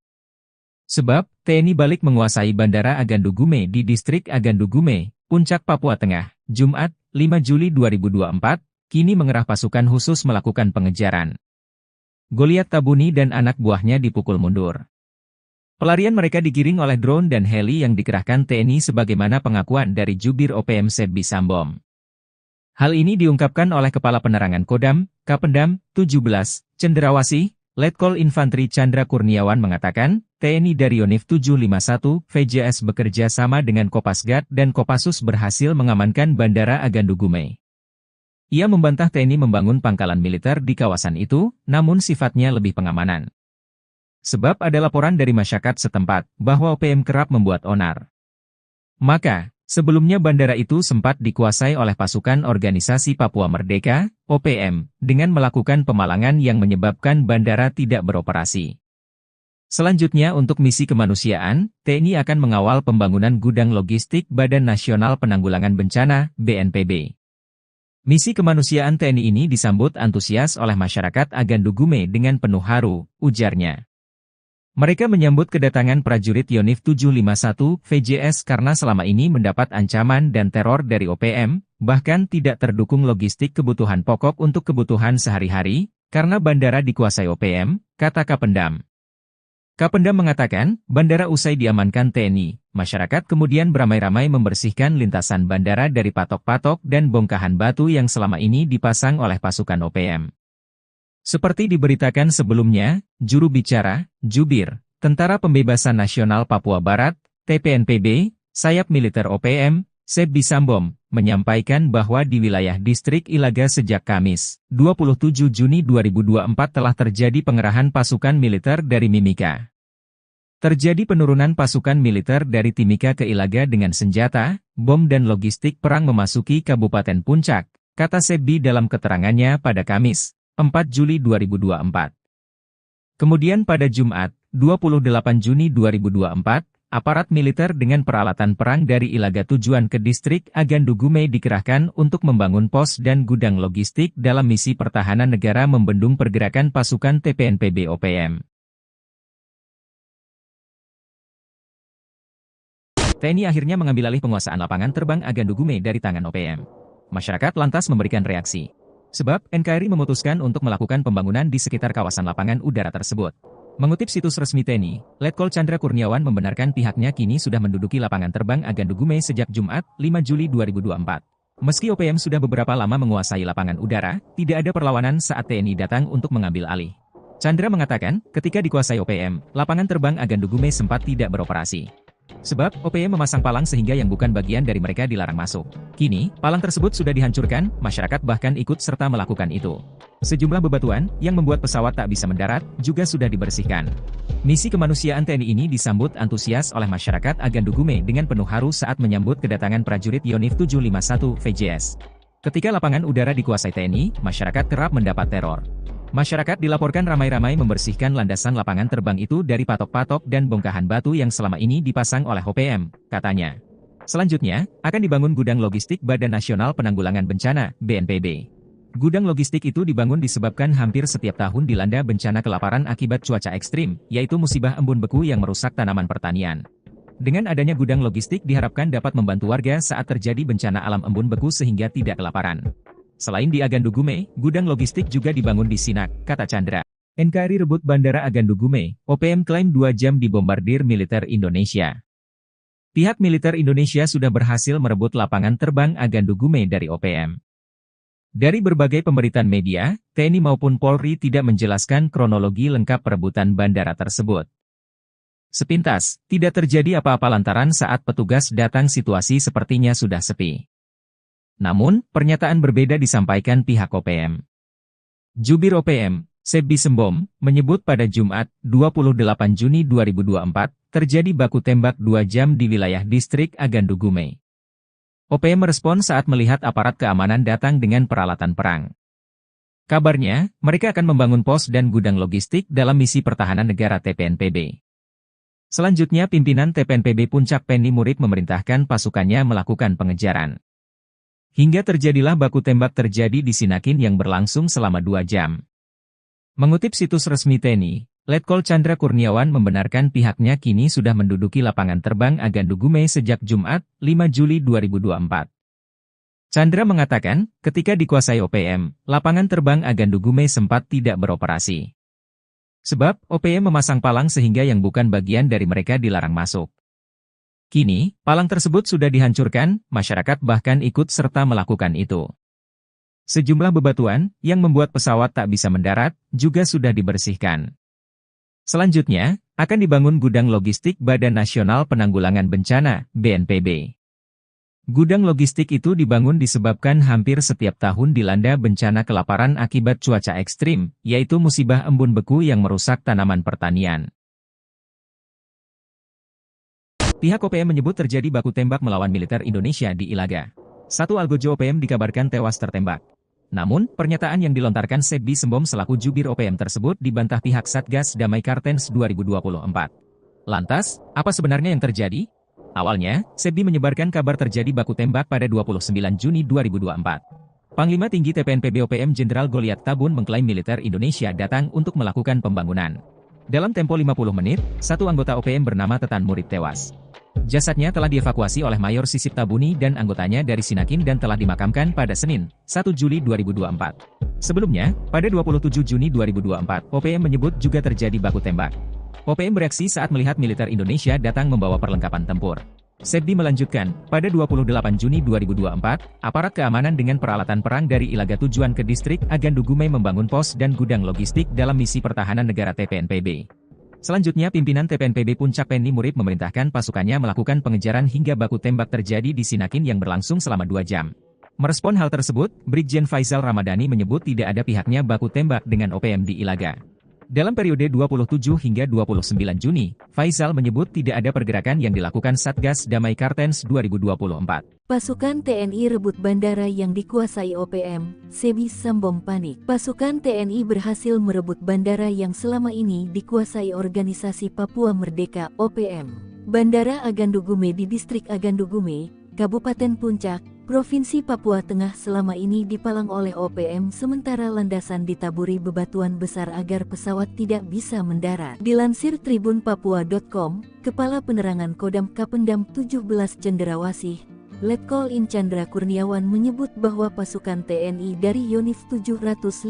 Sebab, TNI balik menguasai Bandara Agandugume di Distrik Agandugume, Puncak, Papua Tengah, Jumat, 5 Juli 2024, kini mengerah pasukan khusus melakukan pengejaran. Goliat Tabuni dan anak buahnya dipukul mundur. Pelarian mereka digiring oleh drone dan heli yang dikerahkan TNI sebagaimana pengakuan dari Jubir OPM Sebbi Sambom. Hal ini diungkapkan oleh Kepala Penerangan Kodam, Kapendam, 17, Cenderawasih, Letkol Infantri Chandra Kurniawan mengatakan, TNI dari Yonif 751, VJS bekerja sama dengan Kopasgat dan Kopassus berhasil mengamankan Bandara Agandugume. Ia membantah TNI membangun pangkalan militer di kawasan itu, namun sifatnya lebih pengamanan. Sebab ada laporan dari masyarakat setempat, bahwa OPM kerap membuat onar. Maka, sebelumnya bandara itu sempat dikuasai oleh pasukan Organisasi Papua Merdeka, OPM, dengan melakukan pemalangan yang menyebabkan bandara tidak beroperasi. Selanjutnya untuk misi kemanusiaan, TNI akan mengawal pembangunan gudang logistik Badan Nasional Penanggulangan Bencana, BNPB. Misi kemanusiaan TNI ini disambut antusias oleh masyarakat Agandugume dengan penuh haru, ujarnya. Mereka menyambut kedatangan prajurit Yonif 751 VJS karena selama ini mendapat ancaman dan teror dari OPM, bahkan tidak terdukung logistik kebutuhan pokok untuk kebutuhan sehari-hari, karena bandara dikuasai OPM, kata Kapendam. Kapendam mengatakan, bandara usai diamankan TNI, masyarakat kemudian beramai-ramai membersihkan lintasan bandara dari patok-patok dan bongkahan batu yang selama ini dipasang oleh pasukan OPM. Seperti diberitakan sebelumnya, juru bicara, Jubir, Tentara Pembebasan Nasional Papua Barat, TPNPB, sayap militer OPM, Sebbi Sambom, menyampaikan bahwa di wilayah distrik Ilaga sejak Kamis, 27 Juni 2024 telah terjadi pengerahan pasukan militer dari Mimika. Terjadi penurunan pasukan militer dari Timika ke Ilaga dengan senjata, bom dan logistik perang memasuki Kabupaten Puncak, kata Sebbi dalam keterangannya pada Kamis, 4 Juli 2024. Kemudian pada Jumat, 28 Juni 2024, aparat militer dengan peralatan perang dari Ilaga tujuan ke distrik Agandugume dikerahkan untuk membangun pos dan gudang logistik dalam misi pertahanan negara membendung pergerakan pasukan TPNPB OPM. TNI akhirnya mengambil alih penguasaan lapangan terbang Agandugume dari tangan OPM. Masyarakat lantas memberikan reaksi. Sebab, NKRI memutuskan untuk melakukan pembangunan di sekitar kawasan lapangan udara tersebut. Mengutip situs resmi TNI, Letkol Chandra Kurniawan membenarkan pihaknya kini sudah menduduki lapangan terbang Agandugume sejak Jumat, 5 Juli 2024. Meski OPM sudah beberapa lama menguasai lapangan udara, tidak ada perlawanan saat TNI datang untuk mengambil alih. Chandra mengatakan, ketika dikuasai OPM, lapangan terbang Agandugume sempat tidak beroperasi. Sebab, OPM memasang palang sehingga yang bukan bagian dari mereka dilarang masuk. Kini, palang tersebut sudah dihancurkan, masyarakat bahkan ikut serta melakukan itu. Sejumlah bebatuan, yang membuat pesawat tak bisa mendarat, juga sudah dibersihkan. Misi kemanusiaan TNI ini disambut antusias oleh masyarakat Agandugume dengan penuh haru saat menyambut kedatangan prajurit Yonif 751 VJS. Ketika lapangan udara dikuasai TNI, masyarakat kerap mendapat teror. Masyarakat dilaporkan ramai-ramai membersihkan landasan lapangan terbang itu dari patok-patok dan bongkahan batu yang selama ini dipasang oleh OPM, katanya. Selanjutnya, akan dibangun gudang logistik Badan Nasional Penanggulangan Bencana, BNPB. Gudang logistik itu dibangun disebabkan hampir setiap tahun dilanda bencana kelaparan akibat cuaca ekstrim, yaitu musibah embun beku yang merusak tanaman pertanian. Dengan adanya gudang logistik diharapkan dapat membantu warga saat terjadi bencana alam embun beku sehingga tidak kelaparan. Selain di Agandugume, gudang logistik juga dibangun di Sinak, kata Chandra. NKRI rebut Bandara Agandugume, OPM klaim 2 jam dibombardir militer Indonesia. Pihak militer Indonesia sudah berhasil merebut lapangan terbang Agandugume dari OPM. Dari berbagai pemberitaan media, TNI maupun Polri tidak menjelaskan kronologi lengkap perebutan bandara tersebut. Sepintas, tidak terjadi apa-apa lantaran saat petugas datang situasi sepertinya sudah sepi. Namun, pernyataan berbeda disampaikan pihak OPM. Jubir OPM, Sebbi Sembom, menyebut pada Jumat, 28 Juni 2024, terjadi baku tembak 2 jam di wilayah distrik Agandugume. OPM merespon saat melihat aparat keamanan datang dengan peralatan perang. Kabarnya, mereka akan membangun pos dan gudang logistik dalam misi pertahanan negara TPNPB. Selanjutnya pimpinan TPNPB Puncak Penny Murid memerintahkan pasukannya melakukan pengejaran. Hingga terjadilah baku tembak terjadi di Sinakin yang berlangsung selama 2 jam. Mengutip situs resmi TNI, Letkol Chandra Kurniawan membenarkan pihaknya kini sudah menduduki lapangan terbang Agandugume sejak Jumat, 5 Juli 2024. Chandra mengatakan, ketika dikuasai OPM, lapangan terbang Agandugume sempat tidak beroperasi. Sebab, OPM memasang palang sehingga yang bukan bagian dari mereka dilarang masuk. Kini, palang tersebut sudah dihancurkan, masyarakat bahkan ikut serta melakukan itu. Sejumlah bebatuan, yang membuat pesawat tak bisa mendarat, juga sudah dibersihkan. Selanjutnya, akan dibangun gudang logistik Badan Nasional Penanggulangan Bencana, BNPB. Gudang logistik itu dibangun disebabkan hampir setiap tahun dilanda bencana kelaparan akibat cuaca ekstrim, yaitu musibah embun beku yang merusak tanaman pertanian. Pihak OPM menyebut terjadi baku tembak melawan militer Indonesia di Ilaga. Satu algojo OPM dikabarkan tewas tertembak. Namun, pernyataan yang dilontarkan Sebbi Sembom selaku jubir OPM tersebut dibantah pihak Satgas Damai Kartens 2024. Lantas, apa sebenarnya yang terjadi? Awalnya, Sebbi menyebarkan kabar terjadi baku tembak pada 29 Juni 2024. Panglima Tinggi TPNPB OPM Jenderal Goliat Tabun mengklaim militer Indonesia datang untuk melakukan pembangunan. Dalam tempo 50 menit, satu anggota OPM bernama Tetan Murid tewas. Jasadnya telah dievakuasi oleh Mayor Sisip Tabuni dan anggotanya dari Sinakin dan telah dimakamkan pada Senin, 1 Juli 2024. Sebelumnya, pada 27 Juni 2024, OPM menyebut juga terjadi baku tembak. OPM bereaksi saat melihat militer Indonesia datang membawa perlengkapan tempur. Sebbi melanjutkan, pada 28 Juni 2024, aparat keamanan dengan peralatan perang dari Ilaga tujuan ke distrik Agandugume membangun pos dan gudang logistik dalam misi pertahanan negara TPNPB. Selanjutnya pimpinan TPNPB Puncak Penny Murid memerintahkan pasukannya melakukan pengejaran hingga baku tembak terjadi di Sinakin yang berlangsung selama 2 jam. Merespon hal tersebut, Brigjen Faisal Ramadhani menyebut tidak ada pihaknya baku tembak dengan OPM di Ilaga. Dalam periode 27 hingga 29 Juni, Faisal menyebut tidak ada pergerakan yang dilakukan Satgas Damai Kartens 2024. Pasukan TNI rebut bandara yang dikuasai OPM, Sebbi Sembom panik. Pasukan TNI berhasil merebut bandara yang selama ini dikuasai organisasi Papua Merdeka (OPM). Bandara Agandugume di distrik Agandugume, Kabupaten Puncak, Provinsi Papua Tengah selama ini dipalang oleh OPM sementara landasan ditaburi bebatuan besar agar pesawat tidak bisa mendarat. Dilansir tribunpapua.com, Kepala Penerangan Kodam Kapendam 17 Cenderawasih, Letkol In Chandra Kurniawan menyebut bahwa pasukan TNI dari Yonif 751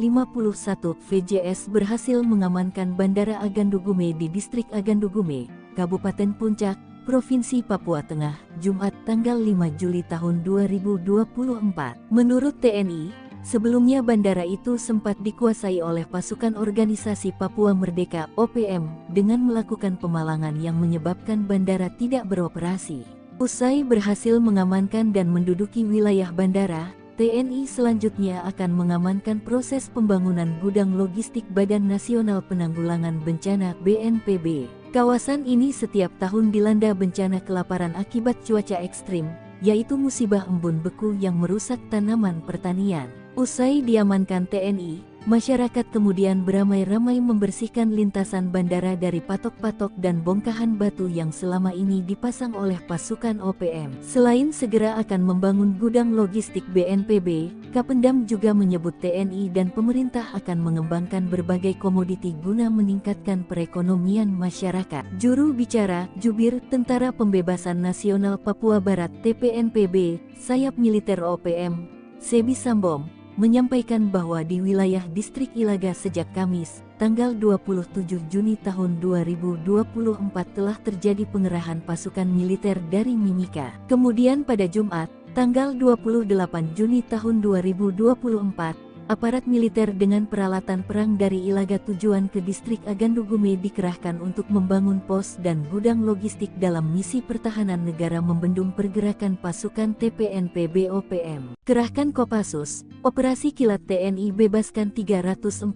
VJS berhasil mengamankan Bandara Agandugume di distrik Agandugume, Kabupaten Puncak, Provinsi Papua Tengah, Jumat tanggal 5 Juli tahun 2024. Menurut TNI, Sebelumnya bandara itu sempat dikuasai oleh pasukan organisasi Papua Merdeka (OPM) dengan melakukan pemalangan yang menyebabkan bandara tidak beroperasi. Usai berhasil mengamankan dan menduduki wilayah bandara, TNI selanjutnya akan mengamankan proses pembangunan gudang logistik Badan Nasional Penanggulangan Bencana (BNPB). Kawasan ini setiap tahun dilanda bencana kelaparan akibat cuaca ekstrim, yaitu musibah embun beku yang merusak tanaman pertanian. Usai diamankan TNI, masyarakat kemudian beramai-ramai membersihkan lintasan bandara dari patok-patok dan bongkahan batu yang selama ini dipasang oleh pasukan OPM. Selain segera akan membangun gudang logistik BNPB, Kapendam juga menyebut TNI dan pemerintah akan mengembangkan berbagai komoditi guna meningkatkan perekonomian masyarakat. Juru bicara Jubir Tentara Pembebasan Nasional Papua Barat (TPNPB), sayap militer OPM, Sebi Sambom, menyampaikan bahwa di wilayah distrik Ilaga sejak Kamis, tanggal 27 Juni tahun 2024 telah terjadi pengerahan pasukan militer dari Mimika. Kemudian pada Jumat, tanggal 28 Juni tahun 2024, aparat militer dengan peralatan perang dari Ilaga tujuan ke distrik Agandugume dikerahkan untuk membangun pos dan gudang logistik dalam misi pertahanan negara membendung pergerakan pasukan TPNPB OPM. Kerahkan Kopassus, Operasi Kilat TNI bebaskan 347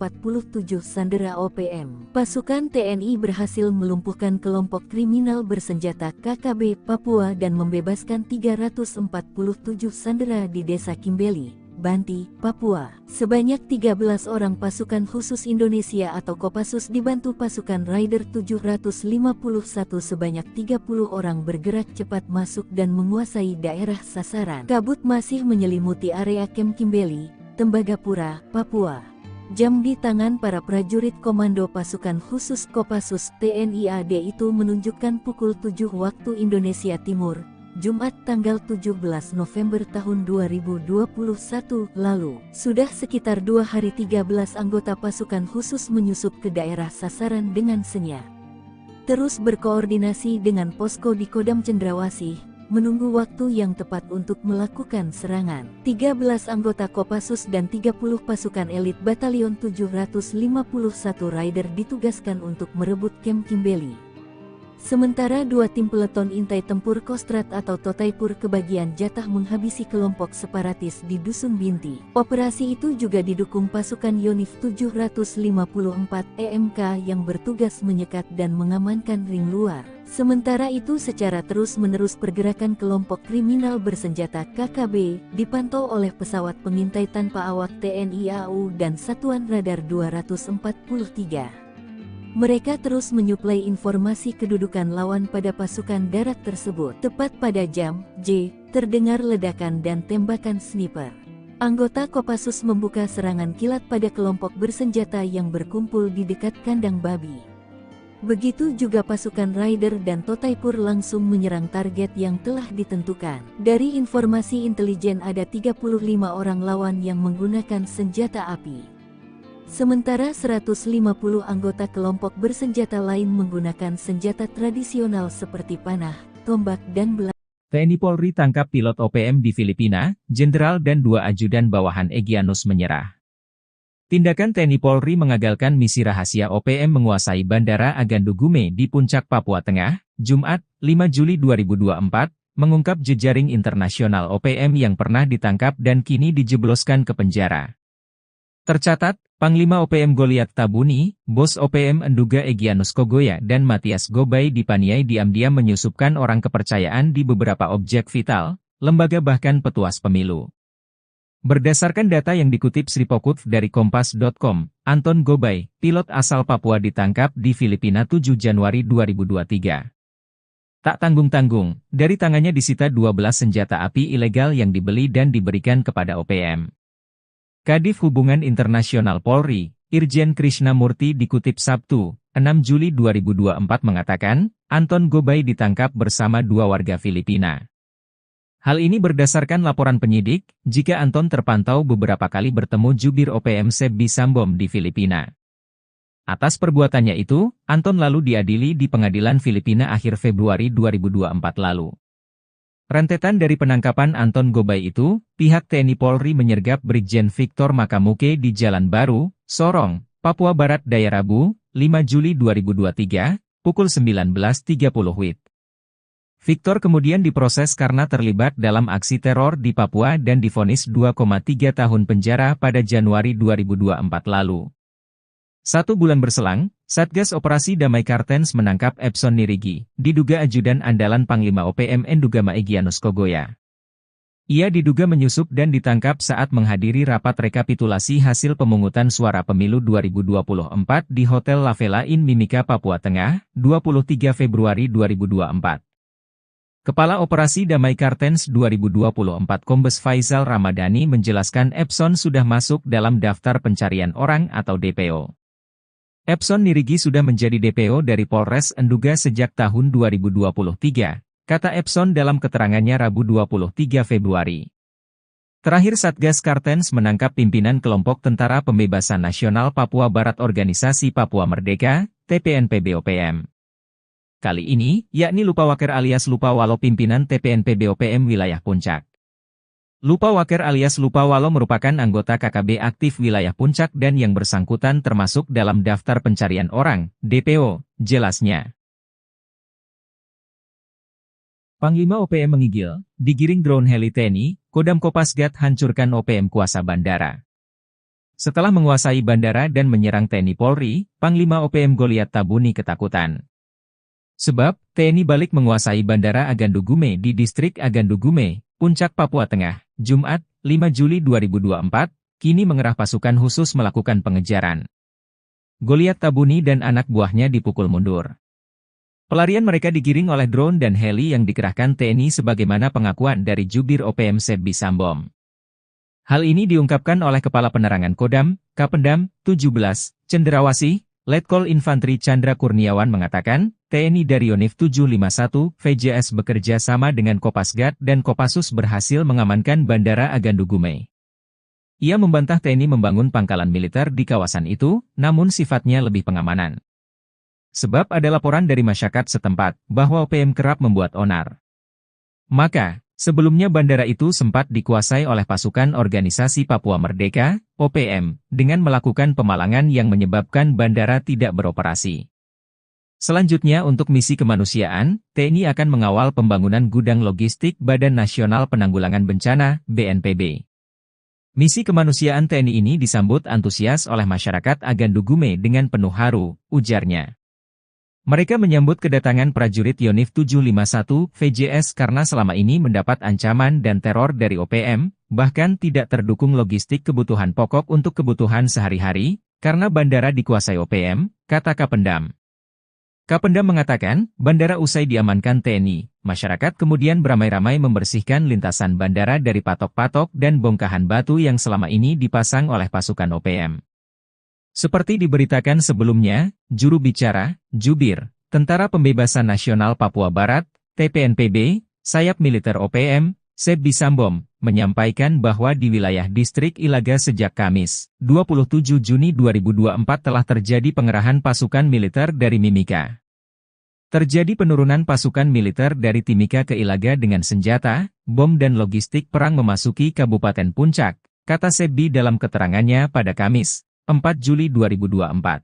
sandera OPM. Pasukan TNI berhasil melumpuhkan kelompok kriminal bersenjata KKB Papua dan membebaskan 347 sandera di Desa Kimbeli, Banti, Papua. Sebanyak 13 orang pasukan khusus Indonesia atau Kopassus dibantu pasukan Raider 751 sebanyak 30 orang bergerak cepat masuk dan menguasai daerah sasaran. Kabut masih menyelimuti area Kem Kimbeli, Tembagapura, Papua. Jam di tangan para prajurit komando pasukan khusus Kopassus TNI AD itu menunjukkan pukul 7 waktu Indonesia Timur, Jumat tanggal 17 November tahun 2021 lalu. Sudah sekitar 2 hari 13 anggota pasukan khusus menyusup ke daerah sasaran dengan senyap. Terus berkoordinasi dengan posko di Kodam Cendrawasih, menunggu waktu yang tepat untuk melakukan serangan. 13 anggota Kopassus dan 30 pasukan elit Batalion 751 Raider ditugaskan untuk merebut Kem Kimbeli. Sementara 2 tim peleton intai tempur Kostrat atau Totaipur kebagian jatah menghabisi kelompok separatis di Dusun Binti. Operasi itu juga didukung pasukan Yonif 754 EMK yang bertugas menyekat dan mengamankan ring luar. Sementara itu secara terus-menerus pergerakan kelompok kriminal bersenjata KKB dipantau oleh pesawat pengintai tanpa awak TNI AU dan Satuan Radar 243. Mereka terus menyuplai informasi kedudukan lawan pada pasukan darat tersebut. Tepat pada jam J, terdengar ledakan dan tembakan sniper. Anggota Kopassus membuka serangan kilat pada kelompok bersenjata yang berkumpul di dekat kandang babi. Begitu juga pasukan Raider dan Totaipur langsung menyerang target yang telah ditentukan. Dari informasi intelijen ada 35 orang lawan yang menggunakan senjata api. Sementara 150 anggota kelompok bersenjata lain menggunakan senjata tradisional seperti panah, tombak dan belang. TNI Polri tangkap pilot OPM di Filipina, Jenderal dan 2 ajudan bawahan Egyanus menyerah. Tindakan TNI Polri mengagalkan misi rahasia OPM menguasai Bandara Agandugume di Puncak Papua Tengah, Jumat, 5 Juli 2024, mengungkap jejaring internasional OPM yang pernah ditangkap dan kini dijebloskan ke penjara. Tercatat, Panglima OPM Goliat Tabuni, Bos OPM Enduga Egyanus Kogoya dan Matias Gobay dipaniai diam-diam menyusupkan orang kepercayaan di beberapa objek vital, lembaga bahkan petuas pemilu. Berdasarkan data yang dikutip Sripokut dari Kompas.com, Anton Gobay, pilot asal Papua ditangkap di Filipina 7 Januari 2023. Tak tanggung-tanggung, dari tangannya disita 12 senjata api ilegal yang dibeli dan diberikan kepada OPM. Kadif Hubungan Internasional Polri, Irjen Krishnamurti dikutip Sabtu, 6 Juli 2024 mengatakan, Anton Gobay ditangkap bersama 2 warga Filipina. Hal ini berdasarkan laporan penyidik, jika Anton terpantau beberapa kali bertemu jubir OPM Sebi Sambom di Filipina. Atas perbuatannya itu, Anton lalu diadili di pengadilan Filipina akhir Februari 2024 lalu. Rentetan dari penangkapan Anton Gobay itu, pihak TNI Polri menyergap Brigjen Victor Makamuke di Jalan Baru, Sorong, Papua Barat Daya Rabu, 5 Juli 2023, pukul 19.30 WIB. Victor kemudian diproses karena terlibat dalam aksi teror di Papua dan divonis 2,3 tahun penjara pada Januari 2024 lalu. 1 bulan berselang, Satgas Operasi Damai Kartens menangkap Epson Nirigi, diduga ajudan andalan Panglima OPM Endugama Egyanus Kogoya. Ia diduga menyusup dan ditangkap saat menghadiri rapat rekapitulasi hasil pemungutan suara pemilu 2024 di Hotel La Vela Inn Mimika, Papua Tengah, 23 Februari 2024. Kepala Operasi Damai Kartens 2024 Kombes Faisal Ramadhani menjelaskan Epson sudah masuk dalam daftar pencarian orang atau DPO. Epson Nirigi sudah menjadi DPO dari Polres Enduga sejak tahun 2023, kata Epson dalam keterangannya Rabu 23 Februari. Terakhir Satgas Kartens menangkap pimpinan kelompok Tentara Pembebasan Nasional Papua Barat Organisasi Papua Merdeka, TPNPB-OPM. Kali ini, yakni Lupawaker alias Lupawalo pimpinan TPNPB-OPM wilayah Puncak. Lupawaker alias Lupawalo merupakan anggota KKB aktif wilayah Puncak dan yang bersangkutan termasuk dalam daftar pencarian orang, DPO, jelasnya. Panglima OPM menggigil, digiring drone heli TNI, Kodam Kopasgat hancurkan OPM kuasa bandara. Setelah menguasai bandara dan menyerang TNI Polri, Panglima OPM Goliat Tabuni ketakutan. Sebab, TNI balik menguasai Bandara Agandu Gume di Distrik Agandu Gume, Puncak, Papua Tengah, Jumat, 5 Juli 2024, kini mengerah pasukan khusus melakukan pengejaran. Goliat Tabuni dan anak buahnya dipukul mundur. Pelarian mereka digiring oleh drone dan heli yang dikerahkan TNI sebagaimana pengakuan dari Jubir OPM Sebbi Sambom. Hal ini diungkapkan oleh Kepala Penerangan Kodam, Kapendam, 17, Cenderawasih, Letkol Infantri Chandra Kurniawan mengatakan, TNI dari Yonif 751, VJS bekerja sama dengan Kopasgat dan Kopassus berhasil mengamankan Bandara Agandu Gume. Ia membantah TNI membangun pangkalan militer di kawasan itu, namun sifatnya lebih pengamanan. Sebab ada laporan dari masyarakat setempat, bahwa OPM kerap membuat onar. Maka, sebelumnya bandara itu sempat dikuasai oleh pasukan Organisasi Papua Merdeka, OPM, dengan melakukan pemalangan yang menyebabkan bandara tidak beroperasi. Selanjutnya untuk misi kemanusiaan, TNI akan mengawal pembangunan gudang logistik Badan Nasional Penanggulangan Bencana, BNPB. Misi kemanusiaan TNI ini disambut antusias oleh masyarakat Agandu Gume dengan penuh haru, ujarnya. Mereka menyambut kedatangan prajurit Yonif 751 VJS karena selama ini mendapat ancaman dan teror dari OPM, bahkan tidak terdukung logistik kebutuhan pokok untuk kebutuhan sehari-hari, karena bandara dikuasai OPM, kata Kapendam. Kapendam mengatakan, bandara usai diamankan TNI, masyarakat kemudian beramai-ramai membersihkan lintasan bandara dari patok-patok dan bongkahan batu yang selama ini dipasang oleh pasukan OPM. Seperti diberitakan sebelumnya, juru bicara, Jubir, Tentara Pembebasan Nasional Papua Barat, TPNPB, sayap militer OPM, Sebbi Sambom, menyampaikan bahwa di wilayah Distrik Ilaga sejak Kamis, 27 Juni 2024 telah terjadi pengerahan pasukan militer dari Mimika. Terjadi penurunan pasukan militer dari Timika ke Ilaga dengan senjata, bom dan logistik perang memasuki Kabupaten Puncak, kata Sebbi dalam keterangannya pada Kamis, 4 Juli 2024.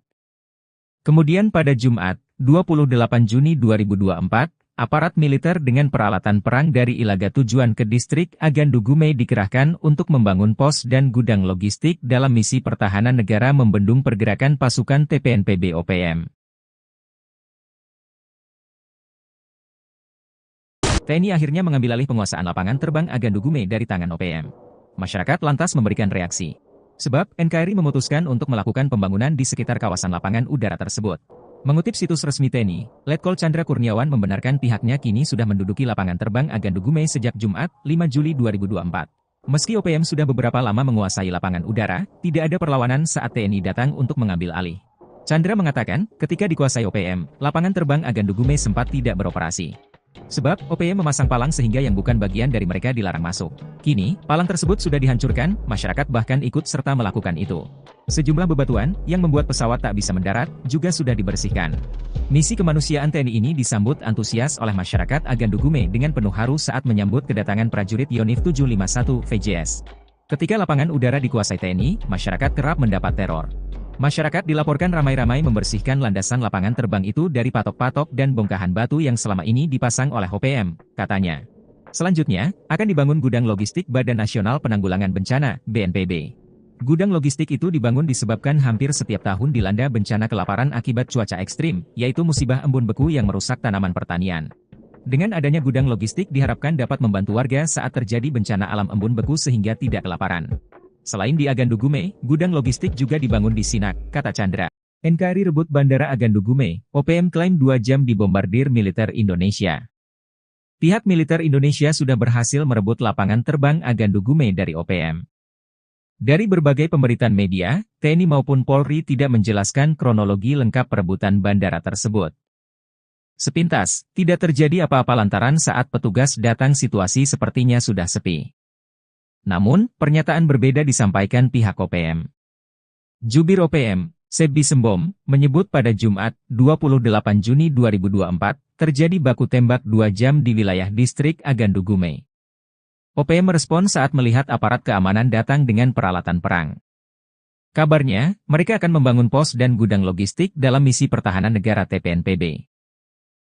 Kemudian pada Jumat, 28 Juni 2024, aparat militer dengan peralatan perang dari Ilaga tujuan ke Distrik Agandu Gume dikerahkan untuk membangun pos dan gudang logistik dalam misi pertahanan negara membendung pergerakan pasukan TPNPB OPM. TNI akhirnya mengambil alih penguasaan lapangan terbang Agandu Gume dari tangan OPM. Masyarakat lantas memberikan reaksi. Sebab, NKRI memutuskan untuk melakukan pembangunan di sekitar kawasan lapangan udara tersebut. Mengutip situs resmi TNI, Letkol Chandra Kurniawan membenarkan pihaknya kini sudah menduduki lapangan terbang Agandu Gume sejak Jumat, 5 Juli 2024. Meski OPM sudah beberapa lama menguasai lapangan udara, tidak ada perlawanan saat TNI datang untuk mengambil alih. Chandra mengatakan, ketika dikuasai OPM, lapangan terbang Agandu Gume sempat tidak beroperasi. Sebab, OPM memasang palang sehingga yang bukan bagian dari mereka dilarang masuk. Kini, palang tersebut sudah dihancurkan, masyarakat bahkan ikut serta melakukan itu. Sejumlah bebatuan, yang membuat pesawat tak bisa mendarat, juga sudah dibersihkan. Misi kemanusiaan TNI ini disambut antusias oleh masyarakat Agandugume dengan penuh haru saat menyambut kedatangan prajurit Yonif 751 VJS. Ketika lapangan udara dikuasai TNI, masyarakat kerap mendapat teror. Masyarakat dilaporkan ramai-ramai membersihkan landasan lapangan terbang itu dari patok-patok dan bongkahan batu yang selama ini dipasang oleh OPM, katanya. Selanjutnya, akan dibangun gudang logistik Badan Nasional Penanggulangan Bencana, BNPB. Gudang logistik itu dibangun disebabkan hampir setiap tahun dilanda bencana kelaparan akibat cuaca ekstrim, yaitu musibah embun beku yang merusak tanaman pertanian. Dengan adanya gudang logistik diharapkan dapat membantu warga saat terjadi bencana alam embun beku sehingga tidak kelaparan. Selain di Agandugume, gudang logistik juga dibangun di Sinak, kata Chandra. NKRI rebut Bandara Agandugume, OPM klaim 2 jam dibombardir militer Indonesia. Pihak militer Indonesia sudah berhasil merebut lapangan terbang Agandugume dari OPM. Dari berbagai pemberitaan media, TNI maupun Polri tidak menjelaskan kronologi lengkap perebutan bandara tersebut. Sepintas, tidak terjadi apa-apa lantaran saat petugas datang situasi sepertinya sudah sepi. Namun, pernyataan berbeda disampaikan pihak OPM. Jubir OPM, Sebbi Sembom, menyebut pada Jumat, 28 Juni 2024, terjadi baku tembak 2 jam di wilayah distrik Agandugume. OPM merespon saat melihat aparat keamanan datang dengan peralatan perang. Kabarnya, mereka akan membangun pos dan gudang logistik dalam misi pertahanan negara TPNPB.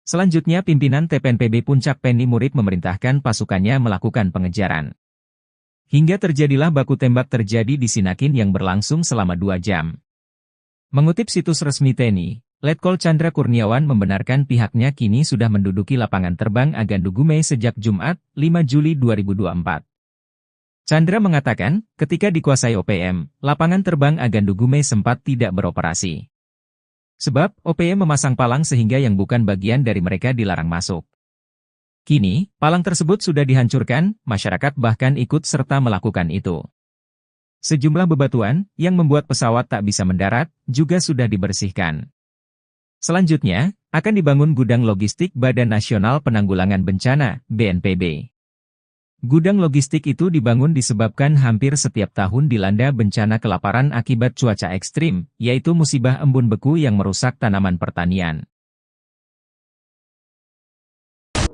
Selanjutnya pimpinan TPNPB Puncak Penny Murib memerintahkan pasukannya melakukan pengejaran. Hingga terjadilah baku tembak terjadi di Sinakin yang berlangsung selama 2 jam. Mengutip situs resmi TNI, Letkol Chandra Kurniawan membenarkan pihaknya kini sudah menduduki lapangan terbang Agandugume sejak Jumat, 5 Juli 2024. Chandra mengatakan, ketika dikuasai OPM, lapangan terbang Agandugume sempat tidak beroperasi. Sebab, OPM memasang palang sehingga yang bukan bagian dari mereka dilarang masuk. Kini, palang tersebut sudah dihancurkan, masyarakat bahkan ikut serta melakukan itu. Sejumlah bebatuan, yang membuat pesawat tak bisa mendarat, juga sudah dibersihkan. Selanjutnya, akan dibangun gudang logistik Badan Nasional Penanggulangan Bencana, BNPB. Gudang logistik itu dibangun disebabkan hampir setiap tahun dilanda bencana kelaparan akibat cuaca ekstrim, yaitu musibah embun beku yang merusak tanaman pertanian.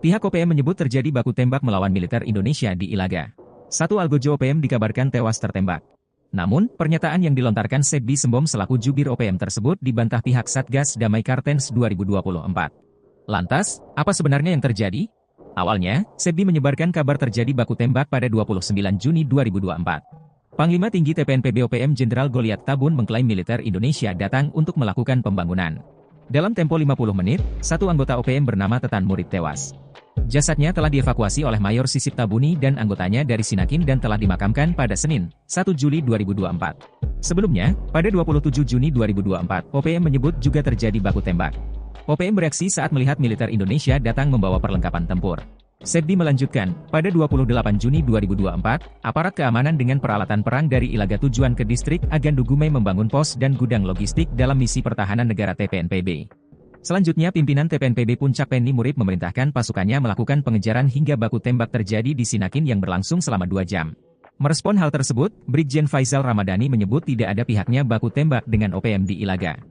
Pihak OPM menyebut terjadi baku tembak melawan militer Indonesia di Ilaga. Satu algojo OPM dikabarkan tewas tertembak. Namun, pernyataan yang dilontarkan Sebbi Sembom selaku jubir OPM tersebut dibantah pihak Satgas Damai Kartens 2024. Lantas, apa sebenarnya yang terjadi? Awalnya, Sebbi menyebarkan kabar terjadi baku tembak pada 29 Juni 2024. Panglima Tinggi TPNPB OPM Jenderal Goliat Tabun mengklaim militer Indonesia datang untuk melakukan pembangunan. Dalam tempo 50 menit, satu anggota OPM bernama Tetan Murib tewas. Jasadnya telah dievakuasi oleh Mayor Sisip Tabuni dan anggotanya dari Sinakin dan telah dimakamkan pada Senin, 1 Juli 2024. Sebelumnya, pada 27 Juni 2024, OPM menyebut juga terjadi baku tembak. OPM bereaksi saat melihat militer Indonesia datang membawa perlengkapan tempur. Sebbi melanjutkan, pada 28 Juni 2024, aparat keamanan dengan peralatan perang dari Ilaga tujuan ke distrik Agandugume membangun pos dan gudang logistik dalam misi pertahanan negara TPNPB. Selanjutnya pimpinan TPNPB Puncak Penny Murib memerintahkan pasukannya melakukan pengejaran hingga baku tembak terjadi di Sinakin yang berlangsung selama 2 jam. Merespon hal tersebut, Brigjen Faisal Ramadhani menyebut tidak ada pihaknya baku tembak dengan OPM di Ilaga.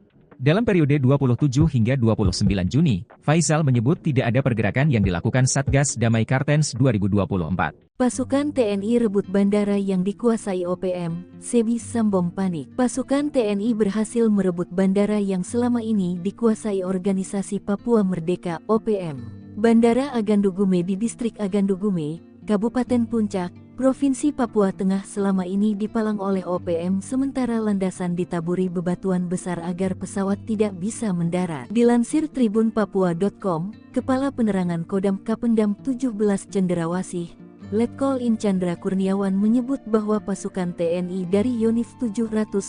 Dalam periode 27 hingga 29 Juni, Faisal menyebut tidak ada pergerakan yang dilakukan Satgas Damai Kartens 2024. Pasukan TNI rebut bandara yang dikuasai OPM, Sebbi Sembom panik. Pasukan TNI berhasil merebut bandara yang selama ini dikuasai Organisasi Papua Merdeka (OPM). Bandara Agandugume di Distrik Agandugume, Kabupaten Puncak, Provinsi Papua Tengah selama ini dipalang oleh OPM sementara landasan ditaburi bebatuan besar agar pesawat tidak bisa mendarat. Dilansir tribunpapua.com, Kepala Penerangan Kodam Kapendam 17 Cenderawasih, Letkol In Chandra Kurniawan menyebut bahwa pasukan TNI dari Yonif 751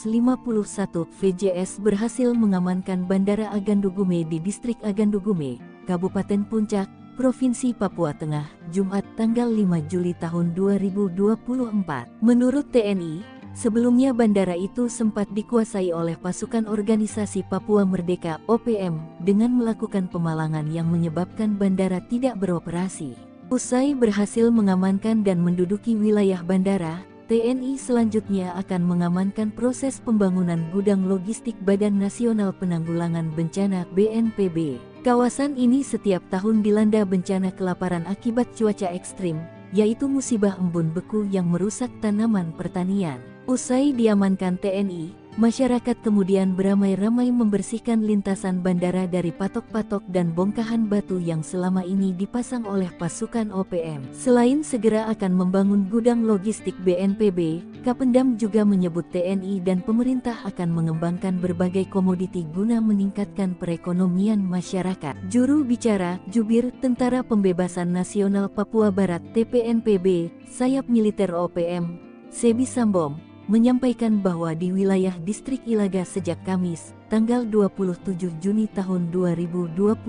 VJS berhasil mengamankan Bandara Agandugume di Distrik Agandugume, Kabupaten Puncak, Provinsi Papua Tengah, Jumat tanggal 5 Juli tahun 2024. Menurut TNI, Sebelumnya bandara itu sempat dikuasai oleh pasukan organisasi Papua Merdeka (OPM) dengan melakukan pemalangan yang menyebabkan bandara tidak beroperasi. Usai berhasil mengamankan dan menduduki wilayah bandara, TNI selanjutnya akan mengamankan proses pembangunan gudang logistik Badan Nasional Penanggulangan Bencana (BNPB). Kawasan ini setiap tahun dilanda bencana kelaparan akibat cuaca ekstrim, yaitu musibah embun beku yang merusak tanaman pertanian. Usai diamankan TNI, masyarakat kemudian beramai-ramai membersihkan lintasan bandara dari patok-patok dan bongkahan batu yang selama ini dipasang oleh pasukan OPM. Selain segera akan membangun gudang logistik BNPB, Kapendam juga menyebut TNI dan pemerintah akan mengembangkan berbagai komoditi guna meningkatkan perekonomian masyarakat. Juru bicara Jubir Tentara Pembebasan Nasional Papua Barat (TPNPB), sayap militer OPM, Sebi Sambom, menyampaikan bahwa di wilayah distrik Ilaga sejak Kamis, tanggal 27 Juni tahun 2024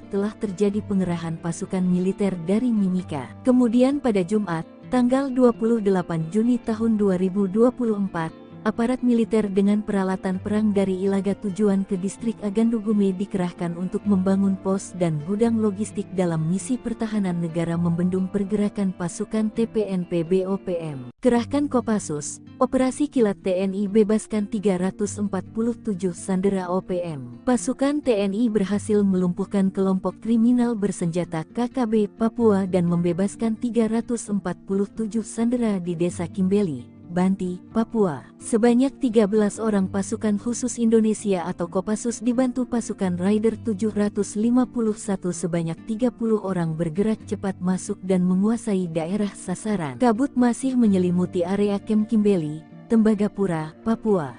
telah terjadi pengerahan pasukan militer dari Mimika. Kemudian pada Jumat, tanggal 28 Juni tahun 2024, aparat militer dengan peralatan perang dari Ilaga tujuan ke distrik Agandugume dikerahkan untuk membangun pos dan gudang logistik dalam misi pertahanan negara membendung pergerakan pasukan TPNPB OPM. Kerahkan Kopassus, Operasi Kilat TNI bebaskan 347 sandera OPM. Pasukan TNI berhasil melumpuhkan kelompok kriminal bersenjata KKB Papua dan membebaskan 347 sandera di Desa Kimbeli, Banti, Papua. Sebanyak 13 orang pasukan khusus Indonesia atau Kopassus dibantu pasukan Raider 751 sebanyak 30 orang bergerak cepat masuk dan menguasai daerah sasaran. Kabut masih menyelimuti area Kem Kimbeli, Tembagapura, Papua.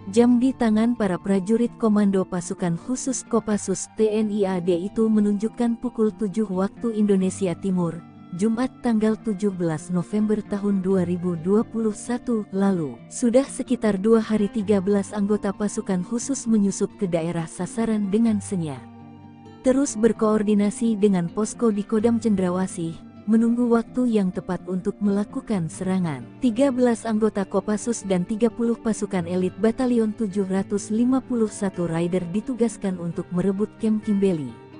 Jam di tangan para prajurit komando pasukan khusus Kopassus TNI AD itu menunjukkan pukul 7 waktu Indonesia Timur, Jumat tanggal 17 November tahun 2021 lalu. Sudah sekitar 2 hari 13 anggota pasukan khusus menyusup ke daerah sasaran dengan senyap. Terus berkoordinasi dengan posko di Kodam Cendrawasih, menunggu waktu yang tepat untuk melakukan serangan. 13 anggota Kopassus dan 30 pasukan elit Batalion 751 Raider ditugaskan untuk merebut Kem Kimbeli.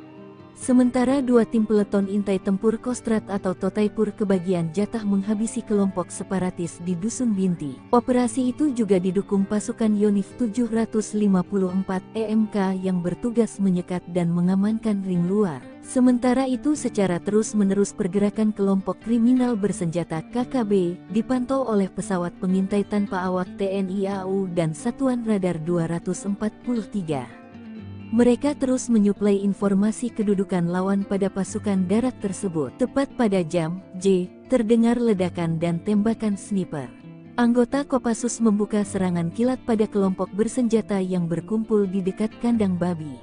Sementara 2 tim peleton intai tempur Kostrat atau Totaipur kebagian jatah menghabisi kelompok separatis di Dusun Binti. Operasi itu juga didukung pasukan Yonif 754 EMK yang bertugas menyekat dan mengamankan ring luar. Sementara itu secara terus-menerus pergerakan kelompok kriminal bersenjata KKB dipantau oleh pesawat pengintai tanpa awak TNI AU dan Satuan Radar 243. Mereka terus menyuplai informasi kedudukan lawan pada pasukan darat tersebut. Tepat pada jam J, terdengar ledakan dan tembakan sniper. Anggota Kopassus membuka serangan kilat pada kelompok bersenjata yang berkumpul di dekat kandang babi.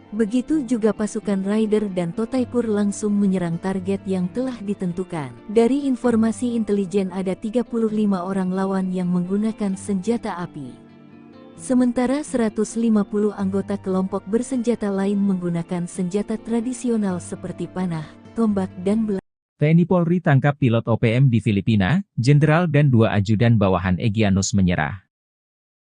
Begitu juga pasukan Raider dan Totaipur langsung menyerang target yang telah ditentukan. Dari informasi intelijen ada 35 orang lawan yang menggunakan senjata api. Sementara 150 anggota kelompok bersenjata lain menggunakan senjata tradisional seperti panah, tombak dan belah. TNI Polri tangkap pilot OPM di Filipina, jenderal dan 2 ajudan bawahan Egyanus menyerah.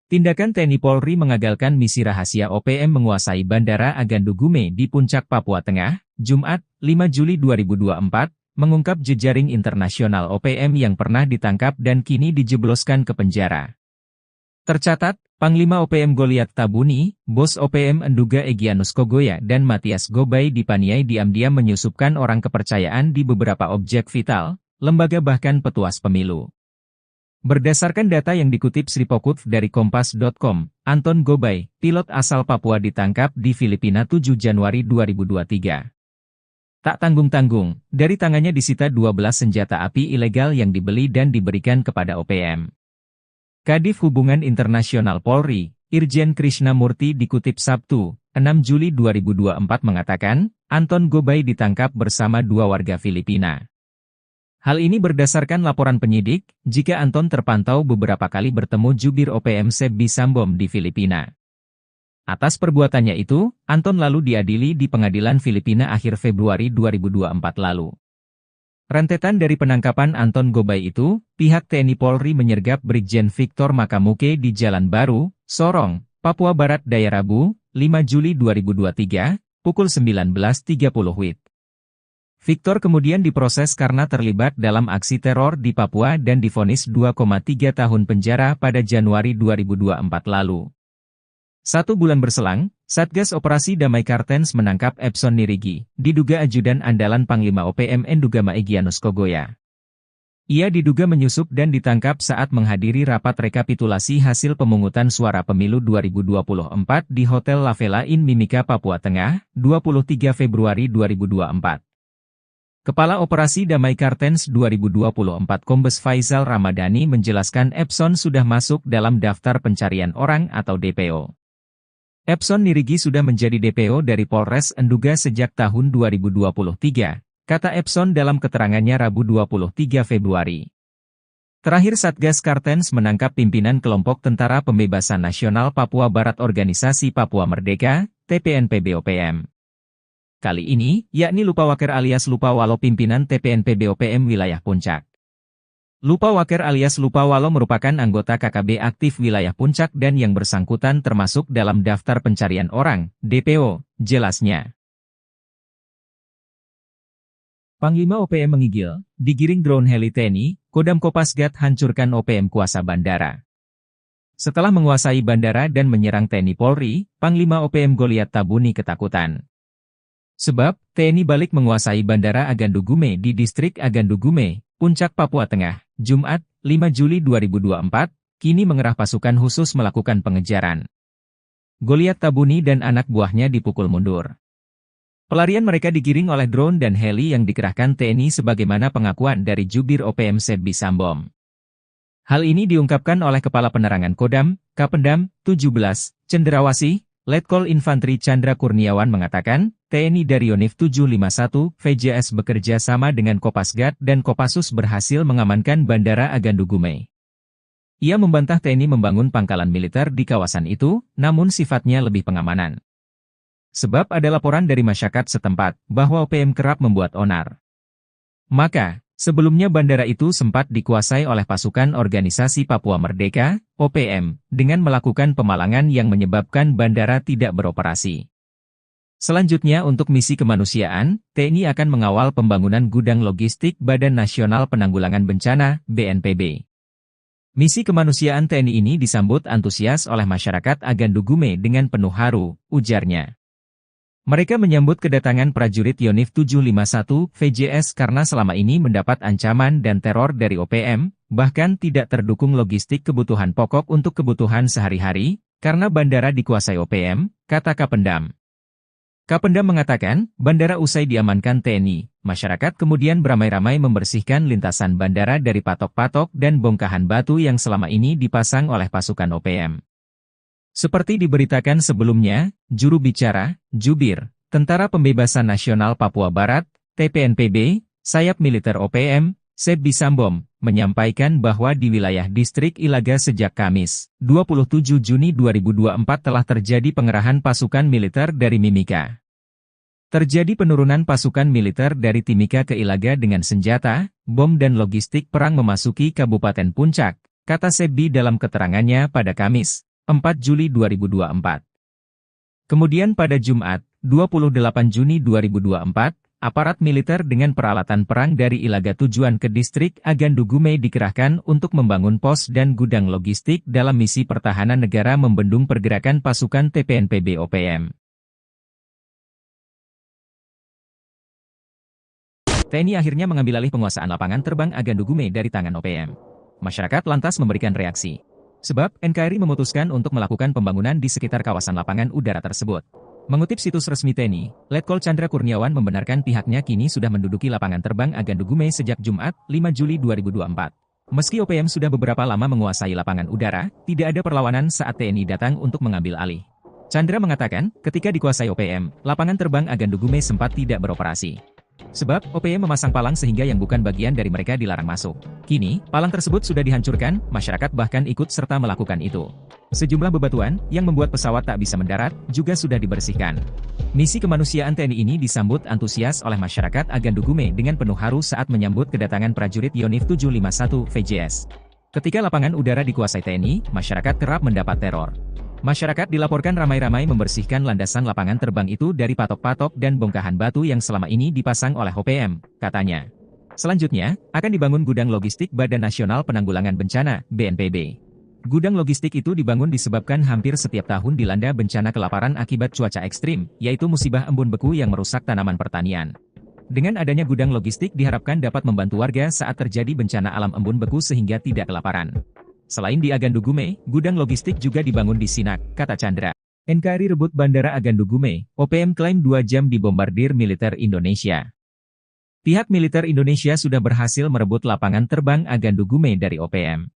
Tindakan TNI Polri mengagalkan misi rahasia OPM menguasai Bandara Agandugume di Puncak Papua Tengah, Jumat, 5 Juli 2024, mengungkap jejaring internasional OPM yang pernah ditangkap dan kini dijebloskan ke penjara. Tercatat, Panglima OPM Goliat Tabuni, Bos OPM Enduga Egyanus Kogoya dan Matias Gobay dipaniai diam-diam menyusupkan orang kepercayaan di beberapa objek vital, lembaga bahkan petuas pemilu. Berdasarkan data yang dikutip Sripokut dari Kompas.com, Anton Gobay, pilot asal Papua ditangkap di Filipina 7 Januari 2023. Tak tanggung-tanggung, dari tangannya disita 12 senjata api ilegal yang dibeli dan diberikan kepada OPM. Kadif Hubungan Internasional Polri, Irjen Krishnamurti dikutip Sabtu, 6 Juli 2024 mengatakan, Anton Gobay ditangkap bersama 2 warga Filipina. Hal ini berdasarkan laporan penyidik, jika Anton terpantau beberapa kali bertemu jubir OPM Sebi Sambom di Filipina. Atas perbuatannya itu, Anton lalu diadili di pengadilan Filipina akhir Februari 2024 lalu. Rentetan dari penangkapan Anton Gobay itu, pihak TNI Polri menyergap Brigjen Victor Makamuke di Jalan Baru, Sorong, Papua Barat Daya Rabu, 5 Juli 2023, pukul 19.30 WIB. Victor kemudian diproses karena terlibat dalam aksi teror di Papua dan divonis 2,3 tahun penjara pada Januari 2024 lalu. 1 bulan berselang, Satgas Operasi Damai Kartens menangkap Epson Nirigi, diduga ajudan andalan Panglima OPM Endugama Egyanus Kogoya. Ia diduga menyusup dan ditangkap saat menghadiri rapat rekapitulasi hasil pemungutan suara pemilu 2024 di Hotel La Vela Inn Mimika, Papua Tengah, 23 Februari 2024. Kepala Operasi Damai Kartens 2024 Kombes Faisal Ramadhani menjelaskan Epson sudah masuk dalam daftar pencarian orang atau DPO. Epson Nirigi sudah menjadi DPO dari Polres Enduga sejak tahun 2023, kata Epson dalam keterangannya Rabu 23 Februari. Terakhir Satgas Kartens menangkap pimpinan kelompok Tentara Pembebasan Nasional Papua Barat Organisasi Papua Merdeka, TPNPB-OPM. Kali ini, yakni Lupawaker alias Lupawalo pimpinan TPNPB-OPM wilayah Puncak. Lupawaker alias Lupawalo merupakan anggota KKB aktif wilayah Puncak dan yang bersangkutan termasuk dalam daftar pencarian orang, DPO, jelasnya. Panglima OPM menggigil, digiring drone heli TNI, Kodam Kopasgat hancurkan OPM kuasa bandara. Setelah menguasai bandara dan menyerang TNI Polri, Panglima OPM Goliat Tabuni ketakutan. Sebab, TNI balik menguasai Bandara Agandugume di Distrik Agandugume, Puncak, Papua Tengah, Jumat, 5 Juli 2024, kini mengerah pasukan khusus melakukan pengejaran. Goliat Tabuni dan anak buahnya dipukul mundur. Pelarian mereka digiring oleh drone dan heli yang dikerahkan TNI sebagaimana pengakuan dari Jubir OPM Sebbi Sambom. Hal ini diungkapkan oleh Kepala Penerangan Kodam, Kapendam, 17, Cenderawasih, Letkol Infantri Chandra Kurniawan mengatakan, TNI dari Yonif 751, VJS bekerja sama dengan Kopasgat dan Kopassus berhasil mengamankan Bandara Agandugume. Ia membantah TNI membangun pangkalan militer di kawasan itu, namun sifatnya lebih pengamanan. Sebab ada laporan dari masyarakat setempat, bahwa OPM kerap membuat onar. Maka, sebelumnya bandara itu sempat dikuasai oleh pasukan Organisasi Papua Merdeka, OPM, dengan melakukan pemalangan yang menyebabkan bandara tidak beroperasi. Selanjutnya untuk misi kemanusiaan, TNI akan mengawal pembangunan gudang logistik Badan Nasional Penanggulangan Bencana, BNPB. Misi kemanusiaan TNI ini disambut antusias oleh masyarakat Agandugume dengan penuh haru, ujarnya. Mereka menyambut kedatangan prajurit Yonif 751 VJS karena selama ini mendapat ancaman dan teror dari OPM, bahkan tidak terdukung logistik kebutuhan pokok untuk kebutuhan sehari-hari, karena bandara dikuasai OPM, kata Kapendam. Kapendam mengatakan, bandara usai diamankan TNI, masyarakat kemudian beramai-ramai membersihkan lintasan bandara dari patok-patok dan bongkahan batu yang selama ini dipasang oleh pasukan OPM. Seperti diberitakan sebelumnya, juru bicara, Jubir, Tentara Pembebasan Nasional Papua Barat, TPNPB, sayap militer OPM, Sebbi Sambom, menyampaikan bahwa di wilayah distrik Ilaga sejak Kamis, 27 Juni 2024 telah terjadi pengerahan pasukan militer dari Mimika. Terjadi penurunan pasukan militer dari Timika ke Ilaga dengan senjata, bom dan logistik perang memasuki Kabupaten Puncak, kata Sebbi dalam keterangannya pada Kamis, 4 Juli 2024. Kemudian pada Jumat, 28 Juni 2024, aparat militer dengan peralatan perang dari Ilaga tujuan ke distrik Agandugume dikerahkan untuk membangun pos dan gudang logistik dalam misi pertahanan negara membendung pergerakan pasukan TPNPB OPM. TNI akhirnya mengambil alih penguasaan lapangan terbang Agandugume dari tangan OPM. Masyarakat lantas memberikan reaksi. Sebab, NKRI memutuskan untuk melakukan pembangunan di sekitar kawasan lapangan udara tersebut. Mengutip situs resmi TNI, Letkol Chandra Kurniawan membenarkan pihaknya kini sudah menduduki lapangan terbang Agandugume sejak Jumat, 5 Juli 2024. Meski OPM sudah beberapa lama menguasai lapangan udara, tidak ada perlawanan saat TNI datang untuk mengambil alih. Chandra mengatakan, ketika dikuasai OPM, lapangan terbang Agandugume sempat tidak beroperasi. Sebab, OPM memasang palang sehingga yang bukan bagian dari mereka dilarang masuk. Kini, palang tersebut sudah dihancurkan, masyarakat bahkan ikut serta melakukan itu. Sejumlah bebatuan, yang membuat pesawat tak bisa mendarat, juga sudah dibersihkan. Misi kemanusiaan TNI ini disambut antusias oleh masyarakat Agandugume dengan penuh haru saat menyambut kedatangan prajurit Yonif 751 VJS. Ketika lapangan udara dikuasai TNI, masyarakat kerap mendapat teror. Masyarakat dilaporkan ramai-ramai membersihkan landasan lapangan terbang itu dari patok-patok dan bongkahan batu yang selama ini dipasang oleh OPM, katanya. Selanjutnya, akan dibangun gudang logistik Badan Nasional Penanggulangan Bencana, BNPB. Gudang logistik itu dibangun disebabkan hampir setiap tahun dilanda bencana kelaparan akibat cuaca ekstrim, yaitu musibah embun beku yang merusak tanaman pertanian. Dengan adanya gudang logistik diharapkan dapat membantu warga saat terjadi bencana alam embun beku sehingga tidak kelaparan. Selain di Agandugume, gudang logistik juga dibangun di Sinak, kata Chandra. NKRI rebut Bandara Agandugume, OPM klaim 2 jam dibombardir militer Indonesia. Pihak militer Indonesia sudah berhasil merebut lapangan terbang Agandugume dari OPM.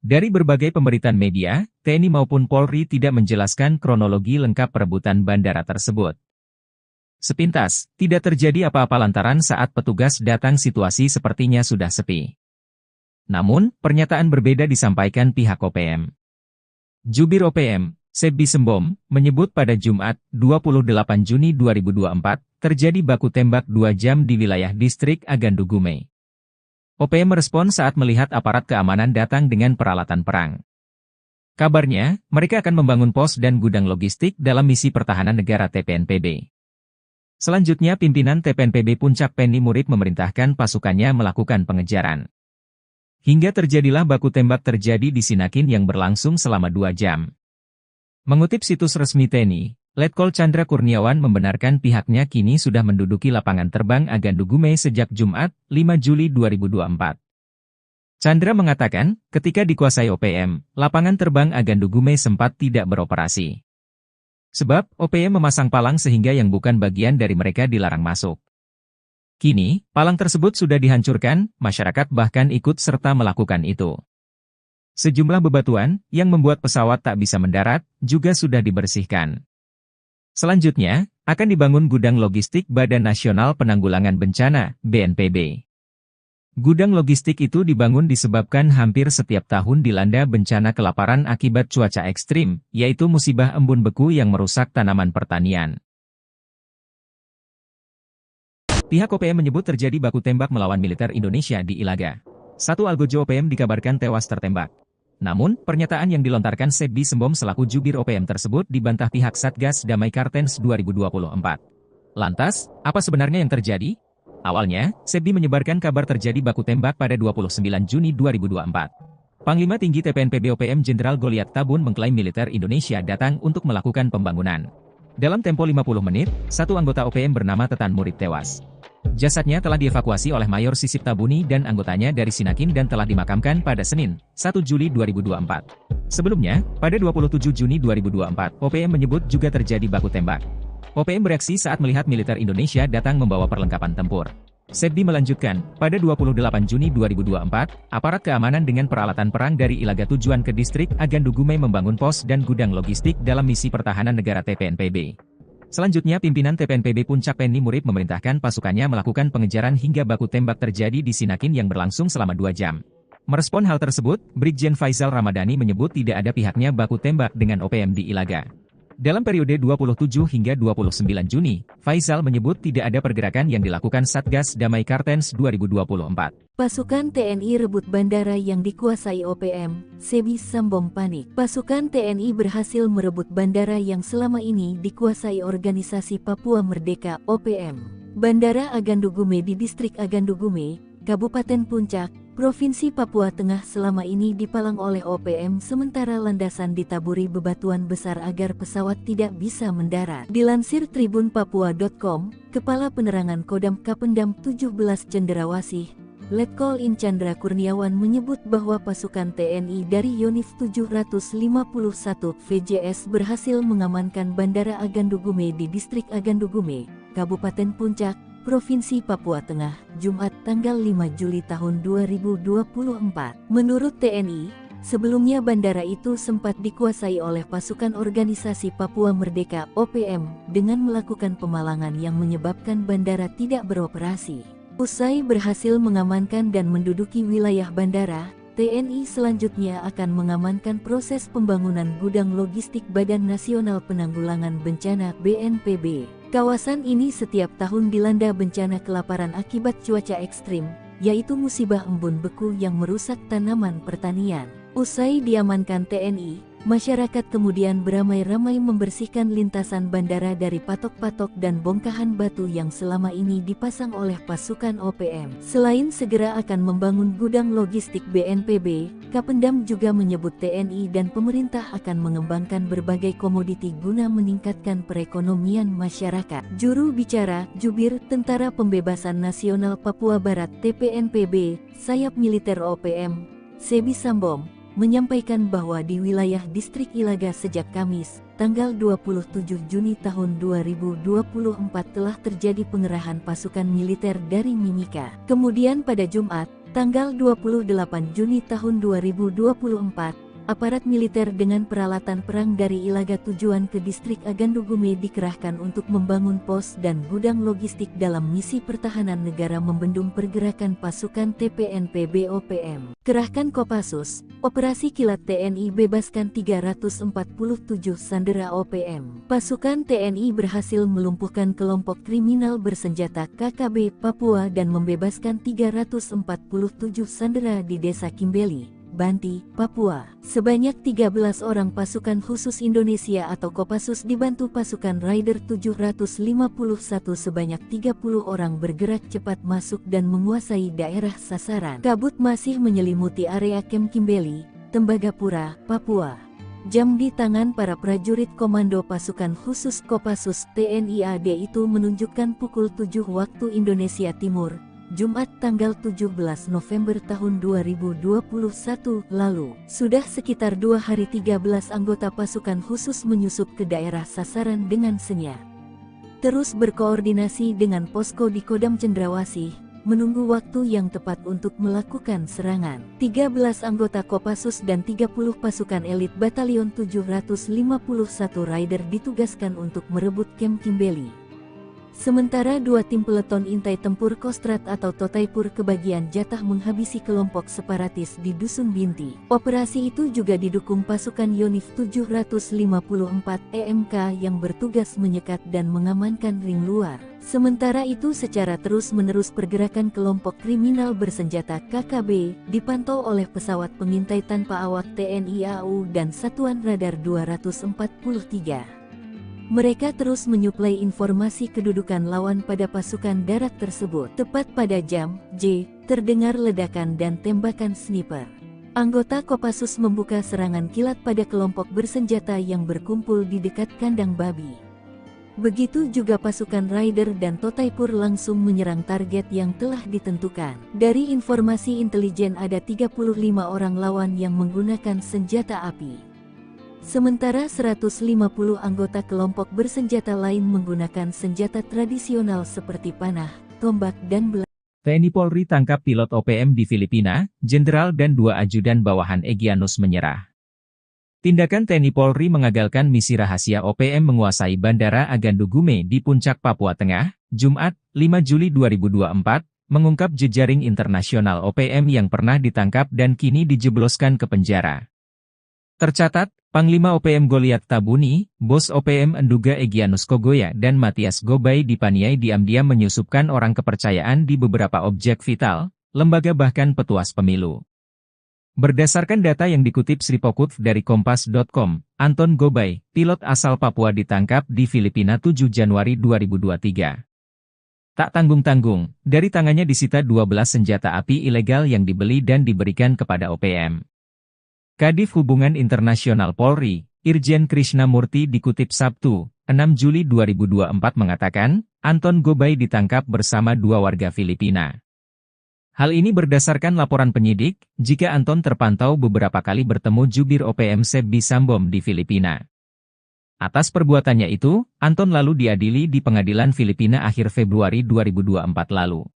Dari berbagai pemberitaan media, TNI maupun Polri tidak menjelaskan kronologi lengkap perebutan bandara tersebut. Sepintas, tidak terjadi apa-apa lantaran saat petugas datang situasi sepertinya sudah sepi. Namun, pernyataan berbeda disampaikan pihak OPM. Jubir OPM, Sebbi Sembom, menyebut pada Jumat, 28 Juni 2024, terjadi baku tembak 2 jam di wilayah distrik Agandugume. OPM merespon saat melihat aparat keamanan datang dengan peralatan perang. Kabarnya, mereka akan membangun pos dan gudang logistik dalam misi pertahanan negara TPNPB. Selanjutnya pimpinan TPNPB Puncak Penny Murid memerintahkan pasukannya melakukan pengejaran. Hingga terjadilah baku tembak terjadi di Sinakin yang berlangsung selama 2 jam. Mengutip situs resmi TNI, Letkol Chandra Kurniawan membenarkan pihaknya kini sudah menduduki lapangan terbang Agandugume sejak Jumat, 5 Juli 2024. Chandra mengatakan, ketika dikuasai OPM, lapangan terbang Agandugume sempat tidak beroperasi. Sebab, OPM memasang palang sehingga yang bukan bagian dari mereka dilarang masuk. Kini, palang tersebut sudah dihancurkan, masyarakat bahkan ikut serta melakukan itu. Sejumlah bebatuan, yang membuat pesawat tak bisa mendarat, juga sudah dibersihkan. Selanjutnya, akan dibangun gudang logistik Badan Nasional Penanggulangan Bencana, BNPB. Gudang logistik itu dibangun disebabkan hampir setiap tahun dilanda bencana kelaparan akibat cuaca ekstrim, yaitu musibah embun beku yang merusak tanaman pertanian. Pihak OPM menyebut terjadi baku tembak melawan militer Indonesia di Ilaga. Satu algojo OPM dikabarkan tewas tertembak. Namun, pernyataan yang dilontarkan Sebbi Sembom selaku jubir OPM tersebut dibantah pihak Satgas Damai Kartens 2024. Lantas, apa sebenarnya yang terjadi? Awalnya, Sebbi menyebarkan kabar terjadi baku tembak pada 29 Juni 2024. Panglima Tinggi TPNPB OPM Jenderal Goliat Tabun mengklaim militer Indonesia datang untuk melakukan pembangunan. Dalam tempo 50 menit, satu anggota OPM bernama Tetan Murid tewas. Jasadnya telah dievakuasi oleh Mayor Sisip Tabuni dan anggotanya dari Sinakin dan telah dimakamkan pada Senin, 1 Juli 2024. Sebelumnya, pada 27 Juni 2024, OPM menyebut juga terjadi baku tembak. OPM bereaksi saat melihat militer Indonesia datang membawa perlengkapan tempur. Sebbi melanjutkan, pada 28 Juni 2024, aparat keamanan dengan peralatan perang dari Ilaga tujuan ke distrik Agandugume membangun pos dan gudang logistik dalam misi pertahanan negara TPNPB. Selanjutnya pimpinan TPNPB Puncak Penny Murid memerintahkan pasukannya melakukan pengejaran hingga baku tembak terjadi di Sinakin yang berlangsung selama 2 jam. Merespon hal tersebut, Brigjen Faisal Ramadhani menyebut tidak ada pihaknya baku tembak dengan OPM di Ilaga. Dalam periode 27 hingga 29 Juni, Faisal menyebut tidak ada pergerakan yang dilakukan Satgas Damai Kartens 2024. Pasukan TNI rebut bandara yang dikuasai OPM, Sebbi Sembom panik. Pasukan TNI berhasil merebut bandara yang selama ini dikuasai organisasi Papua Merdeka (OPM). Bandara Agandugume di distrik Agandugume, Kabupaten Puncak, Provinsi Papua Tengah selama ini dipalang oleh OPM sementara landasan ditaburi bebatuan besar agar pesawat tidak bisa mendarat. Dilansir tribunpapua.com, Kepala Penerangan Kodam Kapendam 17 Cenderawasih, Letkol In Chandra Kurniawan menyebut bahwa pasukan TNI dari Yonif 751 VJS berhasil mengamankan Bandara Agandugume di distrik Agandugume, Kabupaten Puncak, Provinsi Papua Tengah, Jumat tanggal 5 Juli tahun 2024. Menurut TNI, Sebelumnya bandara itu sempat dikuasai oleh pasukan organisasi Papua Merdeka (OPM) dengan melakukan pemalangan yang menyebabkan bandara tidak beroperasi. Usai berhasil mengamankan dan menduduki wilayah bandara, TNI selanjutnya akan mengamankan proses pembangunan gudang logistik Badan Nasional Penanggulangan Bencana (BNPB). Kawasan ini setiap tahun dilanda bencana kelaparan akibat cuaca ekstrim, yaitu musibah embun beku yang merusak tanaman pertanian. Usai diamankan TNI, masyarakat kemudian beramai-ramai membersihkan lintasan bandara dari patok-patok dan bongkahan batu yang selama ini dipasang oleh pasukan OPM. Selain segera akan membangun gudang logistik BNPB, Kapendam juga menyebut TNI dan pemerintah akan mengembangkan berbagai komoditi guna meningkatkan perekonomian masyarakat. Juru bicara Jubir Tentara Pembebasan Nasional Papua Barat (TPNPB), sayap militer OPM, Sebi Sambom, menyampaikan bahwa di wilayah distrik Ilaga sejak Kamis, tanggal 27 Juni tahun 2024 telah terjadi pengerahan pasukan militer dari Mimika. Kemudian pada Jumat, tanggal 28 Juni tahun 2024, aparat militer dengan peralatan perang dari Ilaga tujuan ke distrik Agandugume dikerahkan untuk membangun pos dan gudang logistik dalam misi pertahanan negara membendung pergerakan pasukan TPNPB OPM. Kerahkan Kopassus, Operasi Kilat TNI bebaskan 347 sandera OPM. Pasukan TNI berhasil melumpuhkan kelompok kriminal bersenjata KKB Papua dan membebaskan 347 sandera di Desa Kimbeli, Banti, Papua. Sebanyak 13 orang pasukan khusus Indonesia atau Kopassus dibantu pasukan Raider 751 sebanyak 30 orang bergerak cepat masuk dan menguasai daerah sasaran. Kabut masih menyelimuti area Kem Kimbeli, Tembagapura, Papua. Jam di tangan para prajurit komando pasukan khusus Kopassus TNI AD itu menunjukkan pukul 7 waktu Indonesia Timur, Jumat tanggal 17 November tahun 2021 lalu. Sudah sekitar 2 hari 13 anggota pasukan khusus menyusup ke daerah sasaran dengan senyap. Terus berkoordinasi dengan posko di Kodam Cendrawasih, menunggu waktu yang tepat untuk melakukan serangan. 13 anggota Kopassus dan 30 pasukan elit Batalion 751 Raider ditugaskan untuk merebut Kem Kimbeli. Sementara 2 tim peleton intai tempur Kostrat atau Totaipur kebagian jatah menghabisi kelompok separatis di Dusun Binti. Operasi itu juga didukung pasukan Yonif 754 EMK yang bertugas menyekat dan mengamankan ring luar. Sementara itu secara terus-menerus pergerakan kelompok kriminal bersenjata KKB dipantau oleh pesawat pengintai tanpa awak TNI AU dan Satuan Radar 243. Mereka terus menyuplai informasi kedudukan lawan pada pasukan darat tersebut. Tepat pada jam J, terdengar ledakan dan tembakan sniper. Anggota Kopassus membuka serangan kilat pada kelompok bersenjata yang berkumpul di dekat kandang babi. Begitu juga pasukan Raider dan Totaipur langsung menyerang target yang telah ditentukan. Dari informasi intelijen ada 35 orang lawan yang menggunakan senjata api. Sementara 150 anggota kelompok bersenjata lain menggunakan senjata tradisional seperti panah, tombak dan belati. TNI Polri tangkap pilot OPM di Filipina, Jenderal dan 2 ajudan bawahan Egyanus menyerah. Tindakan TNI Polri mengagalkan misi rahasia OPM menguasai Bandara Agandugume di Puncak Papua Tengah, Jumat, 5 Juli 2024, mengungkap jejaring internasional OPM yang pernah ditangkap dan kini dijebloskan ke penjara. Tercatat, Panglima OPM Goliat Tabuni, Bos OPM Enduga Egyanus Kogoya dan Matias Gobay dipaniai diam-diam menyusupkan orang kepercayaan di beberapa objek vital, lembaga bahkan petuas pemilu. Berdasarkan data yang dikutip Sripokut dari Kompas.com, Anton Gobay, pilot asal Papua ditangkap di Filipina 7 Januari 2023. Tak tanggung-tanggung, dari tangannya disita 12 senjata api ilegal yang dibeli dan diberikan kepada OPM. Kadif Hubungan Internasional Polri, Irjen Krishnamurti dikutip Sabtu, 6 Juli 2024 mengatakan, Anton Gobay ditangkap bersama 2 warga Filipina. Hal ini berdasarkan laporan penyidik, jika Anton terpantau beberapa kali bertemu jubir OPM Sebi Sambom di Filipina. Atas perbuatannya itu, Anton lalu diadili di pengadilan Filipina akhir Februari 2024 lalu.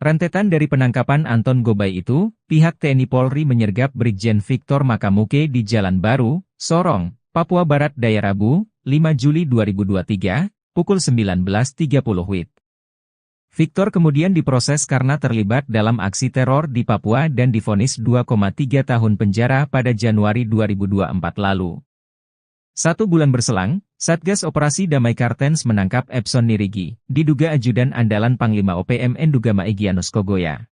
Rentetan dari penangkapan Anton Gobay itu, pihak TNI Polri menyergap Brigjen Victor Makamuke di Jalan Baru, Sorong, Papua Barat Daya Rabu, 5 Juli 2023, pukul 19.30 WIB. Victor kemudian diproses karena terlibat dalam aksi teror di Papua dan divonis 2,3 tahun penjara pada Januari 2024 lalu. 1 bulan berselang, Satgas Operasi Damai Kartens menangkap Epson Nirigi, diduga ajudan andalan Panglima OPM Endugama Egyanus Kogoya.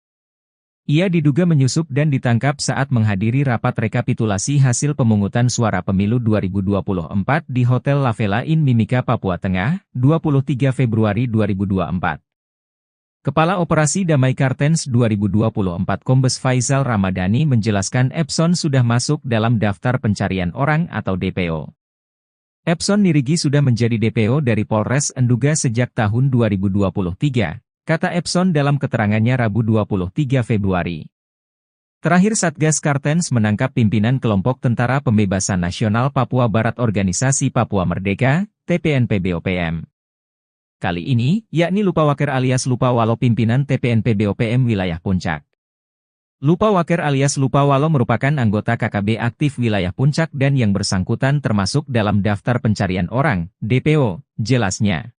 Ia diduga menyusup dan ditangkap saat menghadiri rapat rekapitulasi hasil pemungutan suara pemilu 2024 di Hotel La Vela in Mimika, Papua Tengah, 23 Februari 2024. Kepala Operasi Damai Kartens 2024 Kombes Faisal Ramadhani menjelaskan Epson sudah masuk dalam daftar pencarian orang atau DPO. Epson Nirigi sudah menjadi DPO dari Polres Enduga sejak tahun 2023, kata Epson dalam keterangannya Rabu 23 Februari. Terakhir Satgas Kartens menangkap pimpinan kelompok Tentara Pembebasan Nasional Papua Barat Organisasi Papua Merdeka, TPNPB-OPM. Kali ini, yakni Lupawaker alias Lupawalo pimpinan TPNPB-OPM wilayah Puncak. Lupawaker alias Lupawalo merupakan anggota KKB aktif wilayah Puncak dan yang bersangkutan termasuk dalam daftar pencarian orang, DPO, jelasnya.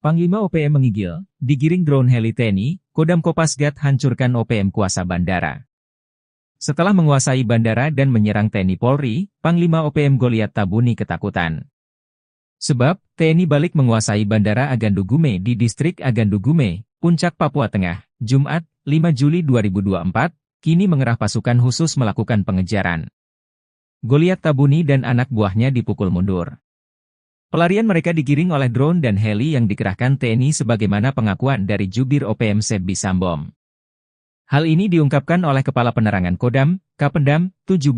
Panglima OPM menggigil, digiring drone heli TNI, Kodam Kopasgat hancurkan OPM kuasa bandara. Setelah menguasai bandara dan menyerang TNI Polri, Panglima OPM Goliat Tabuni ketakutan. Sebab, TNI balik menguasai Bandara Agandu Gume di Distrik Agandu Gume, Puncak, Papua Tengah, Jumat, 5 Juli 2024, kini mengerah pasukan khusus melakukan pengejaran. Goliat Tabuni dan anak buahnya dipukul mundur. Pelarian mereka digiring oleh drone dan heli yang dikerahkan TNI sebagaimana pengakuan dari Jubir OPM Sebbi Sambom. Hal ini diungkapkan oleh Kepala Penerangan Kodam, Kapendam, 17,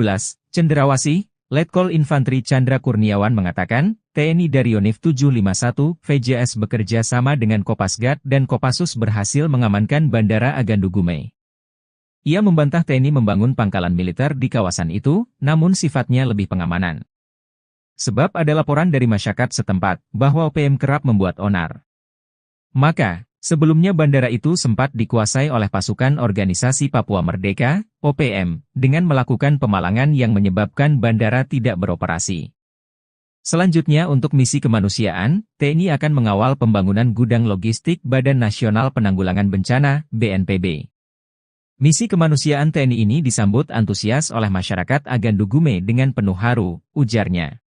Cenderawasih, Letkol Infantri Chandra Kurniawan mengatakan, TNI dari Yonif 751, VJS bekerja sama dengan Kopasgat dan Kopassus berhasil mengamankan Bandara Agandu Gume. Ia membantah TNI membangun pangkalan militer di kawasan itu, namun sifatnya lebih pengamanan. Sebab ada laporan dari masyarakat setempat, bahwa OPM kerap membuat onar. Maka, sebelumnya bandara itu sempat dikuasai oleh pasukan Organisasi Papua Merdeka, OPM, dengan melakukan pemalangan yang menyebabkan bandara tidak beroperasi. Selanjutnya untuk misi kemanusiaan, TNI akan mengawal pembangunan gudang logistik Badan Nasional Penanggulangan Bencana, BNPB. Misi kemanusiaan TNI ini disambut antusias oleh masyarakat Agandu Gume dengan penuh haru, ujarnya.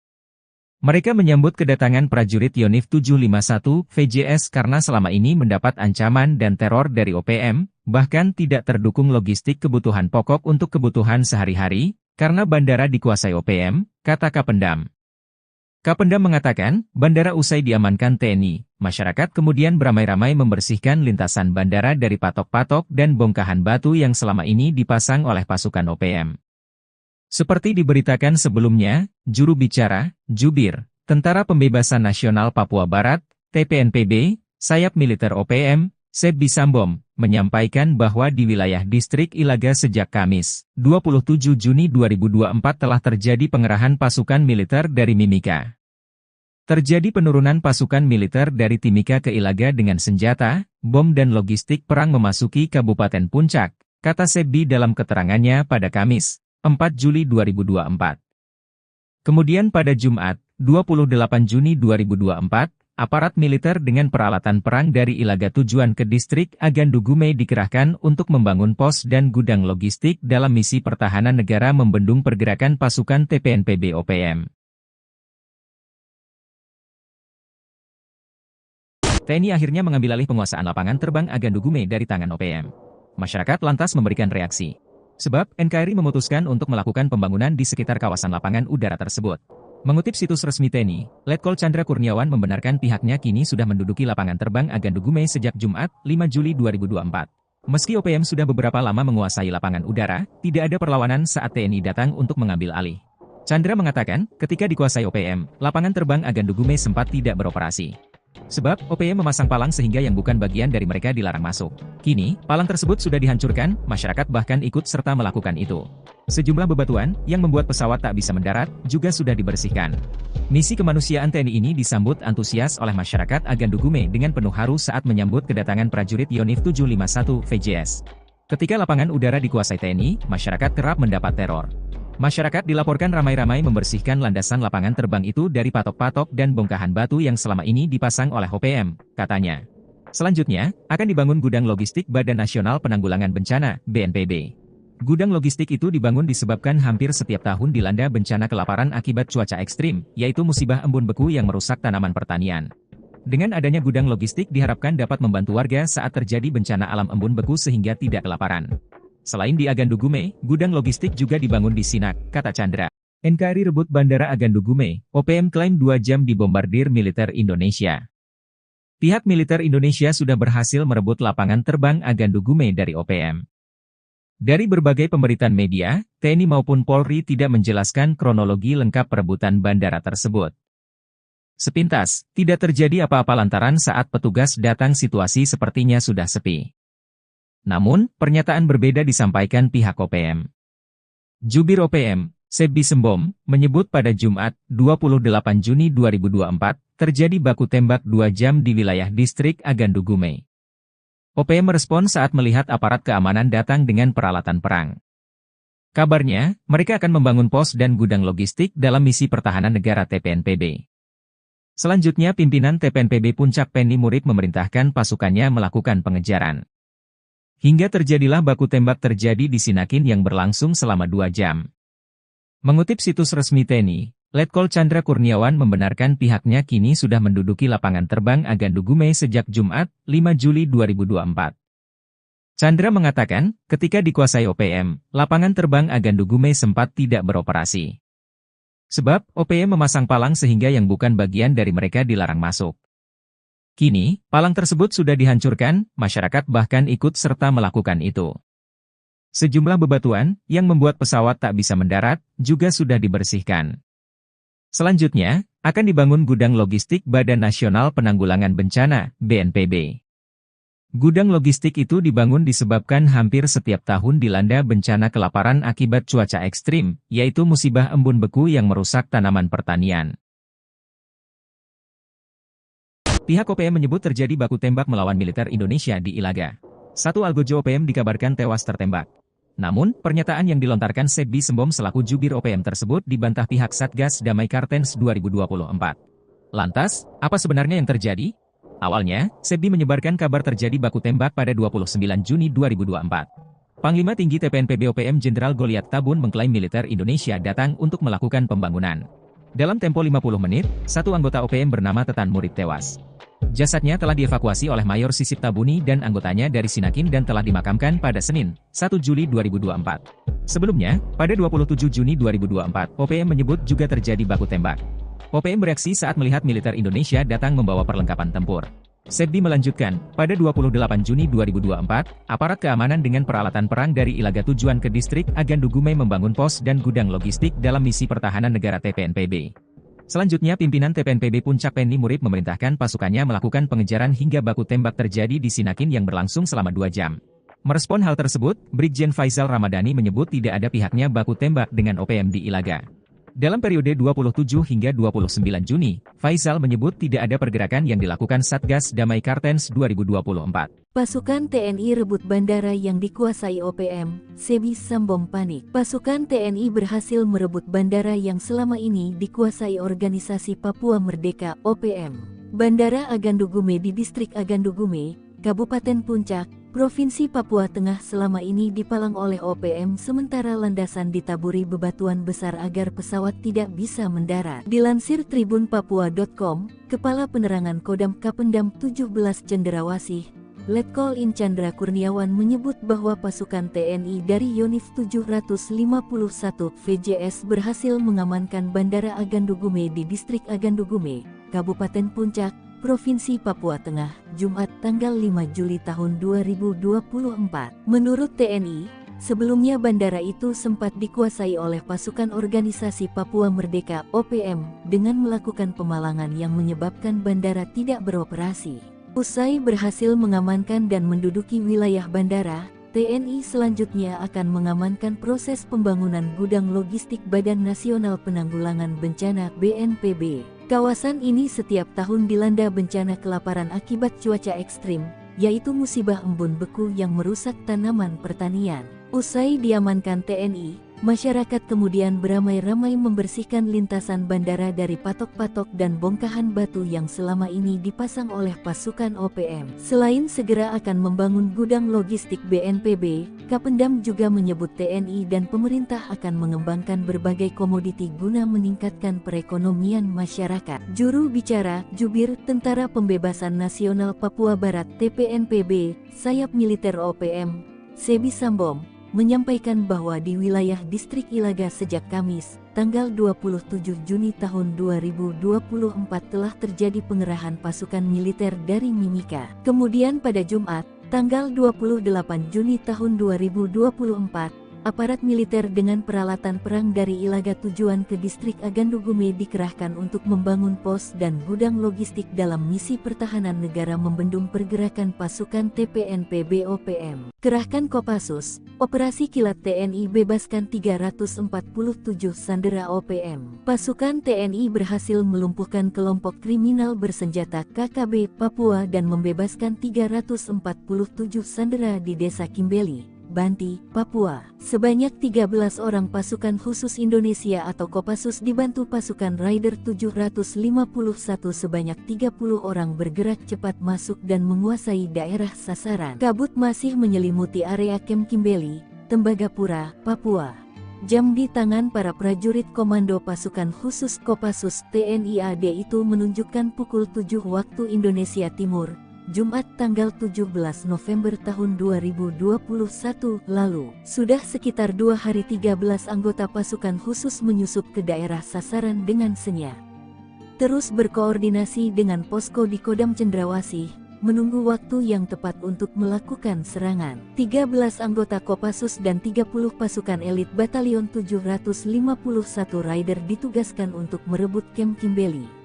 Mereka menyambut kedatangan prajurit Yonif 751 VJS karena selama ini mendapat ancaman dan teror dari OPM, bahkan tidak terdukung logistik kebutuhan pokok untuk kebutuhan sehari-hari, karena bandara dikuasai OPM, kata Kapendam. Kapendam mengatakan, bandara usai diamankan TNI, masyarakat kemudian beramai-ramai membersihkan lintasan bandara dari patok-patok dan bongkahan batu yang selama ini dipasang oleh pasukan OPM. Seperti diberitakan sebelumnya, juru bicara, Jubir, Tentara Pembebasan Nasional Papua Barat, TPNPB, sayap militer OPM, Sebbi Sambom, menyampaikan bahwa di wilayah Distrik Ilaga sejak Kamis, 27 Juni 2024 telah terjadi pengerahan pasukan militer dari Mimika. Terjadi penurunan pasukan militer dari Timika ke Ilaga dengan senjata, bom dan logistik perang memasuki Kabupaten Puncak, kata Sebbi dalam keterangannya pada Kamis, 4 Juli 2024. Kemudian pada Jumat, 28 Juni 2024, aparat militer dengan peralatan perang dari Ilaga tujuan ke Distrik Agandu Gume dikerahkan untuk membangun pos dan gudang logistik dalam misi pertahanan negara membendung pergerakan pasukan TPNPB OPM. TNI akhirnya mengambil alih penguasaan lapangan terbang Agandu Gume dari tangan OPM. Masyarakat lantas memberikan reaksi. Sebab, NKRI memutuskan untuk melakukan pembangunan di sekitar kawasan lapangan udara tersebut. Mengutip situs resmi TNI, Letkol Chandra Kurniawan membenarkan pihaknya kini sudah menduduki lapangan terbang Agandu Gume sejak Jumat, 5 Juli 2024. Meski OPM sudah beberapa lama menguasai lapangan udara, tidak ada perlawanan saat TNI datang untuk mengambil alih. Chandra mengatakan, ketika dikuasai OPM, lapangan terbang Agandu Gume sempat tidak beroperasi. Sebab, OPM memasang palang sehingga yang bukan bagian dari mereka dilarang masuk. Kini, palang tersebut sudah dihancurkan, masyarakat bahkan ikut serta melakukan itu. Sejumlah bebatuan, yang membuat pesawat tak bisa mendarat, juga sudah dibersihkan. Misi kemanusiaan TNI ini disambut antusias oleh masyarakat Agandugume dengan penuh haru saat menyambut kedatangan prajurit Yonif 751 VJS. Ketika lapangan udara dikuasai TNI, masyarakat kerap mendapat teror. Masyarakat dilaporkan ramai-ramai membersihkan landasan lapangan terbang itu dari patok-patok dan bongkahan batu yang selama ini dipasang oleh OPM, katanya. Selanjutnya, akan dibangun gudang logistik Badan Nasional Penanggulangan Bencana, BNPB. Gudang logistik itu dibangun disebabkan hampir setiap tahun dilanda bencana kelaparan akibat cuaca ekstrim, yaitu musibah embun beku yang merusak tanaman pertanian. Dengan adanya gudang logistik diharapkan dapat membantu warga saat terjadi bencana alam embun beku sehingga tidak kelaparan. Selain di Agandugume, gudang logistik juga dibangun di Sinak, kata Chandra. NKRI rebut Bandara Agandugume, OPM klaim 2 jam dibombardir militer Indonesia. Pihak militer Indonesia sudah berhasil merebut lapangan terbang Agandugume dari OPM. Dari berbagai pemberitaan media, TNI maupun Polri tidak menjelaskan kronologi lengkap perebutan bandara tersebut. Sepintas, tidak terjadi apa-apa lantaran saat petugas datang situasi sepertinya sudah sepi. Namun, pernyataan berbeda disampaikan pihak OPM. Jubir OPM, Sebbi Sembom, menyebut pada Jumat, 28 Juni 2024, terjadi baku tembak 2 jam di wilayah distrik Agandugume. OPM merespon saat melihat aparat keamanan datang dengan peralatan perang. Kabarnya, mereka akan membangun pos dan gudang logistik dalam misi pertahanan negara TPNPB. Selanjutnya pimpinan TPNPB Puncak Penny Murib memerintahkan pasukannya melakukan pengejaran. Hingga terjadilah baku tembak terjadi di Sinakin yang berlangsung selama 2 jam. Mengutip situs resmi TNI, Letkol Chandra Kurniawan membenarkan pihaknya kini sudah menduduki lapangan terbang Agandugume sejak Jumat, 5 Juli 2024. Chandra mengatakan, ketika dikuasai OPM, lapangan terbang Agandugume sempat tidak beroperasi. Sebab, OPM memasang palang sehingga yang bukan bagian dari mereka dilarang masuk. Kini, palang tersebut sudah dihancurkan, masyarakat bahkan ikut serta melakukan itu. Sejumlah bebatuan, yang membuat pesawat tak bisa mendarat, juga sudah dibersihkan. Selanjutnya, akan dibangun gudang logistik Badan Nasional Penanggulangan Bencana, BNPB. Gudang logistik itu dibangun disebabkan hampir setiap tahun dilanda bencana kelaparan akibat cuaca ekstrim, yaitu musibah embun beku yang merusak tanaman pertanian. Pihak OPM menyebut terjadi baku tembak melawan militer Indonesia di Ilaga. Satu algojo OPM dikabarkan tewas tertembak. Namun, pernyataan yang dilontarkan Sebbi Sembom selaku jubir OPM tersebut dibantah pihak Satgas Damai Kartens 2024. Lantas, apa sebenarnya yang terjadi? Awalnya, Sebbi menyebarkan kabar terjadi baku tembak pada 29 Juni 2024. Panglima Tinggi TPNPB OPM Jenderal Goliat Tabun mengklaim militer Indonesia datang untuk melakukan pembangunan. Dalam tempo 50 menit, satu anggota OPM bernama Tetan Murib tewas. Jasadnya telah dievakuasi oleh Mayor Sisip Tabuni dan anggotanya dari Sinakin dan telah dimakamkan pada Senin, 1 Juli 2024. Sebelumnya, pada 27 Juni 2024, OPM menyebut juga terjadi baku tembak. OPM bereaksi saat melihat militer Indonesia datang membawa perlengkapan tempur. Sebbi melanjutkan, pada 28 Juni 2024, aparat keamanan dengan peralatan perang dari Ilaga tujuan ke distrik Agandugume membangun pos dan gudang logistik dalam misi pertahanan negara TPNPB. Selanjutnya pimpinan TPNPB Puncak Penny Murib memerintahkan pasukannya melakukan pengejaran hingga baku tembak terjadi di Sinakin yang berlangsung selama 2 jam. Merespon hal tersebut, Brigjen Faisal Ramadhani menyebut tidak ada pihaknya baku tembak dengan OPM di Ilaga. Dalam periode 27 hingga 29 Juni, Faisal menyebut tidak ada pergerakan yang dilakukan Satgas Damai Kartens 2024. Pasukan TNI rebut bandara yang dikuasai OPM, Sebbi Sembom panik. Pasukan TNI berhasil merebut bandara yang selama ini dikuasai Organisasi Papua Merdeka (OPM). Bandara Agandugume di Distrik Agandugume, Kabupaten Puncak, Provinsi Papua Tengah selama ini dipalang oleh OPM sementara landasan ditaburi bebatuan besar agar pesawat tidak bisa mendarat. Dilansir tribunpapua.com, Kepala Penerangan Kodam Kapendam 17 Cenderawasih, Letkol In Chandra Kurniawan menyebut bahwa pasukan TNI dari Yonif 751 VJS berhasil mengamankan Bandara Agandugume di Distrik Agandugume, Kabupaten Puncak, Provinsi Papua Tengah, Jumat tanggal 5 Juli tahun 2024. Menurut TNI, Sebelumnya bandara itu sempat dikuasai oleh pasukan organisasi Papua Merdeka (OPM) dengan melakukan pemalangan yang menyebabkan bandara tidak beroperasi. Usai berhasil mengamankan dan menduduki wilayah bandara, TNI selanjutnya akan mengamankan proses pembangunan gudang logistik Badan Nasional Penanggulangan Bencana (BNPB). Kawasan ini setiap tahun dilanda bencana kelaparan akibat cuaca ekstrim, yaitu musibah embun beku yang merusak tanaman pertanian. Usai diamankan TNI, masyarakat kemudian beramai-ramai membersihkan lintasan bandara dari patok-patok dan bongkahan batu yang selama ini dipasang oleh pasukan OPM. Selain segera akan membangun gudang logistik BNPB, Kapendam juga menyebut TNI dan pemerintah akan mengembangkan berbagai komoditi guna meningkatkan perekonomian masyarakat. Juru bicara Jubir Tentara Pembebasan Nasional Papua Barat (TPNPB), sayap militer OPM, Sebi Sambom, menyampaikan bahwa di wilayah distrik Ilaga sejak Kamis, tanggal 27 Juni tahun 2024 telah terjadi pengerahan pasukan militer dari Mimika. Kemudian pada Jumat, tanggal 28 Juni tahun 2024, aparat militer dengan peralatan perang dari Ilaga tujuan ke distrik Agandugume dikerahkan untuk membangun pos dan gudang logistik dalam misi pertahanan negara membendung pergerakan pasukan TPNPB OPM. Kerahkan Kopassus, Operasi Kilat TNI bebaskan 347 sandera OPM. Pasukan TNI berhasil melumpuhkan kelompok kriminal bersenjata KKB Papua dan membebaskan 347 sandera di Desa Kimbeli, Banti, Papua. Sebanyak 13 orang pasukan khusus Indonesia atau Kopassus dibantu pasukan Raider 751 sebanyak 30 orang bergerak cepat masuk dan menguasai daerah sasaran. Kabut masih menyelimuti area Kem Kimbeli, Tembagapura, Papua. Jam di tangan para prajurit komando pasukan khusus Kopassus TNI AD itu menunjukkan pukul 7 waktu Indonesia Timur, Jumat tanggal 17 November tahun 2021 lalu. Sudah sekitar 2 hari 13 anggota pasukan khusus menyusup ke daerah sasaran dengan senyap. Terus berkoordinasi dengan posko di Kodam Cendrawasih, menunggu waktu yang tepat untuk melakukan serangan. 13 anggota Kopassus dan 30 pasukan elit Batalion 751 Raider ditugaskan untuk merebut Kem Kimbeli.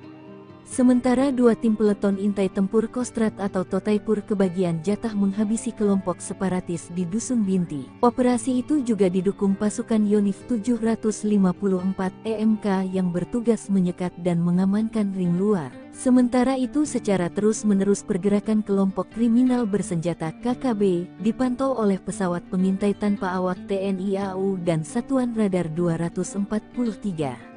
Sementara 2 tim peleton intai tempur Kostrad atau Totaipur kebagian jatah menghabisi kelompok separatis di Dusun Binti. Operasi itu juga didukung pasukan Yonif 754 EMK yang bertugas menyekat dan mengamankan ring luar. Sementara itu secara terus-menerus pergerakan kelompok kriminal bersenjata KKB dipantau oleh pesawat pengintai tanpa awak TNI AU dan Satuan Radar 243.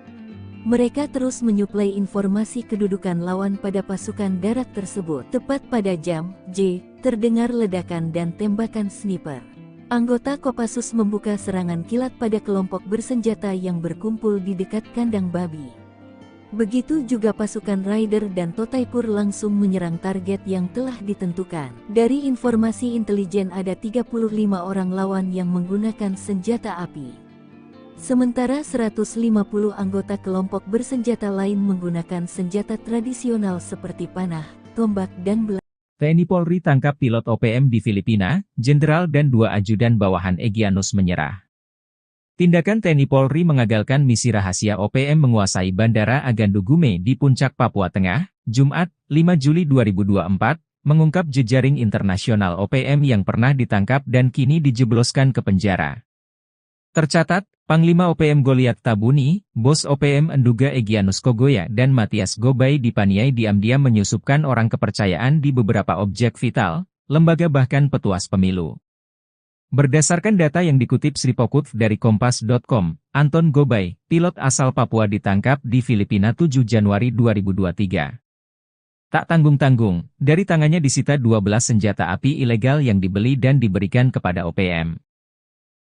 Mereka terus menyuplai informasi kedudukan lawan pada pasukan darat tersebut. Tepat pada jam J, terdengar ledakan dan tembakan sniper. Anggota Kopassus membuka serangan kilat pada kelompok bersenjata yang berkumpul di dekat kandang babi. Begitu juga pasukan Raider dan Totaipur langsung menyerang target yang telah ditentukan. Dari informasi intelijen ada 35 orang lawan yang menggunakan senjata api. Sementara 150 anggota kelompok bersenjata lain menggunakan senjata tradisional seperti panah, tombak dan belati. TNI Polri tangkap pilot OPM di Filipina, Jenderal dan 2 ajudan bawahan Egyanus menyerah. Tindakan TNI Polri mengagalkan misi rahasia OPM menguasai Bandara Agandugume di Puncak Papua Tengah, Jumat, 5 Juli 2024, mengungkap jejaring internasional OPM yang pernah ditangkap dan kini dijebloskan ke penjara. Tercatat, Panglima OPM Goliat Tabuni, Bos OPM Enduga Egyanus Kogoya dan Matias Gobay dipaniai diam-diam menyusupkan orang kepercayaan di beberapa objek vital, lembaga bahkan petuas pemilu. Berdasarkan data yang dikutip Sripokutv dari Kompas.com, Anton Gobay, pilot asal Papua ditangkap di Filipina 7 Januari 2023. Tak tanggung-tanggung, dari tangannya disita 12 senjata api ilegal yang dibeli dan diberikan kepada OPM.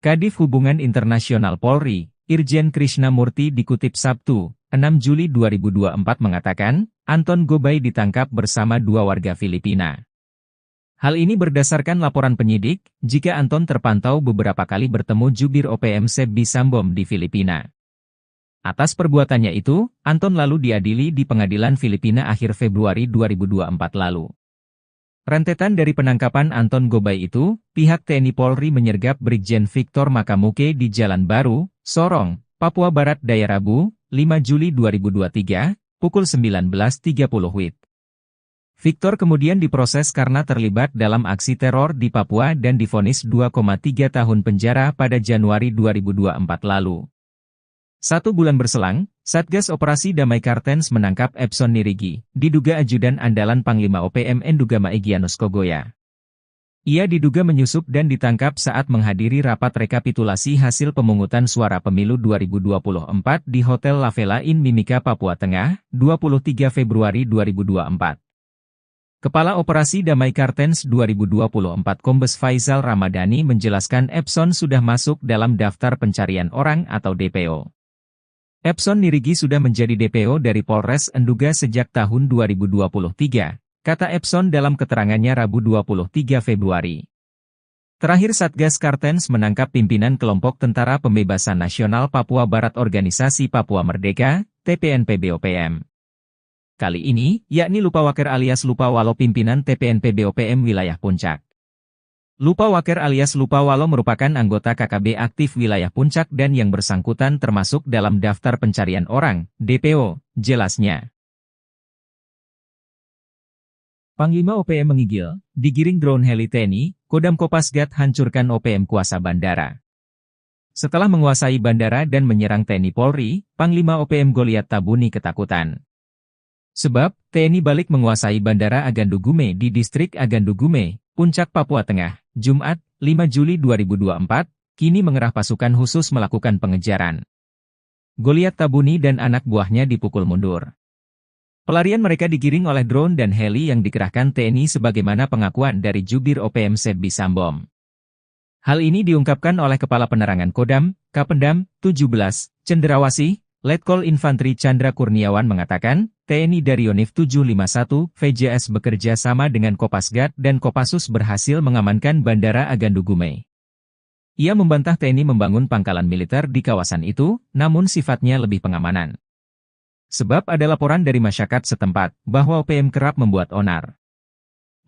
Kadif Hubungan Internasional Polri, Irjen Krishnamurti dikutip Sabtu, 6 Juli 2024 mengatakan, Anton Gobay ditangkap bersama 2 warga Filipina. Hal ini berdasarkan laporan penyidik, jika Anton terpantau beberapa kali bertemu jubir OPM Sebi Sambom di Filipina. Atas perbuatannya itu, Anton lalu diadili di pengadilan Filipina akhir Februari 2024 lalu. Rentetan dari penangkapan Anton Gobay itu, pihak TNI Polri menyergap Brigjen Victor Makamuke di Jalan Baru, Sorong, Papua Barat Daya Rabu, 5 Juli 2023, pukul 19.30 WIB. Victor kemudian diproses karena terlibat dalam aksi teror di Papua dan divonis 2,3 tahun penjara pada Januari 2024 lalu. 1 bulan berselang, Satgas Operasi Damai Kartens menangkap Epson Nirigi, diduga ajudan andalan Panglima OPM Endugama Egyanus Kogoya. Ia diduga menyusup dan ditangkap saat menghadiri rapat rekapitulasi hasil pemungutan suara pemilu 2024 di Hotel La Vela Inn Mimika, Papua Tengah, 23 Februari 2024. Kepala Operasi Damai Kartens 2024 Kombes Faisal Ramadhani menjelaskan Epson sudah masuk dalam daftar pencarian orang atau DPO. Epson Nirigi sudah menjadi DPO dari Polres Enduga sejak tahun 2023, kata Epson dalam keterangannya Rabu 23 Februari. Terakhir Satgas Kartens menangkap pimpinan kelompok Tentara Pembebasan Nasional Papua Barat Organisasi Papua Merdeka, TPNPB-OPM. Kali ini, yakni Lupa Waker alias Lupa Walo pimpinan TPNPB-OPM wilayah Puncak. Lupa Waker alias Lupa Walo merupakan anggota KKB aktif wilayah Puncak dan yang bersangkutan termasuk dalam daftar pencarian orang, DPO, jelasnya. Panglima OPM menggigil, digiring drone heli TNI, Kodam Kopasgat hancurkan OPM kuasa bandara. Setelah menguasai bandara dan menyerang TNI Polri, Panglima OPM Goliat Tabuni ketakutan. Sebab, TNI balik menguasai Bandara Agandu Gume di Distrik Agandu Gume, Puncak, Papua Tengah, Jumat, 5 Juli 2024, kini mengerah pasukan khusus melakukan pengejaran. Goliat Tabuni dan anak buahnya dipukul mundur. Pelarian mereka digiring oleh drone dan heli yang dikerahkan TNI sebagaimana pengakuan dari Jubir OPM Sebbi Sambom. Hal ini diungkapkan oleh Kepala Penerangan Kodam, Kapendam, 17, Cenderawasih, Letkol Infantri Chandra Kurniawan mengatakan, TNI dari Yonif 751, VJS bekerja sama dengan Kopasgat dan Kopassus berhasil mengamankan Bandara Agandu Gume. Ia membantah TNI membangun pangkalan militer di kawasan itu, namun sifatnya lebih pengamanan. Sebab ada laporan dari masyarakat setempat, bahwa OPM kerap membuat onar.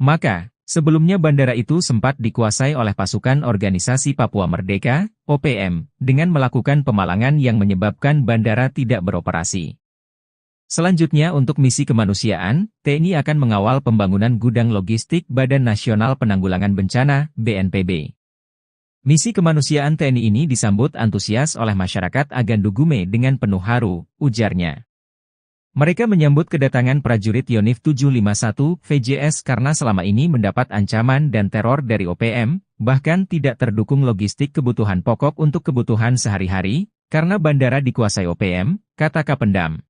Maka, sebelumnya bandara itu sempat dikuasai oleh pasukan Organisasi Papua Merdeka, OPM, dengan melakukan pemalangan yang menyebabkan bandara tidak beroperasi. Selanjutnya untuk misi kemanusiaan, TNI akan mengawal pembangunan gudang logistik Badan Nasional Penanggulangan Bencana, BNPB. Misi kemanusiaan TNI ini disambut antusias oleh masyarakat Agandu Gume dengan penuh haru, ujarnya. Mereka menyambut kedatangan prajurit Yonif 751 VJS karena selama ini mendapat ancaman dan teror dari OPM, bahkan tidak terdukung logistik kebutuhan pokok untuk kebutuhan sehari-hari, karena bandara dikuasai OPM, kata Kapendam.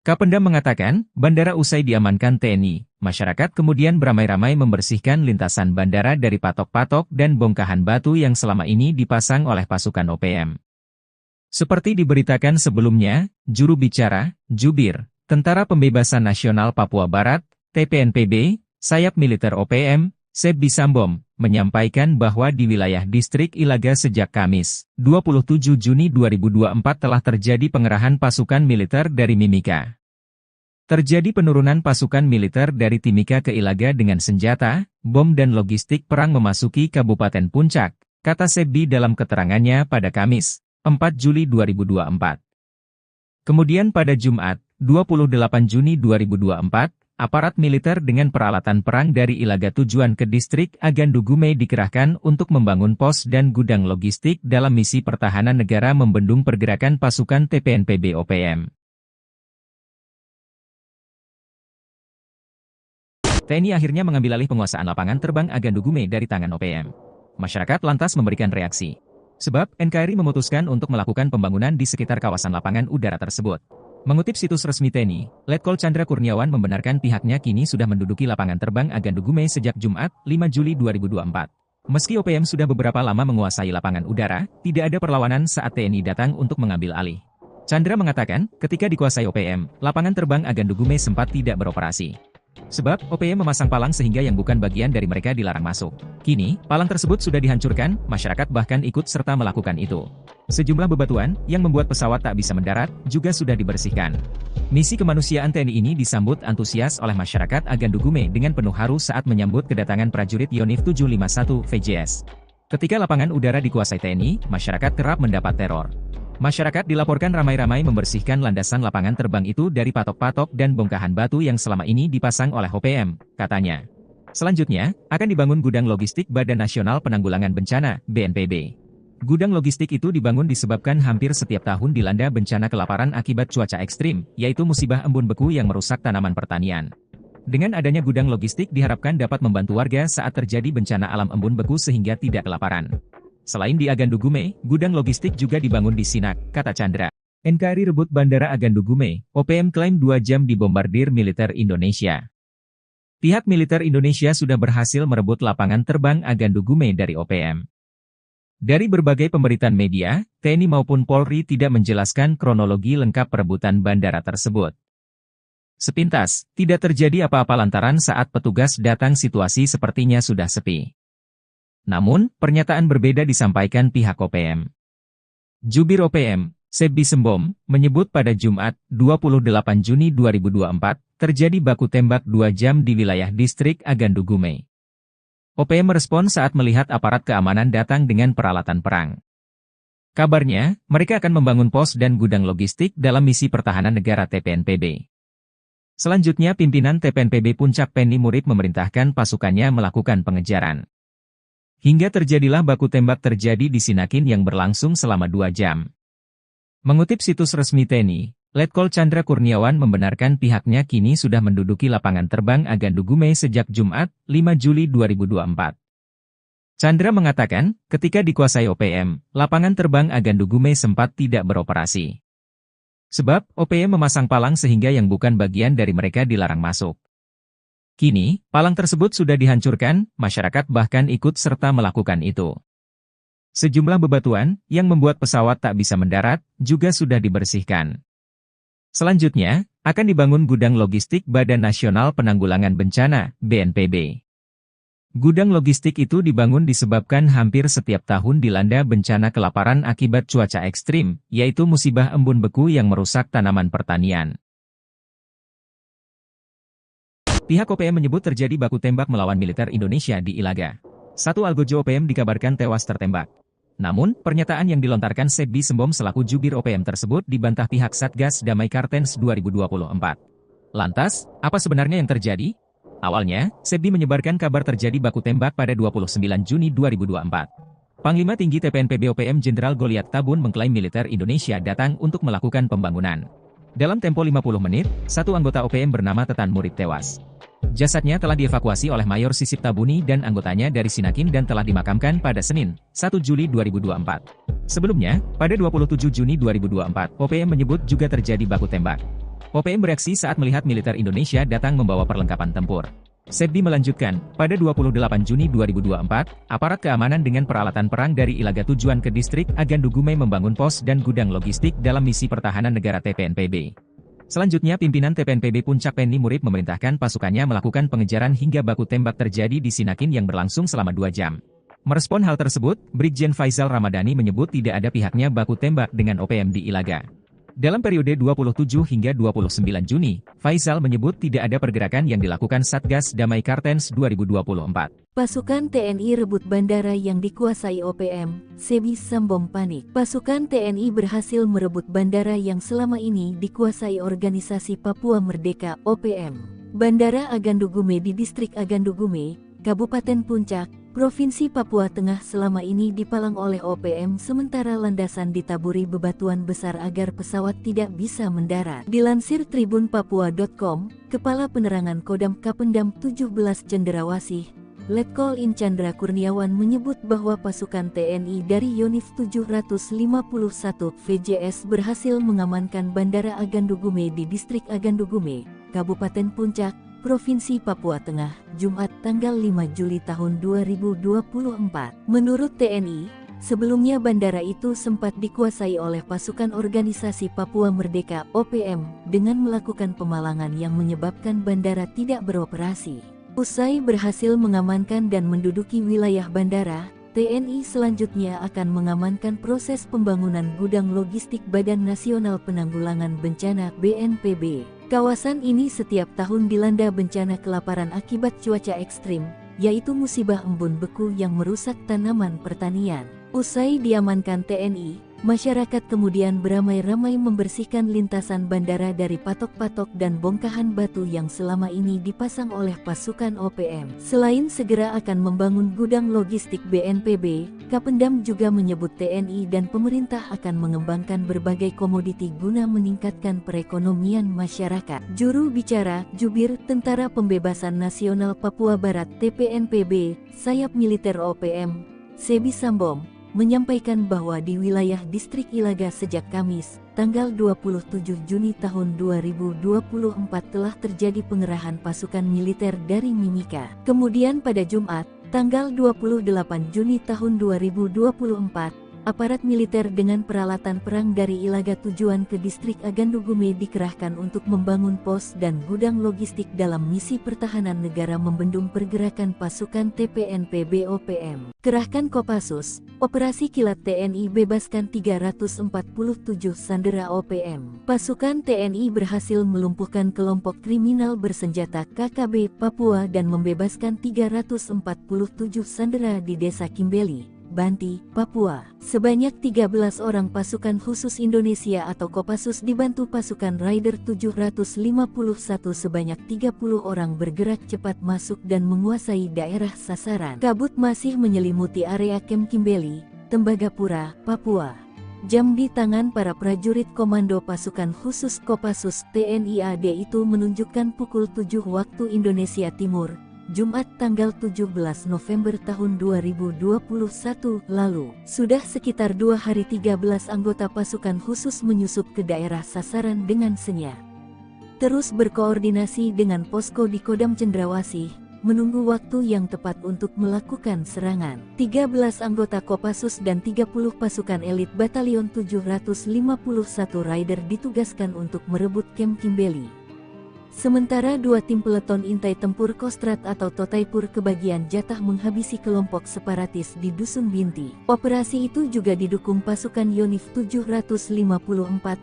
Kapendam mengatakan, bandara usai diamankan TNI, masyarakat kemudian beramai-ramai membersihkan lintasan bandara dari patok-patok dan bongkahan batu yang selama ini dipasang oleh pasukan OPM. Seperti diberitakan sebelumnya, juru bicara, Jubir, Tentara Pembebasan Nasional Papua Barat, TPNPB, sayap militer OPM, Sebbi Sambom, menyampaikan bahwa di wilayah Distrik Ilaga sejak Kamis, 27 Juni 2024 telah terjadi pengerahan pasukan militer dari Mimika. Terjadi penurunan pasukan militer dari Timika ke Ilaga dengan senjata, bom dan logistik perang memasuki Kabupaten Puncak, kata Sebbi dalam keterangannya pada Kamis, 4 Juli 2024. Kemudian pada Jumat, 28 Juni 2024, aparat militer dengan peralatan perang dari Ilaga tujuan ke Distrik Agandu Gume dikerahkan untuk membangun pos dan gudang logistik dalam misi pertahanan negara membendung pergerakan pasukan TPNPB OPM. TNI akhirnya mengambil alih penguasaan lapangan terbang Agandu Gume dari tangan OPM. Masyarakat lantas memberikan reaksi. Sebab, NKRI memutuskan untuk melakukan pembangunan di sekitar kawasan lapangan udara tersebut. Mengutip situs resmi TNI, Letkol Chandra Kurniawan membenarkan pihaknya kini sudah menduduki lapangan terbang Agandu Gume sejak Jumat, 5 Juli 2024. Meski OPM sudah beberapa lama menguasai lapangan udara, tidak ada perlawanan saat TNI datang untuk mengambil alih. Chandra mengatakan, ketika dikuasai OPM, lapangan terbang Agandu Gume sempat tidak beroperasi. Sebab, OPM memasang palang sehingga yang bukan bagian dari mereka dilarang masuk. Kini, palang tersebut sudah dihancurkan, masyarakat bahkan ikut serta melakukan itu. Sejumlah bebatuan, yang membuat pesawat tak bisa mendarat, juga sudah dibersihkan. Misi kemanusiaan TNI ini disambut antusias oleh masyarakat Agandugume dengan penuh haru saat menyambut kedatangan prajurit Yonif 751 VJS. Ketika lapangan udara dikuasai TNI, masyarakat kerap mendapat teror. Masyarakat dilaporkan ramai-ramai membersihkan landasan lapangan terbang itu dari patok-patok dan bongkahan batu yang selama ini dipasang oleh OPM, katanya. Selanjutnya, akan dibangun gudang logistik Badan Nasional Penanggulangan Bencana, BNPB. Gudang logistik itu dibangun disebabkan hampir setiap tahun dilanda bencana kelaparan akibat cuaca ekstrim, yaitu musibah embun beku yang merusak tanaman pertanian. Dengan adanya gudang logistik diharapkan dapat membantu warga saat terjadi bencana alam embun beku sehingga tidak kelaparan. Selain di Agandugume, gudang logistik juga dibangun di Sinak, kata Chandra. NKRI rebut Bandara Agandugume, OPM klaim 2 jam dibombardir militer Indonesia. Pihak militer Indonesia sudah berhasil merebut lapangan terbang Agandugume dari OPM. Dari berbagai pemberitaan media, TNI maupun Polri tidak menjelaskan kronologi lengkap perebutan bandara tersebut. Sepintas, tidak terjadi apa-apa lantaran saat petugas datang situasi sepertinya sudah sepi. Namun, pernyataan berbeda disampaikan pihak OPM. Jubir OPM, Sebbi Sembom, menyebut pada Jumat, 28 Juni 2024, terjadi baku tembak 2 jam di wilayah distrik Agandugume. OPM merespon saat melihat aparat keamanan datang dengan peralatan perang. Kabarnya, mereka akan membangun pos dan gudang logistik dalam misi pertahanan negara TPNPB. Selanjutnya pimpinan TPNPB Puncak Penny Murid memerintahkan pasukannya melakukan pengejaran. Hingga terjadilah baku tembak terjadi di Sinakin yang berlangsung selama 2 jam. Mengutip situs resmi TNI, Letkol Chandra Kurniawan membenarkan pihaknya kini sudah menduduki lapangan terbang Agandugume sejak Jumat, 5 Juli 2024. Chandra mengatakan, ketika dikuasai OPM, lapangan terbang Agandugume sempat tidak beroperasi. Sebab, OPM memasang palang sehingga yang bukan bagian dari mereka dilarang masuk. Kini, palang tersebut sudah dihancurkan, masyarakat bahkan ikut serta melakukan itu. Sejumlah bebatuan, yang membuat pesawat tak bisa mendarat, juga sudah dibersihkan. Selanjutnya, akan dibangun gudang logistik Badan Nasional Penanggulangan Bencana, BNPB. Gudang logistik itu dibangun disebabkan hampir setiap tahun dilanda bencana kelaparan akibat cuaca ekstrim, yaitu musibah embun beku yang merusak tanaman pertanian. Pihak OPM menyebut terjadi baku tembak melawan militer Indonesia di Ilaga. Satu algojo OPM dikabarkan tewas tertembak. Namun, pernyataan yang dilontarkan Sebbi Sembom selaku jubir OPM tersebut dibantah pihak Satgas Damai Kartens 2024. Lantas, apa sebenarnya yang terjadi? Awalnya, Sebbi menyebarkan kabar terjadi baku tembak pada 29 Juni 2024. Panglima Tinggi TPNPB OPM Jenderal Goliat Tabun mengklaim militer Indonesia datang untuk melakukan pembangunan. Dalam tempo 50 menit, satu anggota OPM bernama Tetan Murid tewas. Jasadnya telah dievakuasi oleh Mayor Sisip Tabuni dan anggotanya dari Sinakin dan telah dimakamkan pada Senin, 1 Juli 2024. Sebelumnya, pada 27 Juni 2024, OPM menyebut juga terjadi baku tembak. OPM bereaksi saat melihat militer Indonesia datang membawa perlengkapan tempur. Sebbi melanjutkan, pada 28 Juni 2024, aparat keamanan dengan peralatan perang dari Ilaga tujuan ke distrik Agandugume membangun pos dan gudang logistik dalam misi pertahanan negara TPNPB. Selanjutnya pimpinan TPNPB Puncak Penny Murid memerintahkan pasukannya melakukan pengejaran hingga baku tembak terjadi di Sinakin yang berlangsung selama 2 jam. Merespon hal tersebut, Brigjen Faisal Ramadhani menyebut tidak ada pihaknya baku tembak dengan OPM di Ilaga. Dalam periode 27 hingga 29 Juni, Faisal menyebut tidak ada pergerakan yang dilakukan Satgas Damai Kartens 2024. Pasukan TNI rebut bandara yang dikuasai OPM, Sebbi Sembom panik. Pasukan TNI berhasil merebut bandara yang selama ini dikuasai organisasi Papua Merdeka (OPM). Bandara Agandugume di distrik Agandugume, Kabupaten Puncak, Provinsi Papua Tengah selama ini dipalang oleh OPM sementara landasan ditaburi bebatuan besar agar pesawat tidak bisa mendarat. Dilansir tribunpapua.com, Kepala Penerangan Kodam Kapendam 17 Cenderawasih, Letkol In Chandra Kurniawan menyebut bahwa pasukan TNI dari Yonif 751 VJS berhasil mengamankan Bandara Agandugume di distrik Agandugume, Kabupaten Puncak, Provinsi Papua Tengah, Jumat tanggal 5 Juli tahun 2024. Menurut TNI, Sebelumnya bandara itu sempat dikuasai oleh pasukan organisasi Papua Merdeka (OPM) dengan melakukan pemalangan yang menyebabkan bandara tidak beroperasi. Usai berhasil mengamankan dan menduduki wilayah bandara, TNI selanjutnya akan mengamankan proses pembangunan gudang logistik Badan Nasional Penanggulangan Bencana (BNPB). Kawasan ini setiap tahun dilanda bencana kelaparan akibat cuaca ekstrim, yaitu musibah embun beku yang merusak tanaman pertanian. Usai diamankan TNI, masyarakat kemudian beramai-ramai membersihkan lintasan bandara dari patok-patok dan bongkahan batu yang selama ini dipasang oleh pasukan OPM. Selain segera akan membangun gudang logistik BNPB, Kapendam juga menyebut TNI dan pemerintah akan mengembangkan berbagai komoditi guna meningkatkan perekonomian masyarakat. Juru bicara Jubir Tentara Pembebasan Nasional Papua Barat (TPNPB), sayap militer OPM, Sebi Sambom, menyampaikan bahwa di wilayah distrik Ilaga sejak Kamis, tanggal 27 Juni tahun 2024 telah terjadi pengerahan pasukan militer dari Mimika. Kemudian pada Jumat, tanggal 28 Juni tahun 2024, aparat militer dengan peralatan perang dari Ilaga tujuan ke distrik Agandugume dikerahkan untuk membangun pos dan gudang logistik dalam misi pertahanan negara membendung pergerakan pasukan TPNPB OPM. Kerahkan Kopassus, Operasi Kilat TNI bebaskan 347 sandera OPM. Pasukan TNI berhasil melumpuhkan kelompok kriminal bersenjata KKB Papua dan membebaskan 347 sandera di Desa Kimbeli, Banti, Papua. Sebanyak 13 orang pasukan khusus Indonesia atau Kopassus dibantu pasukan Raider 751 sebanyak 30 orang bergerak cepat masuk dan menguasai daerah sasaran. Kabut masih menyelimuti area Kem Kimbeli, Tembagapura, Papua. Jam di tangan para prajurit komando pasukan khusus Kopassus TNI AD itu menunjukkan pukul 7 waktu Indonesia Timur, Jumat tanggal 17 November tahun 2021 lalu. Sudah sekitar 2 hari 13 anggota pasukan khusus menyusup ke daerah sasaran dengan senyap. Terus berkoordinasi dengan posko di Kodam Cendrawasih, menunggu waktu yang tepat untuk melakukan serangan. 13 anggota Kopassus dan 30 pasukan elit Batalion 751 Raider ditugaskan untuk merebut Kem Kimbeli. Sementara 2 tim peleton intai tempur Kostrat atau Totaipur kebagian jatah menghabisi kelompok separatis di Dusun Binti. Operasi itu juga didukung pasukan Yonif 754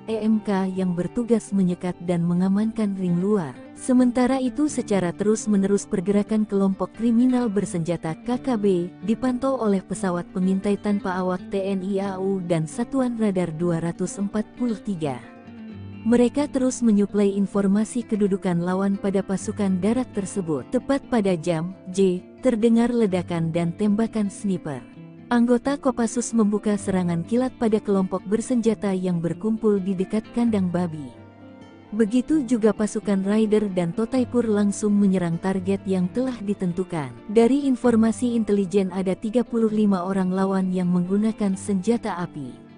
EMK yang bertugas menyekat dan mengamankan ring luar. Sementara itu secara terus-menerus pergerakan kelompok kriminal bersenjata KKB dipantau oleh pesawat pengintai tanpa awak TNI AU dan Satuan Radar 243. Mereka terus menyuplai informasi kedudukan lawan pada pasukan darat tersebut. Tepat pada jam J, terdengar ledakan dan tembakan sniper. Anggota Kopassus membuka serangan kilat pada kelompok bersenjata yang berkumpul di dekat kandang babi. Begitu juga pasukan Raider dan Totaipur langsung menyerang target yang telah ditentukan. Dari informasi intelijen ada 35 orang lawan yang menggunakan senjata api.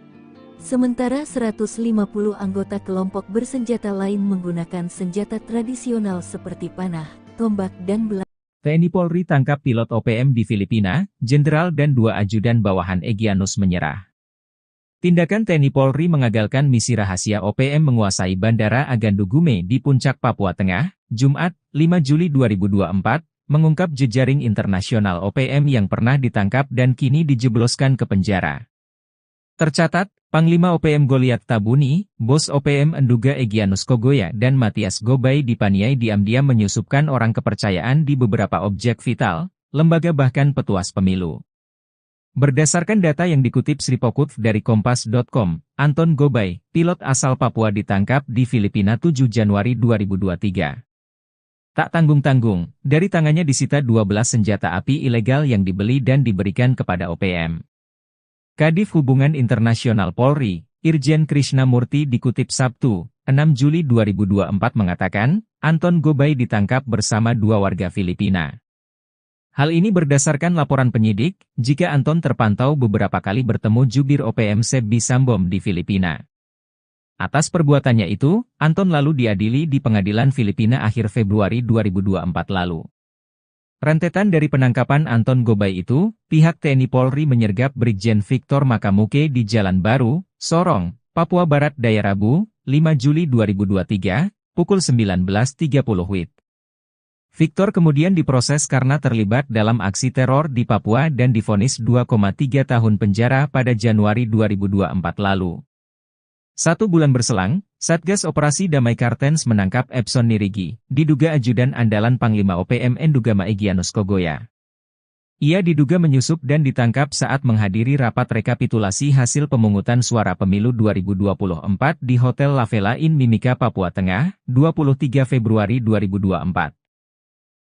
Sementara 150 anggota kelompok bersenjata lain menggunakan senjata tradisional seperti panah, tombak dan belang. TNI Polri tangkap pilot OPM di Filipina, Jenderal dan 2 ajudan bawahan Egyanus menyerah. Tindakan TNI Polri mengagalkan misi rahasia OPM menguasai Bandara Agandugume di Puncak Papua Tengah, Jumat, 5 Juli 2024, mengungkap jejaring internasional OPM yang pernah ditangkap dan kini dijebloskan ke penjara. Tercatat, Panglima OPM Goliat Tabuni, Bos OPM Enduga Egyanus Kogoya dan Matias Gobay dipaniai diam-diam menyusupkan orang kepercayaan di beberapa objek vital, lembaga bahkan petuas pemilu. Berdasarkan data yang dikutip Sripokutv dari Kompas.com, Anton Gobay, pilot asal Papua ditangkap di Filipina 7 Januari 2023. Tak tanggung-tanggung, dari tangannya disita 12 senjata api ilegal yang dibeli dan diberikan kepada OPM. Kadif Hubungan Internasional Polri, Irjen Krishnamurti dikutip Sabtu, 6 Juli 2024 mengatakan, Anton Gobay ditangkap bersama 2 warga Filipina. Hal ini berdasarkan laporan penyidik, jika Anton terpantau beberapa kali bertemu jubir OPM Sebi Sambom di Filipina. Atas perbuatannya itu, Anton lalu diadili di pengadilan Filipina akhir Februari 2024 lalu. Rentetan dari penangkapan Anton Gobay itu, pihak TNI Polri menyergap Brigjen Victor Makamuke di Jalan Baru, Sorong, Papua Barat Daya Rabu, 5 Juli 2023, pukul 19.30 WIB. Victor kemudian diproses karena terlibat dalam aksi teror di Papua dan divonis 2,3 tahun penjara pada Januari 2024 lalu. 1 bulan berselang, Satgas Operasi Damai Kartens menangkap Epson Nirigi, diduga ajudan andalan Panglima OPM Endugama Egyanus Kogoya. Ia diduga menyusup dan ditangkap saat menghadiri rapat rekapitulasi hasil pemungutan suara pemilu 2024 di Hotel La Vela in Mimika, Papua Tengah, 23 Februari 2024.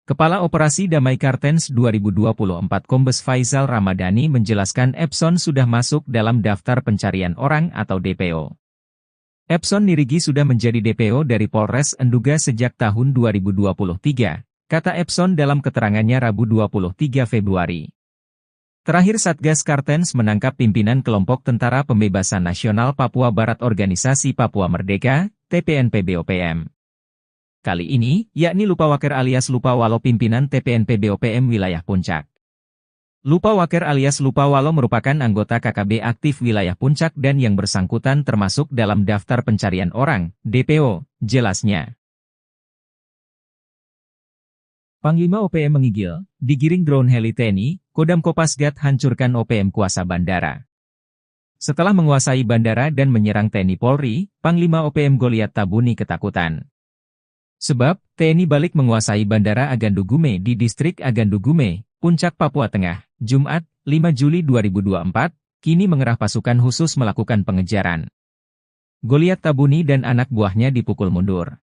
Kepala Operasi Damai Kartens 2024 Kombes Faisal Ramadhani menjelaskan Epson sudah masuk dalam daftar pencarian orang atau DPO. Epson Nirigi sudah menjadi DPO dari Polres Enduga sejak tahun 2023, kata Epson dalam keterangannya Rabu 23 Februari. Terakhir Satgas Kartens menangkap pimpinan kelompok Tentara Pembebasan Nasional Papua Barat Organisasi Papua Merdeka, TPNPB-OPM. Kali ini, yakni Lupawaker alias Lupawalo pimpinan TPNPB-OPM wilayah Puncak. Lupawaker alias Lupawalo merupakan anggota KKB aktif wilayah Puncak dan yang bersangkutan termasuk dalam daftar pencarian orang, DPO, jelasnya. Panglima OPM menggigil, digiring drone heli TNI, Kodam Kopasgat hancurkan OPM kuasa bandara. Setelah menguasai bandara dan menyerang TNI Polri, Panglima OPM Goliat Tabuni ketakutan. Sebab, TNI balik menguasai Bandara Agandu Gume di Distrik Agandu Gume, Puncak, Papua Tengah, Jumat, 5 Juli 2024, kini mengerah pasukan khusus melakukan pengejaran. Goliat Tabuni dan anak buahnya dipukul mundur.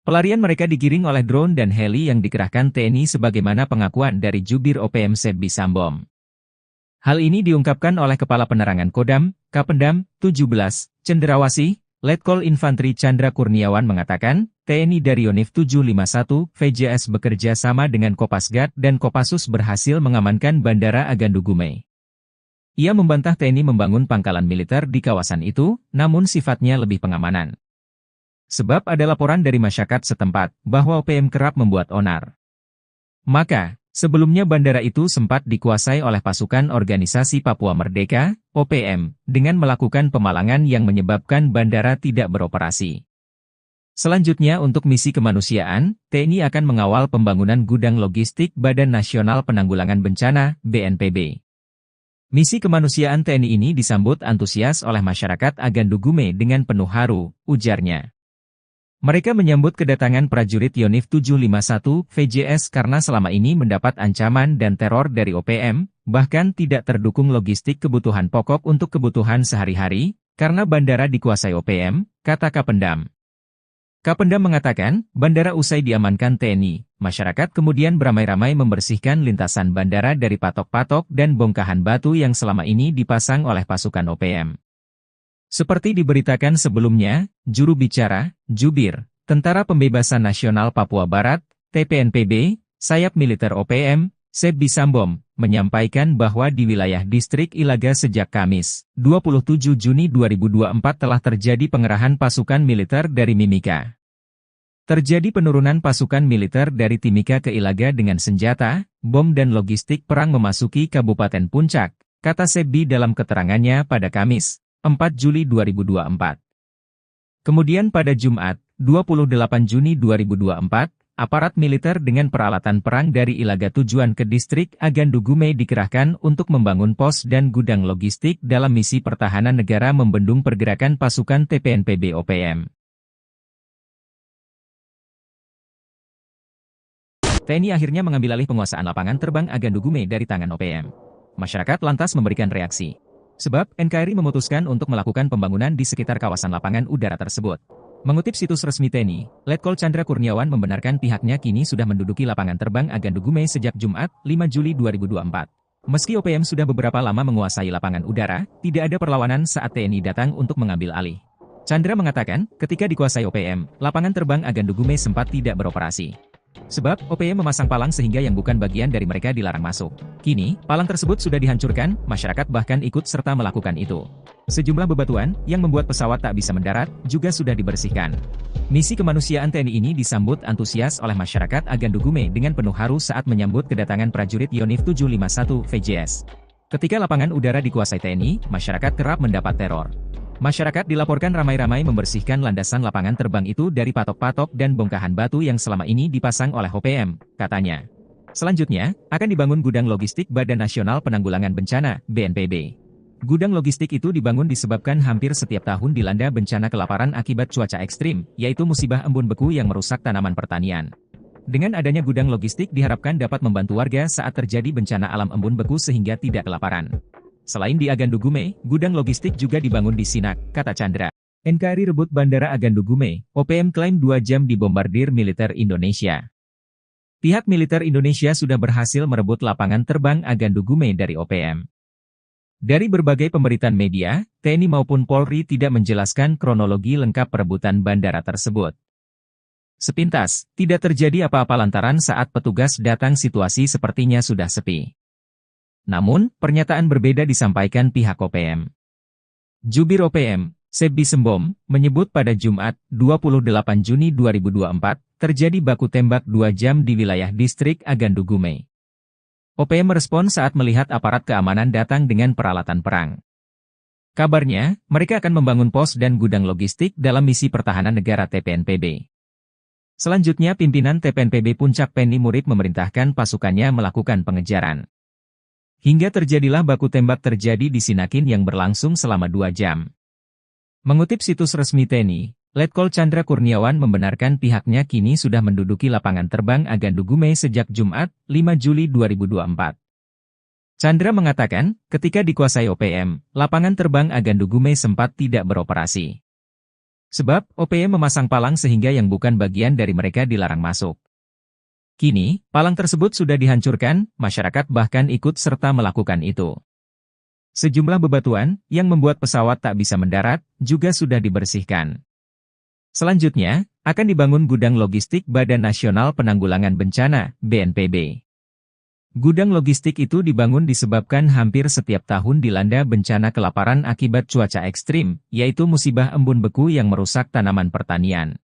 Pelarian mereka digiring oleh drone dan heli yang dikerahkan TNI sebagaimana pengakuan dari Jubir OPM Sebbi Sambom. Hal ini diungkapkan oleh Kepala Penerangan Kodam, Kapendam, 17, Cenderawasih, Letkol Infantri Chandra Kurniawan mengatakan, TNI dari Yonif 751, VJS bekerja sama dengan Kopasgat dan Kopassus berhasil mengamankan Bandara Agandu Gume. Ia membantah TNI membangun pangkalan militer di kawasan itu, namun sifatnya lebih pengamanan. Sebab ada laporan dari masyarakat setempat, bahwa OPM kerap membuat onar. Maka, sebelumnya bandara itu sempat dikuasai oleh pasukan Organisasi Papua Merdeka, OPM, dengan melakukan pemalangan yang menyebabkan bandara tidak beroperasi. Selanjutnya untuk misi kemanusiaan, TNI akan mengawal pembangunan gudang logistik Badan Nasional Penanggulangan Bencana, BNPB. Misi kemanusiaan TNI ini disambut antusias oleh masyarakat Agandu Gume dengan penuh haru, ujarnya. Mereka menyambut kedatangan prajurit Yonif 751 VJS karena selama ini mendapat ancaman dan teror dari OPM, bahkan tidak terdukung logistik kebutuhan pokok untuk kebutuhan sehari-hari, karena bandara dikuasai OPM, kata Kapendam. Kapendam mengatakan, bandara usai diamankan TNI, masyarakat kemudian beramai-ramai membersihkan lintasan bandara dari patok-patok dan bongkahan batu yang selama ini dipasang oleh pasukan OPM. Seperti diberitakan sebelumnya, juru bicara, Jubir, Tentara Pembebasan Nasional Papua Barat, TPNPB, sayap militer OPM, Sebbi Sambom, menyampaikan bahwa di wilayah Distrik Ilaga sejak Kamis, 27 Juni 2024 telah terjadi pengerahan pasukan militer dari Mimika. Terjadi penurunan pasukan militer dari Timika ke Ilaga dengan senjata, bom dan logistik perang memasuki Kabupaten Puncak, kata Sebbi dalam keterangannya pada Kamis, 4 Juli 2024. Kemudian pada Jumat, 28 Juni 2024, aparat militer dengan peralatan perang dari Ilaga tujuan ke Distrik Agandu Gume dikerahkan untuk membangun pos dan gudang logistik dalam misi pertahanan negara membendung pergerakan pasukan TPNPB OPM. TNI akhirnya mengambil alih penguasaan lapangan terbang Agandu Gume dari tangan OPM. Masyarakat lantas memberikan reaksi. Sebab, NKRI memutuskan untuk melakukan pembangunan di sekitar kawasan lapangan udara tersebut. Mengutip situs resmi TNI, Letkol Chandra Kurniawan membenarkan pihaknya kini sudah menduduki lapangan terbang Agandu Gume sejak Jumat, 5 Juli 2024. Meski OPM sudah beberapa lama menguasai lapangan udara, tidak ada perlawanan saat TNI datang untuk mengambil alih. Chandra mengatakan, ketika dikuasai OPM, lapangan terbang Agandu Gume sempat tidak beroperasi. Sebab, OPM memasang palang sehingga yang bukan bagian dari mereka dilarang masuk. Kini, palang tersebut sudah dihancurkan, masyarakat bahkan ikut serta melakukan itu. Sejumlah bebatuan, yang membuat pesawat tak bisa mendarat, juga sudah dibersihkan. Misi kemanusiaan TNI ini disambut antusias oleh masyarakat Agandugume dengan penuh haru saat menyambut kedatangan prajurit Yonif 751 VJS. Ketika lapangan udara dikuasai TNI, masyarakat kerap mendapat teror. Masyarakat dilaporkan ramai-ramai membersihkan landasan lapangan terbang itu dari patok-patok dan bongkahan batu yang selama ini dipasang oleh OPM, katanya. Selanjutnya, akan dibangun gudang logistik Badan Nasional Penanggulangan Bencana, BNPB. Gudang logistik itu dibangun disebabkan hampir setiap tahun dilanda bencana kelaparan akibat cuaca ekstrim, yaitu musibah embun beku yang merusak tanaman pertanian. Dengan adanya gudang logistik diharapkan dapat membantu warga saat terjadi bencana alam embun beku sehingga tidak kelaparan. Selain di Agandugume, gudang logistik juga dibangun di Sinak, kata Chandra. NKRI rebut Bandara Agandugume, OPM klaim 2 jam dibombardir militer Indonesia. Pihak militer Indonesia sudah berhasil merebut lapangan terbang Agandugume dari OPM. Dari berbagai pemberitaan media, TNI maupun Polri tidak menjelaskan kronologi lengkap perebutan bandara tersebut. Sepintas, tidak terjadi apa-apa lantaran saat petugas datang situasi sepertinya sudah sepi. Namun, pernyataan berbeda disampaikan pihak OPM. Jubir OPM, Sebbi Sembom, menyebut pada Jumat, 28 Juni 2024, terjadi baku tembak 2 jam di wilayah distrik Agandugume. OPM merespon saat melihat aparat keamanan datang dengan peralatan perang. Kabarnya, mereka akan membangun pos dan gudang logistik dalam misi pertahanan negara TPNPB. Selanjutnya pimpinan TPNPB Puncak Penny Murib memerintahkan pasukannya melakukan pengejaran. Hingga terjadilah baku tembak terjadi di Sinakin yang berlangsung selama 2 jam. Mengutip situs resmi TNI, Letkol Chandra Kurniawan membenarkan pihaknya kini sudah menduduki lapangan terbang Agandugume sejak Jumat, 5 Juli 2024. Chandra mengatakan, ketika dikuasai OPM, lapangan terbang Agandugume sempat tidak beroperasi. Sebab, OPM memasang palang sehingga yang bukan bagian dari mereka dilarang masuk. Kini, palang tersebut sudah dihancurkan, masyarakat bahkan ikut serta melakukan itu. Sejumlah bebatuan, yang membuat pesawat tak bisa mendarat, juga sudah dibersihkan. Selanjutnya, akan dibangun gudang logistik Badan Nasional Penanggulangan Bencana, BNPB. Gudang logistik itu dibangun disebabkan hampir setiap tahun dilanda bencana kelaparan akibat cuaca ekstrim, yaitu musibah embun beku yang merusak tanaman pertanian.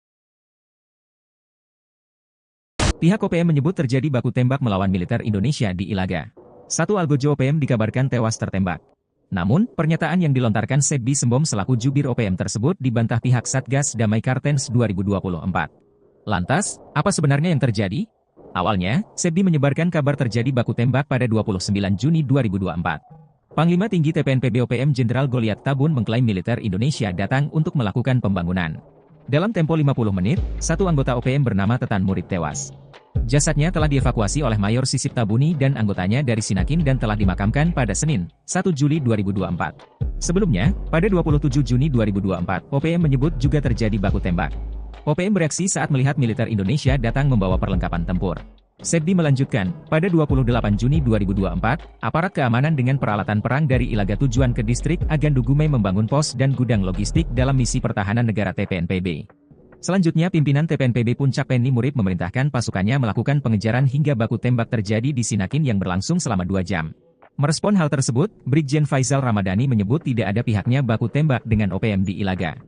Pihak OPM menyebut terjadi baku tembak melawan militer Indonesia di Ilaga. Satu algojo OPM dikabarkan tewas tertembak. Namun, pernyataan yang dilontarkan Sebbi Sembom selaku jubir OPM tersebut dibantah pihak Satgas Damai Kartens 2024. Lantas, apa sebenarnya yang terjadi? Awalnya, Sebbi menyebarkan kabar terjadi baku tembak pada 29 Juni 2024. Panglima Tinggi TPNPB OPM Jenderal Goliat Tabun mengklaim militer Indonesia datang untuk melakukan pembangunan. Dalam tempo 50 menit, satu anggota OPM bernama Tetan Murib tewas. Jasadnya telah dievakuasi oleh Mayor Sisip Tabuni dan anggotanya dari Sinakin dan telah dimakamkan pada Senin, 1 Juli 2024. Sebelumnya, pada 27 Juni 2024, OPM menyebut juga terjadi baku tembak. OPM bereaksi saat melihat militer Indonesia datang membawa perlengkapan tempur. Sebbi melanjutkan, pada 28 Juni 2024, aparat keamanan dengan peralatan perang dari Ilaga tujuan ke distrik Agandugume membangun pos dan gudang logistik dalam misi pertahanan negara TPNPB. Selanjutnya pimpinan TPNPB Puncak Penny Murib memerintahkan pasukannya melakukan pengejaran hingga baku tembak terjadi di Sinakin yang berlangsung selama 2 jam. Merespon hal tersebut, Brigjen Faisal Ramadhani menyebut tidak ada pihaknya baku tembak dengan OPM di Ilaga.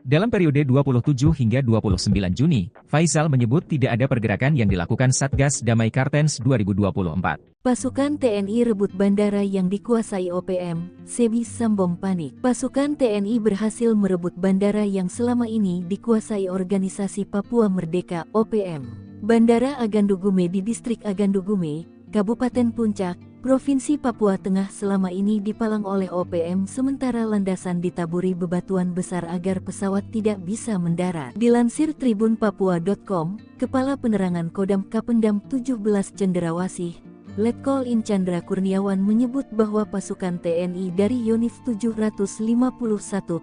Dalam periode 27 hingga 29 Juni, Faisal menyebut tidak ada pergerakan yang dilakukan Satgas Damai Kartens 2024. Pasukan TNI rebut bandara yang dikuasai OPM, Sebbi Sembom panik. Pasukan TNI berhasil merebut bandara yang selama ini dikuasai Organisasi Papua Merdeka (OPM). Bandara Agandugume di Distrik Agandugume, Kabupaten Puncak, Provinsi Papua Tengah selama ini dipalang oleh OPM sementara landasan ditaburi bebatuan besar agar pesawat tidak bisa mendarat. Dilansir tribunpapua.com, Kepala Penerangan Kodam Kapendam 17 Cenderawasih, Letkol In Chandra Kurniawan menyebut bahwa pasukan TNI dari Yonif 751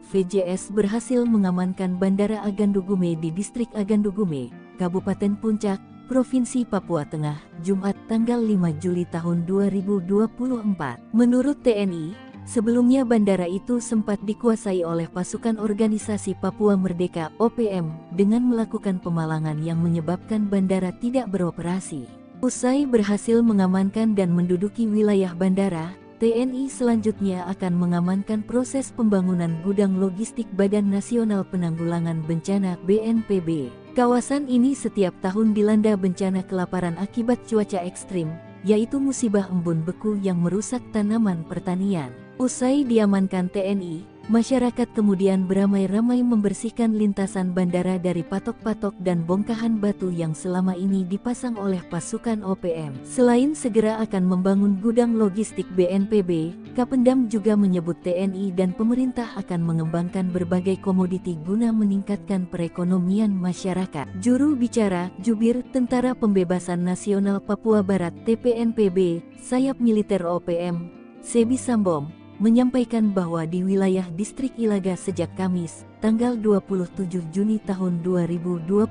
VJS berhasil mengamankan Bandara Agandugume di Distrik Agandugume, Kabupaten Puncak, Provinsi Papua Tengah, Jumat tanggal 5 Juli tahun 2024. Menurut TNI, Sebelumnya bandara itu sempat dikuasai oleh pasukan organisasi Papua Merdeka (OPM) dengan melakukan pemalangan yang menyebabkan bandara tidak beroperasi. Usai berhasil mengamankan dan menduduki wilayah bandara, TNI selanjutnya akan mengamankan proses pembangunan gudang logistik Badan Nasional Penanggulangan Bencana (BNPB). Kawasan ini setiap tahun dilanda bencana kelaparan akibat cuaca ekstrim, yaitu musibah embun beku yang merusak tanaman pertanian. Usai diamankan TNI, masyarakat kemudian beramai-ramai membersihkan lintasan bandara dari patok-patok dan bongkahan batu yang selama ini dipasang oleh pasukan OPM. Selain segera akan membangun gudang logistik BNPB, Kapendam juga menyebut TNI dan pemerintah akan mengembangkan berbagai komoditi guna meningkatkan perekonomian masyarakat. Juru bicara Jubir Tentara Pembebasan Nasional Papua Barat (TPNPB), sayap militer OPM, Sebi Sambom, menyampaikan bahwa di wilayah distrik Ilaga sejak Kamis, tanggal 27 Juni tahun 2024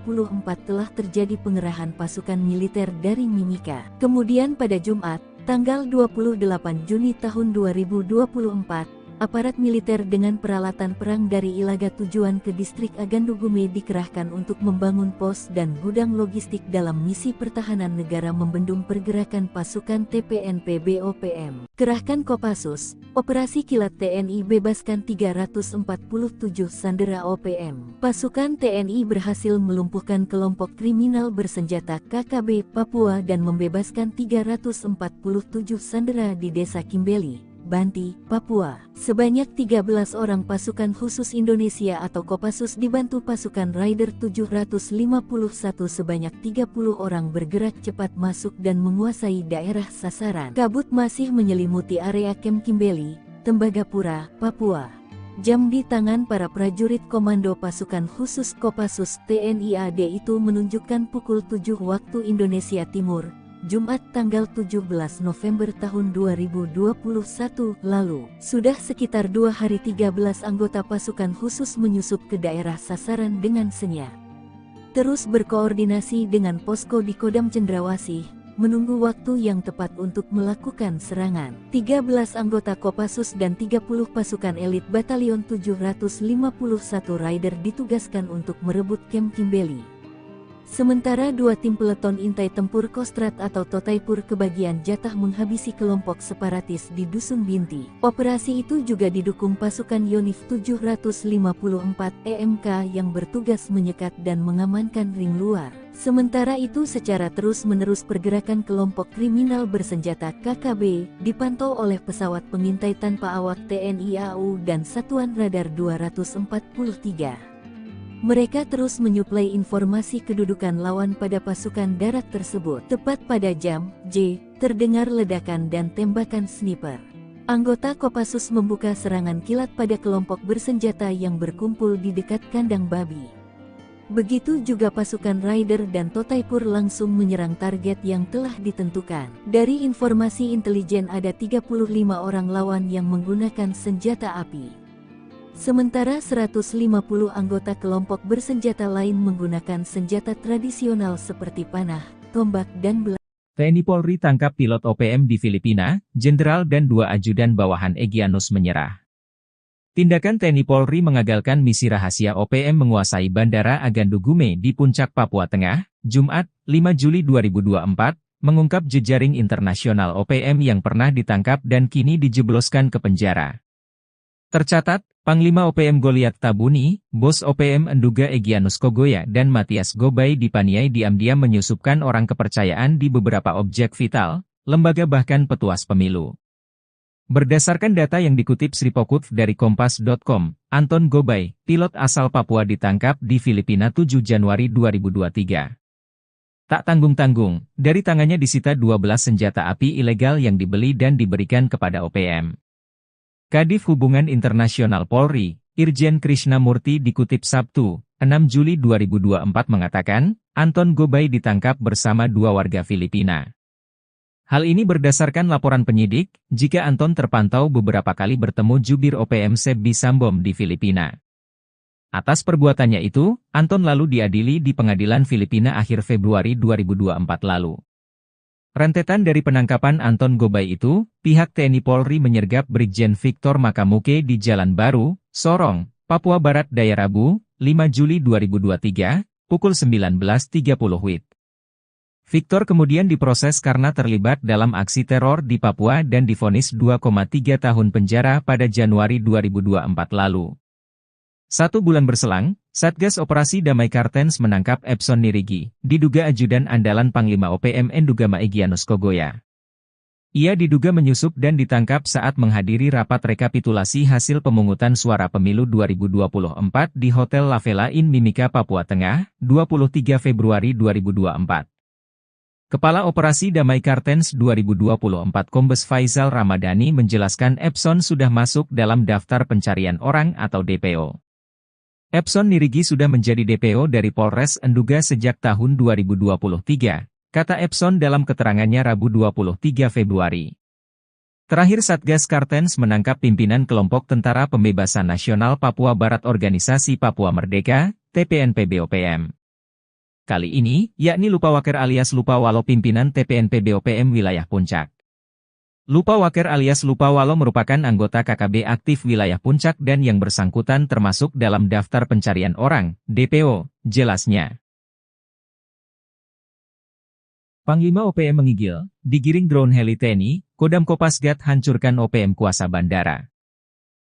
telah terjadi pengerahan pasukan militer dari Mimika. Kemudian pada Jumat, tanggal 28 Juni tahun 2024, aparat militer dengan peralatan perang dari Ilaga tujuan ke distrik Agandugume dikerahkan untuk membangun pos dan gudang logistik dalam misi pertahanan negara membendung pergerakan pasukan TPNPB OPM. Kerahkan Kopassus, Operasi Kilat TNI bebaskan 347 sandera OPM. Pasukan TNI berhasil melumpuhkan kelompok kriminal bersenjata KKB Papua dan membebaskan 347 sandera di Desa Kimbeli, Banti, Papua. Sebanyak 13 orang pasukan khusus Indonesia atau Kopassus dibantu pasukan Raider 751 sebanyak 30 orang bergerak cepat masuk dan menguasai daerah sasaran. Kabut masih menyelimuti area Kem Kimbeli, Tembagapura, Papua. Jam di tangan para prajurit komando pasukan khusus Kopassus TNI AD itu menunjukkan pukul 7 waktu Indonesia Timur, Jumat tanggal 17 November tahun 2021 lalu. Sudah sekitar 2 hari 13 anggota pasukan khusus menyusup ke daerah sasaran dengan senyap. Terus berkoordinasi dengan posko di Kodam Cendrawasih, menunggu waktu yang tepat untuk melakukan serangan. 13 anggota Kopassus dan 30 pasukan elit Batalion 751 Raider ditugaskan untuk merebut Kem Kimbeli. Sementara 2 tim peleton intai tempur Kostrat atau Totaipur kebagian jatah menghabisi kelompok separatis di Dusun Binti. Operasi itu juga didukung pasukan Yonif 754 EMK yang bertugas menyekat dan mengamankan ring luar. Sementara itu secara terus-menerus pergerakan kelompok kriminal bersenjata KKB dipantau oleh pesawat pengintai tanpa awak TNI AU dan Satuan Radar 243. Mereka terus menyuplai informasi kedudukan lawan pada pasukan darat tersebut. Tepat pada jam J, terdengar ledakan dan tembakan sniper. Anggota Kopassus membuka serangan kilat pada kelompok bersenjata yang berkumpul di dekat kandang babi. Begitu juga pasukan Raider dan Totaipur langsung menyerang target yang telah ditentukan. Dari informasi intelijen ada 35 orang lawan yang menggunakan senjata api. Sementara 150 anggota kelompok bersenjata lain menggunakan senjata tradisional seperti panah, tombak dan belah. TNI Polri tangkap pilot OPM di Filipina, jenderal dan 2 ajudan bawahan Egyanus menyerah. Tindakan TNI Polri mengagalkan misi rahasia OPM menguasai Bandara Agandugume di Puncak Papua Tengah, Jumat, 5 Juli 2024, mengungkap jejaring internasional OPM yang pernah ditangkap dan kini dijebloskan ke penjara. Tercatat, Panglima OPM Goliat Tabuni, Bos OPM Enduga Egyanus Kogoya dan Matias Gobay dipaniai diam-diam menyusupkan orang kepercayaan di beberapa objek vital, lembaga bahkan petuas pemilu. Berdasarkan data yang dikutip Sripokutv dari Kompas.com, Anton Gobay, pilot asal Papua ditangkap di Filipina 7 Januari 2023. Tak tanggung-tanggung, dari tangannya disita 12 senjata api ilegal yang dibeli dan diberikan kepada OPM. Kadif Hubungan Internasional Polri, Irjen Krishnamurti dikutip Sabtu, 6 Juli 2024 mengatakan, Anton Gobay ditangkap bersama 2 warga Filipina. Hal ini berdasarkan laporan penyidik, jika Anton terpantau beberapa kali bertemu jubir OPM Sebi Sambom di Filipina. Atas perbuatannya itu, Anton lalu diadili di pengadilan Filipina akhir Februari 2024 lalu. Rentetan dari penangkapan Anton Gobay itu, pihak TNI Polri menyergap Brigjen Victor Makamuke di Jalan Baru, Sorong, Papua Barat Daya Rabu, 5 Juli 2023, pukul 19.30 WIB. Victor kemudian diproses karena terlibat dalam aksi teror di Papua dan divonis 2,3 tahun penjara pada Januari 2024 lalu. 1 bulan berselang, Satgas Operasi Damai Kartens menangkap Epson Nirigi, diduga ajudan andalan Panglima OPM Endugama Egyanus Kogoya. Ia diduga menyusup dan ditangkap saat menghadiri rapat rekapitulasi hasil pemungutan suara pemilu 2024 di Hotel La Vela Inn Mimika, Papua Tengah, 23 Februari 2024. Kepala Operasi Damai Kartens 2024 Kombes Faisal Ramadhani menjelaskan Epson sudah masuk dalam daftar pencarian orang atau DPO. Epson Nirigi sudah menjadi DPO dari Polres Enduga sejak tahun 2023, kata Epson dalam keterangannya Rabu 23 Februari. Terakhir Satgas Kartens menangkap pimpinan kelompok Tentara Pembebasan Nasional Papua Barat Organisasi Papua Merdeka, TPNPB-OPM. Kali ini, yakni Lupawaker alias Lupawalo pimpinan TPNPB-OPM wilayah Puncak. Lupawaker alias Lupawalo merupakan anggota KKB aktif wilayah Puncak dan yang bersangkutan termasuk dalam daftar pencarian orang, DPO, jelasnya. Panglima OPM menggigil, digiring drone heli TNI, Kodam Kopasgat hancurkan OPM kuasa bandara.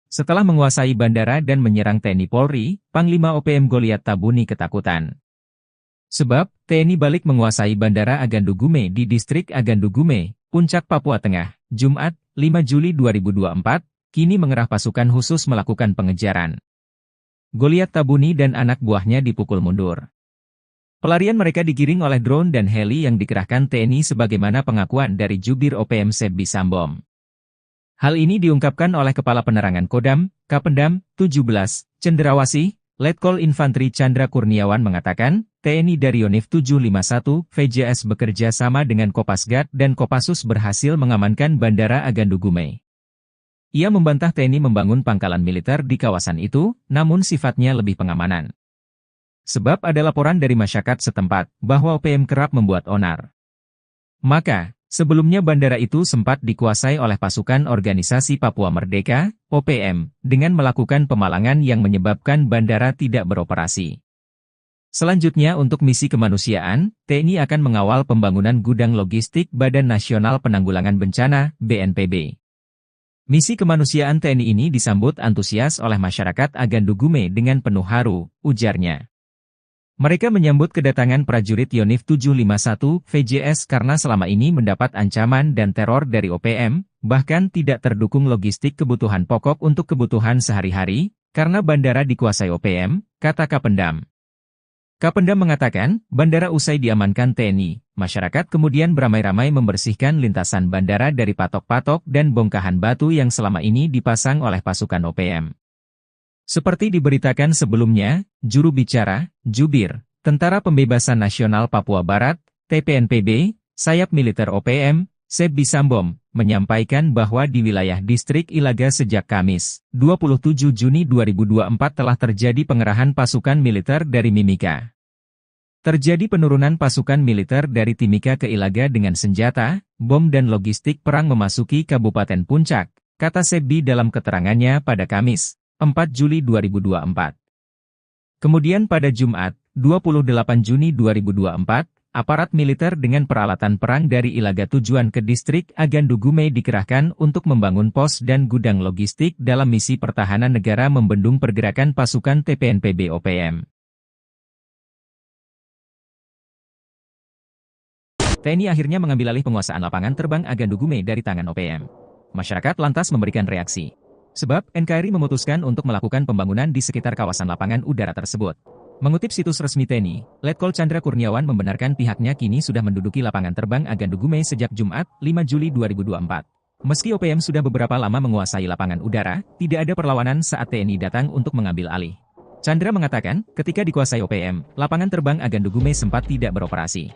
Setelah menguasai bandara dan menyerang TNI Polri, Panglima OPM Goliat Tabuni ketakutan. Sebab, TNI balik menguasai Bandara Agandugume di Distrik Agandugume, Puncak, Papua Tengah, Jumat, 5 Juli 2024, kini mengerah pasukan khusus melakukan pengejaran. Goliat Tabuni dan anak buahnya dipukul mundur. Pelarian mereka digiring oleh drone dan heli yang dikerahkan TNI sebagaimana pengakuan dari Jubir OPM Sebbi Sambom. Hal ini diungkapkan oleh Kepala Penerangan Kodam, Kapendam, 17, Cenderawasih, Letkol Infanteri Chandra Kurniawan mengatakan, TNI dari Yonif 751, VJS bekerja sama dengan Kopasgat dan Kopassus berhasil mengamankan Bandara Agandugume. Ia membantah TNI membangun pangkalan militer di kawasan itu, namun sifatnya lebih pengamanan. Sebab ada laporan dari masyarakat setempat, bahwa OPM kerap membuat onar. Maka, sebelumnya bandara itu sempat dikuasai oleh pasukan Organisasi Papua Merdeka, OPM, dengan melakukan pemalangan yang menyebabkan bandara tidak beroperasi. Selanjutnya untuk misi kemanusiaan, TNI akan mengawal pembangunan gudang logistik Badan Nasional Penanggulangan Bencana, BNPB. Misi kemanusiaan TNI ini disambut antusias oleh masyarakat Agandugume dengan penuh haru, ujarnya. Mereka menyambut kedatangan prajurit Yonif 751 VJS karena selama ini mendapat ancaman dan teror dari OPM, bahkan tidak terdukung logistik kebutuhan pokok untuk kebutuhan sehari-hari, karena bandara dikuasai OPM, kata Kapendam. Kapendam mengatakan, bandara usai diamankan TNI, masyarakat kemudian beramai-ramai membersihkan lintasan bandara dari patok-patok dan bongkahan batu yang selama ini dipasang oleh pasukan OPM. Seperti diberitakan sebelumnya, juru bicara, Jubir, Tentara Pembebasan Nasional Papua Barat, TPNPB, sayap militer OPM, Sebbi Sambom, menyampaikan bahwa di wilayah distrik Ilaga sejak Kamis, 27 Juni 2024 telah terjadi pengerahan pasukan militer dari Mimika. Terjadi penurunan pasukan militer dari Timika ke Ilaga dengan senjata, bom dan logistik perang memasuki Kabupaten Puncak, kata Sebbi dalam keterangannya pada Kamis, 4 Juli 2024. Kemudian pada Jumat, 28 Juni 2024, aparat militer dengan peralatan perang dari Ilaga tujuan ke distrik Agandugume dikerahkan untuk membangun pos dan gudang logistik dalam misi pertahanan negara membendung pergerakan pasukan TPNPB OPM. TNI akhirnya mengambil alih penguasaan lapangan terbang Agandugume dari tangan OPM. Masyarakat lantas memberikan reaksi. Sebab, NKRI memutuskan untuk melakukan pembangunan di sekitar kawasan lapangan udara tersebut. Mengutip situs resmi TNI, Letkol Chandra Kurniawan membenarkan pihaknya kini sudah menduduki lapangan terbang Agandugume sejak Jumat, 5 Juli 2024. Meski OPM sudah beberapa lama menguasai lapangan udara, tidak ada perlawanan saat TNI datang untuk mengambil alih. Chandra mengatakan, ketika dikuasai OPM, lapangan terbang Agandugume sempat tidak beroperasi.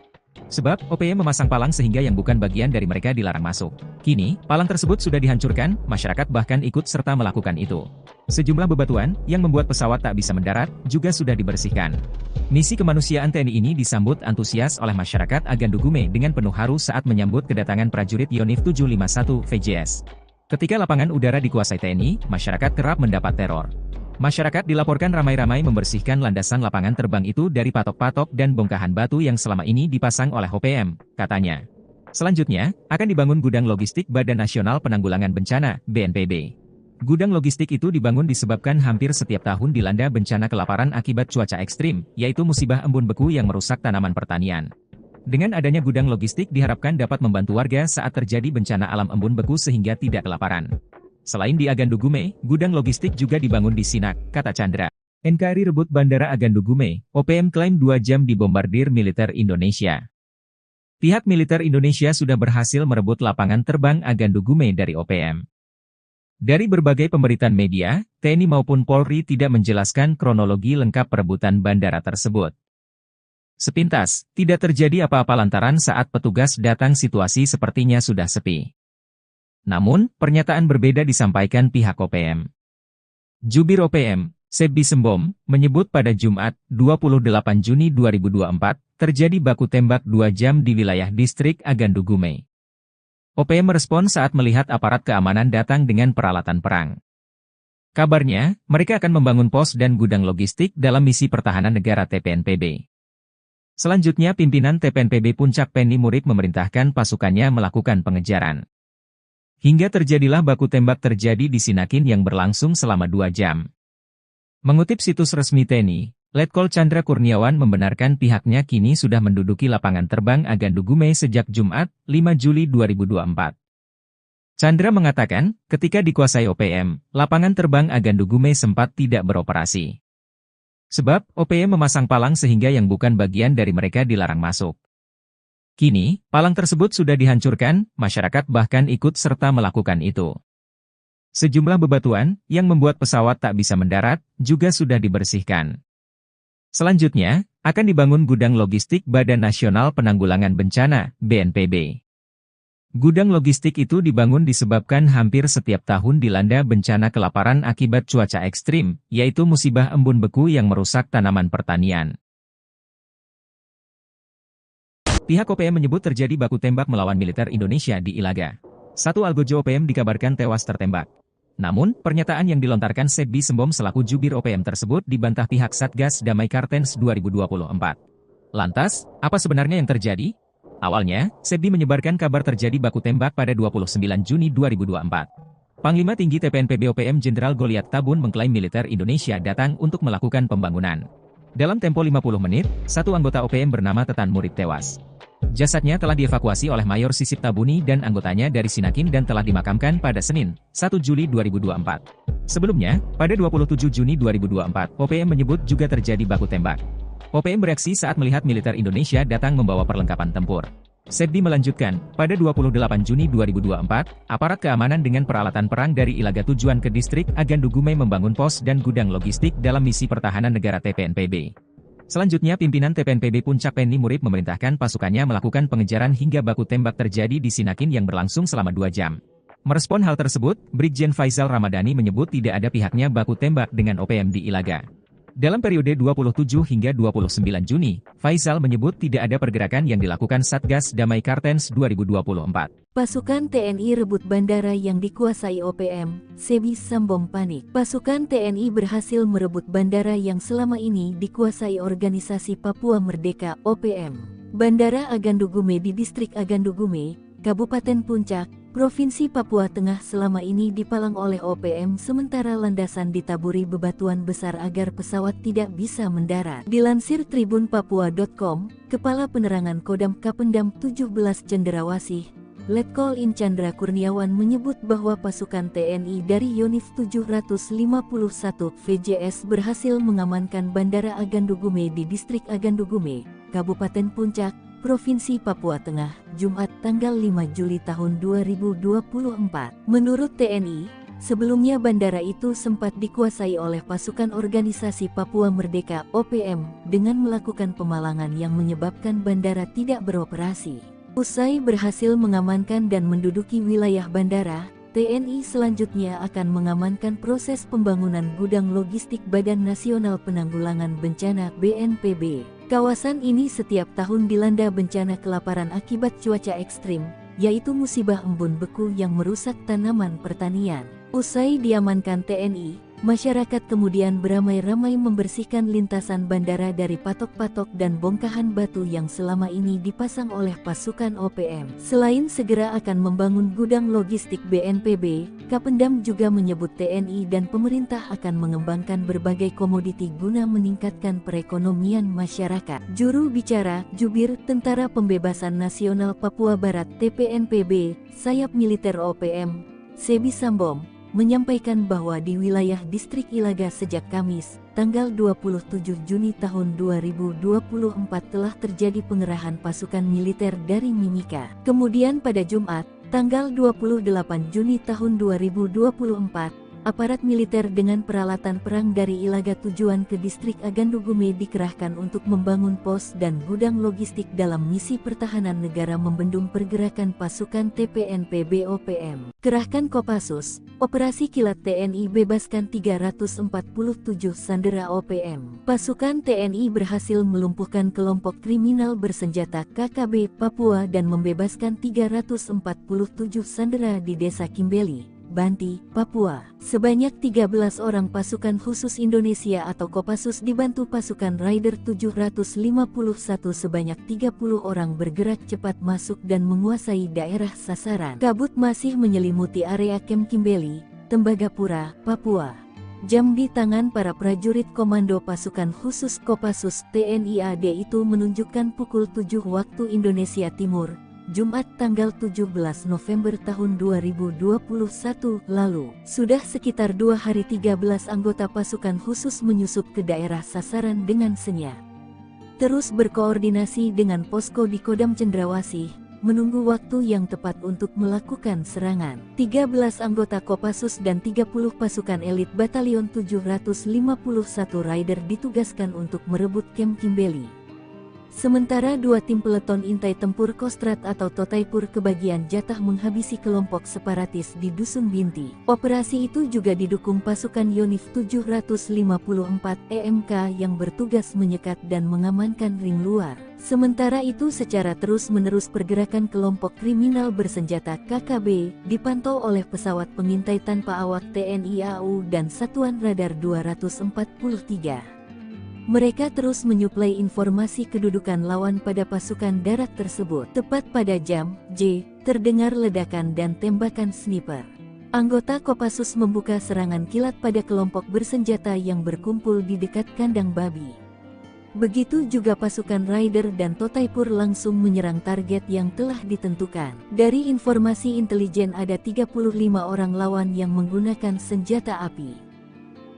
Sebab, OPM memasang palang sehingga yang bukan bagian dari mereka dilarang masuk. Kini, palang tersebut sudah dihancurkan, masyarakat bahkan ikut serta melakukan itu. Sejumlah bebatuan yang membuat pesawat tak bisa mendarat juga sudah dibersihkan. Misi kemanusiaan TNI ini disambut antusias oleh masyarakat Agandugume dengan penuh haru saat menyambut kedatangan prajurit Yonif 751 VJS. Ketika lapangan udara dikuasai TNI, masyarakat kerap mendapat teror. Masyarakat dilaporkan ramai-ramai membersihkan landasan lapangan terbang itu dari patok-patok dan bongkahan batu yang selama ini dipasang oleh OPM, katanya. Selanjutnya, akan dibangun gudang logistik Badan Nasional Penanggulangan Bencana, BNPB. Gudang logistik itu dibangun disebabkan hampir setiap tahun dilanda bencana kelaparan akibat cuaca ekstrim, yaitu musibah embun beku yang merusak tanaman pertanian. Dengan adanya gudang logistik diharapkan dapat membantu warga saat terjadi bencana alam embun beku sehingga tidak kelaparan. Selain di Agandugume, gudang logistik juga dibangun di Sinak, kata Chandra. NKRI rebut Bandara Agandugume, OPM klaim 2 jam dibombardir militer Indonesia. Pihak militer Indonesia sudah berhasil merebut lapangan terbang Agandugume dari OPM. Dari berbagai pemberitaan media, TNI maupun Polri tidak menjelaskan kronologi lengkap perebutan bandara tersebut. Sepintas, tidak terjadi apa-apa lantaran saat petugas datang situasi sepertinya sudah sepi. Namun, pernyataan berbeda disampaikan pihak OPM. Jubir OPM, Sebbi Sembom, menyebut pada Jumat, 28 Juni 2024, terjadi baku tembak 2 jam di wilayah distrik Agandugume. OPM merespon saat melihat aparat keamanan datang dengan peralatan perang. Kabarnya, mereka akan membangun pos dan gudang logistik dalam misi pertahanan negara TPNPB. Selanjutnya pimpinan TPNPB Puncak Penny Murik memerintahkan pasukannya melakukan pengejaran. Hingga terjadilah baku tembak terjadi di Sinakin yang berlangsung selama 2 jam. Mengutip situs resmi TNI, Letkol Chandra Kurniawan membenarkan pihaknya kini sudah menduduki lapangan terbang Agandugume sejak Jumat, 5 Juli 2024. Chandra mengatakan, ketika dikuasai OPM, lapangan terbang Agandugume sempat tidak beroperasi. Sebab, OPM memasang palang sehingga yang bukan bagian dari mereka dilarang masuk. Kini, palang tersebut sudah dihancurkan, masyarakat bahkan ikut serta melakukan itu. Sejumlah bebatuan, yang membuat pesawat tak bisa mendarat, juga sudah dibersihkan. Selanjutnya, akan dibangun gudang logistik Badan Nasional Penanggulangan Bencana, BNPB. Gudang logistik itu dibangun disebabkan hampir setiap tahun dilanda bencana kelaparan akibat cuaca ekstrim, yaitu musibah embun beku yang merusak tanaman pertanian. Pihak OPM menyebut terjadi baku tembak melawan militer Indonesia di Ilaga. Satu algojo OPM dikabarkan tewas tertembak. Namun, pernyataan yang dilontarkan Sebbi Sembom selaku jubir OPM tersebut dibantah pihak Satgas Damai Kartens 2024. Lantas, apa sebenarnya yang terjadi? Awalnya, Sebbi menyebarkan kabar terjadi baku tembak pada 29 Juni 2024. Panglima Tinggi TPNPB OPM Jenderal Goliat Tabun mengklaim militer Indonesia datang untuk melakukan pembangunan. Dalam tempo 50 menit, satu anggota OPM bernama Tetan Murid tewas. Jasadnya telah dievakuasi oleh Mayor Sisip Tabuni dan anggotanya dari Sinakin dan telah dimakamkan pada Senin, 1 Juli 2024. Sebelumnya, pada 27 Juni 2024, OPM menyebut juga terjadi baku tembak. OPM bereaksi saat melihat militer Indonesia datang membawa perlengkapan tempur. Sebbi melanjutkan, pada 28 Juni 2024, aparat keamanan dengan peralatan perang dari Ilaga tujuan ke distrik Agandugume membangun pos dan gudang logistik dalam misi pertahanan negara TPNPB. Selanjutnya pimpinan TPNPB Puncak Penny Murik memerintahkan pasukannya melakukan pengejaran hingga baku tembak terjadi di Sinakin yang berlangsung selama 2 jam. Merespon hal tersebut, Brigjen Faisal Ramadhani menyebut tidak ada pihaknya baku tembak dengan OPM di Ilaga. Dalam periode 27 hingga 29 Juni, Faisal menyebut tidak ada pergerakan yang dilakukan Satgas Damai Kartens 2024. Pasukan TNI rebut bandara yang dikuasai OPM, Sebbi Sembom panik. Pasukan TNI berhasil merebut bandara yang selama ini dikuasai organisasi Papua Merdeka (OPM). Bandara Agandugume di distrik Agandugume, Kabupaten Puncak, Provinsi Papua Tengah selama ini dipalang oleh OPM sementara landasan ditaburi bebatuan besar agar pesawat tidak bisa mendarat. Dilansir tribunpapua.com, Kepala Penerangan Kodam Kapendam 17 Cenderawasih, Letkol In Chandra Kurniawan menyebut bahwa pasukan TNI dari Yonif 751 VJS berhasil mengamankan Bandara Agandugume di distrik Agandugume, Kabupaten Puncak, Provinsi Papua Tengah, Jumat tanggal 5 Juli tahun 2024. Menurut TNI, sebelumnya bandara itu sempat dikuasai oleh pasukan organisasi Papua Merdeka (OPM) dengan melakukan pemalangan yang menyebabkan bandara tidak beroperasi. Usai berhasil mengamankan dan menduduki wilayah bandara, TNI selanjutnya akan mengamankan proses pembangunan gudang logistik Badan Nasional Penanggulangan Bencana (BNPB). Kawasan ini setiap tahun dilanda bencana kelaparan akibat cuaca ekstrim, yaitu musibah embun beku yang merusak tanaman pertanian. Usai diamankan TNI, masyarakat kemudian beramai-ramai membersihkan lintasan bandara dari patok-patok dan bongkahan batu yang selama ini dipasang oleh pasukan OPM. Selain segera akan membangun gudang logistik BNPB, Kapendam juga menyebut TNI dan pemerintah akan mengembangkan berbagai komoditi guna meningkatkan perekonomian masyarakat. Juru bicara Jubir Tentara Pembebasan Nasional Papua Barat (TPNPB), sayap militer OPM, Sebi Sambom, menyampaikan bahwa di wilayah distrik Ilaga sejak Kamis, tanggal 27 Juni tahun 2024 telah terjadi pengerahan pasukan militer dari Mimika. Kemudian pada Jumat, tanggal 28 Juni tahun 2024, aparat militer dengan peralatan perang dari Ilaga tujuan ke distrik Agandugume dikerahkan untuk membangun pos dan gudang logistik dalam misi pertahanan negara membendung pergerakan pasukan TPNPB OPM. Kerahkan Kopassus, Operasi Kilat TNI bebaskan 347 sandera OPM. Pasukan TNI berhasil melumpuhkan kelompok kriminal bersenjata KKB Papua dan membebaskan 347 sandera di Desa Kimbeli, Banti, Papua. Sebanyak 13 orang pasukan khusus Indonesia atau Kopassus dibantu pasukan Raider 751 sebanyak 30 orang bergerak cepat masuk dan menguasai daerah sasaran. Kabut masih menyelimuti area Kem Kimbeli, Tembagapura, Papua. Jam di tangan para prajurit komando pasukan khusus Kopassus TNI AD itu menunjukkan pukul 7 waktu Indonesia Timur, Jumat tanggal 17 November tahun 2021 lalu. Sudah sekitar 2 hari 13 anggota pasukan khusus menyusup ke daerah sasaran dengan senyap. Terus berkoordinasi dengan posko di Kodam Cendrawasih, menunggu waktu yang tepat untuk melakukan serangan. 13 anggota Kopassus dan 30 pasukan elit Batalion 751 Raider ditugaskan untuk merebut Kem Kimbeli. Sementara 2 tim peleton intai tempur Kostrat atau Totaipur kebagian jatah menghabisi kelompok separatis di Dusun Binti. Operasi itu juga didukung pasukan Yonif 754 EMK yang bertugas menyekat dan mengamankan ring luar. Sementara itu secara terus-menerus pergerakan kelompok kriminal bersenjata KKB dipantau oleh pesawat pengintai tanpa awak TNI AU dan Satuan Radar 243. Mereka terus menyuplai informasi kedudukan lawan pada pasukan darat tersebut. Tepat pada jam J, terdengar ledakan dan tembakan sniper. Anggota Kopassus membuka serangan kilat pada kelompok bersenjata yang berkumpul di dekat kandang babi. Begitu juga pasukan Raider dan Totaipur langsung menyerang target yang telah ditentukan. Dari informasi intelijen ada 35 orang lawan yang menggunakan senjata api.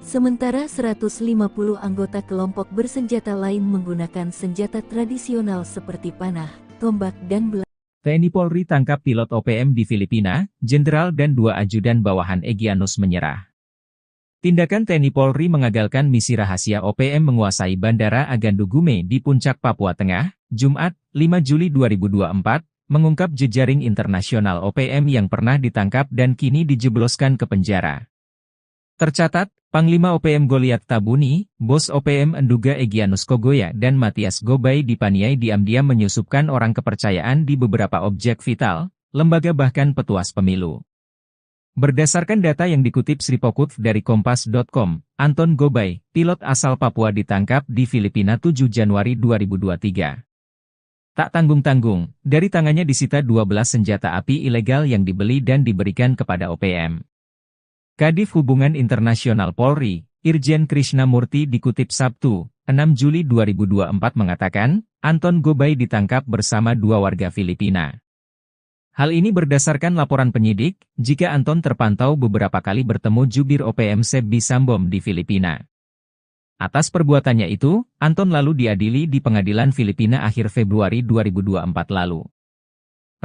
Sementara 150 anggota kelompok bersenjata lain menggunakan senjata tradisional seperti panah, tombak dan belati. TNI Polri tangkap pilot OPM di Filipina, Jenderal dan 2 ajudan bawahan Egyanus menyerah. Tindakan TNI Polri mengagalkan misi rahasia OPM menguasai Bandara Agandugume di Puncak Papua Tengah, Jumat, 5 Juli 2024, mengungkap jejaring internasional OPM yang pernah ditangkap dan kini dijebloskan ke penjara. Tercatat, Panglima OPM Goliat Tabuni, Bos OPM Enduga Egyanus Kogoya dan Matias Gobay dipaniai diam-diam menyusupkan orang kepercayaan di beberapa objek vital, lembaga bahkan petuas pemilu. Berdasarkan data yang dikutip Sripokutv dari Kompas.com, Anton Gobay, pilot asal Papua ditangkap di Filipina 7 Januari 2023. Tak tanggung-tanggung, dari tangannya disita 12 senjata api ilegal yang dibeli dan diberikan kepada OPM. Kadif Hubungan Internasional Polri, Irjen Krishnamurti dikutip Sabtu, 6 Juli 2024 mengatakan, Anton Gobay ditangkap bersama 2 warga Filipina. Hal ini berdasarkan laporan penyidik, jika Anton terpantau beberapa kali bertemu jubir OPM Sebi Sambom di Filipina. Atas perbuatannya itu, Anton lalu diadili di pengadilan Filipina akhir Februari 2024 lalu.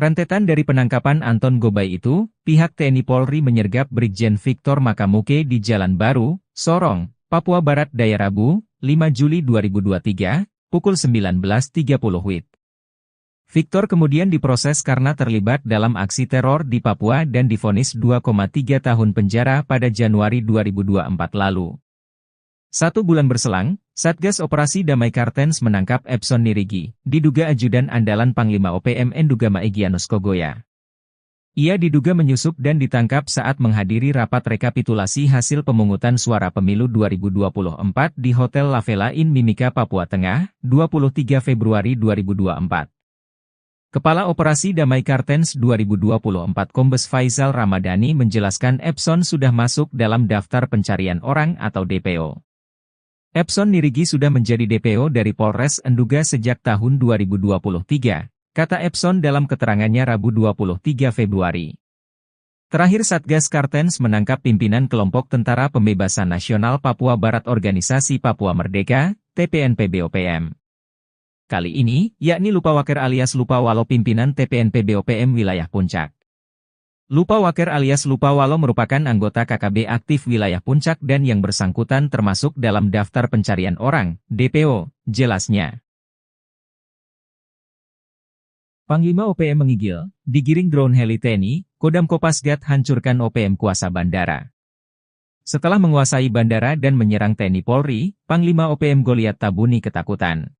Rentetan dari penangkapan Anton Gobay itu, pihak TNI Polri menyergap Brigjen Victor Makamuke di Jalan Baru, Sorong, Papua Barat Daya Rabu, 5 Juli 2023, pukul 19.30 WIB. Victor kemudian diproses karena terlibat dalam aksi teror di Papua dan divonis 2,3 tahun penjara pada Januari 2024 lalu. 1 bulan berselang, Satgas Operasi Damai Kartens menangkap Epson Nirigi, diduga ajudan andalan Panglima OPM Endugama Egyanus Kogoya. Ia diduga menyusup dan ditangkap saat menghadiri rapat rekapitulasi hasil pemungutan suara pemilu 2024 di Hotel La Vela Inn Mimika, Papua Tengah, 23 Februari 2024. Kepala Operasi Damai Kartens 2024 Kombes Faisal Ramadhani menjelaskan Epson sudah masuk dalam daftar pencarian orang atau DPO. Epson Nirigi sudah menjadi DPO dari Polres Enduga sejak tahun 2023, kata Epson dalam keterangannya Rabu 23 Februari. Terakhir Satgas Kartens menangkap pimpinan kelompok Tentara Pembebasan Nasional Papua Barat Organisasi Papua Merdeka, TPNPB-OPM. Kali ini, yakni Lupawaker alias Lupawalo pimpinan TPNPB-OPM wilayah Puncak. Lupawaker alias Lupawalo merupakan anggota KKB aktif wilayah Puncak dan yang bersangkutan termasuk dalam daftar pencarian orang, DPO, jelasnya. Panglima OPM menggigil, digiring drone heli TNI, Kodam Kopasgat hancurkan OPM kuasa bandara. Setelah menguasai bandara dan menyerang TNI Polri, Panglima OPM Goliat Tabuni ketakutan.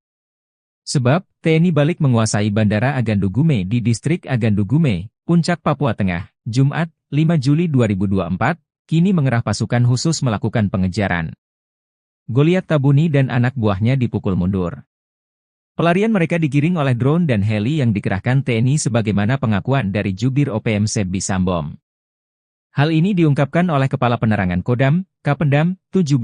Sebab, TNI balik menguasai Bandara Agandugume di Distrik Agandugume, Puncak, Papua Tengah, Jumat, 5 Juli 2024, kini mengerah pasukan khusus melakukan pengejaran. Goliat Tabuni dan anak buahnya dipukul mundur. Pelarian mereka digiring oleh drone dan heli yang dikerahkan TNI sebagaimana pengakuan dari Jubir OPM Sebbi Sambom. Hal ini diungkapkan oleh Kepala Penerangan Kodam, Kapendam, 17,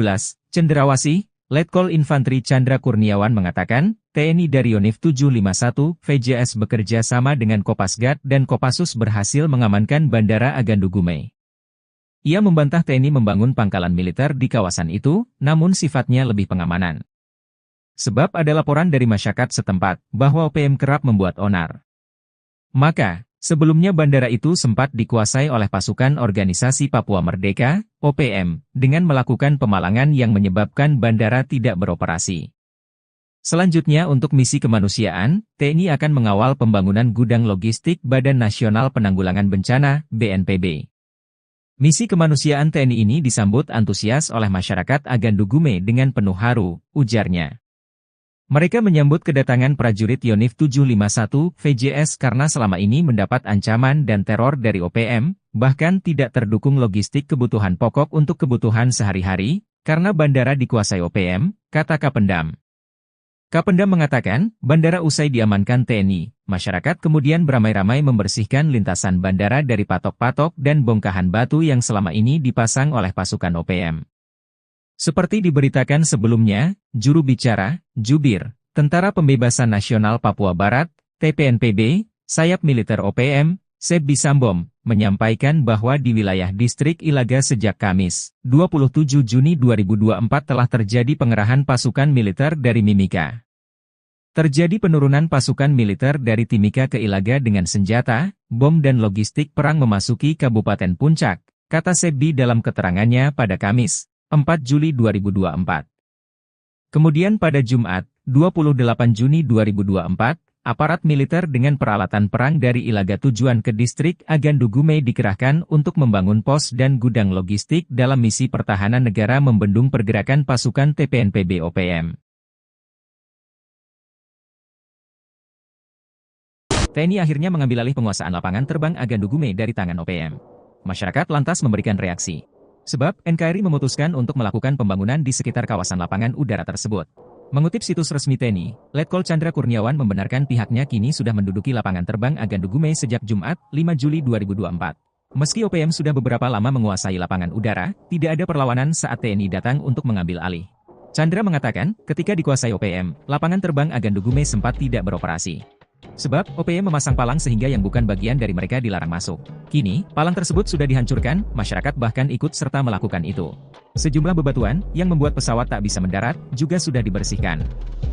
Cenderawasih, Letkol Infantri Chandra Kurniawan mengatakan, TNI dari Yonif 751, VJS bekerja sama dengan Kopasgat dan Kopassus berhasil mengamankan Bandara Agandugume. Ia membantah TNI membangun pangkalan militer di kawasan itu, namun sifatnya lebih pengamanan. Sebab ada laporan dari masyarakat setempat, bahwa OPM kerap membuat onar. Maka, sebelumnya bandara itu sempat dikuasai oleh pasukan Organisasi Papua Merdeka, OPM, dengan melakukan pemalangan yang menyebabkan bandara tidak beroperasi. Selanjutnya untuk misi kemanusiaan, TNI akan mengawal pembangunan gudang logistik Badan Nasional Penanggulangan Bencana, BNPB. Misi kemanusiaan TNI ini disambut antusias oleh masyarakat Agandugume dengan penuh haru, ujarnya. Mereka menyambut kedatangan prajurit Yonif 751 VJS karena selama ini mendapat ancaman dan teror dari OPM, bahkan tidak terdukung logistik kebutuhan pokok untuk kebutuhan sehari-hari, karena bandara dikuasai OPM, kata Kapendam. Kapendam mengatakan, bandara usai diamankan TNI, masyarakat kemudian beramai-ramai membersihkan lintasan bandara dari patok-patok dan bongkahan batu yang selama ini dipasang oleh pasukan OPM. Seperti diberitakan sebelumnya, juru bicara, Jubir, Tentara Pembebasan Nasional Papua Barat, TPNPB, sayap militer OPM, Sebbi Sambom, menyampaikan bahwa di wilayah Distrik Ilaga sejak Kamis, 27 Juni 2024 telah terjadi pengerahan pasukan militer dari Mimika. Terjadi penurunan pasukan militer dari Timika ke Ilaga dengan senjata, bom dan logistik perang memasuki Kabupaten Puncak, kata Sebbi dalam keterangannya pada Kamis, 4 Juli 2024. Kemudian pada Jumat, 28 Juni 2024, aparat militer dengan peralatan perang dari Ilaga tujuan ke Distrik Agandugume dikerahkan untuk membangun pos dan gudang logistik dalam misi pertahanan negara membendung pergerakan pasukan TPNPB OPM. TNI akhirnya mengambil alih penguasaan lapangan terbang Agandugume dari tangan OPM. Masyarakat lantas memberikan reaksi. Sebab, NKRI memutuskan untuk melakukan pembangunan di sekitar kawasan lapangan udara tersebut. Mengutip situs resmi TNI, Letkol Chandra Kurniawan membenarkan pihaknya kini sudah menduduki lapangan terbang Agandugume sejak Jumat, 5 Juli 2024. Meski OPM sudah beberapa lama menguasai lapangan udara, tidak ada perlawanan saat TNI datang untuk mengambil alih. Chandra mengatakan, ketika dikuasai OPM, lapangan terbang Agandugume sempat tidak beroperasi. Sebab, OPM memasang palang sehingga yang bukan bagian dari mereka dilarang masuk. Kini, palang tersebut sudah dihancurkan, masyarakat bahkan ikut serta melakukan itu. Sejumlah bebatuan, yang membuat pesawat tak bisa mendarat, juga sudah dibersihkan.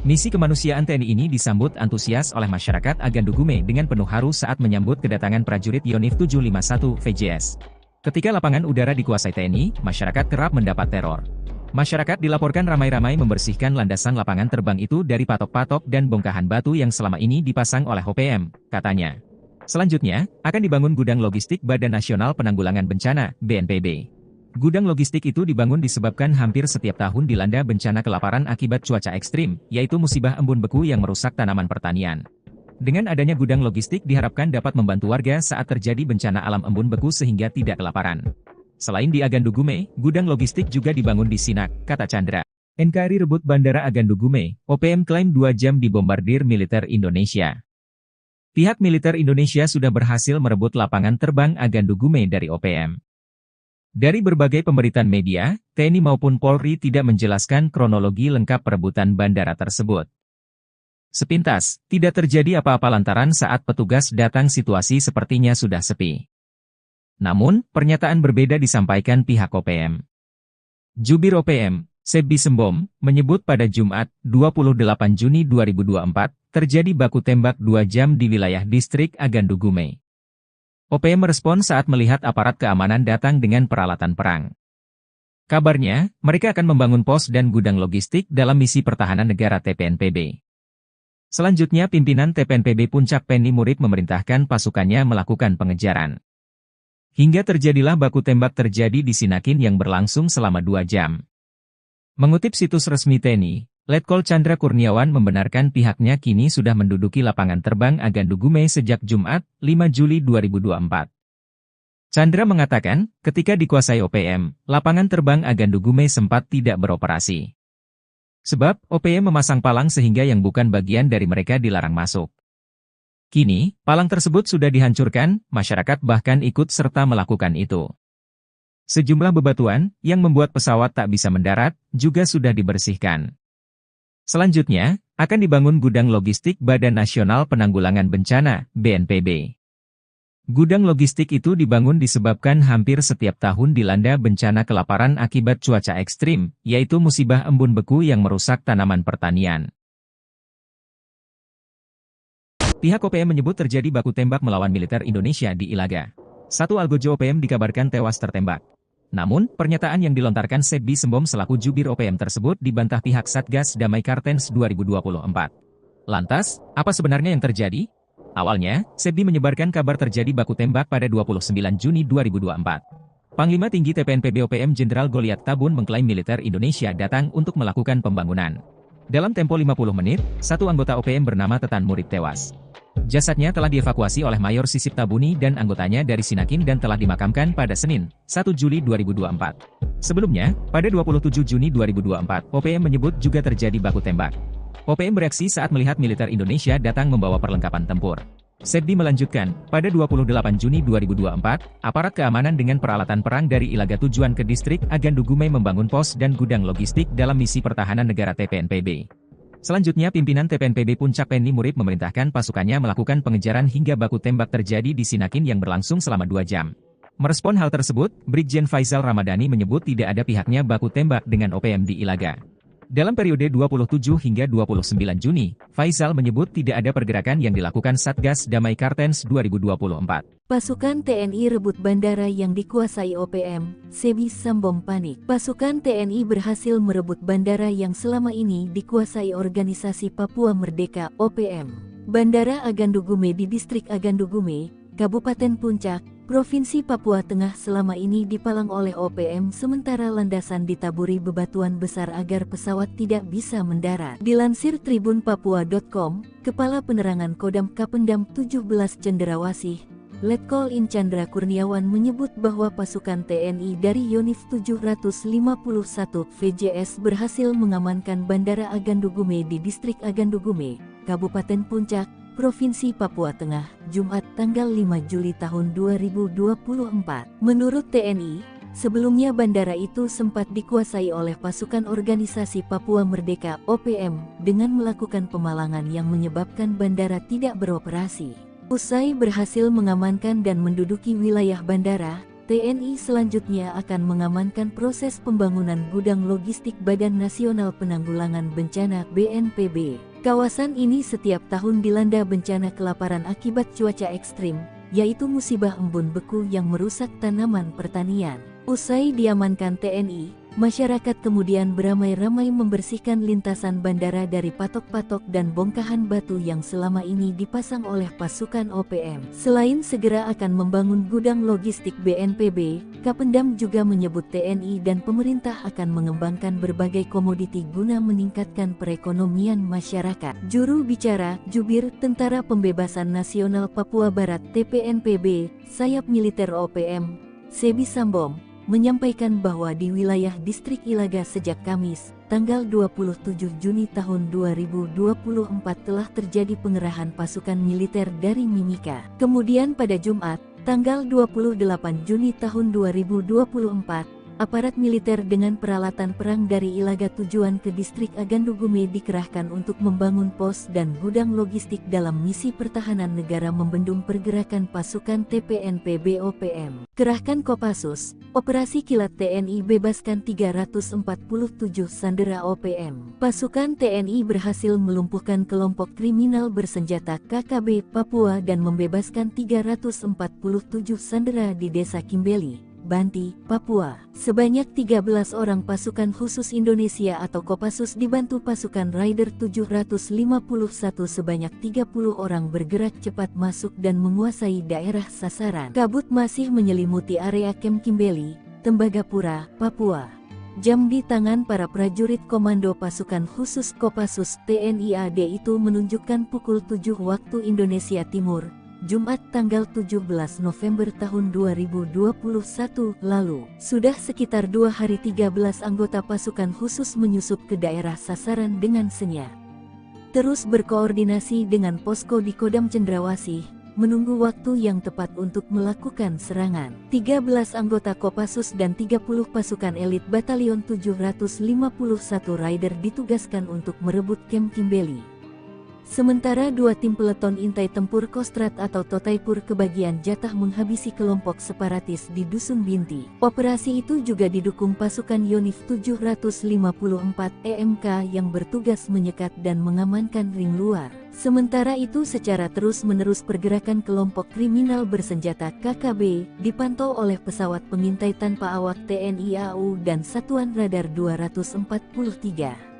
Misi kemanusiaan TNI ini disambut antusias oleh masyarakat Agandugume dengan penuh haru saat menyambut kedatangan prajurit Yonif 751 VJS. Ketika lapangan udara dikuasai TNI, masyarakat kerap mendapat teror. Masyarakat dilaporkan ramai-ramai membersihkan landasan lapangan terbang itu dari patok-patok dan bongkahan batu yang selama ini dipasang oleh OPM, katanya. Selanjutnya, akan dibangun gudang logistik Badan Nasional Penanggulangan Bencana, BNPB. Gudang logistik itu dibangun disebabkan hampir setiap tahun dilanda bencana kelaparan akibat cuaca ekstrim, yaitu musibah embun beku yang merusak tanaman pertanian. Dengan adanya gudang logistik diharapkan dapat membantu warga saat terjadi bencana alam embun beku sehingga tidak kelaparan. Selain di Agandugume, gudang logistik juga dibangun di Sinak, kata Chandra. NKRI rebut Bandara Agandugume, OPM klaim 2 jam dibombardir militer Indonesia. Pihak militer Indonesia sudah berhasil merebut lapangan terbang Agandugume dari OPM. Dari berbagai pemberitaan media, TNI maupun Polri tidak menjelaskan kronologi lengkap perebutan bandara tersebut. Sepintas, tidak terjadi apa-apa lantaran saat petugas datang situasi sepertinya sudah sepi. Namun, pernyataan berbeda disampaikan pihak OPM. Jubir OPM, Sebbi Sembom, menyebut pada Jumat, 28 Juni 2024, terjadi baku tembak 2 jam di wilayah distrik Agandugume. OPM merespon saat melihat aparat keamanan datang dengan peralatan perang. Kabarnya, mereka akan membangun pos dan gudang logistik dalam misi pertahanan negara TPNPB. Selanjutnya pimpinan TPNPB Puncak Penny Murib memerintahkan pasukannya melakukan pengejaran. Hingga terjadilah baku tembak terjadi di Sinakin yang berlangsung selama 2 jam. Mengutip situs resmi TNI, Letkol Chandra Kurniawan membenarkan pihaknya kini sudah menduduki lapangan terbang Agandugume sejak Jumat, 5 Juli 2024. Chandra mengatakan, ketika dikuasai OPM, lapangan terbang Agandugume sempat tidak beroperasi. Sebab, OPM memasang palang sehingga yang bukan bagian dari mereka dilarang masuk. Kini, palang tersebut sudah dihancurkan, masyarakat bahkan ikut serta melakukan itu. Sejumlah bebatuan, yang membuat pesawat tak bisa mendarat, juga sudah dibersihkan. Selanjutnya, akan dibangun gudang logistik Badan Nasional Penanggulangan Bencana, BNPB. Gudang logistik itu dibangun disebabkan hampir setiap tahun dilanda bencana kelaparan akibat cuaca ekstrim, yaitu musibah embun beku yang merusak tanaman pertanian. Pihak OPM menyebut terjadi baku tembak melawan militer Indonesia di Ilaga. Satu algojo OPM dikabarkan tewas tertembak. Namun, pernyataan yang dilontarkan Sebbi Sembom selaku jubir OPM tersebut dibantah pihak Satgas Damai Kartens 2024. Lantas, apa sebenarnya yang terjadi? Awalnya, Sebbi menyebarkan kabar terjadi baku tembak pada 29 Juni 2024. Panglima Tinggi TPNPB OPM Jenderal Goliat Tabun mengklaim militer Indonesia datang untuk melakukan pembangunan. Dalam tempo 50 menit, satu anggota OPM bernama Tetan Murib tewas. Jasadnya telah dievakuasi oleh Mayor Sisip Tabuni dan anggotanya dari Sinakin dan telah dimakamkan pada Senin, 1 Juli 2024. Sebelumnya, pada 27 Juni 2024, OPM menyebut juga terjadi baku tembak. OPM bereaksi saat melihat militer Indonesia datang membawa perlengkapan tempur. Sebbi melanjutkan, pada 28 Juni 2024, aparat keamanan dengan peralatan perang dari Ilaga tujuan ke distrik Agandugume membangun pos dan gudang logistik dalam misi pertahanan negara TPNPB. Selanjutnya pimpinan TPNPB Puncak Penny Murib memerintahkan pasukannya melakukan pengejaran hingga baku tembak terjadi di Sinakin yang berlangsung selama 2 jam. Merespon hal tersebut, Brigjen Faisal Ramadhani menyebut tidak ada pihaknya baku tembak dengan OPM di Ilaga. Dalam periode 27 hingga 29 Juni, Faisal menyebut tidak ada pergerakan yang dilakukan Satgas Damai Kartens 2024. Pasukan TNI rebut bandara yang dikuasai OPM, Sebbi Sembom panik. Pasukan TNI berhasil merebut bandara yang selama ini dikuasai Organisasi Papua Merdeka (OPM). Bandara Agandugume di Distrik Agandugume, Kabupaten Puncak, Provinsi Papua Tengah selama ini dipalang oleh OPM sementara landasan ditaburi bebatuan besar agar pesawat tidak bisa mendarat. Dilansir tribunpapua.com, Kepala Penerangan Kodam Kapendam 17 Cenderawasih, Letkol In Chandra Kurniawan menyebut bahwa pasukan TNI dari Yonif 751 VJS berhasil mengamankan Bandara Agandugume di Distrik Agandugume, Kabupaten Puncak, Provinsi Papua Tengah, Jumat tanggal 5 Juli tahun 2024. Menurut TNI, sebelumnya bandara itu sempat dikuasai oleh pasukan Organisasi Papua Merdeka (OPM) dengan melakukan pemalangan yang menyebabkan bandara tidak beroperasi. Usai berhasil mengamankan dan menduduki wilayah bandara, TNI selanjutnya akan mengamankan proses pembangunan gudang logistik Badan Nasional Penanggulangan Bencana (BNPB). Kawasan ini setiap tahun dilanda bencana kelaparan akibat cuaca ekstrim, yaitu musibah embun beku yang merusak tanaman pertanian. Usai diamankan TNI, Masyarakat kemudian beramai-ramai membersihkan lintasan bandara dari patok-patok dan bongkahan batu yang selama ini dipasang oleh pasukan OPM. Selain segera akan membangun gudang logistik BNPB, Kapendam juga menyebut TNI dan pemerintah akan mengembangkan berbagai komoditi guna meningkatkan perekonomian masyarakat. Juru bicara, Jubir Tentara Pembebasan Nasional Papua Barat (TPNPB), sayap militer OPM, Sebi Sambom, menyampaikan bahwa di wilayah distrik Ilaga sejak Kamis, tanggal 27 Juni tahun 2024 telah terjadi pengerahan pasukan militer dari Mimika. Kemudian pada Jumat, tanggal 28 Juni tahun 2024, aparat militer dengan peralatan perang dari Ilaga tujuan ke distrik Agandugume dikerahkan untuk membangun pos dan gudang logistik dalam misi pertahanan negara membendung pergerakan pasukan TPNPB OPM. Kerahkan Kopassus, Operasi Kilat TNI bebaskan 347 sandera OPM. Pasukan TNI berhasil melumpuhkan kelompok kriminal bersenjata KKB Papua dan membebaskan 347 sandera di Desa Kimbeli, Banti, Papua. Sebanyak 13 orang pasukan khusus Indonesia atau Kopassus dibantu pasukan Raider 751 sebanyak 30 orang bergerak cepat masuk dan menguasai daerah sasaran. Kabut masih menyelimuti area Kem Kimbeli, Tembagapura, Papua. Jam di tangan para prajurit komando pasukan khusus Kopassus TNI AD itu menunjukkan pukul 7 waktu Indonesia Timur, Jumat tanggal 17 November tahun 2021 lalu. Sudah sekitar 2 hari 13 anggota pasukan khusus menyusup ke daerah sasaran dengan senyap. Terus berkoordinasi dengan posko di Kodam Cendrawasih, menunggu waktu yang tepat untuk melakukan serangan. 13 anggota Kopassus dan 30 pasukan elit Batalion 751 Raider ditugaskan untuk merebut Kem Kimbeli. Sementara 2 tim peleton intai tempur Kostrad atau Totaipur kebagian jatah menghabisi kelompok separatis di Dusun Binti. Operasi itu juga didukung pasukan Yonif 754 EMK yang bertugas menyekat dan mengamankan ring luar. Sementara itu secara terus-menerus pergerakan kelompok kriminal bersenjata KKB dipantau oleh pesawat pengintai tanpa awak TNI AU dan Satuan Radar 243.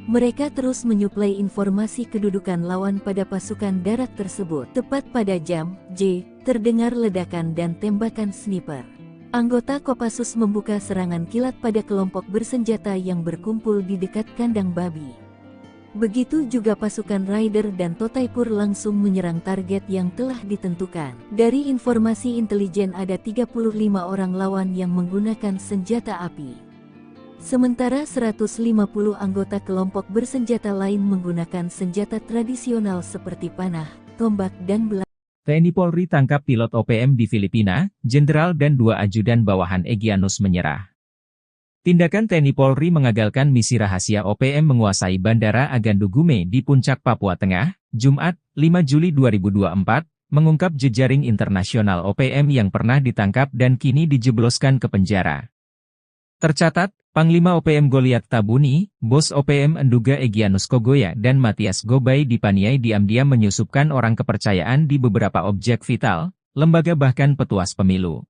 Mereka terus menyuplai informasi kedudukan lawan pada pasukan darat tersebut. Tepat pada jam J, terdengar ledakan dan tembakan sniper. Anggota Kopassus membuka serangan kilat pada kelompok bersenjata yang berkumpul di dekat kandang babi. Begitu juga pasukan Raider dan Totaipur langsung menyerang target yang telah ditentukan. Dari informasi intelijen ada 35 orang lawan yang menggunakan senjata api. Sementara 150 anggota kelompok bersenjata lain menggunakan senjata tradisional seperti panah, tombak dan belah. TNI Polri tangkap pilot OPM di Filipina, jenderal dan 2 ajudan bawahan Egyanus menyerah. Tindakan TNI Polri mengagalkan misi rahasia OPM menguasai Bandara Agandugume di Puncak Papua Tengah, Jumat, 5 Juli 2024, mengungkap jejaring internasional OPM yang pernah ditangkap dan kini dijebloskan ke penjara. Tercatat, Panglima OPM Goliat Tabuni, Bos OPM Enduga Egyanus Kogoya dan Matias Gobay dipaniai diam-diam menyusupkan orang kepercayaan di beberapa objek vital, lembaga bahkan petuas pemilu.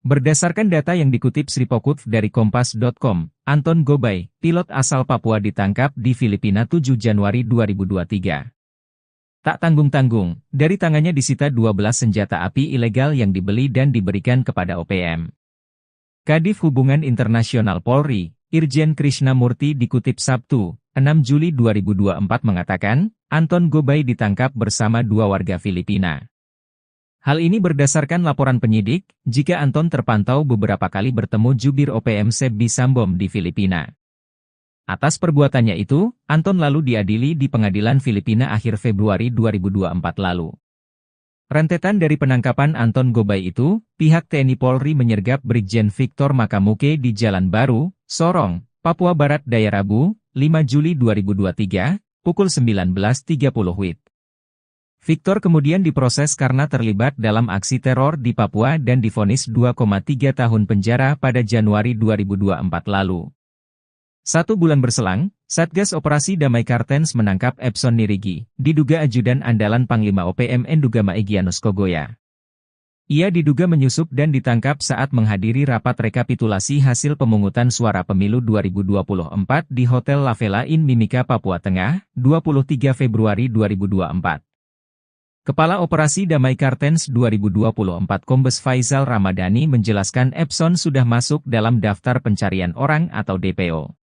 Berdasarkan data yang dikutip Sripokut dari Kompas.com, Anton Gobay, pilot asal Papua ditangkap di Filipina 7 Januari 2023. Tak tanggung-tanggung, dari tangannya disita 12 senjata api ilegal yang dibeli dan diberikan kepada OPM. Kadif Hubungan Internasional Polri, Irjen Krishnamurti dikutip Sabtu, 6 Juli 2024 mengatakan, Anton Gobay ditangkap bersama 2 warga Filipina. Hal ini berdasarkan laporan penyidik, jika Anton terpantau beberapa kali bertemu jubir OPM Sebi Sambom di Filipina. Atas perbuatannya itu, Anton lalu diadili di pengadilan Filipina akhir Februari 2024 lalu. Rentetan dari penangkapan Anton Gobay itu, pihak TNI Polri menyergap Brigjen Victor Makamuke di Jalan Baru, Sorong, Papua Barat Daya Rabu, 5 Juli 2023, pukul 19.30 WIB. Victor kemudian diproses karena terlibat dalam aksi teror di Papua dan divonis 2,3 tahun penjara pada Januari 2024 lalu. 1 bulan berselang, Satgas Operasi Damai Kartens menangkap Epson Nirigi, diduga ajudan andalan Panglima OPM Endugama Egyanus Kogoya. Ia diduga menyusup dan ditangkap saat menghadiri rapat rekapitulasi hasil pemungutan suara pemilu 2024 di Hotel La Vela Inn Mimika, Papua Tengah, 23 Februari 2024. Kepala Operasi Damai Kartens 2024 Kombes Faisal Ramadhani menjelaskan Epson sudah masuk dalam daftar pencarian orang atau DPO.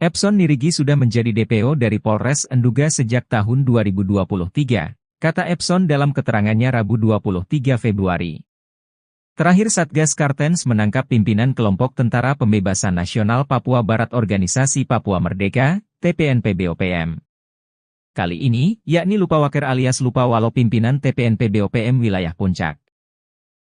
Epson Nirigi sudah menjadi DPO dari Polres Enduga sejak tahun 2023, kata Epson dalam keterangannya Rabu 23 Februari. Terakhir Satgas Kartens menangkap pimpinan kelompok Tentara Pembebasan Nasional Papua Barat Organisasi Papua Merdeka, TPNP-BOPM. Kali ini, yakni Lupawaker alias Lupawalo pimpinan TPNP-BOPM wilayah Puncak.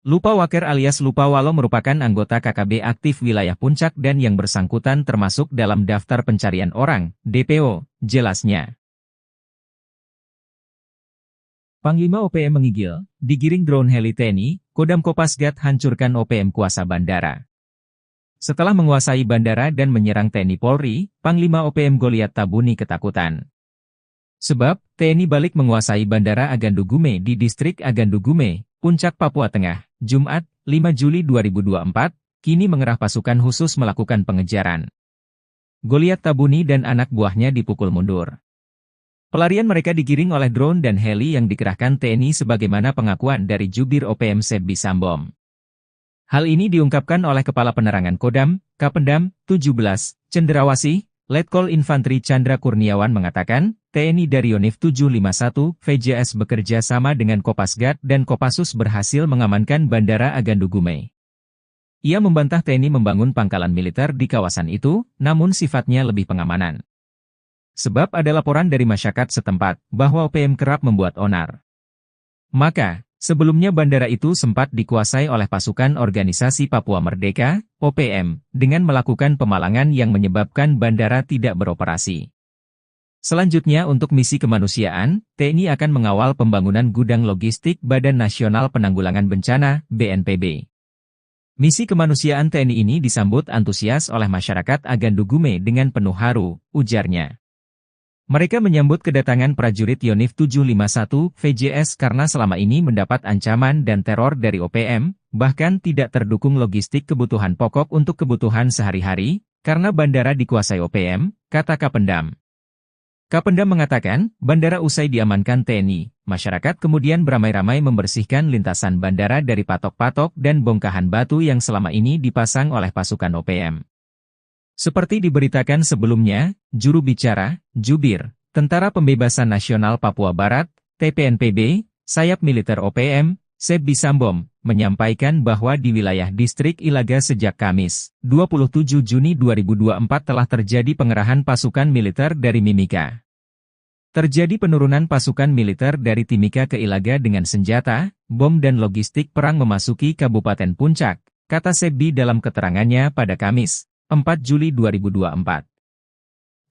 Lupawaker alias Lupawalo merupakan anggota KKB aktif wilayah Puncak dan yang bersangkutan termasuk dalam daftar pencarian orang, DPO, jelasnya. Panglima OPM menggigil, digiring drone heli TNI, Kodam Kopasgat hancurkan OPM kuasa bandara. Setelah menguasai bandara dan menyerang TNI Polri, Panglima OPM Goliat Tabuni ketakutan. Sebab, TNI balik menguasai Bandara Agandu Gume di Distrik Agandu Gume, Puncak, Papua Tengah, Jumat, 5 Juli 2024, kini mengerah pasukan khusus melakukan pengejaran. Goliat Tabuni dan anak buahnya dipukul mundur. Pelarian mereka digiring oleh drone dan heli yang dikerahkan TNI sebagaimana pengakuan dari Jubir OPM Sebbi Sambom. Hal ini diungkapkan oleh Kepala Penerangan Kodam, Kapendam, 17, Cenderawasih, Letkol Infanteri Chandra Kurniawan mengatakan, TNI dari Yonif 751, VJS bekerja sama dengan Kopasgat dan Kopassus berhasil mengamankan Bandara Agandu Gume. Ia membantah TNI membangun pangkalan militer di kawasan itu, namun sifatnya lebih pengamanan. Sebab ada laporan dari masyarakat setempat, bahwa OPM kerap membuat onar. Maka, sebelumnya bandara itu sempat dikuasai oleh pasukan Organisasi Papua Merdeka, OPM, dengan melakukan pemalangan yang menyebabkan bandara tidak beroperasi. Selanjutnya untuk misi kemanusiaan, TNI akan mengawal pembangunan gudang logistik Badan Nasional Penanggulangan Bencana, BNPB. Misi kemanusiaan TNI ini disambut antusias oleh masyarakat Agandu Gume dengan penuh haru, ujarnya. Mereka menyambut kedatangan prajurit Yonif 751 VJS karena selama ini mendapat ancaman dan teror dari OPM, bahkan tidak terdukung logistik kebutuhan pokok untuk kebutuhan sehari-hari, karena bandara dikuasai OPM, kata Kapendam. Kapendam mengatakan, bandara usai diamankan TNI, masyarakat kemudian beramai-ramai membersihkan lintasan bandara dari patok-patok dan bongkahan batu yang selama ini dipasang oleh pasukan OPM. Seperti diberitakan sebelumnya, juru bicara, Jubir, Tentara Pembebasan Nasional Papua Barat, TPNPB, sayap militer OPM, Sebbi Sambom, menyampaikan bahwa di wilayah Distrik Ilaga sejak Kamis, 27 Juni 2024 telah terjadi pengerahan pasukan militer dari Mimika. Terjadi penurunan pasukan militer dari Timika ke Ilaga dengan senjata, bom dan logistik perang memasuki Kabupaten Puncak, kata Sebbi dalam keterangannya pada Kamis, 4 Juli 2024.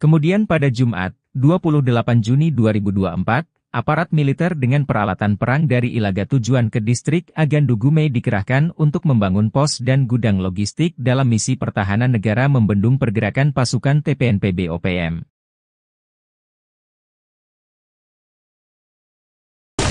Kemudian pada Jumat, 28 Juni 2024, aparat militer dengan peralatan perang dari Ilaga tujuan ke Distrik Agandu Gume dikerahkan untuk membangun pos dan gudang logistik dalam misi pertahanan negara membendung pergerakan pasukan TPNPB OPM.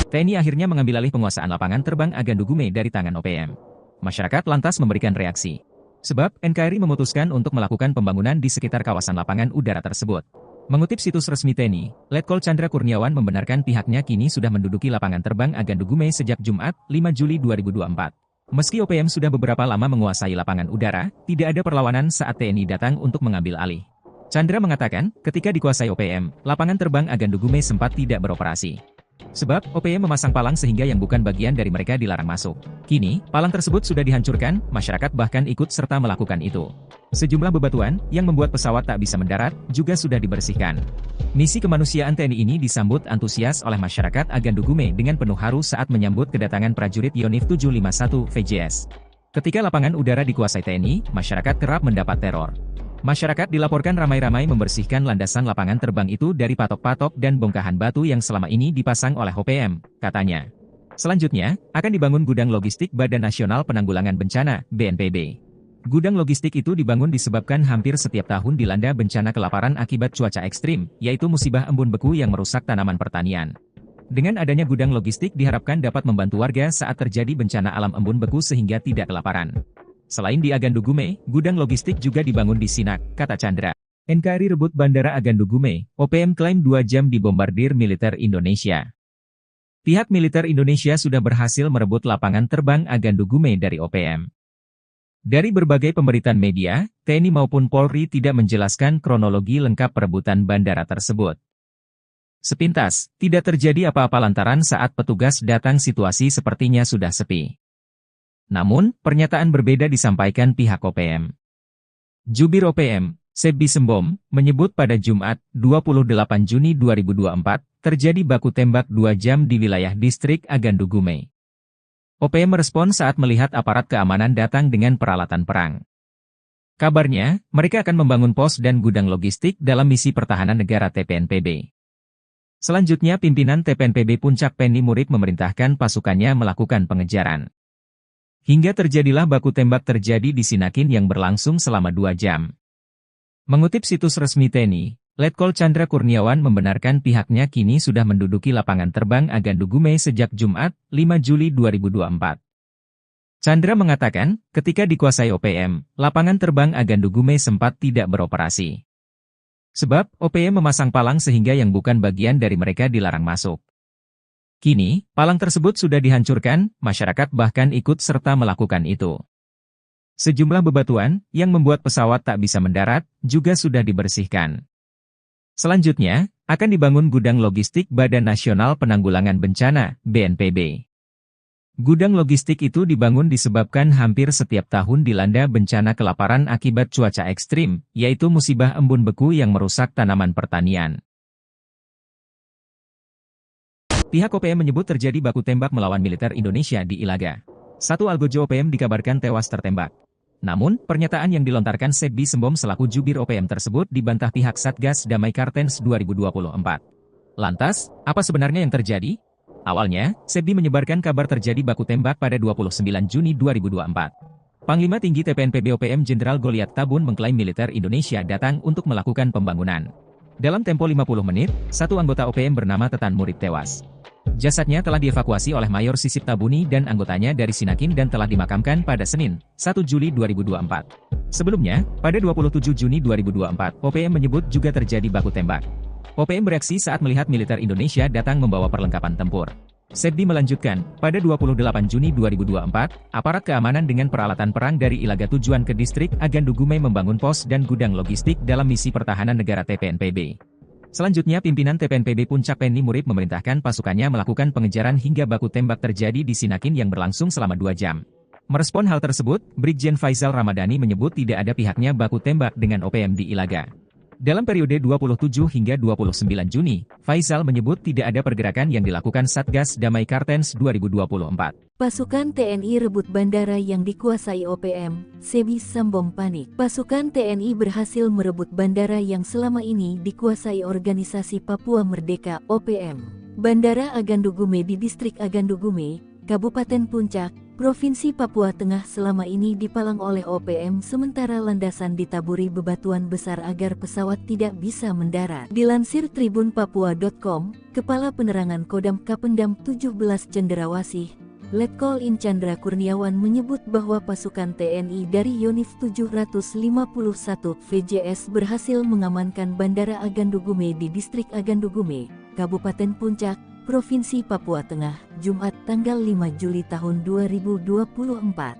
TNI akhirnya mengambil alih penguasaan lapangan terbang Agandu Gume dari tangan OPM. Masyarakat lantas memberikan reaksi. Sebab, NKRI memutuskan untuk melakukan pembangunan di sekitar kawasan lapangan udara tersebut. Mengutip situs resmi TNI, Letkol Chandra Kurniawan membenarkan pihaknya kini sudah menduduki lapangan terbang Agandu Gume sejak Jumat, 5 Juli 2024. Meski OPM sudah beberapa lama menguasai lapangan udara, tidak ada perlawanan saat TNI datang untuk mengambil alih. Chandra mengatakan, ketika dikuasai OPM, lapangan terbang Agandu Gume sempat tidak beroperasi. Sebab, OPM memasang palang sehingga yang bukan bagian dari mereka dilarang masuk. Kini, palang tersebut sudah dihancurkan, masyarakat bahkan ikut serta melakukan itu. Sejumlah bebatuan, yang membuat pesawat tak bisa mendarat, juga sudah dibersihkan. Misi kemanusiaan TNI ini disambut antusias oleh masyarakat Agandu Gume dengan penuh haru saat menyambut kedatangan prajurit Yonif 751 VJS. Ketika lapangan udara dikuasai TNI, masyarakat kerap mendapat teror. Masyarakat dilaporkan ramai-ramai membersihkan landasan lapangan terbang itu dari patok-patok dan bongkahan batu yang selama ini dipasang oleh OPM, katanya. Selanjutnya, akan dibangun gudang logistik Badan Nasional Penanggulangan Bencana, BNPB. Gudang logistik itu dibangun disebabkan hampir setiap tahun dilanda bencana kelaparan akibat cuaca ekstrim, yaitu musibah embun beku yang merusak tanaman pertanian. Dengan adanya gudang logistik diharapkan dapat membantu warga saat terjadi bencana alam embun beku sehingga tidak kelaparan. Selain di Agandugume, gudang logistik juga dibangun di Sinak, kata Chandra. NKRI rebut Bandara Agandugume, OPM klaim 2 jam dibombardir militer Indonesia. Pihak militer Indonesia sudah berhasil merebut lapangan terbang Agandugume dari OPM. Dari berbagai pemberitaan media, TNI maupun Polri tidak menjelaskan kronologi lengkap perebutan bandara tersebut. Sepintas, tidak terjadi apa-apa lantaran saat petugas datang situasi sepertinya sudah sepi. Namun, pernyataan berbeda disampaikan pihak OPM. Jubir OPM, Sebbi Sembom, menyebut pada Jumat, 28 Juni 2024, terjadi baku tembak 2 jam di wilayah distrik Agandugume. OPM merespon saat melihat aparat keamanan datang dengan peralatan perang. Kabarnya, mereka akan membangun pos dan gudang logistik dalam misi pertahanan negara TPNPB. Selanjutnya pimpinan TPNPB Puncak Penny Murik memerintahkan pasukannya melakukan pengejaran. Hingga terjadilah baku tembak terjadi di Sinakin yang berlangsung selama 2 jam. Mengutip situs resmi TNI, Letkol Chandra Kurniawan membenarkan pihaknya kini sudah menduduki lapangan terbang Agandugume sejak Jumat, 5 Juli 2024. Chandra mengatakan, ketika dikuasai OPM, lapangan terbang Agandugume sempat tidak beroperasi. Sebab, OPM memasang palang sehingga yang bukan bagian dari mereka dilarang masuk. Kini, palang tersebut sudah dihancurkan, masyarakat bahkan ikut serta melakukan itu. Sejumlah bebatuan, yang membuat pesawat tak bisa mendarat, juga sudah dibersihkan. Selanjutnya, akan dibangun gudang logistik Badan Nasional Penanggulangan Bencana, BNPB. Gudang logistik itu dibangun disebabkan hampir setiap tahun dilanda bencana kelaparan akibat cuaca ekstrim, yaitu musibah embun beku yang merusak tanaman pertanian. Pihak OPM menyebut terjadi baku tembak melawan militer Indonesia di Ilaga. Satu algojo OPM dikabarkan tewas tertembak. Namun, pernyataan yang dilontarkan Sebbi Sembom selaku jubir OPM tersebut dibantah pihak Satgas Damai Kartens 2024. Lantas, apa sebenarnya yang terjadi? Awalnya, Sebbi menyebarkan kabar terjadi baku tembak pada 29 Juni 2024. Panglima Tinggi TPNPB OPM Jenderal Goliat Tabun mengklaim militer Indonesia datang untuk melakukan pembangunan. Dalam tempo 50 menit, satu anggota OPM bernama Tetan Murid tewas. Jasadnya telah dievakuasi oleh Mayor Sisip Tabuni dan anggotanya dari Sinakin dan telah dimakamkan pada Senin, 1 Juli 2024. Sebelumnya, pada 27 Juni 2024, OPM menyebut juga terjadi baku tembak. OPM bereaksi saat melihat militer Indonesia datang membawa perlengkapan tempur. Sebbi melanjutkan, pada 28 Juni 2024, aparat keamanan dengan peralatan perang dari Ilaga tujuan ke distrik Agandugume membangun pos dan gudang logistik dalam misi pertahanan negara TPNPB. Selanjutnya pimpinan TPNPB Puncak Penny Murik memerintahkan pasukannya melakukan pengejaran hingga baku tembak terjadi di Sinakin yang berlangsung selama 2 jam. Merespon hal tersebut, Brigjen Faisal Ramadhani menyebut tidak ada pihaknya baku tembak dengan OPM di Ilaga. Dalam periode 27 hingga 29 Juni, Faisal menyebut tidak ada pergerakan yang dilakukan Satgas Damai Kartens 2024. Pasukan TNI rebut bandara yang dikuasai OPM, Sebbi Sembom panik. Pasukan TNI berhasil merebut bandara yang selama ini dikuasai organisasi Papua Merdeka (OPM). Bandara Agandugume di distrik Agandugume, Kabupaten Puncak, Provinsi Papua Tengah selama ini dipalang oleh OPM sementara landasan ditaburi bebatuan besar agar pesawat tidak bisa mendarat. Dilansir tribunpapua.com, Kepala Penerangan Kodam Kapendam 17 Cenderawasih, Letkol In Chandra Kurniawan menyebut bahwa pasukan TNI dari Yonif 751 VJS berhasil mengamankan Bandara Agandugume di distrik Agandugume, Kabupaten Puncak, Provinsi Papua Tengah, Jumat tanggal 5 Juli tahun 2024.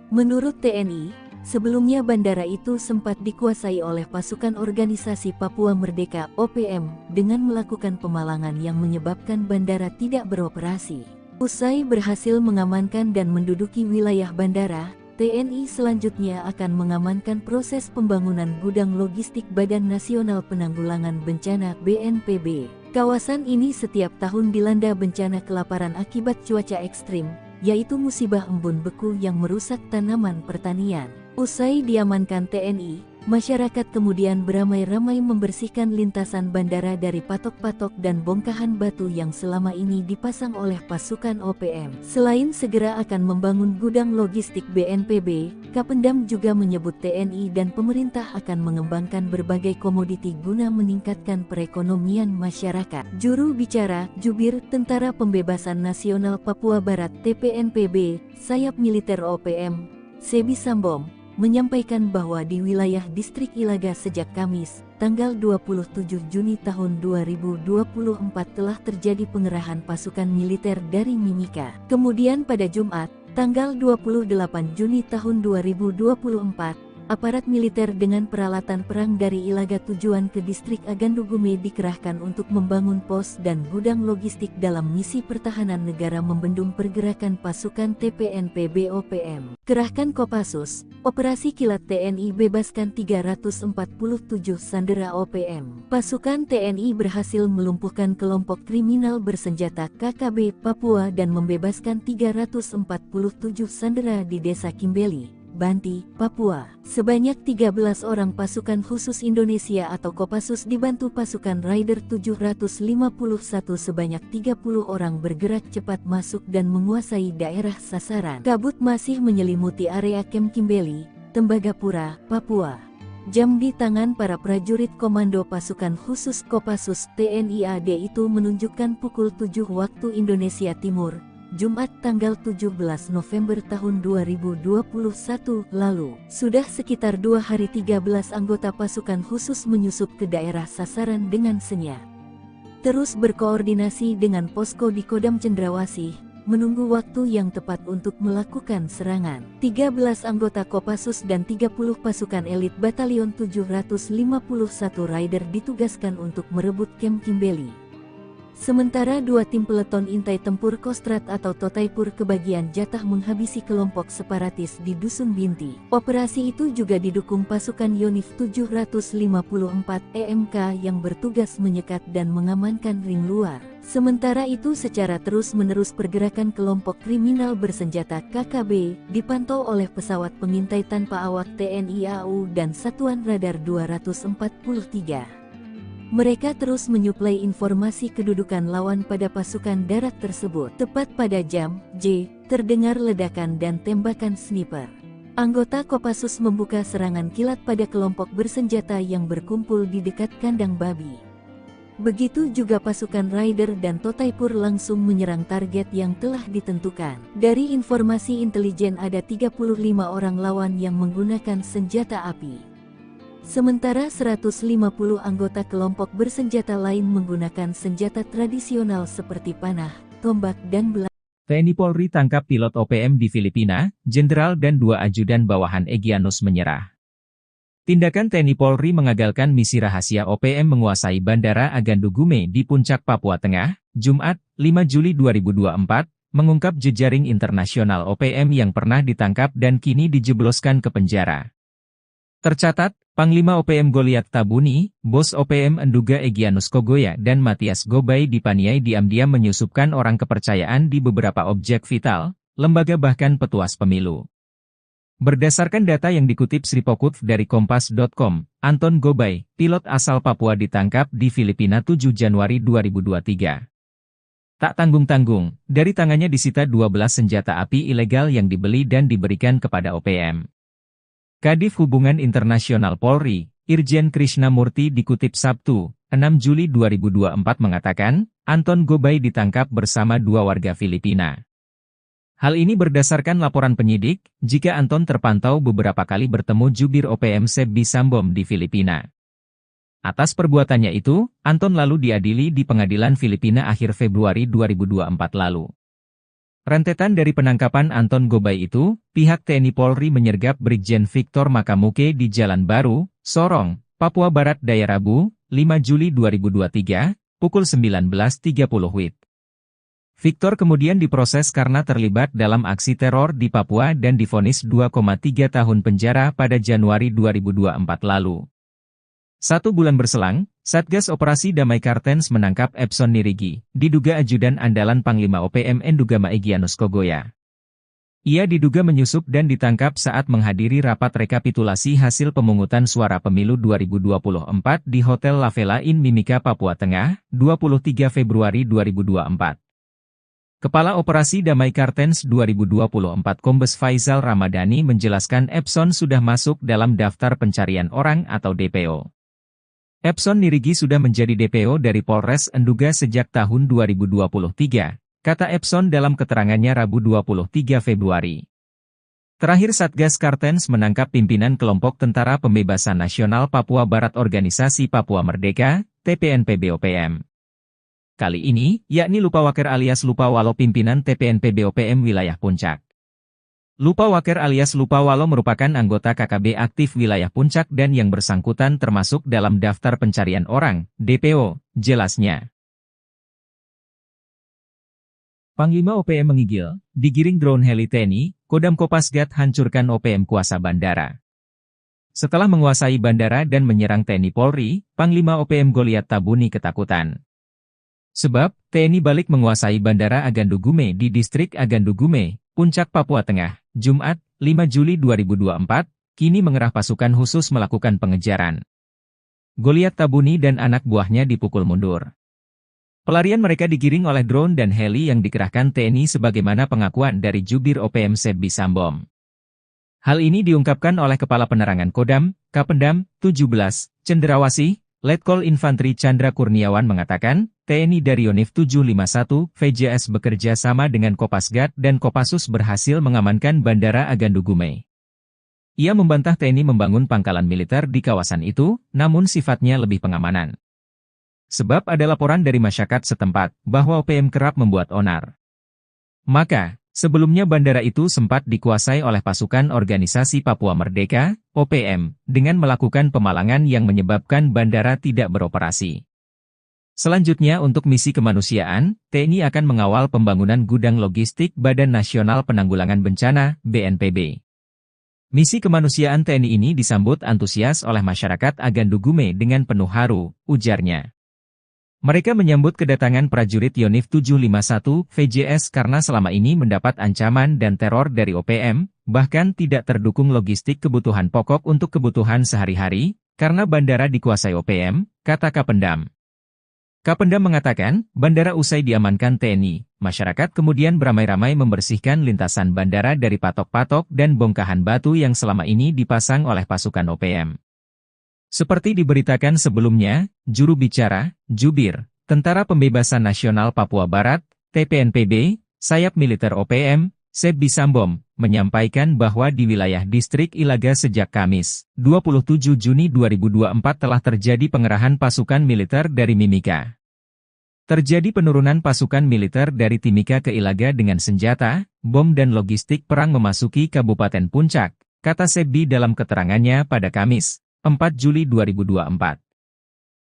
Menurut TNI, sebelumnya bandara itu sempat dikuasai oleh pasukan organisasi Papua Merdeka (OPM) dengan melakukan pemalangan yang menyebabkan bandara tidak beroperasi. Usai berhasil mengamankan dan menduduki wilayah bandara, TNI selanjutnya akan mengamankan proses pembangunan gudang logistik Badan Nasional Penanggulangan Bencana (BNPB). Kawasan ini setiap tahun dilanda bencana kelaparan akibat cuaca ekstrim, yaitu musibah embun beku yang merusak tanaman pertanian. Usai diamankan TNI, Masyarakat kemudian beramai-ramai membersihkan lintasan bandara dari patok-patok dan bongkahan batu yang selama ini dipasang oleh pasukan OPM. Selain segera akan membangun gudang logistik BNPB, Kapendam juga menyebut TNI dan pemerintah akan mengembangkan berbagai komoditi guna meningkatkan perekonomian masyarakat. Juru bicara, Jubir Tentara Pembebasan Nasional Papua Barat TPNPB, Sayap Militer OPM, Sebi Sambom, menyampaikan bahwa di wilayah distrik Ilaga sejak Kamis, tanggal 27 Juni tahun 2024 telah terjadi pengerahan pasukan militer dari Mimika. Kemudian pada Jumat, tanggal 28 Juni tahun 2024, aparat militer dengan peralatan perang dari Ilaga tujuan ke distrik Agandugume dikerahkan untuk membangun pos dan gudang logistik dalam misi pertahanan negara membendung pergerakan pasukan TPNPB OPM. Kerahkan Kopassus, Operasi Kilat TNI bebaskan 347 sandera OPM. Pasukan TNI berhasil melumpuhkan kelompok kriminal bersenjata KKB Papua dan membebaskan 347 sandera di Desa Kimbeli, Banti, Papua. Sebanyak 13 orang pasukan khusus Indonesia atau Kopassus dibantu pasukan Raider 751 sebanyak 30 orang bergerak cepat masuk dan menguasai daerah sasaran. Kabut masih menyelimuti area Kem Kimbeli, Tembagapura, Papua. Jam di tangan para prajurit komando pasukan khusus Kopassus TNI AD itu menunjukkan pukul 7 waktu Indonesia Timur, Jumat tanggal 17 November tahun 2021 lalu. Sudah sekitar 2 hari 13 anggota pasukan khusus menyusup ke daerah sasaran dengan senyap. Terus berkoordinasi dengan posko di Kodam Cendrawasih, menunggu waktu yang tepat untuk melakukan serangan. 13 anggota Kopassus dan 30 pasukan elit Batalion 751 Raider ditugaskan untuk merebut Kem Kimbeli. Sementara 2 tim peleton intai tempur Kostrat atau Totaipur kebagian jatah menghabisi kelompok separatis di Dusun Binti. Operasi itu juga didukung pasukan Yonif 754 EMK yang bertugas menyekat dan mengamankan ring luar. Sementara itu secara terus-menerus pergerakan kelompok kriminal bersenjata KKB dipantau oleh pesawat pengintai tanpa awak TNI AU dan Satuan Radar 243. Mereka terus menyuplai informasi kedudukan lawan pada pasukan darat tersebut. Tepat pada jam J, terdengar ledakan dan tembakan sniper. Anggota Kopassus membuka serangan kilat pada kelompok bersenjata yang berkumpul di dekat kandang babi. Begitu juga pasukan Raider dan Totaipur langsung menyerang target yang telah ditentukan. Dari informasi intelijen ada 35 orang lawan yang menggunakan senjata api. Sementara 150 anggota kelompok bersenjata lain menggunakan senjata tradisional seperti panah, tombak dan belang. TNI Polri tangkap pilot OPM di Filipina, Jenderal dan 2 ajudan bawahan Egyanus menyerah. Tindakan TNI Polri mengagalkan misi rahasia OPM menguasai Bandara Agandugume di Puncak Papua Tengah, Jumat, 5 Juli 2024, mengungkap jejaring internasional OPM yang pernah ditangkap dan kini dijebloskan ke penjara. Tercatat, Panglima OPM Goliat Tabuni, Bos OPM Enduga Egyanus Kogoya dan Matias Gobay dipaniai diam-diam menyusupkan orang kepercayaan di beberapa objek vital, lembaga bahkan petuas pemilu. Berdasarkan data yang dikutip Sripokutv dari Kompas.com, Anton Gobay, pilot asal Papua ditangkap di Filipina 7 Januari 2023. Tak tanggung-tanggung, dari tangannya disita 12 senjata api ilegal yang dibeli dan diberikan kepada OPM. Kadif Hubungan Internasional Polri, Irjen Krishnamurti dikutip Sabtu, 6 Juli 2024 mengatakan, Anton Gobay ditangkap bersama 2 warga Filipina. Hal ini berdasarkan laporan penyidik, jika Anton terpantau beberapa kali bertemu jubir OPM Sebi Sambom di Filipina. Atas perbuatannya itu, Anton lalu diadili di pengadilan Filipina akhir Februari 2024 lalu. Rentetan dari penangkapan Anton Gobay itu, pihak TNI Polri menyergap Brigjen Victor Makamuke di Jalan Baru, Sorong, Papua Barat Daya Rabu, 5 Juli 2023, pukul 19.30 WIB. Victor kemudian diproses karena terlibat dalam aksi teror di Papua dan divonis 2,3 tahun penjara pada Januari 2024 lalu. 1 bulan berselang, Satgas Operasi Damai Kartens menangkap Epson Nirigi, diduga ajudan andalan Panglima OPM Endugama Egyanus Kogoya. Ia diduga menyusup dan ditangkap saat menghadiri rapat rekapitulasi hasil pemungutan suara pemilu 2024 di Hotel La Vela Inn Mimika, Papua Tengah, 23 Februari 2024. Kepala Operasi Damai Kartens 2024 Kombes Faisal Ramadhani menjelaskan Epson sudah masuk dalam daftar pencarian orang atau DPO. Epson Nirigi sudah menjadi DPO dari Polres Enduga sejak tahun 2023. Kata Epson dalam keterangannya Rabu 23 Februari. Terakhir Satgas Kartens menangkap pimpinan kelompok Tentara Pembebasan Nasional Papua Barat Organisasi Papua Merdeka, TPNPB-OPM. Kali ini, yakni Lupawaker alias Lupawalo pimpinan TPNPB-OPM wilayah Puncak. Lupawaker alias Lupawalo merupakan anggota KKB aktif wilayah Puncak dan yang bersangkutan termasuk dalam daftar pencarian orang, DPO, jelasnya. Panglima OPM menggigil, digiring drone heli TNI, Kodam Kopasgat hancurkan OPM kuasa bandara. Setelah menguasai bandara dan menyerang TNI Polri, Panglima OPM Goliat Tabuni ketakutan. Sebab, TNI balik menguasai Bandara Agandu Gume di Distrik Agandu Gume, Puncak Papua Tengah, Jumat, 5 Juli 2024, kini mengerah pasukan khusus melakukan pengejaran. Goliat Tabuni dan anak buahnya dipukul mundur. Pelarian mereka digiring oleh drone dan heli yang dikerahkan TNI sebagaimana pengakuan dari Jubir OPM Sebbi Sambom. Hal ini diungkapkan oleh Kepala Penerangan Kodam, Kapendam, 17, Cenderawasih, Letkol Infanteri Chandra Kurniawan mengatakan, TNI dari Yonif 751, VJS bekerja sama dengan Kopasgat dan Kopassus berhasil mengamankan Bandara Agandu Gume. Ia membantah TNI membangun pangkalan militer di kawasan itu, namun sifatnya lebih pengamanan. Sebab ada laporan dari masyarakat setempat, bahwa OPM kerap membuat onar. Maka, sebelumnya bandara itu sempat dikuasai oleh pasukan Organisasi Papua Merdeka, OPM, dengan melakukan pemalangan yang menyebabkan bandara tidak beroperasi. Selanjutnya untuk misi kemanusiaan, TNI akan mengawal pembangunan gudang logistik Badan Nasional Penanggulangan Bencana, BNPB. Misi kemanusiaan TNI ini disambut antusias oleh masyarakat Agandu Gume dengan penuh haru, ujarnya. Mereka menyambut kedatangan prajurit Yonif 751 VJS karena selama ini mendapat ancaman dan teror dari OPM, bahkan tidak terdukung logistik kebutuhan pokok untuk kebutuhan sehari-hari, karena bandara dikuasai OPM, kata Kapendam. Kapendam mengatakan, bandara usai diamankan TNI, masyarakat kemudian beramai-ramai membersihkan lintasan bandara dari patok-patok dan bongkahan batu yang selama ini dipasang oleh pasukan OPM. Seperti diberitakan sebelumnya, juru bicara, Jubir, Tentara Pembebasan Nasional Papua Barat, TPNPB, sayap militer OPM, Sebbi Sambom, menyampaikan bahwa di wilayah distrik Ilaga sejak Kamis, 27 Juni 2024 telah terjadi pengerahan pasukan militer dari Mimika. Terjadi penurunan pasukan militer dari Timika ke Ilaga dengan senjata, bom dan logistik perang memasuki Kabupaten Puncak, kata Sebbi dalam keterangannya pada Kamis, 4 Juli 2024.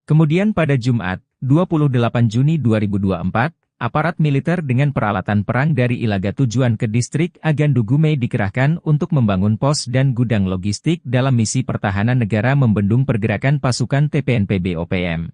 Kemudian pada Jumat, 28 Juni 2024, aparat militer dengan peralatan perang dari Ilaga tujuan ke distrik Agandu Gume dikerahkan untuk membangun pos dan gudang logistik dalam misi pertahanan negara membendung pergerakan pasukan TPNPB OPM.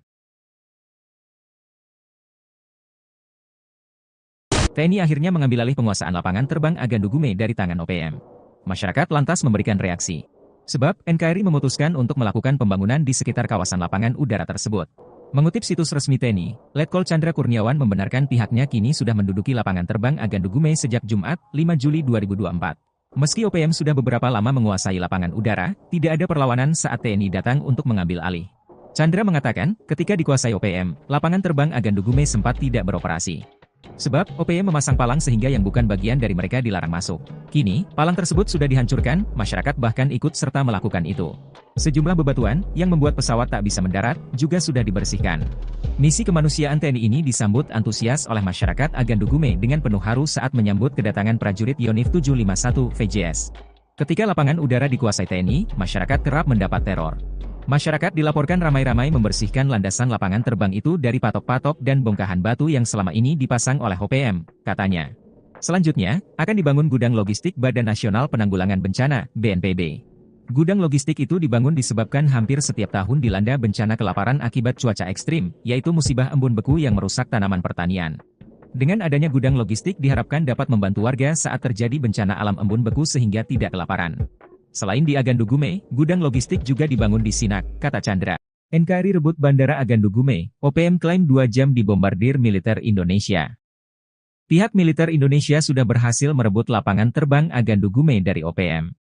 TNI akhirnya mengambil alih penguasaan lapangan terbang Agandu Gume dari tangan OPM. Masyarakat lantas memberikan reaksi. Sebab, NKRI memutuskan untuk melakukan pembangunan di sekitar kawasan lapangan udara tersebut. Mengutip situs resmi TNI, Letkol Chandra Kurniawan membenarkan pihaknya kini sudah menduduki lapangan terbang Agandu Gume sejak Jumat, 5 Juli 2024. Meski OPM sudah beberapa lama menguasai lapangan udara, tidak ada perlawanan saat TNI datang untuk mengambil alih. Chandra mengatakan, ketika dikuasai OPM, lapangan terbang Agandu Gume sempat tidak beroperasi. Sebab, OPM memasang palang sehingga yang bukan bagian dari mereka dilarang masuk. Kini, palang tersebut sudah dihancurkan, masyarakat bahkan ikut serta melakukan itu. Sejumlah bebatuan, yang membuat pesawat tak bisa mendarat, juga sudah dibersihkan. Misi kemanusiaan TNI ini disambut antusias oleh masyarakat Agandu Gume dengan penuh haru saat menyambut kedatangan prajurit Yonif 751 VJS. Ketika lapangan udara dikuasai TNI, masyarakat kerap mendapat teror. Masyarakat dilaporkan ramai-ramai membersihkan landasan lapangan terbang itu dari patok-patok dan bongkahan batu yang selama ini dipasang oleh OPM, katanya. Selanjutnya, akan dibangun gudang logistik Badan Nasional Penanggulangan Bencana, BNPB. Gudang logistik itu dibangun disebabkan hampir setiap tahun dilanda bencana kelaparan akibat cuaca ekstrim, yaitu musibah embun beku yang merusak tanaman pertanian. Dengan adanya gudang logistik diharapkan dapat membantu warga saat terjadi bencana alam embun beku sehingga tidak kelaparan. Selain di Agandugume, gudang logistik juga dibangun di Sinak, kata Chandra. NKRI rebut Bandara Agandugume, OPM klaim 2 jam dibombardir militer Indonesia. Pihak militer Indonesia sudah berhasil merebut lapangan terbang Agandugume dari OPM.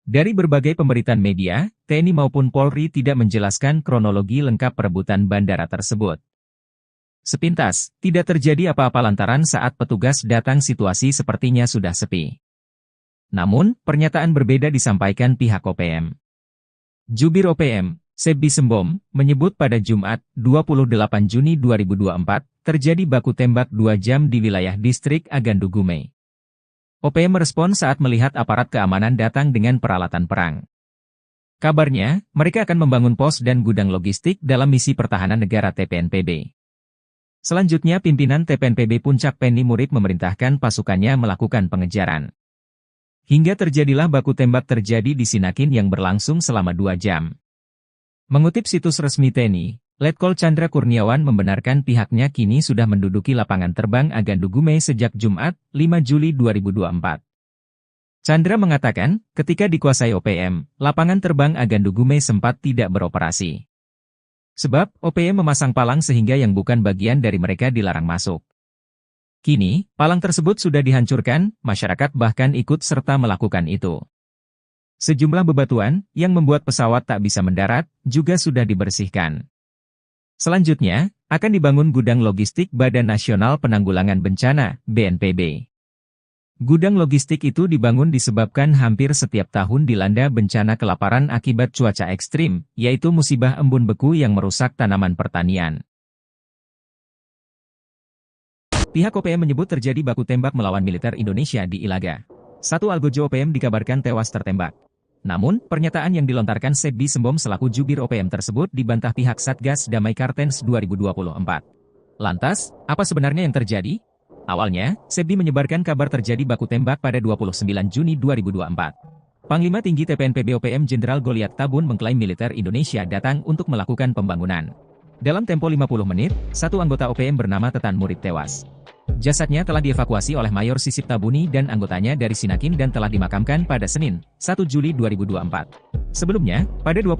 Dari berbagai pemberitaan media, TNI maupun Polri tidak menjelaskan kronologi lengkap perebutan bandara tersebut. Sepintas, tidak terjadi apa-apa lantaran saat petugas datang situasi sepertinya sudah sepi. Namun, pernyataan berbeda disampaikan pihak OPM. Jubir OPM, Sebbi Sembom, menyebut pada Jumat, 28 Juni 2024, terjadi baku tembak 2 jam di wilayah distrik Agandugume. OPM merespon saat melihat aparat keamanan datang dengan peralatan perang. Kabarnya, mereka akan membangun pos dan gudang logistik dalam misi pertahanan negara TPNPB. Selanjutnya pimpinan TPNPB Puncak Penny Murid memerintahkan pasukannya melakukan pengejaran. Hingga terjadilah baku tembak terjadi di Sinakin yang berlangsung selama 2 jam. Mengutip situs resmi TNI, Letkol Chandra Kurniawan membenarkan pihaknya kini sudah menduduki lapangan terbang Agandugume sejak Jumat, 5 Juli 2024. Chandra mengatakan, ketika dikuasai OPM, lapangan terbang Agandugume sempat tidak beroperasi. Sebab, OPM memasang palang sehingga yang bukan bagian dari mereka dilarang masuk. Kini, palang tersebut sudah dihancurkan, masyarakat bahkan ikut serta melakukan itu. Sejumlah bebatuan, yang membuat pesawat tak bisa mendarat, juga sudah dibersihkan. Selanjutnya, akan dibangun gudang logistik Badan Nasional Penanggulangan Bencana, BNPB. Gudang logistik itu dibangun disebabkan hampir setiap tahun dilanda bencana kelaparan akibat cuaca ekstrim, yaitu musibah embun beku yang merusak tanaman pertanian. Pihak OPM menyebut terjadi baku tembak melawan militer Indonesia di Ilaga. Satu algojo OPM dikabarkan tewas tertembak. Namun, pernyataan yang dilontarkan Sebbi Sembom selaku jubir OPM tersebut dibantah pihak Satgas Damai Kartens 2024. Lantas, apa sebenarnya yang terjadi? Awalnya, Sebbi menyebarkan kabar terjadi baku tembak pada 29 Juni 2024. Panglima Tinggi TPNPB OPM Jenderal Goliat Tabun mengklaim militer Indonesia datang untuk melakukan pembangunan. Dalam tempo 50 menit, satu anggota OPM bernama Tetan Murid tewas. Jasadnya telah dievakuasi oleh Mayor Sisip Tabuni dan anggotanya dari Sinakin dan telah dimakamkan pada Senin, 1 Juli 2024. Sebelumnya, pada